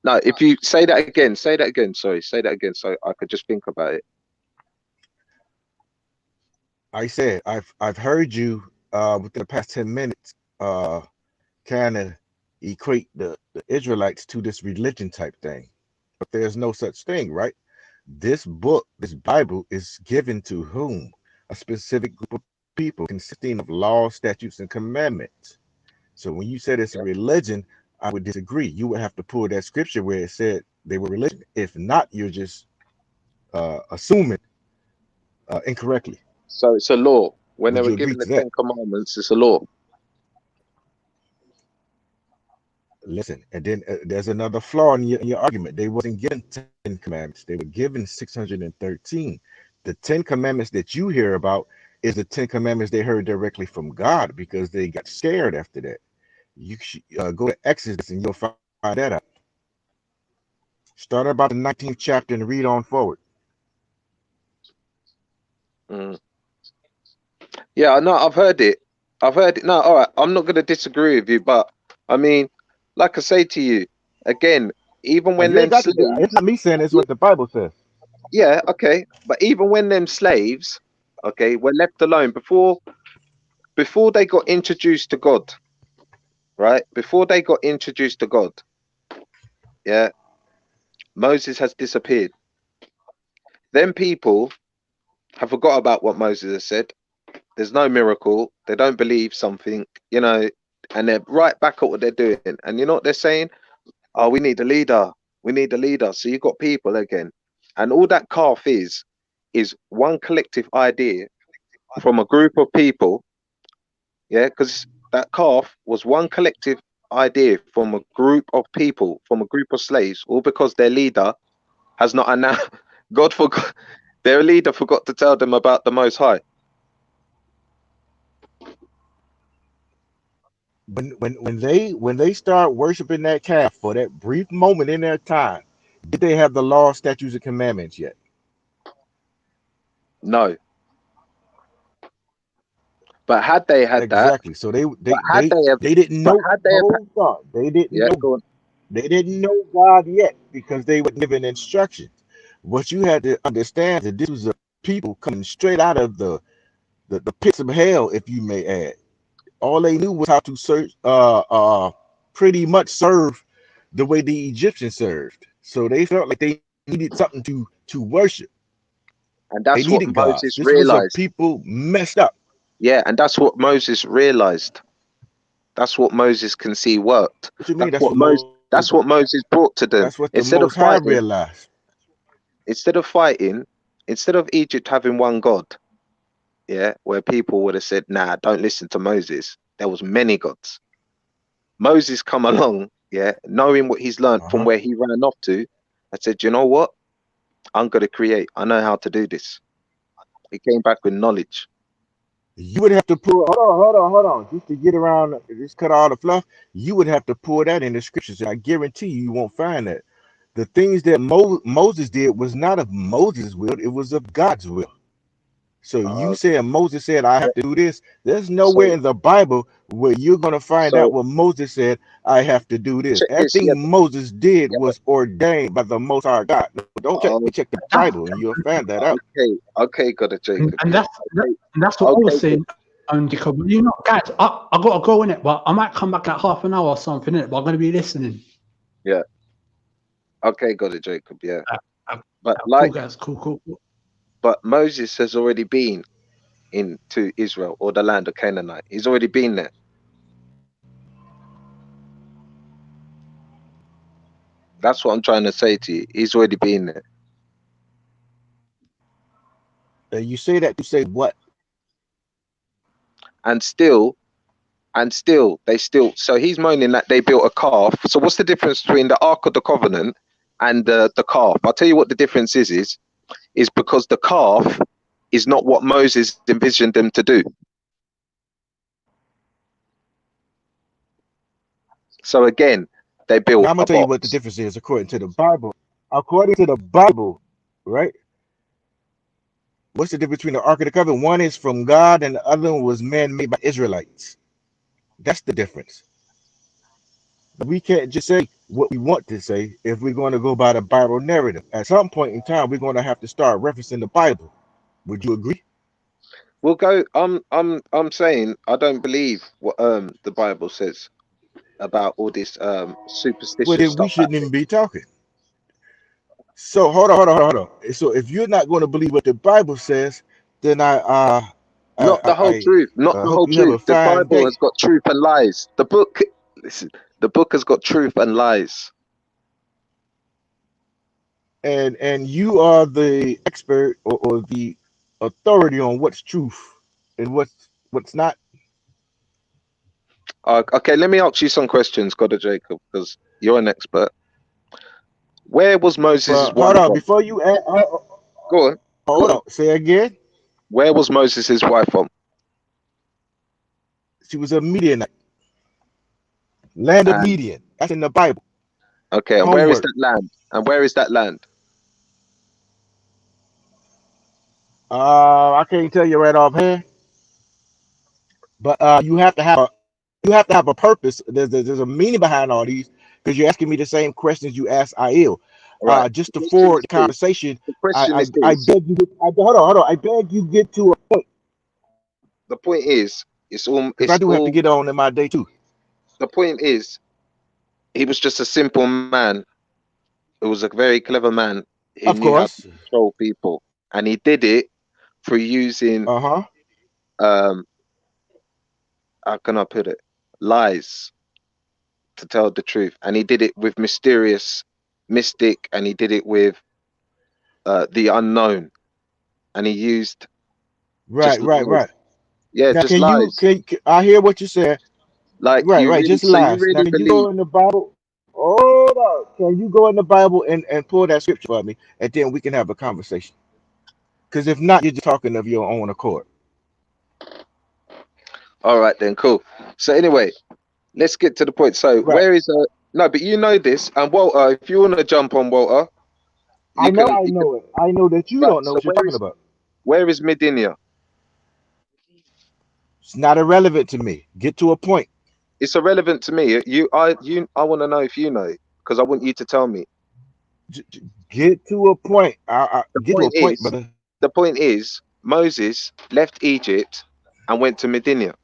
No. If you say that again, Sorry, say that again, so I could just think about it. I said I've heard you within the past 10 minutes kind of equate the Israelites to this religion type thing, but there's no such thing, right? This book, this Bible, is given to whom? A specific group of people consisting of laws, statutes, and commandments. So when you said it's a religion, I would disagree. You would have to pull that scripture where it said they were religion. If not, you're just assuming incorrectly. So it's a law. When they Would were you agree given the to that? 10 Commandments, it's a law. Listen, and then there's another flaw in your argument. They wasn't given 10 commandments. They were given 613. The 10 commandments that you hear about is the 10 commandments they heard directly from God because they got scared after that. You should go to Exodus and you'll find that out. Start about the 19th chapter and read on forward. Yeah, no, I've heard it. No, all right. I'm not going to disagree with you, but I mean, like I say to you again, even when You them ain't got to, slaves, it's not me saying it's what the Bible says. yeah, okay, but even when them slaves, okay, were left alone before they got introduced to God, right? Before they got introduced to God, yeah, Moses has disappeared. Them people have forgot about what Moses has said. There's no miracle. They don't believe something, you know, and they're right back at what they're doing. And you know what they're saying? Oh, we need a leader. We need a leader. So you've got people again. And all that calf is one collective idea from a group of people. Yeah, because that calf was one collective idea from a group of people, from a group of slaves, all because their leader has not announced. God forgot. Their leader forgot to tell them about the Most High. When they start worshiping that calf for that brief moment in their time, did they have the law, statutes, and commandments yet? No. But had they had exactly, that, so they they didn't know. hold on, they didn't yeah, know. They didn't know God yet because they were given instructions. What you had to understand that this was a people coming straight out of the pits of hell, if you may add. All they knew was how to search, pretty much serve the way the Egyptians served. So they felt like they needed something to worship. And that's they what needed gods. Moses This realized. was a people messed up. Yeah, and that's what Moses realized. That's what Moses can see worked. What you mean? That's what Moses brought to them. That's what the Most High realized. Instead of fighting, instead of Egypt having one God, yeah, where people would have said, nah, don't listen to Moses. There was many gods. Moses come along, yeah, knowing what he's learned from where he ran off to, and said, you know what? I'm going to create. I know how to do this. He came back with knowledge. You would have to pull. Hold on. Just to get around, just cut all the fluff. You would have to pull that in the scriptures. I guarantee you won't find that. The things that Moses did was not of Moses' will; it was of God's will. So you said Moses said, "I have to do this." There's nowhere in the Bible where you're going to find out what Moses said. I have to do this. Everything Moses did was ordained by the Most High God. Don't check the Bible, and you'll find that out. Okay, got it, Jacob. And that's what I was saying. Jacob, you know, guys, I got to go in it, but I might come back at half an hour or something in it. But I'm going to be listening. Yeah. Okay, got it, Jacob. Yeah. But cool, guys. Cool. But Moses has already been into Israel or the land of Canaanite. He's already been there. That's what I'm trying to say to you. He's already been there. You say that to say what? And still, so he's moaning that they built a calf. So what's the difference between the Ark of the Covenant and the calf? I'll tell you what the difference is because the calf is not what Moses envisioned them to do. So again, they built Now, I'm gonna tell you what the difference is according to the Bible. According to the Bible, right? What's the difference between the Ark of the Covenant? One is from God and the other one was man-made by Israelites. That's the difference. But we can't just say what we want to say if we're going to go by the Bible narrative. At some point in time, we're going to have to start referencing the Bible. Would you agree? We'll go. I'm saying I don't believe what the Bible says about all this superstitious Well, then stuff. we shouldn't even be talking. So hold on. So if you're not going to believe what the Bible says, then not the whole truth. Not the whole truth. The Bible has got truth and lies. The book, listen, the book has got truth and lies. And you are the expert or the authority on what's truth and what's not. Okay, let me ask you some questions, God of Jacob, because you're an expert. Where was Moses' wife? Hold on, before you go on. Hold on, say again. Where was Moses' wife from? She was a Midianite. Land of Midian. That's in the Bible. Okay, and where is that land? And where is that land? I can't tell you right offhand. But you have to have a purpose. There's a meaning behind all these because you're asking me the same questions you asked Aiel. Right. Just to forward the conversation, I beg you. Hold on. I beg you get to a point. The point is, it's all. Because I do have to get on in my day too. The point is, he was just a simple man. He was a very clever man. He knew how to control people, and he did it through using how can I put it? Lies to tell the truth, and he did it with mystic, and he did it with the unknown, and he used right. Yeah, now, just lies. I hear what you said. Like right, just lies. So you really now, can you go in the Bible? Hold on. Can you go in the Bible and pull that scripture for me, and then we can have a conversation? Because if not, you're just talking of your own accord. All right, then, cool. So anyway, let's get to the point. So where is no? But you know this, and Walter, if you want to jump on, Walter, I know it. I know that you don't know what you're talking about. Where is Medinia? It's not irrelevant to me. Get to a point. It's irrelevant to me. I want to know if you know, because I want you to tell me. Get to a point. Get to a point, brother. The point is, Moses left Egypt and went to Medinia.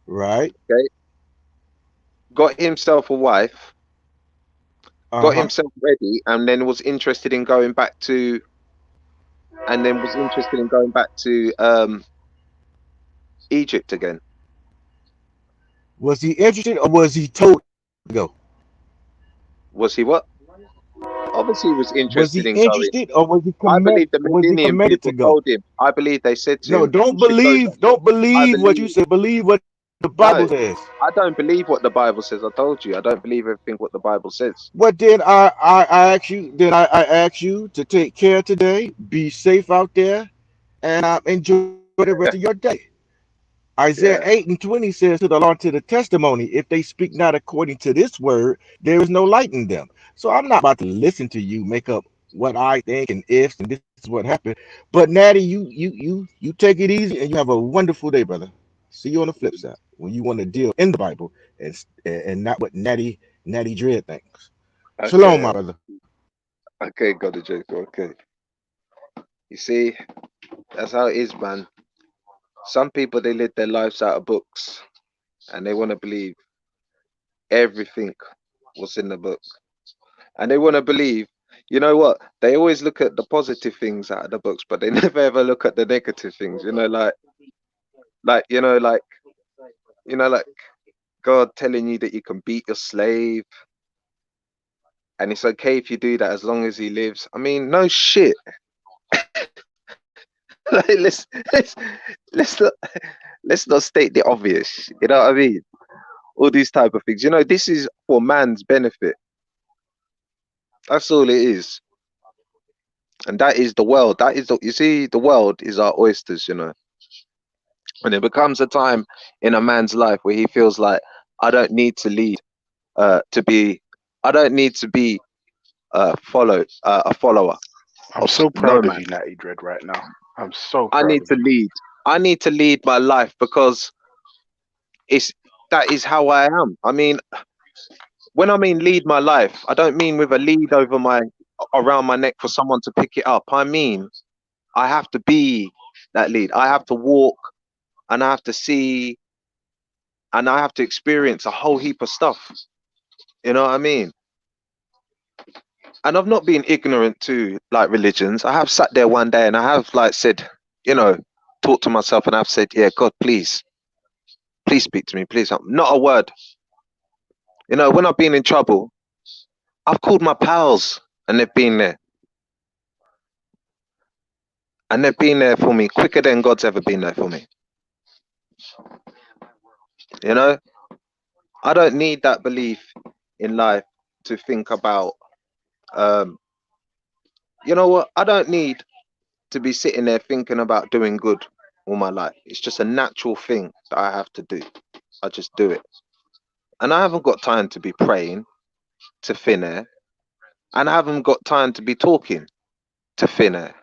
Right. Okay. Got himself a wife. Got himself ready, and then was interested in going back to. Egypt again. Was he interested, or was he told to go? Was he what? Obviously, he was interested in interested, going. Or was he I believe the Median people told him. I believe they said to him. No, don't believe what you say. Believe what the Bible says. I don't believe what the Bible says. I told you, I don't believe everything what the Bible says. What did I ask you? Then I ask you to take care today, be safe out there, and enjoy the rest of your day. Isaiah 8:20 says to the law, to the testimony, if they speak not according to this word, there is no light in them. So I'm not about to listen to you make up what I think and ifs and this is what happened. But Natty, you take it easy and you have a wonderful day, brother. See you on the flip side when you want to deal in the Bible and not what Natty Dread thinks. Okay. Shalom, my brother. Okay, God of Jacob. Okay. You see, that's how it is, man. Some people, they live their lives out of books, and they want to believe everything was in the book, and they want to believe. You know what? They always look at the positive things out of the books, but they never ever look at the negative things. Like God telling you that you can beat your slave. and it's okay if you do that as long as he lives. I mean, no shit. Like, let's not state the obvious. You know what I mean? All these type of things. You know, this is for man's benefit. That's all it is. And that is the world. That is you see, the world is our oysters, you know. When it becomes a time in a man's life where he feels like, I don't need to lead I don't need to be a follower. I'm so proud of you, Natty Dread, right now. I'm so proud. I need to lead. I need to lead my life because that is how I am. I mean, when I mean lead my life, I don't mean with a lead around my neck for someone to pick it up. I mean, I have to be that lead. I have to walk, and I have to see, and I have to experience a whole heap of stuff. You know what I mean? And I've not been ignorant to like religions. I have sat there one day and I have like said, you know, talked to myself, and I've said, yeah, God, please speak to me, please. Not a word. You know, when I've been in trouble, I've called my pals and they've been there. And they've been there for me quicker than God's ever been there for me. You know, I don't need that belief in life to think about, you know what? I don't need to be sitting there thinking about doing good all my life. It's just a natural thing that I have to do. I just do it. And I haven't got time to be praying to thin air. And I haven't got time to be talking to thin air.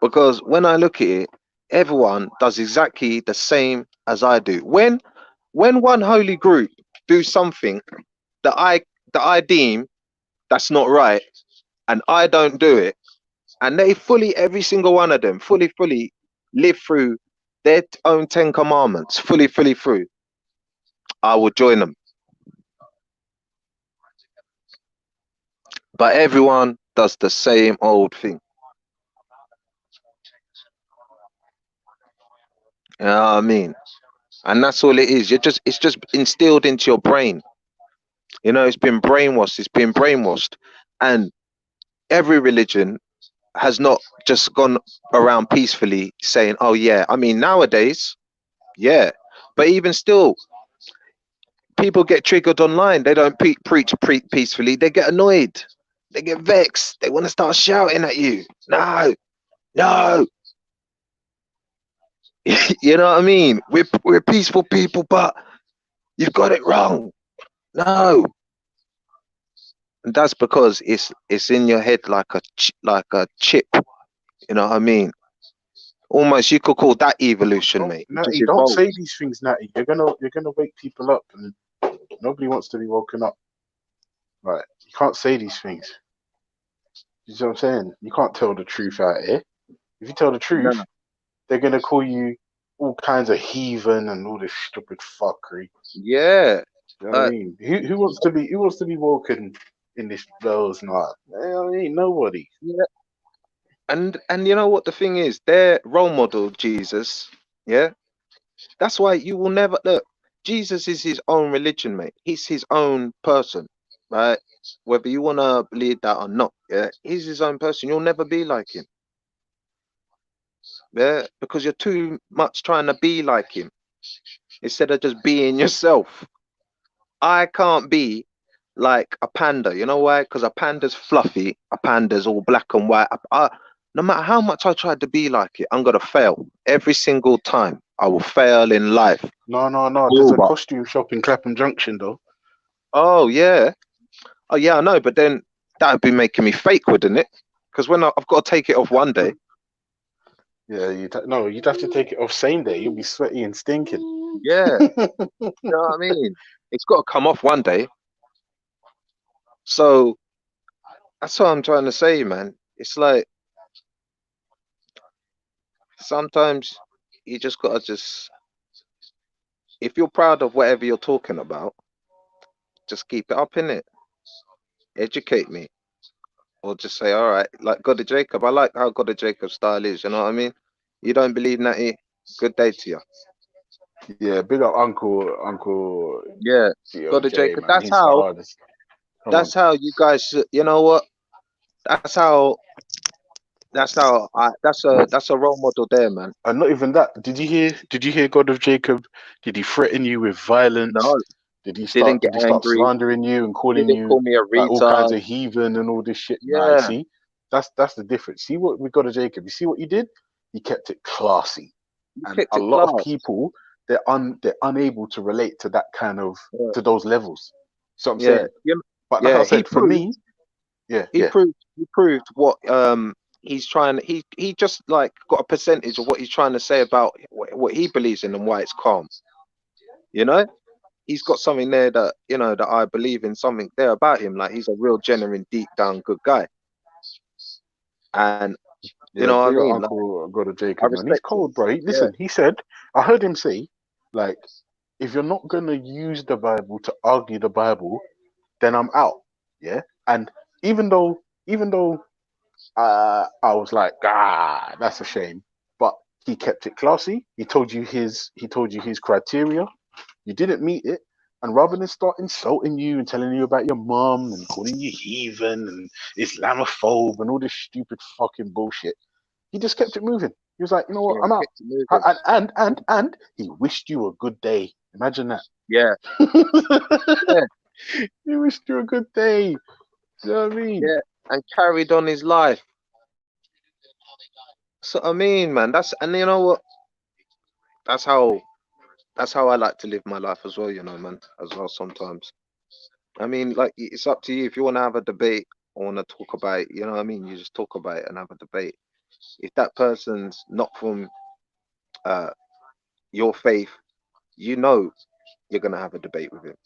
Because when I look at it, everyone does exactly the same as I do. When one holy group do something that I deem that's not right, and I don't do it, and they every single one of them fully live through their own 10 commandments, fully through, I will join them. But everyone does the same old thing. You know what I mean? And that's all it is. It's just instilled into your brain. You know, it's been brainwashed. And every religion has not just gone around peacefully saying, oh yeah. I mean, nowadays, yeah. But even still, people get triggered online. They don't preach peacefully. They get annoyed. They get vexed. They want to start shouting at you. No. You know what I mean? We're peaceful people, but you've got it wrong. No. And that's because it's in your head like a chip. You know what I mean? Almost you could call that evolution, mate. Natty, don't say these things, Natty. You're gonna wake people up, and nobody wants to be woken up. Right? You can't say these things. You know what I'm saying? You can't tell the truth out here. If you tell the truth, they're gonna call you all kinds of heathen and all this stupid fuckery. Yeah. You know what I mean? Who wants to be woken in this world's night? I mean, nobody. Yeah. And you know what the thing is? Their role model, Jesus. Yeah. That's why you will never look. Jesus is his own religion, mate. He's his own person, right? Whether you want to believe that or not, yeah, he's his own person. You'll never be like him. Yeah, because you're too much trying to be like him instead of just being yourself. I can't be like a panda. You know why? Because a panda's fluffy. A panda's all black and white. No matter how much I tried to be like it, I'm gonna fail every single time. I will fail in life. No. There's a costume shop in Clapham Junction, though. Oh yeah. Oh yeah, I know. But then that would be making me fake, wouldn't it? Because when I've got to take it off one day. Yeah, you'd have to take it off same day. You'll be sweaty and stinking. Yeah. You know what I mean? It's got to come off one day. So that's what I'm trying to say, man. It's like sometimes you just got to if you're proud of whatever you're talking about, just keep it up, innit? Educate me. Or just say, all right, like God of Jacob. I like how God of Jacob's style is, you know what I mean? You don't believe Natty? Good day to you. Yeah, big up Uncle. Yeah, God of Jacob. Man, That's how. That's how you guys should, you know what? That's a role model there, man. And not even that. Did you hear God of Jacob? Did he threaten you with violence? No. Did he Didn't get start angry. slandering you and calling Didn't you call me a like all kinds retard. of heathen and all this shit? Nah, Yeah. see, that's the difference. See what with God of Jacob. You see what he did? He kept it classy. And kept a it lot of class. people they're unable to relate to that kind of to those levels. So I'm Yeah. saying, but like I He said, for proved, me, he proved what he's trying. He just like got a percentage of what he's trying to say about what he believes in and why it's calm. You know, he's got something there that that I believe in, something there about him. Like he's a real genuine, deep down good guy. And you know what I your mean? uncle God of I Jacob, man, he's respect cold, bro. him. Listen, he said, I heard him say, like, if you're not gonna use the Bible to argue the Bible, then I'm out. Yeah. And even though I was like, that's a shame, but he kept it classy. He told you his criteria. You didn't meet it, and rather than start insulting you and telling you about your mom and calling you heathen and Islamophobe and all this stupid fucking bullshit, he just kept it moving. He was like, you know what, I'm out. And he wished you a good day. Imagine that. Yeah. He wished you a good day. You know what I mean? Yeah, and carried on his life. So I mean, man, and you know what? That's how I like to live my life as well, man, as well sometimes. I mean, like it's up to you. If you want to have a debate or want to talk about it, you know what I mean? You just talk about it and have a debate. If that person's not from your faith, you're gonna have a debate with him.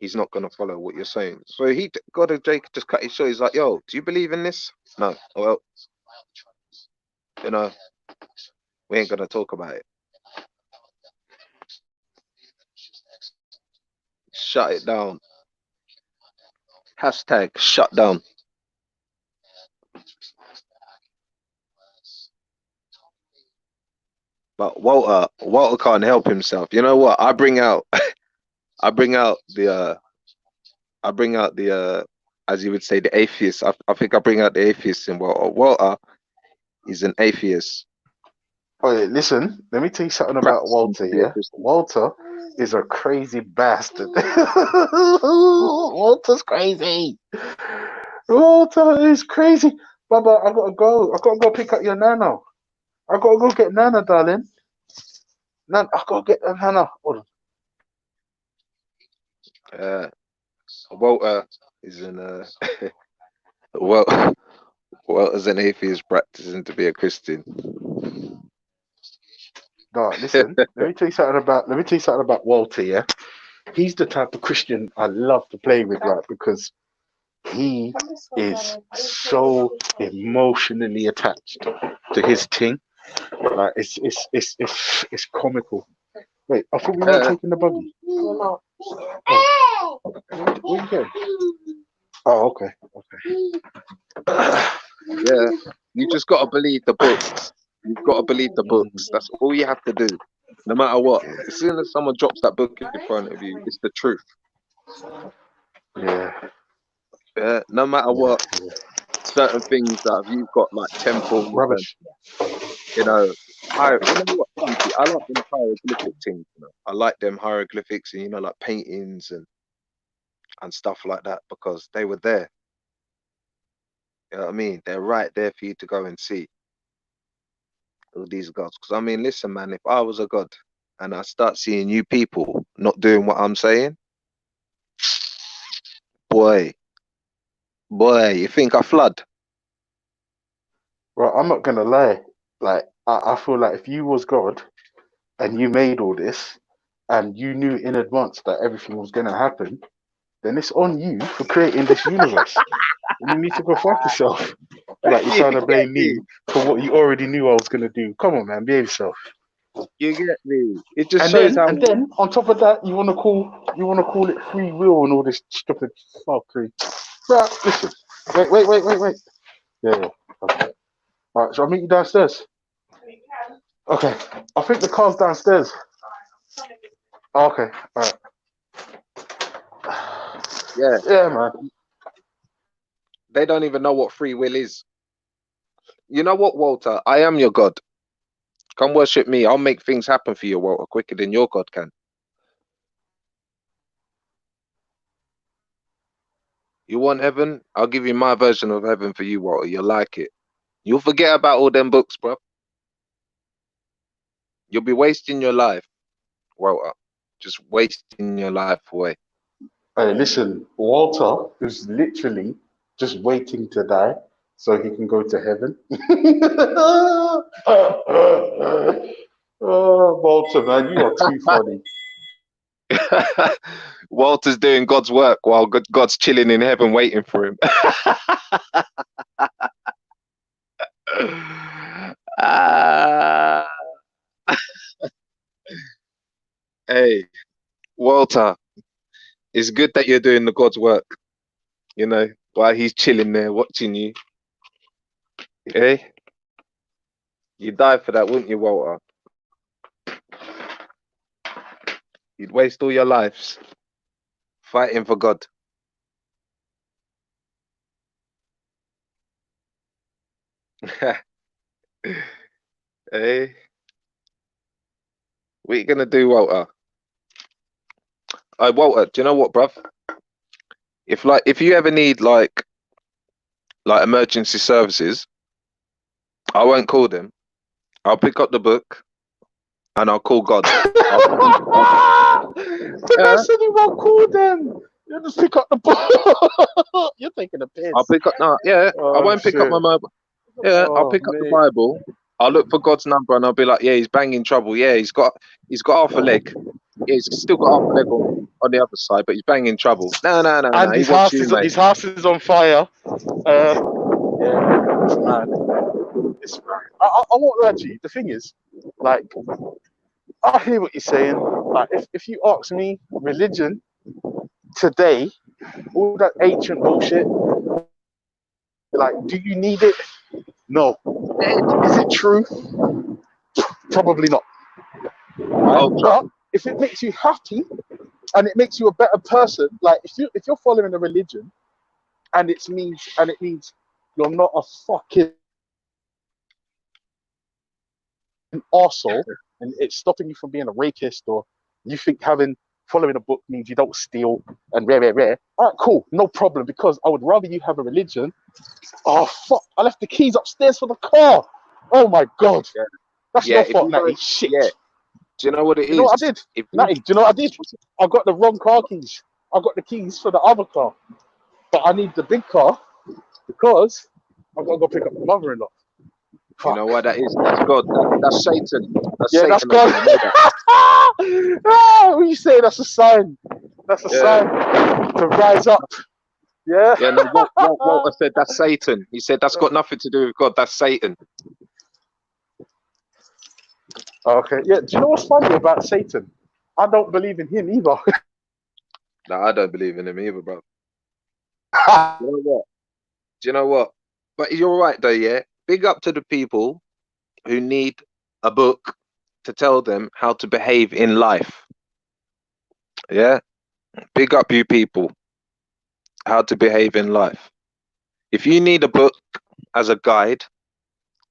He's not gonna follow what you're saying. So Jake just cut his short. He's like, yo, do you believe in this? No. Well, we ain't gonna talk about it. Shut it down. Hashtag shut down. But Walter can't help himself. You know what? I bring out the as you would say, the atheist. I think I bring out the atheist in Walter. Walter is an atheist. Oh, yeah, listen, let me tell you something about Walter, yeah? Walter is a crazy bastard. Walter's crazy. Walter is crazy. Baba, I gotta go pick up your Nana. I gotta go get Nana, darling. I gotta get Nana. Hold on. Walter is an Walter's an atheist practicing to be a Christian. No, listen. let me tell you something about Walter. Yeah, he's the type of Christian I love to play with, right? Because he is so emotionally attached to his thing. Like it's comical. Wait, I thought we weren't taking the buggy. Oh. Where you going? Oh, okay. Yeah, you just got to believe the books. You've got to believe the books. That's all you have to do. No matter what. As soon as someone drops that book in front of you, it's the truth. Yeah. Yeah. No matter what, certain things that you've got like temples, rubbish. And, I like them hieroglyphic things. I like them hieroglyphics and like paintings and stuff like that because they were there. You know what I mean? They're right there for you to go and see. All these gods. Because I mean, listen, man, if I was a god and I start seeing you people not doing what I'm saying, boy, you think I flood? Well, I'm not gonna lie. Like, I feel like if you was God and you made all this and you knew in advance that everything was gonna happen, then it's on you for creating this universe. And you need to go fuck yourself. Like you're trying to blame me for what you already knew I was gonna do. Come on, man, behave yourself. You get me? It just shows how. And then on top of that, you wanna call it free will and all this stupid fuckery. Right, listen. Wait. Yeah. Okay. All right, so I'll meet you downstairs. Okay. I think the car's downstairs. Okay. All right. Yeah. Yeah, man. They don't even know what free will is. You know what, Walter? I am your God. Come worship me. I'll make things happen for you, Walter, quicker than your God can. You want heaven? I'll give you my version of heaven for you, Walter. You'll like it. You'll forget about all them books, bro. You'll be wasting your life, Walter. Just wasting your life away. Hey, listen, Walter is literally just waiting to die so he can go to heaven. Oh, Walter, man, you are too funny. Walter's doing God's work while God's chilling in heaven waiting for him. Hey, Walter, it's good that you're doing the God's work, you know, while he's chilling there watching you. Hey, you'd die for that, wouldn't you, Walter? You'd waste all your lives fighting for God. Hey, what are you gonna do, Walter? Walter, do you know what, bruv? If you ever need like emergency services, I won't call them. I'll pick up the book and I'll call God. The man said he won't call them. You just pick up the book. You're taking a piss. I'll pick up I won't pick up my mobile. Yeah, I'll pick up the Bible. I'll look for God's number and I'll be like, yeah, he's banging trouble. Yeah, he's got half a leg. Yeah, he's still got half a leg on the other side, but he's banging trouble. No. And his house is on fire. Yeah, it's mad. It's mad. I won't lie to you. The thing is, like, I hear what you're saying. Like, if you ask me, religion today, all that ancient bullshit, like, do you need it? No. Is it true? Probably not. Right? But if it makes you happy and it makes you a better person, like if you're following a religion and it means you're not a fucking arsehole and it's stopping you from being a rapist, or you think following a book means you don't steal and rare. All right, cool, no problem, because I would rather you have a religion. Oh fuck! I left the keys upstairs for the car. Oh my god, that's your fault, Natty. Shit. Yeah. Do you know what it is? You know what I did? Natty, do you know what I did? I got the wrong car keys. I got the keys for the other car, but I need the big car because I've got to go pick up my mother-in-law. You know what that is? That's God. That's Satan. That's God. What you say? That's a sign. That's a sign to rise up. Yeah. Yeah. No, Walter said that's Satan. He said that's got nothing to do with God. That's Satan. Okay. Yeah. Do you know what's funny about Satan? I don't believe in him either. No, I don't believe in him either, bro. You know what? Do you know what? But you're right though, yeah. Big up to the people who need a book to tell them how to behave in life. Yeah? Big up you people. How to behave in life. If you need a book as a guide,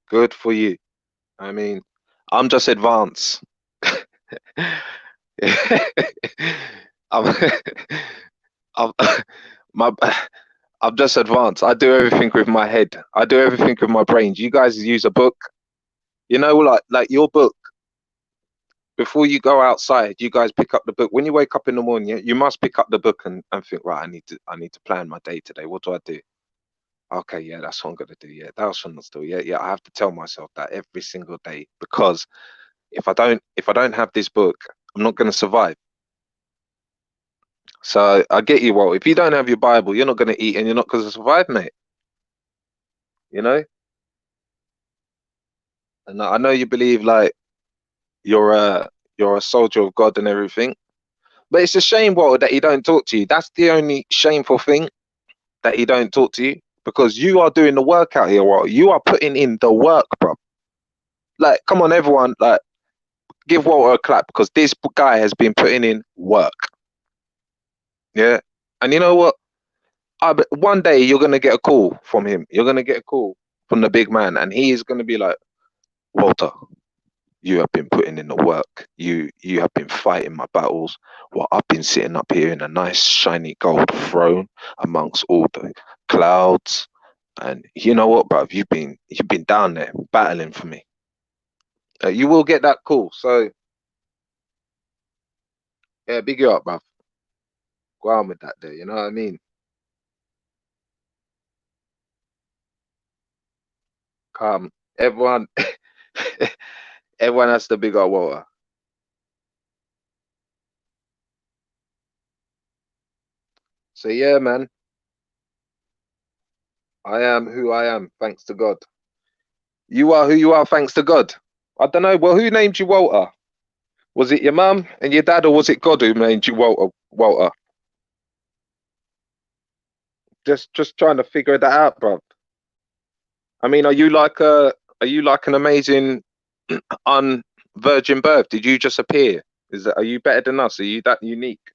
good for you. I mean, I'm just advanced. I'm just advanced. I do everything with my head. I do everything with my brain. You guys use a book. You know, like your book. Before you go outside, you guys pick up the book. When you wake up in the morning, you must pick up the book and think, right, I need to plan my day today. What do I do? Okay, yeah, that's what I'm gonna do. Yeah, that's what I'm still. Yeah, I have to tell myself that every single day, because if I don't have this book, I'm not gonna survive. So I get you, Walt. If you don't have your Bible, you're not gonna eat and you're not gonna survive, mate. You know? And I know you believe like you're a soldier of God and everything, but it's a shame, Walt, that he don't talk to you. That's the only shameful thing, that he don't talk to you, because you are doing the work out here, Walt. You are putting in the work, bro. Like, come on, everyone, like, give Walter a clap, because this guy has been putting in work. Yeah, And you know what? One day you're gonna get a call from him. You're gonna get a call from the big man, and he is gonna be like, Walter, you have been putting in the work. You have been fighting my battles while I've been sitting up here in a nice shiny gold throne amongst all the clouds. And you know what, bruv? You've been down there battling for me. You will get that call. So yeah, big you up, bruv. Go on with that there. You know what I mean? Come, everyone. Everyone has to big up Walter. So yeah, man. I am who I am, thanks to God. You are who you are, thanks to God. I don't know. Well, who named you Walter? Was it your mum and your dad, or was it God who named you Walter? Just trying to figure that out, bro. I mean, are you like an amazing virgin birth? Did you just appear? Are you better than us? Are you that unique?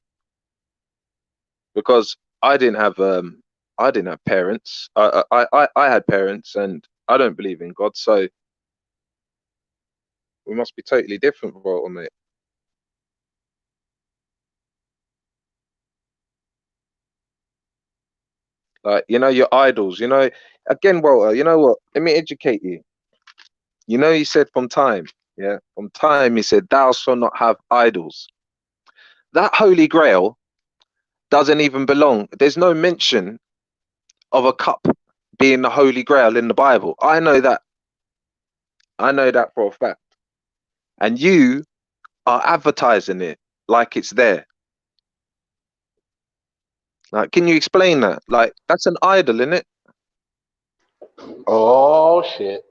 Because I didn't have parents. I had parents, and I don't believe in God, so we must be totally different, Walter, mate. Like, you know, your idols, you know, again, Walter, you know what? Let me educate you. You know, he said from time, yeah, from time, he said, thou shalt not have idols. That Holy Grail doesn't even belong. There's no mention of a cup being the Holy Grail in the Bible. I know that. I know that for a fact. And you are advertising it like it's there. Like, can you explain that? Like, that's an idol, isn't it? Oh shit.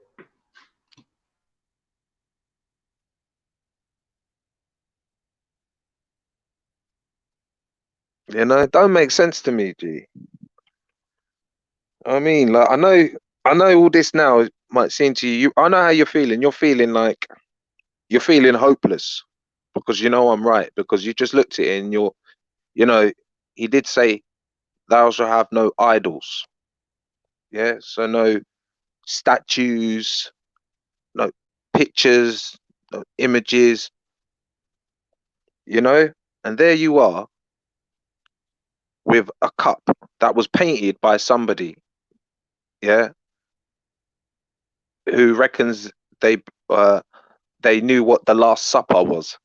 You know, it don't make sense to me, G. I mean, like, I know all this now might seem to you. I know how you're feeling. You're feeling like you're feeling hopeless because you know I'm right, because you just looked at it and you know, he did say, thou shalt have no idols. Yeah, so no statues, no pictures, no images, you know, and there you are with a cup that was painted by somebody, yeah, who reckons they knew what the Last Supper was.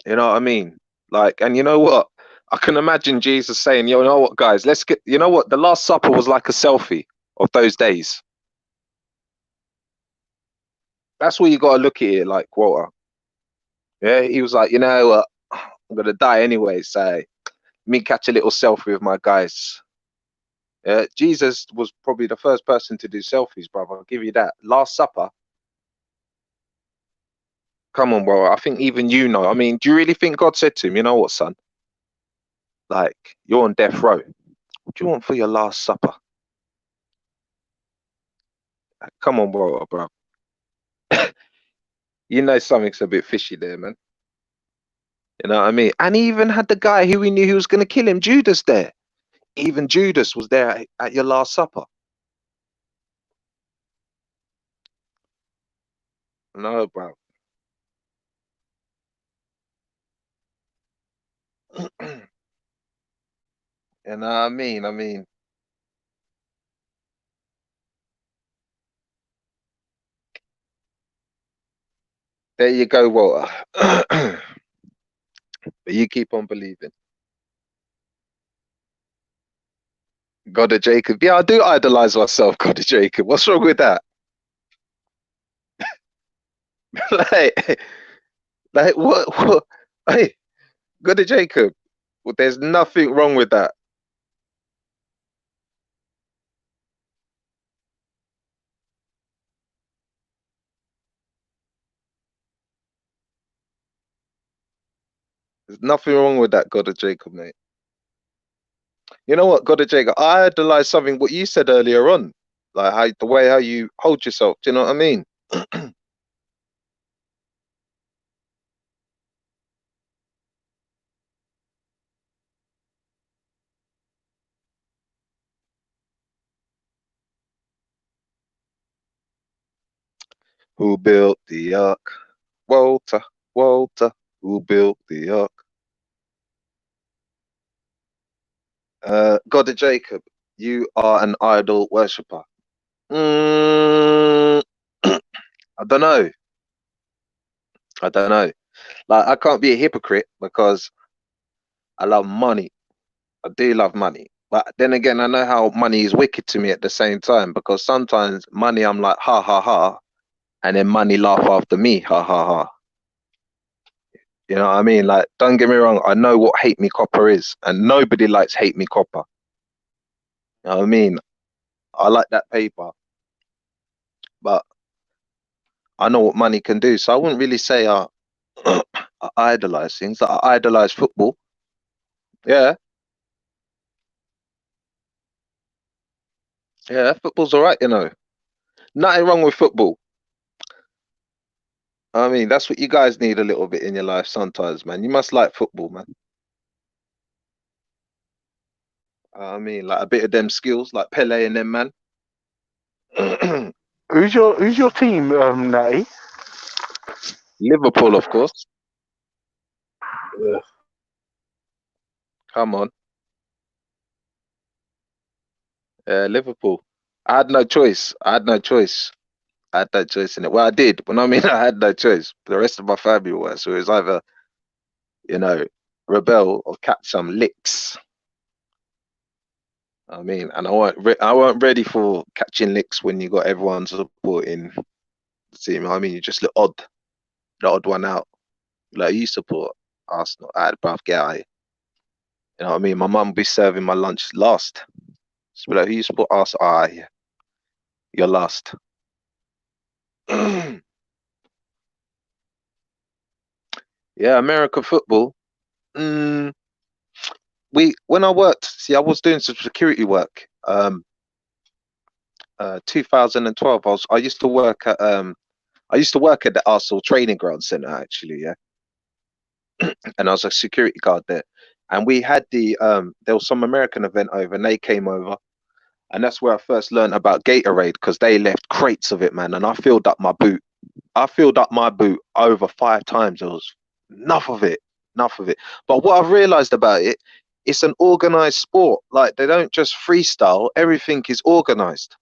You know what I mean? Like, and you know what? I can imagine Jesus saying, you know what, guys, let's get, you know what? The Last Supper was like a selfie of those days. That's what you got to look at it like, Walter. Yeah, he was like, you know what? I'm going to die anyway, so me catch a little selfie with my guys. Jesus was probably the first person to do selfies, brother. I'll give you that. Last Supper. Come on, bro. I think even you know. I mean, do you really think God said to him, you know what, son? Like, you're on death row. What do you want for your Last Supper? Come on, bro. You know something's a bit fishy there, man. You know what I mean? And he even had the guy who we knew he was going to kill him, Judas, there. Even Judas was there at your Last Supper. No, bro. You know what I mean? There you go, Walter. But you keep on believing. God of Jacob. Yeah, I do idolize myself, God of Jacob. What's wrong with that? like what? Hey, God of Jacob. Well, there's nothing wrong with that. There's nothing wrong with that, God of Jacob, mate. You know what, God of Jacob? I idolize something what you said earlier on, like the way how you hold yourself. Do you know what I mean? Who built the ark? Walter, Walter, who built the ark? God of Jacob, you are an idol worshipper. I don't know. I don't know. Like, I can't be a hypocrite because I love money. I do love money. But then again, I know how money is wicked to me at the same time, because sometimes money, I'm like, ha, ha, ha. And then money laugh after me, ha, ha, ha. You know what I mean? Like, don't get me wrong. I know what hate me copper is, and nobody likes hate me copper. You know what I mean? I like that paper, but I know what money can do. So I wouldn't really say I idolize things. Like, I idolize football. Yeah. Yeah, football's all right, you know. Nothing wrong with football. I mean, that's what you guys need a little bit in your life sometimes, man. You must like football, man. I mean, like a bit of them skills, like Pele and them, man. Who's your team, Natty? Liverpool, of course. Ugh. Come on. Liverpool. I had no choice. I had no choice in it. Well, I did, but I mean, I had no choice. The rest of my family was, so it was either, you know, rebel or catch some licks. I mean, and I weren't ready for catching licks when you got everyone supporting the team. I mean, you just look odd, the odd one out. Like, you support Arsenal, bruv, get out of here. You know what I mean? My mum would be serving my lunch last. She'd be like, who you support? Arsenal? Yeah. You're last. Yeah, American football. When I worked, see, I was doing some security work. 2012, I used to work at the Arsenal training ground centre, actually, yeah. And I was a security guard there. And we had there was some American event over, and they came over. And that's where I first learned about Gatorade, because they left crates of it, man. And I filled up my boot. Over 5 times. There was enough of it. But what I've realized about it, it's an organized sport. Like, they don't just freestyle. Everything is organized.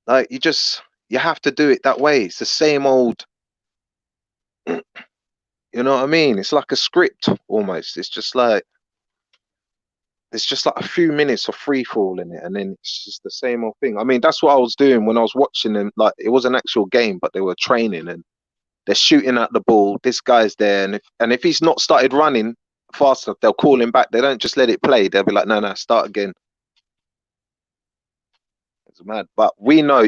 Like, you have to do it that way. It's the same old, you know what I mean? It's like a script almost. It's just like a few minutes of free fall in it, and then it's just the same old thing. I mean, that's what I was doing when I was watching them. Like, it was an actual game, but they were training and they're shooting at the ball. This guy's there, and if he's not started running fast enough, they'll call him back. They don't just let it play. They'll be like, no, start again. It's mad. But you know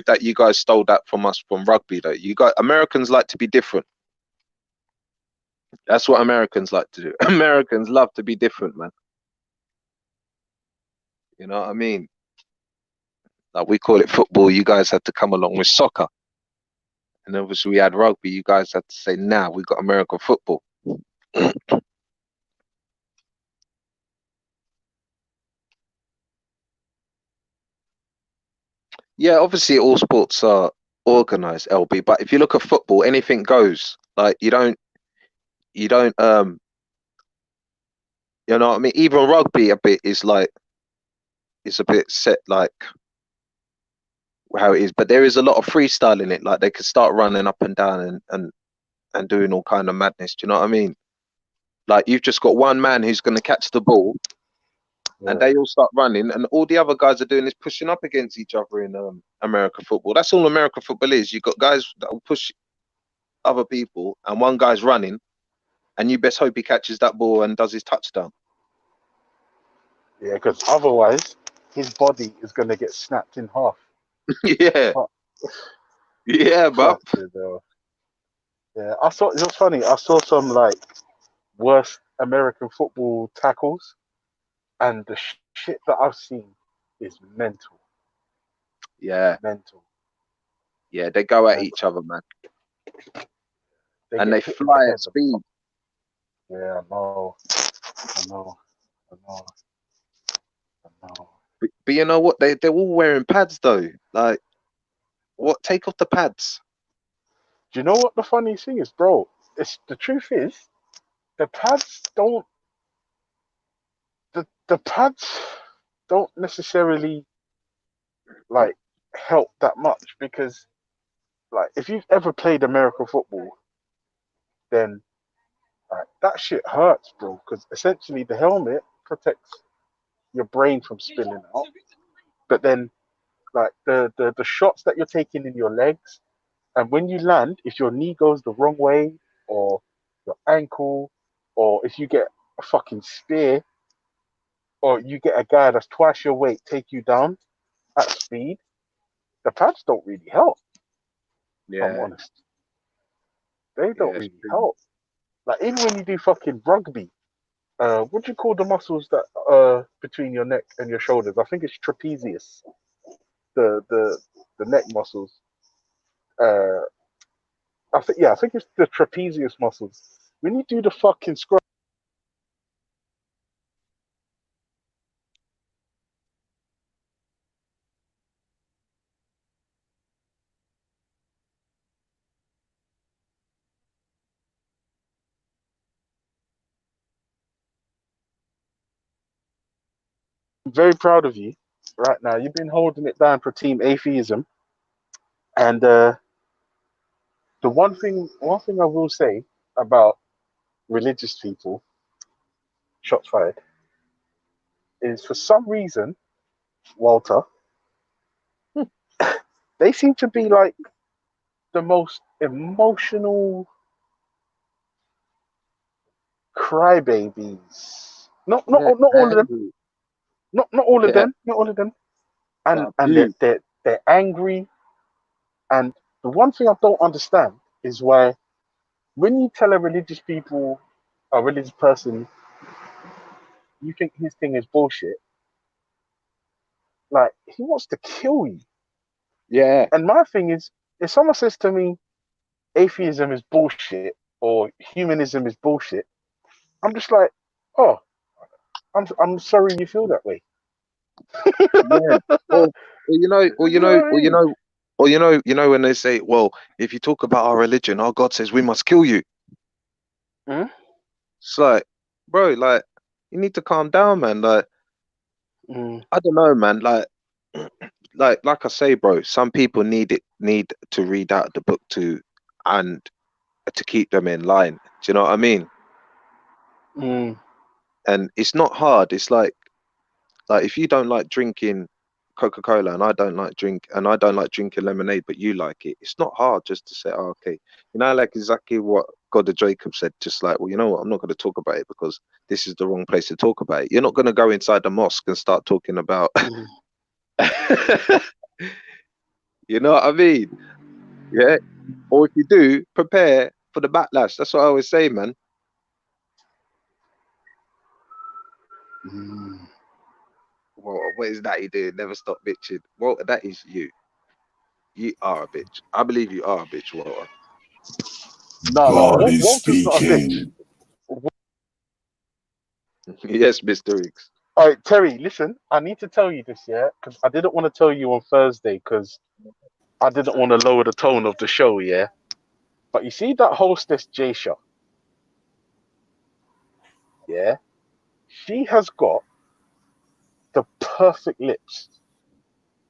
that you guys stole that from us from rugby, though. Americans like to be different. That's what Americans like to do. Americans love to be different, man. You know what I mean? Like, we call it football. You guys had to come along with soccer. And obviously we had rugby. You guys had to say, nah, we got American football. Yeah, obviously all sports are organized, LB. But if you look at football, anything goes. Like, you know what I mean? Even rugby a bit is like, it's a bit set like how it is, but there is a lot of freestyle in it. Like, they could start running up and down and doing all kind of madness. Do you know what I mean? Like, you've just got one man who's going to catch the ball, and they all start running, and all the other guys are doing is pushing up against each other in American football. That's all American football is. You've got guys that will push other people, and one guy's running, and you best hope he catches that ball and does his touchdown. Yeah, because otherwise his body is going to get snapped in half. Yeah. Yeah, but yeah, it was funny. I saw some like worst American football tackles, and the shit that I've seen is mental. Yeah. Mental. Yeah, they go at each other, man. And they fly at speed. Yeah, I know. But you know what? They're all wearing pads though. Like, What? Take off the pads. Do you know what the funny thing is, bro? It's the truth is, the pads don't. The pads don't necessarily like help that much because, like, if you've ever played American football, then like, that shit hurts, bro. Because essentially the helmet protects your brain from spilling out, but then like the shots that you're taking in your legs, and when you land, if your knee goes the wrong way or your ankle, or if you get a fucking spear, or you get a guy that's twice your weight take you down at speed, the pads don't really help. If I'm honest, they don't really help. Like even when you do fucking rugby, what do you call the muscles that between your neck and your shoulders? I think it's trapezius. The neck muscles. I think it's the trapezius muscles. When you do the fucking scrum. I'm very proud of you right now. You've been holding it down for Team Atheism, and the one thing I will say about religious people, shots fired, is for some reason, Walter, they seem to be like the most emotional crybabies. Not all of them. Not all of them. Not all of them. And they're angry. And the one thing I don't understand is why when you tell a religious person, you think his thing is bullshit, like he wants to kill you. Yeah. And my thing is, if someone says to me, atheism is bullshit or humanism is bullshit, I'm just like, oh, I'm sorry you feel that way. Yeah. You know when they say, well, if you talk about our religion, our God says we must kill you. Hmm? It's like, bro, like you need to calm down, man. Like, I don't know, man. Like I say, bro, some people need to read out the book and to keep them in line. Do you know what I mean? And it's not hard. It's like if you don't like drinking Coca-Cola and I don't like drinking lemonade, but you like it, it's not hard just to say, oh, okay, you know, like exactly what God of Jacob said, just like, well, you know what, I'm not going to talk about it because this is the wrong place to talk about it. You're not going to go inside the mosque and start talking about you know what I mean? Yeah. Or if you do, prepare for the backlash. That's what I always say, man. Well, what is that you do? Never stop bitching. Walter, that is you. You are a bitch. I believe you are a bitch, Walter. No, God is Walter's not a bitch. speaking. Yes, Mr. Riggs. All right, Terry, listen, I need to tell you this, yeah, because I didn't want to tell you on Thursday because I didn't want to lower the tone of the show, yeah. But you see that hostess Jaysha, yeah, she has got the perfect lips,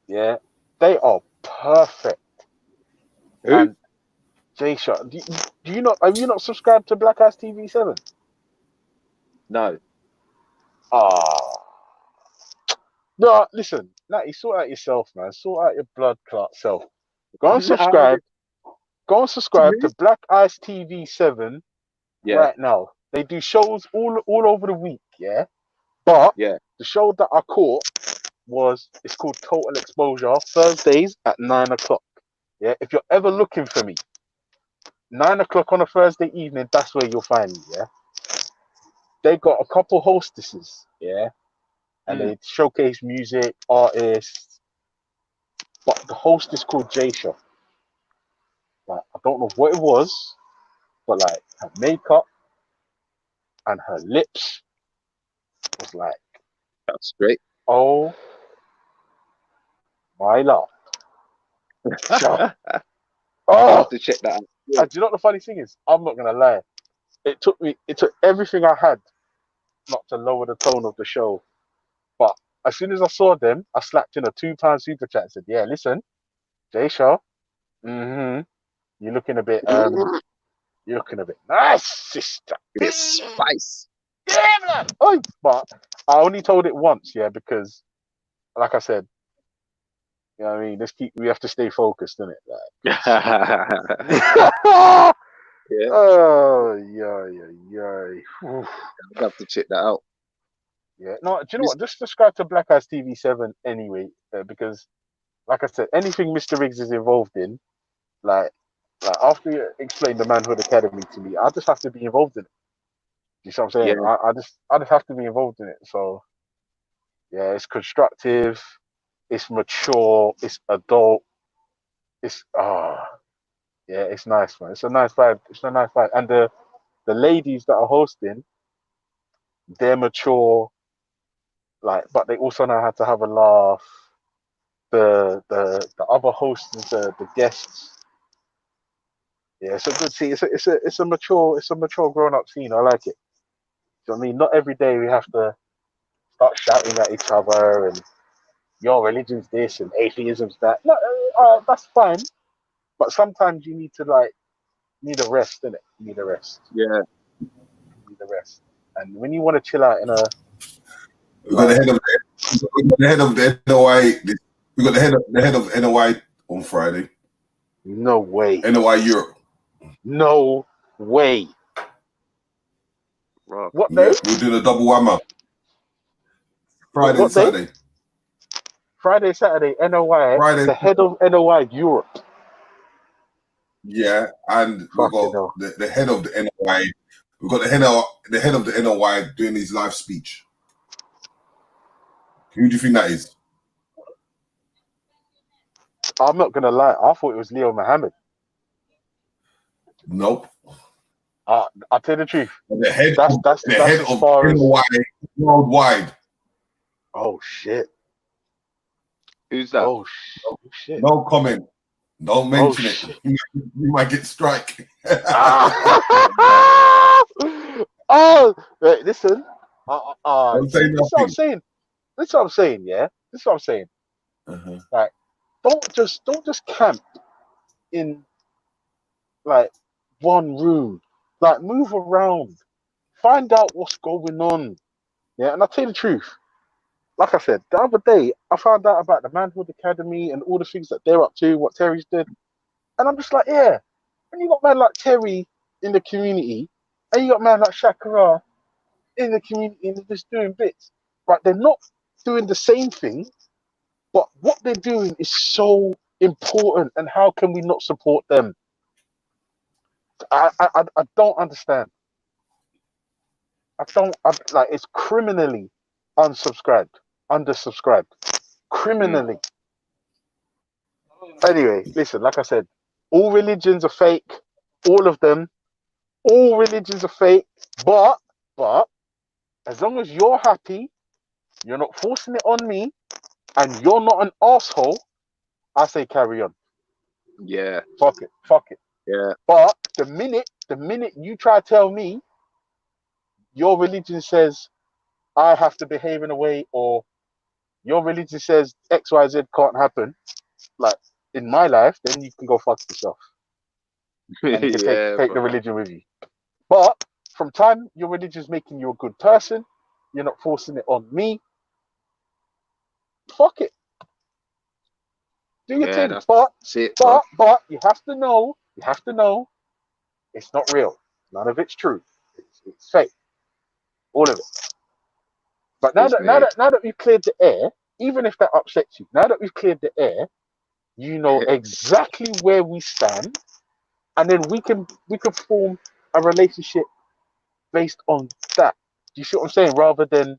yeah. They are perfect. Who? And Jaysha, do you not have you not subscribed to Black Ass TV 7? No. No, listen, Natty, sort out yourself, man. Sort out your blood clot self. Go and No. subscribe. Go and subscribe to Black Ice TV 7 right now. They do shows all over the week, yeah? But the show that I caught it's called Total Exposure, Thursdays at 9 o'clock. Yeah, if you're ever looking for me, 9 o'clock on a Thursday evening, that's where you'll find me, yeah? They got a couple hostesses, yeah? And they showcase music, artists. But the host is called Jaysha. Like, I don't know what it was, but like her makeup and her lips was like, that's great. Oh my lord. Oh, I'll have to check that out. and do you know what the funny thing is? I'm not gonna lie. It took everything I had not to lower the tone of the show. But as soon as I saw them, I slapped in a £2 super chat and said, "Yeah, listen, Jay Shaw, you're looking a bit nice, sister. Bit spice. Yeah, man. Oi. But I only told it once, yeah, because like I said, you know what I mean, we have to stay focused, innit? Like, Yeah. oh yeah. I'll have to check that out. Yeah. No, do you know what? Just subscribe to Black Eyes TV 7 anyway, because like I said, anything Mr. Riggs is involved in, like after you explain the Manhood Academy to me, I just have to be involved in it. You see what I'm saying? Yeah. I just have to be involved in it. So yeah, it's constructive, it's mature, it's adult, it's yeah, it's nice, man. It's a nice vibe. And the ladies that are hosting, they're mature, like, but they also know how to have a laugh. The other hosts, the guests, yeah, it's a good scene. It's a mature grown up scene. I like it. Do you know what I mean? Not every day we have to start shouting at each other and your religion's this and atheism's that. No, that's fine. But sometimes you need a rest, innit? You need a rest. Yeah. You need a rest. And when you want to chill out in a we got the head of the NOI. We got the head of NOI on Friday. No way. NOI Europe. No way. What day? Yeah, we're doing a double whammer. Friday and Saturday. Friday, Saturday, NOI. Friday. The head of NOI Europe. Yeah, and we've got the head of the NOI. We've got the head of the NOI doing his live speech. Who do you think that is? I'm not gonna lie. I thought it was Leo Muhammad. Nope. I'll tell you the truth. The head that's head as of far as NOI worldwide. Oh shit. Who's that? Oh shit. No comment. Don't mention it. You might get strike. Oh, wait, listen. Don't say this is what I'm saying. This is what I'm saying. Yeah. This is what I'm saying. Like, don't just camp in like one room. Like, move around. Find out what's going on. Yeah. And I'll tell you the truth. Like I said, the other day, I found out about the Manhood Academy and all the things that they're up to, what Terry's did. And I'm just like, yeah. And you got man like Terry in the community, and you got man like Shakara in the community, and they're just doing bits. But they're not doing the same thing, but what they're doing is so important, and how can we not support them? I don't understand. It's criminally undersubscribed. Criminally. Anyway, listen, like I said, all religions are fake. All of them. All religions are fake. But as long as you're happy, you're not forcing it on me, and you're not an asshole, I say carry on. Yeah. Fuck it. Yeah. But the minute you try to tell me your religion says I have to behave in a way, or your religion says XYZ can't happen, like in my life, then you can go fuck yourself. And you can take the religion with you. But from time your religion's making you a good person, you're not forcing it on me. Fuck it. Do your thing. But you have to know, it's not real. None of it's true. It's fake. All of it. But now that we've cleared the air, even if that upsets you, now that we've cleared the air, you know exactly where we stand, and then we can form a relationship based on that. Do you see what I'm saying? Rather than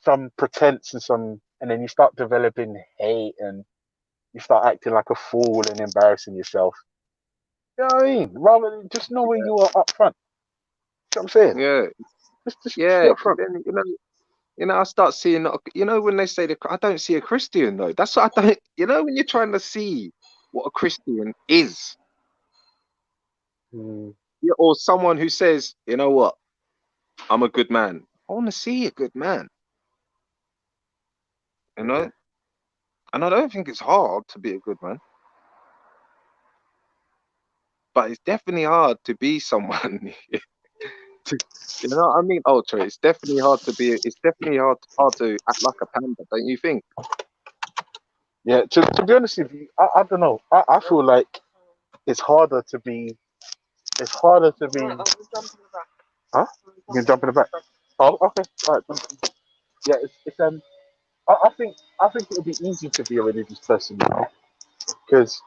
some pretense and then you start developing hate and you start acting like a fool and embarrassing yourself. You know what I mean? Rather than just know where you are up front. You know what I'm saying? Yeah. Just up front. Then, You know, I start seeing, you know, when they say I don't see a Christian though. That's what I don't, you know, when you're trying to see what a Christian is, yeah, or someone who says, you know what, I'm a good man. I want to see a good man, you know, and I don't think it's hard to be a good man, but it's definitely hard to be someone. You know what I mean, Ultra? It's definitely hard to be. It's definitely hard to act like a panda, don't you think? Yeah, to be honest with you, I don't know. I feel like it's harder to be. It's harder to be. Huh? You can jump in the back. Oh, okay. All right. Yeah, it's I think it would be easy to be a religious person, you know, because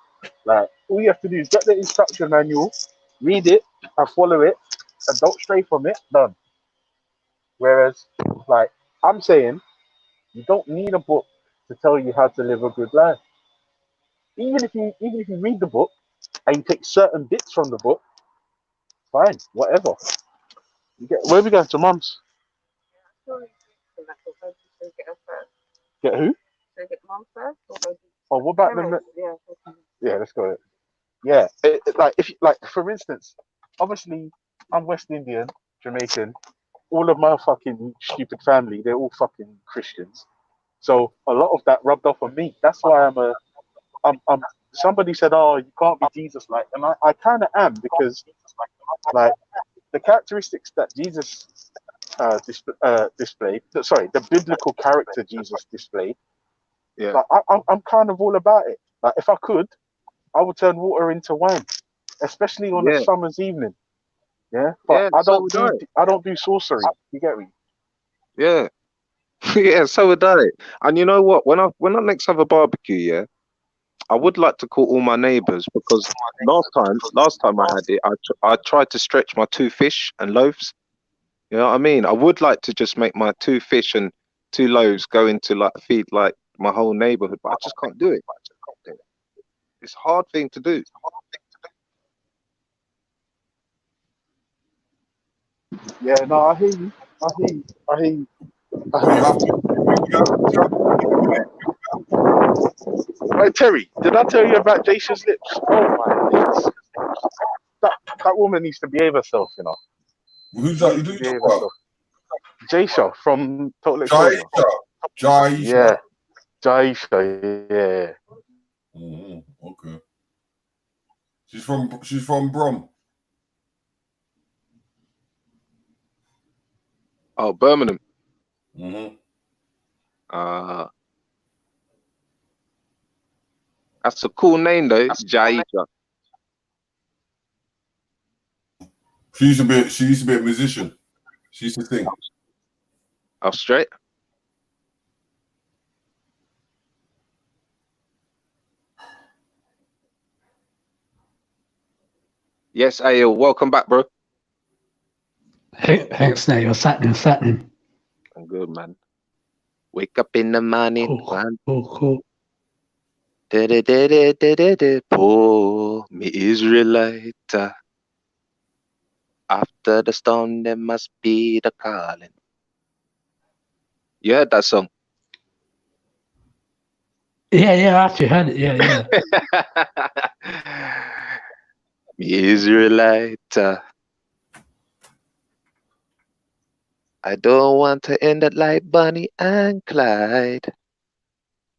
like all you have to do is get the instruction manual, read it, and follow it, and don't stray from it. Done. Whereas, like I'm saying, you don't need a book to tell you how to live a good life. Even if you read the book and you take certain bits from the book, fine, whatever. You get where we going to, mum's? Get who? Oh, what about them? Yeah, let's go. Yeah, like if like for instance, obviously I'm West Indian, Jamaican. All of my fucking stupid family, they're all fucking Christians. So a lot of that rubbed off on me. That's why I'm somebody said, oh, you can't be Jesus like, and I kind of am, because like the characteristics that Jesus displayed, sorry, the biblical character Jesus displayed, yeah, like I'm kind of all about it. Like if I could, I would turn water into wine, especially on a yeah, summer's evening. Yeah, but yeah. So would I. I don't do sorcery. You get me? Yeah, yeah. So would I. And you know what? When I next have a barbecue, yeah, I would like to call all my neighbours, because last time I had it, I tried to stretch my 2 fish and loaves. You know what I mean? I would like to just make my 2 fish and 2 loaves go into like feed like my whole neighbourhood, but I just can't do it. It's a hard thing to do. Yeah, no, I hear you. I hear you. I hear you. I hear you. Right, Terry, did I tell you about Jason's lips? Oh my goodness. That woman needs to behave herself, you know. Who's that? You do talk about? Jaisha from Total Jaisha. Exposure. Jaisha. Yeah. Jaisha, yeah. Okay. She's from Brom. Oh, Birmingham. That's a cool name though. It's Jaisha. She used to be a musician. She used to sing. Oh, straight. Yes, Ayo, welcome back, bro. Thanks, Nate. What's happening? I'm good, man. Wake up in the morning, man. Cool. Poor me Israelite. After the storm, there must be the calling. You heard that song? Yeah, I actually heard it. Yeah. Me Israelite. I don't want to end up like Bonnie and Clyde.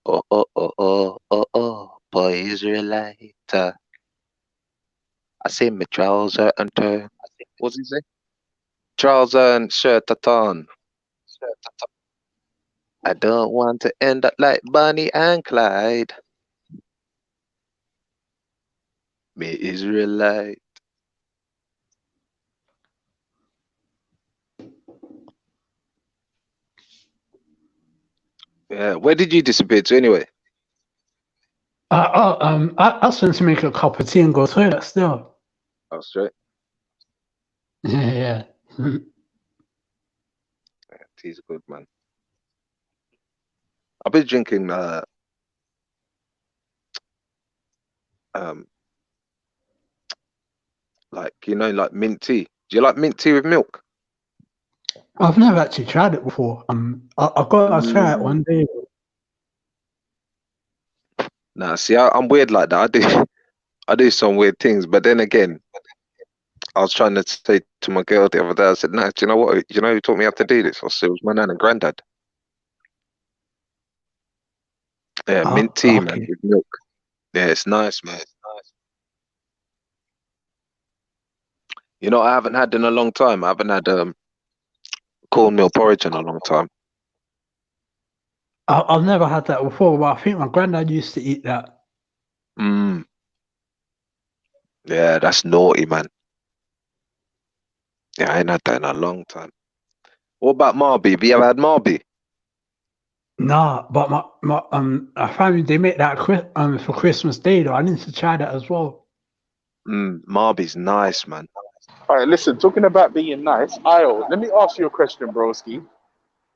Oh, poor Israelite. I see my trouser and turn. What's he say? Trouser and shirt on. I don't want to end up like Bonnie and Clyde. Me Israelite. Yeah, where did you disappear to anyway? I was going to make a cup of tea and go to the toilet still. Oh, straight. Yeah. Yeah, tea's good, man. I've been drinking like, you know, like mint tea. Do you like mint tea with milk? I've never actually tried it before. I've got to try it one day. Nah, see, I'm weird like that. I do some weird things, but then again, I was trying to say to my girl the other day. I said, "Nah, do you know what? You know who taught me how to do this?" I said, "It was my nan and granddad." Yeah, mint tea, man, Okay. with milk. Yeah, it's nice, man. You know, I haven't had in a long time. I haven't had cornmeal porridge in a long time. I've never had that before, but I think my granddad used to eat that. Mm. Yeah, that's naughty, man. Yeah, I ain't had that in a long time. What about Marby? Have you ever had Marby? Nah, but my family they make that for Christmas Day though. I need to try that as well. Marby's nice, man. All right, listen, talking about being nice, Io, let me ask you a question, broski.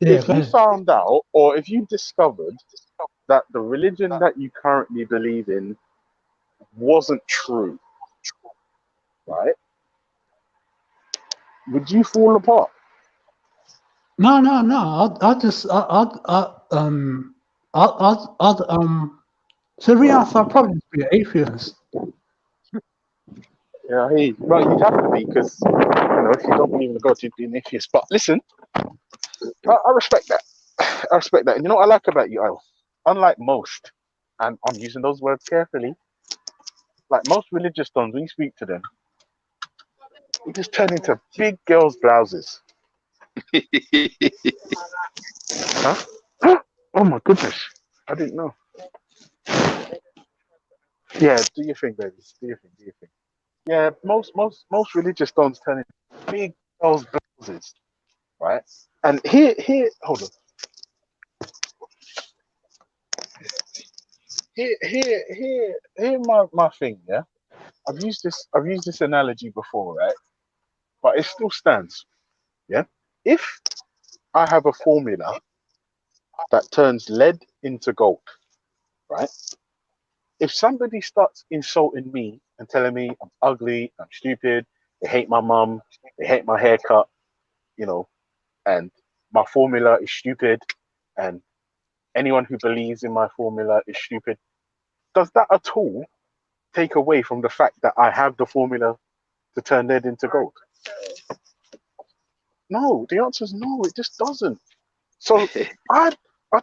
Yeah, If go you ahead. found out or if you discovered that the religion that you currently believe in wasn't true, right? Would you fall apart? No. To be honest, I'll probably be an atheist. Yeah, hey, well, you'd have to be because if you don't believe in God, you'd be an atheist. But listen, I respect that. I respect that. And you know what I like about you, Io? Unlike most, and I'm using those words carefully, like most religious dons, when you speak to them, you just turn into big girls' blouses. Huh? Oh my goodness. I didn't know. Yeah, do your thing, baby. Do your thing, do your thing. Yeah, most religious dons turn into big girls' blouses, right? And here, hold on. Here, my thing, yeah. I've used this analogy before, right? But it still stands. Yeah. If I have a formula that turns lead into gold, right? If somebody starts insulting me and telling me I'm ugly, I'm stupid, they hate my mum, they hate my haircut, and my formula is stupid, and anyone who believes in my formula is stupid, does that at all take away from the fact that I have the formula to turn lead into gold? No, the answer is no, it just doesn't. So I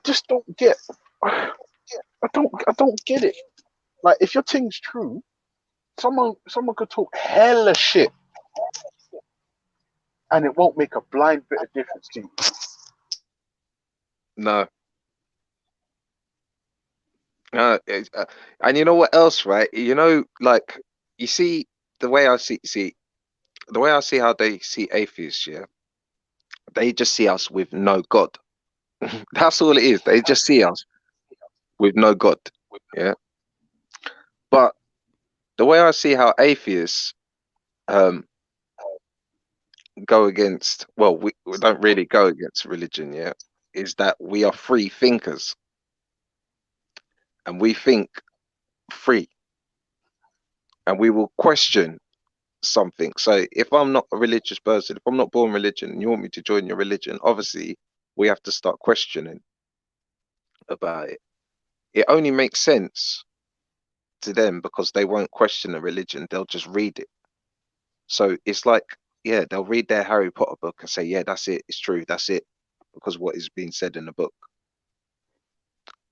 just don't get I don't get it. Like if your thing's true, someone could talk hella shit and it won't make a blind bit of difference to you. No. And you know what else, right? Like you see the way I see how they see atheists, yeah. They just see us with no God. That's all it is. They just see us with no God. Yeah. But the way I see how atheists go against, well, we don't really go against religion, yeah, is that we are free thinkers. And we think free. And we will question something. So if I'm not a religious person, if I'm not born religion and you want me to join your religion, obviously we have to start questioning about it. It only makes sense to them because they won't question the religion, they'll just read it. So it's like, yeah, they'll read their Harry Potter book and say, yeah, that's it, it's true, that's it, because what is being said in the book.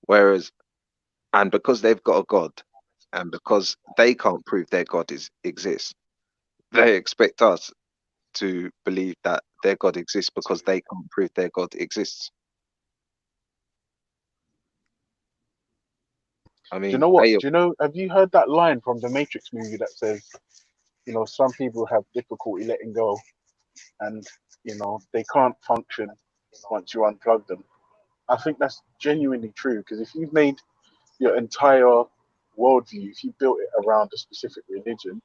Whereas, and because they've got a God, and because they can't prove their God exists, they expect us to believe that their God exists because they can't prove their God exists. I mean, Do you know what? Have you heard that line from the Matrix movie that says, some people have difficulty letting go and, they can't function once you unplug them? I think that's genuinely true because if you've made your entire worldview, if you built it around a specific religion,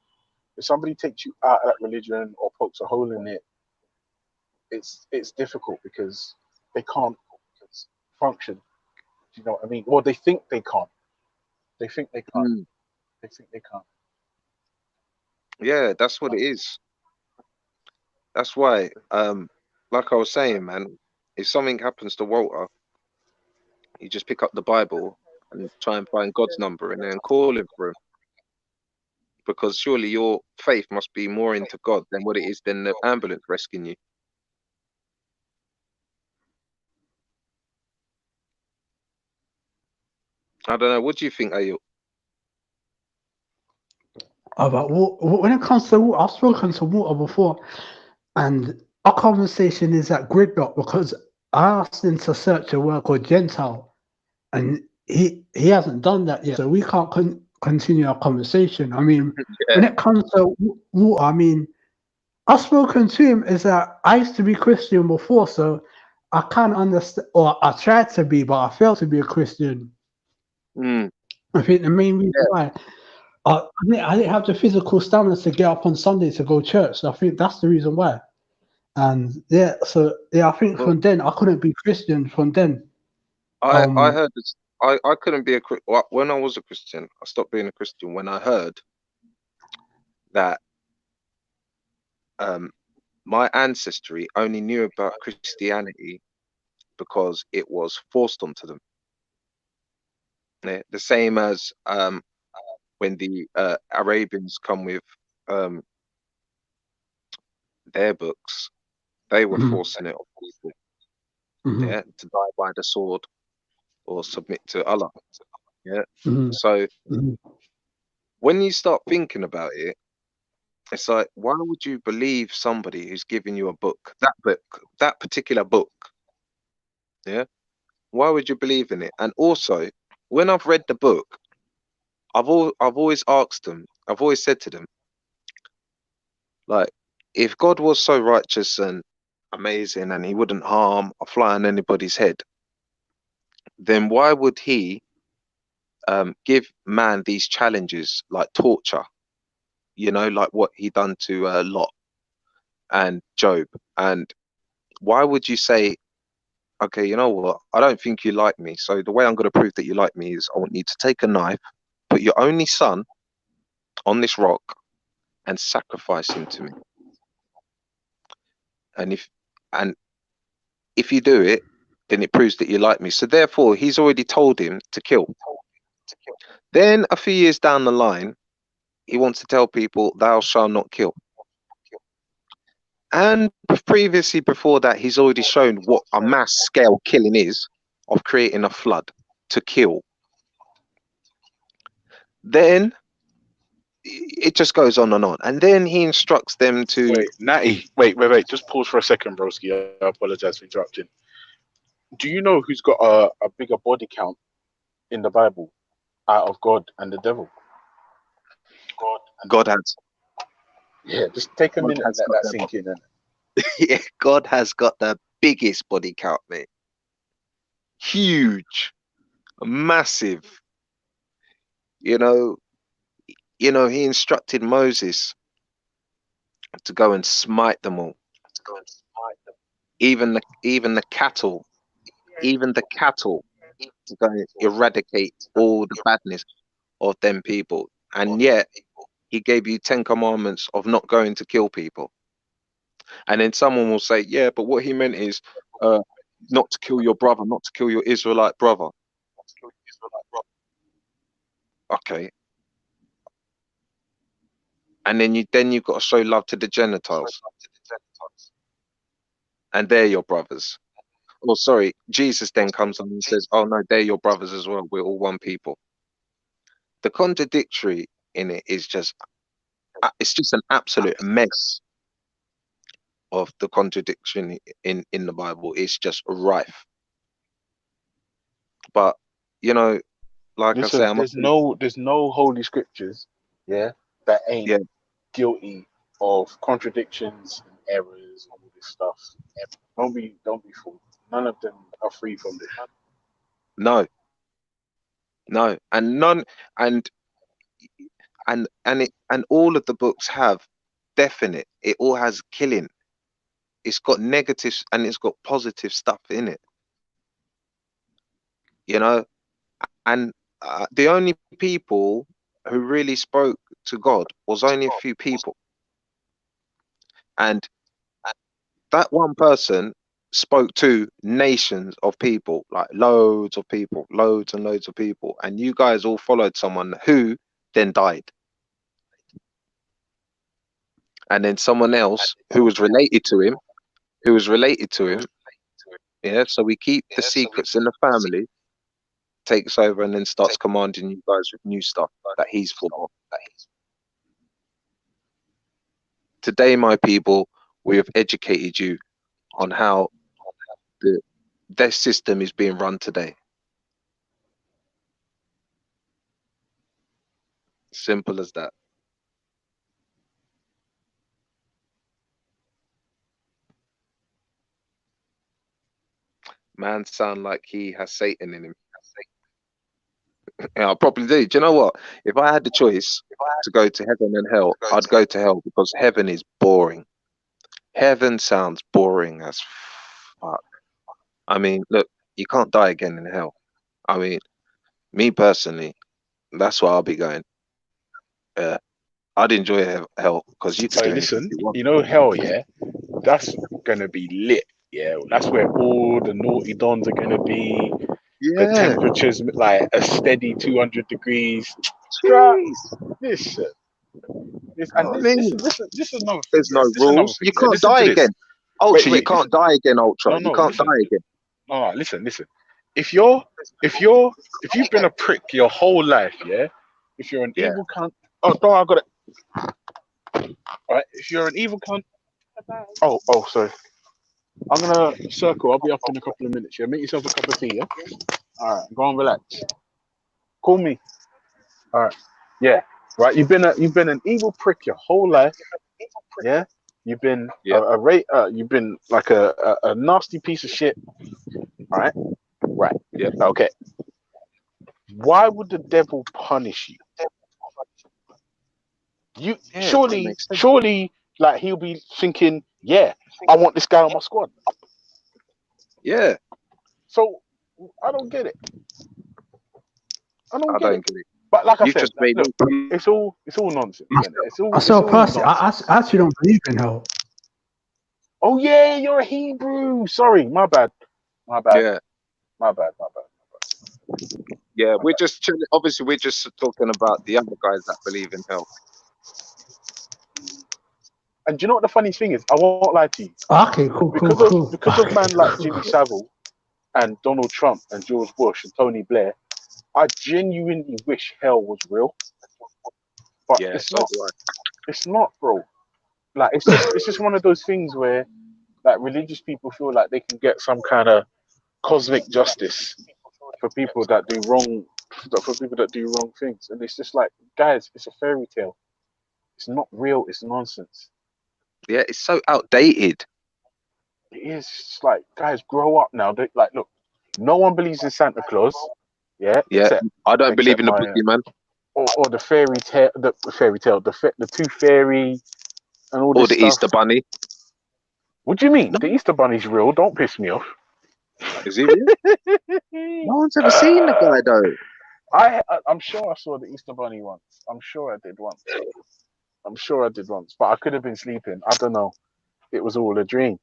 if somebody takes you out of that religion or pokes a hole in it, it's difficult because they can't function. Do you know what I mean? Or they think they can't. They think they can't. They think they can't. Yeah, that's what it is. That's why, like I was saying, man, if something happens to Walter, you just pick up the Bible and try and find God's number and then call him for him. Because surely your faith must be more into God than what it is than the ambulance rescuing you. I don't know. What do you think, Ayuk? But when it comes to water, I've spoken to water before, and our conversation is at gridlock because I asked him to search a word called Gentile, and he hasn't done that yet, so we can't continue our conversation. I mean, when it comes to water, I mean, I've spoken to him is that I used to be Christian before, so I can't understand, or I tried to be, but I failed to be a Christian. I think the main reason why I didn't have the physical stamina to get up on Sunday to go to church. So I think that's the reason why. And I think from then I couldn't be Christian. From then, I heard this. I couldn't be when I was a Christian. I stopped being a Christian when I heard that my ancestry only knew about Christianity because it was forced onto them. Yeah, the same as when the Arabians come with their books, they were forcing it on people, yeah, to die by the sword or submit to Allah. Yeah. So when you start thinking about it, it's like, why would you believe somebody who's giving you a book, that particular book? Yeah. Why would you believe in it? And also, when I've read the book, I've always asked them, I've always said to them, like, if God was so righteous and amazing and he wouldn't harm or fly on anybody's head, then why would he give man these challenges like torture, you know, like what he done to Lot and Job? And why would you say, okay, you know what, I don't think you like me, so the way I'm going to prove that you like me is I want you to take a knife, put your only son on this rock and sacrifice him to me. And if you do it, then it proves that you like me. So therefore, he's already told him to kill. Then a few years down the line, he wants to tell people, thou shalt not kill. And previously, before that, he's already shown what a mass scale killing is, of creating a flood to kill. Then it just goes on. And then he instructs them to... Wait, Natty, wait. Just pause for a second, broski. I apologize for interrupting. Do you know who's got a bigger body count in the Bible out of God and the devil? God has. Yeah, just take a minute and let that sink in. Yeah, God has got the biggest body count, mate. Huge. Massive. You know, he instructed Moses to go and smite them all. Even the cattle, to go and eradicate all the badness of them people. And yet he gave you 10 commandments of not going to kill people. And then someone will say, yeah, but what he meant is not to kill your brother, not to kill your Israelite brother. Okay. And then you've got to show love to the Gentiles. And they're your brothers. Oh, sorry, Jesus then comes on and says, oh no, they're your brothers as well. We're all one people. The contradictory in it is it's just an absolute mess of the contradiction in the Bible. It's just rife. But, like Listen, I say, there's no holy scriptures, that ain't guilty of contradictions and errors and all this stuff. Don't be fooled. None of them are free from this. No, and none, and all of the books have definite. It all has killing. It's got negatives and it's got positive stuff in it. And the only people who really spoke to God was only a few people, and that one person spoke to nations of people, like loads of people, loads and loads of people, and you guys all followed someone who then died. And then someone else who was related to him, yeah, so we keep the secrets in the family, takes over and then starts commanding you guys with new stuff that he's full of. Today, my people, we have educated you on how their system is being run today. Simple as that. Man sound like he has Satan in him. Yeah, I probably do. Do you know what? If I had the choice to go to heaven and hell, I'd go to hell, because heaven is boring. Heaven sounds boring as fuck. I mean, look, you can't die again in hell. I mean, me personally, that's where I'll be going. I'd enjoy hell because you can do listen, anything you want. you know, hell, yeah, that's gonna be lit. Yeah, that's where all the naughty dons are gonna be. The Yeah. temperature's like a steady 200 degrees. Listen, this I mean, is another thing. there's no This is another rules. thing. You Yeah, can't listen to die this. again. Ultra, you Wait, can't die again, Ultra. No, You can't listen. die again. No, listen. If you've been a prick your whole life, yeah. If you're an evil cunt, oh, don't worry, I got it. All right. If you're an evil cunt, oh, sorry. I'm gonna circle. I'll be up in a couple of minutes. Yeah, make yourself a cup of tea. Yeah. All right. Go on, relax. Call me. All right. Yeah. Right. You've been an evil prick your whole life. Yeah. You've been you've been like a nasty piece of shit. All right. Right. Yeah. Okay. Why would the devil punish you? Surely, like he'll be thinking, yeah, I want this guy on my squad. Yeah. So I don't get it. I don't get it. it. But like I said, just made look, it's all nonsense. Isn't it? It's all. So it's all personally, nonsense. I actually don't believe in hell. Oh yeah, you're a Hebrew. Sorry, my bad. Yeah. My bad. Yeah, we're just chilling. Obviously, we're just talking about the other guys that believe in hell. And do you know what the funny thing is? I won't lie to you. Okay, cool. Because of man like Jimmy Savile and Donald Trump and George Bush and Tony Blair, I genuinely wish hell was real. But Yeah, it's so not. do I. It's not, bro. Like it's just one of those things where like religious people feel like they can get some kind of cosmic justice for people that do wrong things. And it's just like, guys, it's a fairy tale. It's not real, it's nonsense. Yeah, it's so outdated. It is. It's like, guys, grow up now. Like, look, no one believes in Santa Claus. Yeah. Yeah. I don't believe in the boogeyman. Or the fairy tale, the tooth fairy, and all this Or the stuff. Easter Bunny. What do you mean? The Easter Bunny's real. Don't piss me off. Is he real? No one's ever seen the guy though. I'm sure I saw the Easter Bunny once. I'm sure I did once. But I could have been sleeping. I don't know. It was all a dream.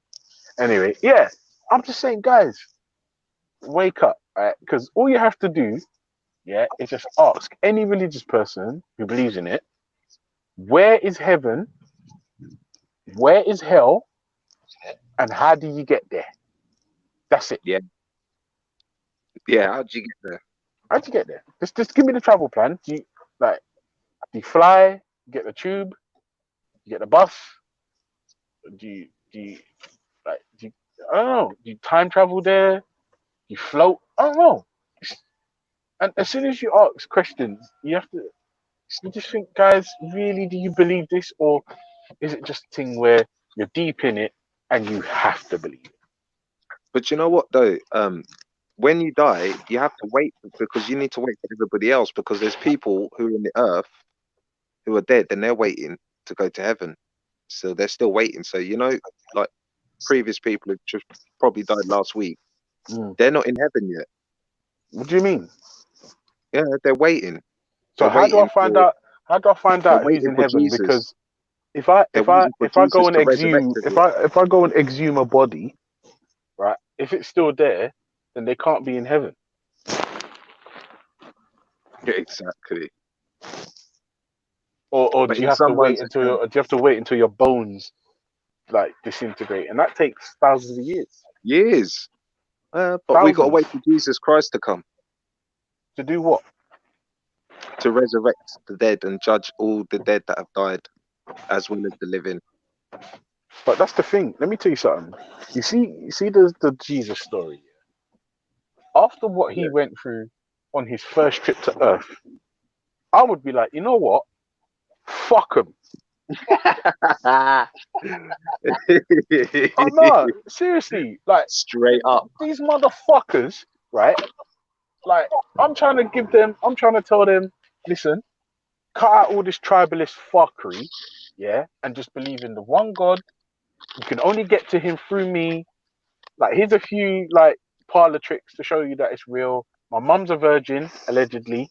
Anyway, yeah. I'm just saying, guys, wake up, right? Because all you have to do, yeah, is just ask any religious person who believes in it, where is heaven? Where is hell? And how do you get there? That's it. Yeah. Yeah, how'd you get there? How'd you get there? Just give me the travel plan. Do you fly? Get the tube? You get the bus? Do you I don't know. Do you time travel there? You float? I don't know. And as soon as you ask questions, you just think, guys, really, do you believe this? Or is it just a thing where you're deep in it and you have to believe it? But you know what though? When you die, you have to wait, because you need to wait for everybody else, because there's people who are in the earth who are dead and they're waiting to go to heaven. So they're still waiting. So, you know, like previous people who just probably died last week, they're not in heaven yet. What do you mean? Yeah, they're waiting. So how do I find out who's in heaven? Jesus. Because if I They're waiting for go Jesus and to resurrect exhume again. if I go and exhume a body, right? If it's still there, then they can't be in heaven. Exactly. Or But do you in have to wait someone's until your bones like disintegrate, and that takes thousands of years. years. But we got to Thousands. wait for Jesus Christ to come To do what? to resurrect the dead and judge all the dead that have died, as well as the living. But that's the thing. Let me tell you something. You see the Jesus story. After what he went through on his first trip to Earth, I would be like, you know what? Fuck him. Oh no, seriously, like straight up, these motherfuckers, right? Like I'm trying to tell them, listen, cut out all this tribalist fuckery, yeah, and just believe in the one God. You can only get to him through me. Like here's a few like parlor tricks to show you that it's real. My mum's a virgin, allegedly,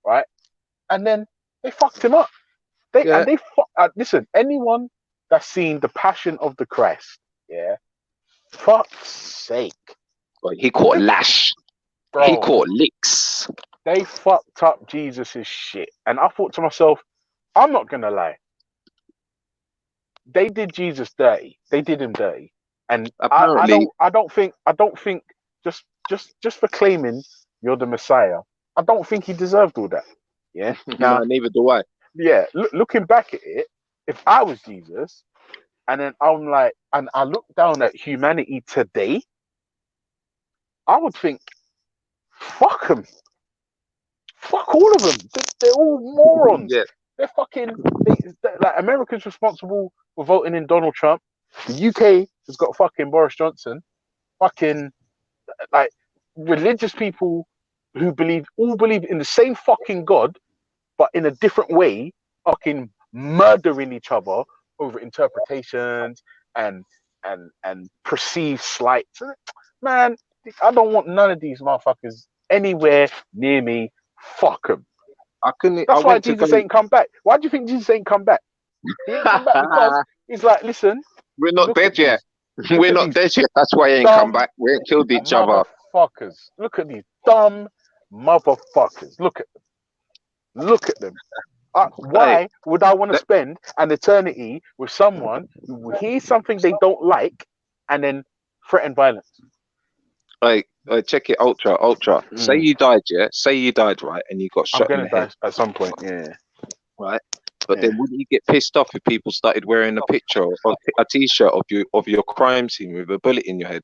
right? And then they fucked him up. Listen, anyone that's seen the Passion of the Christ, yeah, fuck's sake. He caught lash. Bro, he caught licks. They fucked up Jesus's shit. And I thought to myself, I'm not gonna lie. They did Jesus dirty. They did him dirty. And apparently, I don't think just for claiming you're the Messiah, I don't think he deserved all that. Yeah. No, neither do I. Yeah, looking back at it, if I was Jesus, and then I'm like, and I look down at humanity today, I would think, fuck them. Fuck all of them. They're all morons. Yeah. They're fucking, like, America's responsible for voting in Donald Trump. The UK has got fucking Boris Johnson. Fucking, like, religious people who all believe in the same fucking God, but in a different way, fucking murdering each other over interpretations and perceived slights. Man, I don't want none of these motherfuckers anywhere near me. Fuck them. That's why Jesus ain't come back. Why do you think Jesus ain't come back? He ain't come back because he's like, listen, we're not dead yet. We're not dead yet. That's why he ain't come back. We ain't killed each other. Motherfuckers. Look at these dumb motherfuckers. Look at them. Look at them. Why would I want to spend an eternity with someone who hears something they don't like and then threaten violence? Check it, Ultra. Say you died, yeah? Say you died, right? And you got shot in the head. At some point, yeah. Right? But then wouldn't you get pissed off if people started wearing a picture or a t-shirt of your crime scene with a bullet in your head?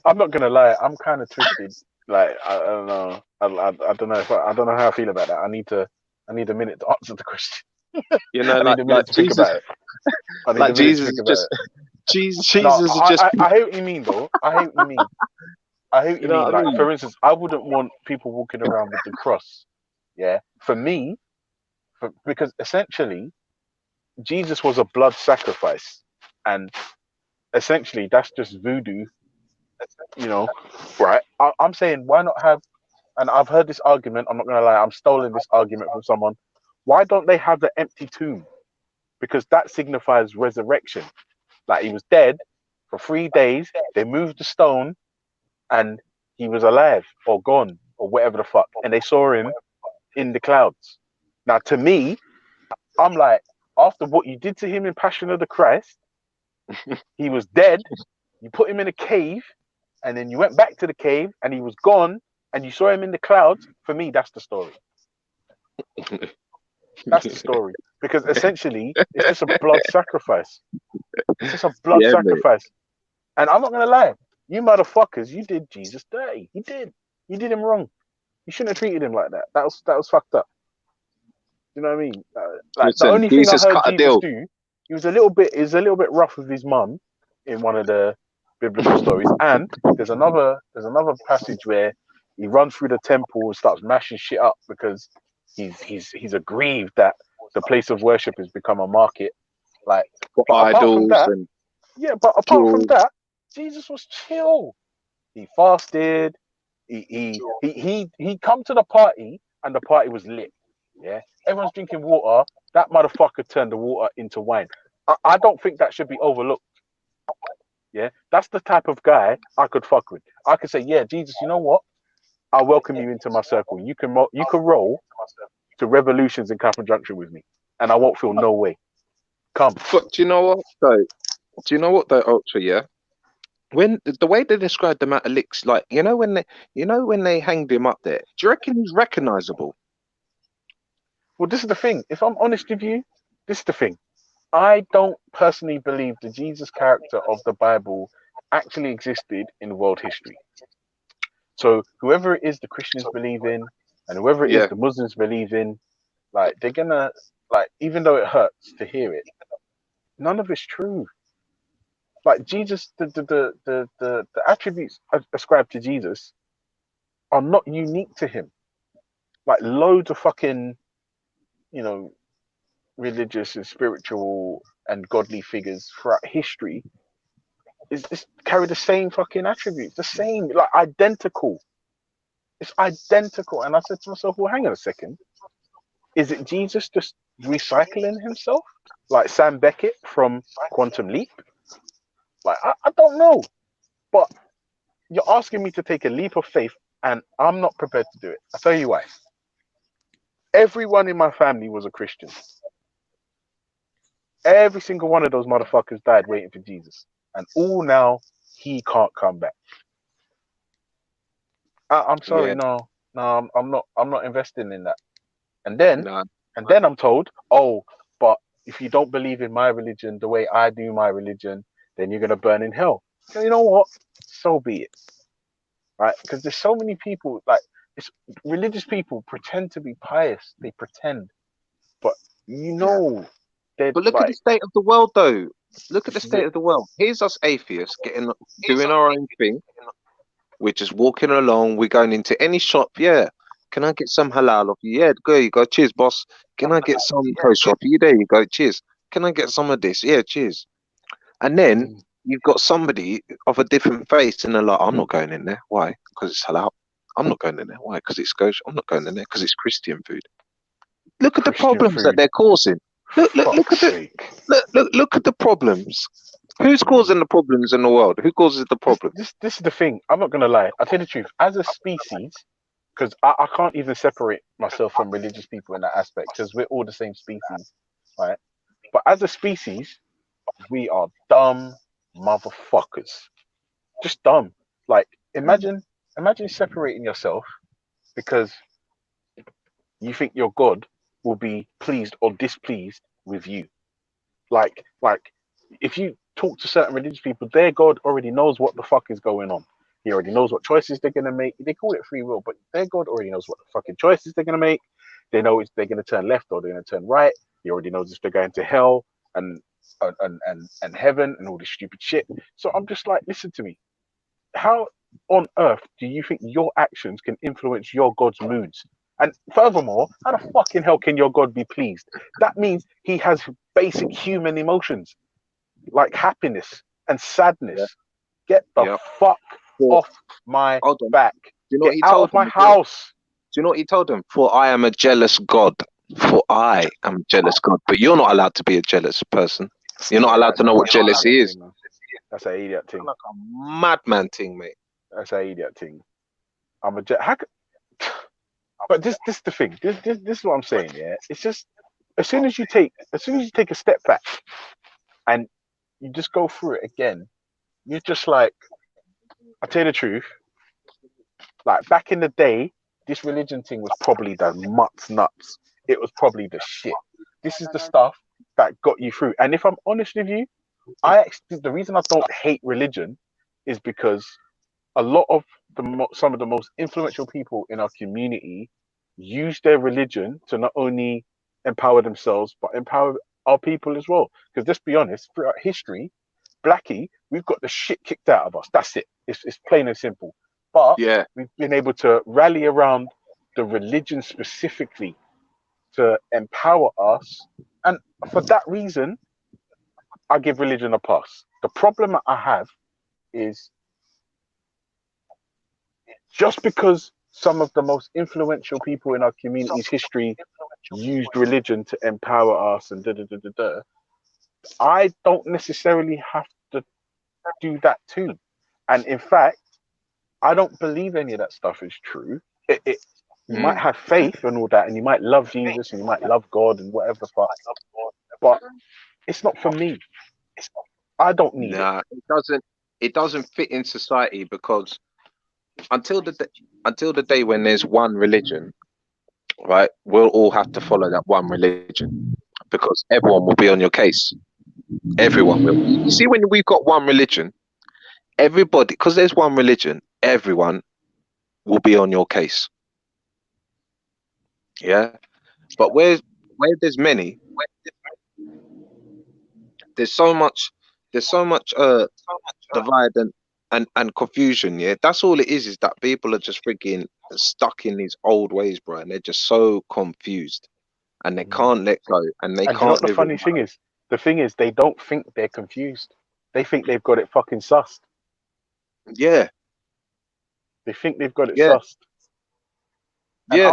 I'm not gonna lie, I'm kind of twisted. Like I don't know. I don't know I don't know how I feel about that. I need a minute to answer the question. You know, like Jesus. Like Jesus just. Jesus is just. I hate what you mean, though. I hate what you mean. I hate what you mean. Like, for instance, I wouldn't want people walking around with the cross. Yeah, for me, because essentially, Jesus was a blood sacrifice, and essentially that's just voodoo. You know, right? I'm saying, why not have? And I've heard this argument. I'm not gonna lie. I'm stolen this argument from someone. Why don't they have the empty tomb? Because that signifies resurrection. Like he was dead for 3 days. They moved the stone, and he was alive or gone or whatever the fuck. And they saw him in the clouds. Now, to me, I'm like, after what you did to him in Passion of the Christ, he was dead. You put him in a cave, and then you went back to the cave, and he was gone, and you saw him in the clouds. For me, that's the story. That's the story. Because essentially, it's just a blood sacrifice. It's just a blood sacrifice. Mate. And I'm not going to lie. You motherfuckers, you did Jesus dirty. You did. You did him wrong. You shouldn't have treated him like that. That was fucked up. You know what I mean? Listen, the only Jesus thing I heard cut a Jesus deal. do, he was a little bit rough with his mum in one of the biblical stories. And there's another passage where he runs through the temple and starts mashing shit up because he's aggrieved that the place of worship has become a market. Like idols and but apart from that, Jesus was chill. He fasted. He come to the party and the party was lit. Yeah, everyone's drinking water. That motherfucker turned the water into wine. I don't think that should be overlooked. Yeah, that's the type of guy I could fuck with. I could say, yeah, Jesus, you know what? I welcome you into my circle. You can roll to Revolutions in Clapham Junction with me, and I won't feel no way. Come. But do you know what though? Do you know what though, Ultra? Yeah. When the way they described the Matt Licks, like when they hanged him up there, do you reckon he's recognizable? Well, this is the thing. If I'm honest with you, this is the thing. I don't personally believe the Jesus character of the Bible actually existed in world history. So whoever it is the Christians believe in, and whoever it is the Muslims believe in, like they're gonna even though it hurts to hear it, none of it's true. Like Jesus, the attributes ascribed to Jesus are not unique to him. Like loads of fucking, religious and spiritual and godly figures throughout history is carry the same fucking attributes, the same, like identical. It's identical. And I said to myself, well, hang on a second. Is it Jesus just recycling himself? Like Sam Beckett from Quantum Leap? Like, I don't know. But you're asking me to take a leap of faith, and I'm not prepared to do it. I'll tell you why. Everyone in my family was a Christian. Every single one of those motherfuckers died waiting for Jesus. And all now, he can't come back. I'm sorry, no, I'm not investing in that. And then I'm told, oh, but if you don't believe in my religion the way I do my religion, then you're gonna burn in hell. So you know what? So be it. Right? Because there's so many people, like religious people pretend to be pious. They pretend, but But look at the state of the world, though. Look at the state of the world. Here's us atheists doing our own thing. We're just walking along. We're going into any shop. Yeah. Can I get some halal off you? Yeah, go. You go. Cheers, boss. Can I get some kosher off you? There you go. Cheers. Can I get some of this? Yeah, cheers. And then you've got somebody of a different faith, and they're like, I'm not going in there. Why? Because it's halal. I'm not going in there. Why? Because it's kosher. I'm not going in there because it's Christian food. Look at the problems that they're causing. Look at the problems. Who's causing the problems in the world? Who causes the problems? This is the thing. I'm not gonna lie. I'll tell you the truth. As a species, because I can't even separate myself from religious people in that aspect, because we're all the same species, right? But as a species, we are dumb motherfuckers. Just dumb. Like imagine separating yourself because you think your God will be pleased or displeased with you. Like if you talk to certain religious people, their God already knows what the fuck is going on. He already knows what choices they're gonna make. They call it free will, but their God already knows what the fucking choices they're gonna make. They know if they're gonna turn left or they're gonna turn right. He already knows if they're going to hell and heaven and all this stupid shit. So I'm just like, listen to me. How on earth do you think your actions can influence your God's moods? And furthermore, how the fucking hell can your God be pleased? That means he has basic human emotions like happiness and sadness. Get the fuck off my back. Do you know what he Get out told of my them? house. Do you know what he told them? For I am a jealous God. For I am a jealous God. But you're not allowed to be a jealous person. You're not allowed to know what jealousy is. That's an idiot thing. Like a madman thing, mate. That's an idiot thing. But this is the thing. This is what I'm saying. Yeah, it's just as soon as you take a step back and you just go through it again, you're just like, I tell you the truth. Like back in the day, this religion thing was probably the nuts. It was probably the shit. This is the stuff that got you through. And if I'm honest with you, the reason I don't hate religion is because a lot of some of the most influential people in our community use their religion to not only empower themselves but empower our people as well. Because let's be honest, throughout history, Blackie, we've got the shit kicked out of us. That's it. It's plain and simple. But we've been able to rally around the religion specifically to empower us, and for that reason, I give religion a pass. The problem I have is just because some of the most influential people in our community's history used religion to empower us and da da da da da. I don't necessarily have to do that too. And in fact, I don't believe any of that stuff is true. You might have faith and all that, and you might love Jesus and you might love God and whatever the fuck, but it's not for me. I don't need it. It doesn't fit in society, because until the day when there's one religion, right, we'll all have to follow that one religion, because everyone will be on your case. Everyone will. You see, when we've got one religion, everybody, because there's one religion, everyone will be on your case. Yeah, but where there's many, there's so much divide and confusion. Yeah, that's all it is that people are just freaking stuck in these old ways, bro, and they're just so confused and they can't let go, and they And can't you know what the live funny in thing is? The thing is, they don't think they're confused. They think they've got it fucking sussed. Yeah. They think they've got it Yeah. sussed. And Yeah.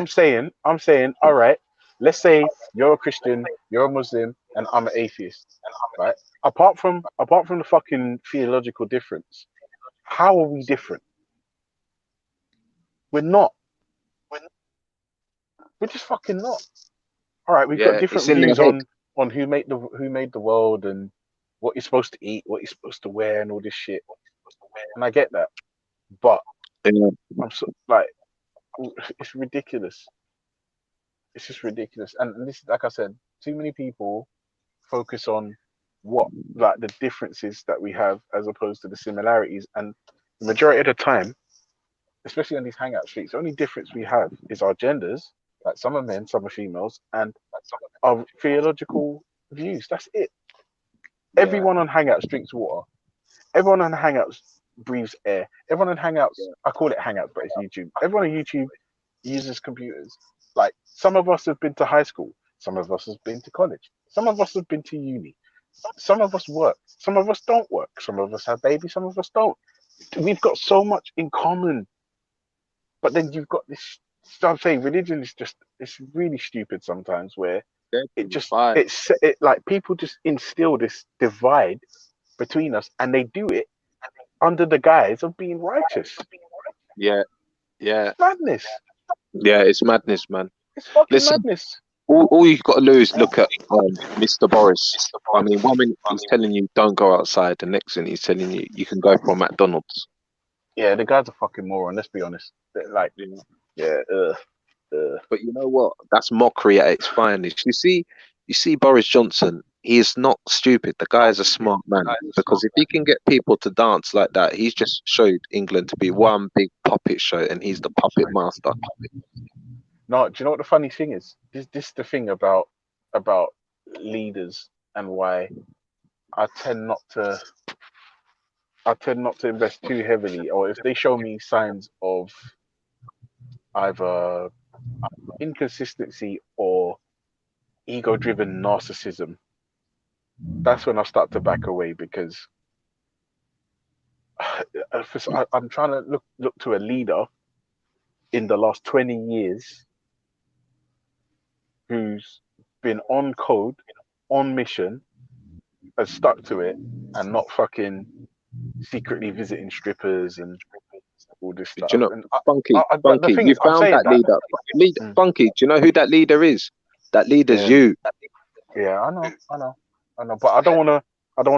I'm saying, all right, let's say you're a Christian, you're a Muslim, and I'm an atheist, right? Apart from the fucking theological difference, how are we different? We're not. We're just fucking not. All right, we've got Yeah, different it's in their views head. on who made the world and what you're supposed to eat, what you're supposed to wear, and all this shit. And I get that, but I'm so, like, it's ridiculous. It's just ridiculous. And this, like I said, too many people focus on what, like, the differences that we have as opposed to the similarities. And the majority of the time, especially on these hangout streets, the only difference we have is our genders. Like, some are men, some are females, and our theological views. That's it. Everyone on Hangouts drinks water. Everyone on Hangouts breathes air. Everyone on Hangouts, I call it Hangouts, but it's YouTube. Everyone on YouTube uses computers. Like, some of us have been to high school. Some of us have been to college. Some of us have been to uni. Some of us work. Some of us don't work. Some of us have babies. Some of us don't. We've got so much in common. But then you've got this. So I'm saying religion is just, it's really stupid sometimes, where it just, it like, people just instill this divide between us, and they do it under the guise of being righteous. Yeah. Madness. Yeah, it's madness, man. It's fucking Listen, madness. all you've got to do is look at Mr. Boris. I mean, one minute he's telling you don't go outside, the next thing he's telling you you can go from McDonald's. Yeah, the guy's a fucking moron. Let's be honest. Like, yeah. But you know what? That's mockery at its finest. You see, Boris Johnson. He is not stupid. The guy is a smart man, because if he can get people to dance like that, he's just showed England to be one big puppet show, and he's the puppet master. No, do you know what the funny thing is? This is the thing about leaders, and why I tend not to invest too heavily, or if they show me signs of either inconsistency or ego-driven narcissism, that's when I start to back away, because I'm trying to look to a leader in the last 20 years who's been on code, on mission, has stuck to it, and not fucking secretly visiting strippers and all this stuff. Do you know, And Funky, but the thing you is, I'm found saying that leader. Funky, do you know who that leader is? That leader's you. Yeah, I know. But I don't want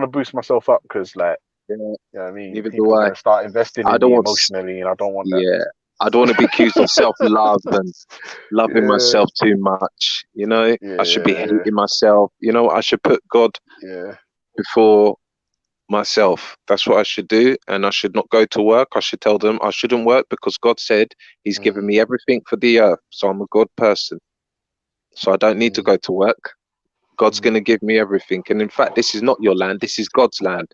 to boost myself up, because, like, you know what I mean, Neither people do are I. gonna start investing I in don't me want. emotionally, and I don't want that. Yeah, I don't want to be accused of self-love and loving myself too much. You know, I should be hating myself. You know, I should put God before myself. That's what I should do, and I should not go to work. I should tell them I shouldn't work, because God said He's given me everything for the earth, so I'm a God person. So I don't need to go to work. God's going to give me everything, and in fact, this is not your land. This is God's land.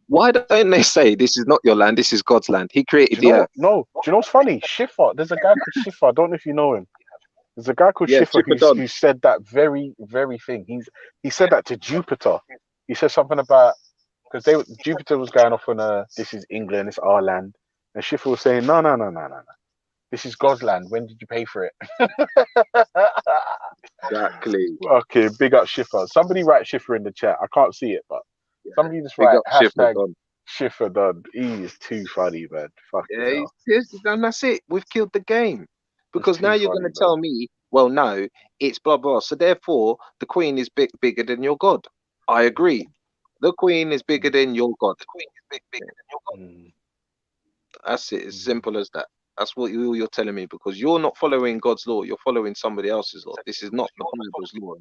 Why don't they say this is not your land? This is God's land. He created the earth. No, do you know what's funny? Schiffer. There's a guy called Schiffer. I don't know if you know him. There's a guy called Schiffer who said that very, very thing. He said that to Jupiter. He said something about, because Jupiter was going off on this is England, it's our land, and Schiffer was saying no. This is God's land. When did you pay for it? Exactly. Okay, big up Schiffer. Somebody write Schiffer in the chat. I can't see it, but somebody just Big write up Schiffer hashtag Don. Schiffer done. He is too funny, man. Fucking Yeah, hell. and that's it. We've killed the game. It's Because now too you're funny, going to man. tell me, well, no, it's blah blah. So therefore, the Queen is bigger than your God. I agree. The Queen is bigger than your God. That's it. As simple as that. That's what you're telling me, because you're not following God's law. You're following somebody else's law. This is not the Bible's law.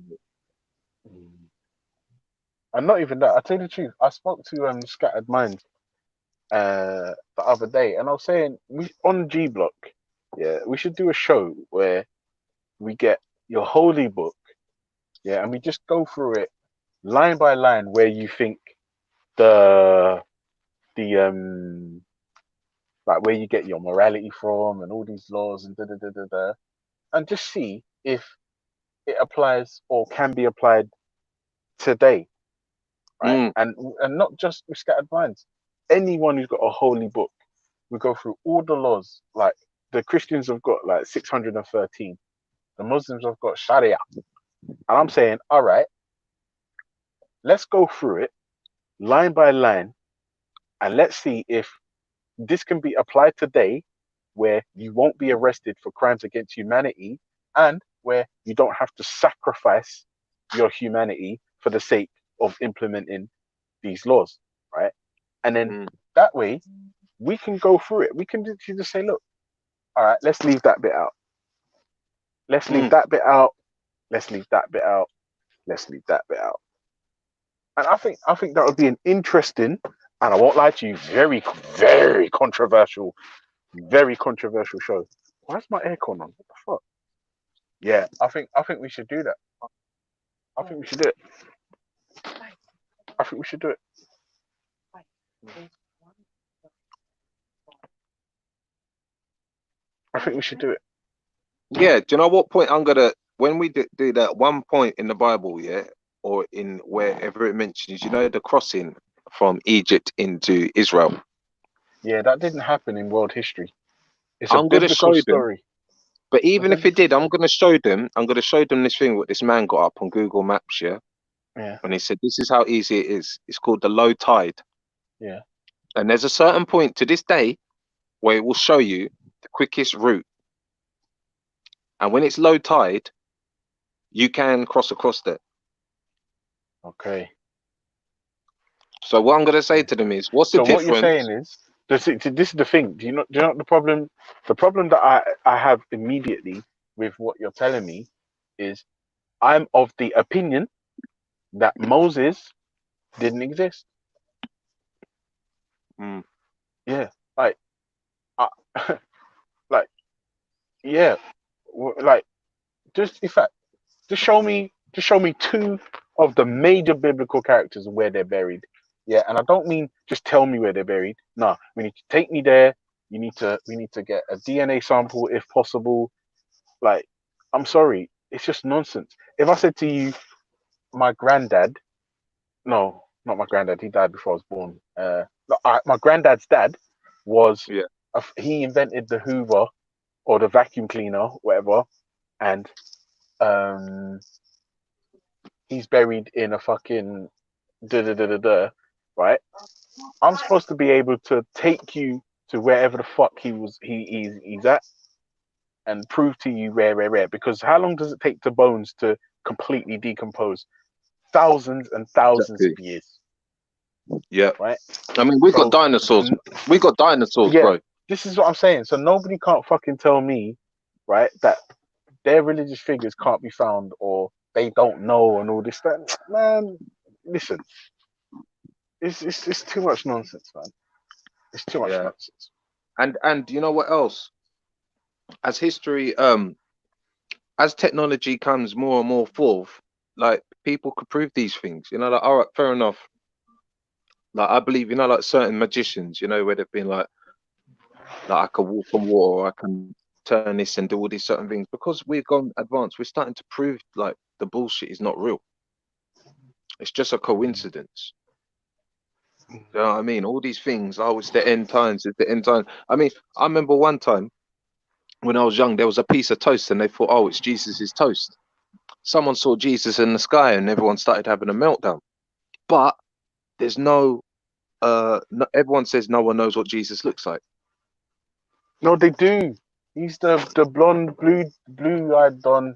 And not even that. I tell you the truth. I spoke to Scattered Minds the other day, and I was saying we on G Block, yeah, we should do a show where we get your holy book, yeah, and we just go through it line by line where you think the like where you get your morality from and all these laws and and just see if it applies or can be applied today, right? And not just with Scattered Minds. Anyone who's got a holy book, we go through all the laws. Like the Christians have got like 613, the Muslims have got Sharia, and I'm saying, all right, let's go through it line by line, and let's see if this can be applied today, where you won't be arrested for crimes against humanity, and where you don't have to sacrifice your humanity for the sake of implementing these laws, right? And then that way we can go through it. We can just say, look, all right, let's leave that bit out. Let's leave that bit out. Let's leave that bit out. Let's leave that bit out. And I think that would be an interesting, and I won't lie to you, very, very controversial show. Why is my aircon on? What the fuck? Yeah, I think we should do that. I think we should do it. I think we should do it. I think we should do it. Yeah, do you know what point I'm gonna, when we do that one point in the Bible, yeah, or in wherever it mentions, you know, the crossing from Egypt into Israel. Yeah, that didn't happen in world history. It's I'm a gonna show biblical them. story. But even if it did, I'm gonna show them this thing what this man got up on Google Maps, yeah. Yeah. And he said this is how easy it is. It's called the low tide. Yeah. And there's a certain point to this day where it will show you the quickest route. And when it's low tide, you can cross across there. Okay. So what I'm going to say to them is, what's the difference? So what you're saying is, this is the thing. Do you know the problem? The problem that I have immediately with what you're telling me is, I'm of the opinion that Moses didn't exist. Yeah, like, like, yeah, like, just in fact, just show me two of the major biblical characters and where they're buried. Yeah, and I don't mean just tell me where they're buried. No, we need to take me there. We need to get a DNA sample if possible. Like, I'm sorry, it's just nonsense. If I said to you, my granddad, no, not my granddad, he died before I was born. My granddad's dad was, he invented the Hoover or the vacuum cleaner, whatever, and he's buried in a fucking right? I'm supposed to be able to take you to wherever the fuck he's at and prove to you where, because how long does it take to bones to completely decompose? Thousands and thousands of years. Yeah. Right? I mean, we've got dinosaurs. We got dinosaurs, yeah, bro. This is what I'm saying. So nobody can't fucking tell me, right, that their religious figures can't be found or they don't know and all this stuff. Man, listen. It's too much nonsense, man. It's too much nonsense. And you know what else? As history, as technology comes more and more forth, like people could prove these things. You know, like, all right, fair enough. Like, I believe, you know, like certain magicians, you know, where they've been like I can walk on water, or I can turn this and do all these certain things. Because we've gone advanced, we're starting to prove like the bullshit is not real. It's just a coincidence. You know what I mean? All these things, oh, it's the end times, it's the end times. I mean, I remember one time when I was young, there was a piece of toast and they thought, oh, it's Jesus's toast. someone saw Jesus in the sky and everyone started having a meltdown. But there's no, everyone says no one knows what Jesus looks like. No, they do. He's the blonde, blue-eyed Don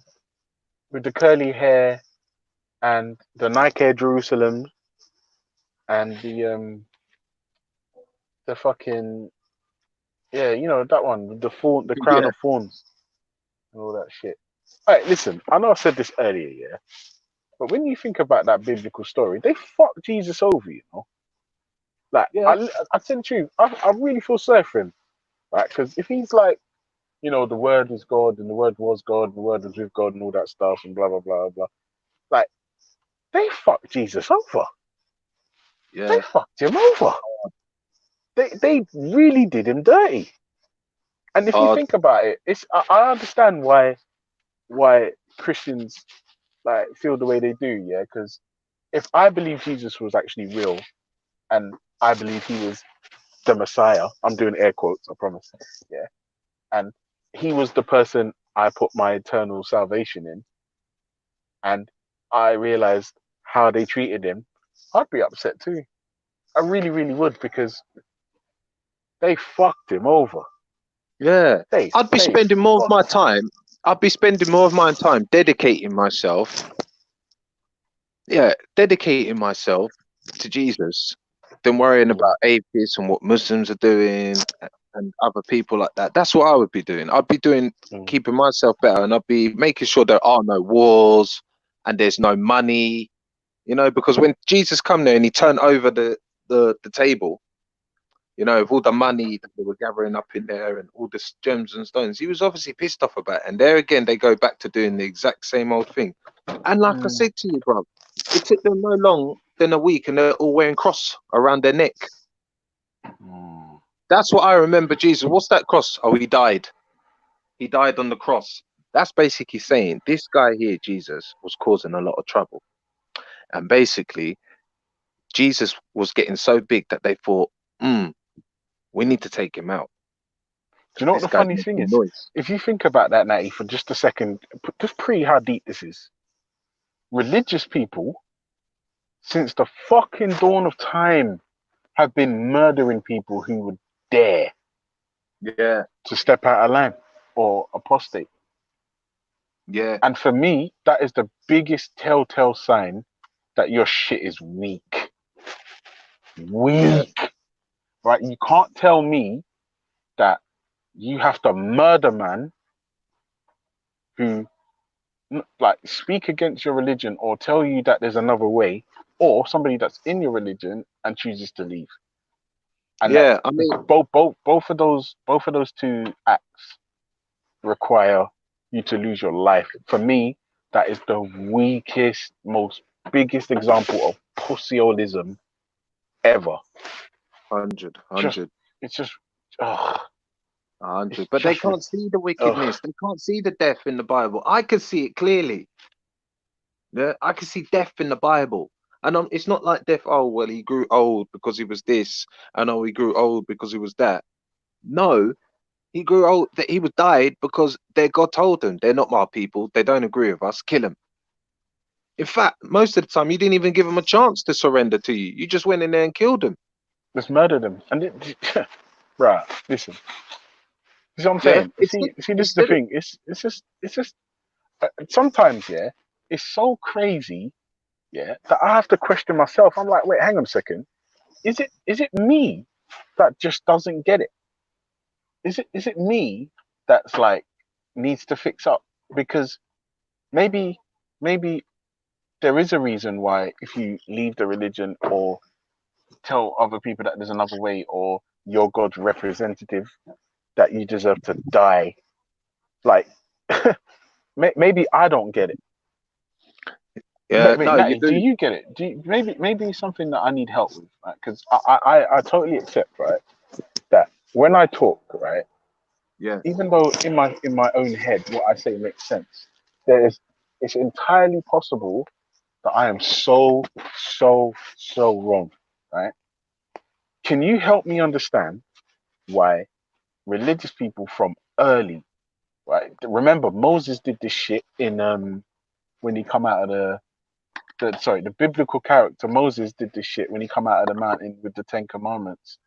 with the curly hair and the Nike Air Jerusalem and the fucking, yeah, you know that one, the crown of thorns and all that shit. All right, listen, I know I said this earlier, yeah, but when you think about that biblical story, they fucked Jesus over, you know. Like, I tell the truth, I really feel sorry for him, right? Because if he's like, you know, the Word is God and the Word was God, and the Word was with God and all that stuff and blah blah blah blah, like, they fucked Jesus over. Yeah, they fucked him over. They really did him dirty. And if you think about it, I understand why Christians like feel the way they do, yeah. Because if I believe Jesus was actually real, and I believe he was the Messiah, I'm doing air quotes, I promise, yeah, and he was the person I put my eternal salvation in, and I realized how they treated him, I'd be upset too. I really, really would, because they fucked him over. Yeah, I'd be spending more of my time. I'd be spending more of my time dedicating myself. Yeah, dedicating myself to Jesus than worrying about atheists and what Muslims are doing and other people like that. That's what I would be doing. I'd be doing keeping myself better, and I'd be making sure there are no wars and there's no money. You know, because when Jesus come there and he turned over the table, you know, with all the money that they were gathering up in there and all the gems and stones, he was obviously pissed off about it. And there again, they go back to doing the exact same old thing. And like I said to you, bro, it took them no long than a week and they're all wearing cross around their neck. That's what I remember Jesus. What's that cross? Oh, he died. He died on the cross. That's basically saying this guy here, Jesus, was causing a lot of trouble. And basically, Jesus was getting so big that they thought, we need to take him out. Do you know what the funny thing is? If you think about that, Natty, for just a second, just pre how deep this is. Religious people, since the fucking dawn of time, have been murdering people who would dare to step out of line or apostate. Yeah. And for me, that is the biggest telltale sign that your shit is weak. Weak. Right? You can't tell me that you have to murder man who like speak against your religion or tell you that there's another way, or somebody that's in your religion and chooses to leave. And I mean, both of those two acts require you to lose your life. For me, that is the weakest, most biggest example of pussyolism ever. 100. It's just 100. But they can't see the wickedness. They can't see the death in the Bible. I can see it clearly. Yeah, I can see death in the Bible. And it's not like death, oh, well, he grew old because he was this, and oh, he grew old because he was that. No, he grew old, that he was died because their God told them, they're not my people, they don't agree with us, kill them. In fact, most of the time, you didn't even give them a chance to surrender to you. You just went in there and killed them. Just murdered them. And right, listen. You see what I'm saying? See, this is the thing. It's just sometimes, it's so crazy, that I have to question myself. I'm like, wait, hang on a second. Is it me that just doesn't get it? Is it me that's like needs to fix up? Because maybe there is a reason why if you leave the religion or tell other people that there's another way or you're God's representative, that you deserve to die. Like, maybe I don't get it. Yeah, Wait, no, Natty, you do. do you get it? Maybe it's something that I need help with, right? Because I totally accept, right, that when I talk, right, even though in my own head what I say makes sense, it's entirely possible that I am so wrong, right? Can you help me understand why religious people from early, right? Remember, Moses did this shit in when he come out of the biblical character Moses did this shit when he come out of the mountain with the 10 Commandments.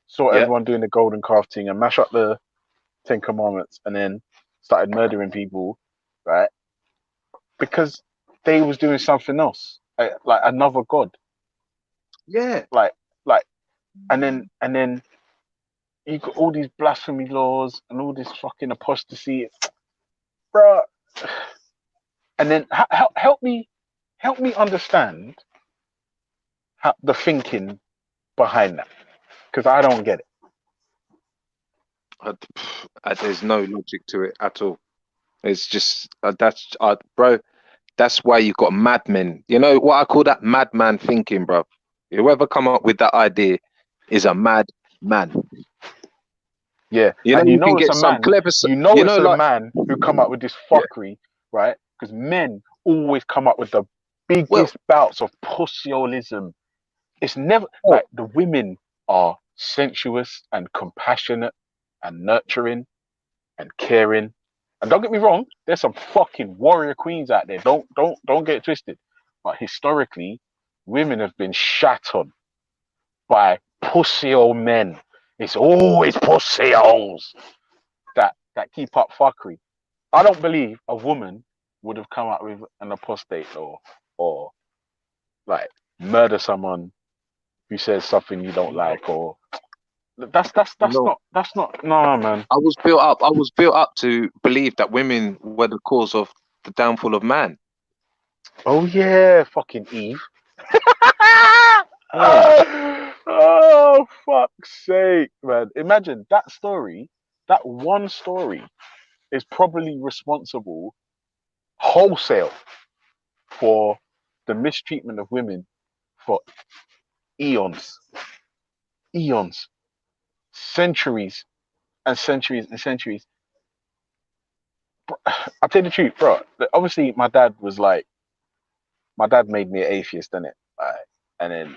Saw Yeah. everyone doing the golden calf thing and mash up the 10 Commandments and then started murdering people, right? Because they was doing something else, like another god. Yeah. Like, and then you got all these blasphemy laws and all this fucking apostasy, bro. And then help me understand the thinking behind that, because I don't get it. There's no logic to it at all. It's just bro. That's why you got madmen. You know what I call that? Madman thinking, bro. Whoever come up with that idea is a mad man. Yeah, you know, and you can get some clever. You know it's a man who come up with this fuckery, right? Because men always come up with the biggest bouts of pussiolism. It's never like the women are sensuous and compassionate and nurturing and caring. And don't get me wrong, there's some fucking warrior queens out there. Don't get it twisted. But historically, women have been shat on by pussy old men. It's always pussy holes that keep up fuckery. I don't believe a woman would have come up with an apostate or like murder someone who says something you don't like, or that's not no, man. I was built up to believe that women were the cause of the downfall of man. Oh yeah, fucking Eve. Oh fuck's sake, man. Imagine that story, that one story is probably responsible wholesale for the mistreatment of women for eons, centuries and centuries and centuries. I'll tell you the truth, bro. Obviously, my dad made me an atheist, didn't it? And then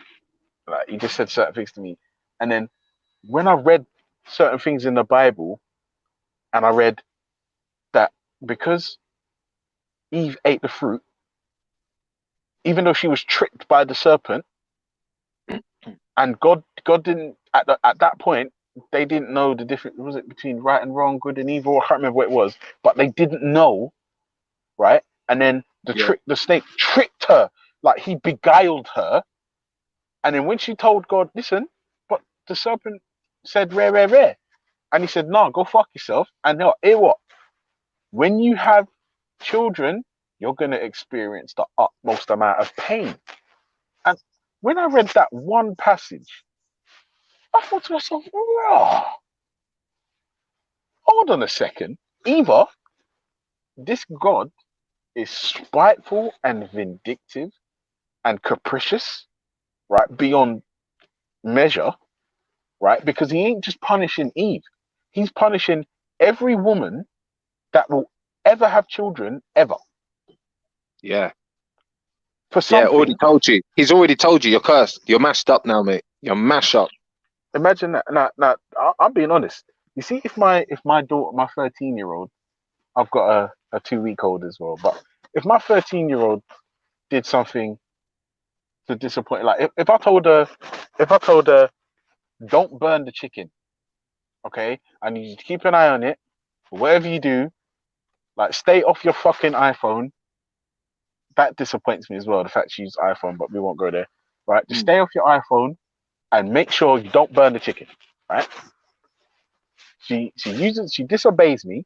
he just said certain things to me. And then when I read certain things in the Bible, and I read that because Eve ate the fruit, even though she was tricked by the serpent, and God didn't at that point, they didn't know the difference, was it between right and wrong, good and evil? I can't remember what it was, but they didn't know, right? And then the snake tricked her, like he beguiled her. And then when she told God, listen, but the serpent said rare. And he said, no, go fuck yourself. And no, hear what? When you have children, you're going to experience the utmost amount of pain. And when I read that one passage, I thought to myself, hold on a second. Either this God is spiteful and vindictive and capricious, right, beyond measure, right? Because he ain't just punishing Eve. He's punishing every woman that will ever have children, ever. Yeah. For something. Already told you. He's already told you you're cursed. You're mashed up now, mate. You're mashed up. Imagine that. Now, I'm being honest. You see, if my daughter, my 13-year-old, I've got a 2-week-old as well, but if my 13-year-old did something to disappoint, like if I told her, don't burn the chicken, okay? I need you to keep an eye on it. Whatever you do, like stay off your fucking iPhone. That disappoints me as well, the fact she used iPhone, but we won't go there, right? Just stay off your iPhone and make sure you don't burn the chicken, right? She disobeys me.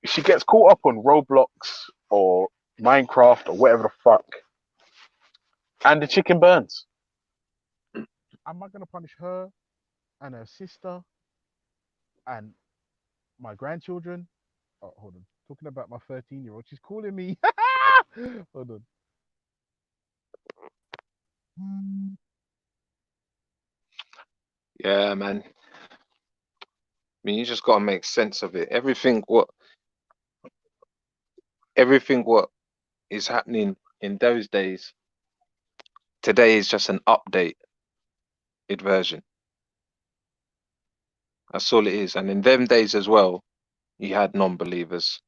She gets caught up on Roblox or Minecraft or whatever the fuck, and the chicken burns. Am I gonna punish her and her sister and my grandchildren? Oh, hold on. Talking about my 13-year-old, she's calling me. Hold on. Yeah, man. I mean, you just gotta make sense of it. Everything what is happening in those days, today is just an updated version. That's all it is. And in them days as well, you had non-believers.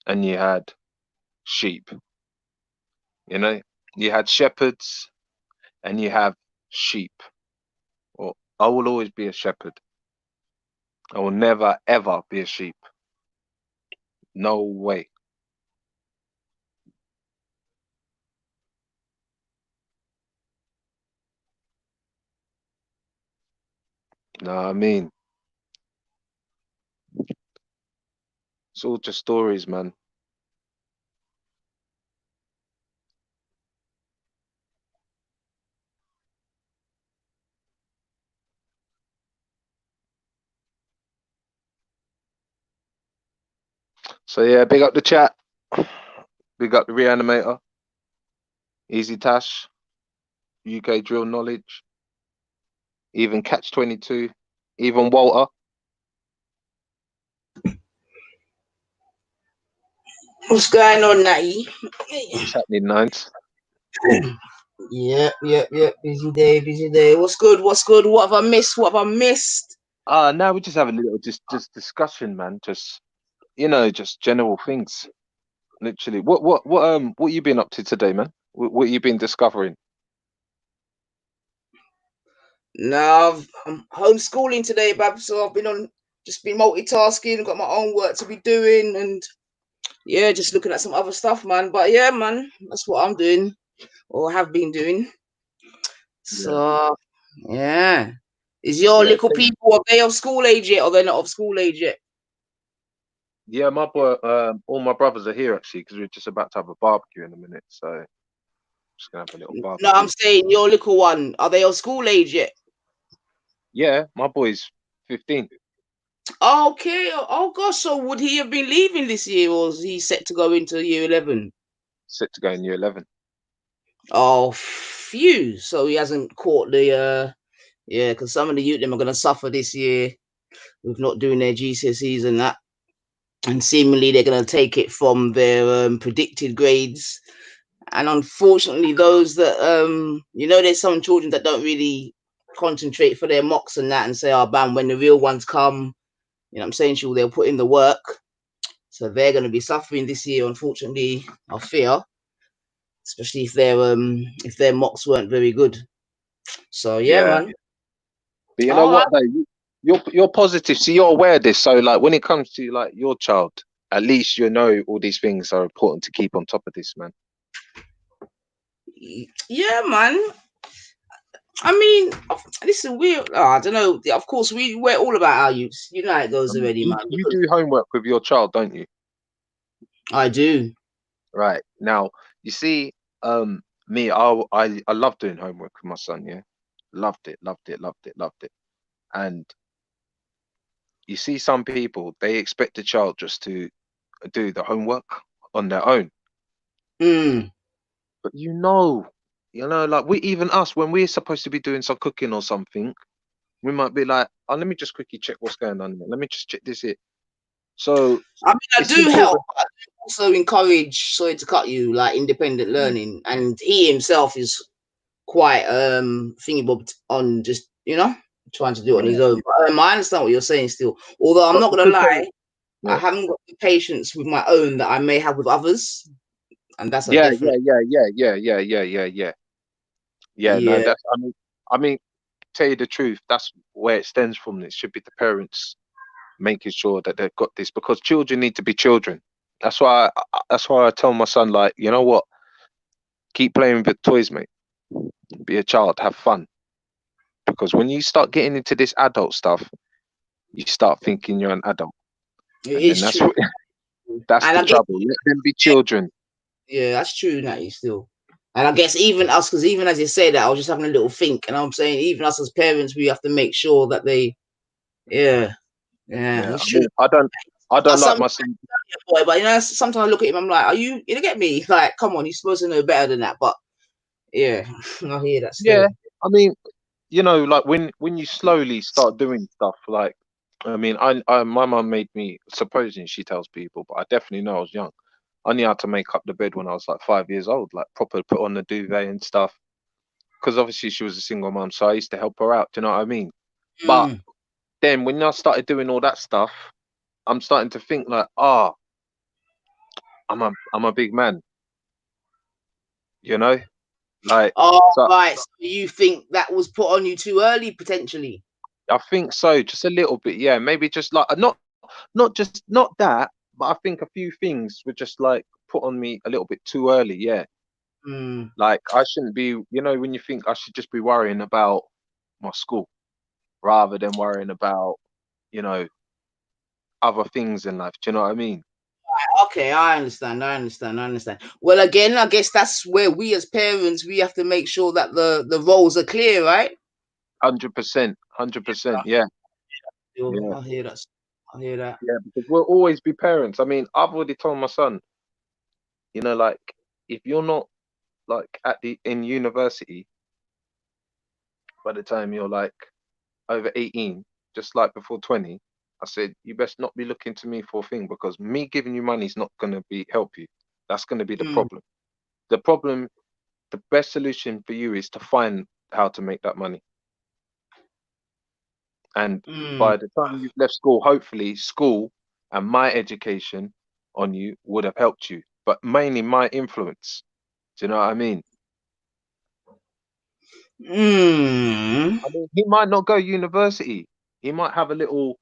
and you had sheep. You know, you had shepherds and you have sheep. Well, I will always be a shepherd. I will never ever be a sheep. No way. Know what I mean? It's all just stories, man. So yeah, big up the chat. Big up the Reanimator. Easy Tash. UK Drill Knowledge. Even Catch 22. Even Walter. What's going on, Natty? What's happening, Nines? Yep. Busy day. What's good? What have I missed? Now we just have a little just discussion, man. Just just general things. Literally. What you been up to today, man? What you been discovering? No, I'm homeschooling today, Bab. So I've been multitasking, got my own work to be doing, and yeah, just looking at some other stuff, man. But yeah, man, that's what I'm doing or have been doing. So yeah. Is your little people, are they of school age yet, or they're not of school age yet? Yeah, my boy, all my brothers are here actually because we're just about to have a barbecue in a minute. So just gonna have a little barbecue. No, I'm saying your little one, are they of school age yet? Yeah, my boy's 15. Okay. Oh gosh, so would he have been leaving this year, or is he set to go into year 11? Set to go in year 11. Oh, phew. So he hasn't caught the yeah, because some of the youth them are gonna suffer this year with not doing their GCSEs and that, and seemingly they're gonna take it from their predicted grades. And unfortunately, those that there's some children that don't really concentrate for their mocks and that, and say, "Oh, bam, when the real ones come, I'm saying, sure, they'll put in the work." So they're going to be suffering this year, unfortunately, I fear, especially if their mocks weren't very good. So yeah, man. But you know what, though, you're positive. See, you're aware of this. So like when it comes to like your child, at least all these things are important to keep on top of this, man. Yeah, man. I mean, this is weird. I don't know. Of course, we're all about our youths. You know how it goes already, man. You do homework with your child, don't you? I do. Right. Now, you see, me, I love doing homework with my son, yeah. Loved it. And you see some people, they expect the child just to do the homework on their own. But like us, when we're supposed to be doing some cooking or something, we might be like, oh, let me just quickly check what's going on here. Let me just check this here. So I mean, I do help. I do also encourage, sorry to cut you, like independent learning, and he himself is quite thingy bobbed on just trying to do it on his own. But I understand what you're saying still. Although I'm not gonna lie, I haven't got the patience with my own that I may have with others, and that's yeah. No, that's I mean, tell you the truth, that's where it stems from. It should be the parents making sure that they've got this, because children need to be children. That's why I tell my son, like, you know what, keep playing with toys, mate. Be a child, have fun. Because when you start getting into this adult stuff, you start thinking you're an adult. That's the trouble. Let them be children. Yeah, that's true, Natty, still. And I guess even us, because even as you say that, I was just having a little think, and I'm saying even us as parents, we have to make sure that they, that's true. I don't like my son. Boy, but sometimes I look at him, I'm like, you get me? Like, come on, you're supposed to know better than that. But yeah, I hear that still. Yeah, I mean, like when you slowly start doing stuff, like, I mean, my mum made me, supposing she tells people, but I definitely know I was young. I knew how to make up the bed when I was like 5 years old, like proper put on the duvet and stuff. Because obviously she was a single mum, so I used to help her out. Do you know what I mean? But then when I started doing all that stuff, I'm starting to think like, I'm a big man. You know, like. Oh, So right. So you think that was put on you too early, potentially? I think so, just a little bit. Yeah, maybe just like not that, but I think a few things were just like put on me a little bit too early. Yeah, like I shouldn't be. You know, when you think I should just be worrying about my school rather than worrying about, you know, other things in life. Do you know what I mean? Right, okay, I understand. Well, again, I guess that's where we as parents, we have to make sure that the roles are clear, right? 100%, 100%. Yeah, yeah, I hear that. yeah. Because we'll always be parents. I mean, I've already told my son, you know, like if you're not like in university by the time you're like over 18, just like before 20, I said you best not be looking to me for a thing, because me giving you money is not going to help you. That's going to be the problem. The best solution for you is to find how to make that money. And by the time you've left school, hopefully school and my education on you would have helped you, but mainly my influence. Do you know what I mean? I mean, he might not go university. He might have a little,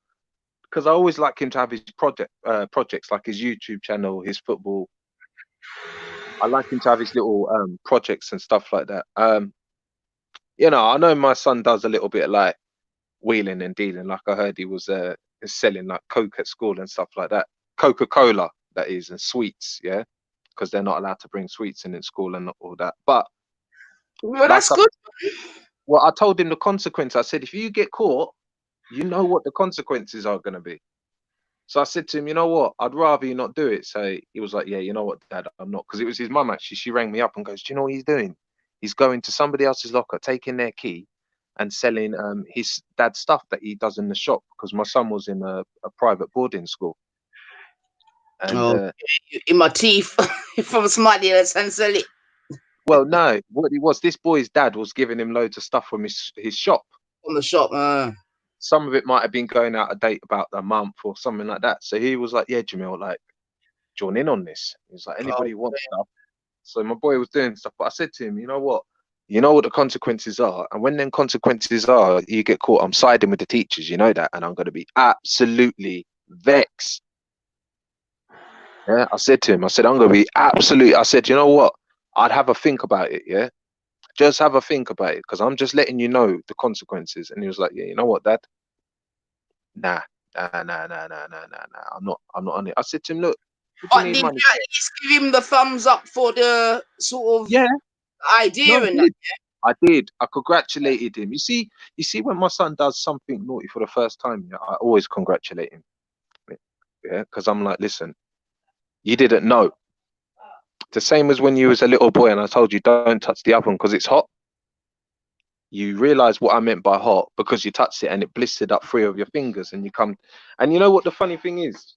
because I always like him to have his projects, like his YouTube channel, his football. I like him to have his little projects and stuff like that. You know, I know my son does a little bit like wheeling and dealing. Like I heard he was selling like Coke at school and stuff like that. Coca-Cola, that is, and sweets, yeah, because they're not allowed to bring sweets in school and all that. But well, that's good. Well, I told him the consequence. I said, if you get caught, you know what the consequences are going to be. So I said to him, you know what? I'd rather you not do it. So he was like, yeah, you know what, Dad, I'm not. Because it was his mum, actually. She rang me up and goes, do you know what he's doing? He's going to somebody else's locker, taking their key and selling his dad's stuff that he does in the shop, because my son was in a private boarding school. And in my teeth from Smiley and sell it. Well, no, what it was, this boy's dad was giving him loads of stuff from his shop. From the shop, Some of it might have been going out of date about a month or something like that. So he was like, yeah, Jamil, like, join in on this. He was like, anybody wants stuff. So my boy was doing stuff, but I said to him, you know what? You know what the consequences are. And when them consequences are, you get caught, I'm siding with the teachers, you know that. And I'm going to be absolutely vexed. Yeah, I said to him, I said, I'm going to be absolutely, I said, you know what? I'd have a think about it, yeah? Just have a think about it, because I'm just letting you know the consequences. And he was like, yeah, you know what, Dad? Nah. I'm not on it. I said to him, look, but did you at least give him the thumbs up for the sort of idea and that? I did. I congratulated him. You see, when my son does something naughty for the first time, yeah, I always congratulate him. Yeah, because I'm like, listen, you didn't know. The same as when you was a little boy and I told you don't touch the oven because it's hot. You realize what I meant by hot because you touched it and it blistered up 3 of your fingers, and and you know what the funny thing is?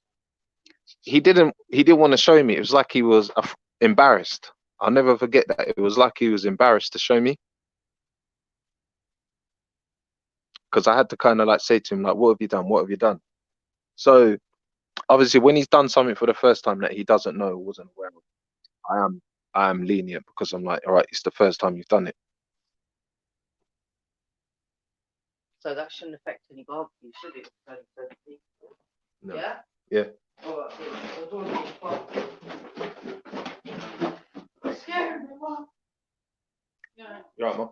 He didn't want to show me. It was like he was embarrassed. I'll never forget that. It was like he was embarrassed to show me. Because I had to kind of like say to him, like, what have you done? What have you done? So obviously when he's done something for the first time that he doesn't know, wasn't aware of, I am lenient, because I'm like, all right, it's the first time you've done it. So that shouldn't affect any barbecue, should it? No. Yeah? Yeah. All right, I'm scared, Mom. Yeah. You right, Mom?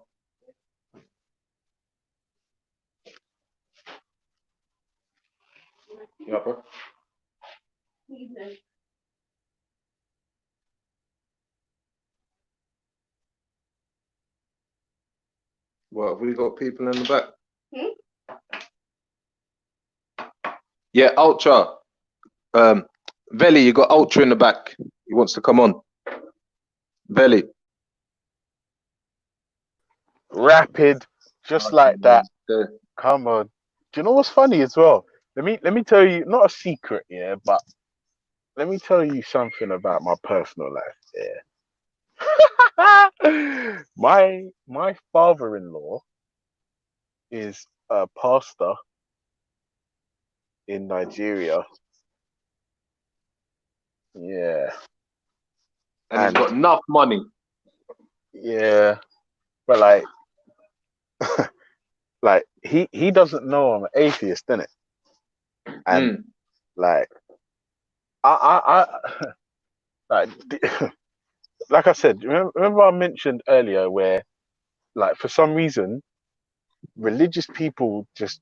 You right, bro? What, have we got people in the back? Yeah, Ultra. Veli, you got Ultra in the back. He wants to come on. Veli. Rapid, just like that. Come on. Do you know what's funny as well? Let me tell you, not a secret, yeah, but let me tell you something about my personal life. Yeah. my father-in-law is a pastor in Nigeria. Yeah. and he's got enough money. Yeah, but like, like he doesn't know I'm an atheist, innit? And like, I like I said, remember I mentioned earlier where, like, for some reason, religious people just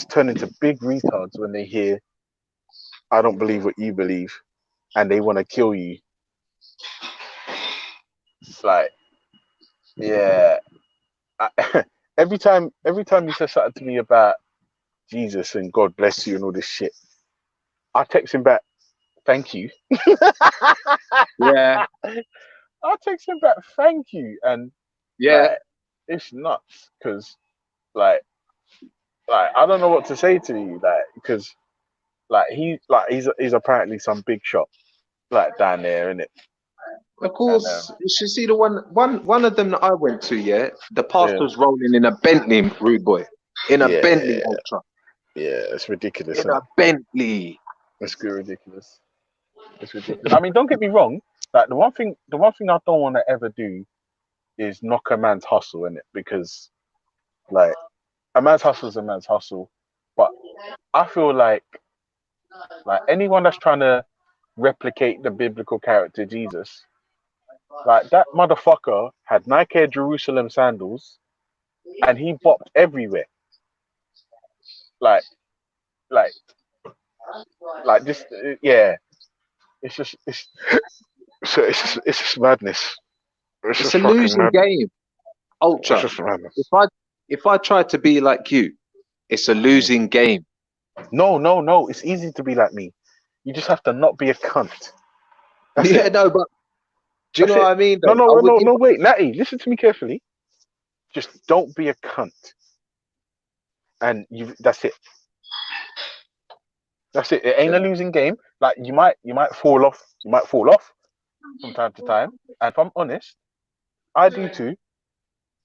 turn into big retards when they hear, I don't believe what you believe, and they want to kill you. It's like, yeah. Every time you say something to me about Jesus and God bless you and all this shit, I text him back, thank you. Yeah. I text him back, thank you. And yeah, like, it's nuts because like I don't know what to say to you, like, because like he's apparently some big shot like down there, innit? Of course, you should see the one of them that I went to. Yeah, the pastor was rolling in a Bentley, rude boy, in a Bentley Ultra. Yeah, it's ridiculous. In a Bentley. It's ridiculous. It's ridiculous. I mean, don't get me wrong. Like the one thing I don't want to ever do is knock a man's hustle in it, because like a man's hustle is a man's hustle. But I feel like anyone that's trying to replicate the biblical character Jesus, like that motherfucker had Nike Air Jerusalem sandals and he bopped everywhere. Like this, yeah. It's just madness. It's a losing game, Ultra. If I try to be like you, it's a losing game. No. It's easy to be like me. You just have to not be a cunt. That's it. No, but do you know what I mean? No, wait, Natty, listen to me carefully. Just don't be a cunt. And that's it. That's it. It ain't a losing game. Like you might fall off. You might fall off from time to time. And if I'm honest, I do too.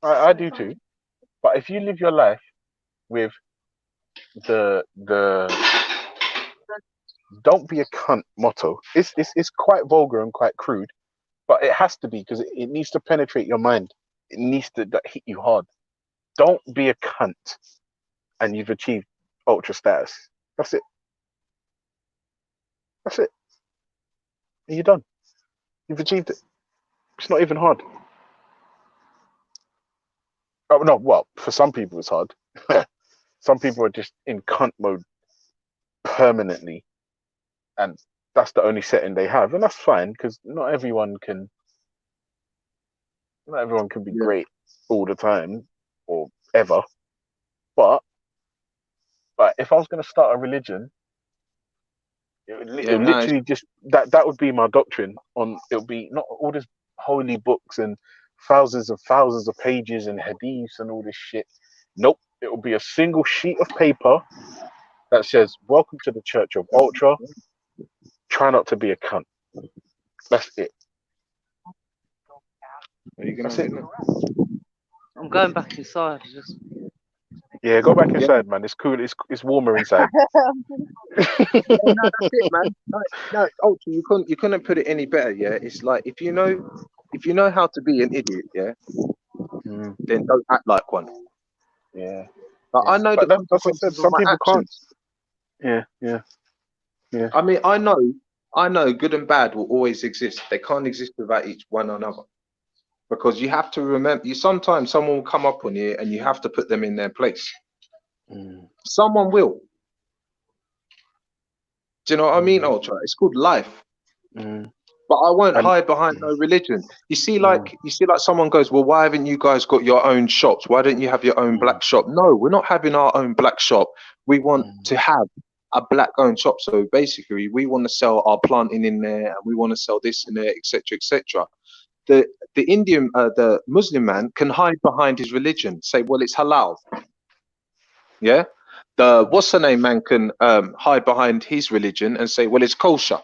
I do too. But if you live your life with the don't be a cunt motto, it's quite vulgar and quite crude, but it has to be, because it needs to penetrate your mind. It needs to hit you hard. Don't be a cunt, and you've achieved ultra status. That's it. That's it. And you're done. You've achieved it. It's not even hard. Oh no, well, for some people it's hard. Some people are just in cunt mode permanently, and that's the only setting they have, and that's fine, because not everyone can be great all the time or ever. But if I was going to start a religion, it would literally just that would be my doctrine. It'll be not all this holy books and thousands of pages and hadiths and all this shit. Nope. It will be a single sheet of paper that says, "Welcome to the Church of Ultra. Try not to be a cunt." That's it. That's it. I'm going back inside. Yeah, go back inside, man. It's cool. It's warmer inside. That's it, man. No, Ultra, you couldn't put it any better. Yeah, it's like if you know how to be an idiot, yeah, then don't act like one. Yeah. I know but that that's what I said. Some people can't. Yeah. I mean, I know good and bad will always exist. They can't exist without each one another. Because you have to remember, sometimes someone will come up on you and you have to put them in their place. Someone will. Do you know what I mean, Ultra? It's called life. But I won't hide behind no religion. You see, like someone goes, "Well, why haven't you guys got your own shops? Why don't you have your own black shop?" No, we're not having our own black shop. We want to have a black owned shop. So basically, we want to sell our planting in there, and we want to sell this in there, etc., etc. The Indian, the Muslim man can hide behind his religion, say, "Well, it's halal." Yeah, the what's the name man can hide behind his religion and say, "Well, it's kosher."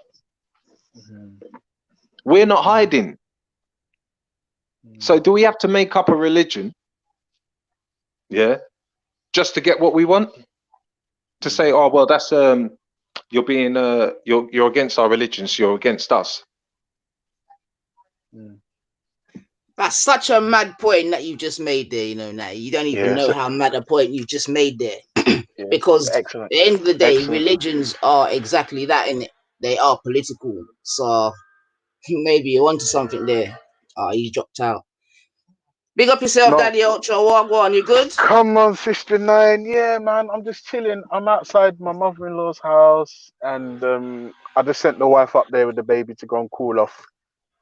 We're not hiding. So do we have to make up a religion? Yeah, just to get what we want? To say, "Oh, well, that's you're being you're against our religion, so you're against us." That's such a mad point that you just made there. You know, now you don't even know how mad a point you just made there. Because at the end of the day, religions are exactly that, innit? They are political. So maybe you're onto something there. You dropped out. Big up yourself, Daddy Ultra. What go on? You good? Come on, Sister Nine. Yeah, man. I'm just chilling. I'm outside my mother-in-law's house, and I just sent the wife up there with the baby to go and cool off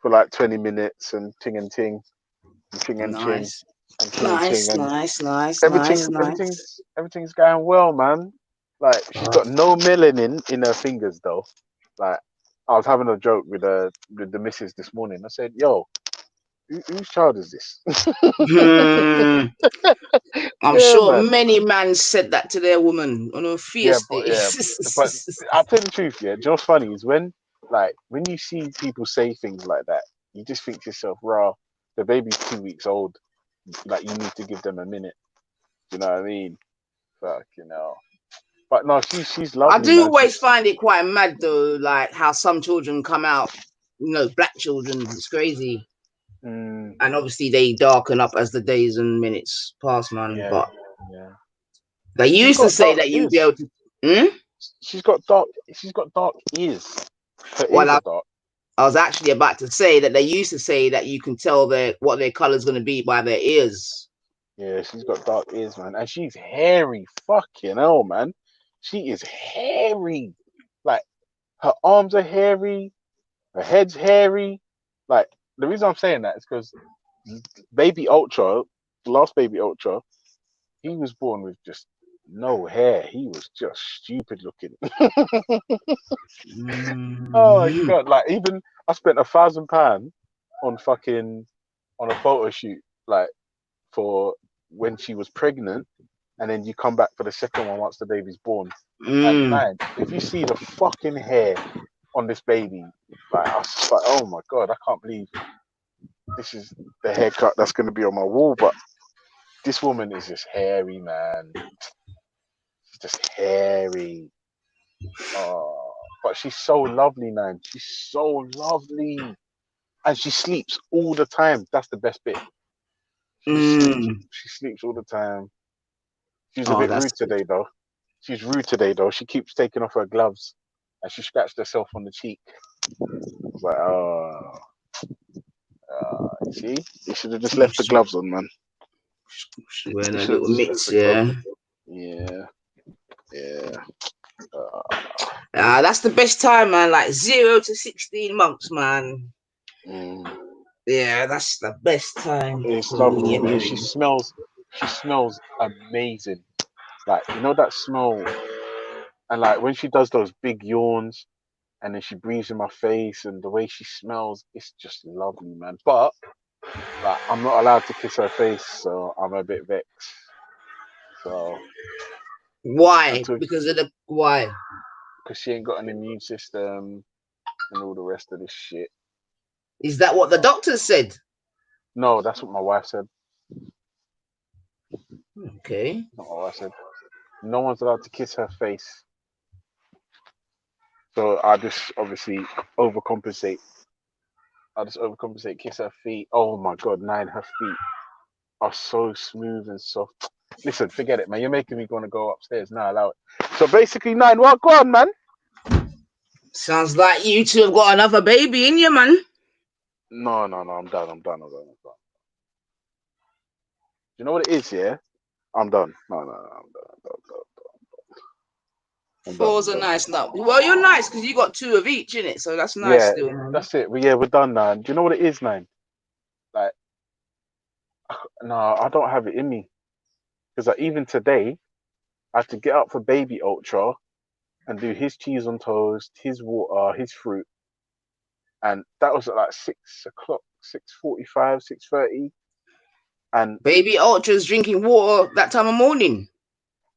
for like 20 minutes and ting and ting, and ting and ting, Nice. and ting and ting, and Nice. everything's going well, man. Like she's got no melanin in her fingers though. Like I was having a joke with the missus this morning. I said, "Yo, whose child is this?" I'm sure many men said that to their woman on a fierce day. But I'll tell you the truth, yeah. Do you know what's funny is when you see people say things like that, you just think to yourself, "Rah, the baby's 2 weeks old. Like you need to give them a minute." You know what I mean? Fuck, you know. But no, she's lovely. I do always find it quite mad though, like how some children come out, black children. It's crazy. And obviously they darken up as the days and minutes pass, man. But they used to say that you'd be able to. She's got dark ears. Her ears are dark. I was actually about to say that they used to say that you can tell what their color's going to be by their ears. Yeah, she's got dark ears, man, and she's hairy. Fucking hell, man. She is hairy. Like her arms are hairy, her head's hairy. Like the reason I'm saying that is because Baby Ultra, the last Baby Ultra, he was born with just no hair. He was just stupid looking. Oh my god! Like even I spent £1,000 on a photo shoot, like for when she was pregnant, and then you come back for the second one once the baby's born. And man, if you see the fucking hair on this baby, like I was just like, oh my god, I can't believe this is the haircut that's going to be on my wall. But this woman is just hairy, man. She's just hairy. Oh, but she's so lovely, man. She's so lovely, and she sleeps all the time. That's the best bit. She sleeps all the time. She's a bit rude today, though. She's rude today, though. She keeps taking off her gloves, and she scratched herself on the cheek. It's like, you see, you should have just left the gloves on, man. She's wearing her little mitts, yeah. Yeah. That's the best time, man. Like 0 to 16 months, man. Yeah, that's the best time. It's lovely. She smells amazing. Like, you know that smell, and like when she does those big yawns and then she breathes in my face, and the way she smells, it's just lovely, man. But like, I'm not allowed to kiss her face, so I'm a bit vexed. So why? Why? Because she ain't got an immune system and all the rest of this shit. Is that what the doctor said? No, that's what my wife said. Okay. Not what my wife said. No one's allowed to kiss her face. So I just obviously overcompensate. Kiss her feet. Oh my god, her feet are so smooth and soft. Listen, forget it, man. You're making me want to go upstairs now. Allow it. So basically, what? Go on, man. Sounds like you two have got another baby in you, man. No, I'm done. You know what it is, yeah? I'm done. No, I'm done. Four's a nice nut. Well, you're nice because you got 2 of each, innit? So that's nice still, man. That's it. We're done now. Do you know what it is, man? Like, no, I don't have it in me. Because like, even today, I had to get up for Baby Ultra and do his cheese on toast, his water, his fruit. And that was at like 6 o'clock, 6:45, 6:30. And Baby Ultra's drinking water that time of morning.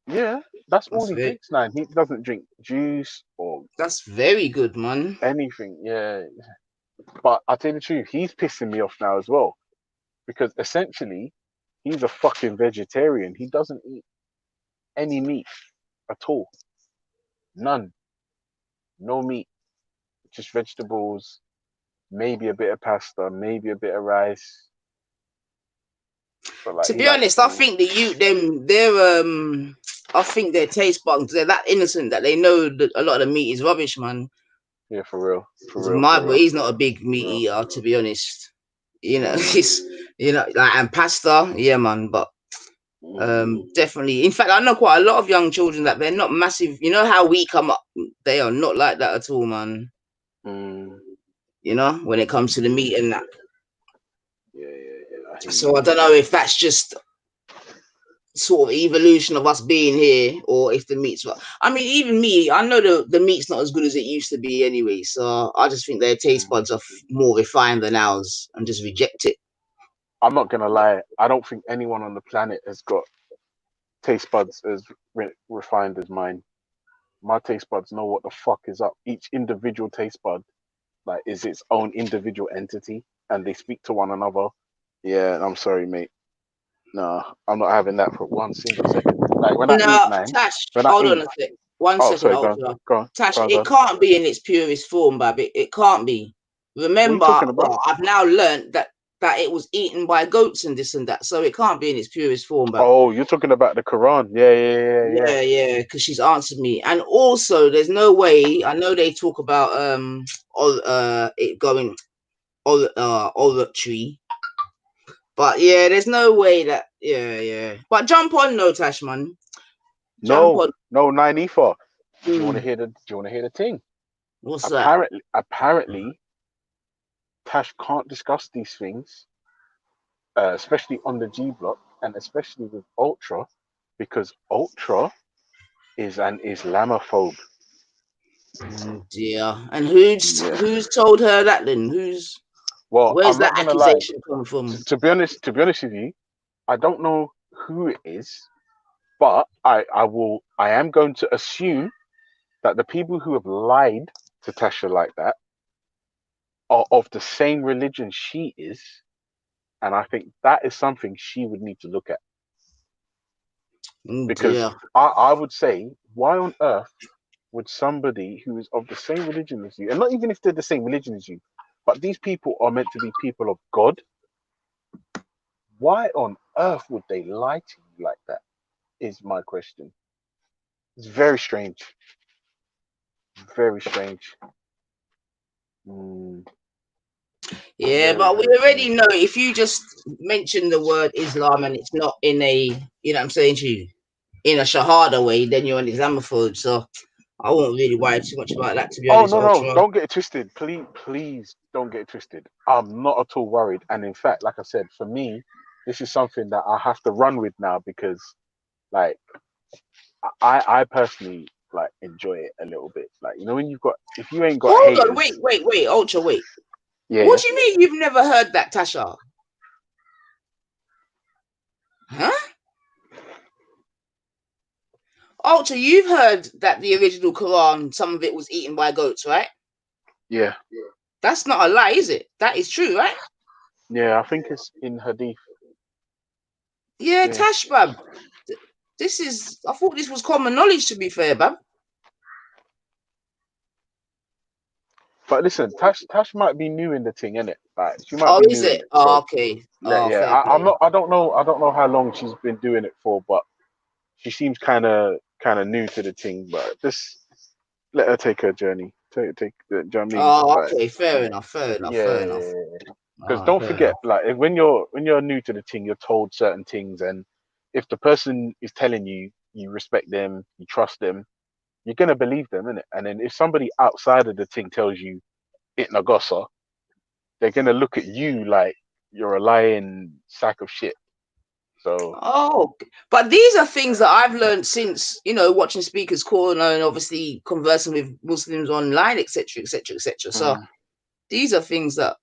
Yeah, that's all he drinks now. He doesn't drink juice or. That's very good, man. Anything, yeah. But I tell you the truth, he's pissing me off now as well, because essentially, he's a fucking vegetarian. He doesn't eat any meat at all. None. No meat. Just vegetables. maybe a bit of pasta, maybe a bit of rice. But like, To he be likes honest, I think the youth, I think their taste buds, they're that innocent that they know that a lot of the meat is rubbish, man. Yeah, for real. My boy, he's not a big meat eater, to be honest. You know, he's, like, and pasta, yeah, man. But definitely, in fact, I know quite a lot of young children that they're not massive. You know how we come up, they are not like that at all, man. You know, when it comes to the meat and that. So I don't know if that's just sort of evolution of us being here, or if the meat's. I mean, even me, I know the meat's not as good as it used to be anyway. So I just think their taste buds are more refined than ours, and just reject it. I'm not gonna lie. I don't think anyone on the planet has got taste buds as refined as mine. My taste buds know what the fuck is up. Each individual taste bud, like, is its own individual entity, and they speak to one another. Yeah, I'm sorry, mate. No, I'm not having that for 1 single second. Like, when I eat, man. Tash, When I hold eat, on a sec. One second, sorry, hold go on. on. Tash, Go on. it can't be in its purest form, baby. It can't be. Remember, talking about? well, I've now learned that it was eaten by goats and this and that, so it can't be in its purest form, baby. Oh, you're talking about the Quran? Yeah. Because she's answered me. And also, there's no way. I know they talk about it going oratory, but yeah, there's no way that But jump on, no, Tash, man. Jump on. No, Nynefa. Do you want to hear the thing? What's Apparently, Tash can't discuss these things, especially on the G block, and especially with Ultra, because Ultra is an Islamophobe. Yeah, and who's told her that then? Where's that accusation come from? To be honest with you, I don't know who it is, but I am going to assume that the people who have lied to Tasha like that are of the same religion she is, and I think that is something she would need to look at. Because I would say, why on earth would somebody who is of the same religion as you, and not even if they're the same religion as you, but these people are meant to be people of God, why on earth would they lie to you like that, is my question. It's very strange. Very strange. Yeah, but we already know if you just mention the word Islam and it's not in a, you know what I'm saying to you, in a Shahada way, then you're an Islamophobe. So I won't really worry too much about that, to be honest. No, don't get it twisted. Please don't get it twisted. I'm not at all worried. And in fact, like I said, for me, this is something that I have to run with now, because, like, I personally, like, enjoy it a little bit. Like, you know, when if you ain't got Hold haters, on, wait, Ultra, wait. Yeah. What do you mean you've never heard that, Tasha? Huh? Ultra, you've heard that the original Quran, some of it was eaten by goats, right? Yeah. That's not a lie, is it? That is true, right? Yeah, I think it's in Hadith. Yeah, Tash, bab. I thought this was common knowledge, to be fair, bab. But listen, Tash might be new in the thing, innit? Like, she might be is new in it? it. Oh, okay. Yeah. I don't know how long she's been doing it for, but she seems kind of new to the thing. But just let her take her journey. Take the journey. Oh, okay. Fair enough. Yeah. Because don't forget, like, when you're new to the thing, you're told certain things, and if the person is telling you, you respect them, you trust them, you're gonna believe them, innit? And then if somebody outside of the thing tells you it nagosa, they're gonna look at you like you're a lying sack of shit. So. Oh, but these are things that I've learned since, watching Speaker's Corner and obviously conversing with Muslims online, etc., etc., etc. So these are things that,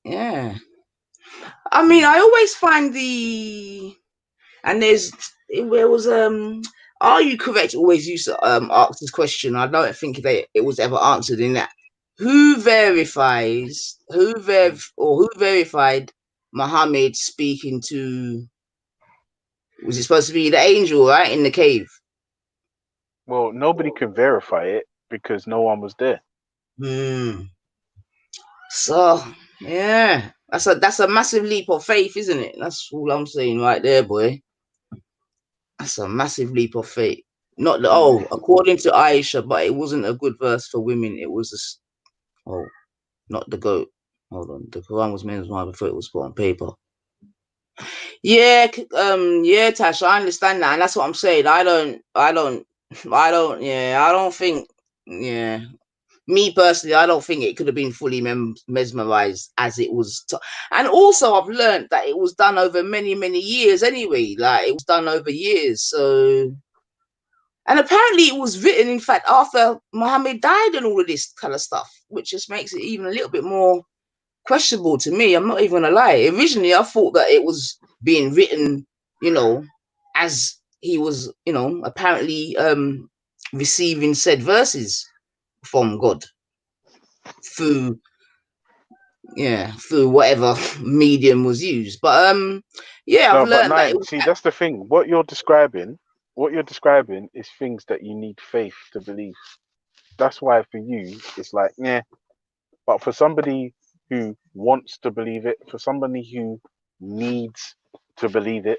yeah. I mean, I always find are you correct? Always used to ask this question. I don't think it was ever answered in that. Who verified Muhammad speaking to? Was it supposed to be the angel, right, in the cave? Well, nobody can verify it because no one was there. So yeah, that's a massive leap of faith, isn't it? That's all I'm saying right there, boy. That's a massive leap of faith. Not the according to Aisha, but it wasn't a good verse for women. It was not the goat. Hold on, the Quran was men's mind before it was put on paper. Yeah, yeah, Tash, I understand that, and that's what I'm saying. I don't think, me personally, I don't think it could have been fully mesmerized as it was. And also, I've learned that it was done over many, many years anyway. Like, it was done over years. So, and apparently it was written, in fact, after Muhammad died and all of this kind of stuff, which just makes it even a little bit more questionable to me. I'm not even gonna lie. Originally, I thought that it was being written, as he was, apparently receiving said verses from God through whatever medium was used. But I've learned that it was, see, that's the thing. What you're describing is things that you need faith to believe. That's why for you it's like, yeah. But for somebody who wants to believe it, for somebody who needs to believe it,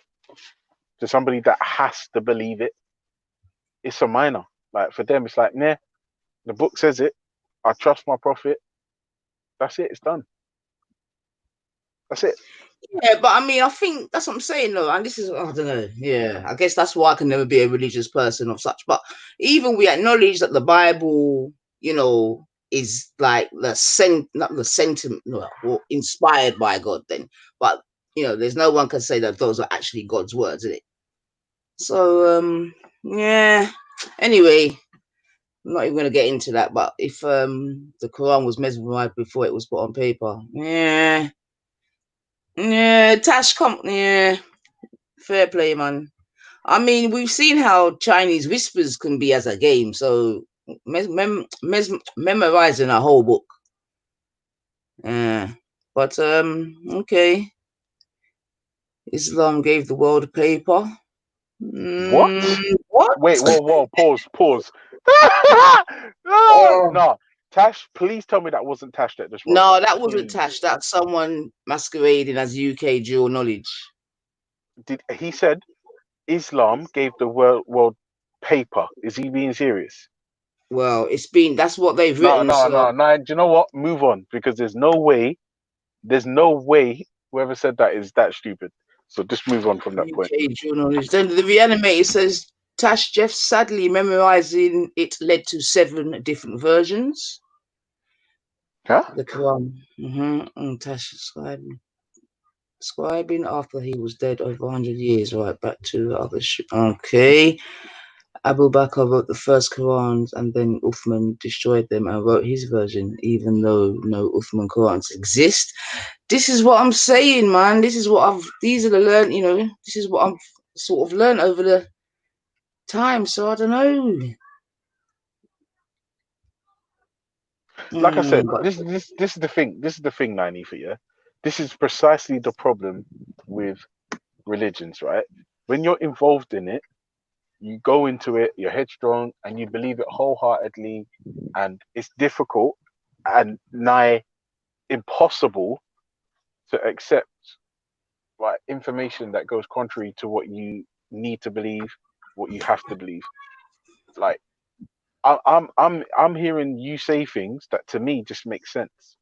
to somebody that has to believe it, it's a minor. Like, for them, it's like, nah, the book says it. I trust my prophet. That's it. It's done. That's it. Yeah, but I mean, I think that's what I'm saying, though. And this is, I don't know. Yeah, I guess that's why I can never be a religious person of such. But even we acknowledge that the Bible, is like not the sentiment, or inspired by God. Then, but there's no one can say that those are actually God's words, is it? So, yeah. Anyway, I'm not even going to get into that. But if the Quran was mesmerized before it was put on paper, yeah, Tash, fair play, man. I mean, we've seen how Chinese whispers can be as a game. So memorizing a whole book. But okay. Islam gave the world a paper. What? What? Wait, whoa, pause. No, Tash, please tell me that wasn't Tash that just wrote No, that. that wasn't Tash. That's someone masquerading as UK dual knowledge. He said Islam gave the world paper? Is he being serious? Well, that's what they've written. No. Do you know what? Move on, because there's no way whoever said that is that stupid. So just move on from that point. Then the Reanimator says Tash Jeff sadly memorizing it led to 7 different versions. Huh? The Quran. And Tash scribing after he was dead over 100 years. Right, back to the other. Okay. Abu Bakr wrote the first Qurans, and then Uthman destroyed them and wrote his version, even though no Uthman Qurans exist. This is what I'm saying, man. This is what this is what I've sort of learned over the time. So I don't know. Like I said, this is the thing. This is the thing, Nani, for you. This is precisely the problem with religions, right? When you're involved in it, you go into it, you're headstrong, and you believe it wholeheartedly, and it's difficult and nigh impossible to accept information that goes contrary to what you need to believe, what you have to believe. Like, I'm hearing you say things that to me just make sense.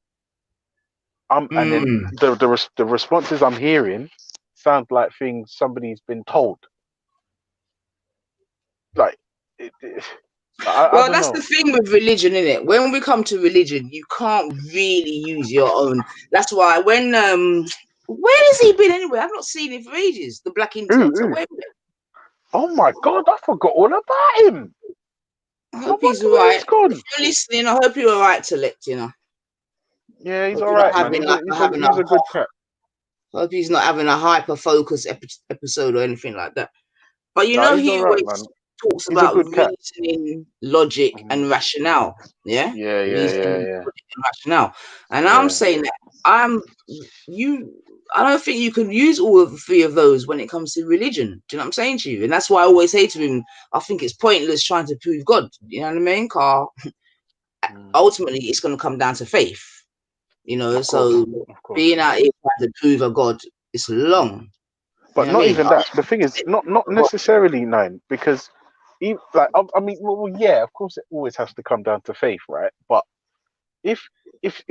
And then the responses I'm hearing sound like things somebody's been told. Like, well, that's the thing with religion, isn't it? When we come to religion, you can't really use your own. That's why when where has he been anyway? I've not seen him for ages. The Black Intellectual. Oh my God, I forgot all about him. I hope he's alright. If you're listening, I hope you're alright, Select. Yeah, he's alright, man. He's a good cat. I hope he's not having a hyper focus episode or anything like that. But he always talks about reasoning, logic, and rationale. Yeah. Rationale. And I'm saying that I don't think you can use all of the 3 of those when it comes to religion. Do you know what I'm saying to you? And that's why I always say to him, I think it's pointless trying to prove God. You know what I mean? Ultimately, it's going to come down to faith. You know, so being out here trying to prove a God, it's long. But not even that. The thing is, not necessarily, Nine, because like I mean, well, yeah, of course, it always has to come down to faith, right? But if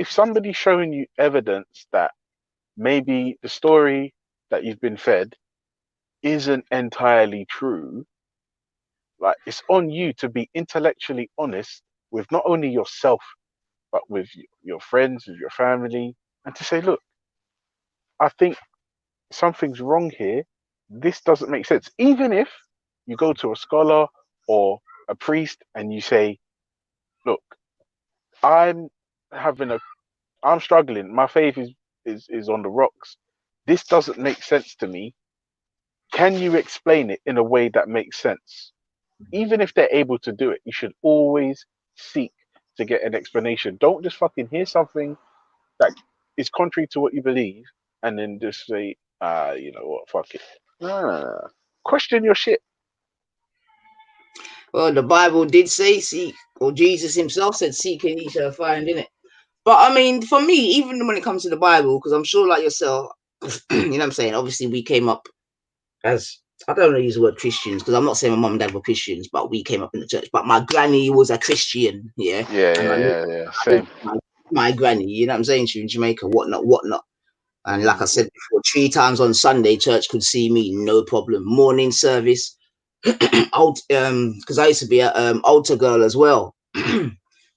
somebody's showing you evidence that maybe the story that you've been fed isn't entirely true, like it's on you to be intellectually honest with not only yourself but with your friends, with your family, and to say, look, I think something's wrong here. This doesn't make sense. Even if you go to a scholar or a priest and you say, look, I'm struggling. My faith is on the rocks. This doesn't make sense to me. Can you explain it in a way that makes sense? Even if they're able to do it, you should always seek to get an explanation. Don't just fucking hear something that is contrary to what you believe and then just say, you know what, fuck it. Question your shit. Well, the Bible did say seek, or Jesus himself said seek and ye shall find, innit? But I mean, for me, even when it comes to the Bible, because I'm sure like yourself, you know what I'm saying? Obviously, we came up as, I don't want to use the word Christians, because I'm not saying my mum and dad were Christians, but we came up in the church. But my granny was a Christian, yeah? Yeah, same. My granny, you know what I'm saying? She in Jamaica, whatnot. And like I said before, 3 times on Sunday, church could see me, no problem. Morning service, because I used to be an altar girl as well.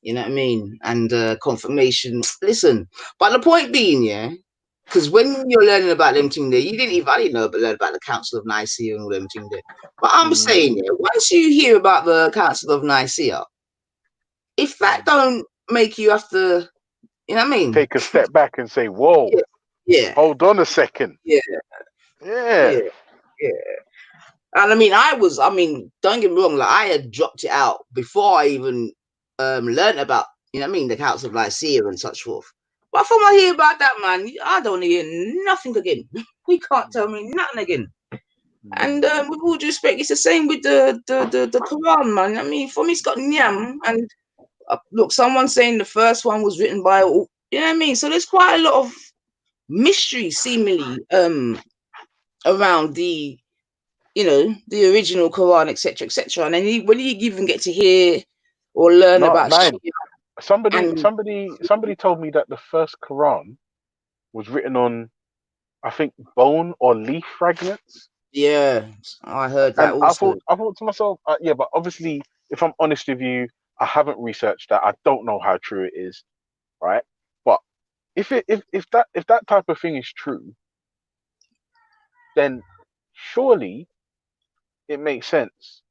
You know what I mean? And confirmation. Listen, but the point being, yeah, because when you're learning about them thing there, I didn't know, but learn about the Council of Nicaea and all them thing there. But I'm saying, yeah, once you hear about the Council of Nicaea, if that don't make you have to, you know what I mean? Take a step back and say, whoa, yeah. Hold on a second. Yeah. Yeah. And I mean, don't get me wrong, like I had dropped it out before I even learned about, you know what I mean, the Council of Nicaea and such forth. But from I hear about that, man, I don't hear nothing again. You can't tell me nothing again. And with all due respect, it's the same with the Quran, man. I mean, for me, it's got Nyam. And look, someone saying the first one was written by, you know what I mean? So there's quite a lot of mystery, seemingly, around the, you know, the original Quran, etc., etc. And then when you even get to hear or learn about somebody told me that the first Quran was written on, I think, bone or leaf fragments. Yeah, I heard that. And also. I thought to myself, yeah, but obviously, if I'm honest with you, I haven't researched that. I don't know how true it is, right? But if that type of thing is true, then surely it makes sense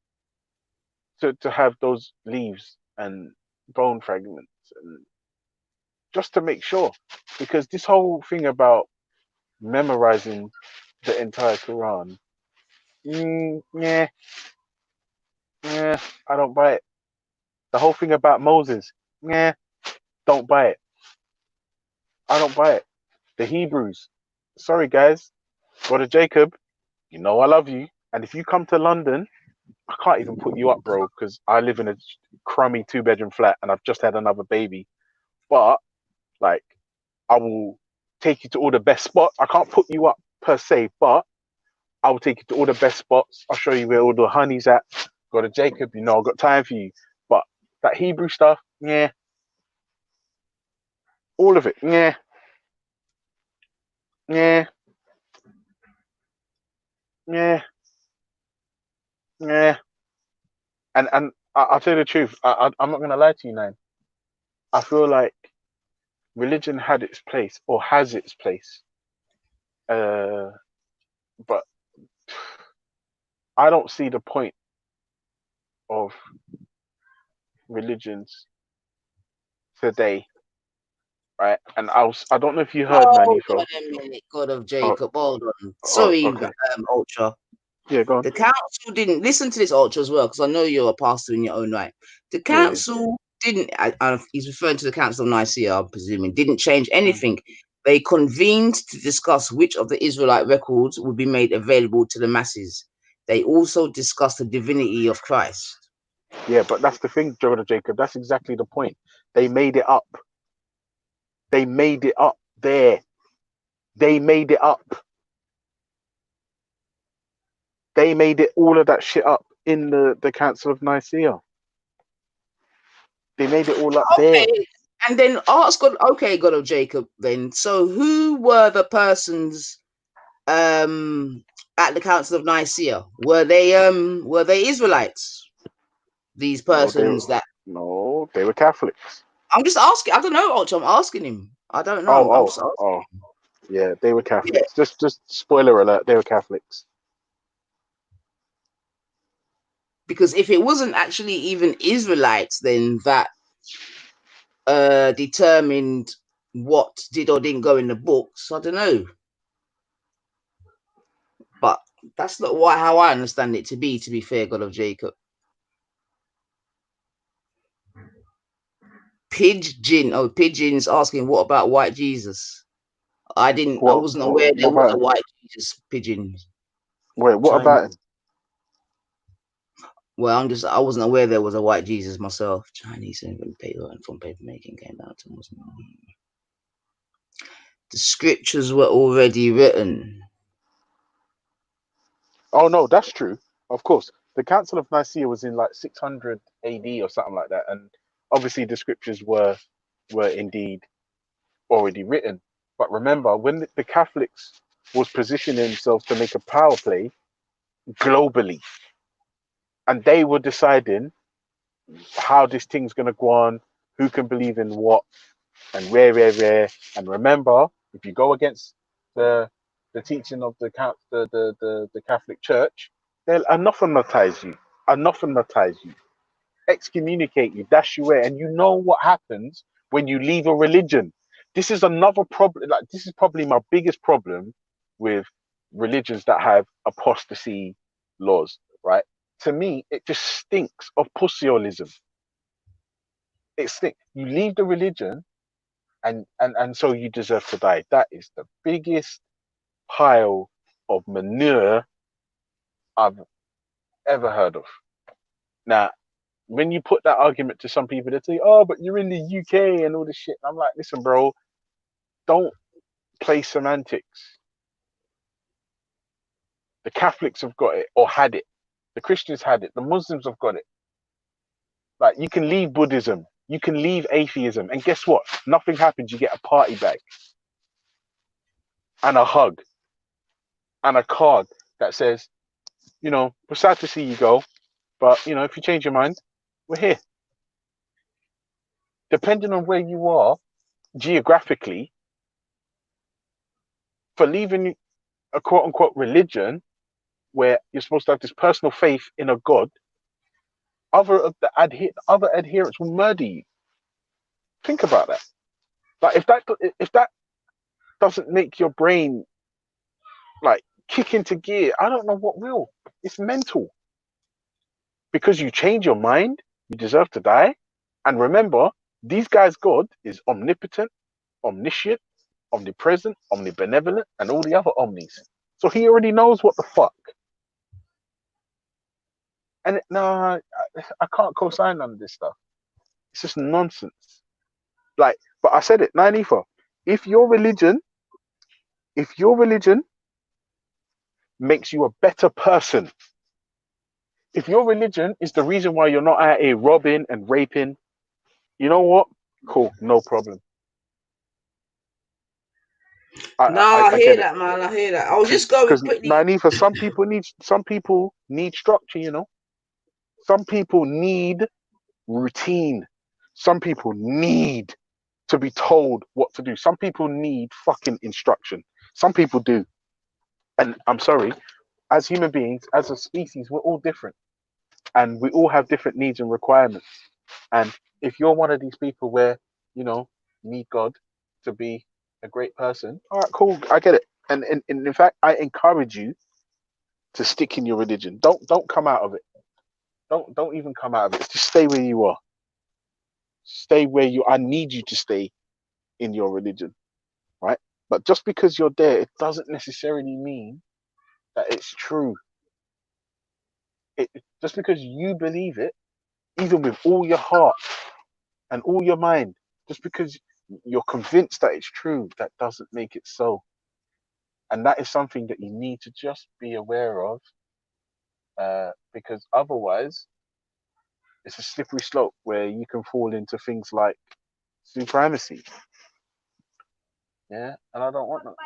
to have those leaves and bone fragments, and just to make sure, because this whole thing about memorizing the entire Quran, yeah, I don't buy it. The whole thing about Moses, don't buy it. I don't buy it. The Hebrews, sorry guys, Brother Jacob, you know I love you, and if you come to London, I can't even put you up, bro, because I live in a crummy 2-bedroom flat and I've just had another baby. But like, I will take you to all the best spots. I can't put you up per se, but I will take you to all the best spots. I'll show you where all the honey's at. Got a Jacob, you know, I've got time for you. But that Hebrew stuff, all of it, And I'll tell you the truth. I'm not gonna lie to you, Nine. I feel like religion had its place or has its place, but I don't see the point of religions today, right? And I don't know if you heard, Manny. Hold on a minute, God of Jacob. Hold on. Sorry, okay. Ultra. Yeah, go on. The council didn't listen to this, Ultra, as well, because I know you're a pastor in your own right. The council didn't. He's referring to the Council of Nicaea, I'm presuming. Didn't change anything. They convened to discuss which of the Israelite records would be made available to the masses. They also discussed the divinity of Christ. Yeah, but that's the thing, Brother Jacob. That's exactly the point. They made it up. They made it up there. They made it up. They made it all of that shit up in the Council of Nicaea. They made it all up there. Okay, and then ask God. Okay, God of Jacob. Then, so who were the persons at the Council of Nicaea? Were they Israelites? These persons No, they were Catholics. I'm just asking. I don't know, Ultra. I'm asking him. I don't know. I'm just asking. Yeah, they were Catholics. Just spoiler alert, they were Catholics. Because if it wasn't actually even Israelites, then that determined what did or didn't go in the books. I don't know. But that's not how I understand it to be fair, God of Jacob. Pigeon's asking, what about white Jesus? I wasn't aware there was a white Jesus, Pigeon. Wait, what about him? Well, I wasn't aware there was a white Jesus myself. Chinese immigrant paper and from paper making came down to Muslim. The scriptures were already written. Oh no, that's true. Of course, the Council of Nicaea was in like 600 AD or something like that, and obviously the scriptures were indeed already written. But remember, when the Catholics was positioning themselves to make a power play globally, and they were deciding how this thing's gonna go on, who can believe in what, and where. And remember, if you go against the teaching of the Catholic Church, they'll anathematize you, excommunicate you, dash you away. And you know what happens when you leave a religion. This is another problem. Like, this is probably my biggest problem with religions that have apostasy laws, right? To me, it just stinks of pussiolism. It stinks. You leave the religion and so you deserve to die. That is the biggest pile of manure I've ever heard of. Now, when you put that argument to some people, they say, "Oh, but you're in the UK and all this shit." And I'm like, listen, bro, don't play semantics. The Catholics have got it or had it. The Christians had it. The Muslims have got it. Like, you can leave Buddhism, you can leave atheism, and guess what? Nothing happens. You get a party bag and a hug and a card that says, you know, we're sad to see you go, but you know, if you change your mind, we're here. Depending on where you are geographically, for leaving a quote unquote religion where you're supposed to have this personal faith in a God, other adherents will murder you. Think about that. Like, if that doesn't make your brain like kick into gear, I don't know what will. It's mental. Because you change your mind, you deserve to die. And remember, these guys' God is omnipotent, omniscient, omnipresent, omnibenevolent, and all the other omnis. So he already knows what the fuck. And no, I can't co-sign none of this stuff. It's just nonsense. Like, but I said it, Naifa, if your religion makes you a better person, if your religion is the reason why you're not out here robbing and raping, you know what? Cool, no problem. I hear that, man. I hear that. I was just going quickly. Naifa, some people need structure, you know. Some people need routine. Some people need to be told what to do. Some people need fucking instruction. Some people do. And I'm sorry, as human beings, as a species, we're all different. And we all have different needs and requirements. And if you're one of these people where, you know, need God to be a great person, all right, cool, I get it. And in fact, I encourage you to stick in your religion. Don't come out of it. Don't even come out of it. Just stay where you are. Stay where I need you to stay in your religion, right? But just because you're there, it doesn't necessarily mean that it's true. Just because you believe it, even with all your heart and all your mind, just because you're convinced that it's true, that doesn't make it so. And that is something that you need to just be aware of, because otherwise it's a slippery slope where you can fall into things like supremacy. Yeah, and I don't want that.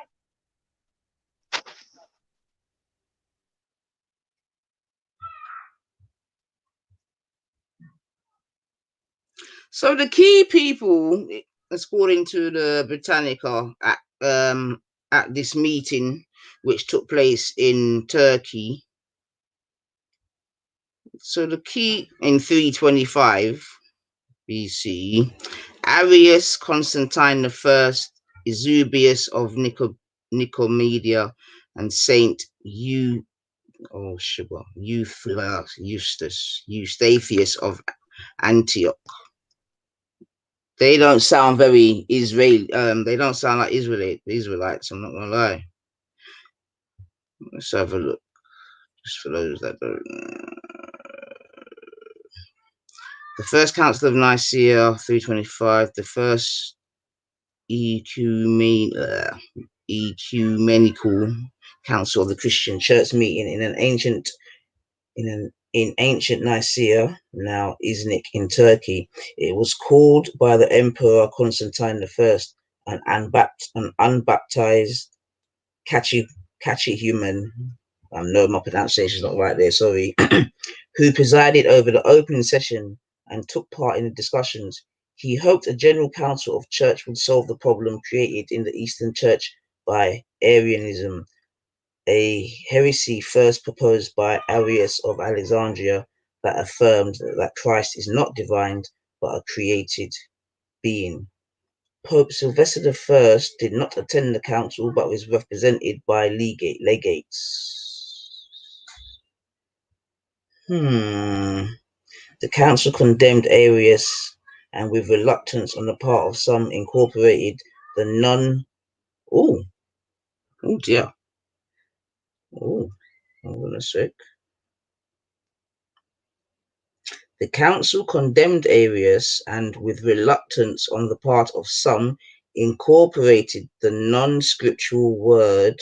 So the key people, according to the Britannica, at this meeting, which took place in Turkey. So the key in 325 BC, Arius, Constantine I, Eusebius of Nicomedia, and Saint Eustathius of Antioch. They don't sound very Israeli. They don't sound like Israelites. I'm not gonna lie. Let's have a look. Just for those that don't. The First Council of Nicaea, 325. The First Ecumenical Council of the Christian Church meeting in ancient Nicaea, now Iznik in Turkey. It was called by the Emperor Constantine I, an unbaptized catechumen. I know my pronunciation is not right there, sorry. Who presided over the opening session and took part in the discussions. He hoped a general council of church would solve the problem created in the Eastern Church by Arianism, a heresy first proposed by Arius of Alexandria that affirmed that Christ is not divine but a created being. Pope Sylvester I did not attend the council but was represented by legates. The council condemned Arius and with reluctance on the part of some incorporated the hold on a sec. The council condemned Arius and with reluctance on the part of some incorporated the non-scriptural word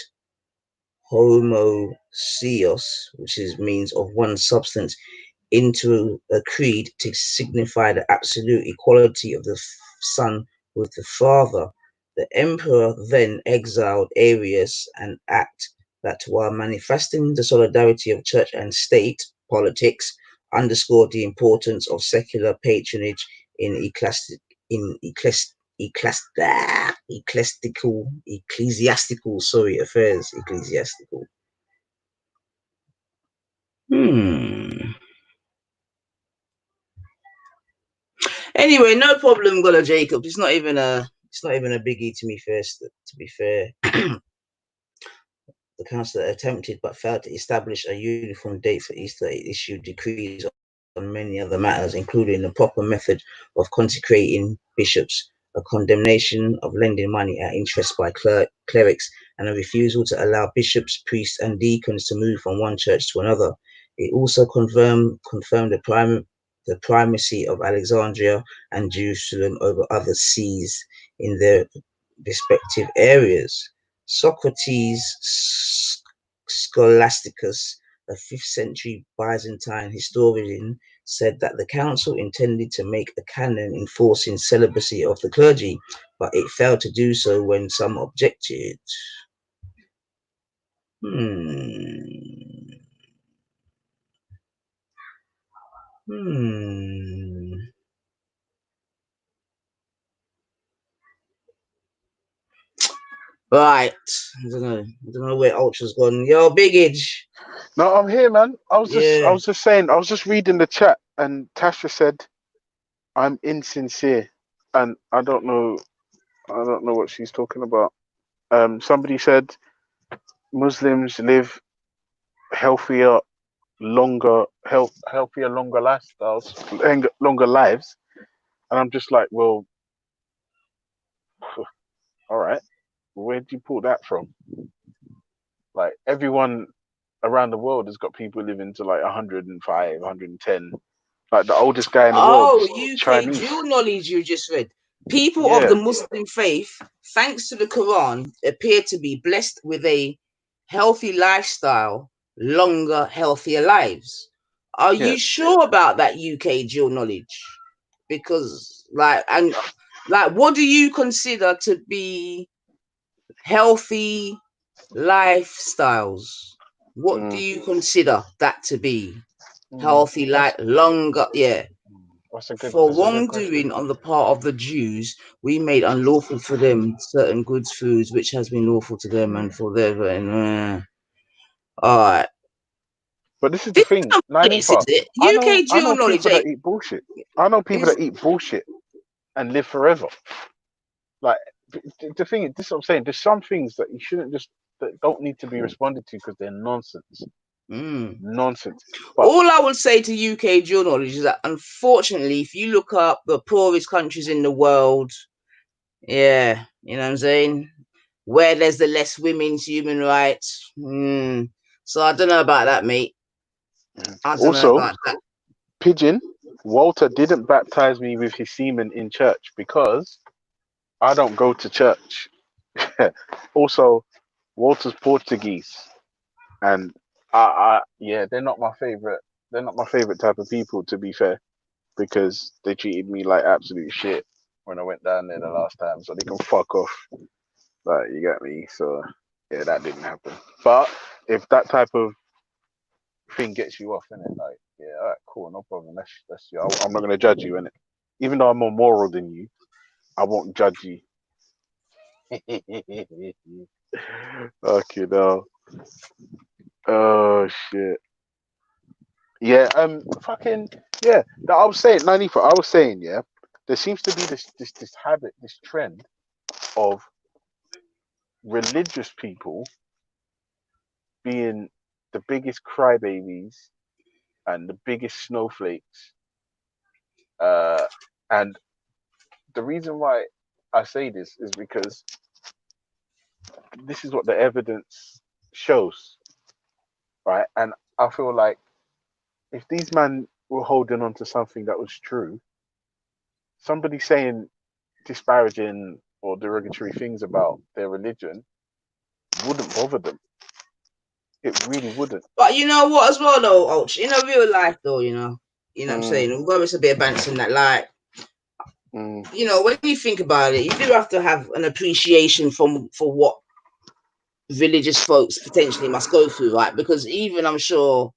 homoousios, which means of one substance, into a creed to signify the absolute equality of the Son with the Father. The emperor then exiled Arius, an act that, while manifesting the solidarity of church and state politics, underscored the importance of secular patronage in ecclesiastical affairs. Anyway, no problem, Gola Jacob. It's not even a biggie to me first. To be fair, the council attempted but failed to establish a uniform date for Easter. It issued decrees on many other matters, including the proper method of consecrating bishops, a condemnation of lending money at interest by clerics, and a refusal to allow bishops, priests, and deacons to move from one church to another. It also confirmed the primacy of Alexandria and Jerusalem over other sees in their respective areas. Socrates Scholasticus, a 5th century Byzantine historian, said that the council intended to make a canon enforcing celibacy of the clergy, but it failed to do so when some objected. Right. I don't know where Ultra's gone. Yo, Big Age. No, I'm here, man. I was just saying, I was just reading the chat, and Tasha said, "I'm insincere," and I don't know what she's talking about. Somebody said Muslims live healthier, longer lifestyles, longer lives, and I'm just like, well, all right, where do you pull that from? Like, everyone around the world has got people living to like 105, 110. Like the oldest guy in the world is UK Chinese. drill knowledge you just read. People of the Muslim faith, thanks to the Quran, appear to be blessed with a healthy lifestyle, longer, healthier lives. Are you sure about that, UK dual knowledge? Because what do you consider to be healthy lifestyles? What do you consider that to be? Healthy, longer, For wrongdoing on the part of the Jews, we made unlawful for them certain goods, foods, which has been lawful to them, and for them. All right. But this is the thing, Nanifa, I know people that eat bullshit. I know people that eat bullshit and live forever. Like the thing is, this is what I'm saying. There's some things that you shouldn't that don't need to be responded to because they're nonsense. Nonsense. But all I will say to UK dual knowledge is that, unfortunately, if you look up the poorest countries in the world, you know what I'm saying, where there's the less women's human rights. So I don't know about that, mate. I don't know about that. Pigeon, Walter didn't baptize me with his semen in church because I don't go to church. Also, Walter's Portuguese, and they're not my favorite. They're not my favorite type of people, to be fair, because they treated me like absolute shit when I went down there the last time. So they can fuck off. Like, you get me? So yeah, that didn't happen. But if that type of thing gets you off, innit? Like, yeah, all right, cool, no problem. That's you. I'm not gonna judge you, innit? Even though I'm more moral than you, I won't judge you. Okay, no. Oh shit. Yeah, fucking yeah. I was saying, 94. I was saying, yeah. There seems to be this habit, this trend of religious people being the biggest crybabies and the biggest snowflakes. And the reason why I say this is because this is what the evidence shows, right? And I feel like if these men were holding on to something that was true, somebody saying disparaging or derogatory things about their religion wouldn't bother them. It really wouldn't. But you know what, as well, though, Ouch, in a real life, though, you know what I'm saying? Although it's a bit of balancing that, like, you know, when you think about it, you do have to have an appreciation for what religious folks potentially must go through, right? Because even I'm sure,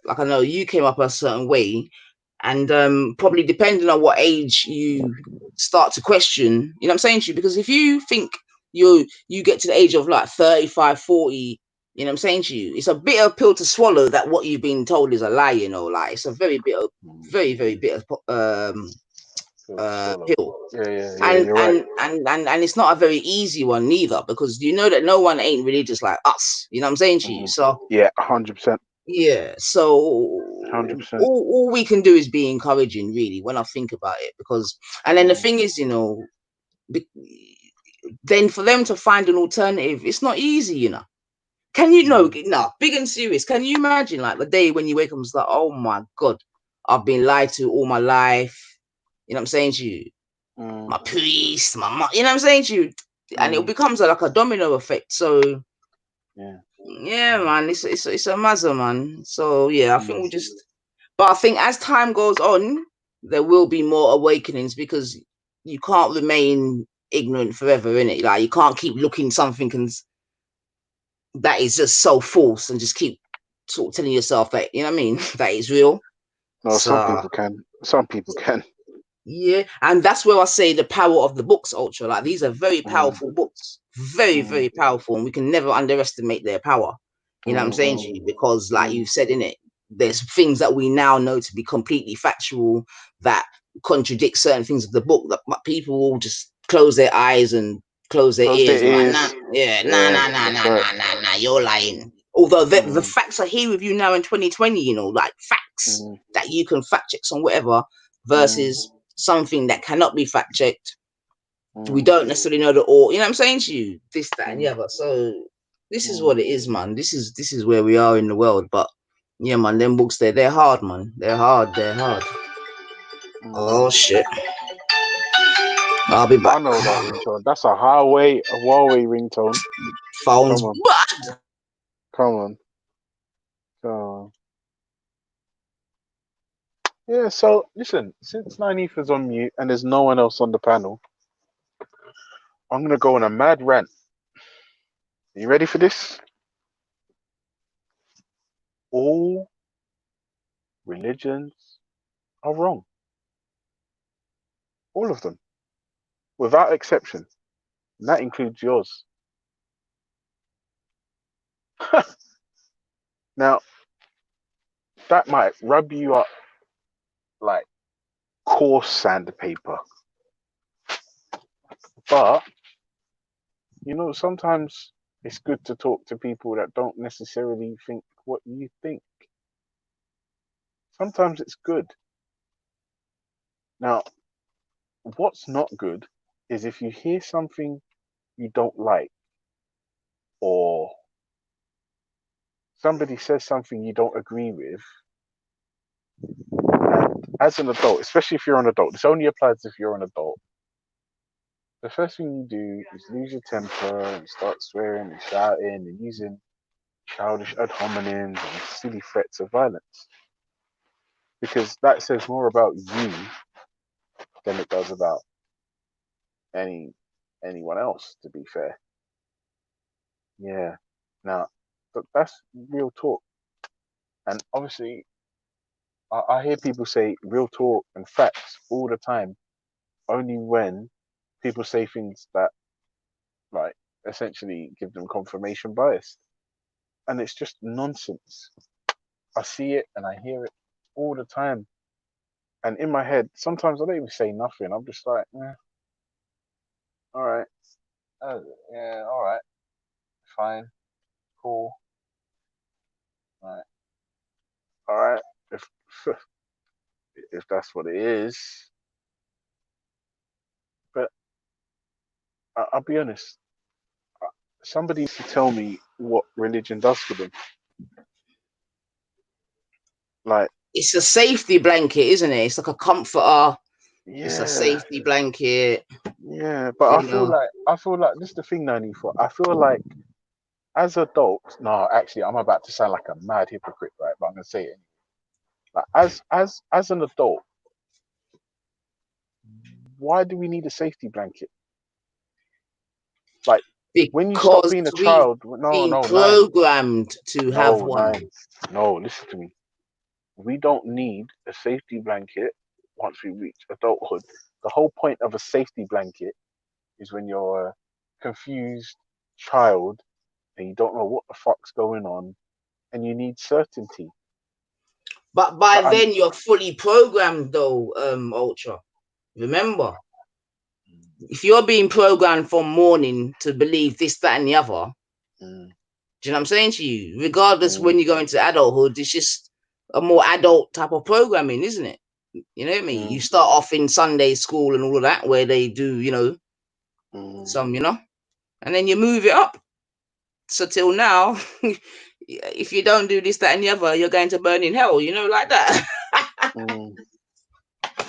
like, I know you came up a certain way, and probably depending on what age you start to question, you know what I'm saying to you? Because if you think you get to the age of like 35, 40, you know what I'm saying to you, it's a bitter pill to swallow that what you've been told is a lie, you know, like it's a very bitter, very, very bitter pill. And it's not a very easy one neither, because you know that no one ain't religious like us, you know what I'm saying to you? So yeah, 100%. Yeah, so 100%. all we can do is be encouraging, really, when I think about it, because, and then the thing is, you know, then for them to find an alternative, it's not easy, you know. Can you know, big and serious, can you imagine like the day when you wake up and it's like, oh my God, I've been lied to all my life, you know what I'm saying to you? My priest, my mom, you know what I'm saying to you? And it becomes like a domino effect. So yeah, man, it's a mazza, man. So yeah, I think but I think as time goes on, there will be more awakenings, because you can't remain ignorant forever, innit? Like, you can't keep looking something that is just so false and just keep sort of telling yourself that, you know what I mean, that is real. No, some people can. Some people can. Yeah, and that's where I say the power of the books, Ultra. Like, these are very powerful books, very, very powerful, and we can never underestimate their power. You know what I'm saying to you? Because, like you've said in it, there's things that we now know to be completely factual that contradict certain things of the book, that people will just close their eyes and close their ears. And like, nah, you're lying. Although the facts are here with you now in 2020, you know, like facts that you can fact check on whatever, versus something that cannot be fact checked. We don't necessarily know you know what I'm saying to you, this, that, and the other. So this is what it is, man. This is where we are in the world. But yeah, man, them books they're hard, man. They're hard. Oh shit. I'll be back. I know that ringtone. That's a Huawei ringtone. Phone's Come on. bad. Come on. Come on. Yeah, so listen, since 9th is on mute and there's no one else on the panel, I'm gonna go on a mad rant. Are you ready for this? All religions are wrong. All of them. Without exception. And that includes yours. Now, that might rub you up like coarse sandpaper. But, you know, sometimes it's good to talk to people that don't necessarily think what you think. Sometimes it's good. Now, what's not good is if you hear something you don't like, or somebody says something you don't agree with, and as an adult, especially if you're an adult, this only applies if you're an adult, the first thing you do is lose your temper and start swearing and shouting and using childish ad hominems and silly threats of violence. Because that says more about you than it does about anyone else, to be fair. Yeah. Now, but that's real talk. And obviously, I hear people say real talk and facts all the time, only when people say things that, like, essentially give them confirmation bias. And it's just nonsense. I see it and I hear it all the time. And in my head, sometimes I don't even say nothing. I'm just like, all right. Yeah, all right. Fine. Cool. All right. If that's what it is. But I'll be honest. Somebody used to tell me what religion does for them. Like, it's a safety blanket, isn't it? It's like a comforter. yeah. It's a safety blanket. Yeah, but I feel like this is the thing, 94. I feel like as adults, no, actually, I'm about to sound like a mad hypocrite, right? But I'm gonna say it anyway. Like, as an adult, why do we need a safety blanket? Like, when you stop being a child, programmed to have one. No, listen to me. We don't need a safety blanket once we reach adulthood. The whole point of a safety blanket is when you're a confused child and you don't know what the fuck's going on and you need certainty. But by then you're fully programmed though, Ultra. Remember, if you're being programmed from morning to believe this, that, and the other, do you know what I'm saying to you? Regardless when you go into adulthood, it's just a more adult type of programming, isn't it? You know what I mean? You start off in Sunday school and all of that, where they do, you know, some, you know, and then you move it up. So till now, if you don't do this, that, and the other, you're going to burn in hell, you know, like that.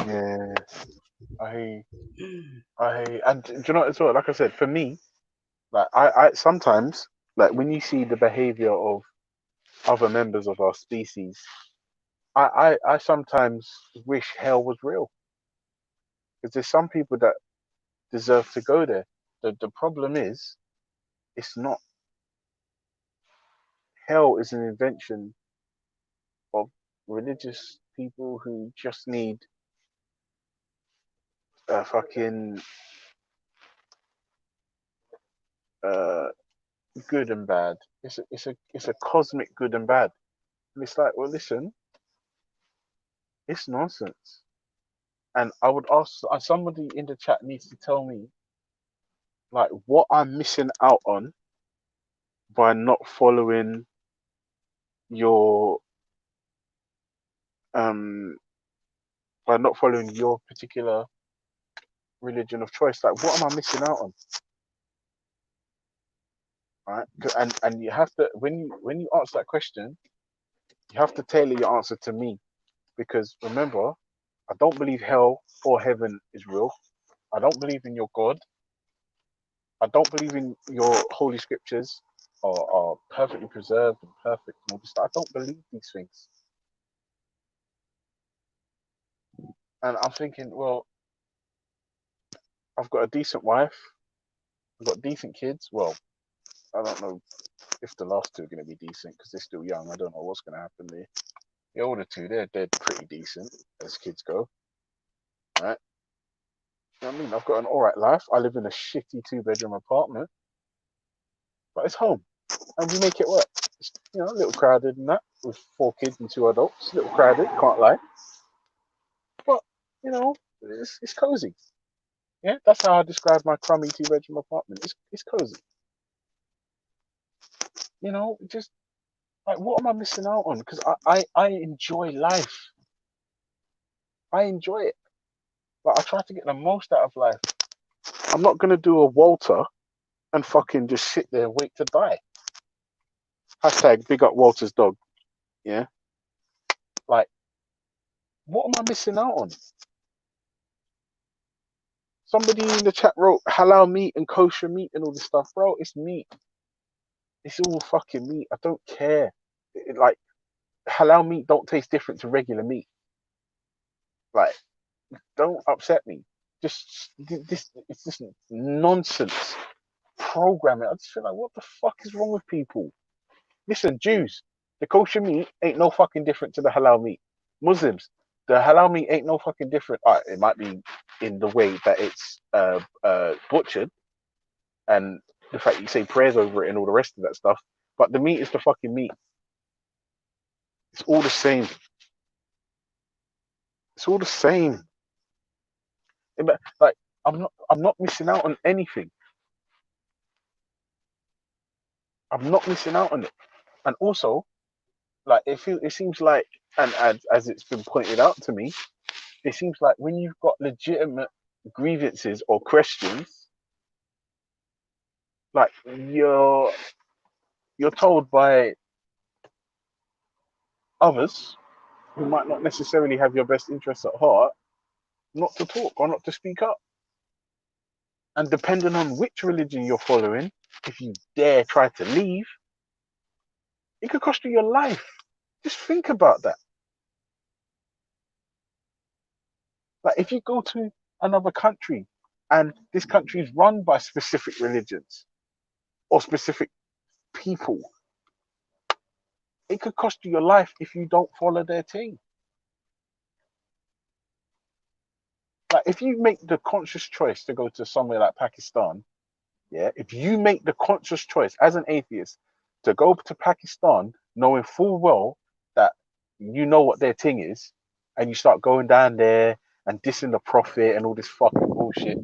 Yeah. I and do you know as well, like I said, for me, like I sometimes, like when you see the behavior of other members of our species, I sometimes wish hell was real. Because there's some people that deserve to go there. The problem is, it's not. Hell is an invention of religious people who just need a fucking good and bad. It's a cosmic good and bad. And it's like, well, listen, it's nonsense. And I would ask somebody in the chat needs to tell me, like, what I'm missing out on by not following your particular religion of choice. Like, what am I missing out on? Right? And you have to, when you answer that question, you have to tailor your answer to me, because remember, I don't believe hell or heaven is real. I don't believe in your God. I don't believe in your holy scriptures are perfectly preserved and perfect and all this stuff. I don't believe these things. And I'm thinking, well, I've got a decent wife. I've got decent kids. Well, I don't know if the last two are going to be decent because they're still young. I don't know what's going to happen there. The older two, they're pretty decent as kids go. Right? You know what I mean? I've got an alright life. I live in a shitty 2-bedroom apartment, but it's home. And we make it work. It's, you know, a little crowded and that, with 4 kids and 2 adults. A little crowded, can't lie. But, you know, it's cozy. Yeah, that's how I describe my crummy 2-bedroom apartment. It's cozy. You know, just like, what am I missing out on? Because I enjoy life. I enjoy it. But I try to get the most out of life. I'm not gonna do a Walter and fucking just sit there and wait to die. Hashtag big up Walter's dog. Yeah. Like, what am I missing out on? Somebody in the chat wrote halal meat and kosher meat and all this stuff. Bro, it's meat. It's all fucking meat. I don't care. Like, halal meat don't taste different to regular meat. Like, don't upset me. Just this, it's just nonsense programming. I just feel like, what the fuck is wrong with people? Listen, Jews, the kosher meat ain't no fucking different to the halal meat. Muslims, the halal meat ain't no fucking different. It might be in the way that it's butchered and the fact you say prayers over it and all the rest of that stuff, but the meat is the fucking meat. It's all the same. It's all the same. Like, I'm not missing out on anything. I'm not missing out on it. And also, like, it seems like, and as it's been pointed out to me, it seems like when you've got legitimate grievances or questions, like, you're told by others who might not necessarily have your best interests at heart not to talk or not to speak up. And depending on which religion you're following, if you dare try to leave, it could cost you your life. Just think about that. Like, if you go to another country and this country is run by specific religions or specific people, it could cost you your life if you don't follow their team. Like, if you make the conscious choice to go to somewhere like Pakistan, yeah, if you make the conscious choice as an atheist to go to Pakistan, knowing full well that you know what their thing is, and you start going down there and dissing the prophet and all this fucking bullshit,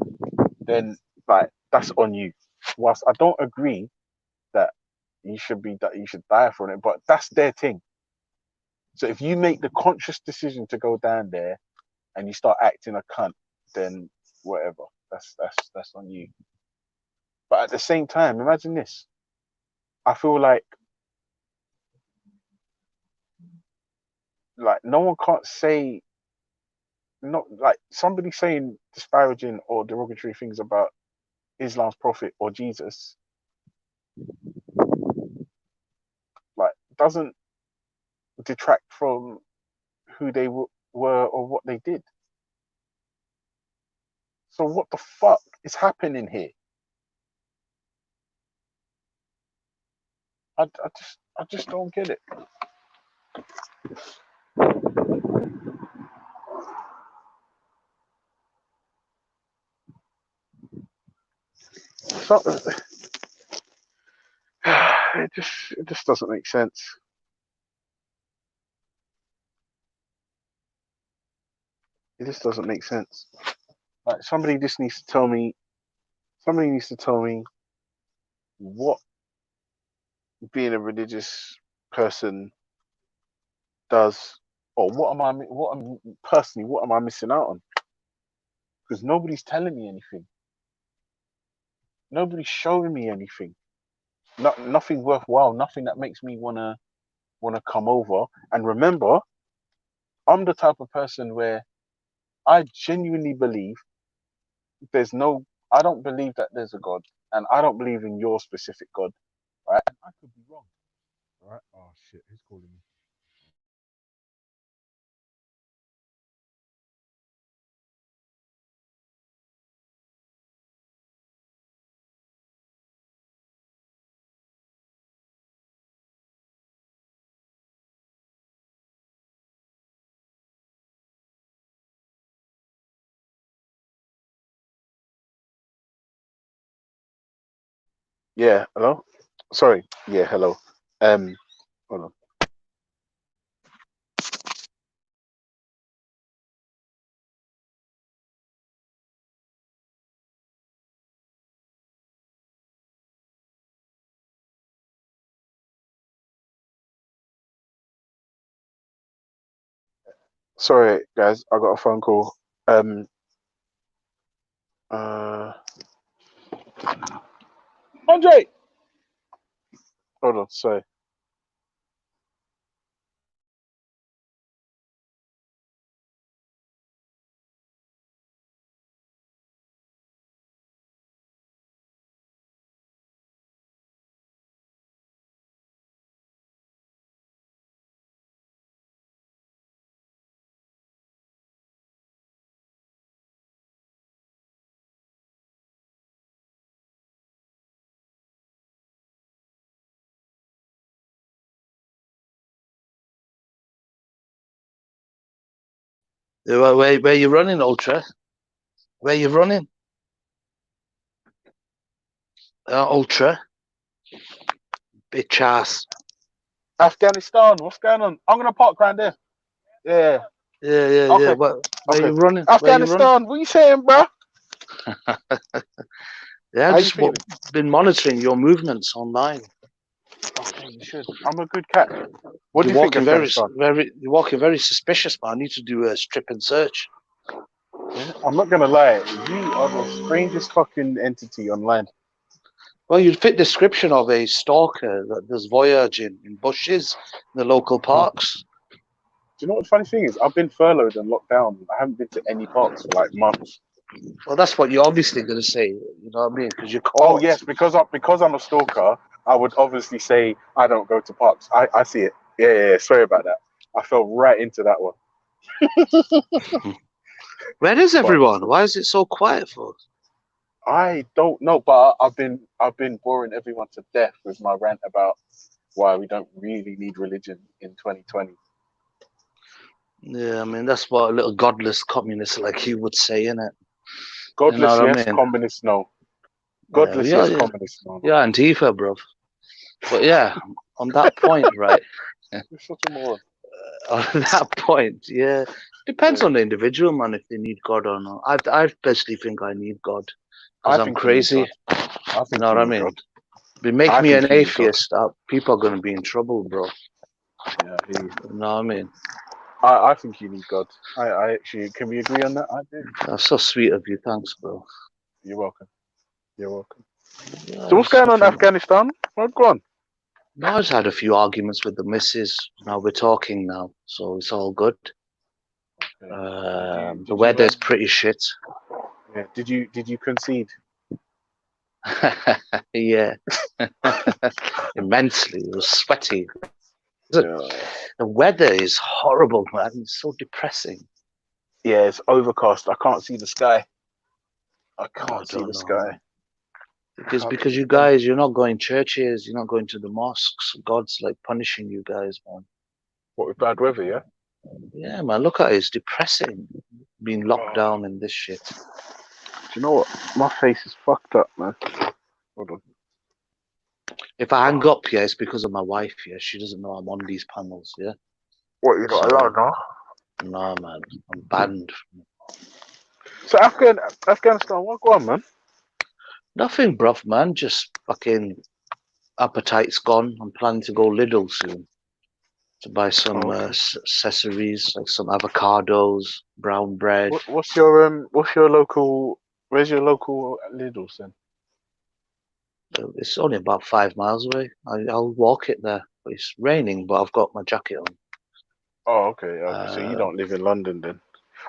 then, like, that's on you. Whilst I don't agree that you should die for it, but that's their thing. So if you make the conscious decision to go down there and you start acting a cunt, then whatever. That's on you. But at the same time, imagine this. I feel like no one can't say, not like somebody saying disparaging or derogatory things about Islam's prophet or Jesus, like, doesn't detract from who they were or what they did. So what the fuck is happening here? I just don't get it. So, it just doesn't make sense. It just doesn't make sense. Like, somebody needs to tell me what being a religious person does, or what am I missing out on? Because nobody's telling me anything. Nobody's showing me anything. Nothing worthwhile. Nothing that makes me wanna come over. And remember, I'm the type of person where I genuinely believe I don't believe that there's a God, and I don't believe in your specific God, right? I could be wrong, right? Oh shit, who's calling me? Yeah, hello. Sorry. Yeah, hello. Hold on. Sorry, guys. I got a phone call. Andre. Hold on. Sorry. Where you running, Ultra? Where you running? Ultra. Bitch ass. Afghanistan. What's going on? I'm gonna park around there. Yeah. Yeah. Okay. Where Okay. you running? Afghanistan. What you saying, bro? Yeah, How I've you just feeling? been monitoring your movements online. Okay, you should. I'm a good cat. What do You're you think, walking Afghanistan? you're walking very suspicious, man. I need to do a strip and search. Yeah, I'm not gonna lie. You are the strangest fucking entity online. Well, you'd fit description of a stalker that does voyaging in bushes in the local parks. Do you know what the funny thing is? I've been furloughed and locked down. I haven't been to any parks for like months. Well, that's what you're obviously going to say. You know what I mean? Because you're caught. Oh yes, because I'm a stalker. I would obviously say I don't go to parks. I see it. Yeah. Sorry about that. I fell right into that one. Where is everyone? Why is it so quiet for? I don't know, but I've been boring everyone to death with my rant about why we don't really need religion in 2020. Yeah, I mean that's what a little godless communist like you would say, innit? Godless, you know yes. Communist, no. Godless, yes. Communist, no. Yeah, Antifa, bro. But yeah, on that point, right? You're such a moron. On that point, yeah, depends on the individual, man, if they need God or not. I personally think I need God because I'm crazy. You know what I mean? If you make me an atheist, people are going to be in trouble, bro. Yeah, you know what I mean? I think you need God. I actually, can we agree on that? I do. That's so sweet of you. Thanks, bro. You're welcome. You're welcome. Yeah, So what's going on in Afghanistan? What's going on? No, I just had a few arguments with the missus. Now we're talking now, so it's all good. Okay. The weather's pretty shit. Yeah. Did you concede? Yeah. Immensely. It was sweaty. The weather is horrible, man. It's so depressing. Yeah, it's overcast. I can't see the sky. I can't see the sky. Because you guys, you're not going churches, you're not going to the mosques. God's like punishing you guys, man. What, with bad weather, yeah? Yeah, man, look at it. It's depressing being locked down in this shit. Do you know what? My face is fucked up, man. Hold on. If I hang up, yeah, it's because of my wife, yeah. She doesn't know I'm on these panels, yeah. What, you're not allowed now? No, man. I'm banned. So Afghanistan, what go on, man? Nothing, bruv, man. Just fucking appetite's gone. I'm planning to go Lidl soon to buy some accessories, like some avocados, brown bread. What's your local? Where's your local Lidl's then? It's only about 5 miles away. I'll walk it there. But it's raining, but I've got my jacket on. Oh, okay. So you don't live in London then?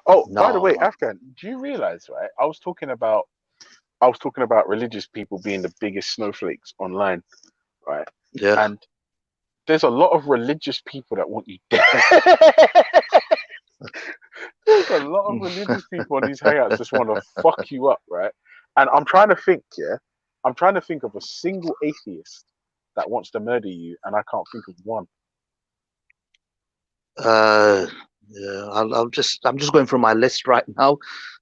Oh, No, by the way, Afghan, do you realize, right? I was talking about religious people being the biggest snowflakes online, right? Yeah. And there's a lot of religious people that want you dead. There's a lot of religious people on these hangouts just want to fuck you up, right? And I'm trying to think, I'm trying to think of a single atheist that wants to murder you, and I can't think of one. Yeah, I'm just going through my list right now.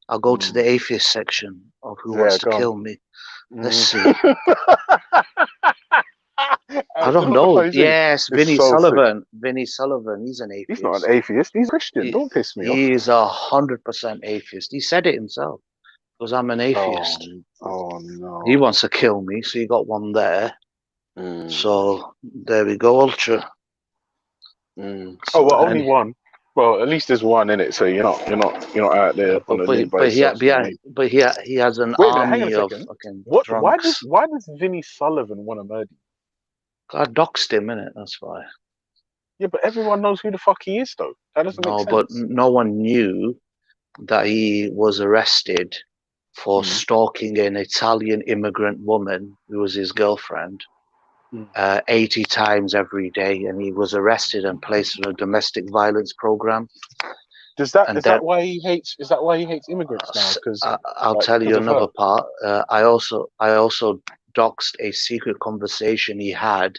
I'll go to the atheist section of who wants to go on. kill me. Let's see. I don't know. Yes, Vinny Sullivan. Vinny Sullivan. He's an atheist. He's not an atheist. He's a Christian. Don't piss me off. He's 100% atheist. He said it himself. Because I'm an atheist. Oh no. He wants to kill me, so you got one there. So there we go, Ultra. Oh well, only one. Well, at least there's one in it, so you're not out there on the lane by yourself. But he has an army of fucking drunks. Why does Vinny Sullivan want to murder you? I doxed him, innit? That's why. Yeah, but everyone knows who the fuck he is, though. That doesn't make sense. But no one knew that he was arrested for stalking an Italian immigrant woman who was his girlfriend 80 times every day, and he was arrested and placed on a domestic violence program. Is that why he hates immigrants now? Because I'll tell you another part. I also doxed a secret conversation he had,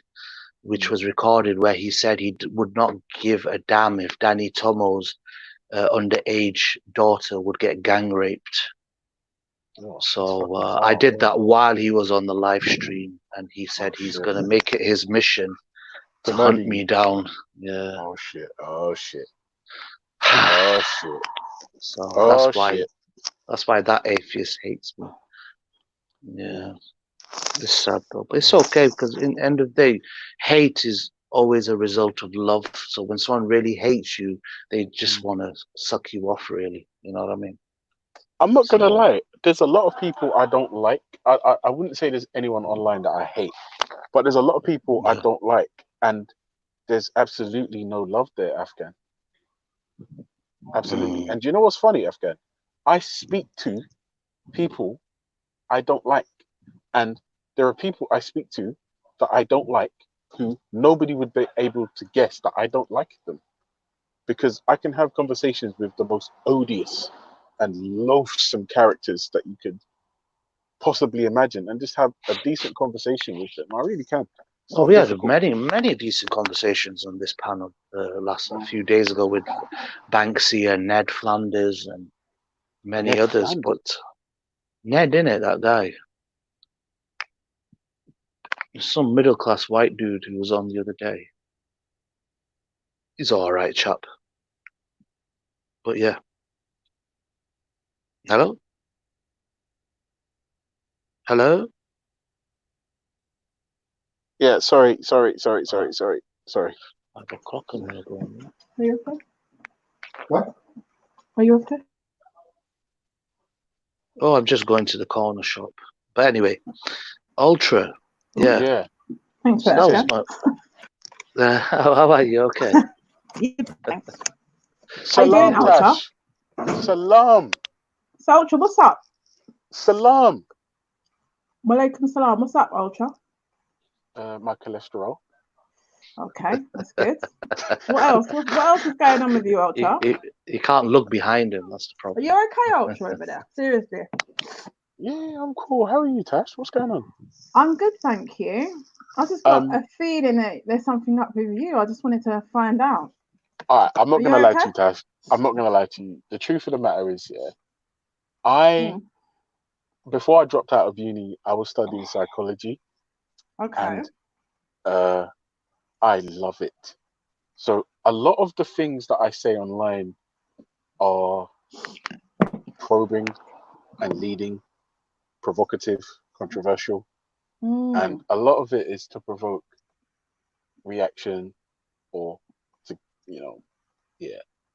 which was recorded, where he said he would not give a damn if Danny Tomo's underage daughter would get gang raped. I did that while he was on the live stream, and he said he's going to make it his mission to hunt me down. Yeah. Oh shit. Oh shit. So that's why that atheist hates me. Yeah. It's sad though, but it's okay, because in the end of the day, hate is always a result of love. So when someone really hates you, they just want to suck you off, really. You know what I mean? I'm not gonna lie. There's a lot of people I don't like. I wouldn't say there's anyone online that I hate, but there's a lot of people I don't like, and there's absolutely no love there, Afghan. Absolutely. And do you know what's funny, Afghan? I speak to people I don't like, and there are people I speak to that I don't like who nobody would be able to guess that I don't like them, because I can have conversations with the most odious and loathsome characters that you could possibly imagine, and just have a decent conversation with them. I really can. We had many decent conversations on this panel a few days ago with Banksy and Ned Flanders and many others. But Ned, innit, that guy? Some middle-class white dude who was on the other day. He's all right, chap. But yeah. Hello? Hello? Yeah, sorry. I have a clock on there going. Are you okay? What? Are you okay? Oh, I'm just going to the corner shop. But anyway, Ultra. Yeah. Thanks for asking. How are you? Okay. Salam, Tash. Salam. So, Ultra, what's up? Salam. Walaikum salam. What's up, Ultra? My cholesterol. Okay, that's good. What else? What else is going on with you, Ultra? He can't look behind him. That's the Are problem. you okay, Ultra, over there? Seriously? Yeah, I'm cool. How are you, Tash? What's going on? I'm good, thank you. I just got a feeling that there's something up with you. I just wanted to find out. All right, I'm not going to lie to you, Tash. I'm not going to lie to you. The truth of the matter is, before I dropped out of uni, I was studying psychology. Okay. And I love it. So a lot of the things that I say online are probing and leading, provocative, controversial. And a lot of it is to provoke reaction or to,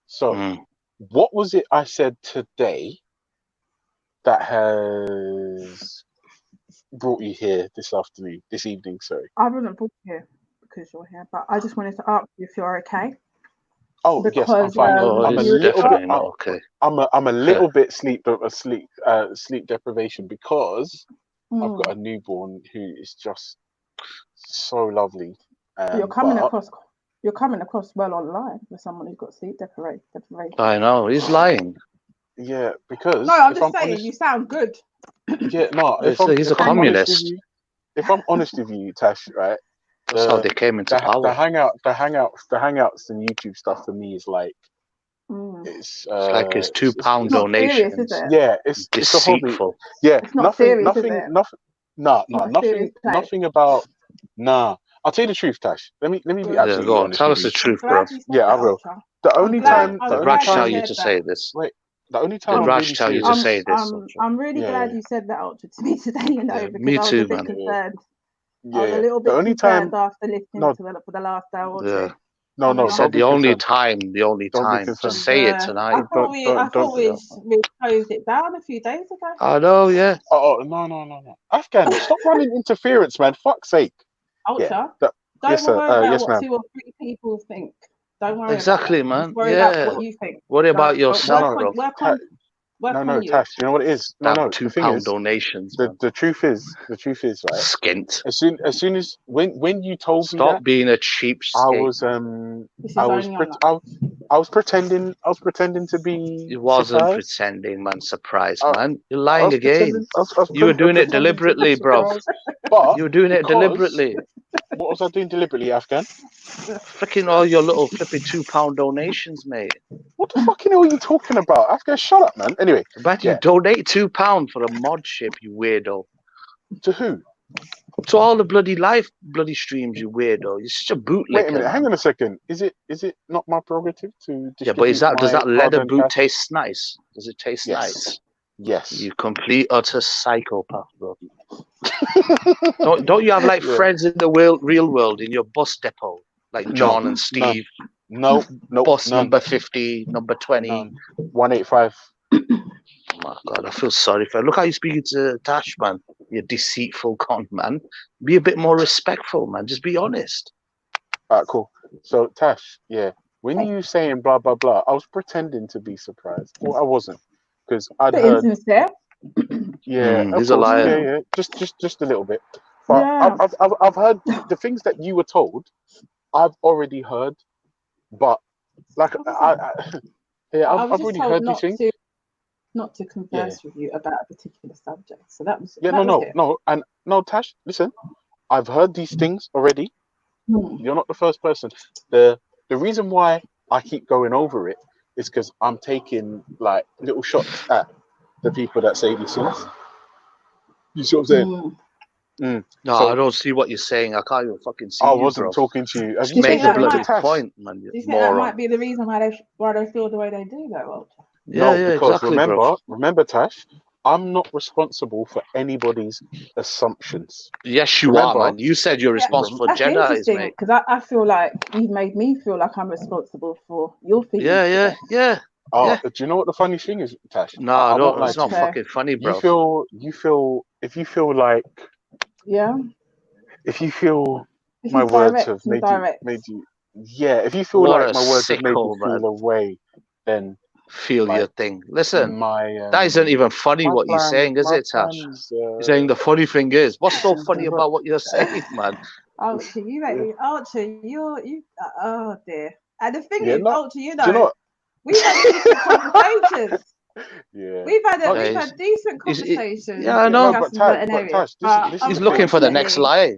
So what was it I said today that has brought you here this evening, sorry? I wouldn't book you here because you're here, but I just wanted to ask you if you're okay. Oh yes, I'm because fine. Oh, I'm a it's little bit. definitely not okay. I'm a little bit sleep deprivation because I've got a newborn who is just so lovely. you're coming But across well online with someone who's got sleep deprivation. I know he's lying. yeah, because No, I'm if just I'm saying honest, you sound good. yeah, no, He's a if I'm honest with communist. you, if I'm honest with you, Tash, right? That's how they came into The power. hangouts and YouTube stuff for me is like It's like his £2 It's not serious, donations. is it? yeah, it's a hobby. Deceitful. Yeah, It's not serious, is it? nothing about nah. I'll tell you the truth, Tash. Let me be Good. Yeah, absolutely go on. honest Tell with us you. the truth, I'm bro. glad you said Yeah, I that, will. Ultra. The only The time rash tell you you said to that. say this. wait, the only The time I'm rash really tell you serious. to say this. Ultra. I'm really glad Yeah, you said that, Ultra, to me today, you know, Yeah, because me I was too, a bit man. concerned. I yeah, was a yeah. little The bit only concerned time, after listening no, for the last hour or Yeah. two. no, You no, He know, said don't be the only Don't be time. Just concerned. say it tonight. I thought we closed it down a few days ago. I know, yeah. Oh no. Afghan, stop running interference, man. Fuck's sake. Ultra, Yeah. don't Yes, sir. worry about Yes, what ma'am. 2 or 3 people think. Don't worry Exactly, about that. man. Just worry about Yeah. what you think. Worry about Don't yourself, No, bro. work no, on you. Tash. You know what it is? Damn No. The thing £2 is, donations, man. the truth is, right? Skint. As soon as when you told me Stop that, being a I cheapskate. was This is I was only pret- on I was pretending to be You wasn't surprised. pretending, man. Surprise, I, man. You're I lying was again. pretending. I was You were doing it pretending to be deliberately, bro. surprised. But You were doing it because deliberately. what was I doing deliberately, Afghan? Freaking all your little flipping £2 donations, mate. What the fucking hell are you talking about? Afghan, shut up, man. Anyway, But you donate £2 for a mod ship, you weirdo. To who? To all the bloody streams, you weirdo. You're such a bootlicker. Wait a minute, man. hang on a second. Is it not my prerogative to distribute Yeah, but does that my leather hard-earned boot cash? taste nice? Does it taste Yes. nice? Yes. You complete utter psychopath, bro. don't you have like friends in the real world in your bus depot, like John and Steve? No, Bus none. number 50, number 20. 185. Oh my God, I feel sorry for you. Look how you're speaking to Tash, man. You deceitful con, man. Be a bit more respectful, man. Just be honest. Alright, cool. So Tash, yeah, when you saying blah blah blah, I was pretending to be surprised. Well, I wasn't, because I'd Bit heard. insincere. Yeah, of he's a course. liar. Yeah. Just a little bit. But Yeah. I've heard the things that you were told. I've already heard, but like I've I was just already told heard these things. not to converse with you about a particular subject. So that was Yeah, that was it. no, Tash, listen, I've heard these things already. Hmm. You're not the first person. The reason why I keep going over it is because I'm taking like little shots at the people that say these things. You see what I'm saying? No, So I don't see what you're saying. I can't even fucking see I you, wasn't bro. talking to you. Have Just you make seen the the picture, bloody Tash? point, man. Do You you think that moron. might be the reason why they feel the way they do, though, Walter? No, Yeah, because exactly, bro. remember, Tash, I'm not responsible for anybody's assumptions. Yes, you are, man. You said you're responsible for That's Jedi's, interesting mate. because I feel like you've made me feel like I'm responsible for your feelings. Yeah. Oh, do you know what the funny thing is, Tash? No, I won't don't. lie It's to not you. fucking funny, bro. You feel if you feel like Yeah. if you feel This my is words direct have and direct. made you yeah, if you feel What like a my words have made you sicko, man. feel away, then Feel your like thing. Listen, my that isn't even funny what you're saying, is it, Tash? You're saying the funny thing is, what's so funny about what you're saying, man? Ultra, you make me. Ultra, you. Oh dear. And the thing Yeah, is, no, Ultra, do you know what? we've had decent conversations. Yeah. We've He's- had decent conversations. yeah, I know. discussing Tash, certain but areas, Tash, this is He's the looking thing. for the next lie.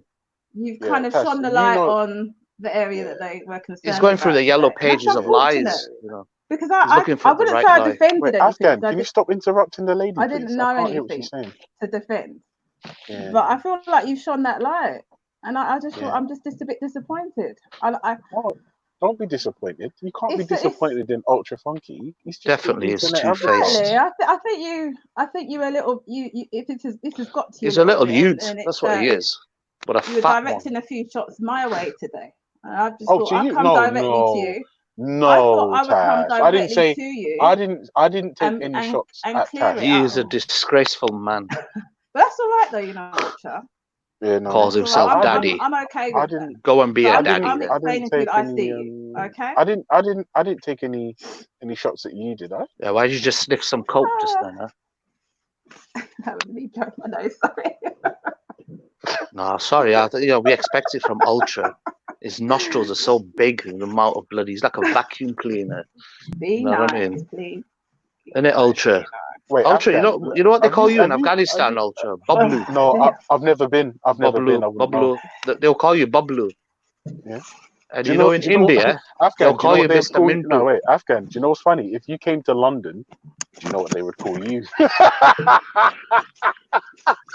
You've Yeah, kind of Tash, shone the you light know- on the area that they were concerned He's going through about the yellow today. And that's pages of lies. unfortunate, You know, because he's looking for I the wouldn't right say I lie. defended Wait, anything. Afghan, 'cause can you stop interrupting the lady, I please? didn't know I can't hear what she's anything saying. to defend. Yeah. But I feel like you've shone that light, and I just feel Yeah. I'm just a bit disappointed. Don't be disappointed. You can't be It's- it's- disappointed in Ultra Funky. He's just Definitely, the it's internet two-faced. avatar. Really, I think you're a little. You if this has got to you. He's a little bit, youth. and That's what he is. But a You were fat one. directing a few shots my way today. And I just Oh, thought to I'd you? come No, directly no, to you. no, I thought I would come Tash. I didn't directly say. to you. I didn't take any and- shots and at clear Tash. it He is a up. disgraceful man. But that's all right though, Ultra. Yeah, no. Calls That's all right. himself daddy. I'm okay I with that. didn't. Go and be So a I daddy didn't. then. I didn't explaining to you take that I any. see you. Okay. I didn't take any shots at you, did I? Yeah, why'd you just sniff some coke just then, huh? That was me blowing my nose. Sorry. No, sorry. We expect it from Ultra. His nostrils are so big, and the amount of blood. He's like a vacuum cleaner. Be You know what I nice, mean? please. Isn't it Ultra? Wait, Ultra, Afghan. you know what they call you in Have Afghanistan, you? Ultra? Bablu. No, I've never been. I've never been. Bablu. I wouldn't know. Bablu. They'll call you Bablu. Yeah. And Do you you know, know? in Do you know? India, Afghan. they'll Do you call know you what they would Mr. call you? No, Mintu. wait, Afghan. Do you know what's funny? If you came to London, do you know what they would call you?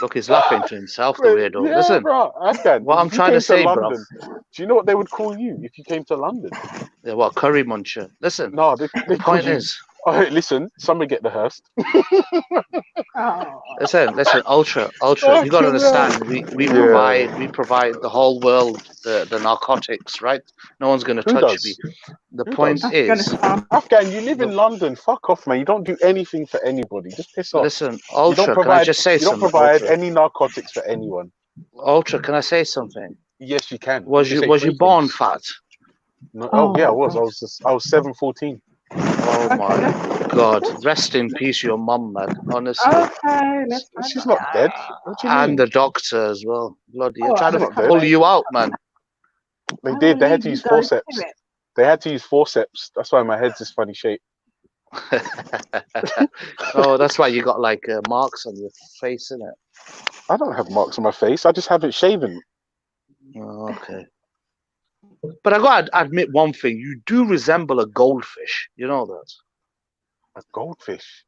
Look, he's laughing to himself, the Wait, weirdo. yeah, Listen, bro, Afghan. what I'm If you trying came to say, bruv. London, do you know what they would call you if you came to London? Yeah, what, curry muncher? Listen, No, they the call point you. is, All right, listen, somebody get the Hearst. Oh. listen, Ultra. You got to Fucking hell. understand, we Yeah. provide the whole world the narcotics, right? No one's going to Who touch does? me. The Who point does? is, Afghan, you live in London. Fuck off, man. You don't do anything for anybody. Just piss off. listen, You don't Ultra, can I provide. just say You don't something, provide Ultra? any narcotics for anyone. Ultra, can I say something? Yes, you can. Was You you can say was you three born things. fat? No, Oh yeah, I my was. gosh. I was 7'14". Oh my God! Rest in peace, your mum, man. Honestly, Okay, let's She's not dead. What do you mean? and the doctor as well. Bloody, All trying right, to She's not dead. pull you out, man. They I did. will They had leave to you use guys to forceps. it. They had to use forceps. That's why my head's this funny shape. Oh, that's why you got like marks on your face, innit? I don't have marks on my face. I just have it shaven. Oh, okay. But I got to admit one thing: you do resemble a goldfish. You know that? A goldfish.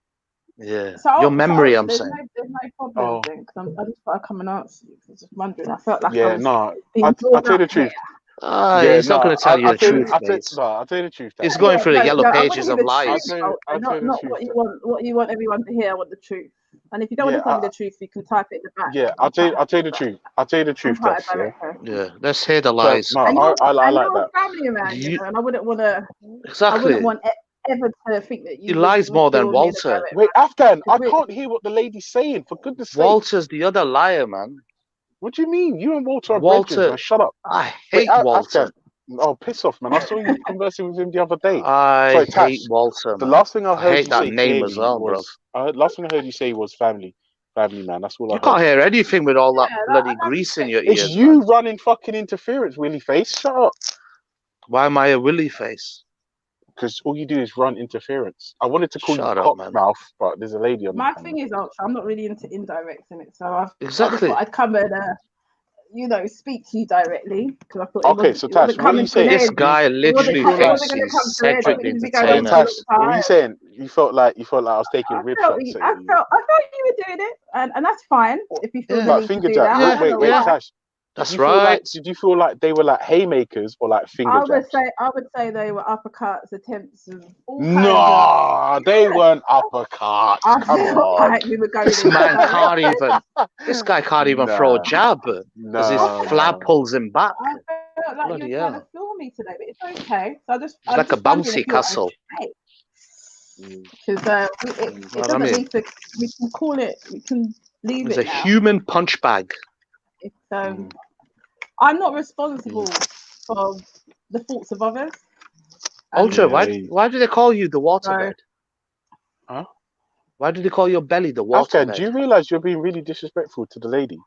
Yeah. So, Your memory, I'm there's saying. no problem Oh, then, because I just thought I'd come and answer you. 'Cause I was just wondering. I felt like I yeah. was No, being I'll drawn tell you the up here. truth. Yeah, He's not no, going to tell you I'll the tell you. truth, mate. I'll tell you the truth. He's That going through the yellow I want to pages hear of the lies. truth, Ultra, I'll tell you the not truth. what you want everyone to hear. I want the truth. And if you don't want Yeah, to tell me the truth, you can type it in the back. yeah. I'm I'll tell you quite happy the with that. truth. I'll tell you the I'm truth, quite a Tash. Yeah. direct person. Yeah. Let's hear the So lies. no, And you're, I and like you're that. a family man, you know, and I wouldn't want to. I Exactly. wouldn't want ever to think that He you lies would more than feel near the Walter. direct. Wait, Afghan, I Because we, can't hear what the lady's saying. For goodness sake. Walter's the other liar, man. What do you mean? You and Walter are brethren, Walter, man. Shut up. I Wait, hate Walter. Afghan. Oh, piss off, man. I saw you conversing with him the other day. I Sorry, hate Tash. Walter, The man. last thing I I heard hate you that say name as clearly well, bro. was last thing I heard you say was family man. That's all I You heard. can't hear anything with all that yeah, bloody and I grease in respect your It's ears, you man. running fucking interference, Willie face. Shut up. Why am I a willy face? Because all you do is run interference. I wanted to call Shut you up, man. cockmouth, but there's a lady on the my panel. thing is, Ultra, I'm not really into indirects in it, so I just Exactly. thought I'd come and speak to you directly because I thought Okay, so it Tash, wasn't what are coming you to an saying? This end. guy It wasn't, literally You feel it like wasn't thinks going to come he's to an end. I Cedric think the we'd be going on Hey for a Entertainer. long Tash, what are you time. saying? You felt like I was taking rib I shots at you. felt you were doing it, and that's fine if you feel the Like need to finger do jab. that. I Yeah, don't know Wait, why. Tash. that's right. Did you feel like they were like haymakers or like finger I would jabs? say they were uppercuts, attempts, and all kinds of. No, they weren't uppercuts. I Come felt on. like we were going This in man that can't direction. even. This guy can't even throw a jab because his flab pulls him back. I felt like Bloody you were trying hell! to fool me today, but it's okay. So It's I'm like a just wondering bouncy if you're castle. okay. Because it Know what I doesn't mean? need to. We can call it. We can leave It's it a now. human punch bag. It's I'm not responsible for the faults of others. Ultra, Yeah. why do they call you the So waterbed? Huh? Why do they call your belly the Afghan, do waterbed? you realize you're being really disrespectful to the lady?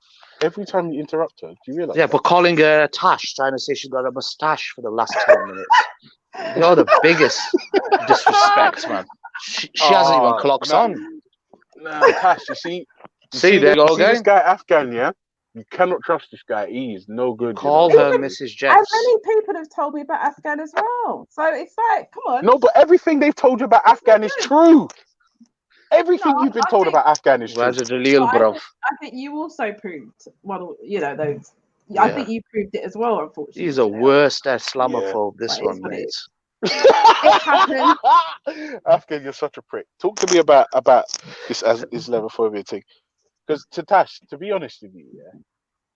Every time you interrupt her, do you realize Yeah, that? but calling her Tash, trying to say she's got a mustache for the last 10 minutes. You're the biggest disrespect, man. She hasn't even clocked on. Nah, Tash, you see See, there you go this again. guy Afghan, yeah? You cannot trust this guy. He is no good. Call you know? her Mrs. and Jets. many people have told me about Afghan as well. So it's like, come on. No, but everything they've told you about Afghan is true. Everything No, you've been I told think, about Afghan is true. Where's the Dalil, I bruv? think, I think you also proved those. I think you proved it as well. Unfortunately, He's a today. worst Islamophobe, this But it is one, what it mate. is. It happened. Afghan, you're such a prick. Talk to me about this Islamophobia thing. Because Tash, to be honest with you, yeah,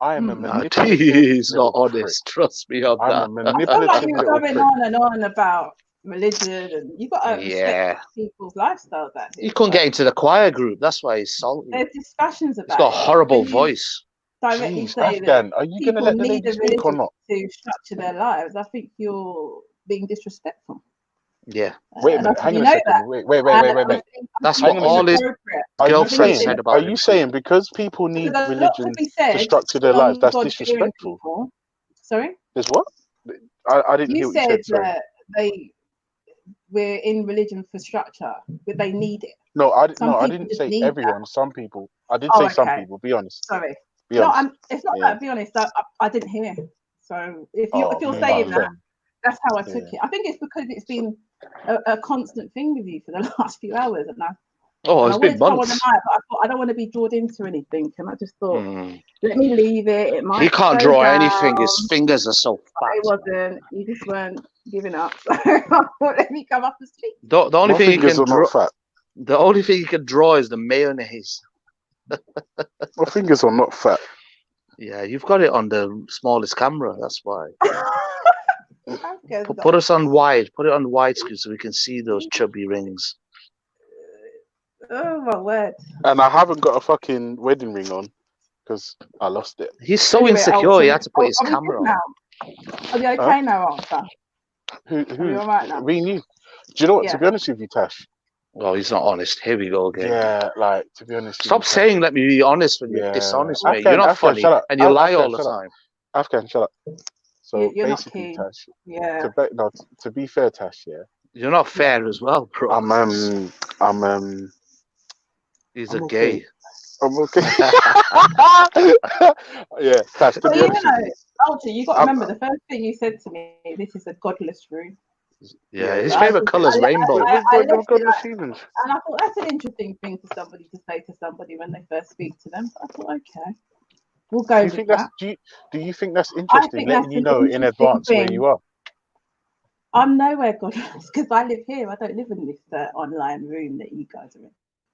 I am a Nah, manipulative he's not little prick. honest. Trust me on I'm a that. I feel like manipulative you were little going prick. on and on about religion, and you got to Yeah. respect people's lifestyles. That He couldn't get into the choir group. That's why he's salty. There's discussions about He's got a it. horrible When you- voice. directly Jeez, say that Afghan, are you gonna people let the need lady a speak or religion not? to structure their lives. I think you're being disrespectful. Yeah. Wait a And I minute, think hang you on a know second. that. Wait. That's think what Hang on a it's all his second. inappropriate. Are you girlfriends saying? said Are about you him. saying because people need Because a lot to religion be to said, structure their lives, some that's God-fearing disrespectful? people. Sorry, Is what? I didn't you hear what you said said. Sorry. that we're in religion for structure, but they need it. No, I Some people didn't just say need that. everyone. Some people. I did Oh, say some okay. people. Be honest. Sorry. Be No, honest. it's not Yeah. that. Be honest, I didn't hear. So if Oh, you're okay. saying that, Fair. that's how I took Yeah. it. I think it's because it's been a constant thing with you for the last few hours, and I It's wanted been to come on the months. night, but I thought I don't want to be drawn into anything, and I just thought, Mm. let me leave it. It might He can't go draw down. anything. His fingers are so It fat. wasn't. You just weren't giving up. So I thought, let me come up and speak. The only My thing he fingers can are draw. not fat. The only thing he can draw is the mayonnaise. My fingers are not fat. Yeah, you've got it on the smallest camera. That's why. Okay, Put us on wide. Put it on widescreen so we can see those chubby rings. Oh my word. And I haven't got a fucking wedding ring on because I lost it. He's so Anyway, insecure. He Ultra, had to put his are we good camera on. now? Are you okay Huh? now, Ultra? Are we all right now? Me and you. Do you know what? Yeah. To be honest with you, Tash. Oh, he's not honest. Here we go again. Yeah, like to be honest. Stop with you, saying let me be honest when you're Yeah. dishonest, mate. Afghan, You're not Afghan, funny shut up. and you lie Afghan, all the shut up. time. Afghan, shut up. So You're not basically, keen. Tash. Yeah. To be fair, Tash. Yeah. You're not fair as well, bro. I'm He's I'm a okay. gay. I'm okay. Yeah, Tash. To But be you honest with know, you, Ultra, you got to remember the first thing you said to me. This is a godless room. Yeah, his I favorite just- color is rainbow. I we've left got it the like- feelings. and I thought that's an interesting thing for somebody to say to somebody when they first speak to them. So I thought, okay, we'll go Do you with think that. do you think that's I interesting? think Letting that's you an know in interesting advance where thing. you are. I'm nowhere godless because I live here. I don't live in this online room that you guys are in.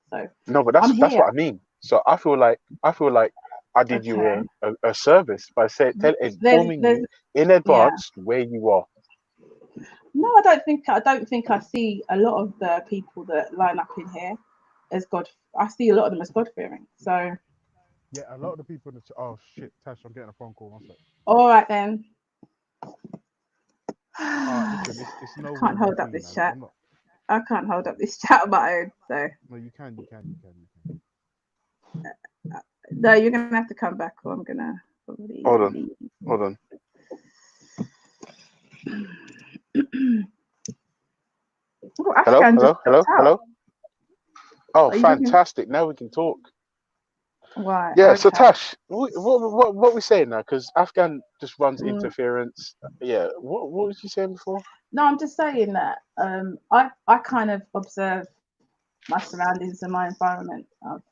So No, but that's I'm what here. I mean. So I feel like I did you a service by informing you in advance where you are. No, I don't think I see a lot of the people that line up in here as God. I see a lot of them as God fearing. So Yeah, a lot of the people in the oh shit, Tash, I'm getting a phone call. One sec. all right then. Listen, it's no I can't hold up thing, this man. chat. I'm not. I can't hold up this chat on my own. So No, you can. no, you're gonna have to come back, or I'm gonna probably Hold on. leave. Hold on. Oh, Hello? Afghan just Hello? dropped Hello? out. Oh, Are you talking- fantastic. Now we can talk. Right. Yeah, so okay. Tash, what we saying now? Because Afghan just runs Mm. interference. Yeah. What was you saying before? No, I'm just saying that I kind of observe my surroundings and my environment. That's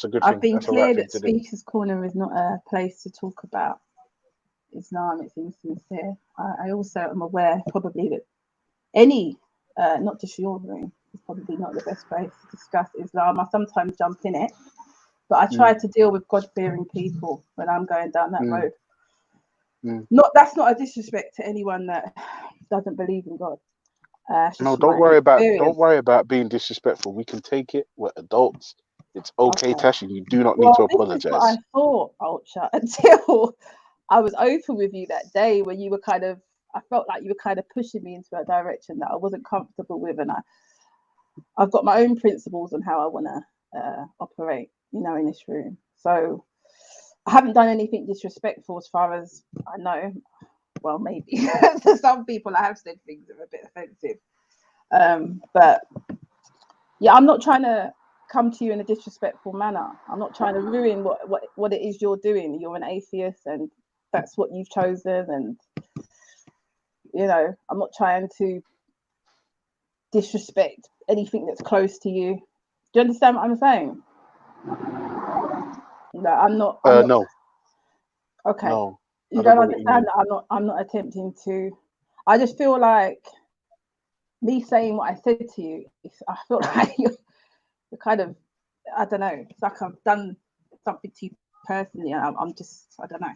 a good I've thing. been That's the clear right thing that to do. Speaker's Corner is not a place to talk about Islam. It's insincere. I also am aware probably that any, not just your room, is probably not the best place to discuss Islam. I sometimes jump in it, but I try to deal with God-fearing people when I'm going down that road. That's not a disrespect to anyone that doesn't believe in God. It's No, just don't my worry experience. about being disrespectful. We can take it. We're adults. It's okay, Okay. Tash, and you do not need Well, to this is what I apologize. thought, Ultra, until I was open with you that day when you were I felt like you were kind of pushing me into a direction that I wasn't comfortable with, and I've got my own principles on how I want to operate, in this room. So I haven't done anything disrespectful as far as I know. Well, maybe to some people I have said things that are a bit offensive. But yeah, I'm not trying to come to you in a disrespectful manner. I'm not trying to ruin what it is you're doing. You're an atheist and that's what you've chosen, and I'm not trying to disrespect anything that's close to you. Do you understand what I'm saying? No, I'm not. No. Okay. No. You I don't don't know what you understand mean. that I'm not attempting to. I just feel like me saying what I said to you, I feel like you're kind of, I don't know, it's like I've done something to you personally, I'm just, I don't know.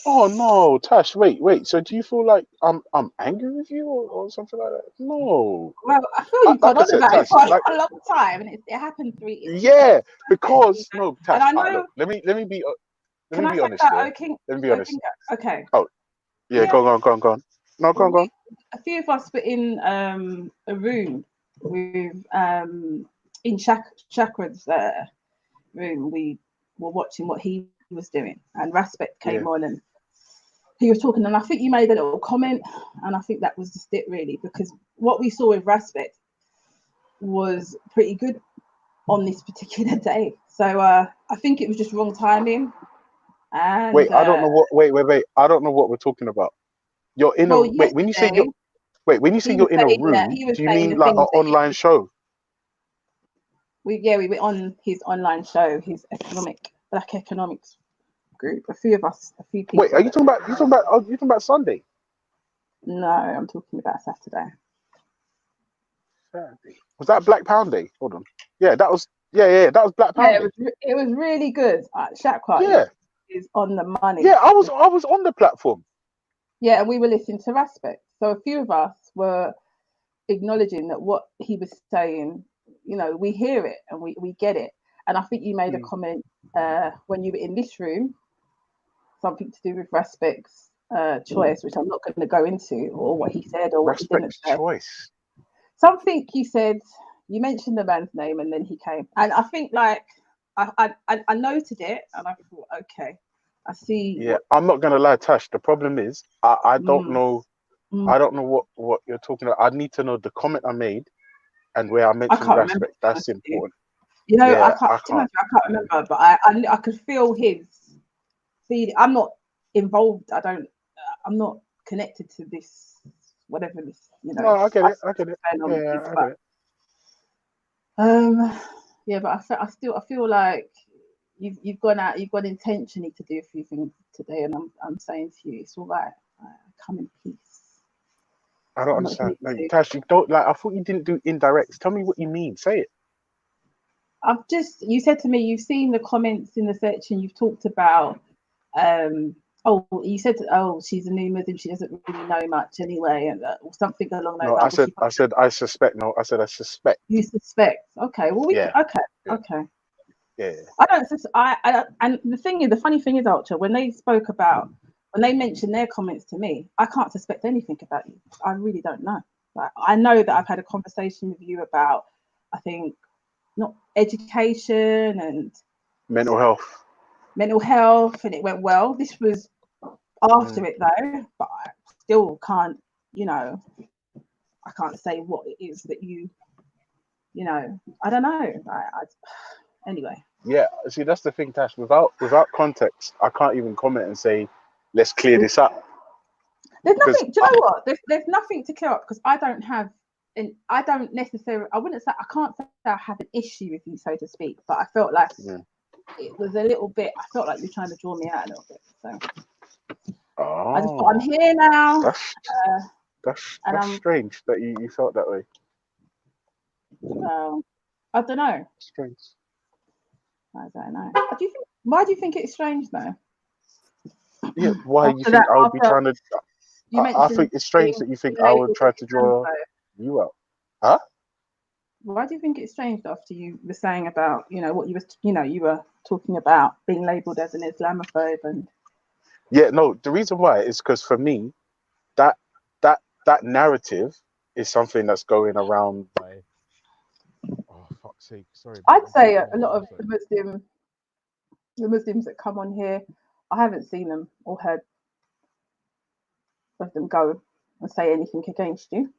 Oh no, Tash, wait. So do you feel like I'm angry with you or something like that? No. Well, I feel you've gone Like I on said, about it Tash, for like a long time, and it happened yeah, because no, Tash. And I know. Look, let me be Can I say honest that, here. O'King? Let me be honest. Okay. Oh, yeah, Yeah. go on. No, go on. A few of us were in a room with in Chakra's room. We were watching what he was doing, and Raspect came on, and he was talking, and I think you made a little comment, and I think that was just it really, because what we saw with Raspect was pretty good on this particular day. So I think it was just wrong timing. And Wait, I don't know what. Wait. I don't know what we're talking about. You're in a wait. When you say you're in a room, do you mean like an online show? We were on his online show, his Black Economics group. A few people. Wait, are you talking about Sunday? No, I'm talking about Saturday. Was that Black Pound Day? Hold on. Yeah, that was that was Black Pound Day. It was really good. Shaqua is on the money. Yeah, I was on the platform. Yeah, and we were listening to Raspect. So a few of us were acknowledging that what he was saying, we hear it and we get it. And I think you made a comment when you were in this room, something to do with Raspect's choice, which I'm not going to go into, or what he said or what he didn't say. Choice. Something you said, you mentioned the man's name, and then he came. And I think I noted it, and I thought, okay, I see. Yeah, I'm not gonna lie, Tash. The problem is, I don't know. I don't know what you're talking about. I need to know the comment I made and where I mentioned Raspect. That's important. I can't remember, but I could feel his feeling. I'm not involved. I'm not connected to this, whatever this, No, I get it. Yeah, I get it. Yeah, but I feel like you've gone intentionally to do a few things today, and I'm saying to you, it's all right. Come in peace. I don't understand. Tash, you don't I thought you didn't do indirects. Tell me what you mean. Say it. You said to me, you've seen the comments in the section. You've talked about, you said, she's a new Muslim. She doesn't really know much anyway, and or something along those lines. I said I suspect. No, I said I suspect. You suspect? Okay. Well, okay. Yeah. I don't. And the funny thing is, Ultra, when they mention their comments to me, I can't suspect anything about you. I really don't know. Like, I know that I've had a conversation with you about, I think, not education and mental health, and it went well. This was after it though, but I still can't, I can't say what it is that I don't know. Anyway. Yeah, see, that's the thing, Tash. Without context, I can't even comment and say, let's clear this up. There's nothing. Do you know what? There's nothing to clear up, because I don't necessarily. I wouldn't say, I can't say I have an issue with you, so to speak. But I felt like it was a little bit. I felt like you're trying to draw me out a little bit. So I just thought, I'm here now. That's strange that you felt that way. I don't know. Strange. I don't know. Why do you think it's strange though? Yeah, why you think I would be trying to? I think it's strange that you think I would try to draw you out. Huh? Why do you think it's strange after you were saying about what you were talking about being labelled as an Islamophobe and? Yeah, no. The reason why is because for me, that narrative is something that's going around by. Oh fuck's sake! Sorry. I'd say a lot of the Muslims that come on here, I haven't seen them or heard of them go and say anything against you.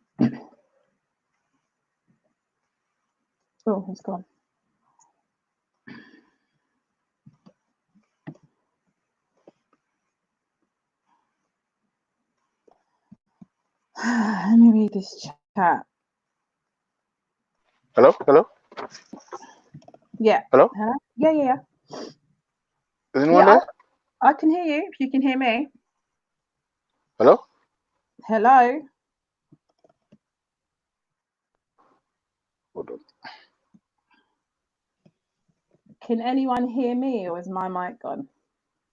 Oh, he's gone. Let me read this chat. Hello? Yeah. Hello? Yeah. Is anyone there? I can hear you, if you can hear me. Hello? Hello? Hold on. Can anyone hear me, or is my mic gone?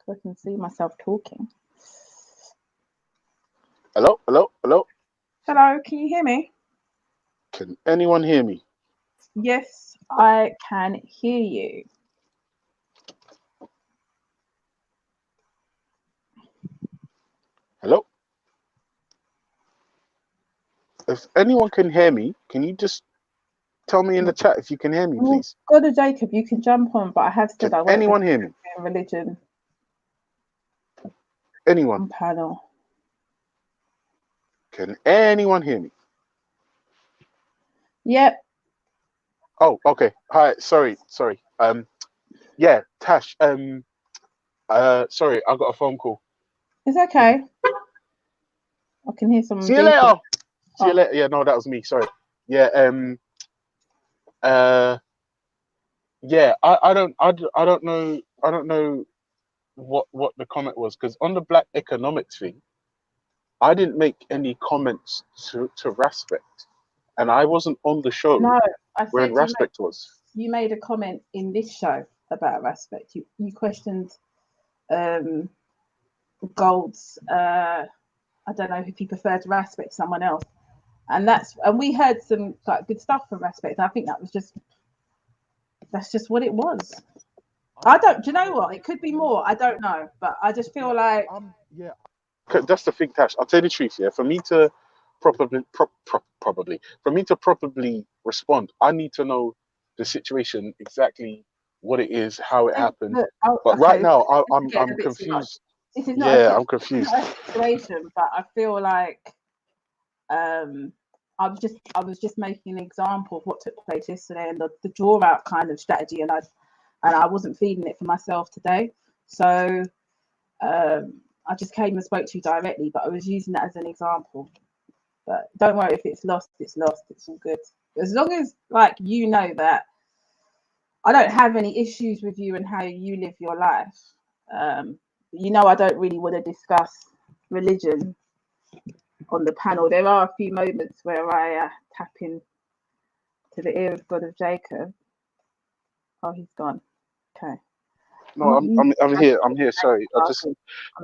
so I can see myself talking. Hello, hello, hello. Hello, can you hear me? Can anyone hear me? Yes, I can hear you. Hello. If anyone can hear me, can you just tell me in the chat if you can hear me, Well, please? God of Jacob, you can jump on, but I have said I won't Anyone hear me? be religion Anyone? on panel. Can anyone hear me? Yep. Oh, okay. Hi. Sorry. Yeah, Tash. Sorry, I got a phone call. It's okay. I can hear someone See you beeping. later. See you Oh. later. Yeah, no, that was me. Sorry. Yeah. Yeah. I don't know what the comment was, because on the black economics thing, I didn't make any comments to Raspect, and I wasn't on the show No, I when said Raspect was. you made a comment in this show about Raspect. You questioned Gold's. I don't know if he preferred to Raspect someone else, and we heard some like good stuff from Raspect. I think that's just what it was. I don't. Do you know what? It could be more. I don't know, but I just feel like Yeah. That's the thing, Tash. I'll tell you the truth. Yeah, for me to probably respond, I need to know the situation exactly, what it is, how it happened. But right now, I'm confused. This is not Yeah, I'm confused. not a situation, but I feel like I was just making an example of what took place yesterday and the draw out kind of strategy, and I wasn't feeding it for myself today. So I just came and spoke to you directly, but I was using that as an example. But don't worry, if it's lost, it's lost. It's all good. As long as like you know that I don't have any issues with you and how you live your life. You know, I don't really want to discuss religion on the panel. There are a few moments where I tap in to the ear of God of Jacob. Oh, he's gone. Okay. No, I'm here. I'm here. Sorry, I'm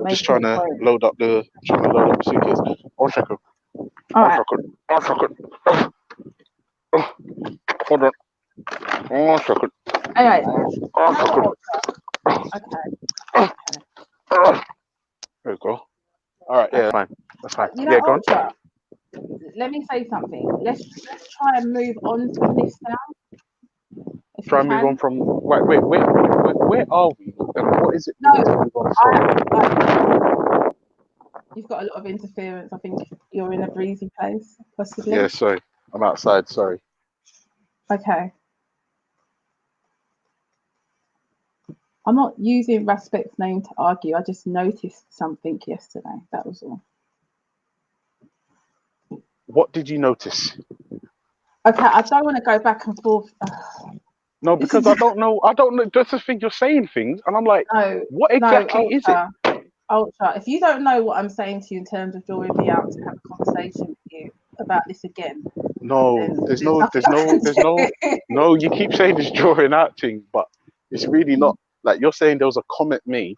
just trying to load up the suitcase. 1 second. All right. 1 second. Hold on. 1 second. All right. 1 second. There we go. All right. Yeah, fine. That's fine. You know, Yeah, go on. Ultra, let me say something. Let's try and move on from this now. Try and move on from. Wait. Where are we? And what is it? No, we need to move on from? You've got a lot of interference. I think you're in a breezy place, possibly. Yeah, sorry. I'm outside. Sorry. Okay. I'm not using Raspect's name to argue. I just noticed something yesterday. That was all. What did you notice? Okay, I don't want to go back and forth. No, because I don't know. That's the thing. You're saying things, and I'm like, what exactly is it? Ultra, if you don't know what I'm saying to you in terms of drawing me out to have a conversation with you about this again. No, there's no. No, you keep saying this drawing out thing, but it's really not. Like, you're saying there was a comment made,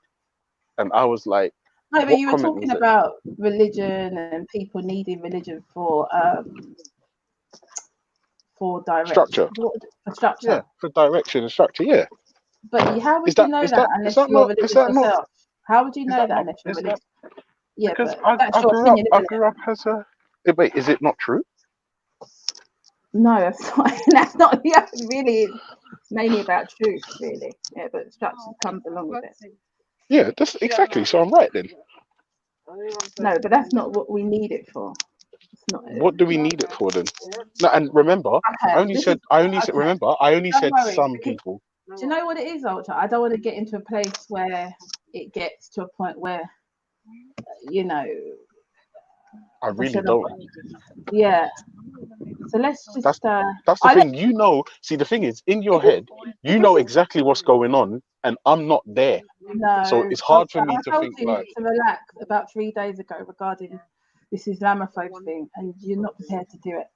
and I was like, no, but you were talking about religion and people needing religion for direction. Structure. For structure. Yeah, for direction and structure. Yeah. But how would you know that unless you're religious yourself? How would you know that unless you're religious? Yeah, because but that's your opinion. I grew up as a. Wait, is it not true? No, that's not really. It's mainly about truth, really. Yeah, but structure comes along with it. Yeah, that's exactly. So I'm right then. No, but that's not what we need it for. It's not. What do we need it for then? No, and remember, I only said some people. Do you know what it is, Ultra? I don't want to get into a place where it gets to a point where, you know. I really don't. Yeah. So let's just. That's the thing. You know. See, the thing is, in your head, you know exactly what's going on, and I'm not there. No. So it's hard for me to think like. To relax about 3 days ago regarding this Islamophobe thing, and you're not prepared to do it.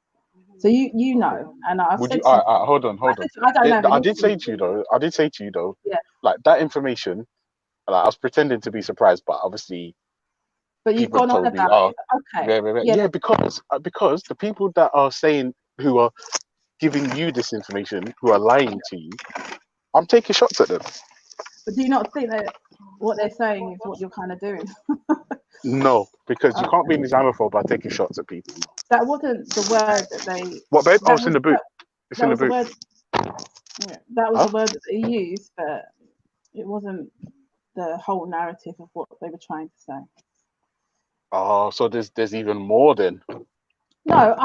So you know, and I've said. Hold on. I don't know. I did say to you though. Yeah. Like that information, Like, I was pretending to be surprised, but obviously But you've people gone on told me, about oh, it. Okay. yeah, because the people that are saying, who are giving you this information, who are lying to you, I'm taking shots at them. But do you not think that what they're saying is what you're kind of doing? No, because you can't be an Okay. Islamophobe by taking shots at people. That wasn't the word that they. What, babe? Oh, That it's in was the boot. It's that in the was the boot. word. Yeah, that was Huh? the word that they used, but it wasn't the whole narrative of what they were trying to say. Oh, so there's even more then. No,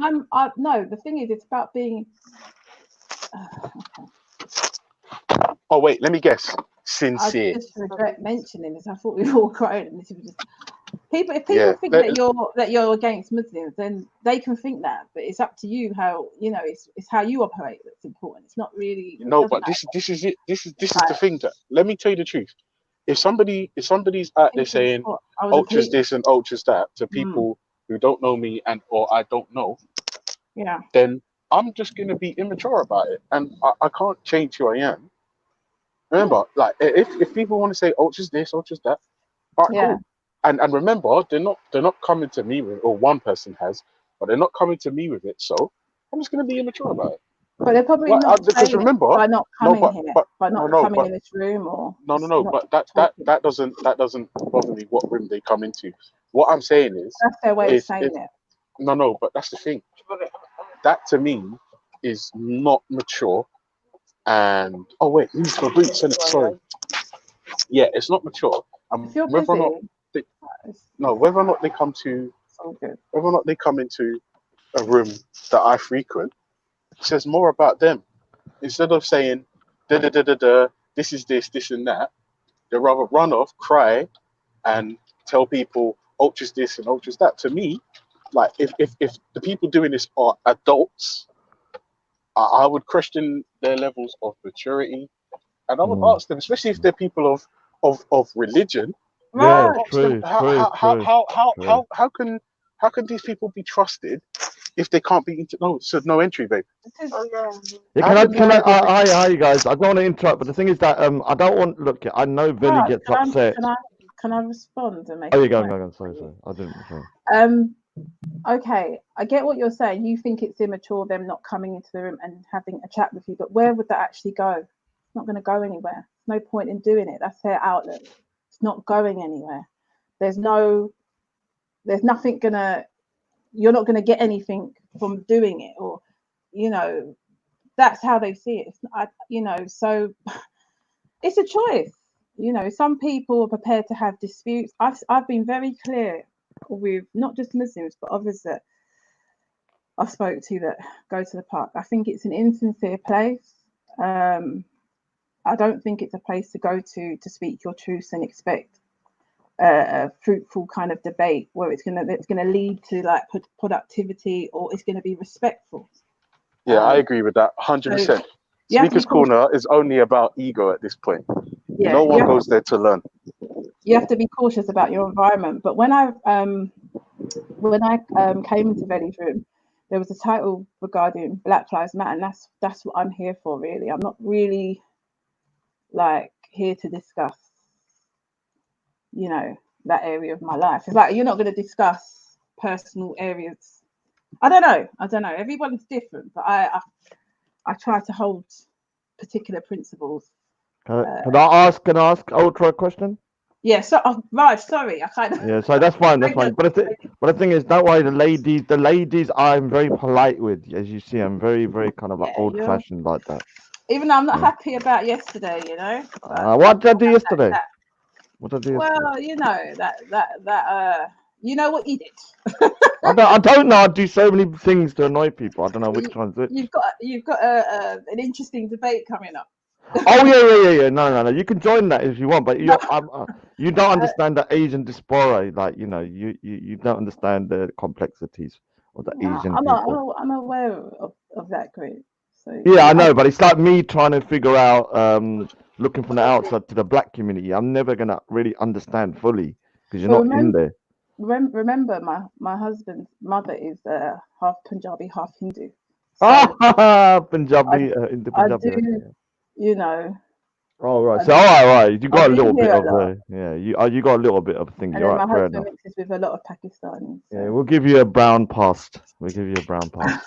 no. The thing is, it's about being. Oh wait, let me guess. I Sincere. just regret mentioning this. I thought we were all grown, and this was just people. If people Yeah. think that you're against Muslims, then they can think that. But it's up to you how it's how you operate that's important. It's not really. It No, doesn't but matter. this is it. This is the thing that, let me tell you the truth. If somebody's out there saying I was a ultras police. this and ultras that to Mm, people who don't know me and or I don't know, yeah. then I'm just gonna be immature about it, and I can't change who I am. Remember, like if people want to say ultras this, ultras that, all right, Yeah. cool. And remember, they're not coming to me with, or one person has, but they're not coming to me with it. So I'm just gonna be immature about it. But they're probably Like, not because saying remember, it by not no, coming here, by not no, coming but in this room, or no, just not but that doesn't bother me what room they come into. What I'm saying That's their way of is saying it. no, but that's the thing. That to me is not mature. And oh wait, these are boots, innit? Sorry. Yeah, it's not mature. And If you're whether or not busy, whether or not they come to, it's all good. whether or not they come into a room that I frequent, says more about them. Instead of saying da da da da da, this is this and that, they rather run off, cry, and tell people ultras this and ultras that. To me, like if the people doing this are adults, I would question their levels of maturity, and I would ask them, especially if they're people of religion, Yeah, Right. ask them true, true, true, true. how can these people be trusted if they can't be no entry, babe. Yeah, How can these people be? hi you guys. I don't want to interrupt, but the thing is that I don't want. Look, I know Billy Raj, gets upset. can I respond and make Oh, a you go, point? go, go. Sorry. I didn't. Sorry. Okay, I get what you're saying. You think it's immature them not coming into the room and having a chat with you, but where would that actually go? It's not going to go anywhere. No point in doing it. That's their outlet. It's not going anywhere. There's nothing gonna. You're not going to get anything from doing it, or that's how they see it. So it's a choice. Some people are prepared to have disputes. I've been very clear with not just Muslims but others that I spoke to that go to the park. I think it's an insincere place. I don't think it's a place to go to speak your truths and expect a fruitful kind of debate where it's gonna lead to like productivity, or it's gonna be respectful. Yeah, I agree with that 100%. Speaker's Corner is only about ego at this point. Yeah, no one goes there to learn. You have to be cautious about your environment. But when I came into Veli's room, there was a title regarding Black Lives Matter, and that's what I'm here for, really. I'm not really like here to discuss, that area of my life. It's like you're not going to discuss personal areas. I don't know. Everyone's different, but I try to hold particular principles. Can I ask Ultra a question? Yeah, so Raj, sorry, I kind of. Yeah, so that's fine, that's fine. But the thing is, don't worry, the ladies, I'm very polite with. As you see, I'm very, very kind of like old-fashioned like that. Even though I'm not happy about yesterday, What did I do yesterday? What did I do yesterday? Well, you know what you did. I don't know. I do so many things to annoy people. I don't know which one's which. You've got an interesting debate coming up. Oh yeah. No. You can join that if you want, but you don't understand the Asian diaspora. Like you don't understand the complexities of the Asian people. I'm aware of that group. So Yeah, I know, but it's like me trying to figure out, looking from the outside to the black community. I'm never gonna really understand fully because you're not in there. Remember, my husband's mother is half Punjabi, half Hindu. So Punjabi, Punjabi. I do, Oh right. I So all right. You I got a do little bit hear a of lot. you got a little bit of a thing. And You're then right. my Fair husband enough. mixes with a lot of Pakistanis. Yeah, So we'll give you a brown pass. We'll give you a brown pass.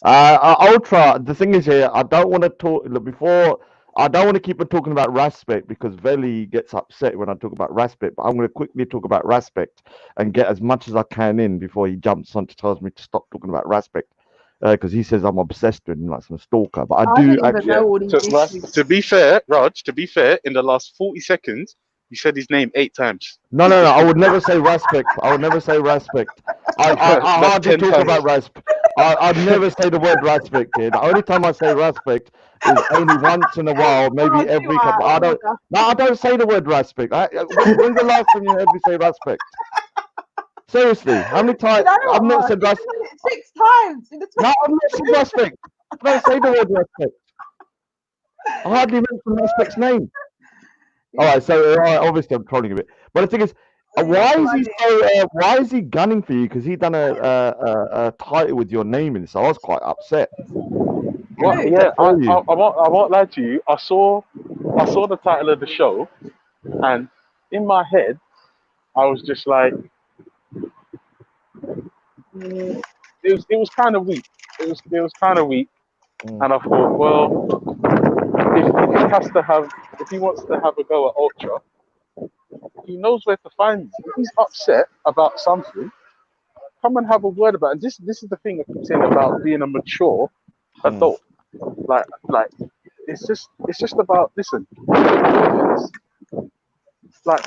Ultra. The thing is here, I don't want to talk look, before. I don't want to keep on talking about Respect because Veli gets upset when I talk about Respect. But I'm going to quickly talk about Respect and get as much as I can in before he jumps on to tells me to stop talking about Respect because he says I'm obsessed with him like some stalker. But I I do didn't even actually. know all these issues. To be fair, Raj, to be fair, in the last 40 seconds, you said his name 8 times. No. I would never say Respect. I would never say Respect. I That's hardly 10 talk times. about Respect. I'd never say the word Respect here. The only time I say Respect is only once in a while, maybe every couple. I don't say the word Respect. When's the last time you heard me say Respect? Seriously, how many times? I've not said Respect. 6 times. In the No, I've not said Respect. I don't say the word Respect. I hardly mention Respect's name. All right, so obviously I'm trolling a bit, but the thing is, why is he gunning for you? Because he done a title with your name in it, so I was quite upset. Well, yeah, I won't lie to you. I saw the title of the show, and in my head, I was just like, it was kind of weak. It was kind of weak, and I thought, well, if he wants to have a go at Ultra, he knows where to find me. If he's upset about something, come and have a word about it. And this is the thing I keep saying about being a mature adult. Like it's just about listen. It's not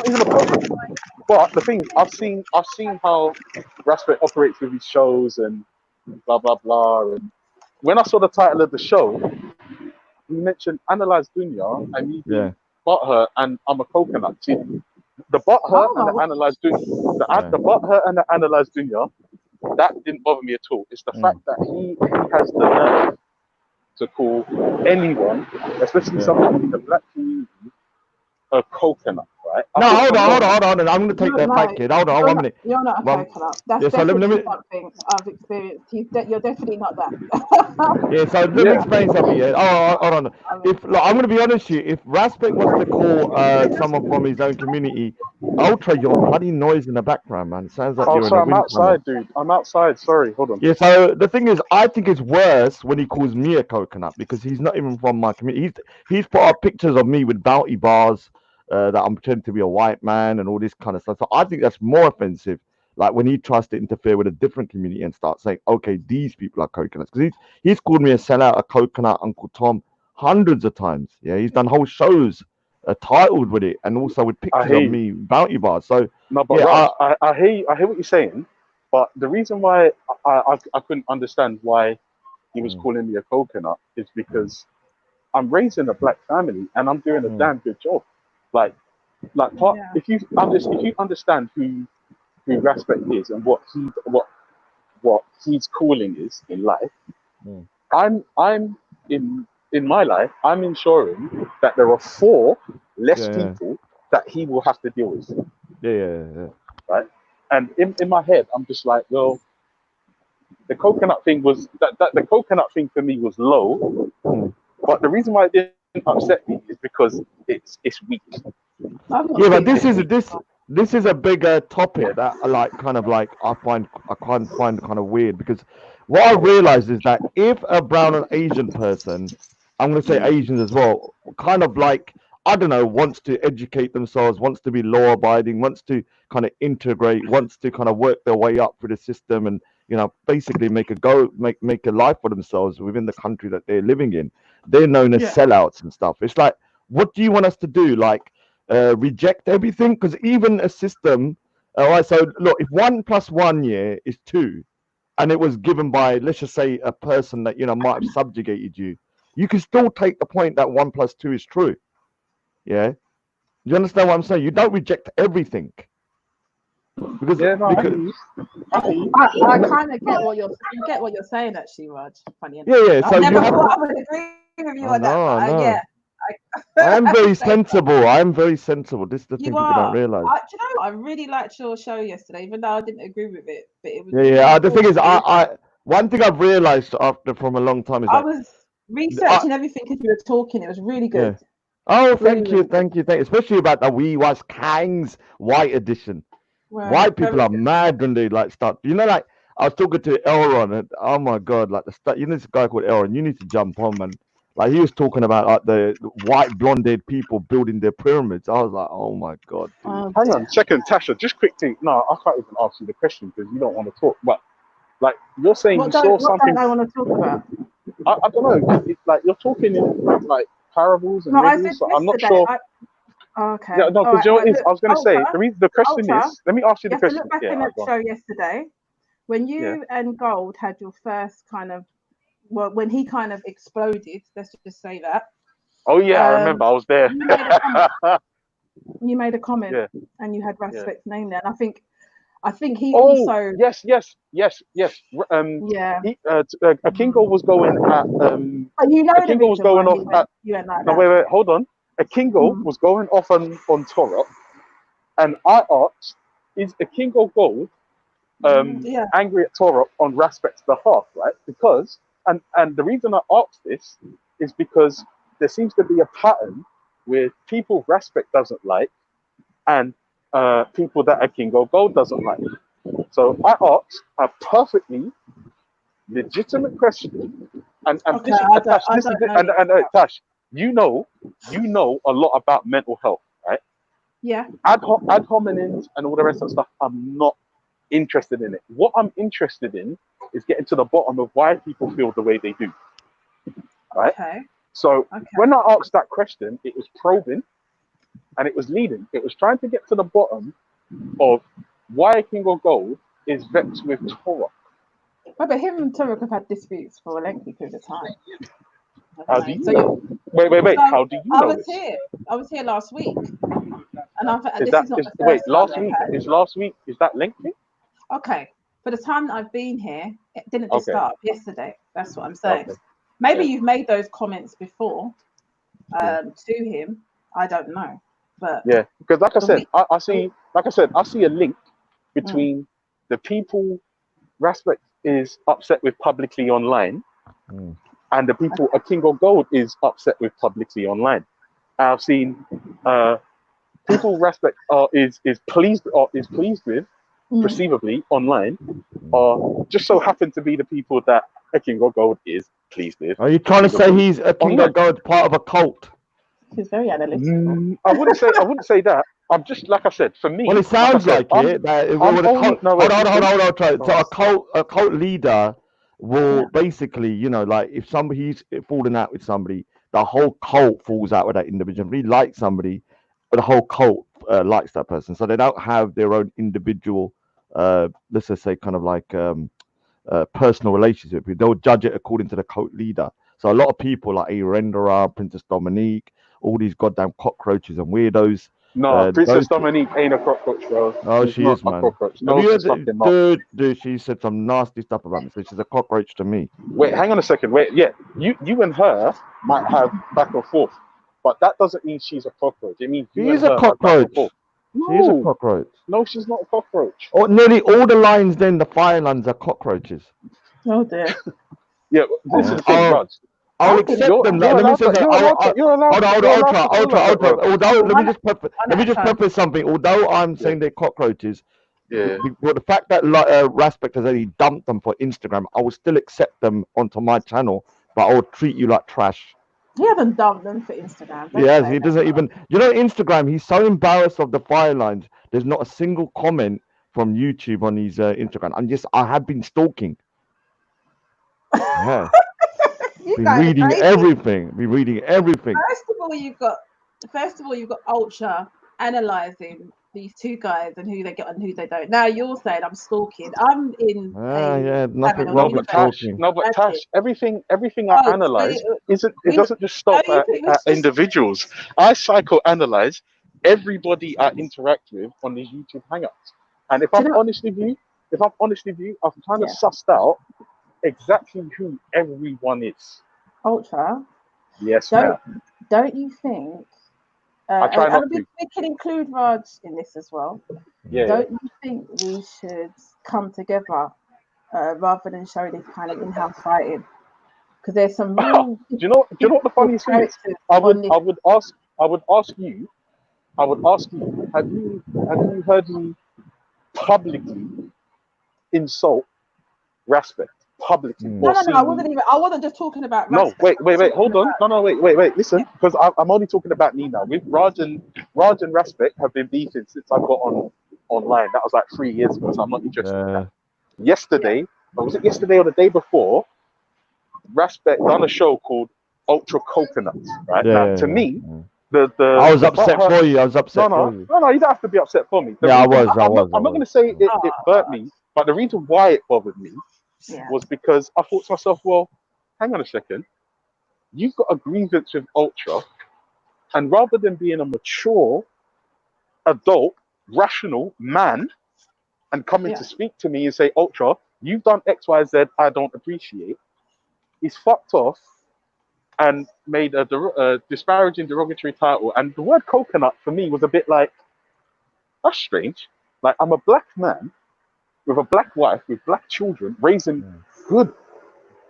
even a problem. But the thing I've seen how Respect operates with his shows and blah blah blah. And when I saw the title of the show, he mentioned Analyze Dunya and he Butthurt and I'm a Coconut. See, the Butthurt and the Analyze Dunya, the Butthurt and the Analyze Dunya, that didn't bother me at all. It's the fact that he has the nerve to call anyone, especially someone in the black community, a coconut, right? No, hold on. I'm going to take that back, kid. Hold on, 1 minute. You're not a coconut. That's definitely something I've experienced. You're definitely not that. Yeah, so let me explain something. Yeah. Oh, hold on. I'm going to be honest with you. If Respect wants to call someone from his own community, Ultra, you're bloody noise in the background, man. It sounds like you're in a I'm outside, dude. I'm outside. Sorry, hold on. Yeah, so the thing is, I think it's worse when he calls me a coconut because he's not even from my community. He's put up pictures of me with bounty bars. That I'm pretending to be a white man and all this kind of stuff. So I think that's more offensive. Like when he tries to interfere with a different community and start saying, "Okay, these people are coconuts," because he's called me a sellout, a coconut, Uncle Tom, hundreds of times. Yeah, he's done whole shows titled with it, and also with pictures of me bounty bars. So no, but Raj, I hear what you're saying, but the reason why I couldn't understand why he was calling me a coconut is because I'm raised in a black family and I'm doing a damn good job. If you understand who Respect is and what his calling is in life, I'm in my life, I'm ensuring that there are 4 less people that he will have to deal with. Yeah. Right? And in my head, I'm just like, well, the coconut thing was that the coconut thing for me was low, but the reason why it didn't upset me is because it's weak. Yeah, but this is a bigger topic that I find kind of weird because what I realize is that if a brown and Asian person, I'm going to say Asians as well, kind of like, I don't know, wants to educate themselves, wants to be law abiding, wants to kind of integrate, wants to kind of work their way up through the system and, basically make a life for themselves within the country that they're living in. They're known as sellouts and stuff. It's like, what do you want us to do? Like, reject everything? Because even a system, all right, so look, if 1 + 1 is 2, and it was given by, let's just say, a person that, might have subjugated you, you can still take the point that 1 + 2 is true. Yeah? You understand what I'm saying? You don't reject everything. Because, I kind of get what you're saying, actually, Raj. Funny enough. Yeah. So I never thought I would agree with you on that. But yeah. I'm very sensible. I'm very sensible. This is the thing people don't realize. Do you know what? I really liked your show yesterday, even though I didn't agree with it. But it was The thing is, one thing I've realized from a long time is that researching everything as you were talking. It was really Yeah. good. Oh, Really, thank you, really good. thank you, thank you. Especially about the We Was Kangs White Edition. Right, White people very are good. mad when they like start. You know, like I was talking to Elron, and oh my god, like the stuff. You know, this guy called Elron. You need to jump on, man. Like he was talking about like the white blonde-haired people building their pyramids. I was like, oh my god, dude. Oh, Hang dear. on, second, Tasha. Just quick thing. No, I can't even ask you the question because you don't want to talk. But like you're saying, you saw What something. don't I want to talk about? I don't know. It's like you're talking in like parables and No, I said riddles. So I'm not yesterday. sure. Okay. Yeah, no, All because right, you know all what right. it is. Look, I was going to say the question Ultra, is. Let me ask you you the have to question. look back Yeah, in alright, the go on. show yesterday when you and Gold had your first kind of, well, when he kind of exploded. Let's just say that. Oh yeah, I remember. I was there. You made a comment. You made a comment, Yeah. and you had Respect's name there. And I think he Oh also. yes. Yeah. Akingo was going at But you know the Akingo was reason going why off at. you went like No, that. wait, hold on. Akingo was going off on Torah, and I asked, is Akingo Gold Yeah. angry at Torah on Respect's behalf, right? Because and the reason I asked this is because there seems to be a pattern where people Respect doesn't like and people that Akingo Gold doesn't like. So I asked a perfectly legitimate question, and Okay, this is I Tash, this is don't it, know. and Tash, you know a lot about mental health, right? Yeah. Ad hominems and all the rest of stuff. I'm not interested in it. What I'm interested in is getting to the bottom of why people feel the way they do, right? Okay. So when I asked that question, it was probing and it was leading. It was trying to get to the bottom of why King of Gold is vexed with Torah. But him and Turek have had disputes for a lengthy period of time. How do you So know? Wait. So How do you I know was this? here. I was here last week, and Is this that is not is the wait first last time week? they've had. Is last week? Is that lengthy? Okay, for the time that I've been here, it didn't just Okay. start yesterday. That's what I'm saying. Okay. Maybe Yeah. you've made those comments before to him. I don't know, but Yeah, because like I the said, week. I see, like I said, I see a link between the people Respect is upset with publicly online and the people a King of Gold is upset with publicly online. I've seen people Respect is pleased with perceivably online just so happen to be the people that a King of Gold is pleased with. Are you trying to say he's a King online. of Gold, part of a cult? He's very analytical. I wouldn't say that. I'm just like I said. For me, Well, it sounds like I said, like it. That I'm with a only cult, no wait. hold listen. on. So Oh. a cult leader will basically, you know, like if somebody's falling out with somebody, the whole cult falls out with that individual. If he likes somebody, the whole cult likes that person. So they don't have their own individual, let's just say, kind of like personal relationship. They'll judge it according to the cult leader. So a lot of people like Arendara, Princess Dominique, all these goddamn cockroaches and weirdos. No, Princess Dominique ain't a cockroach, bro. Oh, She's she not is, a man. cockroach. Have No, you she's heard, fucking not. dude, she said some nasty stuff about me. So she's a cockroach to me. Wait, hang on a second. Wait, yeah, you and her might have back and forth, but that doesn't mean she's a cockroach. It means you She's and a her have back and cockroach. forth. She is a No, cockroach. no, she's not a cockroach. Oh, nearly all the lions, then the fire lions are cockroaches. Oh dear. Yeah, this is the thing, Raj. I'll accept them. You're Let me allowed say to. that. You're allowed to. You're allowed. Hold on, You're allowed to feel ultra. like that, bro. Although, let me just preface something. Although I'm saying they're cockroaches, Yeah. but the fact that Respect has only dumped them for Instagram, I will still accept them onto my channel, but I will treat you like trash. He hasn't dumped them for Instagram. Don't Yes, say he that. doesn't even. You know, Instagram. He's so embarrassed of the fire lines. There's not a single comment from YouTube on his Instagram. I have been stalking. Yeah. You Been guys are reading crazy. everything. Been reading everything. First of all, you've got Ultra analysing these two guys and who they get and who they don't. Now you're saying I'm stalking. I'm in Yeah, nothing having wrong a with Tash, stalking. no, but That's Tash, it. everything I Oh, so analyze we it doesn't just stop no, at individuals. I psychoanalyze everybody I interact with on these YouTube hangouts. And if I'm honest with you, I've kind of sussed out exactly who everyone is. Ultra. Yes, ma'am. Don't you think? I try not to. We can include Raj in this as well. Yeah. Don't you think we should come together rather than show this kind of in-house fighting? because there's some real. Do you know what the funniest thing is? I would ask you. Have you heard me publicly insult Respect publicly? No, I wasn't just talking about. No, wait, hold on. No, wait. Listen, because I'm only talking about me now. With Raj and Respect have been beefing since I got online. That was like 3 years ago, so I'm not interested in that. Yesterday, or was it yesterday or the day before? Respect done a show called Ultra Coconuts, right? Now, to me, I was upset for you. I was upset for you. No, you don't have to be upset for me. I'm not going to say it burnt me, but the reason why it bothered me was because I thought to myself, well, hang on a second. You've got a grievance with Ultra, and rather than being a mature, adult, rational man and coming to speak to me and say, Ultra, you've done X, Y, Z, I don't appreciate, he's fucked off and made a disparaging, derogatory title. And the word coconut for me was a bit like, that's strange. Like, I'm a black man with a black wife, with black children, raising good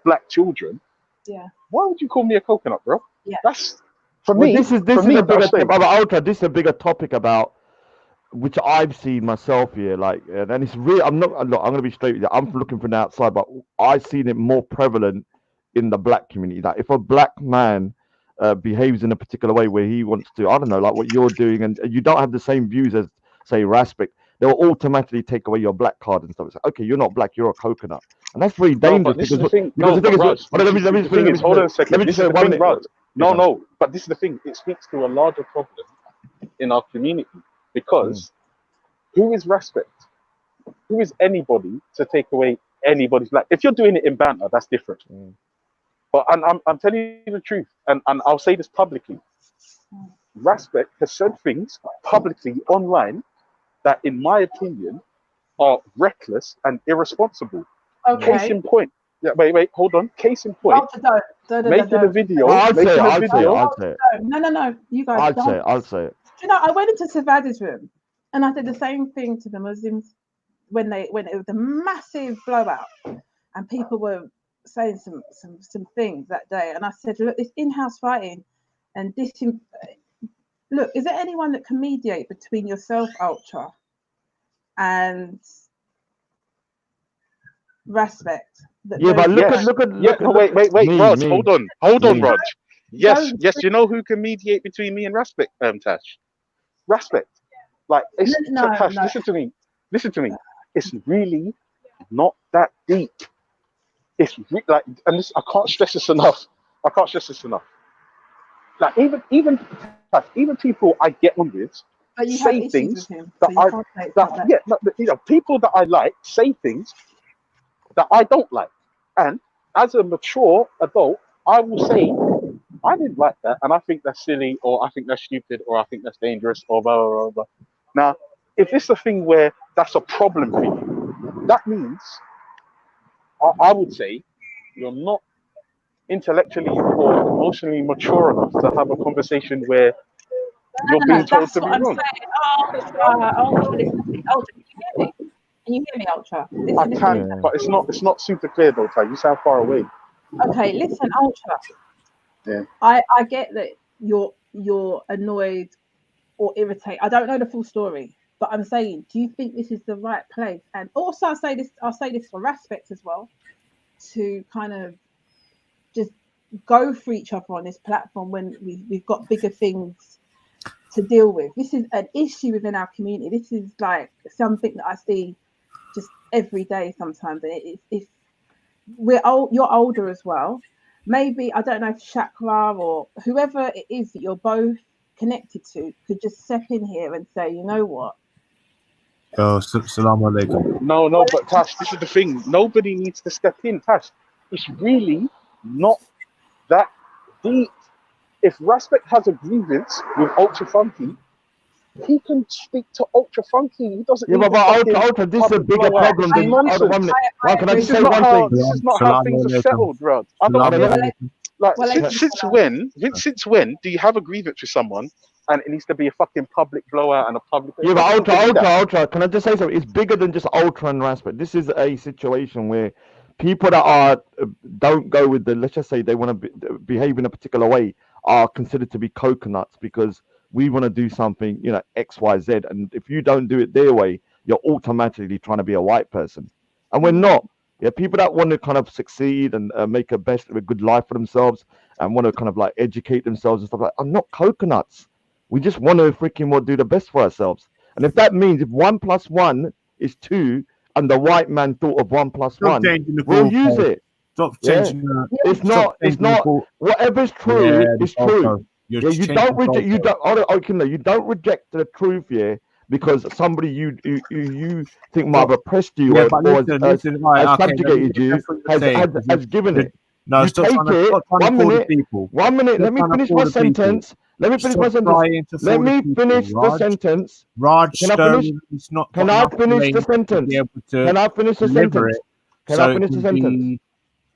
black children. Yeah. Why would you call me a coconut, bro? Yeah. That's, for me, this is a bigger topic about which I've seen myself here. Like, and it's real. I'm going to be straight with you. I'm looking from the outside, but I've seen it more prevalent in the black community. Like, if a black man behaves in a particular way where he wants to, I don't know, like what you're doing, and you don't have the same views as, say, Respect, they'll automatically take away your black card and stuff. It's like, okay, you're not black, you're a coconut, and that's very dangerous. Hold on a second. This is the thing, Raj. No, but this is the thing. It speaks to a larger problem in our community, because who is Respect? Who is anybody to take away anybody's black? If you're doing it in banter, that's different. But I'm telling you the truth, and I'll say this publicly. Respect has said things publicly online that, in my opinion, are reckless and irresponsible. Okay. Case in point. Yeah, wait, hold on. Case in point. Making a video. I'd say it. No. You guys. I'd say it. You know, I went into Savada's room and I did the same thing to the Muslims when it was a massive blowout and people were saying some things that day, and I said, look, it's in-house fighting, and this. Look, is there anyone that can mediate between yourself, Ultra, and Respect? Wait, Raj, hold on, Raj. Yes, you know who can mediate between me and Respect, Tash? Respect. Like, Tash, listen to me. It's really not that deep. It's like, and this, I can't stress this enough. Like, even people I get on with say things that people that I like say things that I don't like, and as a mature adult, I will say, I didn't like that, and I think that's silly, or I think that's stupid, or I think that's dangerous, or blah blah blah blah. Now, if it's a thing where that's a problem for you, that means I would say you're not intellectually or emotionally mature enough to have a conversation where you're being told to be wrong. Can you hear me, Ultra? I can, but it's not super clear though, Ty. You sound far away. Okay, listen, Ultra. Yeah. I get that you're annoyed or irritated. I don't know the full story, but I'm saying, do you think this is the right place? And also, I'll say this for Respect as well, to kind of just go for each other on this platform when we've got bigger things to deal with. This is an issue within our community. This is like something that I see just every day sometimes. And it's you're older as well. Maybe, I don't know if Shakra or whoever it is that you're both connected to could just step in here and say, you know what? Oh, salam alaikum. No, but Tash, this is the thing. Nobody needs to step in, Tash. It's really not that deep. If Respect has a grievance with Ultra Funky, he can speak to Ultra Funky. He doesn't. Yeah, but Ultra, this is a bigger problem than. Can I just say one thing? This is not how things are settled, bro. I don't know. Like, since when do you have a grievance with someone and it needs to be a fucking public blowout and a public? Yeah, but Ultra, can I just say something? It's bigger than just Ultra and Respect. This is a situation where people that are don't go with the, let's just say they want to behave in a particular way, are considered to be coconuts because we want to do something, you know, X, Y, Z, and if you don't do it their way, you're automatically trying to be a white person, and we're not. Yeah, people that want to kind of succeed and make a good life for themselves and want to kind of like educate themselves and stuff like that, are not coconuts. We just want to freaking do the best for ourselves. And if that means if 1 + 1 is 2 and the white man thought of 1 + 1, we'll use it. Stop Yeah. changing the. It's not whatever's true is true. Yeah, you don't reject you don't reject the truth here because somebody you think might have oppressed you or has subjugated you has given it. No, you stop take trying to, it. stop trying to 1 fool the minute. people. 1 minute. Stop Let me trying to finish fool my the people. sentence. Let me finish my Stop sentence. trying to Let fool the me people. finish the sentence. Raj Can I finish? Stone is not Can got I enough finish brain the to sentence? be able to Can I finish the deliver sentence? it Can so I it finish the can sentence? be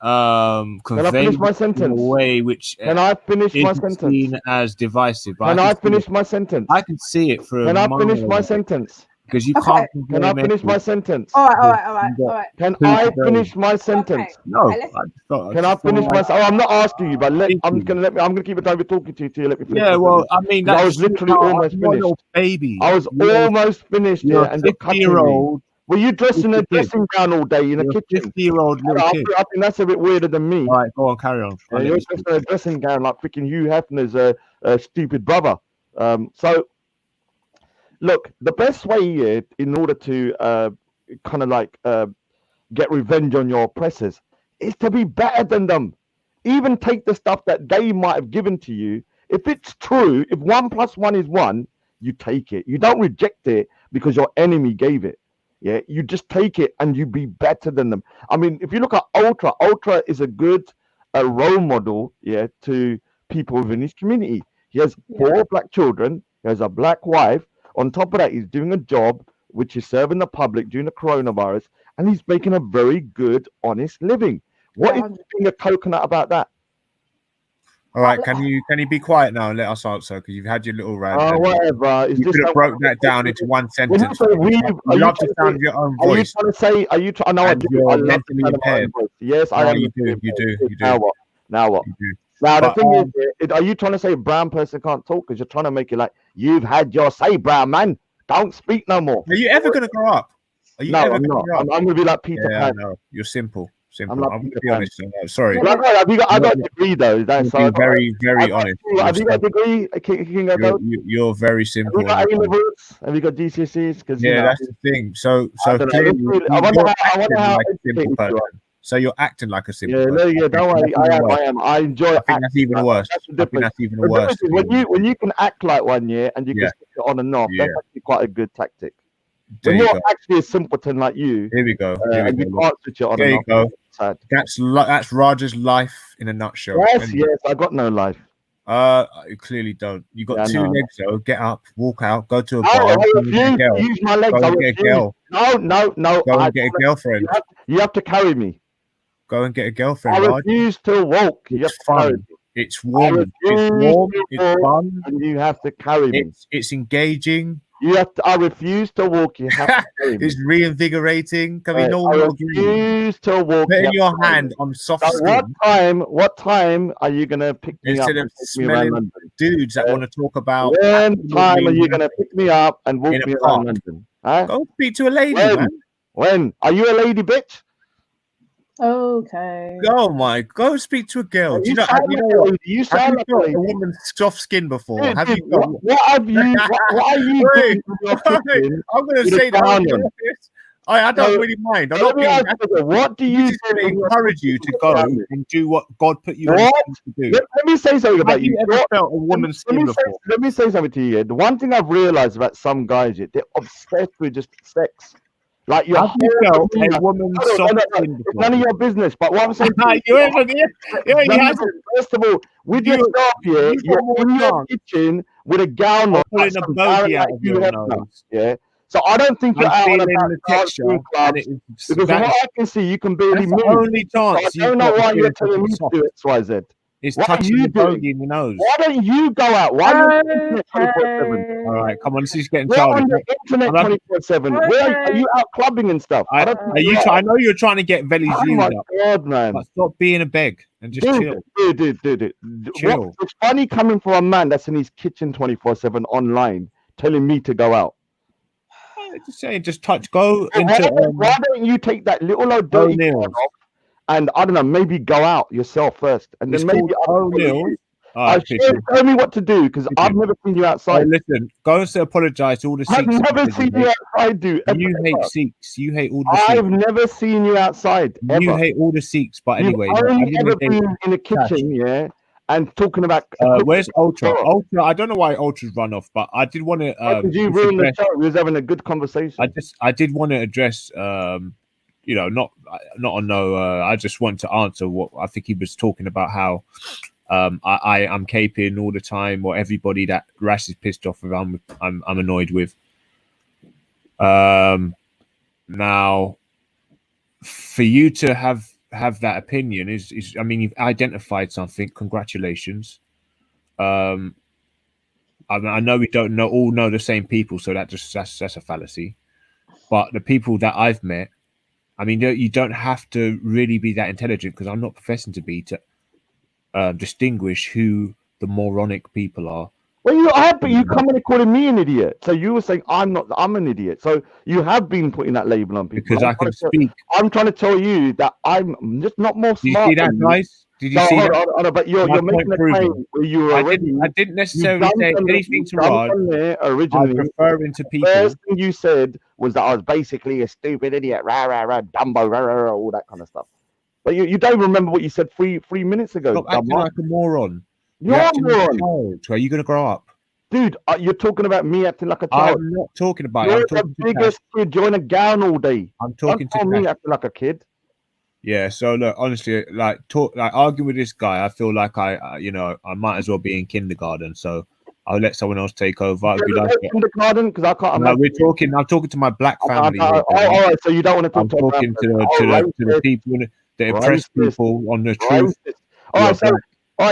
Can I finish conveyed my in a sentence? way which Can I finish my isn't sentence? seen as divisive. But Can I I can see finish it. my sentence? I can see it for a Can I mile finish my away sentence? because you Okay. can't Can convey I a finish my message. sentence? All right. You got Can two I to go. finish my sentence? No, Okay, let's- I just thought. Can I finish my? Oh, I'm not asking you, but I'm Thinking. gonna keep it time. We're talking to you till you let me finish. Yeah, my well, sentence. I mean, 'Cause I that was just shows literally how almost you're a finished. little baby. I was You're almost finished you're here, a and you're cutting me. 50-year-old. Were you dressed in a 50 kid. dressing gown all day in a You're a kitchen? 50-year-old little I kid. think that's a bit weirder than me. All right, go on, carry on. Yeah, I'll let you're you dressed speak. in a dressing gown like freaking Hugh Hefner's stupid brother. So look, the best way here, in order to kind of like get revenge on your oppressors, is to be better than them. Even take the stuff that they might have given to you. If it's true, if 1 + 1 is 1, you take it. You don't reject it because your enemy gave it. Yeah, you just take it and you be better than them. I mean, if you look at Ultra is a good role model, yeah, to people within his community. He has 4 black children. He has a black wife. On top of that, he's doing a job which is serving the public during the coronavirus, and he's making a very good, honest living. What is being a coconut about that? All right, can you be quiet now and let us answer? Because you've had your little rant. and Whatever. Is You this could have how- broke that down into one When you sentence. say we, You are you love the trying to sound say- of your own are you voice. trying to say? Are you? I know I And do. you're I love the mentally sound of my own impaired. voice. Yes, I No, am. you do. Now what? Now what? You do. Now the But, thing is, are you trying to say a brown person can't talk? Because you're trying to make it like you've had your say, brown man. Don't speak no more. Are you ever going to grow up? Are you No, ever I'm going to not. grow up? I'm going to be like Peter Yeah, I Pan. know. You're simple. Simple. like I'm going to Peter be Pan. honest. Sorry. Well, I got a degree though. That's You're very, very honest. Have you got a degree? King of Gold? You're very Have simple. you got A levels? Have you got GCSEs? Because Yeah, that's the thing. So I don't know. clearly, I wonder you're how acting like a simple educated you person. are. So you're acting like a simple Yeah, person. no, yeah, don't worry. I am. I enjoy. I think that's even worse. That's the I think difference. that's even The worse. difference is when you can act like one, yeah, and you can Yeah. switch it on and off. Yeah. That's actually quite a good tactic. There When you you're go. actually a simpleton like you, Here we go. Here and we you go. can't switch it on There and you off. go. It's sad. That's Raja's life in a nutshell. Yes, Anyway. yes, I got no life. You clearly don't. You got Yeah, I 2 know. legs though. Get up, walk out, go to a No, bar, I go and get a refuse girl. to use my legs. Go I and get a refuse. girl. No. Go and get a girlfriend. You have to carry me. Go and get a girlfriend, I Raj. refuse to walk. You have It's to carry fun. me. It's warm. It's refuse warm. to It's walk, fun. and you have to carry me. It's engaging. You have to. I refuse to walk. You have to carry me. It's reinvigorating. Can we Right, all I agree? refuse to walk. Putting you your have to carry hand me. on soft Now, skin what time are you gonna pick me up instead and of take me around smelling London? dudes that want to talk about. When absolutely time are you gonna nothing pick me up and walk in a me park. around London? Huh? Go speak to a lady, When? man. When? Are you a lady, bitch? Okay. Oh my! Go speak to a girl. Do you know? sound You like know a what? lady. You Have sound you like a felt lady. a woman's soft skin before? Dude, Have dude, you got? what have you? What are you doing in your kitchen I'm gonna with a say that. gown on? I don't No, really mind. I'm let not me being. ask you, what do you This is do to in your encourage you to kitchen go with a gown on? and do what God put you on What? to do. Let me say something about Have you ever felt a woman's skin before? Let me say something to you. Yeah. The one thing I've realized about some guys, yeah, they're obsessed with just sex. Like your Have you whole felt demeanor. a woman's Hold on, soft no, skin it's before? none of your business. But what I'm saying, You haven't. Yeah, he none of hasn't. your- first of all, with You- yourself, yeah, you got you're more in your chance kitchen with a gown on, of pulling a some bogey Darren out like of Hugh your Hefner, nose. yeah. So I don't think you're I'm out and feeling about the dancing texture, clubs and it is because from what I can see, you can barely that's the move. only So I chance don't you've know got why of you're feeling telling me something to soft. do X, Y, Z. It's What are touching you the doing? bogey in the nose. Why don't you go out? Why are you on the internet 24/7? All right, come on, this is getting We're childish. on the internet I'm having- 24/7. Where are you out clubbing and stuff? I don't think Are you? you I know you're trying to get Veli's Oh views my up. god, man! But stop being a beg and just chill. Dude. Chill. It's funny coming from a man that's in his kitchen 24/7 online, telling me to go out. Just saying, just go Why into. why don't you take that little old dirty O'Neill's. can off and I don't know, maybe go out yourself first, and It's then maybe called I'll follow O'Neill's. you. All right, Tell me what to do because I've never seen you Oh, outside. listen, go and apologize to all the Sikhs. I've never seen you outside, dude. You hate ever. Sikhs. You hate all the Sikhs. I've never seen you outside. You Ever. hate all the Sikhs, but anyway, You've look, at only the end ever of the day, been in the kitchen, yeah, and talking about. where's Ultra? Ultra, I don't know why Ultra's run off, but I did want to. How could you ruin the show? We was having a good conversation. I did want to address, you know, not on no. I just want to answer what I think he was talking about. How I'm caping all the time, or everybody that Rash is pissed off with. I'm annoyed with. Now, for you to have that opinion is I mean, you've identified something. Congratulations. I know we don't all know the same people, so that's a fallacy. But the people that I've met, I mean, you don't have to really be that intelligent, because I'm not professing to be, to distinguish who the moronic people are. Well, you are, but you come and calling me an idiot. So you were saying I'm an idiot. So you have been putting that label on people. Because I can speak. I'm trying to tell you that I'm just not more Did you smart. see that, than you. guys? Did you No, see hold that? on, hold on, but you're My making point a proven. claim where you were already. I didn't necessarily you say jumped on- anything to you jumped Raj. on there originally. I'm referring to people. First thing you said was that I was basically a stupid idiot, rah rah rah, Dumbo, rah rah rah, all that kind of stuff. But you don't remember what you said three minutes ago. Stop acting dumbass. like a moron. You're a acting like moron. child. Are you going to grow up? Dude, you're talking about me acting like a child. I'm not talking about it. You're I'm the talking to biggest kid. You're in a gown all day. I'm talking Don't tell to me Cash. acting like a kid. Yeah, so look, honestly, like arguing with this guy, I feel like I might as well be in kindergarten. So I'll let someone else take over. I'd be like, kindergarten, because I can't. no, I'm talking to my black family. all right, so you don't want to talk I'm to talking to the people that oppress people on the truth. All right, so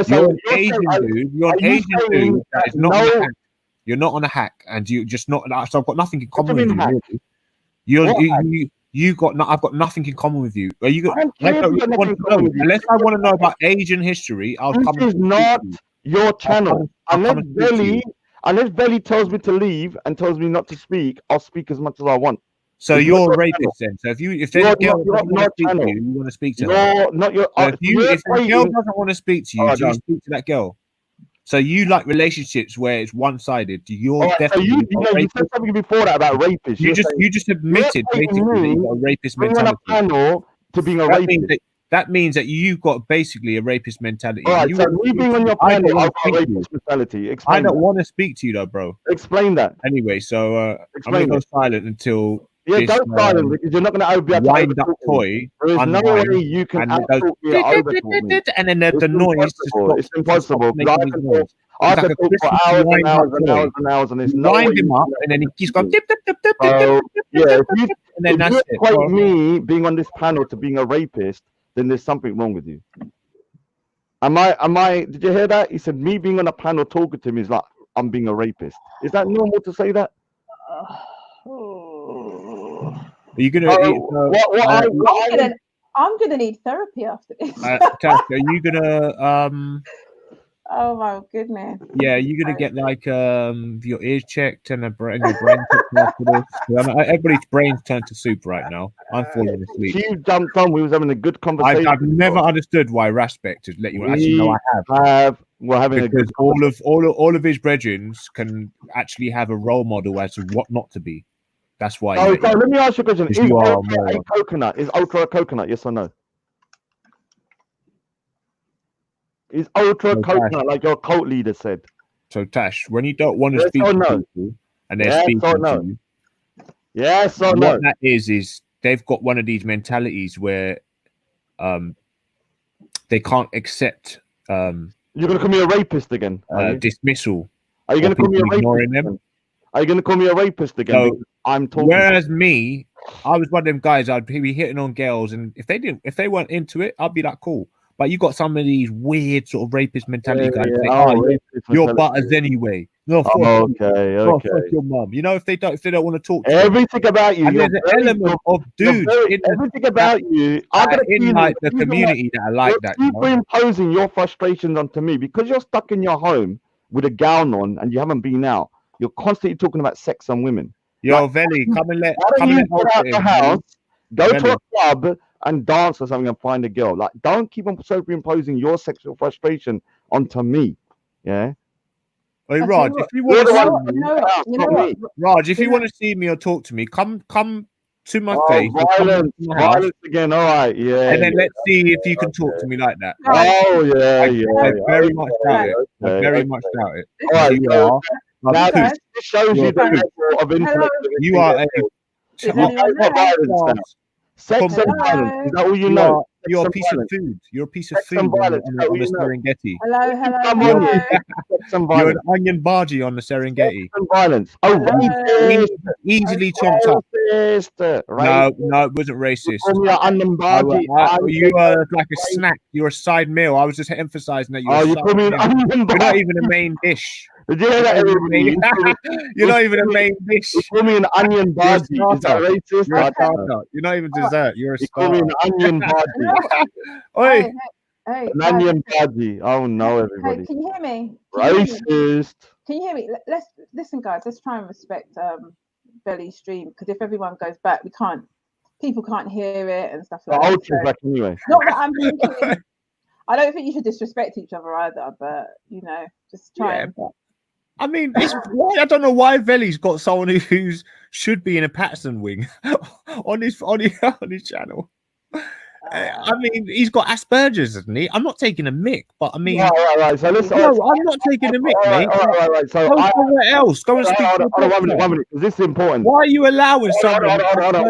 You're an Asian dude. You're an Asian dude that is not on a hack. You're not on a hack, and you just not. So I've got nothing in common with you. Really. I've got nothing in common with you. Are you? Unless I want to know about Asian history, I'll come. This is not your channel. Unless Belly tells me to leave and tells me not to speak, I'll speak as much as I want. So It's you're not a your rapist channel. then. So if there's a girl that doesn't want to speak to you, you want to speak to her. You're not your. So if the girl doesn't want to speak to you, do you speak to that girl? So you like relationships where it's one-sided. You're definitely so you said something before that about rapists. You just admitted basically that you've got a rapist mentality. Panel to being a rapist. That means that you've got basically a rapist mentality. All right, so me being on your panel, I've got a rapist mentality. Explain I don't that. want to speak to you though, bro. Explain that. Anyway, so I'm Explain gonna go it. silent until Yeah, don't silent because you're not going to be able to wind up overtalk me. toy. There is no unwind, way you can and it goes outtalk me or overtalk me. and then the It's noise just impossible. stops. It's impossible. Making I these can noise. talk. I It's can like a talk for Christmas hours and wind hours up and toy. hours and hours, and there's no Wind way him you up, can and then he keeps going dip, dip, dip, dip, So, dip, yeah, dip, if you, and then if that's you it. equate Well, me being on this panel to being a rapist, then there's something wrong with you. Am I? Did you hear that? He said me being on a panel talking to him is like I'm being a rapist. Is that normal to say that? Are you gonna? I'm gonna need therapy after this. Tash, are you gonna? Oh my goodness. Yeah, you're gonna get like your ears checked and your brain checked after this. Everybody's brains turned to soup right now. I'm falling asleep. You jumped on. We was having a good conversation. I've never understood why Raspect has let you. Actually, no, I have. We're having because all of his brethren can actually have a role model as to what not to be. That's why. So let me ask you a question: Is you are Ultra a coconut? Is Ultra a coconut? Yes or no? Is Ultra So, coconut Tash. like your cult leader said? So Tash, when you don't want to Yes speak or to no? people and they're Yes speaking or no? to you, Yes or what no? that is they've got one of these mentalities where they can't accept You're gonna call me a rapist again? Are you? dismissal. Are you or gonna call me a people ignoring rapist? them. Again? Are you gonna call me a rapist again? So, Because I'm talking. whereas I was one of them guys. I'd be hitting on girls, and if they weren't into it, I'd be like, cool. But you got some of these weird sort of rapist mentality guys. Say, Oh, you're rapist butters mentality. anyway. No, fuck Oh, you. okay, No, okay. fuck your mum. You know, if they don't want to talk to you. Everything about you, And you're there's an very, element of dudes in everything about you. I got a in feeling like the reason why community that are like you're that. You know? superimposing your frustrations onto me because you're stuck in your home with a gown on and you haven't been out. You're constantly talking about sex and women. Yo, Like, Veli, come and let why don't you Ultra get out in, the Veli. house, go to Veli. a club and dance or something and find a girl? Like, don't keep on superimposing your sexual frustration onto me. Yeah. Hey, I tell Raj, you if what, you you want to know see what, me, you know what, you know not what, me. Raj, if you you know, want to see me or talk to me, come to my Oh, face or come to violence, my house, violence again. All right, yeah, and then yeah. let's see if you can talk to me like that. Raj, Oh, yeah, I yeah. very much doubt Raj, it. I Okay, very okay. much doubt it. All right, You so are a now you poop. guys, this shows You're you a the poop. level of hello, intellect You that are they a get. is You anyone know what there? violence now? Sex Come and on. violence. Is that all you You know? are Sex you're a and piece of violence. food. You're a piece of Sex and food violence. Is that all on the you know? Serengeti. Hello, You hello, come on You're here. hello, Sex and you're an violence. onion bhaji on the Sex Serengeti. and violence. Oh, hello. Easily chomped up. racist. No, Racist. no, it wasn't You racist. call me an onion bhaji. You are like a snack. You're a side meal. I was just emphasizing that you're Oh, a you side call me an meal. onion You're not bhaji. even a main dish. Did you hear You're that, not even a everybody? main. You're not even a main dish. You call me an onion You're a bhaji. Is that starter. racist? You're a I don't know. starter. You're not even dessert. You're a You call me starter. an onion bhaji. Oi, Hey, hey, An guys, onion bhaji. Oh no, hey, everybody. can you hear me? Can you hear me? Racist. Can you hear me? Let's listen, guys. Let's try and respect Belly's stream because if everyone goes back, people can't hear it and stuff The like that. ultra's So, back anyway. not that I'm thinking. I don't think you should disrespect each other either, but you know, just try yeah, and. but I mean, it's why I don't know why Veli's got someone who's should be in a Patterson wing on his channel. I mean, he's got Asperger's, isn't he? I'm not taking a mick, but I mean, Right. So listen. no, I'm not taking a mick, mate. Right. So Go somewhere else. Go and speak to the hold on, doctor. 1 minute, because this is important. Why are you allowing someone? Hold on.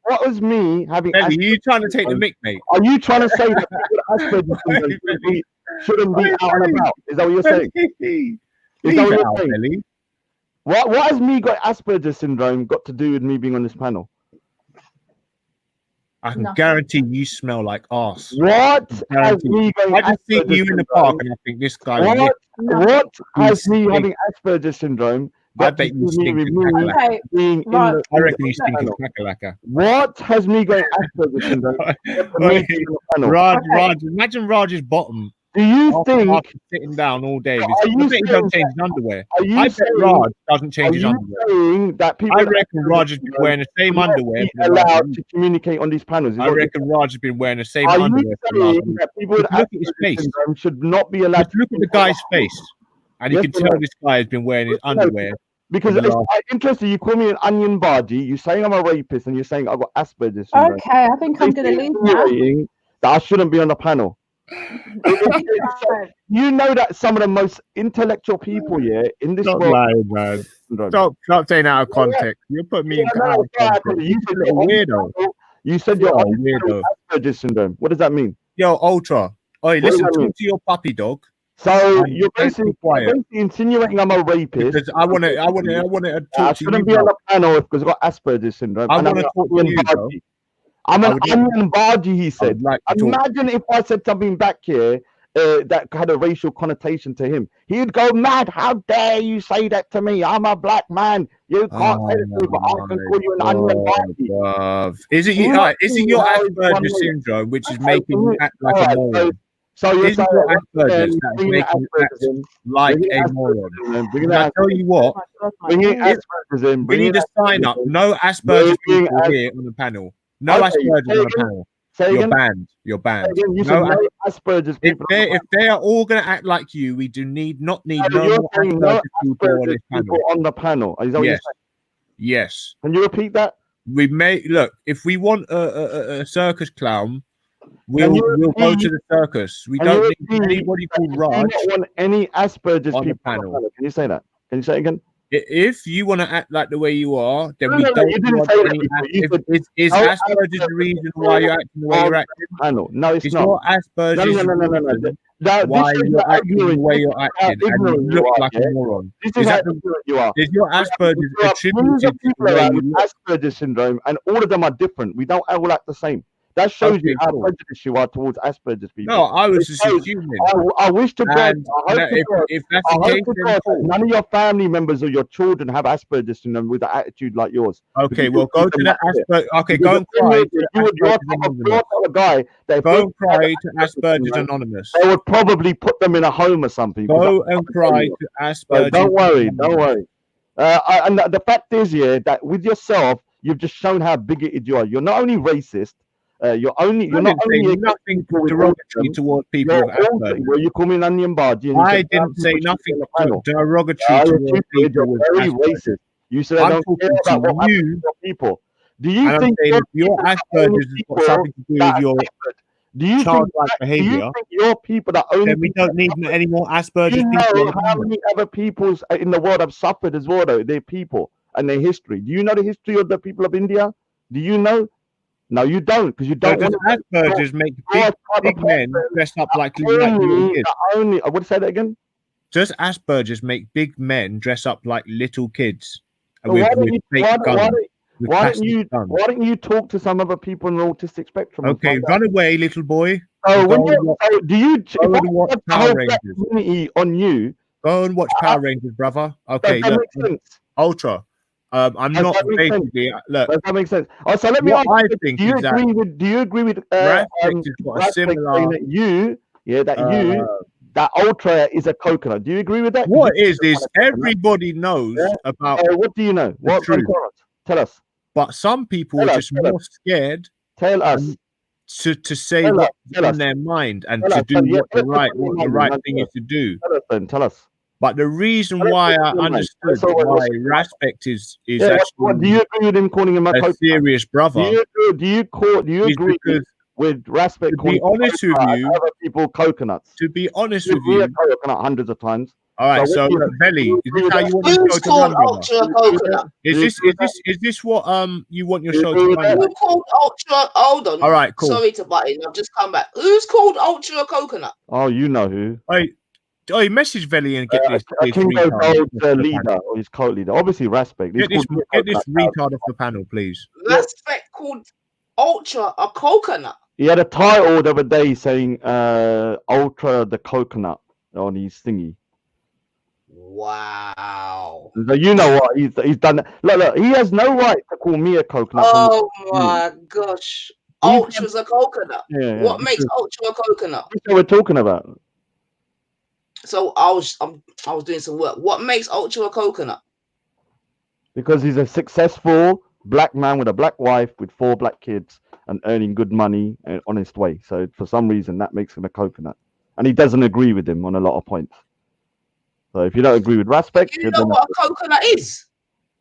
What was me having? Belly, you trying to take the mick, mate? Are you trying to say that people with Asperger's syndrome shouldn't be out and about? Is that what you're saying? Is that what you're saying? What has me got Asperger's syndrome got to do with me being on this panel? I can guarantee you smell like arse. What has me going? I just see you in the park and I think this guy. What has me having Asperger's syndrome? I bet you stink of kakalaka. I reckon you stink of kakalaka. What has me going Asperger's syndrome? Raj, imagine Raj's bottom. Do you think after sitting down all day? I bet he don't change his underwear. I bet Raj doesn't change his underwear. I reckon Raj has been wearing the same underwear. Allowed to communicate on these panels. I reckon Raj has been wearing the same Are underwear. you saying that people with look at his face. syndrome should not be allowed? Look at the guy's face, and you can tell this guy has been wearing his underwear. Because it's interesting, you call me an onion bhaji, you're saying I'm a rapist, and you're saying I've got Asperger's syndrome. Okay, I think I'm going to leave now. That I shouldn't be on the panel. You know that some of the most intellectual people in this Stop world. lying, man. Stop saying out of context. You put me in out of context. You said you're a weirdo. You said you're a weirdo. Asperger's syndrome. What does that mean? Yo, Ultra. Oi, listen, talk to your puppy dog. So you're basically insinuating I'm a rapist. Because I want to talk to you. I shouldn't be on the panel because I've got Asperger's syndrome. I want to talk to you, bro. I'm an onion bhaji, he said. Imagine if I said something back here that had a racial connotation to him. He'd go mad. How dare you say that to me? I'm a black man. You can't say this to me, but I can call you an onion bhaji. Is it your Asperger's syndrome which is making you act like a moron? So you're saying your Asperger's that's making you act like a moron? I tell you what, we need to sign up. No Asperger's people here on the panel. No Asperger's on the panel. You're banned. You're banned. No Asperger's people. If they are all going to act like you, we do not need no more Asperger's people on the panel. Is that what you're saying? Yes. Can you repeat that? We may look if we want a circus clown. We'll go to the circus. We don't need anybody called Raj. I don't want any Asperger's on the people panel. Can you say that? Can you say it again? If you want to act like the way you are, then we you don't didn't want say any. that. Is Asperger's the reason why you're acting the way you're acting? Panel. No, it's not. Your Asperger's No. Why you're acting the way you're acting and you look like a moron. This is how ignorant you are. Is your Asperger's There are attributed to the people way around you with look? Asperger's syndrome, and all of them are different. We don't all act the same. That shows Okay, you how cool. prejudiced you are towards Asperger's people. No, I was It just shows. assuming. I wish to God, And I hope no, to God, if that's I the hope case, to then God that cool. none of your family members or your children have Asperger's syndrome with an attitude like yours. Okay, Because well, you'll go keep to them the like shit. Asperger. Okay, Because go the and thing cry is, to that you're Asperger's the Anonymous. type of guy that if Go they and had cry to Asperger's Asperger's syndrome, Anonymous. they would probably put them in a home or something. Because Go that's and what they're cry doing. to So Asperger's don't worry, don't Anonymous. worry. And the fact is, yeah, that with yourself, you've just shown how bigoted you are. You're not only racist, you're I not didn't say only against nothing people with derogatory autism. towards people You're with also, Asperger's. well, you call me an onion bargy, and you I said didn't say people should be nothing on the panel. derogatory You're towards stupid. people You're with very Asperger's. racist. You said I I'm don't care talking about to what happens to you, your people. Do you and I'm think saying your if your people are the only Asperger's has got people something to do that with are your suffered? Do you think childlike that, do you behavior, think your people are the only then we people don't need that suffered? any more Do Asperger's you people on know the how panel. many other peoples in the world have suffered as well, though? Their people and their history. Do you know the history of the people of India? Do you know? No, you don't, because you So don't does want to. Asperger's make You're big a type of big men person dress up like that little kids? only. I would say that again. Does Asperger's make big men dress up like little kids So why don't with you? fake guns, with plastic guns? Why don't you talk to some other people in the autistic spectrum and Okay, find out? run away, little boy. So And when go you, and watch, so do you? If go I and watch had the Power whole black Rangers. community on you, Go and watch Power Rangers, brother. does Okay, that look, make sense? Ultra. I'm Does not that make sense? basically look. Does that make sense? Oh, so let me What ask I you: think Do you is that agree with? Do you agree with Raspect has got a Raspek saying similar. that you, yeah, Uh, that Ultra is a coconut? Do you agree with that? 'Cause what you is don't this? want a coconut. Everybody knows Yeah. about What do you know? the What? truth, Tell us. but some people Tell are us. just Tell more us. scared Tell us. and to say Tell us. what's Tell on us. their mind and Tell to us. do Yeah, what tell us what's on your the mind. right Then. thing is to do. Tell us. Then. Tell us. But the reason Tell us why what's I on your mind. understood So why what's on your mind? Raspect is Yeah. What do you actually agree with him calling him a a coconut? serious Do brother you agree? Do you is agree because, with Raspek to calling be honest with coconut and you, other people coconuts? to be honest You've with heard you, coconut hundreds of times. all right. So So what do look, you Belly, is agree this with how that? you want your Who's show to called run, brother? Ultra Do you agree with that? Coconut? Do you agree with that? Is this what you want your Do you show agree to with run? that? Who called Ultra? Hold on. All right, cool. Sorry to butt in. I've just come back. Who's called Ultra Coconut? Oh, you know who. Hey, message Veli and get this Kingo retard Gold's off the leader panel. or his co-leader. Obviously, Raspek. He's Get called this Coconut retard off the panel, please. Respect called Ultra a coconut. He had a title the other day saying Ultra the Coconut on his thingy. Wow. So you know what? He's done that. Look, he has no right to call me a coconut. Oh my gosh. Ultra's a coconut. Yeah. What makes Ultra a coconut? That's what we're talking about. So I was doing some work. What makes Ultra a coconut? Because he's a successful black man with a black wife with 4 black kids and earning good money and honest way. So for some reason that makes him a coconut. And he doesn't agree with him on a lot of points. So if you don't agree with Raspek, Do you know what a coconut is?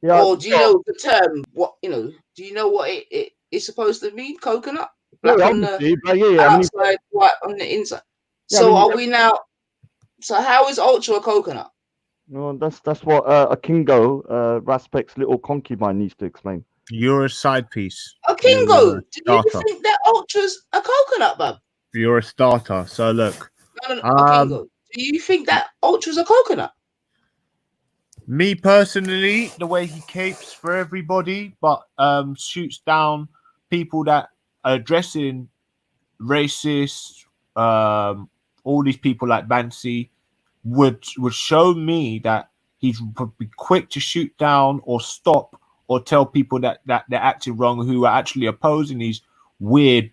Yeah, Or do you know the term? Do you know what it is supposed to mean? Coconut? Black on the outside, white on the inside. Yeah, So I mean, are we now? So how is Ultra a coconut? No, that's what a Kingo, Raspek's little concubine needs to explain. You're a side piece. A Kingo, do you starter. think that Ultra's a coconut, bub? You're a starter. So look, No, a Kingo. Do you think that Ultra's a coconut? me personally, the way he capes for everybody, but shoots down people that are addressing racist, all these people like Banksy, would show me that he'd be quick to shoot down or stop or tell people that they're acting wrong who are actually opposing these weird,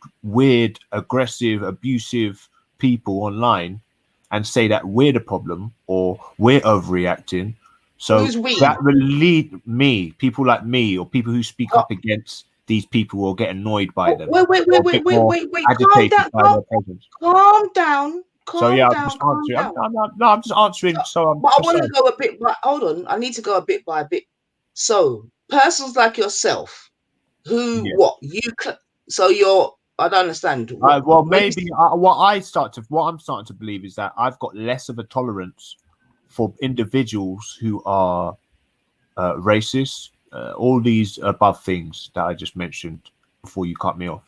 aggressive, abusive people online and say that we're the problem or we're overreacting. So Who's we? that will lead me, people like me, or people who speak up against these people or get annoyed by them. Wait. or a bit more agitated by their presence. Calm down. So yeah, Calm down. I'm just answering. So But I want to go a bit by. Hold on, I need to go a bit by bit. So persons like yourself, who so you're. I don't understand. Well, maybe what I'm starting to believe is that I've got less of a tolerance for individuals who are racist. All these above things that I just mentioned before you cut me off.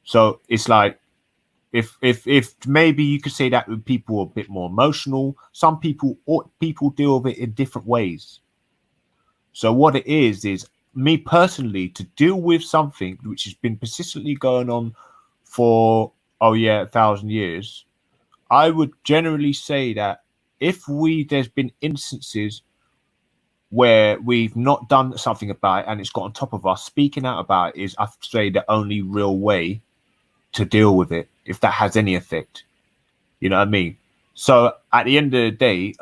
So it's like. If maybe you could say that with people a bit more emotional, some people deal with it in different ways. So what it is me personally, to deal with something which has been persistently going on for 1,000 years, I would generally say that if there's been instances where we've not done something about it and it's got on top of us, speaking out about it is, I say, the only real way to deal with it, if that has any effect. You know what I mean? So at the end of the day,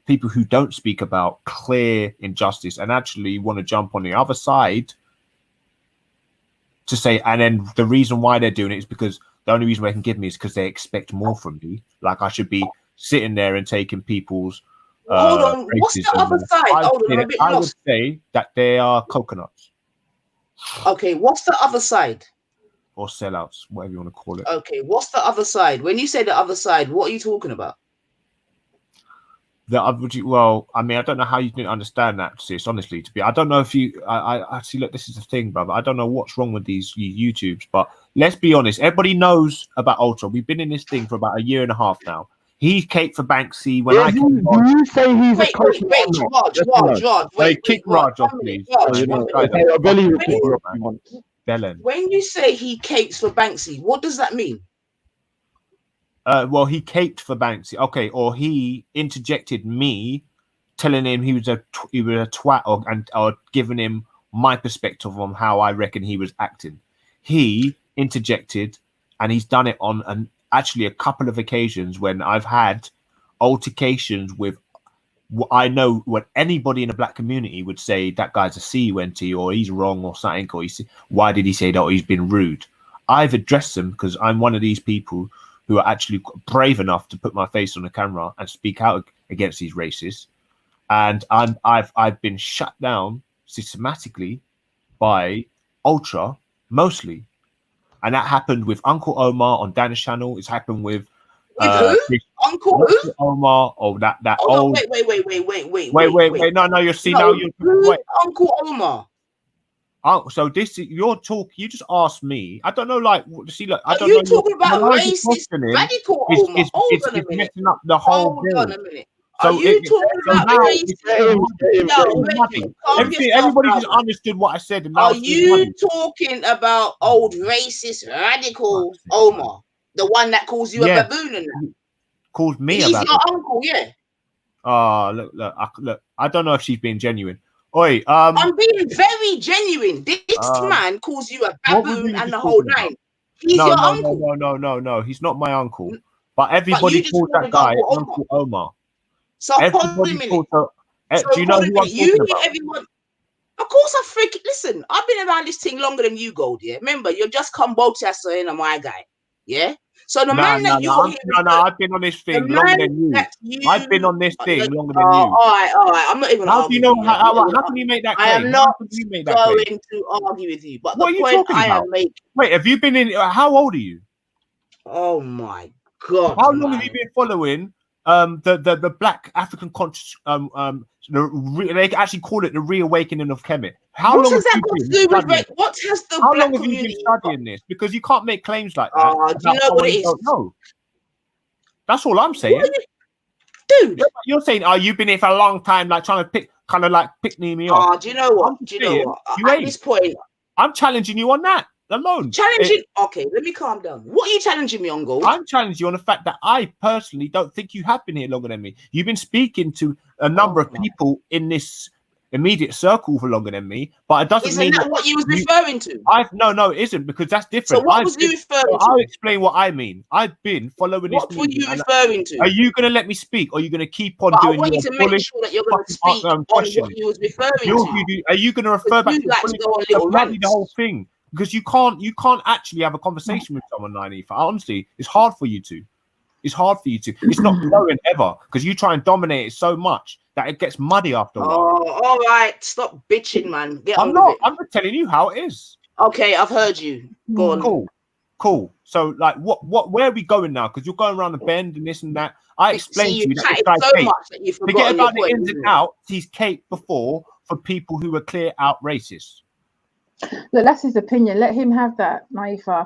people who don't speak about clear injustice and actually want to jump on the other side to say, and then the reason why they're doing it is because the only reason they can give me is because they expect more from me. Like I should be sitting there and taking people's Hold on, what's the other side? Hold on, I'm a bit I would lost. say that they are coconuts Okay, what's the other side? or sellouts, whatever you want to call it. Okay, what's the other side? When you say the other side, what are you talking about? Well, I mean, I don't know how you didn't understand that, sis. Honestly, I don't know if you. I see. Look, this is the thing, brother. I don't know what's wrong with these YouTubes, but let's be honest. Everybody knows about Ultra. We've been in this thing for about 1.5 years now. He came for Banksy when I came on. Do you say he's Wait, a coconut? Raj, wait, kick Raj off, please. When you say he capes for Banksy, what does that mean? Well, he caped for Banksy, okay, or he interjected me, telling him he was a twat, or giving him my perspective on how I reckon he was acting. He interjected, and he's done it on actually a couple of occasions when I've had altercations with. I know what anybody in the black community would say, that guy's a CUNT, or he's wrong, or something, or why did he say that, or he's been rude. I've addressed them because I'm one of these people who are actually brave enough to put my face on the camera and speak out against these racists, and I've been shut down systematically by Ultra mostly, and that happened with Uncle Omar on Danish channel. It's happened with who? Uncle who? Omar, or that Oh, old. Wait. No. You see now you're wait. Uncle Omar. Oh, so this your talk. You just asked me. I don't know. Like, see, look. I don't you know. Talking about racist radical Omar? Hold on a minute. Messing up the whole. Hold on a minute. Are you talking about racist? Everybody just understood what I said. And are you talking about old racist radical Omar, the one that calls you a baboon and that? Calls me He's a baboon. your uncle, yeah. Oh, look. I don't know if she's being genuine. Oi, I'm being very genuine. This man calls you a baboon and the whole nine. He's your uncle. No. He's not my uncle. But everybody calls that guy Uncle Omar. So hold a minute. Do you know who I'm talking about? Everyone. Of course, listen. I've been around this thing longer than you, Gold. Yeah, remember, you're just Kambocha and my guy. Yeah. So the man that you're I've been on this thing longer than you. I've been on this thing longer than you. All right. I'm not even. How do you know? How can you make that claim? I am not going to argue with you. But what the point I am making. Wait, have you been in? How old are you? Oh my God! How long have you been following the Black African conscious? They actually call it the reawakening of Kemet. How long has that got to do with what has the How black long have you been studying this? Because you can't make claims like that. Do you know what it is? No. That's all I'm saying. Dude, you're saying, you've been here for a long time, like trying to pick me off. Do you know what? At this point, I'm challenging you on that alone. Challenging? Okay, let me calm down. What are you challenging me on, Gold? I'm challenging you on the fact that I personally don't think you have been here longer than me. You've been speaking to a number of people in this immediate circle for longer than me, but it doesn't mean that what you was referring to. No, it isn't, because that's different. So what was you referring to? I'll explain what I mean. I've been following this. What were you referring to? Are you going to let me speak, or are you going to keep on doing? I want you to make sure that you're going to speak on what you was referring to. Are you going to refer back to the whole thing? Because you can't actually have a conversation with someone, Nainifa. Honestly, it's hard for you to. It's hard for you to. It's not flowing ever, because you try and dominate it so much that it gets muddy after a while. Oh, all right. Stop bitching, man. I'm not. I'm just telling you how it is. Okay, I've heard you. Go on. Cool. So, like, where are we going now? Because you're going around the bend and this and that. I explained to you that this guy's so much that you forget about the ins and outs. He's caped before for people who are clear out racists. Look, that's his opinion. Let him have that, Naifa.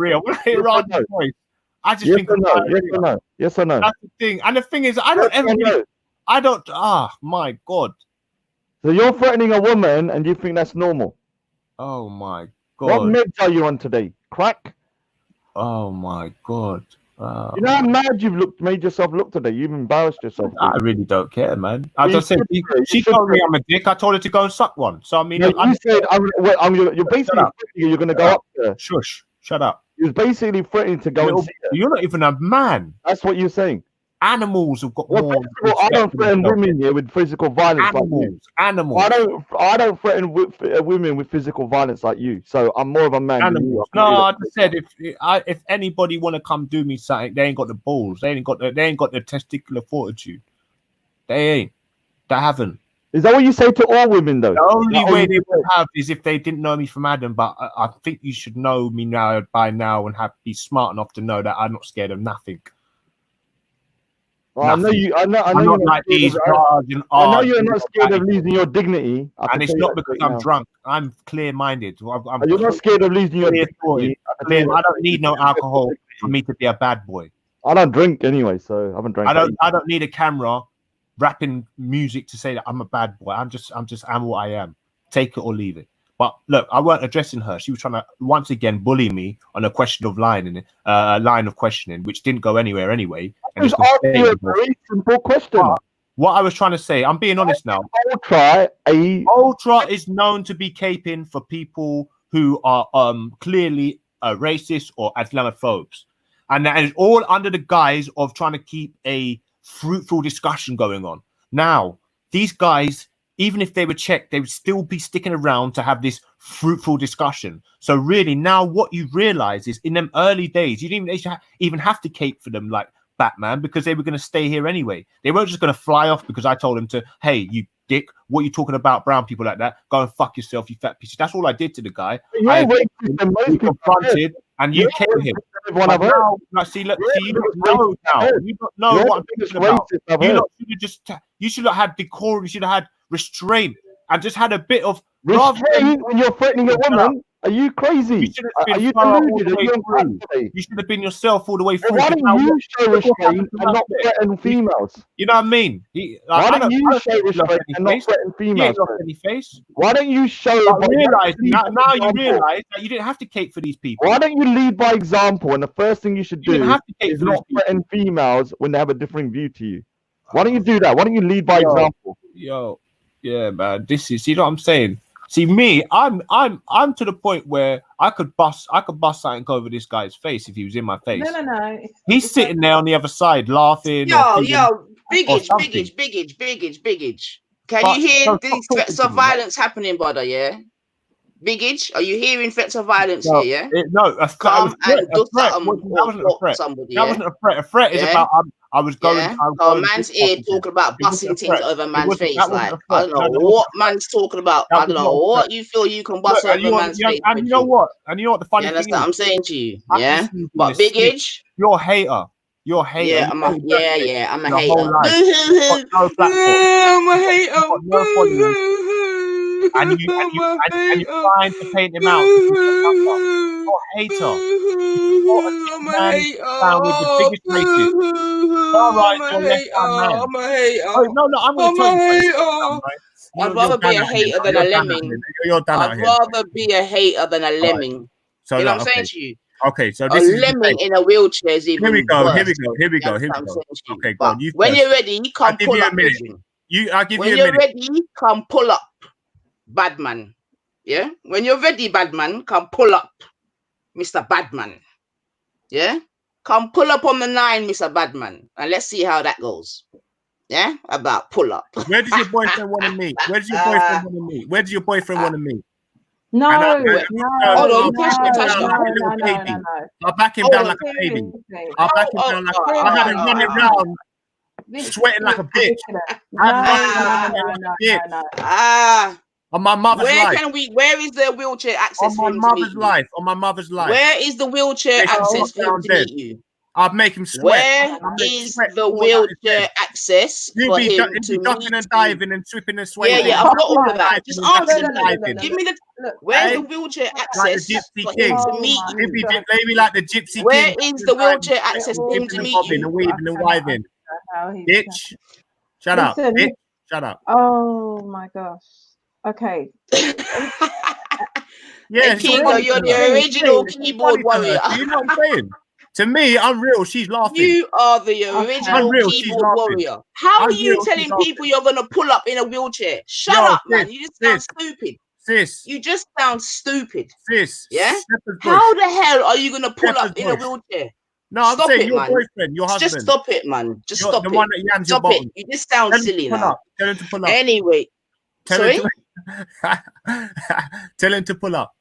diarrhea. When I hear Yes or Randy's no? voice, I just Yes think or of no? Yes diarrhea. or no? Yes or no? That's the thing. And the thing is, I don't Yes ever or really, no? I don't, my God. So you're threatening a woman and you think that's normal? Oh my What God. meds are you on today? Crack? Oh my God. You know how mad you've made yourself look today. You've embarrassed yourself. I really don't care, man. I You just said should- she you should- told me I'm a dick. I told her to go and suck one. So I mean, No, you said you're basically you're going to go up there. Shush! Shut up. You was basically threatening to go and see her. You're not even a man. That's what you're saying. Animals have got Well, more. first of all, I don't threaten women here with physical violence Animals, like you. animals. I don't threaten women with physical violence like you. So I'm more of a man than you. Animals. No, I just said if anybody want to come do me something, they ain't got the balls. They ain't got the testicular fortitude. They haven't. Is that what you say to all women though? The only way they would have is if they didn't know me from Adam. But I think you should know me by now and be smart enough to know that I'm not scared of nothing. Well, I know you. I know I'm you're not not like scared these of- bras and I know arts you're and not all scared that. of losing your dignity. I And can it's tell you not that because right I'm now. drunk. I'm clear-minded. You're not scared of losing your dignity. I can tell you I that. don't need no alcohol for me to be a bad boy. I don't drink anyway, so I haven't drank. I don't need a camera rapping music to say that I'm a bad boy. I'm what I am. Take it or leave it. But look, I weren't addressing her. She was trying to once again bully me on a question of line of questioning, which didn't go anywhere anyway. And Just just ask you a very simple question. what I was trying to say, I'm being honest now. Ultra is known to be caping for people who are clearly racist or Islamophobes, and that is all under the guise of trying to keep a fruitful discussion going on. Now, these guys, even if they were checked, they would still be sticking around to have this fruitful discussion. So really, now what you realize is in them early days, you didn't even have to cape for them like Batman, because they were going to stay here anyway. They weren't just going to fly off because I told them to, hey, you dick, what are you talking about brown people like that? Go and fuck yourself, you fat piece. That's all I did to the guy. I confronted and you killed him. But now, see, look, you don't know now. You don't know what I'm talking about. You should have had decorum. You should have had restraint and just had a bit of restraint when you're threatening a woman. Are you crazy? Are you deluded? Are you on crack today? You should have been yourself all the way through. Why don't you show restraint and not threaten females? You know what I mean? Why don't you show restraint and not threaten females? Why don't you show? Now you realize that you didn't have to cape for these people. Why don't you lead by example? And the first thing you should do is not threaten females when they have a different view to you. Why don't you do that? Why don't you lead by example? Yeah, man. This is, you know what I'm saying? See, me, I'm to the point where I could bust something over this guy's face if he was in my face. No. He's sitting there on the other side laughing. Biggage. Can you hear these threats of violence happening, brother? Yeah. Biggage, are you hearing threats of violence here? Yeah. That wasn't a threat. Somebody, that wasn't a threat. A threat is about I was going. Yeah. A man's here talking about busting things over a man's face. Like I don't know what man's talking about. I don't know what you feel you can bust over a man's face. And you know what? The funny thing that's is, what I'm saying to you. Yeah. But Biggage, you're a hater. You're a hater. Yeah, I'm a hater. I'm a hater. And you're trying to paint him out. You're a hater. I'm a hater. With the biggest racist. All right, I'm a hater. I'm going to tell you. I'd rather be a hater than a lemming. I'd rather be a hater than a lemming. You know what I'm saying to you? Okay, so a lemming in a wheelchair is even worse. Here we go. Okay, go on. When you're ready, come pull up. I'll give you a minute. When you're ready, come pull up. Badman. Yeah? When you're ready, Badman, come pull up. Mr. Badman. Yeah? Come pull up on the 9, Mr. Badman. And let's see how that goes. Yeah? About pull up. Where does your boyfriend want to meet? Where does your boyfriend want to meet? No. Hold on. I'll back him down like a baby. I had him running around sweating like a bitch. On my mother's life. Where is the wheelchair access on my mother's life? On my mother's life. Where is the wheelchair access for him to meet you? I'd make him sweat. Where is the wheelchair access for him to ducking and diving and tripping and swaying? Yeah, I've got all of that. Just answer me. Give me the where's the wheelchair access for him to meet you? Maybe like the Gypsy King. Where is the wheelchair access for him to meet you? And weaving and wiving. Bitch. Shut up. Bitch. Shut up. Oh my gosh. Okay. Yeah, Kingo, you're the original keyboard warrior. You know what I'm saying? To me, Unreal, she's laughing. You are the original Unreal, she's keyboard laughing. warrior. How are you Unreal, she's telling laughing. people you're gonna pull up in a wheelchair? Shut Yo, up, man. sis, You just sound sis, stupid. Sis, You just sound stupid. sis, Yeah? Shepherd's How Bush. the hell are you gonna pull up Shepherd's in a Bush. wheelchair? No, I'm Stop saying it, your man. boyfriend, your Just husband. stop it, man. Just You're stop the it. one that yams your Stop it. bottom. You just sound Tell him to silly pull now. up. Tell him to pull up. Anyway, Tell sorry? him to tell him to pull up.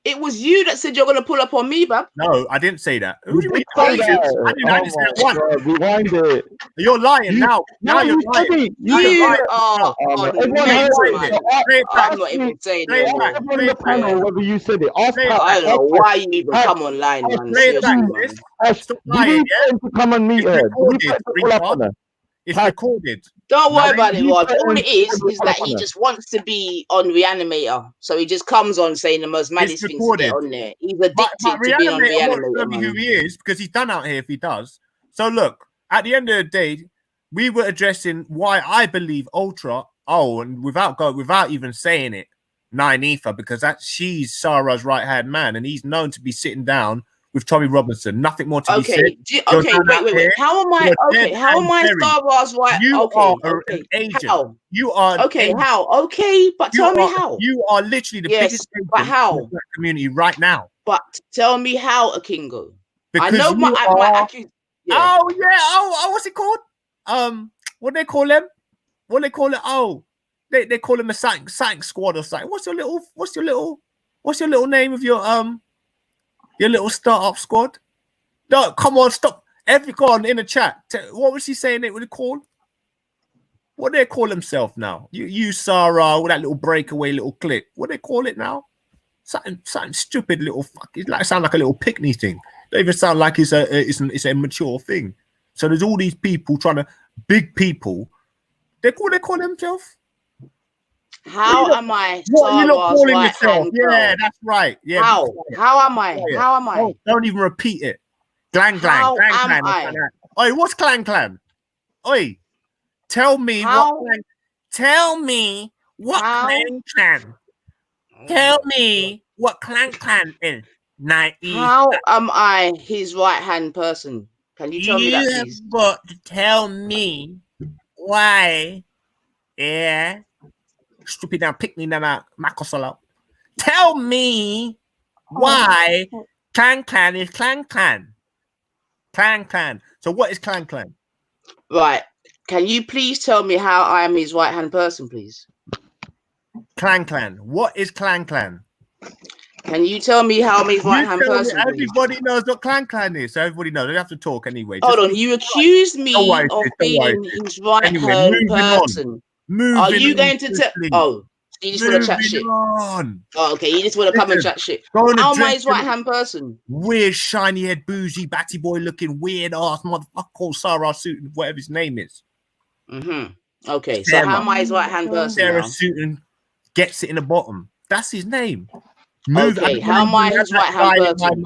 It was you that said you're gonna pull up on me, bab. No, I didn't say that. You Who do you did mean? say that. I didn't say that once. God, rewind it. You're lying now. Now No, you're you said lying. it. Now You you're lying. are Everyone heard mental, it. man. So Play it back. I'm not even saying Play no it back. more. everyone on the panel, whether you said it. Ask Play it Pat. I don't know why you even Pat, come online, man. Play it Seriously, back, man. sis. Ash, Stop did we lying, tell yeah? him to come and meet It's her? Did we recorded, tell him to pull up on retard. her? It's Pat, recorded. Don't worry Now, about it, you Raj. tell All him it to is pull that up on he her. just wants to be on Reanimator. So he just comes on saying the most it's maddest things to get recorded. on there. He's But addicted to being on Reanimator won't Reanimator, tell me who man. he is because he's done out here if he does. So look, at the end of the day, we were addressing why I believe Ultra. Oh, and without even saying it, 9 Ether, because she's Sarah's right hand man, and he's known to be sitting down with Tommy Robinson. Nothing more to be said. Okay, You're okay, done wait, out wait, wait. here. How am I? You're Okay, dead how and am I buried. Star Wars right? You Okay, are okay. an agent. How? You are an Okay, agent. how? Okay, but tell me how. You are literally the Yes, biggest agent but in the how? black community right now. But tell me how, Akingo. I Because know you my are. accusation. Yeah. Oh yeah. Oh, what's it called? What do they call them? What do they call it? Oh, they call him a something squad or something. What's your little name of your little startup squad? No, come on, stop. Go on in the chat. What was she saying it would call? What do they call themselves now? You Sarah, with that little breakaway little clip. What do they call it now? Something stupid little fuck. It sound like a little picnic thing. Don't even sound like it's a mature thing. So there's all these people big people. They call themselves. How am I What Star you not Wars calling right yourself? hand girl? Yeah, that's right. Yeah. How? How am I? Quiet. How am I? Oh, don't even repeat it. Glang glang. How Glang am glang. I? Oi, what's clang clang? Oi, tell me How? what clang. Tell me what How? clang clang. Tell me what clang clang is. Naive. How am I his right hand person? Can you tell me that, have please? got to tell me why. Yeah. Stupid now, pick me now, Makosala. Tell me why Clan Clan is Clan Clan. Clan Clan. So what is Clan Clan? Right. Can you please tell me how I am his right hand person, please? Clan Clan. What is Clan Clan? Can you tell me how I'm his right hand person, please? Everybody knows what Clan Clan is, so everybody knows. They don't have to talk anyway. Hold on. You accused me of being his right hand person. Are you going to tell? Oh, you just want to chat shit. Oh, okay. You just want to come and chat shit. How am I his right hand person? Weird, shiny head, bougie, batty boy looking, weird ass motherfucker called Sarah Sutton, whatever his name is. Okay. So how am I his right hand person? Sarah now? Sutton gets it in the bottom. That's his name. Okay, how am I his right hand person?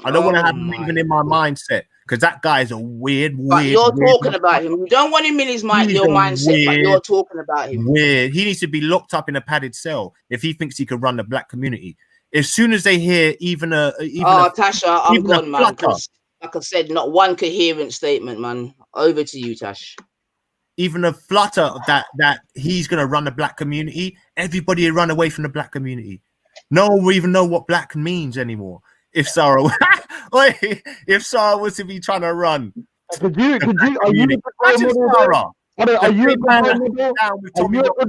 I don't want to have him even in my mindset because that guy is a weird. But you're talking about him. You don't want him in his mind, your mindset, but you're talking about him. Weird. He needs to be locked up in a padded cell if he thinks he can run the black community. As soon as they hear Tasha, I'm gone, man. Because like I said, not one coherent statement, man. Over to you, Tash. Even a flutter that he's gonna run the black community, everybody will run away from the black community. No one will even know what black means anymore. If Sarah was to be trying to run, are you a good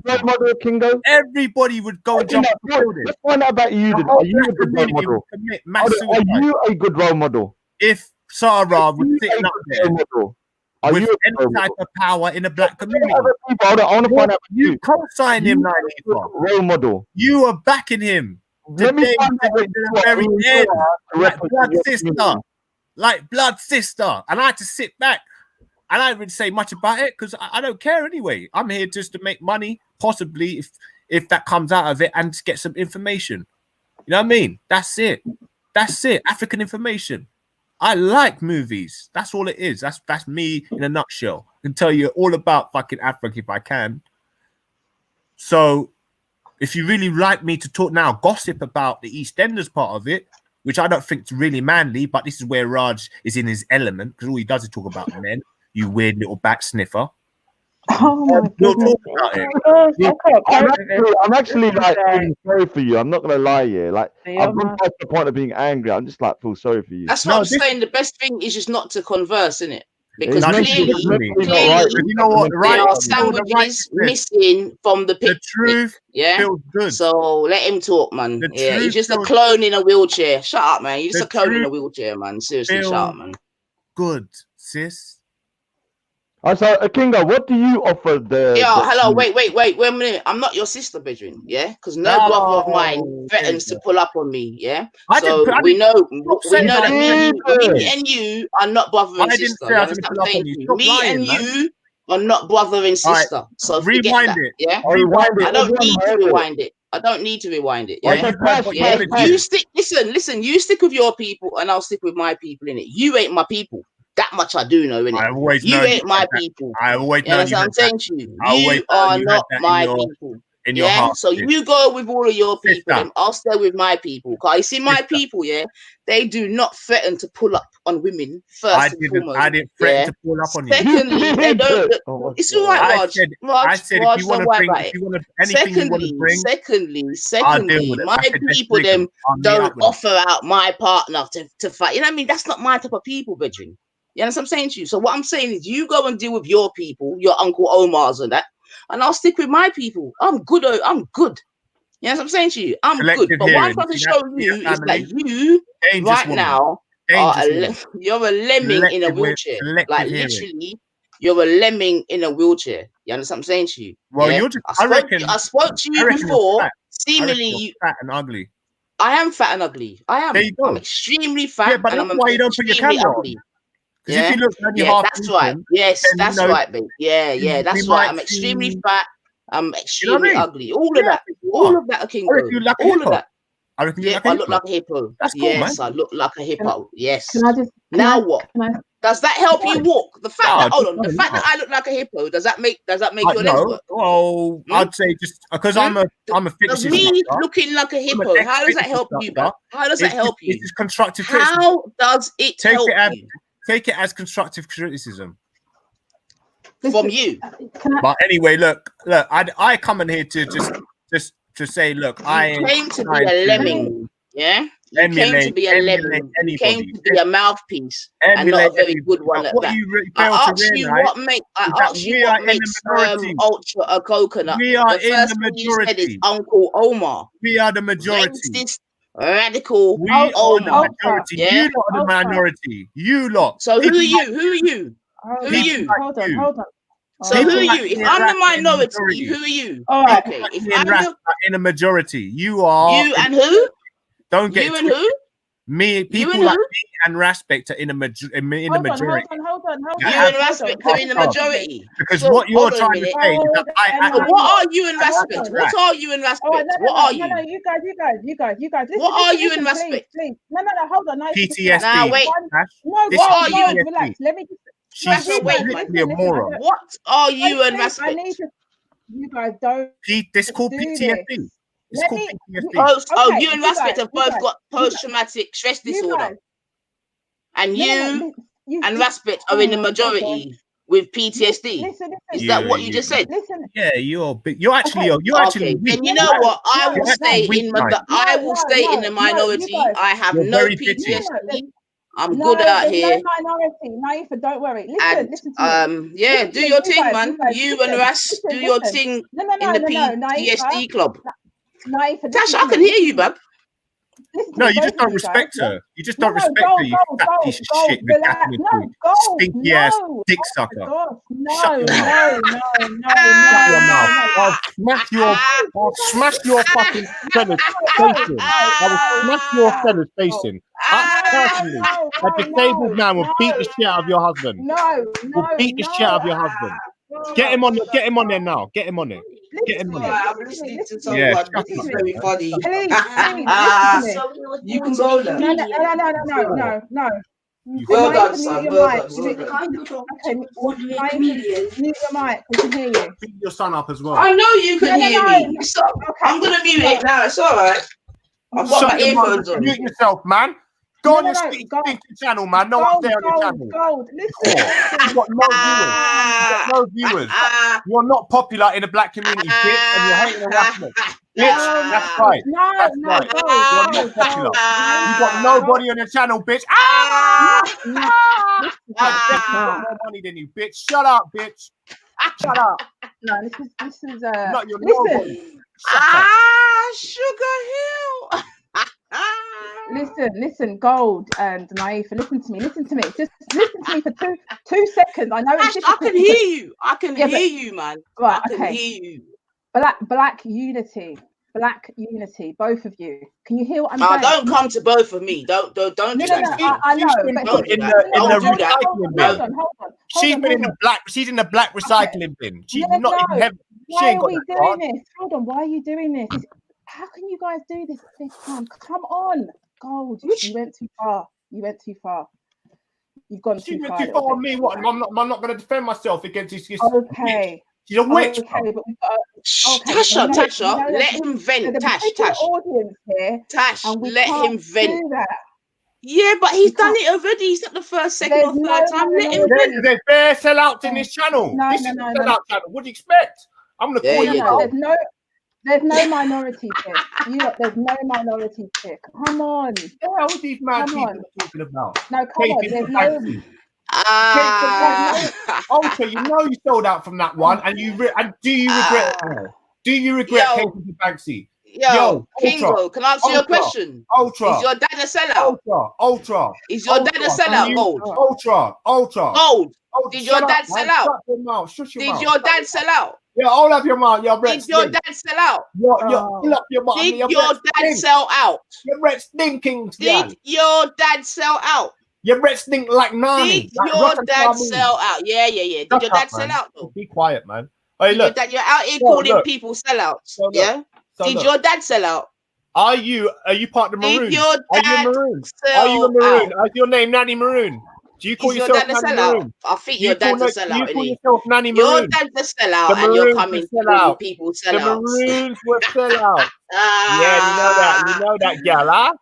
role model, Kingo? Everybody would go and jump. Let's find out about you. Are you a good role model? Are you a good role model? If Sarah was sitting up there with any type of power in the black community, I want to find out you co-sign him, role model. You are backing him. Let me find out to the very end, like blood sister, and I had to sit back, and I didn't say much about it because I don't care anyway. I'm here just to make money, possibly if that comes out of it, and to get some information. You know what I mean? That's it. African information. I like movies. That's all it is. That's me in a nutshell. I can tell you all about fucking Africa if I can. So if you really like me to talk now, gossip about the EastEnders part of it, which I don't think is really manly, but this is where Raj is in his element because all he does is talk about men. You weird little back sniffer. Oh my We'll goodness. talk about it. Oh, I can't I'm cope with this. actually This is like like, feeling sorry for you. I'm not gonna lie, yeah. Like you're I've gone mad. past the point of being angry. I'm just like feel sorry for you. That's what I'm saying. The best thing is just not to converse, innit? Because It's clearly, mentally not right. You know what? The there are right sandwiches missing from the picnic. truth Yeah. feels good. So let him talk, man. The Yeah, truth he's just a feels- clone in a wheelchair. Shut up, man. You're just The a clone in a truth wheelchair, man. Seriously, feels shut up, man. good, sis. So, Kinga, what do you offer the? Yeah, the- hello, wait a minute. I'm not your sister, Bedouin, yeah? Because no No, brother of mine there threatens you to pull up on me, yeah? I So didn't- I we know Stop saying that that. me and you are not brother and I didn't sister. say You I was gonna understand pull what up I'm on you. saying? Stop Me lying, and man. you are not brother and All right, sister. So forget rewind that, it. yeah? Rewind it. I don't Everyone need to heard it. rewind it. I don't need to rewind it. Well, Yeah, you heard what yeah. you You said. stick. Listen. You stick with your people, and I'll stick with my people. In it, you ain't my people. That much I do know. In it, I've always you known ain't you my had that. people. I've always You known you understand what had I'm that. saying to you? I always You known are you had not that my in your people. in your Yeah, heart. so you go with all of your people, Sister. and I'll stay with my people. Cause you see, my people, yeah, they do not threaten to pull up on women first and foremost. I didn't threaten Yeah. to pull up on you. Secondly, they don't. It's all right, I Raj. said, Raj, if Raj, you want don't to worry bring, about if it. you want to, anything you want to bring, I'll deal Secondly, with it. my I said, let's people break 'em. them I'll meet don't up with 'em. offer out my partner to fight. You know what I mean? That's not my type of people, Bedouin. You know what I'm saying to you? So what I'm saying is, you go and deal with your people, your Uncle Omar's and that, and I'll stick with my people. I'm good. I'm good. You know what I'm saying to you? I'm Collective good. But what I'm hearing. trying to See show that you is that family? you Dangerous right woman. now Dangerous woman. you're a lemming in a Collective wheelchair. Like hearing. literally, you're a lemming in a wheelchair. You understand what I'm saying to you? Well, Yeah? you're just. I spoke to I you reckon before. you're fat. I reckon Seemingly, you're fat and ugly. I am fat and ugly. I am. There you go. I'm extremely fat, Yeah, but and that's I'm why you don't put your extremely camera on. ugly. Because Yeah, if you look only yeah, half that's right. decent, Yes, then, that's you know, right, babe. Yeah, we that's might right. I'm extremely see. fat. I'm You know what I extremely mean? ugly. All of Yeah, I that. think you All are. of that, I Kingo. reckon you like a All of hippo. that. I reckon you Yeah, like a I look hippo. like a hippo. That's cool, man. Yes, I look like a hippo. Yes. Can I just? Now what? Can I? Does that help you walk? The fact No, that hold just on, the no, fact no. that I look like a hippo, does that make your legs No, work? well, Hmm? I'd say just because Hmm? I'm a fitness Does me instructor. looking like a I'm an hippo, how does that ex-fitness help you, instructor. bro? How does that help It's you? just constructive criticism. How does it Take help it as you constructive criticism. from you? Can I? But anyway, look, I come in here to just to say, look, I You ain't came to be trying a to lemming, yeah? You came to be a lemming. You came to be a mouthpiece and not a very good one at What that. you I fail to asked you realise what make I is that asked you we are what in makes the minority. Ultra a coconut. We are The in first the thing you said is majority. Uncle Omar. We are the majority. Racist, radical We are the Omar. majority. Yeah. You lot are the minority. You lot. So who People are you? like Who are you? Hold Who are on, you? hold on, hold on. So who People are like you? If me I'm and the Ras in the minority, majority. who are you? All right. Okay. If Me and I'm Ras the are in a majority. You are. you and who? Don't get You it and twisted. who? Me, You people and like who? me and Raspect are in the majority. Hold on. You and Raspect are in the majority. Because So, what you're hold on a trying to minute. say is that So what are you and Raspect? on. What are you and Oh, Raspect? no, What are you? No, you guys. Listen, What are you listen, in please, Raspect? please. No, hold on. No, PTSD. Now wait. No, This What is are you? PTSD. relax. Let me just. She's Raspect, wait. literally a moron. What are you and I Raspect? need to. You guys don't. This is called do PTSD. this. It's Let called me. PTSD. Oh, Okay, you and you Raspect guys, have both got post-traumatic stress disorder. And No, and Raspect are in the majority with PTSD. Listen. Is that what you just said? Listen. Yeah, you're actually Okay, weak. then you know what? I will stay in I will stay in the you minority. guys. I have You're no very bitchy. PTSD. I'm good out there's here. no minority. Naifa, don't worry. And Listen to me. yeah, Listen do to your me, thing, guys, man. You and listen, Ras, do your listen. thing No, in the Naifa. PTSD club. Naifa, Tasha, I can hear you, bub. No, you just don't respect her. You just don't respect her, you fat piece of shit. Relax. No, go. Stinky ass dick Oh sucker. my gosh. Shut your mouth. Shut your mouth. I'll smash your fucking fella's face in. I will smash your fella's face in. Personally, a disabled man will beat the shit out of your husband. Will beat the shit out of your husband. Get him on there now. Get him on there. Get him on there. I'm listening to someone. Yeah, This is very funny. Please, You can go now. No. Well done, son. Mute Well your done. mic. Mute your mic. We can hear you. Beat your son up as well. I know you can No, hear me. It's all- I'm gonna mute it now. It's all right. I've got my earphones on. Mute yourself, man. Go on your stinking channel, man. No one's there on your channel. Gold, listen. You've got no viewers. You've got no viewers. You're not popular in the black community, bitch, and you're hating harassment. Bitch, that's right. That's right. You're not popular. You've got nobody on your channel, bitch. I've definitely got more money than you, bitch. Shut up, bitch. Shut up. No, this is not your listen. nobody. Sugar Hill. Listen, Gold and Naifa, listen to me. Just listen to me for two seconds. I know it's difficult. I can hear you. I can hear you, man. Right, I can okay. hear you. Black unity, both of you. Can you hear what I'm saying? Don't come to both of me. Don't do that. I know. Don't do that. Hold on. She's been in the black. She's in the black recycling bin. She's not in heaven. Why are we doing this? Hold on. Why are you doing this? How can you guys do this this time? Come on, Gold. You went too far. You've gone too far. She went too far on me. What? I'm not going to defend myself against this. Okay. She's a witch. Okay, but we've got. Tasha, let him vent. Tash. Audience here. Tash, let him vent. That. Yeah, but he's done it already. He's not the first, second, or third time. Let him vent. There's bare sellouts in this channel. This is a sellout channel. What do you expect? I'm going to call you out. There's no minority pick. There's no minority pick. Come on. What the hell are these mad people talking about? No, come on. There's no. Ultra, you know you sold out from that one, and do you regret it now? Do you regret Casey to Banksy? Yo, Kingo, can I answer your question? Ultra. Is your dad a sellout? Ultra. Is your dad a sellout, Gold? Ultra. Gold. Did your dad sell out? Did your dad sell out? Yeah, all of your mouth. Did your dad sell out? Did your dad sell out? Your red stinking. Did your dad sell out? Your red stink like Nani. Did your dad sell out? Yeah. Did your dad sell out though? Be quiet, man. Hey, look. You're out here calling people sellouts. Yeah. Did your dad sell out? Are you part of the Maroon? Did your dad Are you a Maroon? Is your name Nanny Maroon? Do you call yourself Nanny Maroon? I think your dad's a sellout. You call yourself Nanny Maroon? Your dad's a sellout, and you're coming to people sellouts. The Maroons were sellouts. Yeah, you know that, gal, huh?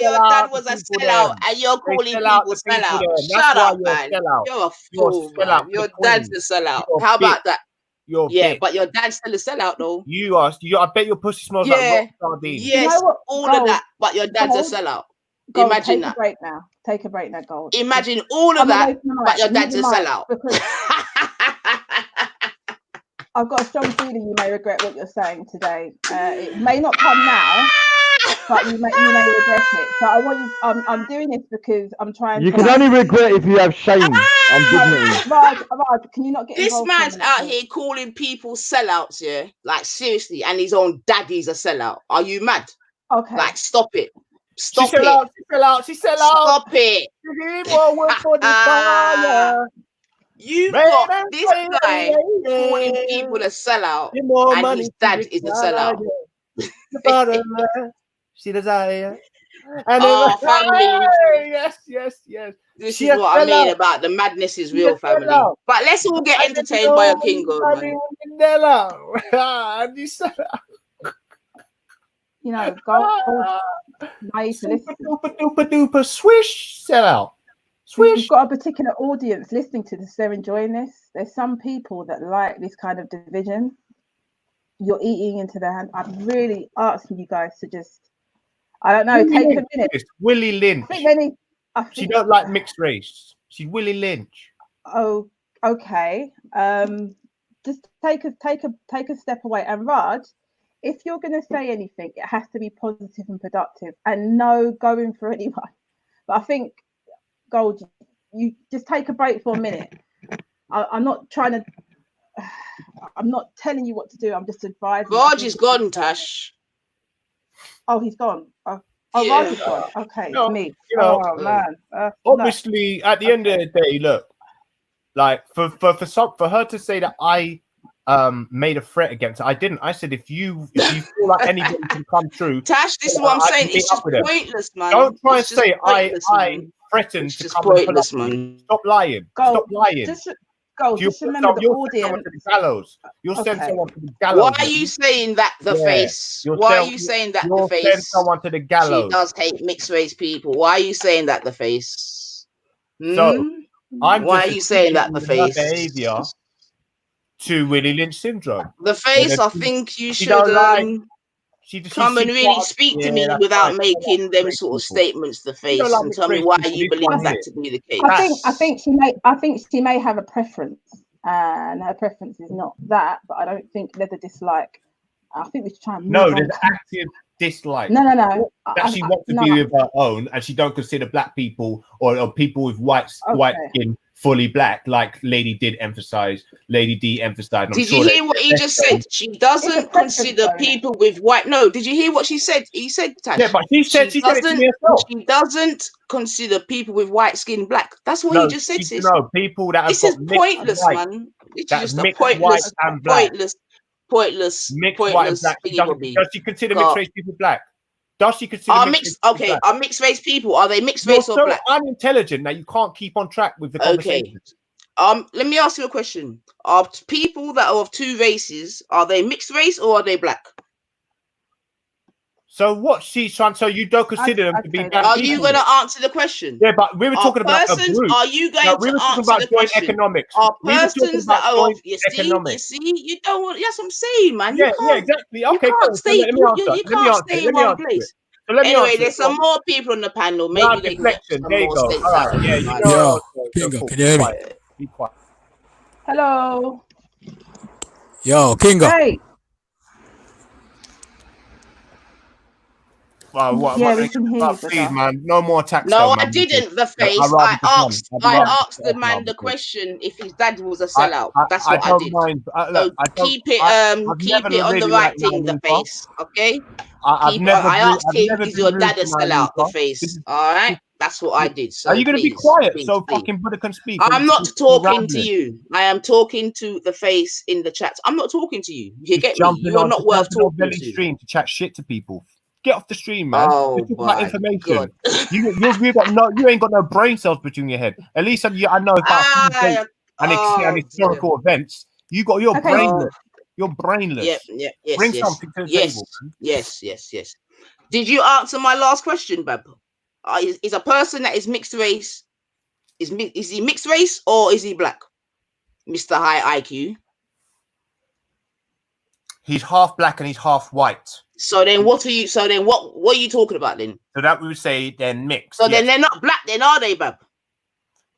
Your dad was a sellout, and you're calling people sellouts. Shut up, man. You're a fool, man. Your dad's a sellout. How about that? But your dad's still a sellout, though. You are. I bet your pussy smells like sardines. Yes, all of that, but your dad's a sellout. Gold, imagine that. Take a break now, Gold. Imagine all of that, but your dad's a sellout. I've got a strong feeling you may regret what you're saying today. It may not come now, but you may regret it. So I want you. I'm doing this because I'm trying. You can only regret if you have shame and dignity. Raj, can you not get this man's out here calling people sellouts? Yeah, like seriously, and his own daddy's a sellout. Are you mad? Okay, like stop it. Stop she sell out. Stop it. You've got this guy calling people a sellout, and his dad is a sellout. She desire. Family. Yes. This is what I mean about the madness is real, family. But let's all get entertained by a Kingo, man. You know, go nice. Super swish sellout. Swish. We've got a particular audience listening to this. They're enjoying this. There's some people that like this kind of division. You're eating into their hand. I'm really asking you guys to just, I don't know, take a minute. Willie Lynch. She don't like mixed race. She's Willie Lynch. Oh, okay. Just take a step away. And Raj, if you're going to say anything, it has to be positive and productive, and no going for anyone. But I think, Gold, you just take a break for a minute. I'm not trying to. I'm not telling you what to do. I'm just advising. Raj is gone, Tash. Oh, he's gone. Raj is gone. Okay, no, me. Oh man. Obviously, at the end of the day, look, like for her to say that I made a threat against her, I didn't. I said if you feel like anybody can come through, Tash, this is what I'm saying. It's just pointless, man. Don't try and say I threatened to come pointless, man. Stop lying. Stop lying. Go. You'll Just send remember the you'll send someone audience. to the gallows. You'll send Okay. someone to the Why gallows. are you saying that the Yeah. face? You'll Why are send you saying that the you'll send face? someone to the She gallows. does hate mixed race people. Why are you saying that the face? So Hmm? I'm Why just are you saying that the attributing her face? behavior to Willie Lynch syndrome. The face, I think you She should don't like she come and sees really what speak to yeah, me that's without right. making them Mixed sort of people. statements, the You don't face, like and mixed tell me race why people. you This one believe that here. to be the case. I think she may have a preference, and her preference is not that, but I don't think there's a dislike. I think we should try and move No, on. there's active dislike. No. That she wants to be with her own, and she don't consider black people or people with white skin fully black, like Lady did emphasize. Lady D emphasized. Did you hear what he just said? She doesn't consider people with white. No, did you hear what she said? He said, Tash. Yeah, but she said it to me herself. She doesn't consider people with white skin black. That's what he just said. Sis. No, people that have This is got pointless, white, man. It's that's just a mixed pointless, white and black. pointless, Mixed white and black. Does she consider mixed race people black? Does she consider mixed black? Are mixed race people? Are they mixed You're race or so black? unintelligent that you can't keep on track with the conversation. Let me ask you a question. Are people that are of two races, are they mixed race or are they black? So what she's trying, so you don't consider them to be black Are people? you going to answer the question? Yeah, but we were talking about a group. Are you going No, we to were talking answer about the joint question? economics. Are We were talking persons that about are of joint you economics. see, you don't want. That's what I'm saying, man. Yeah, You yeah, can't. exactly. You Okay, can't cool. So stay. let me answer. You Let me can't answer. stay in Let me one answer place. it. So let me Anyway, answer there's it. some more people on the panel. Now Maybe they can get deflection. some There you more go. sense All out right. of Yeah, you you guys. know. Kingo, Cool. can you hear me? Be quiet. Hello. Yo, Kingo. Hey. Well, what? Yeah, we can hear you, Please, brother. man. No more attacks. No, though, I man. didn't. The I'd face. rather be done. I rather asked be the done man now the because question if his dad was a sellout. That's I what I don't did. mind. So Look, I don't. keep it I've keep never it on the really right liked thing, the Nailuka. face. Okay. I've never. I asked I've him, never is been your rude dad to a sellout? The Nailuka. face. All right. That's what I did. Are So you going to be please, quiet please, so please. fucking Buddha can speak? I'm not talking to rambling. you. I am talking to the face in the chat. I'm not talking to you. You get me? Jumping You are on not worth talking Belly to. stream to chat shit to people. Get off the stream, man. Oh Let's talk about my information. God. You got no. You ain't got no brain cells between your head. At least I know about dates and historical events. You're brainless. You're brainless. Yes, Bring yes, something to the table. Man. yes. Did you answer my last question, Bab? Is a person that is mixed race, is he mixed race or is he black? Mr. High IQ. He's half black and he's half white. So then what are you what are you talking about then? So that we would say they're mixed. So then they're not black then, are they, Bab?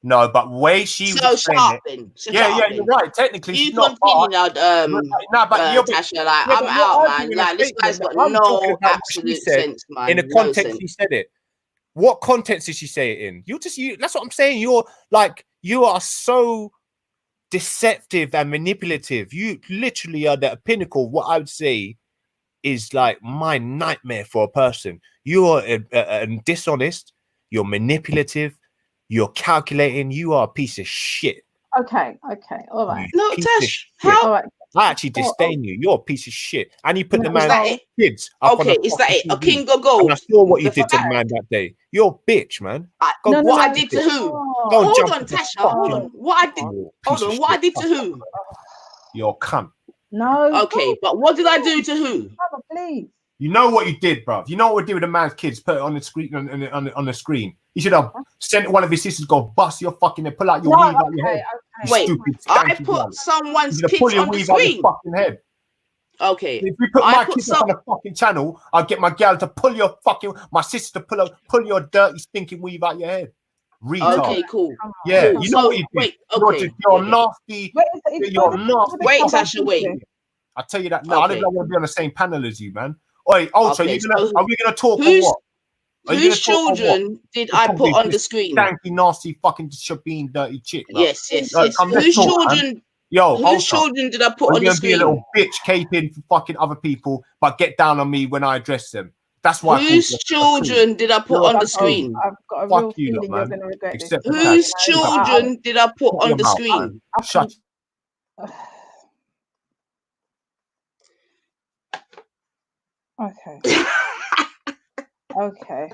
No, but way she was explaining it. You're right. Technically, you she's not continue now, Tasha. Like, I'm out, man. Like, this guy's got no absolute sense, man. In the context she said it. What context did she say it in? That's what I'm saying. You are so deceptive and manipulative. You literally are the pinnacle of what I would say is like my nightmare for a person. You are dishonest. You're manipulative. You're calculating. You are a piece of shit. Okay, all right. No, Tash, how? All right. I actually disdain you. You're a piece of shit. And you put the Is man's that it? kids. Okay, is that it? A king of gold. And I saw what you did to the man that day. You're a bitch, man. What I did to who? Hold on, Tasha. Hold on. What I did to who? You're a cunt. No. Okay, but what did I do to who? Papa, please. You know what you did, bruv. You know what we did with the man's kids. Put it on the screen. On the screen. You should have sent one of his sisters. Go bust your fucking head. Pull out your weave out your head. You Wait, stupid, I skanky put girl. someone's You should have kids pull your on the weave out your screen. fucking head. Okay. If we put my kids up on the fucking channel, I'll get my gal to pull your my sister to pull your dirty, stinking weave out your head. Retard. Okay, cool. Yeah, Cool. you know what you did. You're nasty. You're nasty. Wait, Tasha, wait. I tell you that now. I don't want to be on the same panel as you, man. Oi, also, are we gonna talk or what? Whose children did I put on the screen? Stanky, nasty, fucking Shabine, dirty chick. Bro. Yes. Whose children? Whose children did I put on the screen? Be a little bitch caping for fucking other people, but get down on me when I address them. That's why. Whose children did I put on the screen? I've got a Fuck real you, feeling man. you're going to regret this. Whose children did I put on the screen? Shut. Okay. Okay.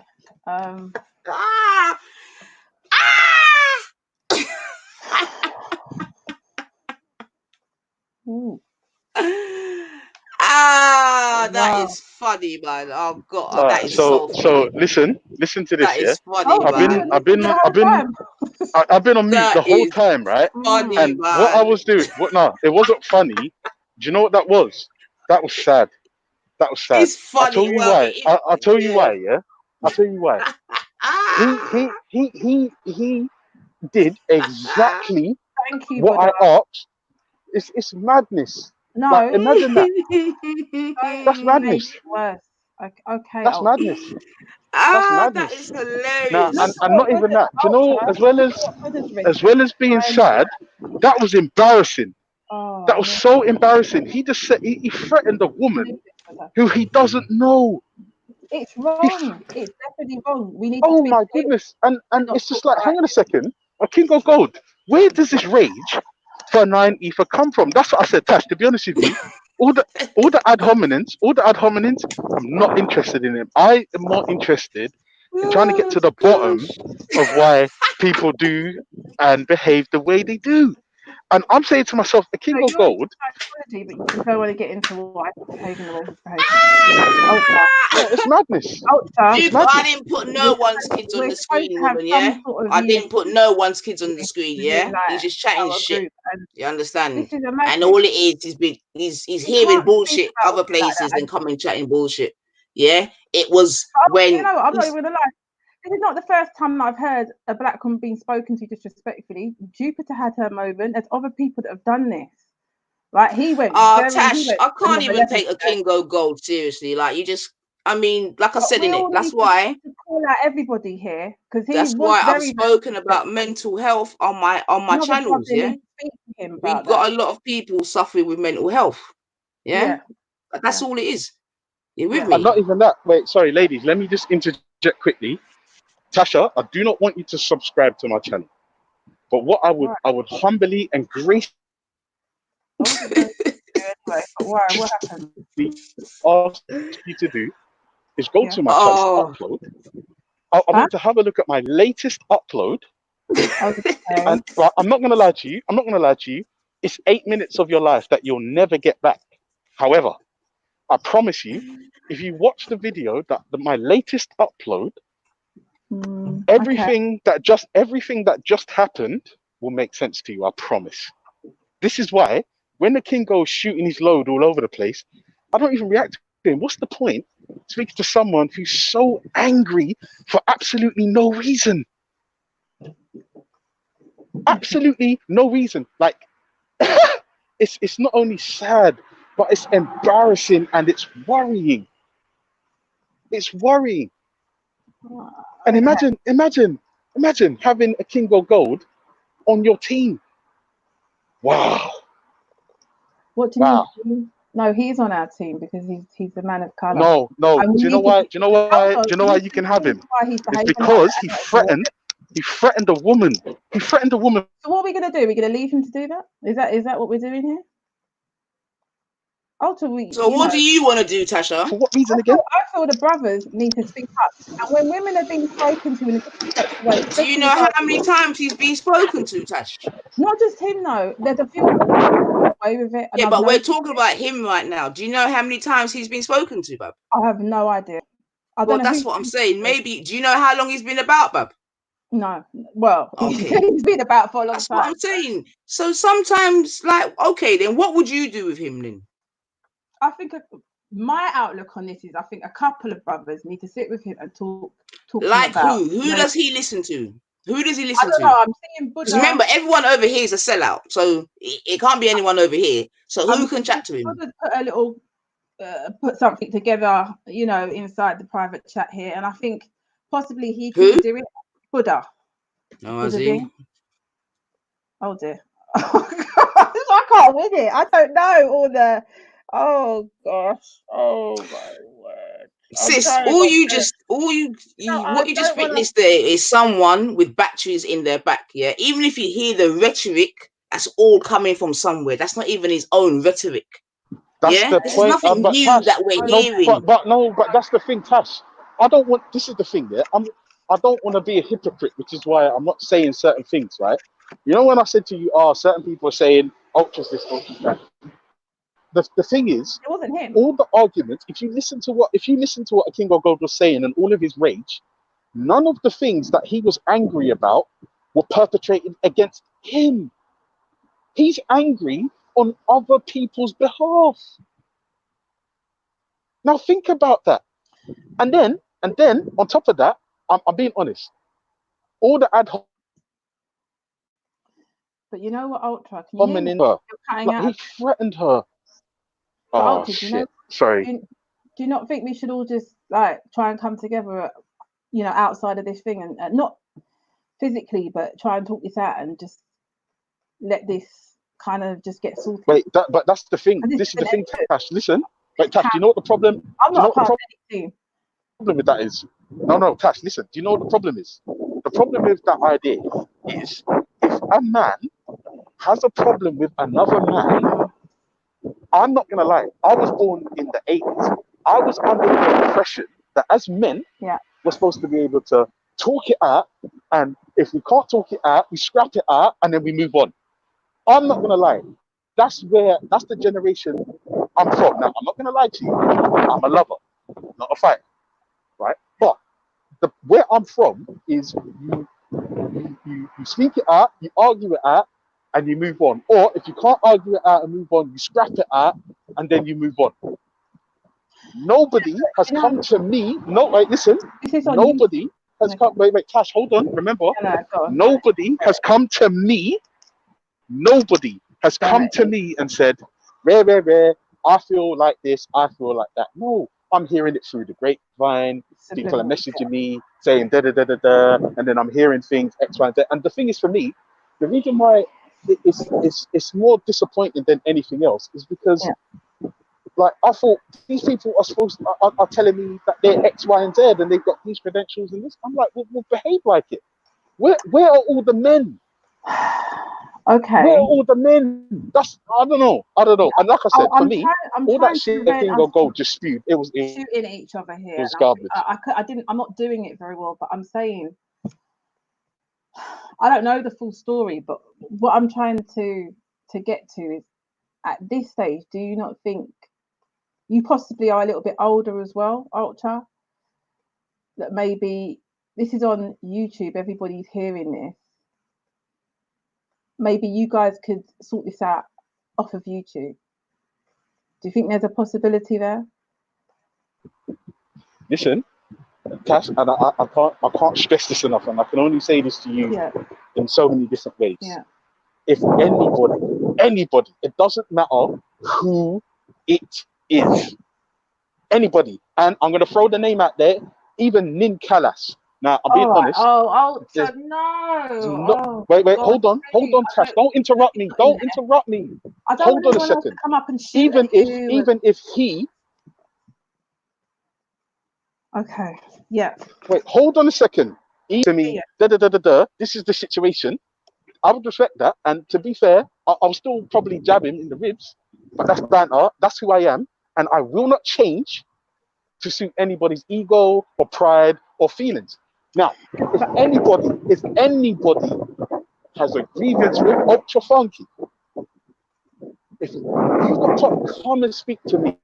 That Wow. is funny, man. Oh God, that is So so funny. listen to this, That yeah. is funny, Oh, so you man. were listening the whole time. I've been on mute That the whole is time, right? funny, And what I man. was doing, it wasn't funny. Do you know what that was? That was sad. That was sad. It's I tell funny. you Well, why. I'll tell you yeah. why, yeah. I'll tell you why. He did exactly Thank you, what I Buddha. asked. It's madness. No. Like, imagine that. That's Don't make madness. it worse. Okay, That's Ultra. madness. That's That madness. is Now, hilarious. and not even that. Do you know, Ultra, as well look at what Buddha's being trying sad, that was embarrassing. Oh, That was so embarrassing. He just said he threatened a woman who he doesn't know. It's wrong. It's definitely wrong. We need to Oh speak my to him. goodness. And Not it's just talk like, about hang on a second. A King of Gold. Where does this rage for 9 ether come from? That's what I said, Tash. To be honest with you, all the ad hominems, I'm not interested in them. I am more interested in trying to get to the bottom of why people do and behave the way they do. And I'm saying to myself, a King So of you're Gold. psychology, but you don't want to get into why he's behaving the way he's behaving. Ultra. Yeah, it's madness. Ultra. It's Dude, I madness. didn't put no one's kids on We're the supposed screen, to have woman, some yeah? sort of I didn't put no one's kids on the screen, yeah? within, like, He's just chatting our shit. group, and You understand? this is a And madness. all it is he's You hearing can't speak bullshit about other it like that. places and coming chatting bullshit. Yeah? It was You when know what? I'm not he's even gonna lie. This is not the first time I've heard a black woman being spoken to disrespectfully. Jupiter had her moment. There's other people that have done this. Like he went Tash, I can't number even 11 take a there. King Go Gold seriously. Like you just I mean, like I But said we in it, all that's need why to call out everybody here because he that's was why I've very spoken about mental health on my Another channels, brother yeah? needs to speak to him We've about got that. a lot of people suffering with mental health. Yeah? Yeah. That's all it is. You with And me? not even that. Wait, sorry, ladies. Let me just interject quickly. Tasha, I do not want you to subscribe to my channel. But what I would humbly and graciously Why? What happened? ask you to do is go to my channel, upload. I want to have a look at my latest upload. And I'm not gonna lie to you. It's 8 minutes of your life that you'll never get back. However, I promise you, if you watch the video my latest upload, everything that just happened will make sense to you. I promise. This is why when the king goes shooting his load all over the place, I don't even react to him. What's the point speaking to someone who's so angry for absolutely no reason? Absolutely no reason. Like it's not only sad, but it's embarrassing and it's worrying. It's worrying. And imagine having a King of Gold on your team. Wow. What do you mean? No, he's on our team because he's the man of color. No. Do you know why? Do you know why you can have him? It's because he threatened a woman. He threatened a woman. So what are we gonna do? Are we gonna leave him to do that? Is that what we're doing here? So what do you want to do, Tasha? For what reason again? I feel the brothers need to speak up. And when women are being spoken to in a disrespectful way, Do you know how many times he's been spoken to, Tash? Not just him, though. There's a few away with it. Yeah, but we're talking about him right now. Do you know how many times he's been spoken to, Bub? I have no idea. Well, that's what I'm saying. Maybe. Do you know how long he's been about, Bub? No. Well, okay. He's been about for a long time. That's what I'm saying. So sometimes, like, okay, then what would you do with him then? I think my outlook on this is I think a couple of brothers need to sit with him and talk like about who does he listen to? Who does he listen to? I don't know. I'm seeing Buddha. Because remember, everyone over here is a sellout, so it can't be anyone over here. So who can chat to him? Buddha put a little put something together, inside the private chat here, and I think possibly he can do it. Buddha. Oh, is he? Oh dear. I can't win it. I don't know all the. Oh gosh! Oh my word! Sis, what you just witnessed there is someone with batteries in their back. Yeah, even if you hear the rhetoric, that's all coming from somewhere. That's not even his own rhetoric. That's the this point. is nothing new Tash, that we're hearing. But that's the thing, Tash. I don't want. This is the thing. Yeah, I don't want to be a hypocrite, which is why I'm not saying certain things. Right? You know when I said to you, certain people are saying ultras this, ultras that. the thing is, It wasn't him. all the arguments. If you listen to what Akingo Gold was saying and all of his rage, none of the things that he was angry about were perpetrated against him. He's angry on other people's behalf. Now think about that. And then on top of that, I'm being honest. All the ad hoc But you know what, Ultra? Can you hear coming me? in her, You're cutting like, he out. threatened her. But Oh Ultra, do you shit! know? Sorry. Do you not think we should all just like try and come together, outside of this thing, and not physically, but try and talk this out and just let this kind of just get sorted? Wait, but that's the thing. And This is the an thing, exit. Tash. Listen, wait, Tash. Do you know what the problem? I'm Do you know not what the part of any team. problem with that is? No, Tash. Listen. Do you know what the problem is? The problem with that idea is if a man has a problem with another man, I'm not gonna lie. I was born in the 80s. I was under the impression that as men, we're supposed to be able to talk it out, and if we can't talk it out, we scrap it out, and then we move on. I'm not gonna lie. That's the generation I'm from. Now, I'm not gonna lie to you. I'm a lover, not a fighter, right? But where I'm from is you speak it out, you argue it out, and you move on. Or if you can't argue it out and move on, you scrap it out, and then you move on. Nobody has come to me. No, wait, listen. Nobody has come. Wait, Tash, hold on. Remember, nobody has come to me. Nobody has come to me and said, rare, I feel like this, I feel like that. No, I'm hearing it through the grapevine. People are messaging me saying da, and then I'm hearing things X, Y, and Z. And the thing is, for me, the reason why it's more disappointing than anything else is because, like, I thought these people are telling me that they're X, Y, and Z, and they've got these credentials and this. I'm like, well behave like it. Where are all the men? Okay. Where are all the men? I don't know. And like I said, for me, all that shit Gold just spewed. It was shooting at each other here. It was garbage. I'm not doing it very well, but I'm saying I don't know the full story. But what I'm trying to get to is, at this stage, do you not think you possibly are a little bit older as well, Ultra? That maybe this is on YouTube. Everybody's hearing this. Maybe you guys could sort this out off of YouTube. Do you think there's a possibility there? Listen, Tash, and I can't stress this enough, and I can only say this to you in so many different ways. Yeah. If anybody, it doesn't matter who it is, anybody, and I'm gonna throw the name out there, even Nin Kalas. Now, I'm being honest. No. Wait, hold on, Tash. Don't interrupt me. Hold on a second. To come up and shoot even if he. Okay. Yeah. Wait, hold on a second. To me, this is the situation. I would respect that, and to be fair, I'll still probably jab him in the ribs, but that's banter. That's who I am, and I will not change to suit anybody's ego or pride or feelings. Now, if anybody has a grievance with Ultra Funky, if you've got to come and speak to me,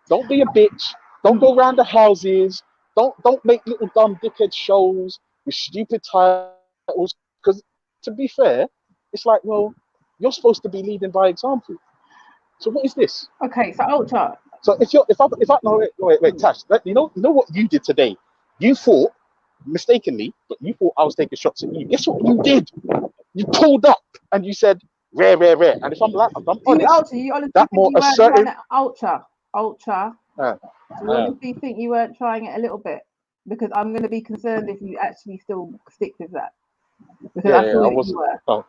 don't be a bitch. Don't go around the houses. Don't make little dumb dickhead shows with stupid titles. Because to be fair, it's like, well, you're supposed to be leading by example. So what is this? Okay, so Ultra. So wait, Tash, you know what you did today? You thought mistakenly, but you thought I was taking shots at you. Guess what you did? You pulled up and you said rare. And if I'm honest, that more assertive. Ultra. Do you honestly think you weren't trying it a little bit? Because I'm going to be concerned if you actually still stick with that. Because I wasn't. You were.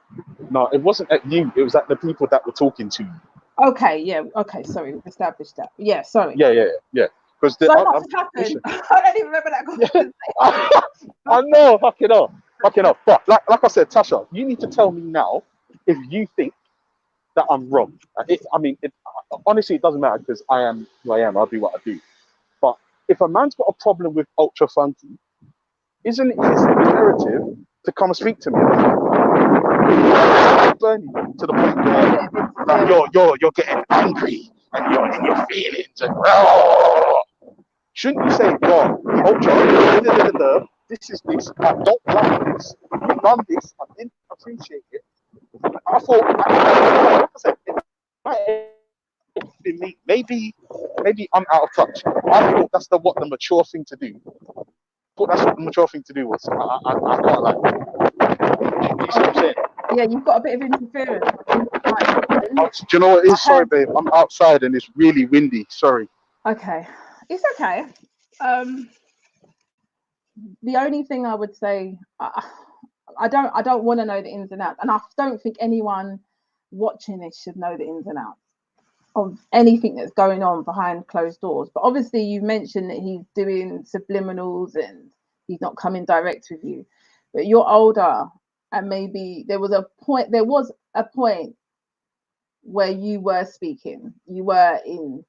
No, it wasn't at you. It was at the people that were talking to you. Okay, sorry, we've established that. Yeah, sorry. Yeah. Because what happened? I don't even remember that conversation. I know, fucking up. But like I said, Tasha, you need to tell me now if you think that I'm wrong. Honestly, it doesn't matter because I am who I am. I'll do what I do. But if a man's got a problem with Ultra Funky, isn't it his imperative to come and speak to me? Burn you to the point where you're getting angry. and you're in your feelings and shouldn't you say, well, Ultra, this is this, I don't like this, you've done this, I didn't appreciate it. I thought, like I said, it might have been me. Maybe I'm out of touch. I thought that's what the mature thing to do. I thought that's what the mature thing to do was. I can't like. You see what I'm saying? Yeah, you've got a bit of interference. Do you know what it is? Sorry, babe. I'm outside and it's really windy. Sorry. Okay, it's okay. The only thing I would say, I don't want to know the ins and outs, and I don't think anyone watching this should know the ins and outs of anything that's going on behind closed doors. But obviously, you mentioned that he's doing subliminals and he's not coming direct with you. But you're older, and maybe there was a point where you were speaking, you were in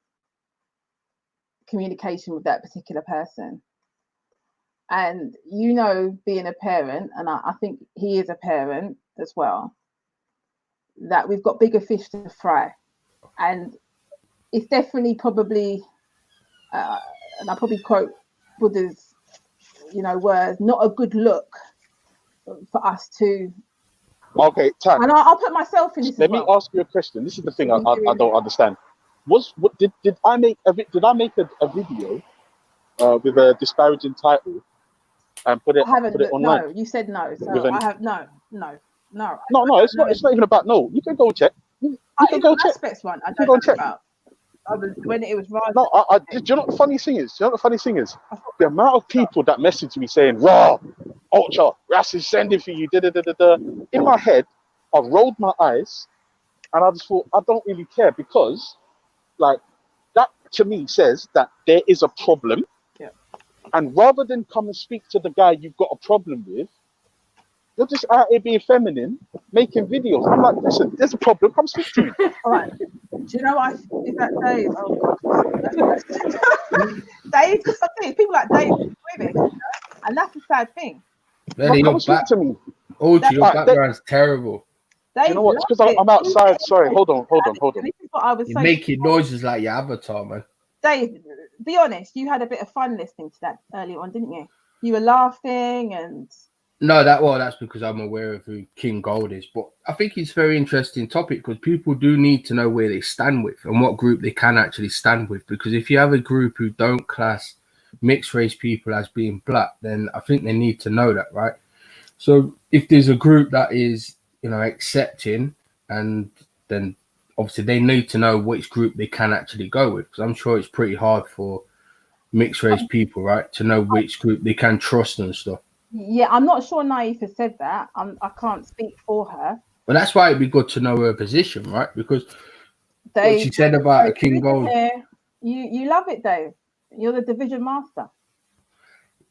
communication with that particular person. And you know, being a parent, and I think he is a parent as well, that we've got bigger fish to fry. And it's definitely probably, and I probably quote Buddha's, words, not a good look for us to. Okay, Tam. And I'll put myself in this. Let me ask you a question. This is the thing I don't understand. Did I make a video with a disparaging title and put it online? No, you said no. So I have no. It's not even about no. You can go check. You can go check. Aspects one. I don't know about. When it was rather. No, do you know what the funny thing is? The amount of people that message me saying, "Raw, Ultra, Ras is sending for you." In my head, I rolled my eyes, and I just thought, I don't really care, because, like, that to me says that there is a problem. Yeah. And rather than come and speak to the guy you've got a problem with, you're just out here being feminine, making videos. I'm like, listen, there's a problem. Come speak to me. All right. Do you know what? Is that Dave? Oh God. Dave, because I think people like Dave with it, and that's a sad thing. Really, come speak to me. Your background's terrible. Dave, you know what? It's because I'm outside. Sorry, hold on. This is what I was You're making noises like your avatar, man. Dave, be honest. You had a bit of fun listening to that earlier on, didn't you? You were laughing and. No, that's because I'm aware of who King Gold is. But I think it's a very interesting topic, because people do need to know where they stand with and what group they can actually stand with. Because if you have a group who don't class mixed race people as being black, then I think they need to know that, right? So if there's a group that is, accepting, and then obviously they need to know which group they can actually go with. Because I'm sure it's pretty hard for mixed race people, right, to know which group they can trust and stuff. Yeah, I'm not sure Naif has said that. I can't speak for her. But that's why it'd be good to know her position, right? Because Dave, what she said about a King Gold. You love it, Dave. You're the division master.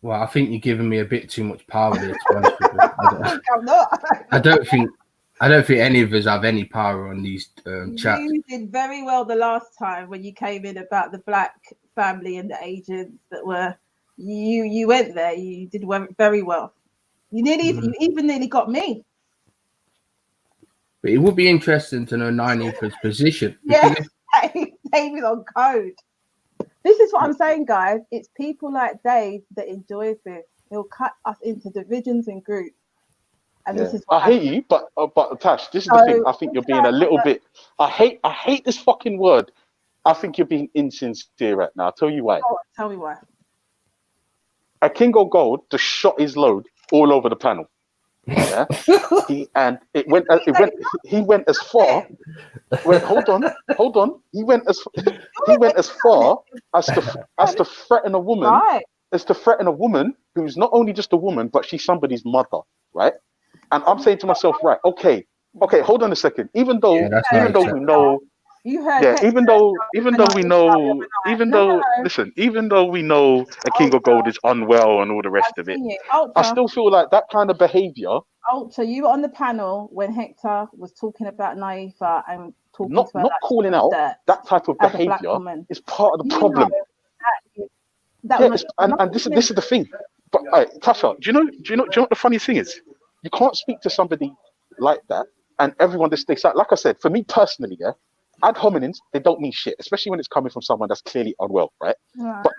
Well, I think you're giving me a bit too much power there. To be honest with you. I'm not. I don't think any of us have any power on these chats. You did very well the last time when you came in about the black family and the agents that were. You went there. You did very well. You even nearly got me. But it would be interesting to know Naif's position. Yeah, Dave is on code. This is what I'm saying, guys. It's people like Dave that enjoys this. He'll cut us into divisions and groups. And this is what I hear you, but Tash, this is the thing. I think you're being a little bit. I hate this fucking word. I think you're being insincere right now. I'll tell you why. Oh, tell me why. A King of Gold just shot his load all over the panel. Yeah, he went as far. Wait, hold on. He went as far as to threaten a woman. Right. As to threaten a woman who's not only just a woman, but she's somebody's mother, right? And I'm saying to myself, right, okay, hold on a second. Even though we know. You heard even though we know a King of Gold is unwell and all the rest of it, I still feel like that kind of behavior. Ultra, you were on the panel when Hector was talking about Naifa and talking not to her calling out that type of behavior is part of the problem. And this is the thing. But Tasha, do you know what the funny thing is? You can't speak to somebody like that and everyone just takes out. Like I said, for me personally, ad hominems, they don't mean shit, especially when it's coming from someone that's clearly unwell, right? Right. But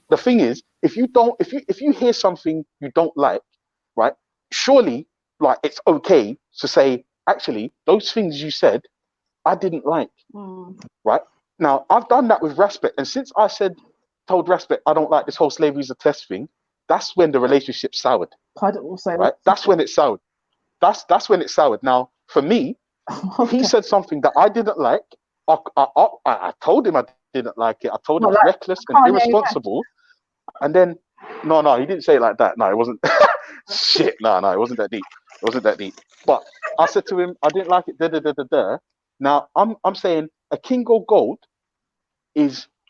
the thing is, if you hear something you don't like, right? Surely, like, it's okay to say, actually, those things you said, I didn't like, right? Now, I've done that with Respect, and since I told Respect I don't like this whole slavery's a test thing, that's when the relationship soured. I'd also Right? That's when it soured. That's when it soured. Now, for me, he said something that I didn't like. I told him I didn't like it. I told him Well, like, reckless and irresponsible. And then, no, he didn't say it like that. No, it wasn't. Shit, no, it wasn't that deep. It wasn't that deep. But I said to him, I didn't like it. Now, I'm saying a King of Gold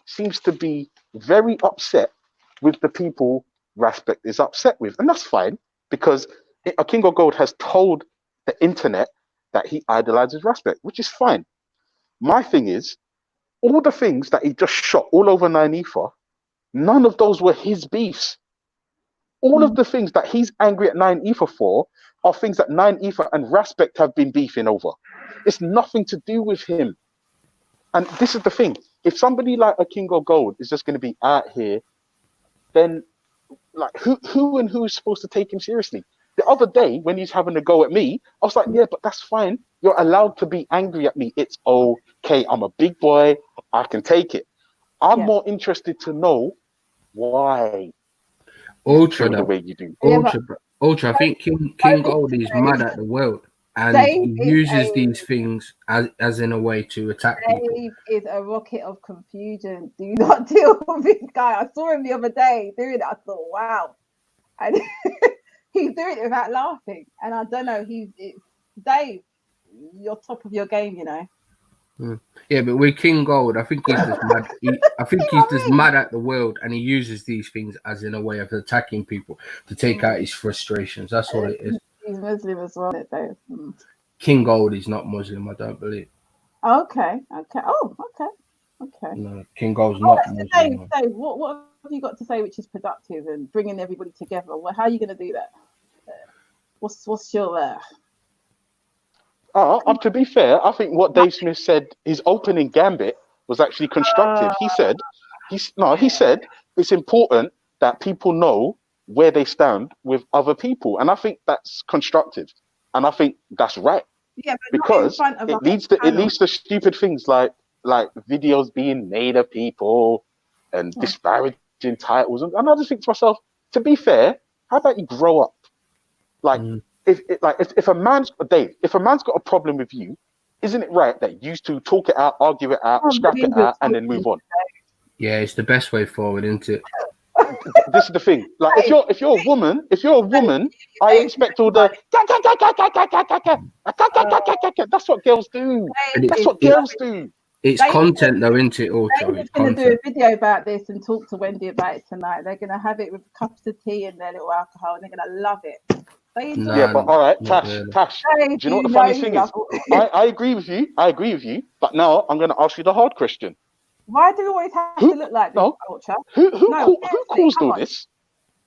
seems to be very upset with the people Respect is upset with, and that's fine because a King of Gold has told the internet that he idolizes Respect, which is fine. My thing is, all the things that he just shot all over 9ether, none of those were his beefs. All of the things that he's angry at 9ether for are things that 9ether and Respect have been beefing over. It's nothing to do with him. And this is the thing. If somebody like a King of Gold is just going to be out here, then like who is supposed to take him seriously? The other day when he's having a go at me, I was like, yeah, but that's fine. You're allowed to be angry at me. It's okay. I'm a big boy. I can take it. I'm more interested to know why. Ultra, the way you do. Ultra. I think King Gold is mad at the world, and he uses these things as in a way to attack people. Dave is a rocket of confusion. Do not deal with this guy. I saw him the other day doing it. I thought, wow, and he's doing it without laughing. And I don't know. Dave, you're top of your game, you know. Yeah, but with King Gold, I think he's just mad. I think he's just mad at the world, and he uses these things as in a way of attacking people to take out his frustrations. That's all it is. He's Muslim as well, Dave. King Gold is not Muslim, I don't believe. Okay. Oh, okay. No, King Gold's not Muslim. Dave, what have you got to say which is productive and bringing everybody together? How are you going to do that? What's your to be fair, I think what Dave Smith said, his opening gambit was actually constructive. He said it's important that people know where they stand with other people, and I think that's constructive, and I think that's right. Yeah, because it leads to stupid things like videos being made of people and disparaging titles, and I just think to myself, to be fair, how about you grow up? Like. If a man's got a problem with you, isn't it right that you two talk it out, argue it out, scrap it out, and then move on? Yeah, it's the best way forward, isn't it? This is the thing. Like, if you're a woman, I expect all the that's what girls do. That's what girls do. It's content though, isn't it? Also, David's going to do a video about this and talk to Wendy about it tonight. They're going to have it with cups of tea and their little alcohol, and they're going to love it. Yeah, but all right, Tash. Do you know what the funny thing is? I agree with you. But now I'm going to ask you the hard question. Why do we always have to look like this, Ultra? Who caused all this?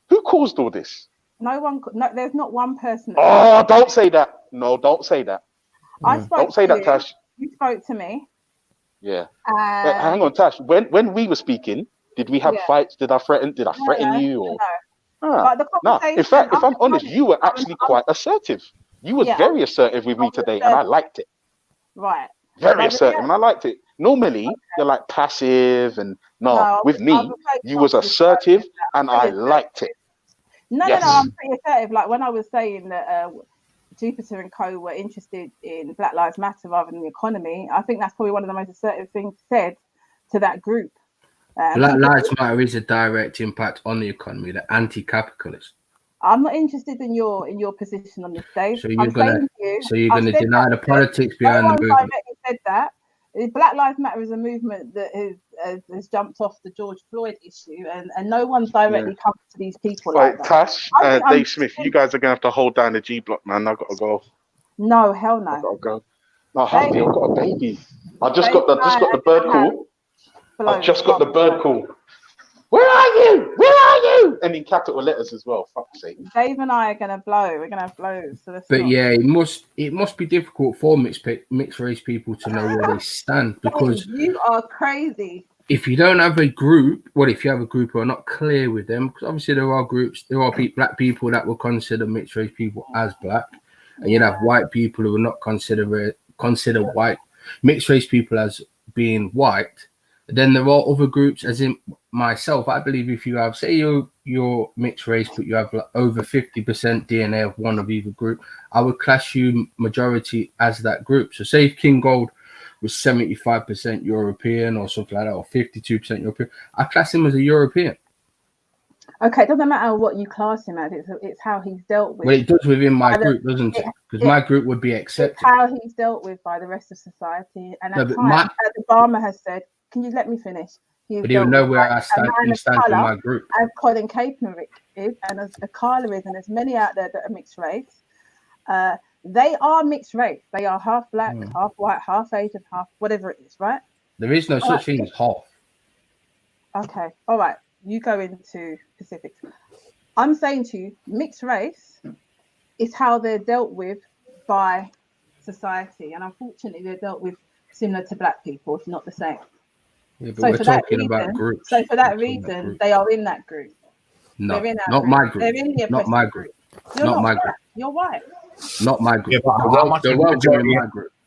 Who caused all this? No one. No, there's not one person. Oh, don't say that. No, don't say that. Don't say that, Tash. You spoke to me. Yeah. Hang on, Tash. When we were speaking, did we have fights? Did I threaten you? Or... No. In fact, if I'm honest, you were actually quite assertive. You was very assertive with me today, and I liked it. Right. Very assertive, and I liked it. Normally, you're like passive, and with me, you was assertive, and I liked it. No, I'm pretty assertive. Like when I was saying that Jupiter and Co were interested in Black Lives Matter rather than the economy, I think that's probably one of the most assertive things said to that group. Black Lives Matter is a direct impact on the economy. They're anti-capitalist. I'm not interested in your position on this, Dave. So you're gonna deny the politics behind the movement. Directly said that Black Lives Matter is a movement that has jumped off the George Floyd issue, and no one's directly come to these people. Right, like Tash, Dave Smith, you guys are gonna have to hold down the G block, man. I've got to go. No, hell no. I've got to go. No, I've got a baby. I just got the bird call. I just got the bird call. Where are you? Where are you? And in capital letters as well. Fuck's sake. Dave and I are gonna blow. We're gonna blow. So that's But not... yeah, it must be difficult for mixed race people to know where they stand, because you are crazy. if you don't have a group, well, if you have a group who are not clear with them, because obviously there are groups, there are black people that will consider mixed race people as black, and you'd have white people who will not consider white mixed race people as being white. Then there are other groups, as in myself. I believe if you have, say you're mixed race, but you have like over 50% DNA of one of either group, I would class you majority as that group. So say if King Gold was 75% European or something like that, or 52% European, I class him as a European. Okay, it doesn't matter what you class him as, it's how he's dealt with. Well, it does within my group, doesn't it? Because my group would be accepted. It's how he's dealt with by the rest of society. And at times, as Obama has said, can you let me finish? But he'll know where I stand, he stands in my group. As Colin Kaepernick is, and as Akala is, and there's many out there that are mixed race. They are mixed race. They are half black, half white, half Asian, half whatever it is, right? There is no such thing as half. Okay, all right. You go into specifics. I'm saying to you, mixed race is how they're dealt with by society, and unfortunately, they're dealt with similar to black people, if not the same. Yeah, but we're talking about groups. So for that reason, they are in that group. No, not my group. They're in the not my group. Not my group. You're white. Not my group. Yeah, but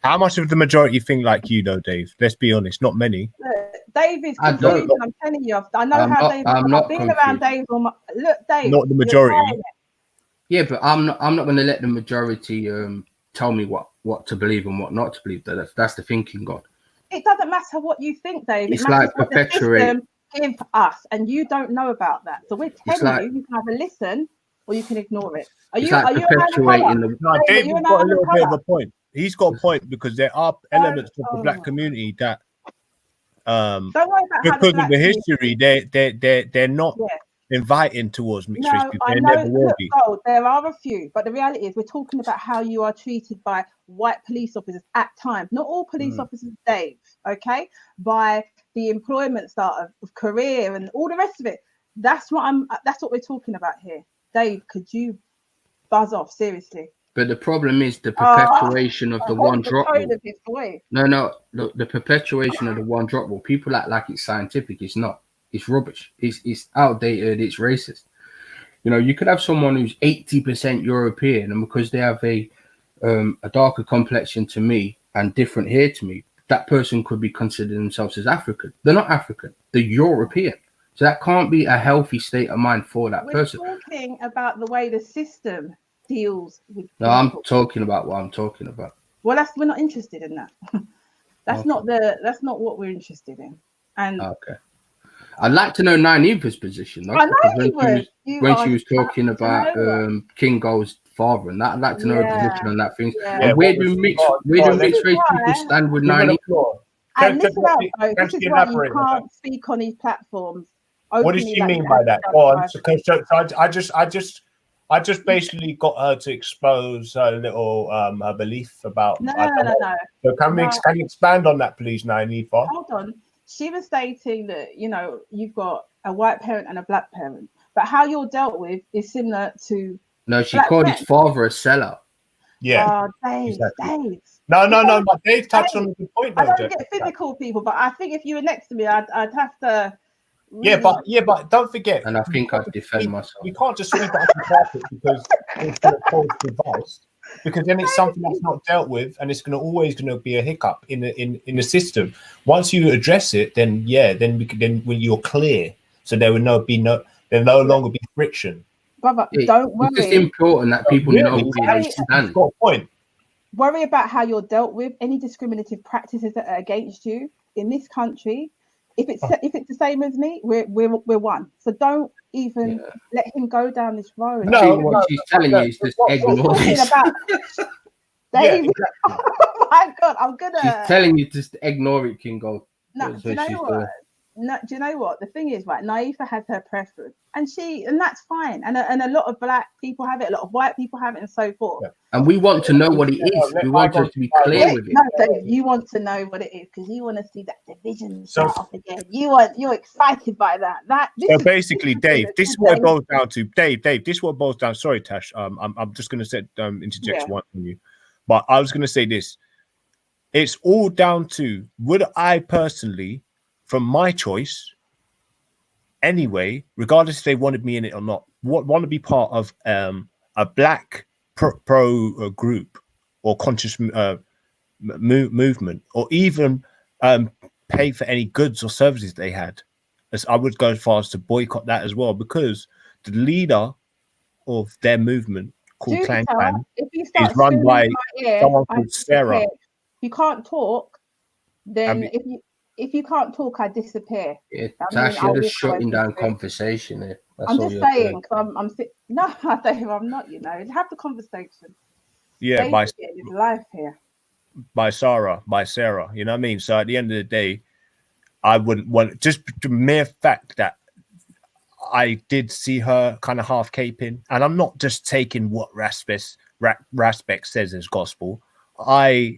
how much of the majority think like you, though, Dave? Let's be honest. Not many. Dave is confused. I'm telling you. I know how Dave. I've been around Dave. Look, Dave. Not the majority. Yeah, but I'm not going to let the majority tell me what to believe and what not to believe. That's the thinking, God. It doesn't matter what you think, Dave. It's like perpetuate. Give us, and you don't know about that. So we're telling you can either listen or you can ignore it. Are you perpetuating the? No, Dave's got a little bit of a point. He's got a point because there are elements of the black community that, because of the history, they're not inviting towards mixed race people. They never will be. There are a few, but the reality is we're talking about how you are treated by white police officers at times. Not all police officers, Dave. Okay, by the employment start of career and all the rest of it. That's what we're talking about here. Dave, could you buzz off seriously? But the problem is the perpetuation of the one drop rule. No, look, the perpetuation of the one drop rule. People act like it's scientific. It's not. It's rubbish. It's outdated. It's racist. You know, you could have someone who's 80% European, and because they have a darker complexion to me and different hair to me, that person could be considered themselves as African. They're not African. They're European. So that can't be a healthy state of mind for that person. We're talking about the way the system deals with. No, I'm talking about what I'm talking about. Well, we're not interested in that. That's not what we're interested in. And okay, I'd like to know Nyneva's position though. I know when she was talking about King Gold's father and that, I'd like to know her position on that thing. And where do mixed race people stand with Nyneeva? And this is why you can't speak on these platforms. What does she mean by that? I just basically got her to expose her little her belief about. No. So can you expand on that, please, Nyneeva? Hold on. She was stating that you've got a white parent and a black parent, but how you're dealt with is similar to. No, she called his father a sellout. Yeah. Dave, exactly. Dave. No. But Dave touched on a good point. I don't get physical, people, but I think if you were next to me, I'd have to. Really... Yeah, but don't forget. And I think I'd defend myself. We can't just sweep it under the carpet because it's going to cause device. Because then it's something that's not dealt with, and it's always going to be a hiccup in the system. Once you address it, then when you're clear, so there will no longer be friction. Brother, don't worry. It's just important that people know where they stand. Got a point. Worry about how you're dealt with. Any discriminative practices that are against you in this country. If it's the same as me, we're one. So don't even let him go down this road. No, what she's telling you is just ignore this. Dave, oh my God, I'm gonna. She's telling you just ignore it, King Gold. No, you know what? no, do you know what the thing is, right? Naifa has her preference, and that's fine, and a lot of black people have it, a lot of white people have it, and so forth. And we want to know what it is. We want us to be clear with it. No, Dave, you want to know what it is because you want to see that division start off again. You're excited by that. So basically, Dave, this is what it boils down to. Dave, this is what it boils down. Sorry, Tash. I'm just going to interject one on you, but I was going to say this. It's all down to would I personally, from my choice, anyway, regardless if they wanted me in it or not, want to be part of a black pro group or conscious movement, or even pay for any goods or services they had. As I would go as far as to boycott that as well, because the leader of their movement called Clan Clan is run by someone called Sarah. You can't talk, then if you can't talk, I disappear. Yeah, Tash, you're just shutting down conversation there. I'm just saying, no, Dave, I'm not. Have the conversation. Yeah, by life here. By Sarah. You know what I mean? So at the end of the day, I wouldn't want just the mere fact that I did see her kind of half caping, and I'm not just taking what Raspek says as gospel. I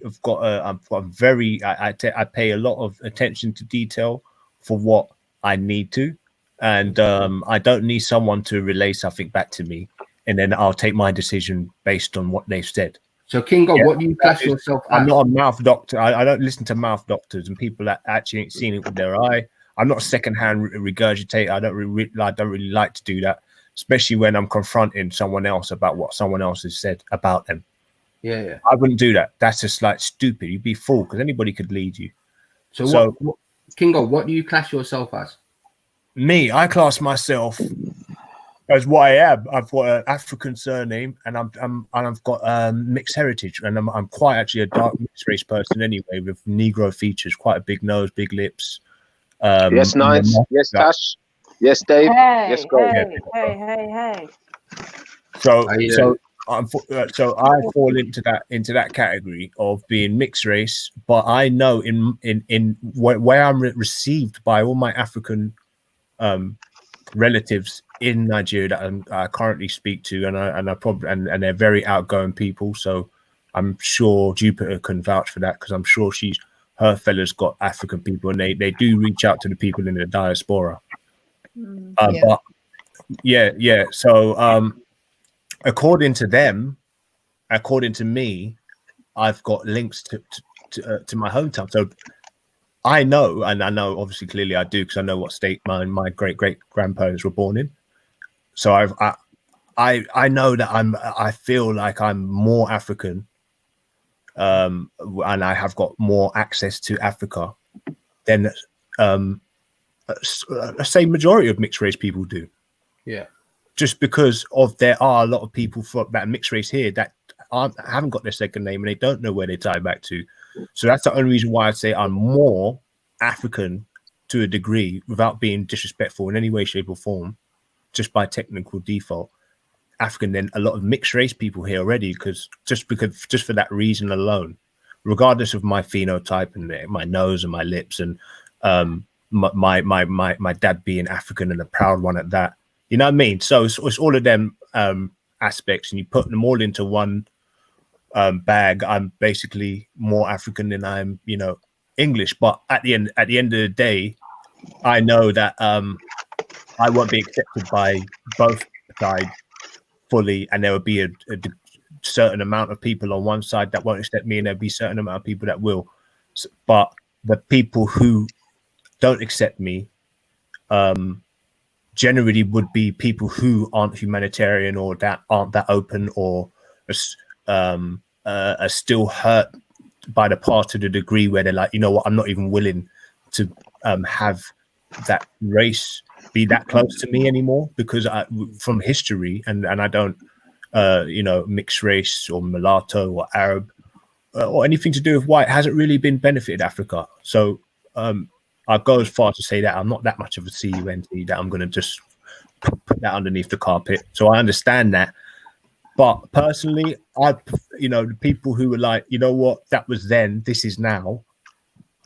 pay a lot of attention to detail for what I need to, and I don't need someone to relay something back to me, and then I'll take my decision based on what they've said. So, Kingo, what do you class yourself as? I'm not a mouth doctor. I don't listen to mouth doctors and people that actually ain't seen it with their eye. I'm not a secondhand regurgitate. I don't really like to do that, especially when I'm confronting someone else about what someone else has said about them. Yeah. I wouldn't do that. That's just like stupid. You'd be fooled because anybody could lead you. So Kingo, what do you class yourself as? Me, I class myself as what I am. I've got an African surname, and I've got mixed heritage, and I'm quite actually a dark mixed race person anyway, with Negro features, quite a big nose, big lips. Yes, nice. Yes, Tash. Yes, Dave. Yes, go. Hey. So I fall into that category of being mixed race, but I know in where I'm received by all my African relatives in Nigeria that I currently speak to, and they're very outgoing people. So I'm sure Jupiter can vouch for that, because I'm sure her fella's got African people, and they do reach out to the people in the diaspora. But yeah. So according to them, according to me, I've got links to my hometown. So I know, and I know obviously clearly I do, because I know what state my great grandparents were born in. So I know that I feel like I'm more African, and I have got more access to Africa than I say majority of mixed race people do. Yeah. Just because there are a lot of people that are mixed race here that haven't got their second name, and they don't know where they tie back to. So that's the only reason why I'd say I'm more African to a degree, without being disrespectful in any way, shape, or form, just by technical default, African than a lot of mixed race people here already. Just for that reason alone, regardless of my phenotype and my nose and my lips, and my dad being African and a proud one at that. You know what I mean? So it's all of them aspects, and you put them all into one bag. I'm basically more African than I'm, English. But at the end of the day, I know that I won't be accepted by both sides fully, and there will be a certain amount of people on one side that won't accept me, and there'll be a certain amount of people that will. But the people who don't accept me generally would be people who aren't humanitarian, or that aren't that open, or are still hurt by the past to the degree where they're like, you know what, I'm not even willing to have that race be that close to me anymore, because from history, and I don't mixed race or mulatto or Arab or anything to do with white hasn't really been benefited Africa. So I'll go as far to say that I'm not that much of a CUNT that I'm going to just put that underneath the carpet. So I understand that. But personally, the people who were like, you know what, that was then, this is now,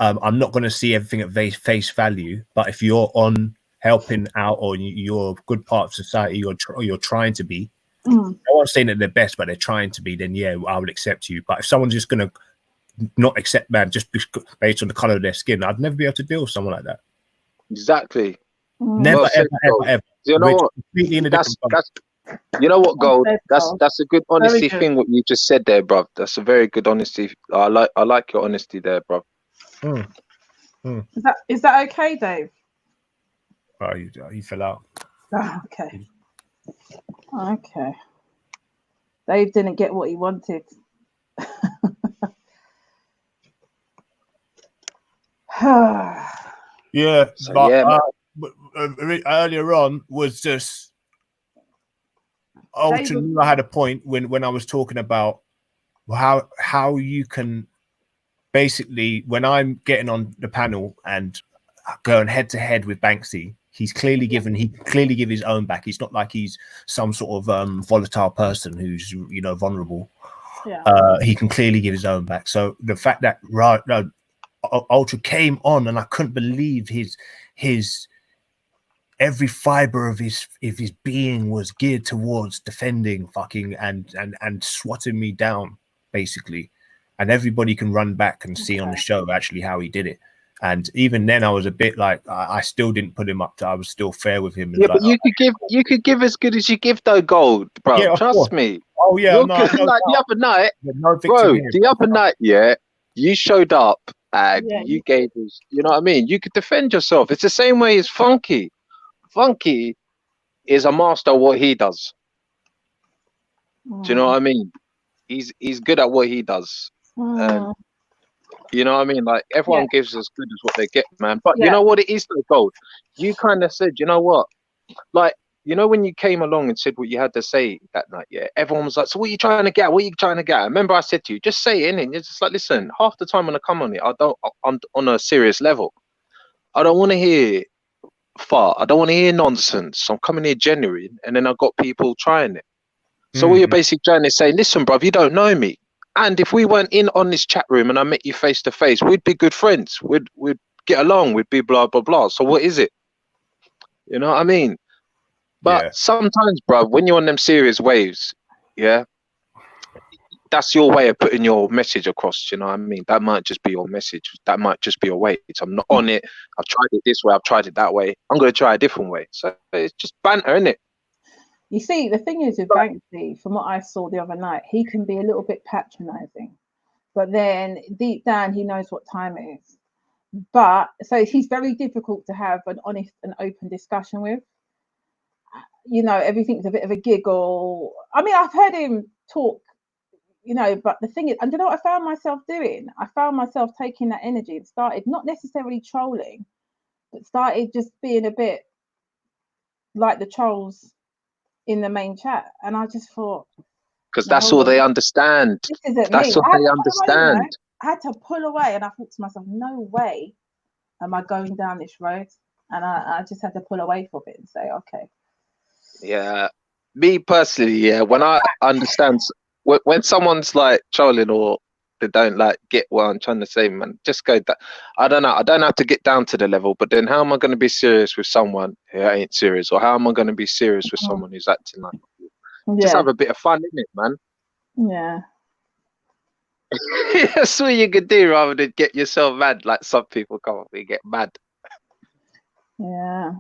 I'm not going to see everything at face value. But if you're on helping out or you're a good part of society, or you're trying to be, no one's saying that they're best, but they're trying to be, then yeah, I would accept you. But if someone's just going to not accept man just based on the color of their skin, I'd never be able to deal with someone like that. Exactly. Never, Well said, ever, Gold. ever. You know We're what? completely in a That's different bubble. you know what, Gold. Said, That's Gold. that's a good Very honesty good. thing what you just said there, bruv. That's a very good honesty. I like your honesty there, bruv. Is that okay, Dave? Oh, you fell out. Oh, okay. Okay. Dave didn't get what he wanted. Yeah, So, but yeah, man. earlier on was just Dave was- I had a point when I was talking about how you can basically, when I'm getting on the panel and going head to head with Banksy, he clearly give his own back. He's not like he's some sort of volatile person who's vulnerable. Yeah. He can clearly give his own back. So the fact that Ultra came on, and I couldn't believe his every fiber of his being was geared towards defending fucking and swatting me down basically, and everybody can run back and see on the show actually how he did it. And even then I was a bit like I still didn't put him up to, I was still fair with him. And Yeah, like, but you could give as good as you give though, Gold, bro. Yeah, of Trust course. me. Oh yeah, You're no, good. no, Like the other night, bro. The other night, yeah, you showed up and Yeah, you gave us. You know what I mean? You could defend yourself. It's the same way as Funky. Funky is a master of what he does. Do you know what I mean? He's good at what he does. You know what I mean? Like everyone gives as good as what they get, man. But you know what it is though, Gold? You kind of said, you know what? Like, you know, when you came along and said what you had to say that night, yeah, everyone was like, so what are you trying to get? What are you trying to get? Remember I said to you, just say it, innit? You're just like, listen, half the time when I come on it, I'm on a serious level. I don't want to hear fart. I don't want to hear nonsense. I'm coming here genuine, and then I've got people trying it. So what you're basically trying to say, listen, bruv, you don't know me. And if we weren't in on this chat room and I met you face to face, we'd be good friends. We'd get along. We'd be blah, blah, blah. So what is it? You know what I mean? But sometimes, bruv, when you're on them serious waves, yeah, that's your way of putting your message across. You know what I mean? That might just be your message. That might just be your way. I'm not on it. I've tried it this way. I've tried it that way. I'm going to try a different way. So it's just banter, isn't it? You see, the thing is with Banksy, from what I saw the other night, he can be a little bit patronizing, but then deep down he knows what time it is. But so he's very difficult to have an honest and open discussion with. You know, everything's a bit of a giggle. I mean, I've heard him talk, you know, but the thing is, and you know what I found myself doing? I found myself taking that energy and started not necessarily trolling, but started just being a bit like the trolls in the main chat, and I just thought, because that's all they understand. This isn't that's me. what they understand. I had to pull away, and I thought to myself, no way am I going down this road, and I just had to pull away from it and say, okay. Yeah, me personally, yeah, when I understand when someone's like trolling or they don't like get what I'm trying to say, man, just go that. I don't know. I don't have to get down to the level, but then how am I going to be serious with someone who ain't serious, or how am I going to be serious with someone who's acting like? Just have a bit of fun, innit, man? Yeah. That's what you could do rather than get yourself mad like some people come up and get mad. Yeah.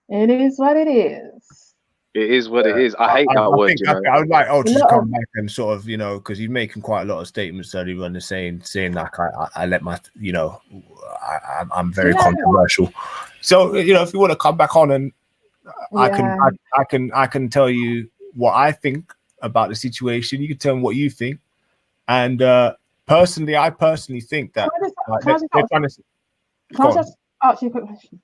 It is what it is. It is what it is. I hate that word. I would like Ultra to come back and sort of, you know, because he's making quite a lot of statements earlier on, saying like I let my, you know, I'm very controversial. So you know, if you want to come back on and I can tell you what I think about the situation. You can tell me what you think, and personally, I think that Can I just ask you a quick question?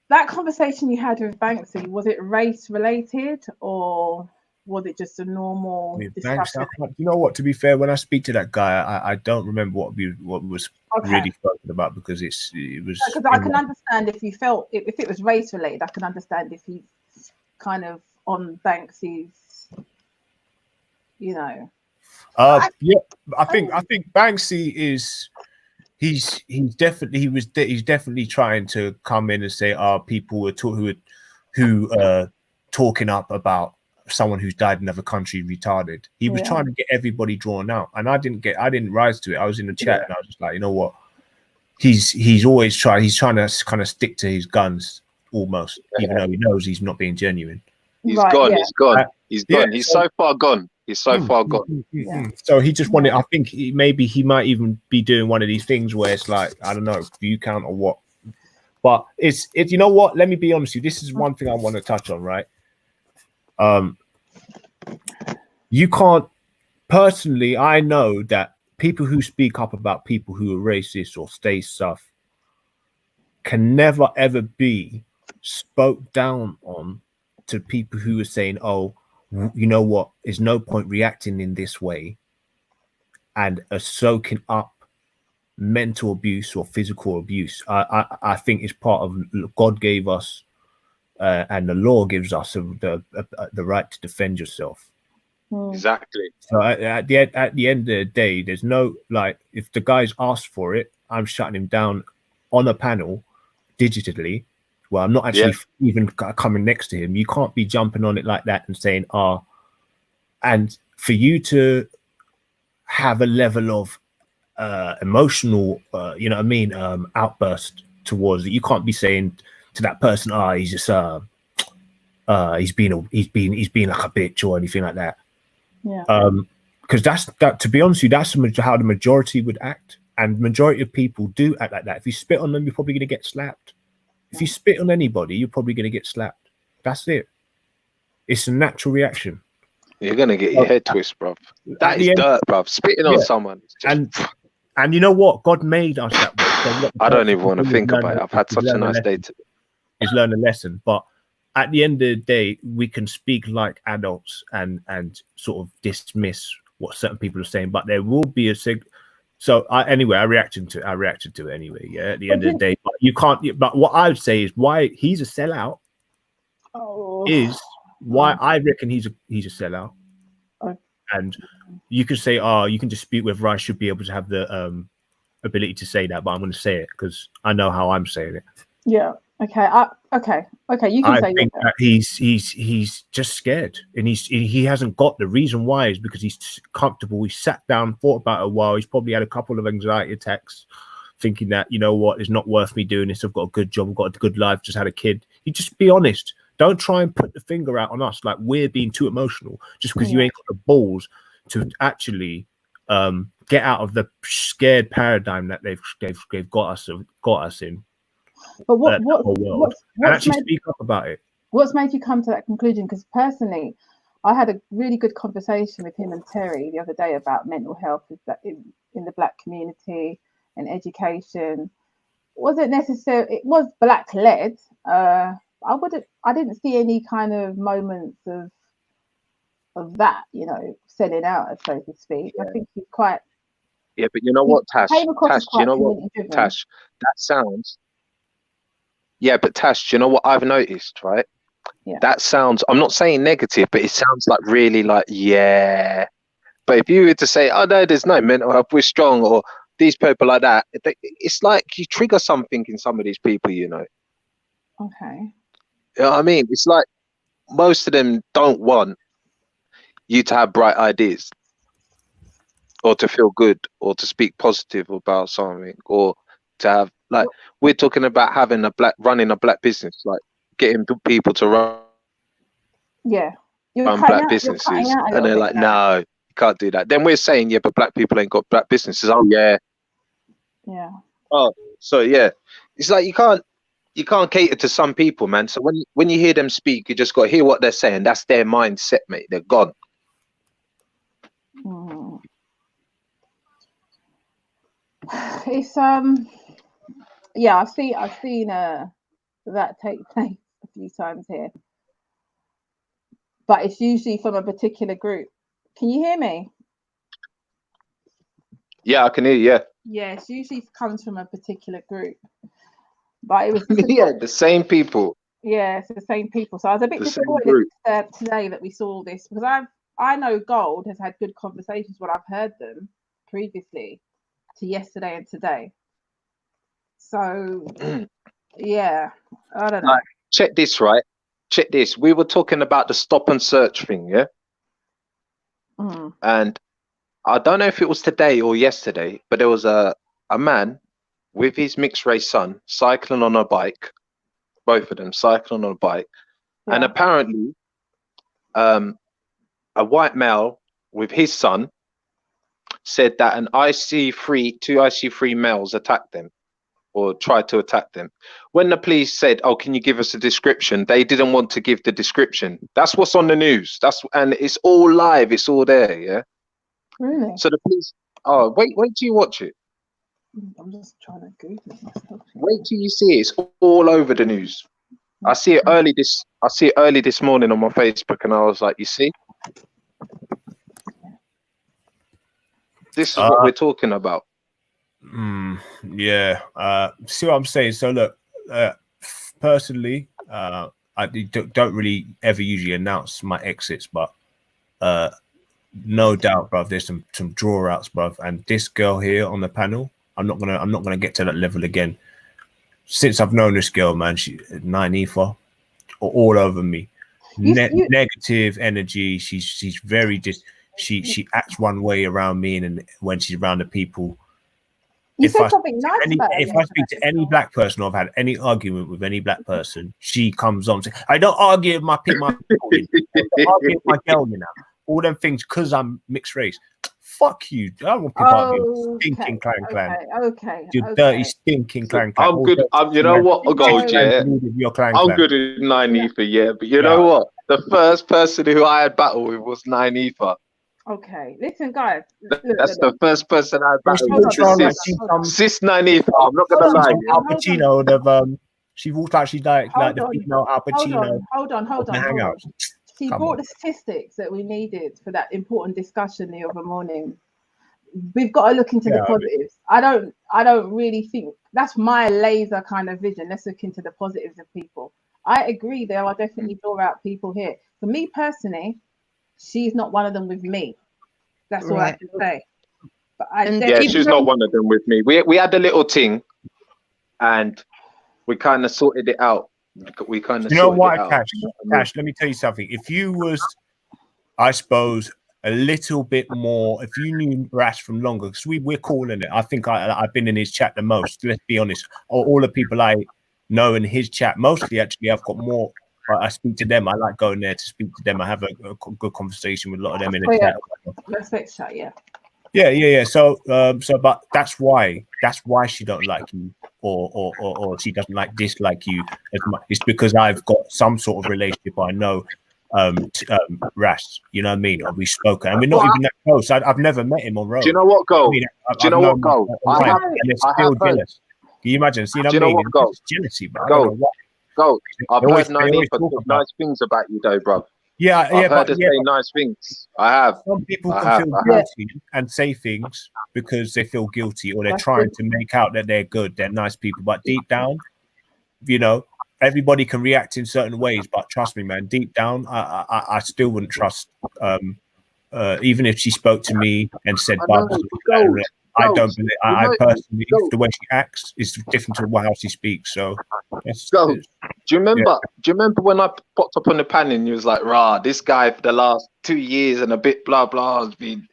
That conversation you had with Banksy, was it race related or was it just a normal discussion? You know what? To be fair, when I speak to that guy, I don't remember what was really spoken about, because it was. Because I can understand if you felt if it was race related, I can understand if he's kind of on Banksy's, you know. Yeah, I think Banksy is he's definitely trying to come in and say, people who talking up about someone who's died in another country retarded. He was trying to get everybody drawn out, and I didn't rise to it. I was in the chat and I was just like, you know what? He's always trying to kind of stick to his guns almost, even though he knows he's not being genuine. He's gone. He's gone. He's so far gone. He's so far gone. So he just wanted. I think he might even be doing one of these things where it's like, I don't know, view count or what. But it's you know what? Let me be honest with you. This is one thing I want to touch on, right? You can't. Personally, I know that people who speak up about people who are racist or say stuff can never ever be spoke down on to people who are saying, oh, you know what, there's no point reacting in this way, and are soaking up mental abuse or physical abuse. I think it's part of God gave us and the law gives us the right to defend yourself. Exactly. So at the end of the day, there's no, like, if the guy's asked for it, I'm shutting him down on a panel digitally. Well, I'm not actually even coming next to him. You can't be jumping on it like that and saying, and for you to have a level of emotional, you know what I mean, outburst towards it. You can't be saying to that person, he's just he's been like a bitch or anything like that. Because that, to be honest with you, that's how the majority would act, and majority of people do act like that. If you spit on them, you're probably going to get slapped. If you spit on anybody, you're probably going to get slapped. That's it. It's a natural reaction. You're going to get your head twist, bruv. That is dirt, bruv. Spitting on someone. And you know what? God made us that way. I don't even want to think about it. I've had such a nice day today. He's learned a lesson. But at the end of the day, we can speak like adults and sort of dismiss what certain people are saying. But there will be a So anyway, I reacted to it anyway. Yeah, at the end of the day, but you can't. But what I would say is why he's a sellout is why I reckon he's a sellout. And you can say, you can dispute whether I should be able to have the ability to say that, but I'm going to say it because I know how I'm saying it. Yeah. Okay. Okay. You can say I think that he's just scared, and he hasn't got the reason why is because he's comfortable. He sat down, thought about it a while. He's probably had a couple of anxiety attacks, thinking that, you know what, it's not worth me doing this. I've got a good job. I've got a good life. Just had a kid. You just be honest. Don't try and put the finger out on us like we're being too emotional just because you ain't got the balls to actually get out of the scared paradigm that they've got us in. But what and actually speak up about it. What's made you come to that conclusion? Because personally, I had a really good conversation with him and Terry the other day about mental health in the Black community and education. Wasn't necessary. It was Black led. I didn't see any kind of moments of that, you know, selling out, so to speak. I think he's quite. Yeah, but you know what, Tash? Tash, you know what, Tash? That sounds. Yeah, but Tash, do you know what I've noticed, right? Yeah. That sounds, I'm not saying negative, but it sounds like really like, yeah. But if you were to say, oh, no, there's no mental health, we're strong, or these people like that, it's like you trigger something in some of these people, you know. Okay. You know what I mean? It's like most of them don't want you to have bright ideas or to feel good or to speak positive about something or to have, like, we're talking about running a black business, like getting people to run black businesses, and they're like, no, you can't do that. Then we're saying, yeah, but black people ain't got black businesses. Oh yeah. Oh, so yeah, it's like you can't cater to some people, man. So when you hear them speak, you just got to hear what they're saying. That's their mindset, mate. They're gone. It's yeah, I've seen that take place a few times here, but it's usually from a particular group. Can you hear me? Yeah, I can hear you. Yeah. Yeah, it usually comes from a particular group, but it was the same people. Yeah, it's the same people. So I was a bit disappointed today that we saw this because I know Gold has had good conversations when I've heard them previously to yesterday and today. So yeah, I don't know. Like, check this, right? Check this. We were talking about the stop and search thing, yeah? Mm. And I don't know if it was today or yesterday, but there was a man with his mixed race son cycling on a bike, both of them cycling on a bike. Yeah. And apparently, a white male with his son said that two IC3 males attacked them or tried to attack them. When the police said, "Oh, can you give us a description?" they didn't want to give the description. That's what's on the news. And it's all live. It's all there. Yeah. Really? So the police. Oh, wait till you watch it. I'm just trying to Google myself. Wait till you see it. It's all over the news. I see it early this morning on my Facebook, and I was like, "You see, this is what we're talking about." Yeah. See what I'm saying? So look, personally, I don't really ever usually announce my exits, but no doubt, bruv, there's some draw outs, bruv. And this girl here on the panel, I'm not gonna get to that level again. Since I've known this girl, man, she 9 ether, all over me. Negative energy. She's very she acts one way around me, and when she's around the people. If I speak to any black person, or I've had any argument with any black person, she comes on. I don't argue with my people. I don't argue with my girl, you know. All them things because I'm mixed race. Fuck you. I don't want people arguing. Stinking clan. Okay. You dirty stinking clan. I'm good. You know what, Gold, yeah. I'm good at 9 ether, yeah. But you know what? The first person who I had battle with was 9 ether. Okay, listen, guys. That's the first person I battled with. Sis 9 ether. I'm not gonna lie. Al Pacino, she walked out. She's like the female Al Pacino. Hold on. Hangouts. She brought the statistics that we needed for that important discussion the other morning. We've got to look into the positives. I don't really think that's my laser kind of vision. Let's look into the positives of people. I agree there are definitely draw out people here. For me personally, she's not one of them with me. That's all I can say. But she's not one of them with me. We had a little thing, and we kind of sorted it out. We kind of, you know what, Cash, let me tell you something. If you was, I suppose, a little bit more, if you knew Rash from longer, because we're calling it. I think I've been in his chat the most. Let's be honest. All the people I know in his chat, mostly actually, I've got more. I speak to them. I like going there to speak to them. I have a good conversation with a lot of them in the chat. Let's chat, yeah. Yeah. So, but that's why she don't like you, or she doesn't dislike you as much. It's because I've got some sort of relationship. I know, Rash. You know what I mean? Or we've spoken, and we're not even that close. I've never met him on road. Do you know what, Gold? Do you know what, Gold? And they're still jealous. Can you imagine? See what I mean? It's jealousy, bro. Gold. I've heard 9 ether talk nice things about you, though, bro. I've heard her say nice things. I have. Some people can feel guilty and say things because they feel guilty, or they're trying to make out that they're good, they're nice people. But deep down, everybody can react in certain ways. But trust me, man, deep down, I still wouldn't trust. Even if she spoke to me and said, I don't believe. I personally, the way she acts is different to how she speaks. So, do you remember when I popped up on the panel and you was like, "Rah, this guy for the last 2 years and a bit blah blah has been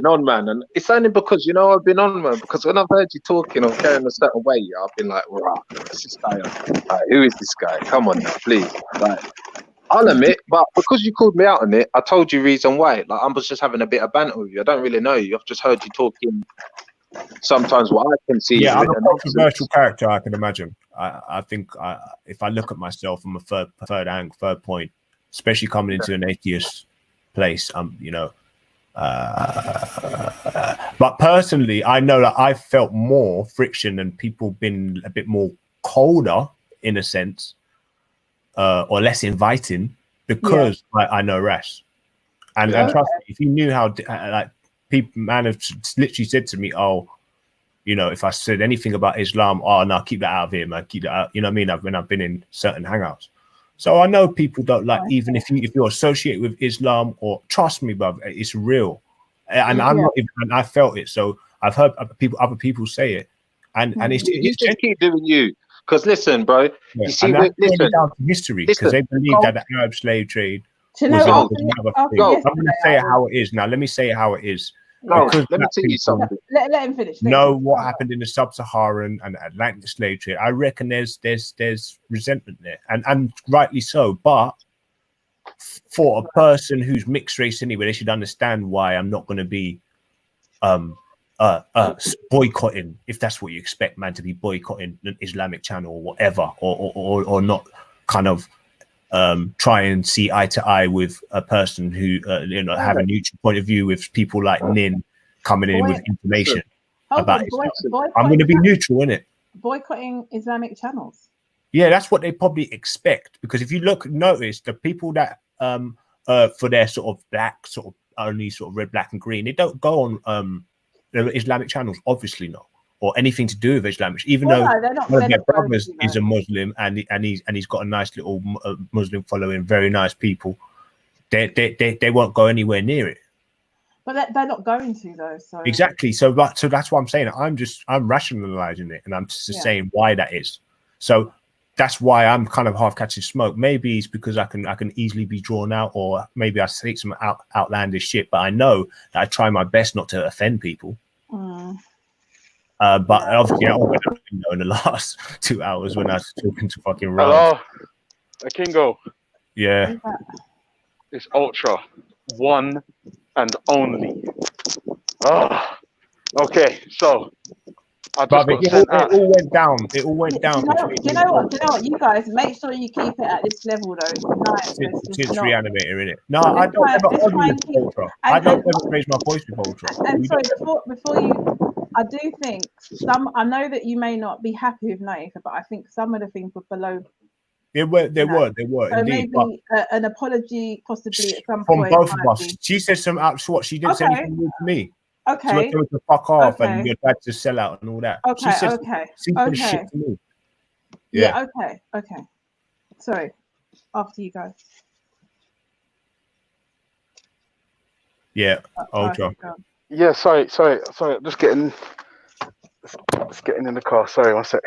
on, man." And it's only because I've been on, man. Because when I've heard you talking or carrying a certain way, I've been like, "Rah, what's this guy? Who is this guy? Come on now, please." I'll admit, but because you called me out on it, I told you reason why. I was just having a bit of banter with you. I don't really know you. I've just heard you talking. Sometimes what I can see. Yeah, I'm a controversial character. I can imagine. I think if I look at myself from a third point, especially coming into an atheist place, but personally, I know that I felt more friction and people been a bit more colder in a sense. Or less inviting because I know Rash, and trust me, if you knew how people, man, have literally said to me, "Oh, if I said anything about Islam, no, keep that out of here, man, keep that out." You know what I mean? When I've been in certain hangouts, So I know people don't like, even if you're associated with Islam, or trust me, bruv, it's real. And I'm not even, and I felt it. So I've heard other people say it. And it's just keep doing you. Because listen, bro, you see, listen, down to history, because they believe that the Arab slave trade was another thing. I'm going to say it how it is. Now, let me say it how it is. Let me tell you something. Let him finish. Know what happened in the sub-Saharan and Atlantic slave trade. I reckon there's resentment there, and rightly so. But for a person who's mixed race anyway, they should understand why I'm not going to be boycotting, if that's what you expect, man, to be boycotting an Islamic channel or whatever, or not kind of try and see eye to eye with a person who have a neutral point of view with people like Nin coming in with information about Islam. I'm going to be neutral in it. Boycotting Islamic channels. Yeah, that's what they probably expect, because if you notice the people that for their sort of black, sort of only sort of red, black, and green, they don't go on the Islamic channels, obviously not, or anything to do with Islamic, even though one of their brothers is a Muslim and he's got a nice little Muslim following, very nice people. They won't go anywhere near it. But they're not going to though. So Exactly. So that's what I'm saying. I'm rationalizing it, and I'm just saying why that is. So that's why I'm kind of half catching smoke. Maybe it's because I can easily be drawn out, or maybe I say some outlandish shit. But I know that I try my best not to offend people. But obviously, I went out in the last 2 hours when I was talking to fucking Ron. Hello, Kingo. Yeah. It's Ultra, one and only. Oh, okay. So I just it all went down. It all went down. Do you know what? You guys make sure you keep it at this level though. Since Reanimator, innit? No, I don't ever argue with Ultra. I don't ever raise my voice with Ultra. And sorry, before you, I do think I know that you may not be happy with Naika, but I think some of the things were below. They were So indeed. maybe an apology possibly at some From point. both of us. She said some what she didn't say anything rude to me. Okay. She went to fuck off and your dad's to sell out and all that. Okay, She said okay, some shit to me. Yeah. Okay. Sorry. After you guys. Yeah. Ultra. Yeah, sorry. Just getting in the car. Sorry, one sec.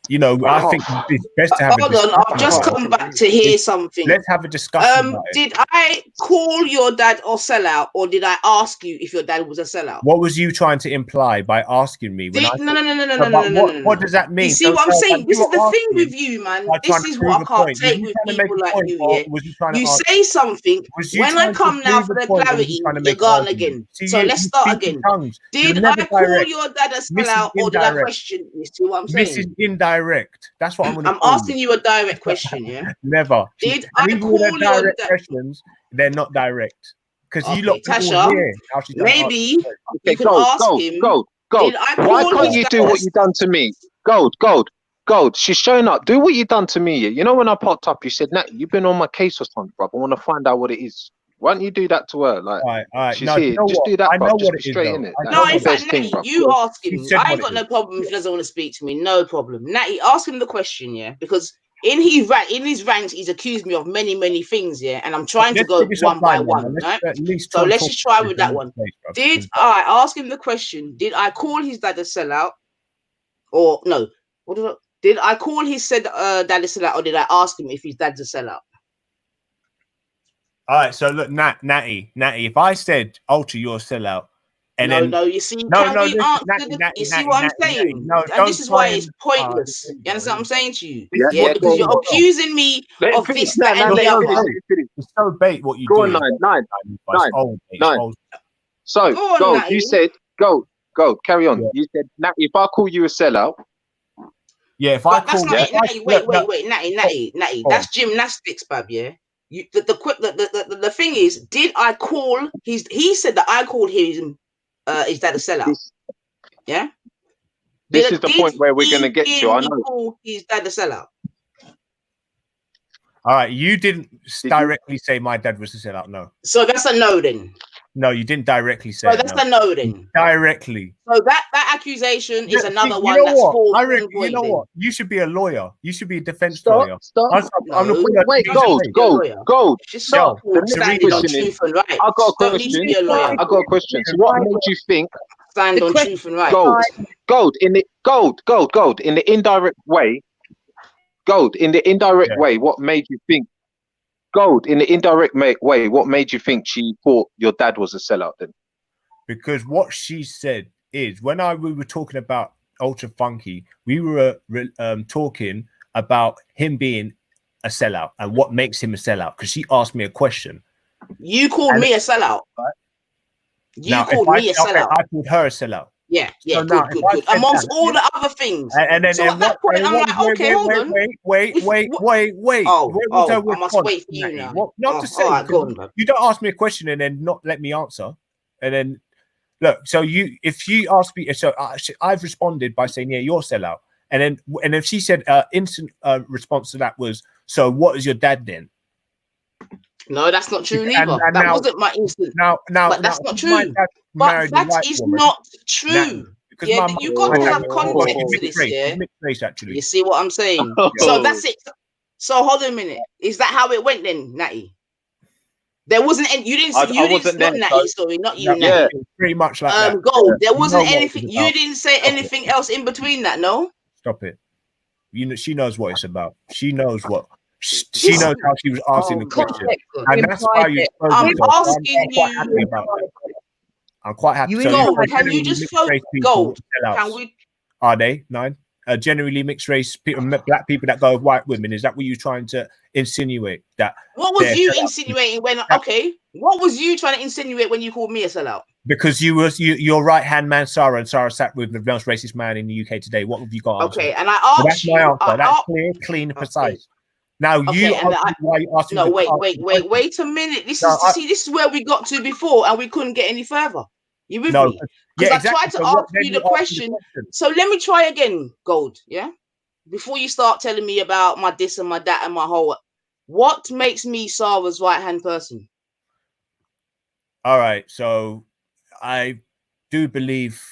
You know, I think it's best to have. Hold on, I've just come back to hear something. Let's have a discussion. About did I call your dad a sellout, or did I ask you if your dad was a sellout? What was you trying to imply by asking me? No. What does that mean? You see what I'm saying? This is the thing with you, man. This is what I can't take with people like you. Yeah, you say something. When I come now for the clarity, you're gone again. So let's start again. Did I call your dad a sellout, or did I question? You see what I'm saying? This is indirect. That's what I'm asking you a direct question, yeah? Never. Did I call your direct questions? They're not direct. Because you look Tasha, maybe you can ask him. Gold. Why can't you do what you done to me? Gold. She's showing up. Do what you done to me. You know when I popped up, you said, Nat, you've been on my case or something, bro. I want to find out what it is. Why don't you do that to her? Like, all right. She's here. Just do that, bro. Just be straight in it. No, in fact, Natty, you ask him. I ain't got no problem if he doesn't want to speak to me. No problem. Natty, ask him the question, yeah? Because in his ranks, he's accused me of many things, yeah? And I'm trying to go one by one, right? So let's just try with that one. Did I ask him the question? Did I call his dad a sellout? Or no? Did I call his dad a sellout, or did I ask him if his dad's a sellout? All right, so look, Natty, if I said, Ultra, you're a sellout, and you see, you see what I'm saying? And this is why it's pointless. You understand what I'm saying to you? Yeah, because you're accusing me of this, that, and the other. It's so bait what you do. Go on, nine. So, Gold, you said, Gold, carry on. You said, Natty, if I call you a sellout. Yeah, if I call you. Wait, Natty. That's gymnastics, Bab, yeah? The thing is, did I call he said that I called him is that a sellout? Yeah. This is the point where we're gonna get to. I know. Is that a sellout? All right, you didn't directly say my dad was a sellout, no. So that's a no then. No, you didn't directly say So it. that's a no then. Directly. So that accusation is Yeah, another you one know that's what? false I and reckon, you void know then. what? You should be a lawyer. You should be a defense Stop, lawyer. stop. I'm No, gonna put that Wait, to gold, you. gold. Just So start the next standing on question is, truth and right. I got a Don't need to question. be a lawyer. I got a question. So what made you think Stand on truth and right. gold in the gold in the indirect way? Gold in the indirect way. What made you think? Gold in the indirect way. What made you think she thought your dad was a sellout then? Because what she said is when we were talking about Ultra Funky, we were talking about him being a sellout and what makes him a sellout. Because she asked me a question. You called me a sellout. Right? You called me a sellout. I called her a sellout. Yeah, yeah, So now, good. if I said Amongst that, all the other things. And then So at that point, I'm like, okay, hold on. Wait. Oh, I must wait for you now. What, not to say, all right, go on, bro. you don't ask me a question and then not let me answer. And then, look, so if you ask me, so I've responded by saying, yeah, you're a sellout. And if she said, instant response to that was, so what is your dad then? No, that's not true neither. That wasn't my instant. But that's not true. But that is not true. Yeah, you got to have context to this. Yeah, mixed race, actually. You see what I'm saying? So that's it. So hold on a minute. Is that how it went then, Natty? There wasn't any. You didn't. You didn't. Not Natty. Sorry, not you, Natty. Yeah, pretty much like that. Gold. There wasn't anything. You didn't say anything else in between that. No. Stop it. You know, she knows what it's about. She knows what. She knows how she was asking the question, and that's why you. I'm asking you. I'm quite happy. Gold, can you just focus? Gold, can we? Are they 9? Generally mixed race people, black people that go with white women. Is that what you're trying to insinuate? That what was you insinuating when? Okay, what was you trying to insinuate when you called me a sellout? Because your right hand man Sarah, and Sarah sat with the most racist man in the UK today. What have you got? Okay, and I asked that's my answer. That's clear, clean, precise. Now you why you asking? No, wait a minute. This is where we got to before, and we couldn't get any further. You with me? Because I tried to ask you the question. So let me try again, Gold. Yeah. Before you start telling me about my this and my that and my whole, what makes me Sarah's right hand person? All right, so I do believe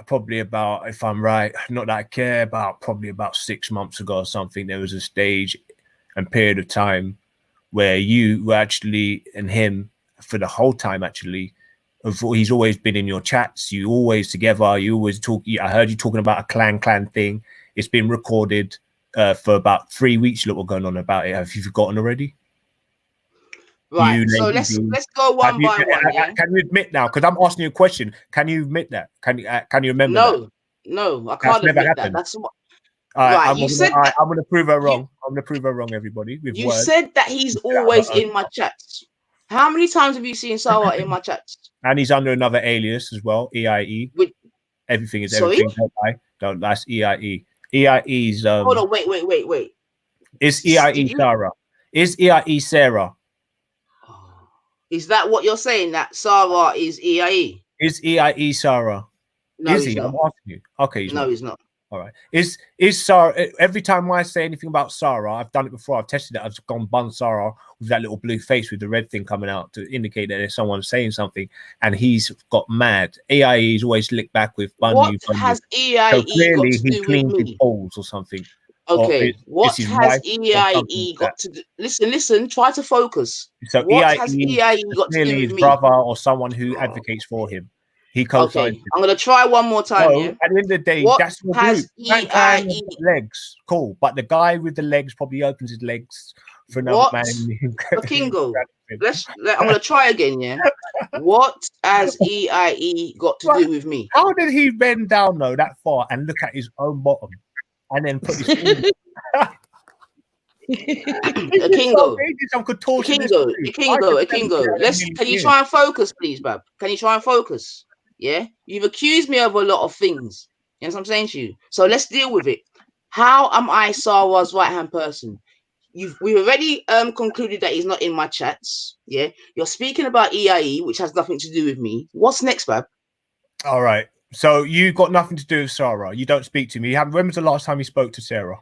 probably about, if I'm right, not that I care, probably about 6 months ago or something, there was a stage and period of time where you were actually, and him for the whole time actually, he's always been in your chats, you always together, you always talk. I heard you talking about a clan thing. It's been recorded for about 3 weeks. Look what's going on about it. Have you forgotten already? Right, so let's go one by one. Yeah? Can you admit now? Because I'm asking you a question. Can you admit that? Can you remember? No, I can't admit that. That's what. Right, you said I'm going to prove her wrong. I'm going to prove her wrong, everybody. You said that he's always in my chats. How many times have you seen Sarah in my chats? And he's under another alias as well, EIE. Everything is everything. Don't lie. That's EIE. EIE's. Hold on, wait. Is EIE Sarah? Is EIE Sarah? Is that what you're saying? That Sarah is EIE? Is EIE Sarah? No, is he's he? not. I'm asking you. Okay, he's not. All right. Is Sarah? Every time I say anything about Sarah, I've done it before. I've tested it. I've gone bun Sarah with that little blue face with the red thing coming out to indicate that there's someone saying something, and he's got mad. EIE's always licked back with bun What you. has EIE so clearly got to he do cleaned with his me? balls or something. Okay, what has EIE got to do? Listen, try to focus. So what has EIE got to do his with me? brother or someone who advocates for him. He co-signs. Okay, I'm gonna try one more time. So, Yeah? at the end of the day, what that's your has group. EIE Legs, cool. But the guy with the legs probably opens his legs for another What? man. Kingo? I'm gonna try again. Yeah. What has EIE got to do with me? How did he bend down though that far and look at his own bottom and then put his Kingo. Can you try and focus, please, Bab? Can you try and focus? Yeah, you've accused me of a lot of things. You know what I'm saying to you? So let's deal with it. How am I Sarah's right hand person? We've already concluded that he's not in my chats. Yeah, you're speaking about EIE, which has nothing to do with me. What's next, Bab? All right. So you got nothing to do with Sarah. You don't speak to me. When was the last time you spoke to Sarah?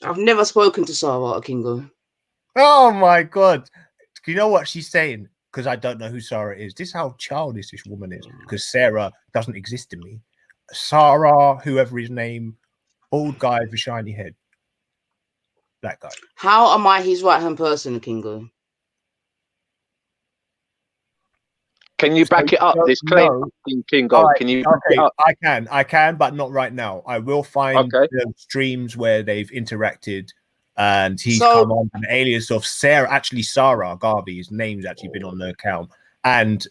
I've never spoken to Sarah Kingo. Oh my God. You know what she's saying? because I don't know who Sarah is. This is how childish this woman is, because Sarah doesn't exist to me. Sarah, whoever his name, old guy with a shiny head. That guy. How am I his right hand person, Kingo? Can you back it up? This claim, Kingo. Right, Can you back it okay, up? I can, but not right now. I will find the streams where they've interacted, and he's come on an alias of Sarah. Actually, Sarah Garvey. His name's actually been on the account, and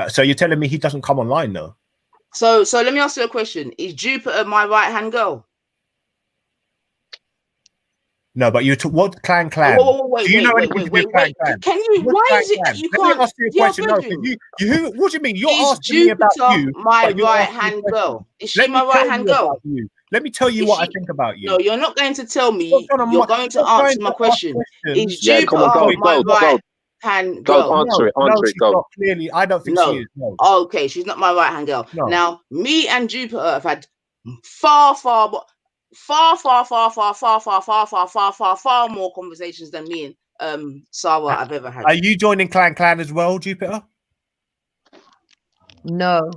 so you're telling me he doesn't come online though? So let me ask you a question: is Jupiter my right hand girl? No, but what clan? Wait, do you know wait. Can you? Why is it that you can't? Ask you a question. No, you, what do you mean? You're asking me about you. My right hand girl. Is she my right hand girl? Let me tell you what I think about you. No, you're not going to tell me. You're going to answer my question. Is Jupiter my right hand girl? Go answer it. Answer it. Go. Clearly, I don't think she is. No. Okay, she's not my right hand girl. No. Now, me and Jupiter have had far more conversations than me and Sarah I've ever had. Are you joining clan as well, Jupiter? No.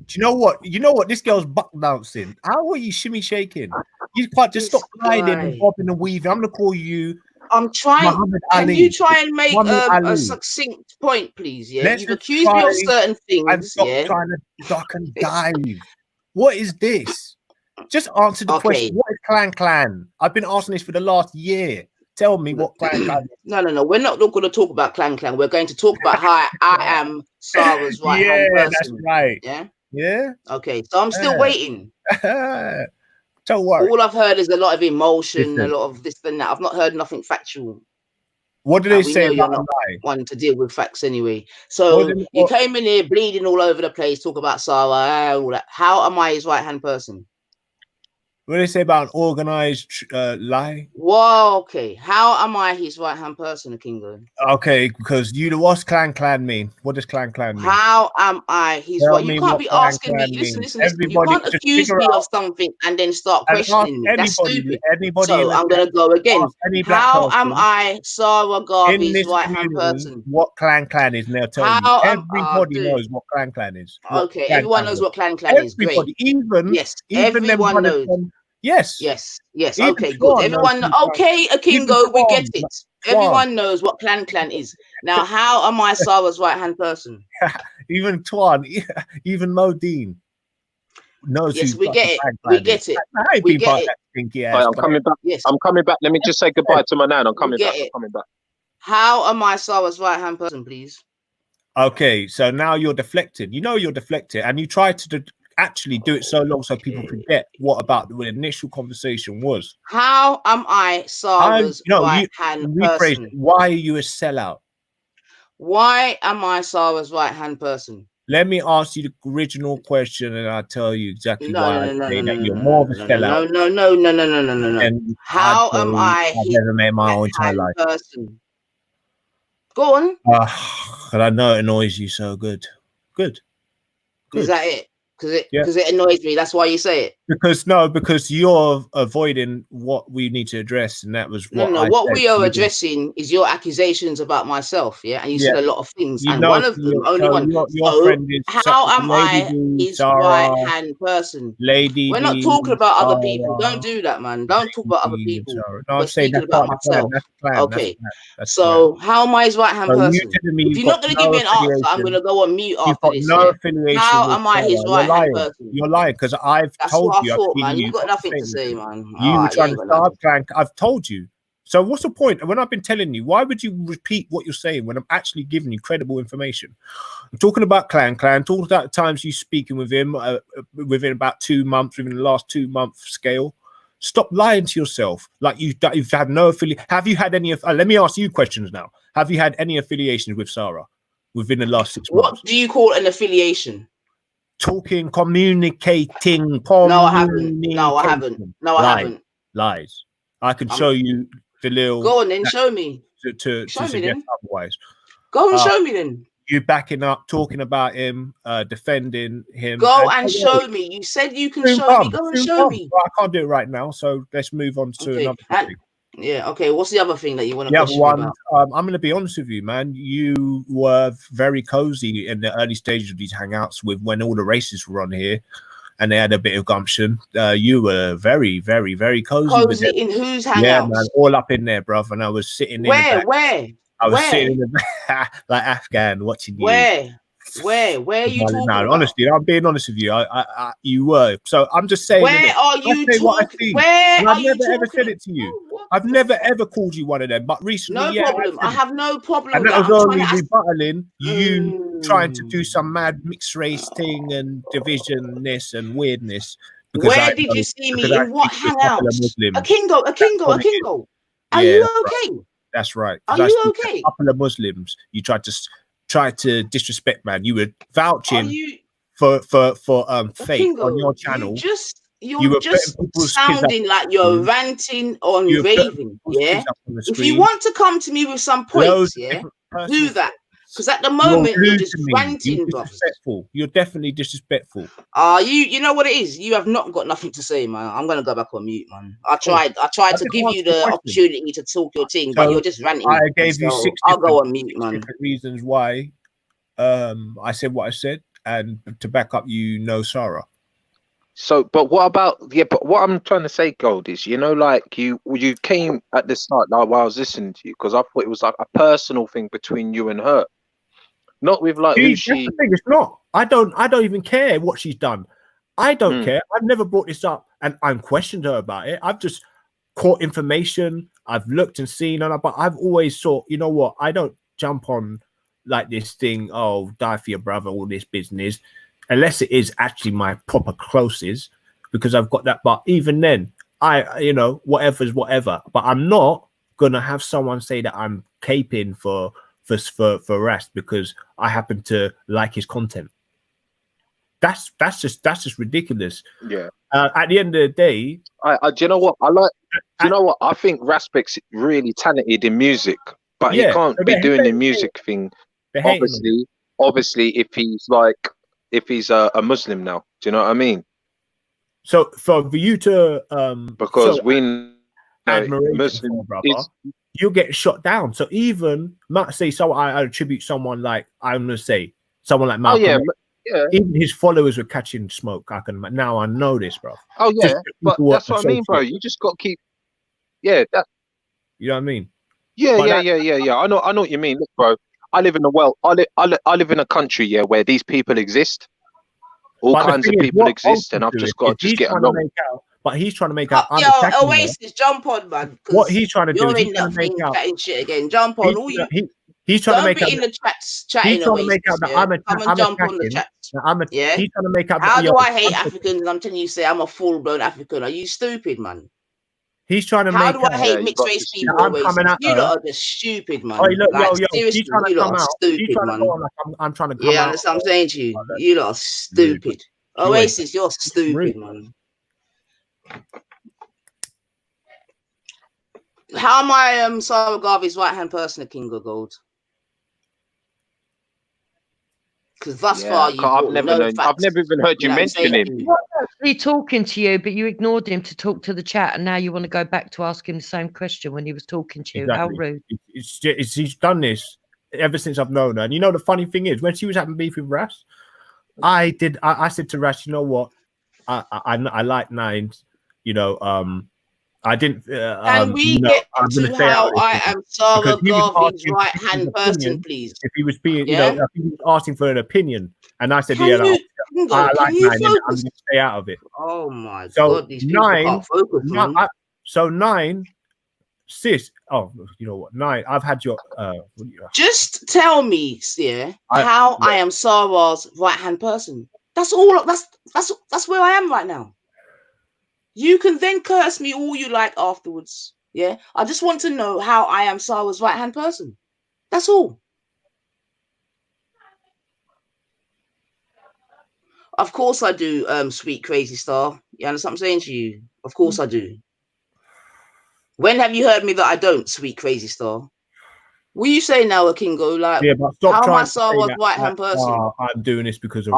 Do you know what? This girl's buck bouncing. How are you shimmy shaking? You can't just stop hiding and bobbing and weaving. I'm gonna call you. I'm trying. Can you try and make a succinct point, please? Yeah, you've accused me of certain things. And stop trying to duck and dive. What is this? Just answer the question. What is clan? I've been asking this for the last year. Tell me what clan is. No. We're not going to talk about clan. We're going to talk about how I am Sarah's right hand person. That's right. Yeah. Yeah. Okay. So I'm still waiting. Don't worry. All I've heard is a lot of emotion, a lot of this and that. I've not heard nothing factual. What do they say about you're not one to deal with facts anyway. So you came in here bleeding all over the place, talk about Sarah, all that. How am I his right hand person? What do they say about an organized lie? Well, okay. How am I his right hand person, Kingo? Okay, because what's clan mean? What does clan mean? How am I his right? You can't be asking me. Listen. You can't accuse me of something and then start questioning me. That's stupid. So I'm gonna go again. How am I Sarah Garvey's right hand person? What clan is? And they'll tell you. Everybody knows what clan is. Okay, everyone knows what clan is. Great. Even everyone knows. Yes. Okay, good. Everyone, okay, Kingo, we get it. Everyone knows what clan is. Now, how am I Sarah's right hand person? Even Twan, even Modine knows. Yes, we get it. We get it. We get it. I'm coming back. Yes, I'm coming back. Let me just say goodbye to my nan. I'm coming back. How am I Sarah's right hand person, please? Okay, so now you're deflected. You know you're deflected, and you try to actually do it so long so people forget what about the initial conversation was. How am I Sarah's right hand person? Why are you a sellout? Why am I Sarah's right hand person? Let me ask you the original question, and I'll tell you exactly why I say that you're more of a sellout. No. And how am I I've never met my whole entire life. Person? Go on. But I know it annoys you so good. Is that it? Because it annoys me. That's why you say it. Because you're avoiding what we need to address, and that was what what we are addressing is your accusations about myself. Yeah, and you said a lot of things, and one of them, only one. Your friend is how am I his right hand person? We're not talking about other people. Don't do that, man. Don't talk about other people. No, I'm saying that's about myself. Okay. So how am I his right hand person? If you're not going to give me an answer, I'm going to go on mute after this. How am I his right hand person? You're lying because I've told you. You've got nothing to say, man. You were trying to start clan. I've told you. So what's the point? When I've been telling you, why would you repeat what you're saying when I'm actually giving you credible information? I'm talking about clan. Talking about the times you speaking with him within about 2 months, within the last 2 month scale. Stop lying to yourself. Like you've had no affiliation. Have you had any? Let me ask you questions now. Have you had any affiliations with Sarah within the last 6 months? What do you call an affiliation? Talking, communicating. No, I haven't. Lies. I can show you the little. Go on then, show me. To suggest otherwise. Go and show me then. You backing up, talking about him, defending him. Go and show me. You said you can show me. Go and show me. Well, I can't do it right now, so let's move on to another topic. Yeah. Okay. What's the other thing that you want to The other question one, about? I'm going to be honest with you, man. You were very cozy in the early stages of these hangouts with when all the racists were on here, and they had a bit of gumption. You were very, very, very cozy with Cozy them. in whose Yeah, hangouts? man, all up in there, bruv. And I was sitting in the Where? back. Where? I was Where? sitting in the back like Afghan watching you. Where are you talking about? Honestly, I'm being honest with you. You were. So I'm just saying. Where innit? are you I say what I talking? see. Where And are I've you never ever said talking? it to you. I've never ever called you one of them. But recently, No yeah, problem. I have no problem and with that that. was I'm trying only to ask. rebuttaling you trying to do some mad mixed race thing and divisionness and weirdness. Because Where did you see me? In what speak to a couple of hangouts? Muslims. A Kingo. That's what it is. Are Yeah, you that's right. okay? That's right. Are 'Cause I you speak to okay? a couple of Muslims. You tried to disrespect, man. You were Are vouching you for fake on Kingo? your channel. You're You were just putting people's kids up sounding on like the you're screen. ranting on You were putting raving. people's Yeah. kids up on the If you screen. want to come to me with some points, Loads of yeah, different do personal that. Because at the You're moment you're rude just to me. You're ranting, brothers. disrespectful. You're definitely disrespectful. You know what it is? You have not got nothing to say, man. I'm gonna go back on mute, man. I tried I to didn't give answer you the the question. opportunity to talk your thing, but So you're just ranting. I gave you So I'll go on mute, six man. different reasons why I said what I said, and to back up, Sarah. So, but what I'm trying to say, Gold, is like you came at the start, like while I was listening to you, because I thought it was like a personal thing between you and her, not with like who That's she. the thing. It's not. I don't even care what she's done. I don't care. I've never brought this up, and I'm questioned her about it. I've just caught information. I've looked and seen, but I've always thought, you know what? I don't jump on like this thing. Oh, die for your brother, all this business, unless it is actually my proper closest, because I've got that. But even then, whatever's whatever. But I'm not gonna have someone say that I'm caping for Rast because I happen to like his content. That's just ridiculous. Yeah. At the end of the day, do you know what I like? Do you know what I think? Raspek's really talented in music, but he can't be doing the music thing. Obviously, if he's a Muslim now, do you know what I mean? So for you to because we know Muslim brother, you'll get shot down. So even I attribute someone like I'm gonna say someone like Malcolm. Yeah. Even his followers were catching smoke. I know this, bro. Oh yeah, but that's what I mean, bro. You just got to keep. Yeah, that. You know what I mean? Yeah. I know what you mean. Look, bro. I live in the world. I live in a country, where these people exist. All kinds of people exist, and I've just got to get along. But he's trying to make out. Oasis, jump on, man. What he's trying to do is he's in that thing chatting shit again. Jump on. He's trying to make out in the chats chatting. He's trying to make out that I'm jump on the chats. Yeah. He's trying to make out. How do I hate Africans? I'm telling you, say I'm a full-blown African. Are you stupid, man? He's trying to How make. do I hate mixed race people? You lot are just stupid, man. Seriously, you lot are stupid, man. I'm trying to. Yeah, that's what I'm saying to you. You lot are stupid. Oasis, you're stupid, man. How am I Sarah Garvey's right-hand person at King of Gold? Because thus far I've never even heard you mention him. He was actually talking to you, but you ignored him to talk to the chat, and now you want to go back to ask him the same question when he was talking to you. Exactly. How rude! He's done this ever since I've known her. And the funny thing is, when she was having beef with Ras, I said to Ras, you know what? I like Nines. I didn't. Can we get to how I am Sarah Garvey's right-hand person, please? If he was being, I think he was asking for an opinion, and I said, I like Nine, and I'm going to stay out of it. Oh my God, these people can't focus, man. So Nine, sis. Oh, you know what, Nine? I've had your. Just tell me, how I am Sarah's right-hand person. That's all. That's where I am right now. You can then curse me all you like afterwards. Yeah. I just want to know how I am Sarah's right-hand person. That's all. Of course I do, sweet crazy star. You understand what I'm saying to you? Of course I do. When have you heard me that I don't, sweet crazy star? What you say now, Kingo? Like, Yeah, but stop how am I trying to say Sarah's that, right hand person? I'm doing this because of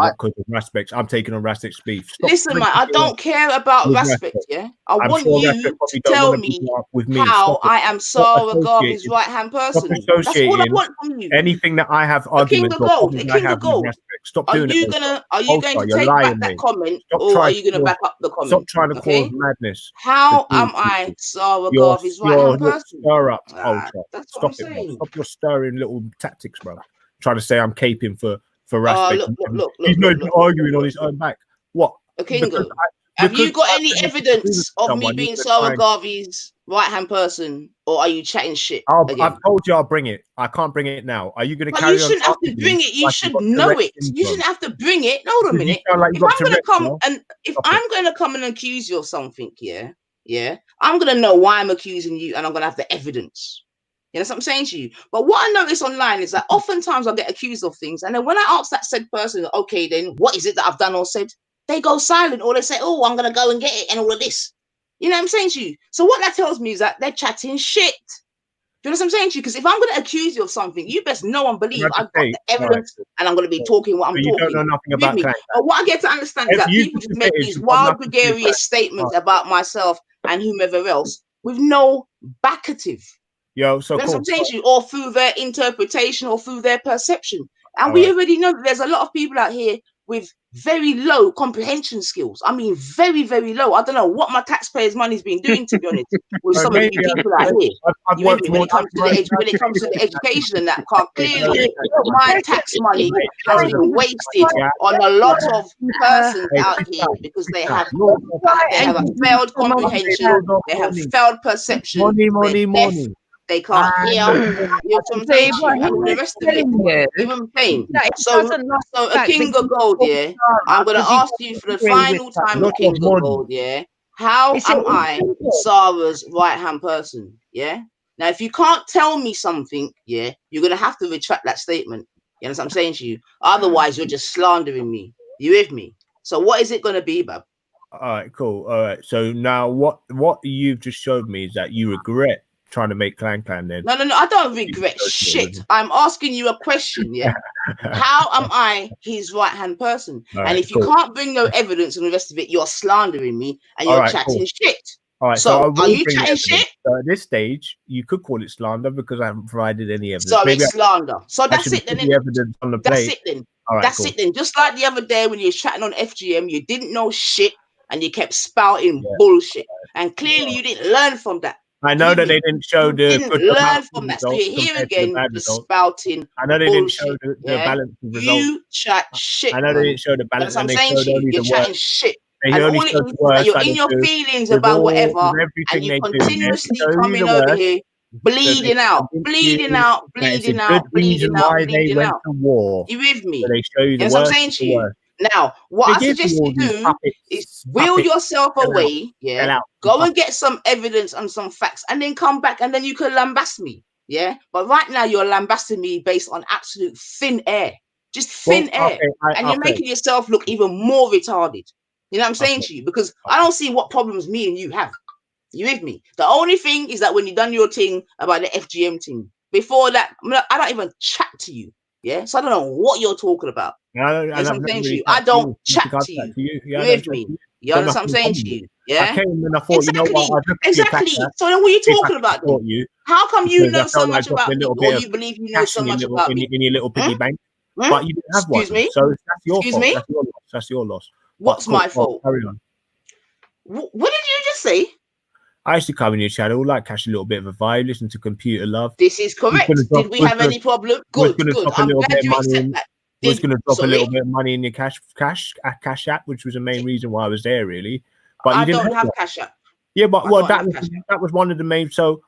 respect. I'm taking on Raspec's beef. Stop Listen, man, I don't care about with respect, Raspek. yeah? I I'm want sure you Raspek probably to don't tell want to me be with me. how Stop it. I am Stop Sarah Garvey's associating. right hand Stop person. That's all I associating want from you. anything that I have A king arguments of or gold, a problems I king of have with gold. Raspek. Stop Are doing you it. gonna You're take lying, back that mate. comment, Stop or are trying you gonna to back up the stop comment? trying to Okay. cause madness. How between am I people. Sarah You're Garvey's right hand person? stir up Ah, ultra. that's what I'm Stop it, bro. saying. Stop your stirring little tactics, bro. Trying to say I'm caping for Oh, Raspek. He's not even arguing on his own back. What? Kingo, have you got any evidence of me being Sarah Garvey's right hand person, or are you chatting shit again? I've told you I'll bring it. I can't bring it now. Are you going to But carry you on? shouldn't have to bring it. You should know it. You shouldn't have to bring it. Hold on a minute. Sound like you If got I'm gonna Tourette's, come bro. and if Stop I'm gonna come and accuse you of something, yeah, I'm gonna know why I'm accusing you, and I'm gonna have the evidence. You know what I'm saying to you? But what I notice online is that oftentimes I get accused of things, and then when I ask that said person, okay, then what is it that I've done or said? They go silent, or they say, oh, I'm gonna go and get it, and all of this. You know what I'm saying to you? So what that tells me is that they're chatting shit. Do you know what I'm saying to you? Because if I'm going to accuse you of something, you best know and believe I've got the evidence, and I'm going to be talking what I'm talking. You don't know nothing about Clank. But what I get to understand is that people just make these wild, gregarious statements about myself and whomever else with no backative. Yo, so you know cool. what I'm saying to you? Or through their interpretation or through their perception. And All we right. already know that there's a lot of people out here with very low comprehension skills. I mean, very, very low. I don't know what my taxpayers' money's been doing, to be honest, with some of you people out here. I've When it comes to the education and that, because clearly my tax money has been wasted on a lot of persons out here because they have a failed comprehension, they have failed perception, money. They can't hear. You know what I'm saying? And all the rest of it. You know what I'm saying? So a king of gold, yeah. I'm gonna ask you for the final time, a king of gold, yeah. How am I Sarah's right hand person? Yeah. Now, if you can't tell me something, yeah, you're gonna have to retract that statement. You know what I'm saying to you? Otherwise, you're just slandering me. You with me? So what is it gonna be, Bab? All right, cool. All right. So now what you've just showed me is that you regret trying to make Clan then. No, I don't regret shit. I'm asking you a question, yeah. How am I his right hand person? All and right, if you can't bring no evidence and the rest of it, you're slandering me and you're chatting shit. All right, so I will are you bring chatting evidence. shit? So at this stage, you could call it slander because I haven't provided any evidence. So Maybe it's slander. So that's it then. The evidence on the That's plate. it then. All right, that's cool. it then. Just like the other day when you were chatting on FGM, you didn't know shit and you kept spouting bullshit. And clearly you didn't learn from that. I know that they didn't show the didn't learn from that. So you're here again, the spouting. I know they didn't show the balance of results. You chat shit. I know they didn't show the balance. That's what I'm saying to you. You're chatting shit. They And only all it showed is the worst. that you're in your feelings about whatever, and you continuously coming over here, bleeding out, bleeding out, bleeding out, bleeding out, bleeding out. You with me? So they show you the That's what I'm saying to you. Now, what I suggest you do is wheel yourself away, yeah. Go and get some evidence and some facts, and then come back, and then you can lambast me, yeah. But right now, you're lambasting me based on absolute thin air, just thin air, and you're making yourself look even more retarded. You know what I'm saying to you? Because I don't see what problems me and you have. You with me? The only thing is that when you done your thing about the FGM thing, before that, I don't even chat to you. Yeah, so I don't know what you're talking about. That's what I'm saying to you. I don't chat to you. You with me? You understand what I'm saying to you? Yeah. I came and I thought, exactly. So then, what are you talking about? How come you know so much about me, or you believe you know so much about me in your little piggy bank? But you didn't have one. Excuse me. So that's your Excuse fault. me. That's your loss. What's my fault? Carry on. What did you just say? I used to come in your channel, like catch a little bit of a vibe, listen to Computer Love. This is correct. Did we have any problem? Good, good. I'm glad you accept that. Was going to drop a little bit of money in your cash app, which was the main reason why I was there, really. But I don't have cash app. Yeah, but that was one of the main. So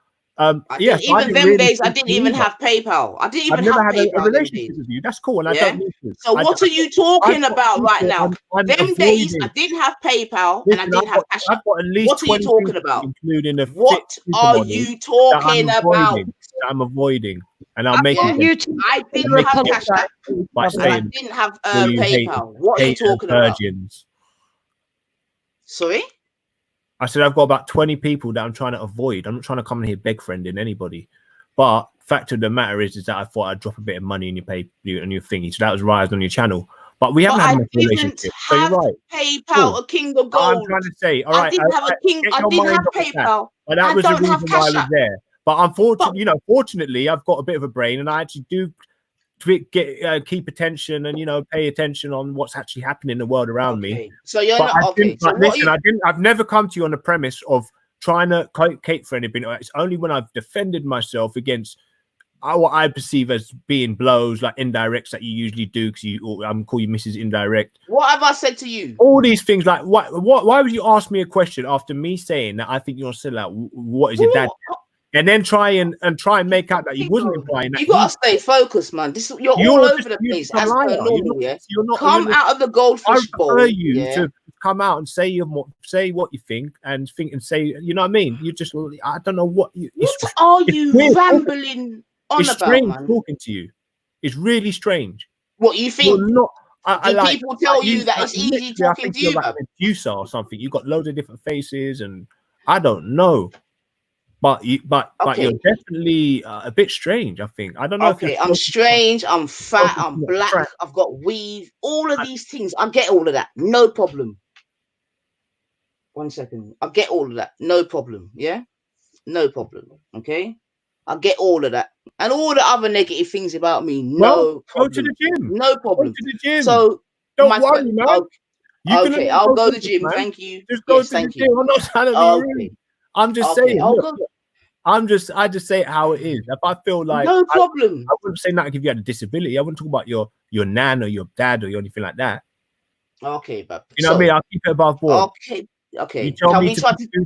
yes, even them days I didn't even have PayPal. I didn't even have PayPal. A relationship with you. That's cool, and I don't need to. So what are you talking about right now? Them days I didn't have PayPal and I didn't have cash. What are you talking about? Including the what are you talking about? I'm avoiding, and I'm making. I didn't have cash app. I didn't have PayPal. What are you talking about? Sorry. I said I've got about 20 people that I'm trying to avoid. I'm not trying to come in here beg friending anybody. But fact of the matter is that I thought I'd drop a bit of money in your on your thingy, so that was Rise on your channel. But we haven't But had I much didn't relationship. So you're have right. PayPal Cool. or King of But I'm Gold. trying to say, all I right, didn't have a King. get I your didn't mind have off that. PayPal. But that I was the don't have reason why I Cash was App. there. But unfortunately, fortunately, I've got a bit of a brain, and I actually do keep attention and pay attention on what's actually happening in the world around me. So you're But not I okay. didn't, So but what listen, I've never come to you on the premise of trying to cape for anything. It's only when I've defended myself against what I perceive as being blows, like indirects that you usually do, because I'm call you Mrs. Indirect. What have I said to you? All these things, like why would you ask me a question after me saying that I think you're still out? What is your dad? And then try and make out that you wasn't implying that. You gotta stay focused, man. You're all over the place as per normal. Come out of the goldfish bowl. I prefer you yeah? to come out and say what you think and say, you know what I mean? You just, I don't know what you. What are you rambling on it's about, strange man? talking to you. It's really strange. What you think? You're not. Do people tell you that it's easy talking to you? Like a producer or something. You got loads of different faces, and I don't know. But you're definitely a bit strange. I think. I don't know. Okay, I'm strange. I'm fat. I'm black. I've got weave. All of these things. I get all of that. No problem. 1 second. I get all of that. No problem. Yeah. No problem. Okay. I get all of that, and all the other negative things about me. No problem. Go to the gym. No problem. Go to the gym. So don't worry, man. Okay, I'll go to the gym. Man. Thank you. Just go to the gym. I'm not trying to be rude. I'm just saying. I just say it how it is. If I feel like no problem, I wouldn't say nothing if you had a disability. I wouldn't talk about your nan or your dad or anything like that. Okay, but you know what I mean. I'll keep it above board. Okay. You tell me to do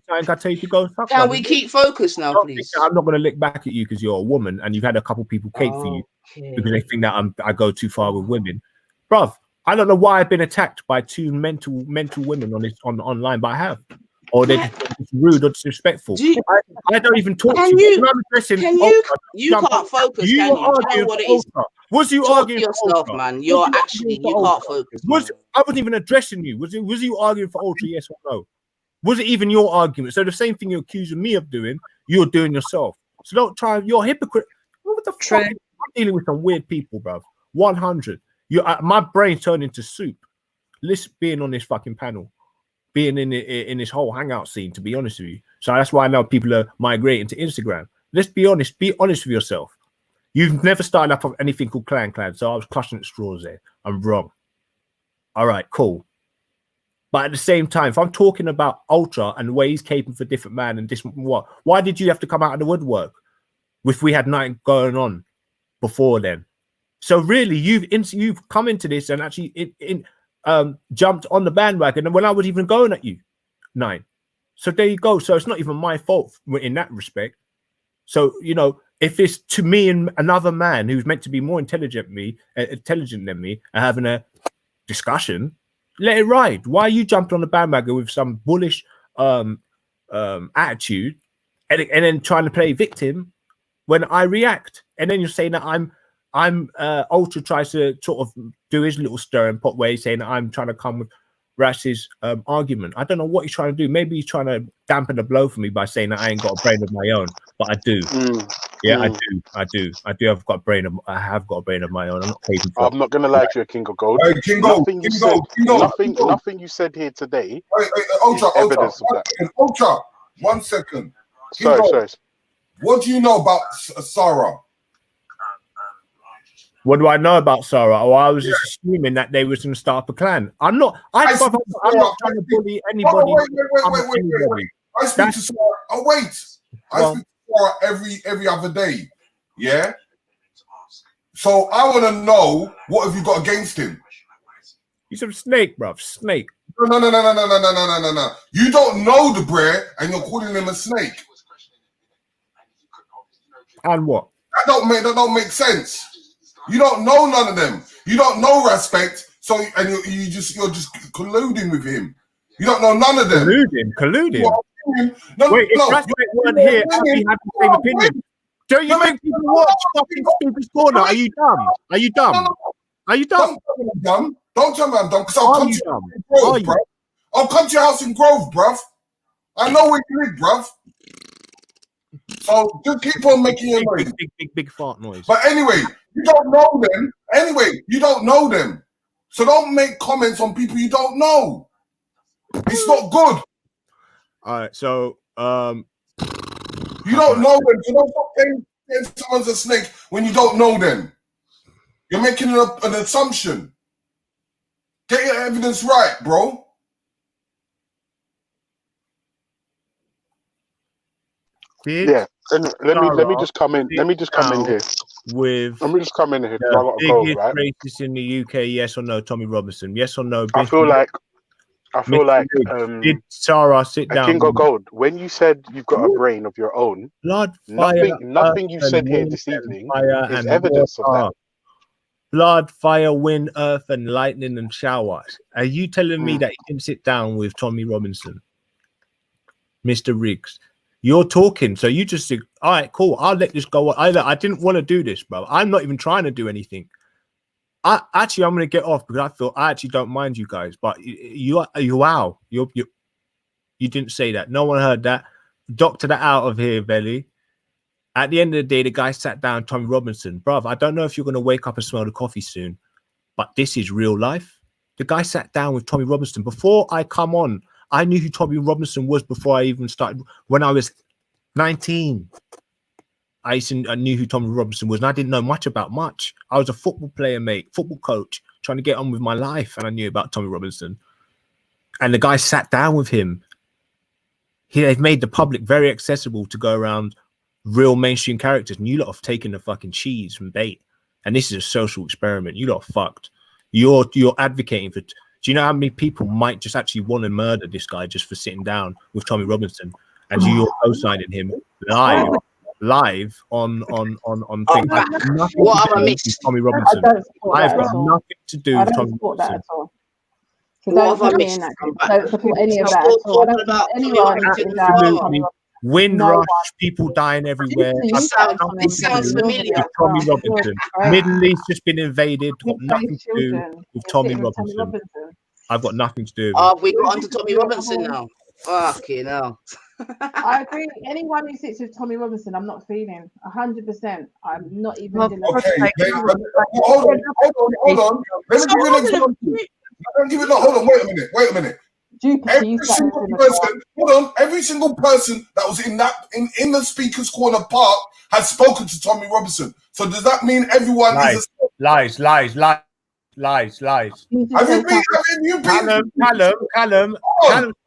something, I tell you to go. Can we keep focused now, please? I'm not going to lick back at you because you're a woman and you've had a couple people cape for you because they think that I go too far with women, bruv. I don't know why I've been attacked by two mental women online, but I have. Or they're just rude or disrespectful. I don't even talk to you. You can't focus. You can are you know what it is? Was you Talk arguing to yourself, for man? You're actually you can't focus. I wasn't even addressing you. Was you arguing for Ultra? Yes or no? Was it even your argument? So the same thing you're accusing me of doing, you're doing yourself. So don't try. You're a hypocrite. What the fuck? I'm dealing with some weird people, bro. 100. My brain turned into soup. Listen, being on this fucking panel. Being in this whole hangout scene, to be honest with you. So that's why I know people are migrating to Instagram. Let's be honest. Be honest with yourself. You've never started up on anything called Clan, so I was clutching at straws there. I'm wrong. All right, cool. But at the same time, if I'm talking about Ultra and the way he's caping for different man and this what, why did you have to come out of the woodwork if we had nothing going on before then? So really, you've come into this and actually jumped on the bandwagon and when I was even going at you, 9. So there you go. So it's not even my fault in that respect. So if it's to me and another man who's meant to be more intelligent than me and having a discussion, let it ride. Why are you jumping on the bandwagon with some bullish attitude and then trying to play victim when I react? And then you're saying that I'm Ultra tries to sort of do his little stir and pot way, saying that I'm trying to come with Rash's argument. I don't know what he's trying to do. Maybe he's trying to dampen the blow for me by saying that I ain't got a brain of my own, but I do. I do. I've got a brain of. I have got a brain of my own. I'm not capable. I'm not gonna lie to you, King of Gold. Hey, King Gold, Nothing you said here today. Ultra, evidence of that. Ultra, 1 second. Sorry. What do you know about Sarah? What do I know about Sarah? Oh, I was just assuming that they was going to start up a clan. I'm not trying to bully anybody. Wait. I speak to Sarah. Oh, wait. I speak to Sarah every other day. Yeah? So I want to know, what have you got against him? He's a snake, bruv. Snake. No. You don't know the brer and you're calling him a snake. And what? That don't make sense. You don't know none of them. You don't know Respect, so you're just colluding with him. You don't know none of them. Colluding. Wait, if Respect weren't here, I'd be having the same opinion. Don't you think people watch fucking Stupid Corner? Are you dumb? Don't tell me I'm dumb, because I'll come to your house in Grove, bruv. I'll come to your house in Grove, bruv. I know where you live, bruv. So just keep on making your noise. Big fart noise. But anyway, you don't know them. Anyway, you don't know them. So don't make comments on people you don't know. It's not good. All right, so you don't know them. So don't stop saying someone's a snake when you don't know them. You're making an assumption. Get your evidence right, bro. Yeah. Let me just come in. Let me just come in here. With Let me just come in here. I the gotta go, biggest right? racist in the UK, yes or no, Tommy Robinson? Yes or no? I feel like did Sarah sit down? King of Gold, when you said you've got a brain of your own, Blood, fire, nothing you earth, said here and this evening fire is and evidence of water. that. Blood, fire, wind, earth, and lightning and showers. Are you telling me that you didn't sit down with Tommy Robinson, Mr. Riggs? You're talking, so you just think, all right, cool. I'll let this go. I didn't want to do this, bro. I'm not even trying to do anything. I'm going to get off because I actually don't mind you guys, but you didn't say that. No one heard that. Doctor that out of here, Belly. At the end of the day, the guy sat down, Tommy Robinson. Bruv, I don't know if you're going to wake up and smell the coffee soon, but this is real life. The guy sat down with Tommy Robinson. Before I come on, I knew who Tommy Robinson was before I even started. When I was 19, I knew who Tommy Robinson was, and I didn't know much about much. I was a football player, mate, football coach, trying to get on with my life, and I knew about Tommy Robinson. And the guy sat down with him. They've made the public very accessible to go around real mainstream characters, and you lot have taken the fucking cheese from bait. And this is a social experiment. You lot are fucked. You're advocating for. Do you know how many people might just actually want to murder this guy just for sitting down with Tommy Robinson, and you're co-signing him live on things? What have I missed? Tommy Robinson. I've got nothing to do with Tommy Robinson. So don't put me in that group. Don't support any of that at all. I don't support anyone Absolutely. Wind rush, people dying everywhere. This sounds familiar. Tommy Robinson. Middle East just been invaded. Got nothing to do with Tommy Robinson. I've got nothing to do with Oh, we got onto Tommy Robinson now. Fucking hell. I agree. Anyone who sits with Tommy Robinson, I'm not feeling 100%. I'm not even. Okay, hold on. Let me give you an example. Hold on. Wait a minute. Every single person that was in the Speaker's Corner Park has spoken to Tommy Robinson. So does that mean everyone is lies? Callum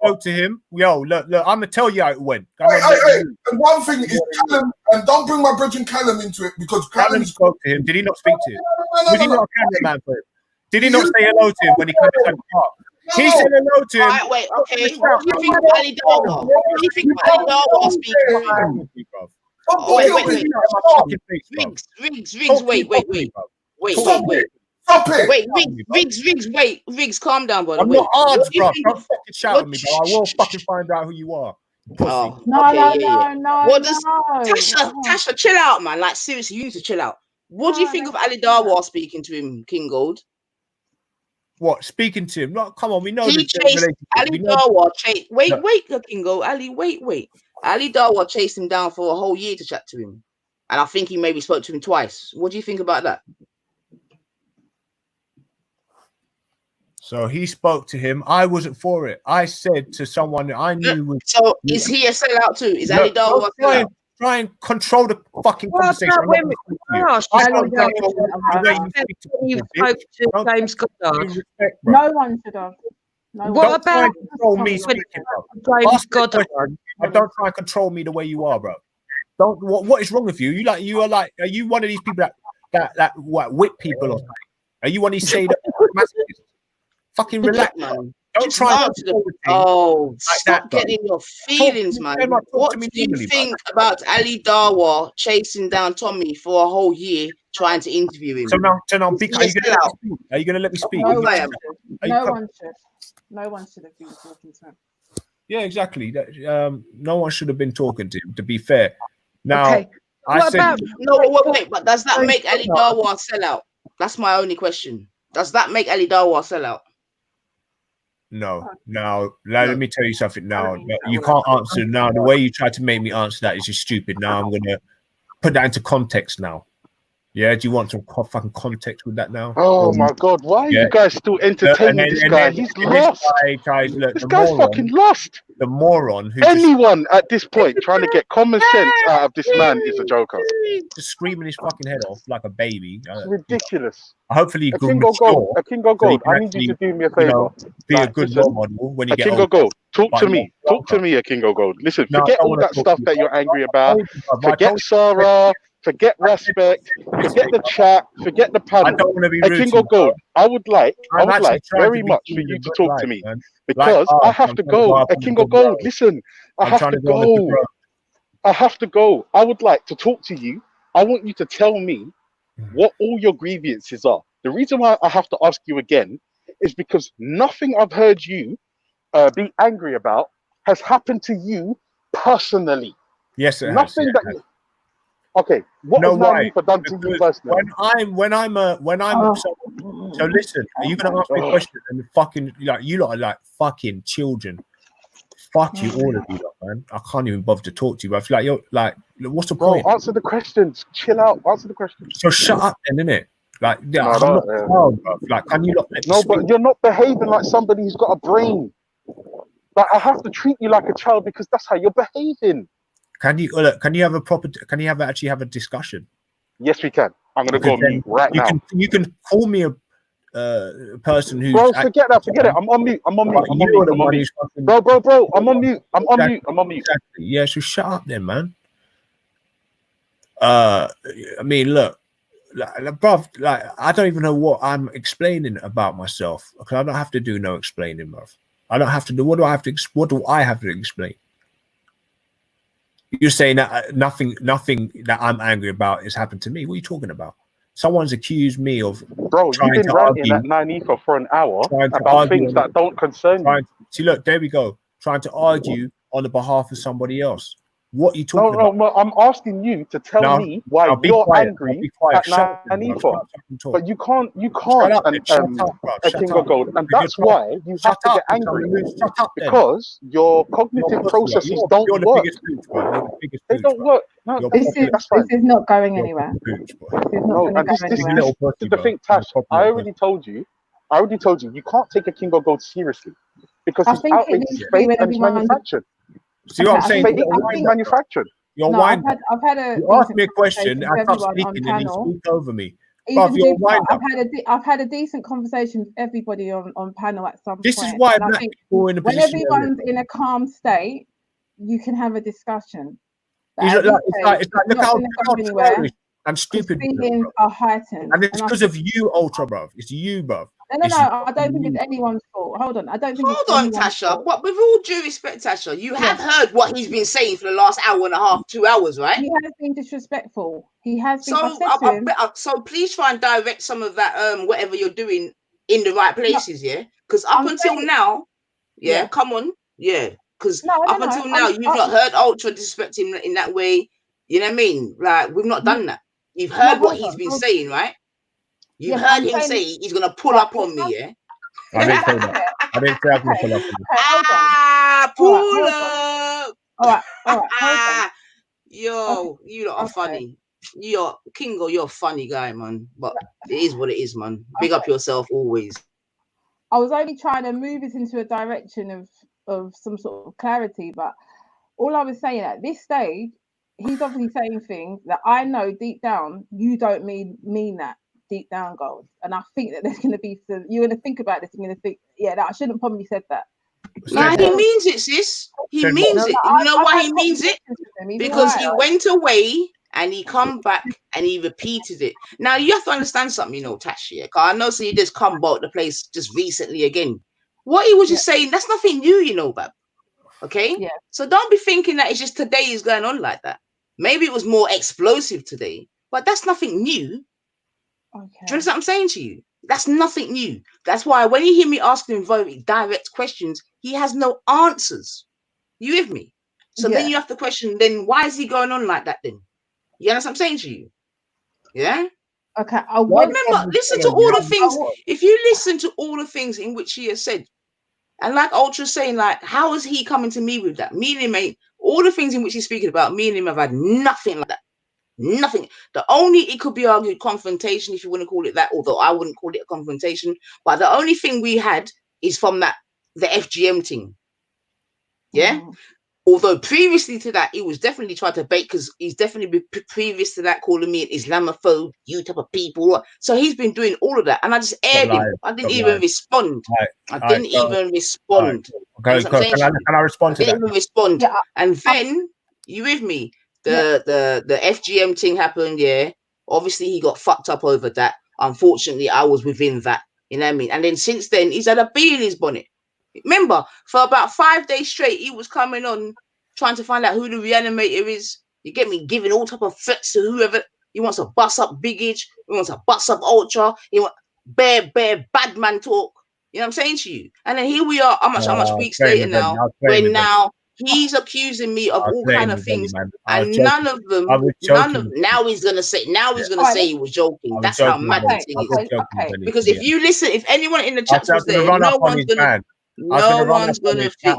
spoke to him. Yo, look, I'm gonna tell you how it went. And one thing is Callum, and don't bring my brother Callum into it because Callum spoke to him. Did he not speak to him? Was he not a cameraman for him? Did he not say hello to him when he came to the park? He said hello to him. Right, wait, okay. What do you think of Ali Darwa? What do you think of Ali Darwa speaking to him? Riggs, calm down, brother. I'm not hard, bro. Don't fucking shout at me, bro. I will fucking find out who you are. No. Tasha, chill out, man. Like, seriously, you need to chill out. What do you think of Ali Darwa speaking to him, King Gold? What, speaking to him? No, come on, we know he chased Ali Darwa. Wait, Kingo. Wait. Ali Darwa chased him down for a whole year to chat to him, and I think he maybe spoke to him twice. What do you think about that? So he spoke to him. I wasn't for it. I said to someone that I knew. So is he a sellout too? Is Ali Darwa a sellout? Try and control the fucking conversation. James Goddard. No one should have. What about me speaking? Don't try and control me the way you are, bro. Don't. What is wrong with you? Are you one of these people that whip people or something? Are you one of these say that? Fucking relax, man. Don't try to stop getting your feelings, man. What do you think about Ali Darwa chasing down Tommy for a whole year trying to interview him? So now, are you going to let me speak? No one should have been talking to him. Yeah, exactly. No one should have been talking to him, to be fair. Now, but does that make Ali Darwa a sellout? That's my only question. Does that make Ali Darwa a sellout? No. Let me tell you something now. You can't answer now. The way you tried to make me answer that is just stupid. Now I'm gonna put that into context now. Yeah, do you want some fucking context with that now? Oh my God, why are you guys still entertaining this guy? He's lost. Look, This guy's fucking lost. The moron who anyone at this point trying to get common sense out of this man is a joker. Just screaming his fucking head off like a baby. It's ridiculous. Hopefully, a King of Gold. A King of Gold. I need you to do me a favor. Be a good role model when you get King of Gold. Talk to me. Talk to me, a King of Gold. Listen, forget all that stuff that you're angry about. Forget Sarah. Forget respect, forget the chat, forget the panel. I don't want to be a King of Gold. I would like very much for you to talk to me because I have to go. A King of Gold. Listen, I have to go. I have to go. I would like to talk to you. I want you to tell me what all your grievances are. The reason why I have to ask you again is because nothing I've heard you be angry about has happened to you personally. Yes, it nothing has. that. Okay, what was Nanifa done to you personally? So listen, are you gonna ask me a question and fucking you lot are like fucking children? Fuck you, all of you lot, man. I can't even bother to talk to you. But I feel like you're like, what's the point? Answer the questions. Chill out. Answer the questions. So shut up, then, innit? Like, I'm not proud, bro. Like, can you not? But you're not behaving like somebody who's got a brain. Like, I have to treat you like a child because that's how you're behaving. Can you look? Can you have a proper? Can you actually have a discussion? Yes, we can. I'm gonna go on mute right now. You can call me a person who's. Bro, forget that. Forget it. I'm on mute. I'm on mute. I'm on mute. Bro. I'm on mute. I'm on mute. I'm on mute. Exactly. Yeah. So shut up, then, man. I mean, look, bruv, like I don't even know what I'm explaining about myself because I don't have to do no explaining, bruv. I don't have to do. What do I have to explain? You're saying that nothing that I'm angry about has happened to me. What are you talking about? Someone's accused me of you've been ranting at Nanifa for an hour about things that don't concern you. See, look, there we go. Trying to argue on the behalf of somebody else. What are you talking about? No, I'm asking you to tell me why you're angry at Nanifa. But you can't, a King of Gold. And that's why you have to get angry. Because your cognitive processes don't work. They don't work. No, this is not going anywhere. This is the thing, Tash. I already told you, you can't take a King of Gold seriously. Because he's outraged his faith and his manufactured. See what I'm saying? Manufactured. You're whining. You asked me a question. I start speaking and you speak over me. I've had a decent conversation with everybody on panel at some point. This is why I think when everyone's in a calm state, you can have a discussion. It's like look how childish and stupid feelings are heightened. And it's because of you, Ultra, bruv. It's you, bruv. No, I don't think it's anyone's fault. Hold on, I don't think. Hold on, Tasha. What, with all due respect, Tasha, you have heard what he's been saying for the last hour and a half, 2 hours, right? He has been disrespectful. He has been. So please try and direct some of that, whatever you're doing, in the right places, yeah. Because up until now, come on, because up until now, you've not heard Ultra disrespect him in that way. You know what I mean? Like we've not done that. You've heard what he's been saying, right? You heard him say he's gonna pull up on me, yeah? I didn't say that. I didn't say I'm gonna pull up on you. Pull up. All right. Yo, you lot are funny. You're Kingo, you're a funny guy, man. But it is what it is, man. Big up yourself always. I was only trying to move it into a direction of some sort of clarity, but all I was saying at this stage, he's obviously saying things that I know deep down you don't mean that. Deep down, Gold, and I think that there's going to be some. You're going to think about this. You're going to think, that I shouldn't probably said that. Nah, he means it, sis. He means it. You know why he means it? Because he went away and he come back and he repeated it. Now you have to understand something, Tash. Because I know, so he just come about the place just recently again. What he was just saying, that's nothing new, Bab. Okay. Yeah. So don't be thinking that it's just today is going on like that. Maybe it was more explosive today, but that's nothing new. Okay. Do you understand what I'm saying to you? That's nothing new. That's why when you hear me asking him very direct questions, he has no answers. You with me? So then you have to question, then why is he going on like that then? You understand what I'm saying to you? Yeah? Okay. Remember, listen to all the things. If you listen to all the things in which he has said, And like Ultra's saying, like, how is he coming to me with that? Me and him ain't, all the things in which he's speaking about, me and him have had nothing like that. Nothing. The only, it could be argued confrontation, if you want to call it that, although I wouldn't call it a confrontation. But the only thing we had is from the FGM thing. Yeah. Although previously to that, he was definitely trying to bait, because he's definitely been previous to that calling me an Islamophobe, you type of people. So he's been doing all of that, and I just aired him. I didn't even respond. I didn't even respond. Can I respond to that? I didn't even respond. And then you with me? The FGM thing happened. Yeah, obviously he got fucked up over that. Unfortunately, I was within that. You know what I mean? And then since then, he's had a bee in his bonnet. Remember, for about 5 days straight, he was coming on trying to find out who the reanimator is. You get me? Giving all type of threats to whoever. He wants to bust up Big H. He wants to bust up Ultra. He want bare bad man talk. You know what I'm saying to you? And then here we are, how much weeks later now, when now he's accusing me of all kind of things, and none of them, now he's gonna say he was joking. That's how mad the thing is. Because if you listen, if anyone in the chat was there, no one's gonna. No one's gonna fit.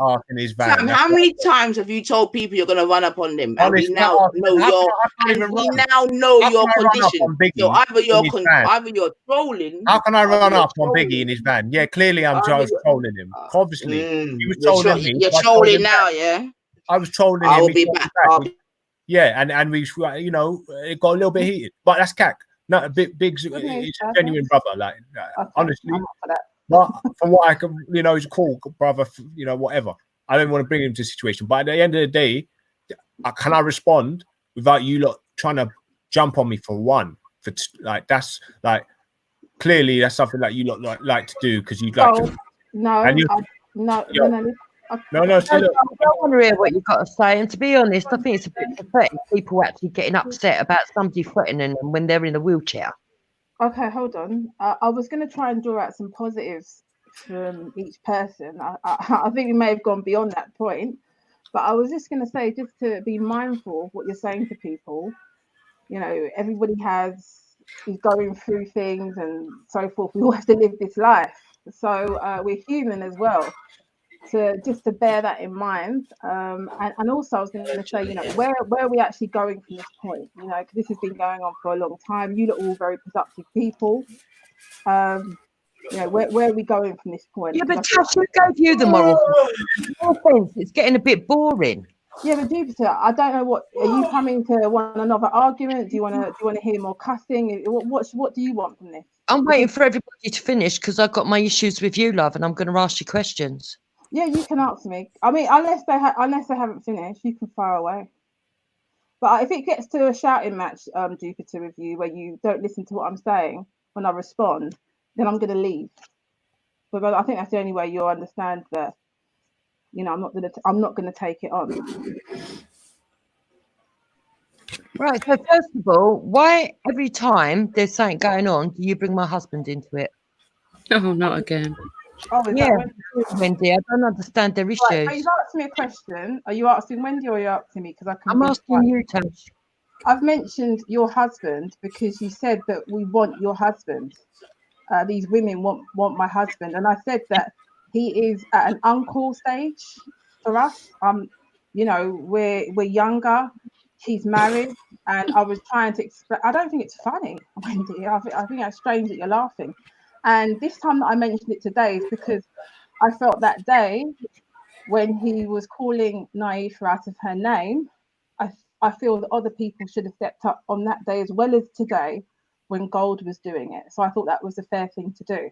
Sam, how many times have you told people you're gonna run up on them? And we now know your condition. So either you're trolling. How can I run up on Biggie in his van? Yeah, clearly I'm just trolling him. Obviously, he was trolling me. You're trolling now, yeah. I was trolling him. I will be back. Yeah, and we, you know, it got a little bit heated, but that's cack. No, Big's it's a genuine brother. Like honestly. But from what I can, you know, he's a cool brother, you know, whatever. I don't want to bring him to a situation. But at the end of the day, can I respond without you lot trying to jump on me for one? Like, that's like, clearly that's something that you lot like to do because you'd like to. No, and you, no. I don't want to hear what you've got to say. And to be honest, I think it's a bit pathetic, people actually getting upset about somebody threatening them when they're in a wheelchair. Okay, hold on. I was going to try and draw out some positives from each person. I think we may have gone beyond that point, but I was just going to say, just to be mindful of what you're saying to people. You know, everybody is going through things and so forth. We all have to live this life, so we're human as well. To bear that in mind, and also I was going to say, you know, where are we actually going from this point? You know, because this has been going on for a long time. You lot are all very productive people. You know, where are we going from this point? Yeah, but Tash, who gave you the moral? No offense, it's getting a bit boring. Yeah, but Jupiter, I don't know what are you coming to one another argument? Do you want to hear more cussing? What do you want from this? I'm waiting for everybody to finish because I've got my issues with you, love, and I'm going to ask you questions. Yeah, you can answer me. I mean, unless they haven't finished, you can fire away. But if it gets to a shouting match, Jupiter, with you, where you don't listen to what I'm saying when I respond, then I'm going to leave. But I think that's the only way you'll understand that. You know, I'm not gonna take it on. Right. So first of all, why every time there's something going on, do you bring my husband into it? Oh, not again. Oh, yeah, Wendy, I don't understand their issues. Right, so you've asked me a question. Are you asking Wendy or are you asking me? Because I'm asking you, Tash. I've mentioned your husband because you said that we want your husband. These women want my husband, and I said that he is at an uncle stage for us. You know, we're younger. He's married, and I was trying to explain. I don't think it's funny, Wendy. I think it's strange that you're laughing. And this time that I mentioned it today is because I felt that day when he was calling Naifa out of her name, I feel that other people should have stepped up on that day as well as today when Gold was doing it. So I thought that was a fair thing to do.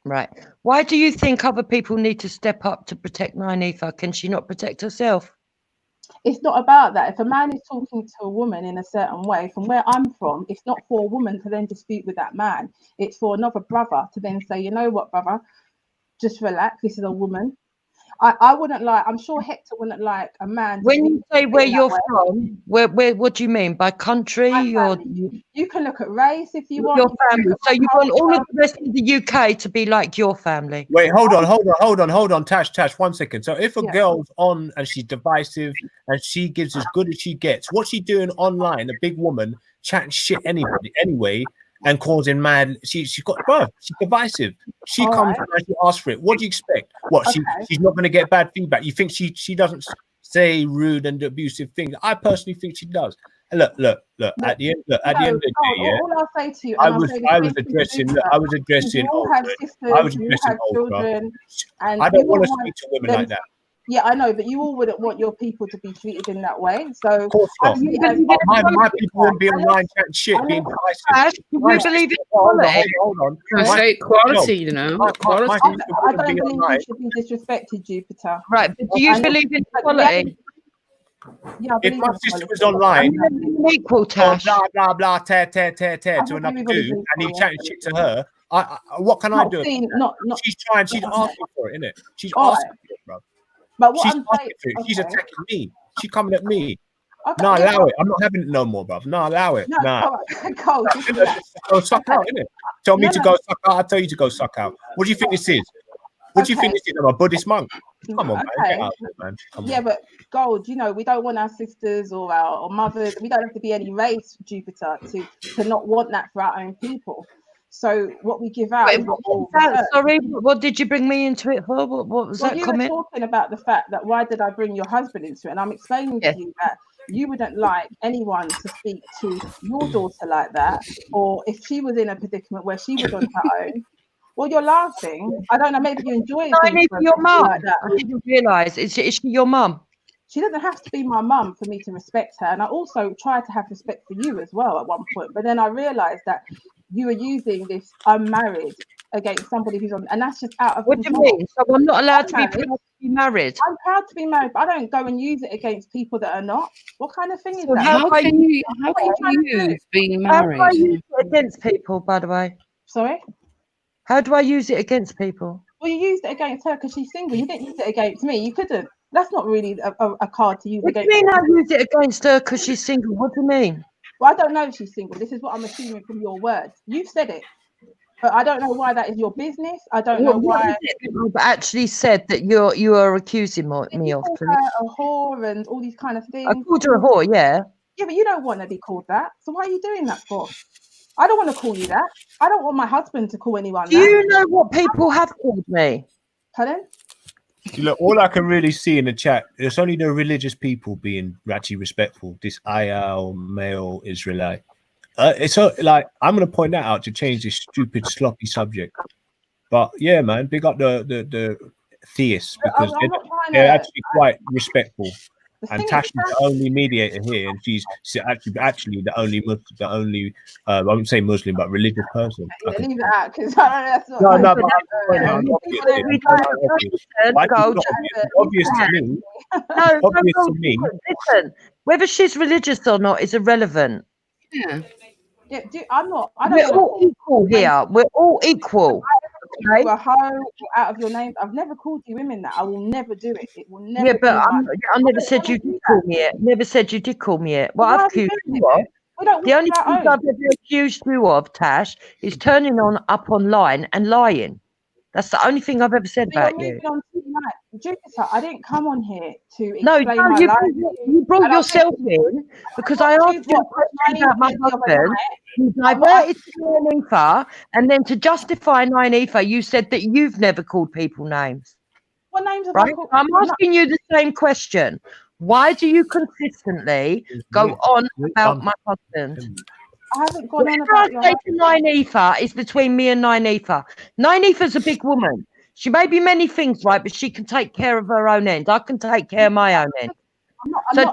Right. Why do you think other people need to step up to protect Naifa? Can she not protect herself? It's not about that. If a man is talking to a woman in a certain way, from where I'm from, it's not for a woman to then dispute with that man. It's for another brother to then say, you know what, brother, just relax. This is a woman. I wouldn't like, I'm sure Hector wouldn't like a man. When you say where you're from, where what do you mean? By country? Or you can look at race if you want. Your family. So you want all of the rest of the UK to be like your family? Wait, hold on. Tash, 1 second. So if a girl's on and she's divisive and she gives as good as she gets, what's she doing online? A big woman chatting shit anybody anyway. and causing mad. She's got, bro, she's divisive. She comes and she asks for it. What do you expect? What, she's not going to get bad feedback? You think she doesn't say rude and abusive things? I personally think she does. And look. At the end of the day, yeah. All I'll say to you, I was addressing children, and I don't want to speak to women like that. Yeah, I know, but you all wouldn't want your people to be treated in that way. So, of course not. My people wouldn't be online chatting shit, being divisive. Do you believe in equality? Hold on. I say equality, you know. Equality. I don't believe you should be disrespected, Jupiter. Right, but do you believe in equality? Yeah, if my sister was online, equal Tash, blah blah tear to another dude, and he chatting shit to her, what can I do? She's trying. She's asking for it, innit? She's asking for it, bro. But what she's attacking me. She's coming at me. No, allow it. I'm not having it no more, bro. No, allow it. Nah. Go suck out, innit? Tell me to go suck out. I tell you to go suck out. What do you think this is? What do you think this is? I'm a Buddhist monk. Come on, man. Get out there, man. Yeah, but Gold, you know, we don't want our sisters or our mothers. We don't have to be any race, Jupiter, to not want that for our own people. So what we give out. Sorry, what did you bring me into it for? What was that comment? You were talking about the fact that why did I bring your husband into it? And I'm explaining to you that you wouldn't like anyone to speak to your daughter like that, or if she was in a predicament where she was on her own. Well, you're laughing. I don't know. Maybe you enjoy it. I need your mum. Like I didn't realise. Is she your mum? She doesn't have to be my mum for me to respect her. And I also tried to have respect for you as well at one point. But then I realised that you were using this unmarried against somebody who's on, and that's just out of What control. do you mean? So I'm not allowed to be married? I'm proud to be married, but I don't go and use it against people that are not. What kind of thing is So that? How can you use being married? How do I use it against people, by the way? Sorry? How do I use it against people? Well, you used it against her because she's single. You didn't use it against me. You couldn't. That's not really a card to use against. What do you mean I use it against her because she's single? What do you mean? Well, I don't know if she's single. This is what I'm assuming from your words. You've said it. But I don't know why that is your business. I don't know why. I've actually said that you are accusing me of. Her a whore and all these kind of things. I called her a whore, yeah. Yeah, but you don't want to be called that. So why are you doing that for? I don't want to call you that. I don't want my husband to call anyone Do that. you know what people have called me? Pardon? Look, all I can really see in the chat, it's only the religious people being actually respectful. This IL male Israelite. It's like I'm going to point that out to change this stupid sloppy subject. But yeah, man, big up the theists because they're actually quite respectful. And Tash is the only mediator here, and she's actually the only I wouldn't say Muslim, but religious person. Leave it out because that's not. No, obvious to me. Obvious to me. Listen, whether she's religious or not is irrelevant. Yeah, I'm not. We're all equal here. We're all equal. Okay. You a hoe out of your name. I've never called you women that. I will never do it. It will never. Yeah, but I never said you did call me it. Never said you did call me it. What I've accused you of. The only thing I've ever accused you of, Tash, is turning up online and lying. That's the only thing I've ever said about you. Jupiter, I didn't come on here to explain no, you brought yourself in because I asked you a question about my husband. You diverted to 9ether, and then to justify 9ether, you said that you've never called people names. What names have right? I called? I'm asking you the same question. Why do you consistently go on about my husband? I haven't gone on about your husband. 9ether is between me and 9ether. 9ether's a big woman. She may be many things, right? But she can take care of her own end. I can take care of my own end. I'm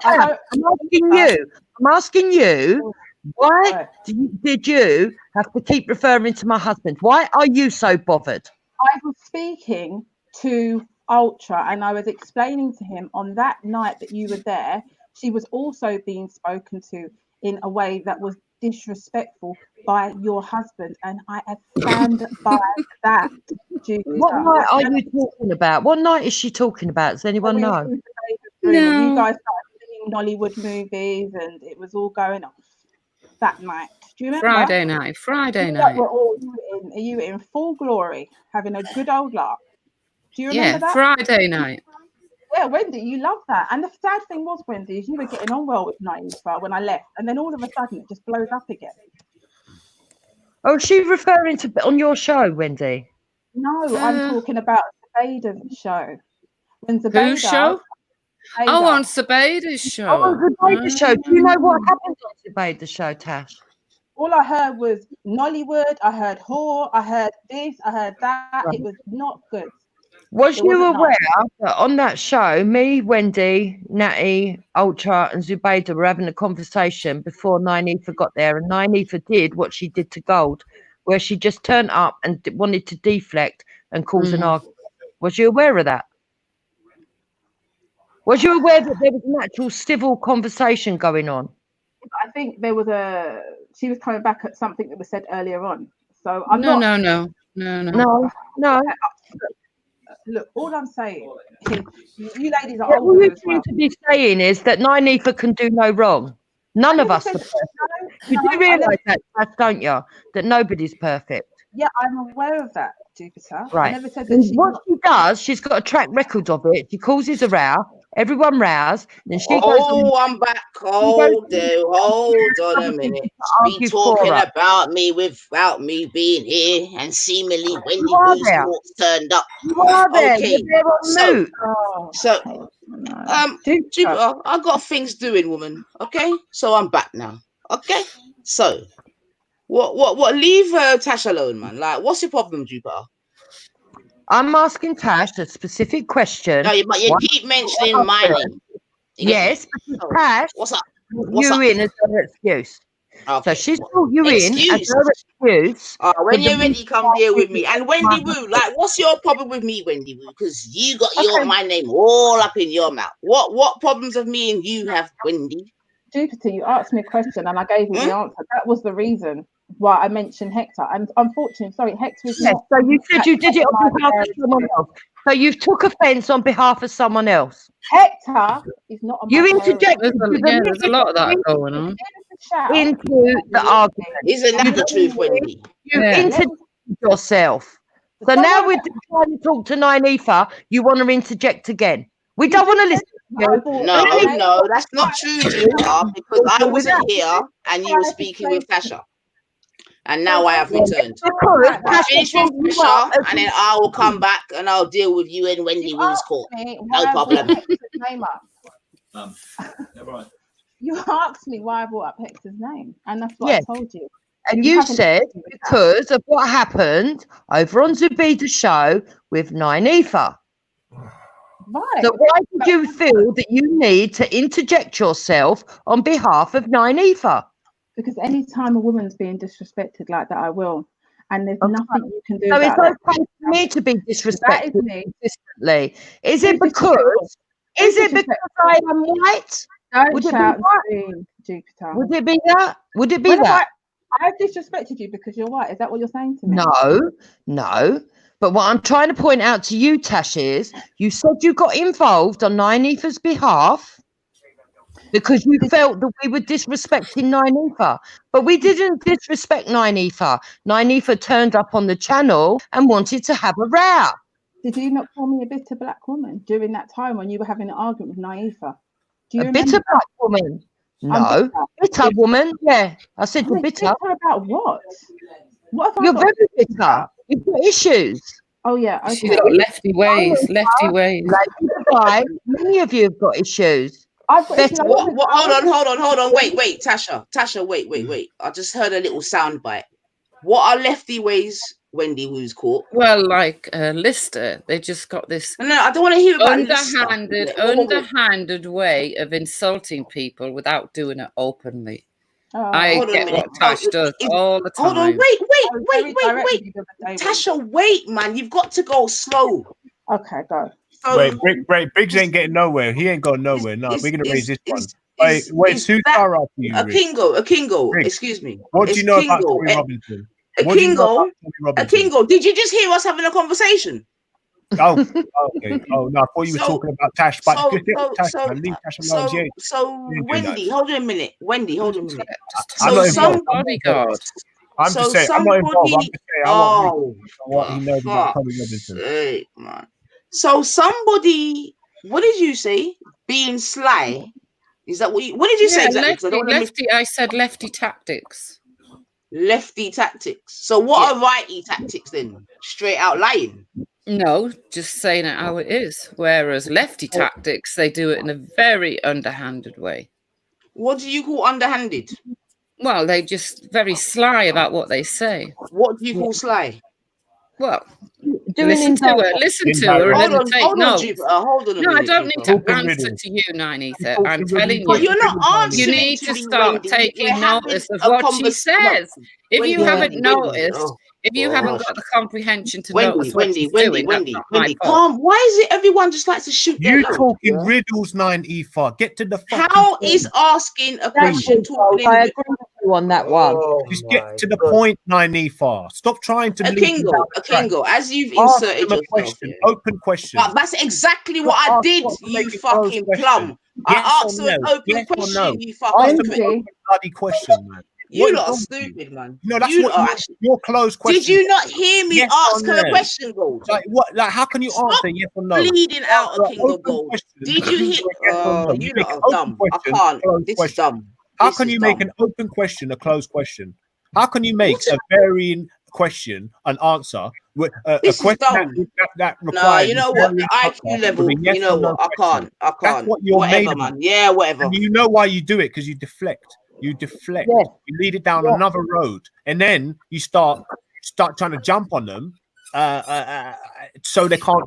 asking you, why did you have to keep referring to my husband? Why are you so bothered? I was speaking to Ultra and I was explaining to him on that night that you were there, she was also being spoken to in a way that was disrespectful by your husband, and I stand by that. Jupiter. What night are you talking about? What night is she talking about? Does anyone know? No. You guys started seeing Nollywood movies and it was all going off that night. Do you remember? Friday night. You were in full glory, having a good old laugh. Do you remember that? Friday night. Yeah, Wendy, you love that. And the sad thing was, Wendy, is you were getting on well with 9ether when I left, and then all of a sudden it just blows up again. Oh, is she referring to on your show, Wendy? No, I'm talking about Zubaydah's show. When Whose Zubaydah, show? Oh, Zubaydah, on Zubaydah's show. Oh, Zubaydah's show. Do you know what happened on Zubaydah's show, Tash? all I heard was Nollywood. I heard whore. I heard this. I heard that. It was not good. Was It you wasn't aware nice. that on that show, me, Wendy, Natty, Ultra, and Zubaydah were having a conversation before Nynefa got there, and Nynefa did what she did to Gold, where she just turned up and wanted to deflect and cause an argument. Was you aware of that? Was you aware that there was an actual civil conversation going on? I think there was she was coming back at something that was said earlier on. So I'm No. No. Look, all I'm saying is you ladies are What older you as seem well. to be saying is that Nynefa can do no wrong. None of us are perfect. You do realise that, don't you? That nobody's perfect. Yeah, I'm aware of that, Jupiter. I Right. never said that And she's what not. she does, she's got a track record of it. She causes a row. Everyone rows. Then she goes Oh, on. I'm back. Hold on a minute. Be argue talking for her. about me without me being here, and seemingly Wendy You are Boo's there. thoughts turned up. You are there. Okay, You're there on mute. Jupiter, I got things doing, woman. Okay, so I'm back now. Okay, so what? Leave Tash alone, man. Like, what's your problem, Jupiter? I'm asking Tash a specific question. No, but you Why- keep mentioning my name. You get me? Yes, because Tash What's up? brought What's you up? in as her excuse. Okay. So she's brought you in as Excuse. her excuse. When for the you're ready, reason come why deal you with me. And Wendy my Woo, like, what's your problem with me, Wendy Woo? Because you got Okay. my name all up in your mouth. What problems of me and you have, Wendy? Jupiter, you asked me a question and I gave you the answer. That was the reason why I mentioned Hector. And unfortunately, sorry, Hector is Yes, not. so you said you did it on my behalf of someone else. So you took offence on behalf of someone else. Hector is not on You my interjected There's a lot of that going on. into the argument. Isn't that the truth, Wendy? You Yeah. interjected yourself. So now we're trying to talk to Nynefa. You want to interject again. We don't want to listen to you. No, that's not true, Jupiter, because I wasn't here and you were speaking with Tasha. And now I have returned. I'll finish with Tasha and then I will come back and I'll deal with you in Wendy Woo's court. No problem. You asked me why I brought up Hector's name, and that's what Yes. I told you. And You you haven't said agreed with that. because of what happened over on Zubaydah's show with Nynefa. Right. So why did you feel that you need to interject yourself on behalf of Nynefa? Because anytime a woman's being disrespected like that, I will. And there's nothing you can do So it's about that. okay for me to be That is disrespected me. consistently. Is Who's it because I am white? Don't Would it be shout and that? scream, Jupiter. Would it be that? Would it be When have that? I've disrespected you because you're white. Is that what you're saying to me? No. But what I'm trying to point out to you, Tash, is you said you got involved on Nynefa's behalf because you felt that we were disrespecting Nynefa. But we didn't disrespect Nynefa. Nynefa turned up on the channel and wanted to have a row. Did you not call me a bitter black woman during that time when you were having an argument with Nynefa? Do you A remember bitter that? black woman? I'm No. Bitter woman? Yeah. I said you're bitter. Bitter about what? What have I You're got very bitter. You've got issues. Oh yeah, okay. She's got lefty ways, lefty ways. Like, many of you have got issues. I've got issues. Hold on. Wait, Tasha, wait. I just heard a little sound bite. What are lefty ways, Wendy Woo's court? Well, like Lister, they just got this No, I don't want to hear about Lister. underhanded way of insulting people without doing it openly. I Hold on a get minute. what Tash does all the time. Hold on, wait. Tasha, wait, man. You've got to go slow. Okay, go. So, Wait, Briggs ain't getting nowhere. He ain't going nowhere. No, we're gonna raise this one. Wait, is who's that Tara after you? a Rick? Kingo, Rick, excuse me. What do It's you know about Kingo, Tommy eh, Robinson? A What do you know Kingo, about Tommy a Robinson? Kingo. Did you just hear us having a conversation? Oh, okay. Oh no, I thought you were talking about Tash. But Tash, man, leave Tash alone. She ain't doing that. Wendy, hold on a minute. I'm not involved. Bodyguard. I'm just saying, I'm not involved. I'm just saying, I want Oh, what he knows about fuck Tommy Robinson. sake, man. So somebody, what did you say? Being sly? Is that what did you say Yeah, exactly? 'Cause I don't wanna lefty. I said lefty tactics. lefty tactics. So what are righty tactics then? Straight out lying. No, just saying it how it is. Whereas lefty tactics, they do it in a very underhanded way. What do you call underhanded? Well, they just very sly about what they say. What do you call sly? Well, Doing listen to her, and then take notes. Hold on a No, I minute, don't need to Jupiter. answer to you, Ninetha. I'm telling you. But you're not answering. You need to start Wendy. taking We're having notice of a what she says. If Wendy, you haven't Wendy, noticed, oh, if you haven't gosh. got the comprehension to Wendy, notice what Wendy, she's Wendy, doing, Wendy, that's not my Wendy, fault. calm. Why is it everyone just likes to shoot their You load? talking riddles, 9E4. Get to the fucking How point. is asking a question talking? I agree with you on that one. Just get to the point, 9E4. Stop trying to lead me down the track. Akingo, as you've Ask inserted them a yourself question, here. open question. But that's exactly what I did, you fucking plum. Yes I or asked you an no? open Yes or question, no? you fucking Ask an prick. open bloody question, man. You What lot are is wrong with you? stupid, man. No, that's You what lot are your, actually. your closed question. Did you not hear me Yes or ask her a no? question, Gold? Like what? Like how can you answer yes or no? Bleeding out a Answer king of open gold. question. Did you hear? Yes or no? You make lot an are open dumb. question, I can't. closed This is question. dumb. How This can is you make dumb. an open question a closed question? How can you make a varying question an answer with a This is question dumb. that Nah, requires you know a what? varying The answer IQ with level. a yes You know or no what? I question? can't. I That's can't. what you're made Whatever, of. man. Yeah, whatever. And you know why you do it because you deflect. You deflect. Yes. You lead it down Yes. another road, and then you start trying to jump on them, so they can't.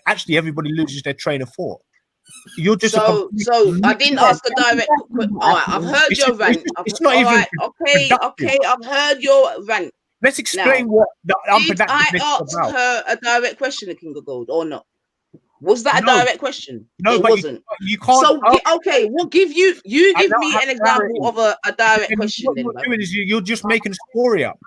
Actually, everybody loses their train of thought. You're just So I didn't ask a direct. All right, I've heard your rant. It's not All even right, okay, I've heard your rant. Let's explain Now, what the did I unproductiveness ask is about. her a direct question, King of Gold, or not? Was that a No. direct question? No, it but wasn't. you can't. So okay, we'll give you. You I give don't me have an example clarity. of a direct And question. what Then, you're man. doing is you're just making a story up.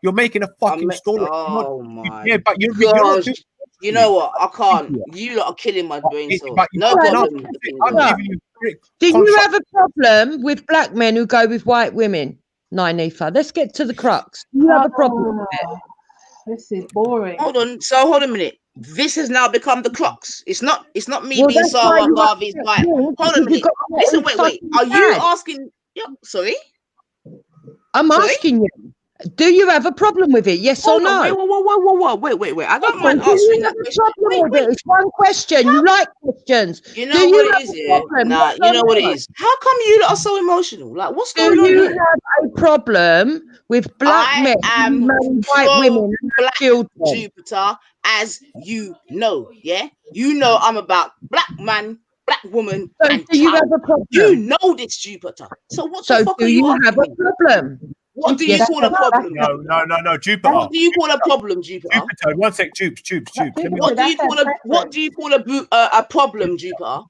You're making a fucking story. Oh my. Yeah, but you're not gosh. doing. You know what? I can't. You lot are killing my brain cells. But you No can't- problem. no, King I'm of Gold. giving you. Do you have a problem with black men who go with white women? 9E4. Let's get to the crux. Do you have a problem with it? This is boring. Hold on. So hold a minute. This has now become the crux. It's not me Well, being that's why Sarah you Garvey's upset wife. me, Hold a because you've minute. got my Listen, own wait. fucking Are you dad. asking? Yeah, sorry. I'm asking you. Do you have a problem with it? Yes or Hold no? on. Wait. I don't mind Do you answering have that a question. problem with it? It's one question. You like questions. You know Do what you it have is, a yeah? problem? Nah, Yes you or know what it no? is. How come you lot are so emotional? Like, what's Do going on you here? have a problem with black I men am who marry white pro women and have black children? Jupiter, as you know, yeah? You know I'm about black man, black woman, So and do you child. have a problem? You know this, Jupiter. So what the So fuck do are you you have a asking me? problem? What do you Yes call or a problem? No, Jupiter. What do you call a problem, Jupiter? Jupiter, one sec, Jupes. Let me What do you call a problem, Jupiter?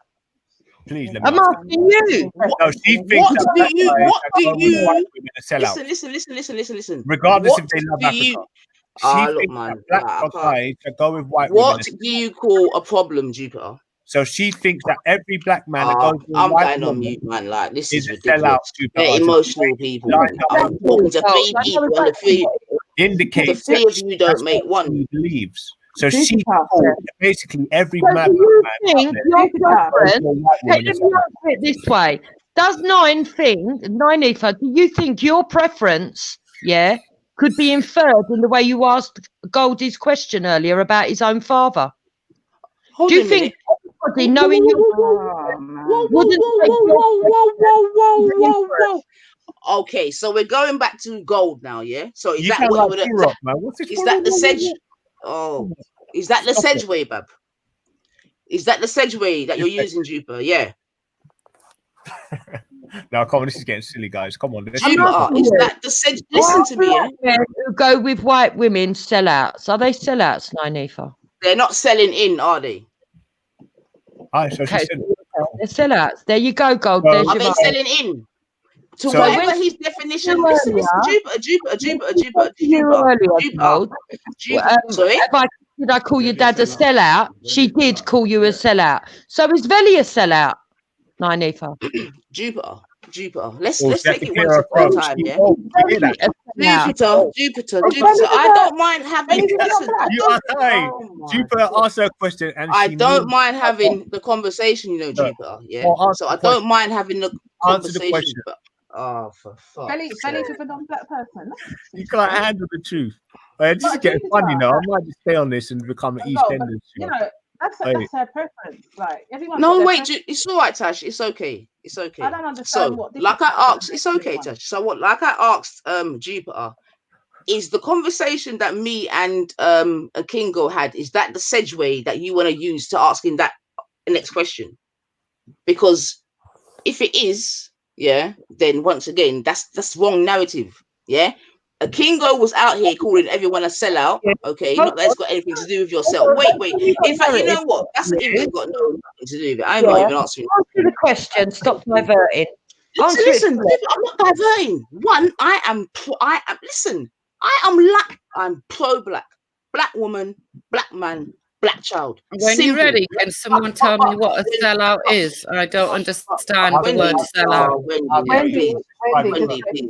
please let me I'm ask asking you. No, she thinks What that do you? black What guys do are going with white you? women are sellouts. Listen. Regardless What if they love do Africa. you? She Look, thinks man. that black I can't. guys that go with white women What are do you call a problem, Jupiter? So she thinks that every black man that goes with a I'm white going on woman mute, man. Like, this is is a ridiculous. sellout. Jupiter. They're So emotional people. lined up I'm talking to three I know people, and the exactly indicates three of you that's don't make what one. she believes. So she Jupiter. called basically every So man. do you man think out your there preference? goes with a white Let woman me answer it this way. Does 9E4, do you think your preference, yeah, could be inferred in the way you asked Goldie's question earlier about his own father? Hold Do a you think minute. everybody knowing your wouldn't take your Whoa. Okay, so we're going back to gold now, yeah? So is You that sound what like you would T-Rock, man. What's this? is that the sedge? Oh, is that the Stop it. sedgeway, bab? Is that the sedgeway that you're using, Jupiter? Yeah. No, come on, this is getting silly, guys. Come on. Jupiter, is that the sedge? Listen to me, yeah? Men who go with white women sellouts. Are they sellouts, 9E4? They're not selling in, are they? So she Okay, said, they're sellouts. There you go, Gold. Well, There's Are your they answer. selling in? To So whatever when his definition. you Listen, earlier- Jupiter. You earlier, Gold. Sorry? Did I call your dad a sellout? She did call you a sellout. So is Velly a sellout? 9E4. Jupiter. Let's Oh, take she it had one to step at a hear time, yeah? oh, you hear that? Jupiter. I don't mind having. Listen, You are right. Jupiter asked her a question, and I she don't moved. mind having the conversation, you know, No. Jupiter. Yeah. Well, answer So the I question. don't mind having the Answer the conversation. question. But Oh, for fuck's Belly's with a non-black person. You can't handle the truth. This is getting funny now. I might just stay on this and become an EastEnders. You know, that's her preference. Like everyone. No, wait, it's all right, Tash. It's okay. It's okay. I don't understand So, what. like I asked, it's okay, Tash. So what? Like I asked, Jupiter, is the conversation that me and Kingo had, is that the segue that you want to use to asking that next question? Because if it is, yeah, then once again, that's wrong narrative. Yeah. A Kingo was out here calling everyone a sellout. Okay, not that it's got anything to do with yourself. Wait. In fact, you know what? That's even got nothing to do with it. I'm not even answering. Answer the question. Stop diverting. Listen, I'm not diverting. One, I'm pro-black. Black woman, black man, black child. When you're ready, can someone tell me what a sellout is? I don't understand the word sellout. Wendy, please.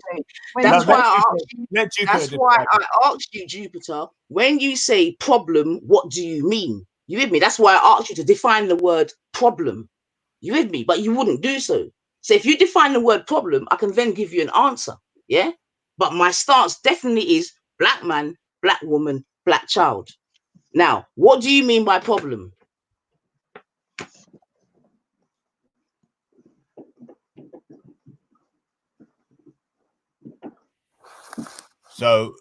That's why I asked you, Jupiter, when you say problem, what do you mean? You with me? That's why I asked you to define the word problem. You with me? But you wouldn't do so. So if you define the word problem, I can then give you an answer. Yeah? But my stance definitely is black man, black woman, black child. Now, what do you mean by problem? So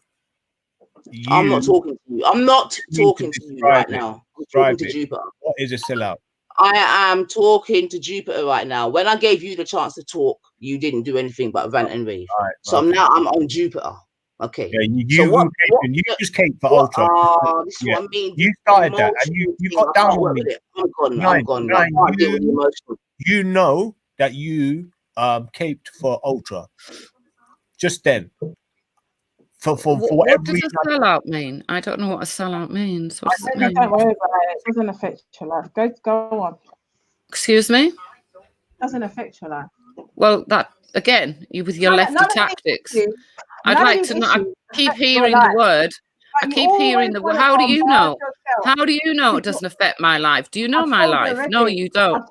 I'm not talking to you. I'm not talking to you right now. I'm talking to Jupiter. What is a sellout? I am talking to Jupiter right now. When I gave you the chance to talk, you didn't do anything but rant and rave. Right, so now I'm on Jupiter. Okay. Yeah, you just came for Ultra. This is what I mean. You started that, and you got down on me. I'm gone. You know that you caped for Ultra just then. For what does a sellout mean? I don't know what a sellout means. What does it mean? Don't worry about it. It doesn't affect your life. Go on. Excuse me? It doesn't affect your life. Well, that again, you with your lefty tactics. I'd like to know. I keep hearing the word. I keep hearing the word. How do you know? How do you know it doesn't affect my life? Do you know my life? No, you don't.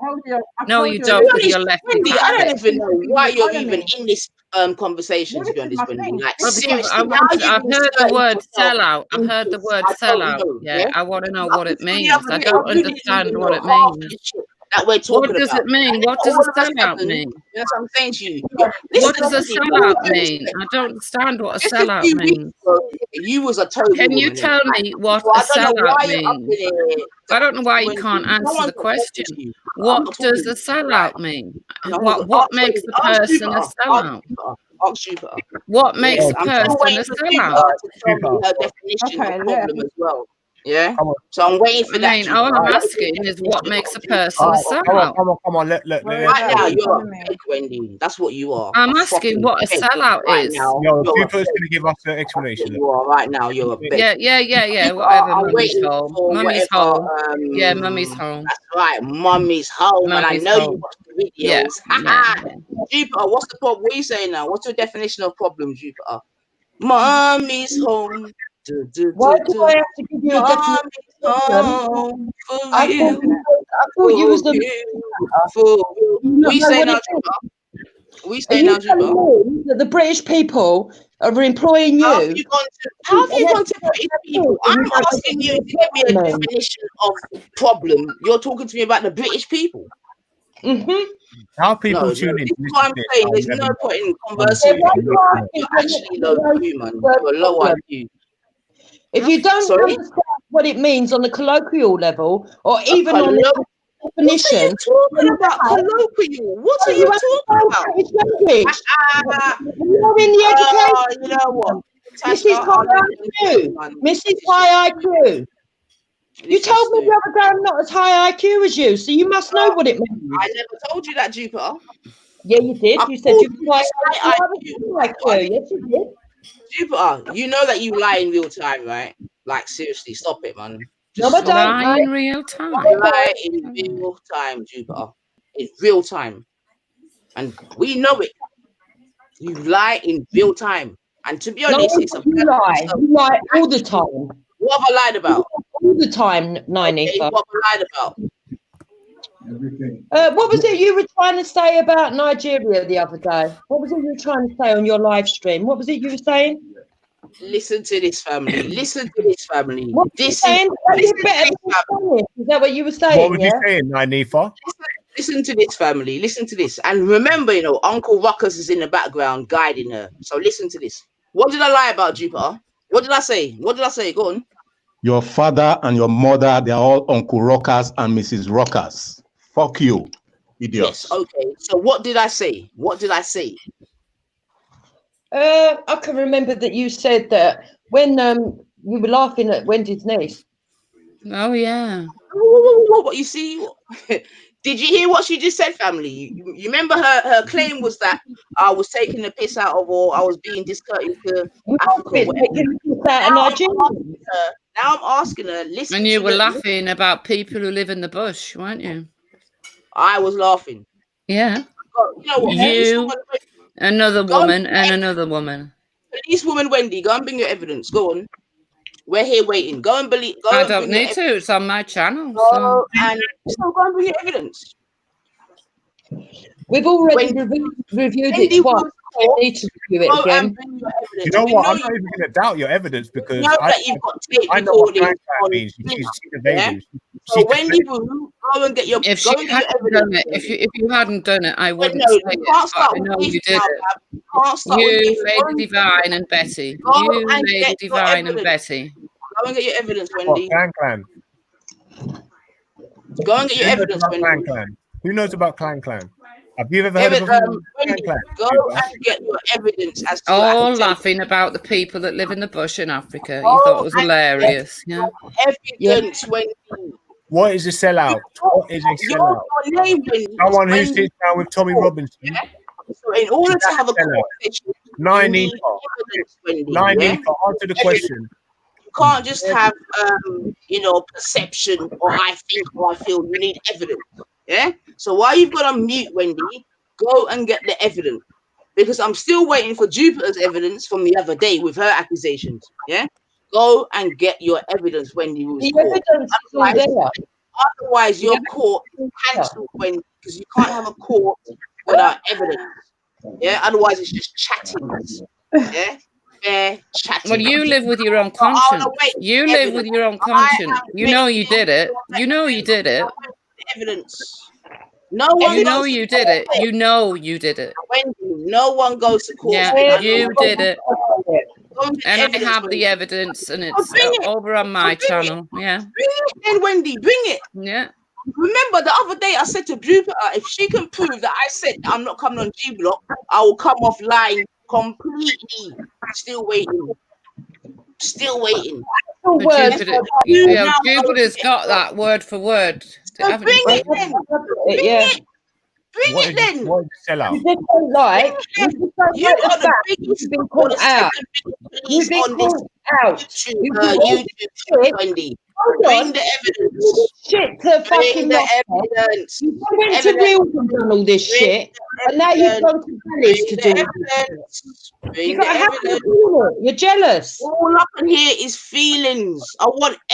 No, you don't. With your lefty tactics. I don't even know why you're even in this conversation, to be honest, Wendy. Like, seriously, I've heard the word sellout. I've heard the word sellout. Yeah, I want to know what it means. I don't understand what it means. That we're talking what does about. it mean? What does a sellout mean? That's what I'm saying to you. What does a sellout mean? I don't understand what a sellout means. You was a total. Can you tell me what a sellout means? I don't know why you can't answer the question. What does a sellout mean? What makes the person a sellout? What makes a person a sellout? Definition of problem as well. Yeah. So I'm waiting for that. All I'm asking is what makes a person a sellout. Come on. Let right now, you're a fake, Wendy. That's what you are. I'm asking what a sellout is. Jupiter's going to give us an explanation. You are right now. You're a fake. Yeah. Whatever. Mummy's home. Mummy's home. Yeah, mummy's home. That's right. Mummy's home. And I know you watch the videos. Yeah. Jupiter, what's the problem? What are you saying now? What's your definition of problem, Jupiter? Mummy's home. Why do I have to give you a definition? I thought you was the. We say now, We stay now, that the British people are employing you. How have you gone to British people? I'm asking you to give me a definition of problem. You're talking to me about the British people. How people tune in? This is what I'm saying. There's no point in conversing with you. You're actually low IQ, man. You're low IQ. If you don't understand what it means on a colloquial level, or even on the definition, what are you talking about colloquial? What are you talking about? It's language. You're in the education. You know what? Mrs. High IQ. You told me the other day I'm not as high IQ as you, so you must know what it means. I never told you that, Jupiter. Yeah, you did. You said you were high IQ. Yes, you did. Jupiter, you know that you lie in real time, right? Like, seriously, stop it, man. Just no, lie in real time. Lie in real time, Jupiter. In real time. And we know it. You lie in real time. And to be honest, it's a lie. You lie all the time. What have I lied about? All the time, Niney. Okay, what have I lied about? What was it you were trying to say about Nigeria the other day? What was it you were trying to say on your live stream? What was it you were saying? Listen to this, family. Listen to this, family. What were you saying? Is that what you were saying? What was you saying, Nifa? Listen to this, family. Listen to this. And remember, you know, Uncle Ruckus is in the background guiding her. So listen to this. What did I lie about, Jupiter? What did I say? What did I say? Go on. Your father and your mother, they're all Uncle Rockers and Mrs. Rockers. Fuck you, idiots. Yes, okay. So what did I say? What did I say? I can remember that you said that when you were laughing at Wendy's niece. Oh, yeah. What you see? Did you hear what she just said, family? You remember her claim was that I was taking the piss out of, or I was being discourteous to Africa. Now I'm asking her, listen. And you were laughing about people who live in the bush, weren't you? I was laughing. Yeah. You know what? You, another woman, and another woman. Policewoman Wendy, go and bring your evidence. Go on. We're here waiting. Go and believe. Go I and don't bring your need to. It's on my channel. Go and bring your evidence. We've already reviewed it twice. We need to review it again. You know what? I'm not even going to doubt your evidence because you've got tape I know what recording Clan means. She's the baby. So Wendy, go and get your. If she hadn't done it, if you hadn't done it, I wouldn't say it. But I know you did it. You, Lady Divine, and Betty. You, Lady Divine, and Betty. Go and get your evidence, Wendy. Clan. Go and get your evidence, Wendy. Clan. Who knows about Clan? Have you ever heard of Clan? Go and get your evidence as to all laughing about the people that live in the bush in Africa. You thought it was hilarious. Yeah. Evidence, Wendy. What is a sellout? What is a sellout? Someone who sits down with Tommy Robinson. So in order to have a conversation, Nifa, answer the question. You can't just have perception or I think or I feel. You need evidence. Yeah. So while you've got on mute, Wendy, go and get the evidence. Because I'm still waiting for Jupiter's evidence from the other day with her accusations. Yeah. Go and get your evidence, Wendy. Otherwise, your court cancelled, Wendy, because you can't have a court without evidence. Yeah. Otherwise, it's just chatting. Yeah. Chatting. Well, you live with your own conscience. You live with your own conscience. You know you did it. You know you did it. Evidence. No one. You know you did it. You know you did it. Wendy, no one goes to court. Yeah, you did it. And I have the evidence, and it's over on my channel. Yeah. Bring it then, Wendy. Bring it. Yeah. Remember the other day I said to Jupiter, if she can prove that I said I'm not coming on G Block, I will come offline completely. Still waiting. Jupiter's got that word for word. So bring it then. Bring it then. What is a sellout? You've been called out. You've been called out. Wendy. Bring the evidence. Shit to fucking evidence. You went to Reels and done all this shit, and now you've gone to Palace to do it. You got to have to do it. You're jealous. All up in here is feelings. I want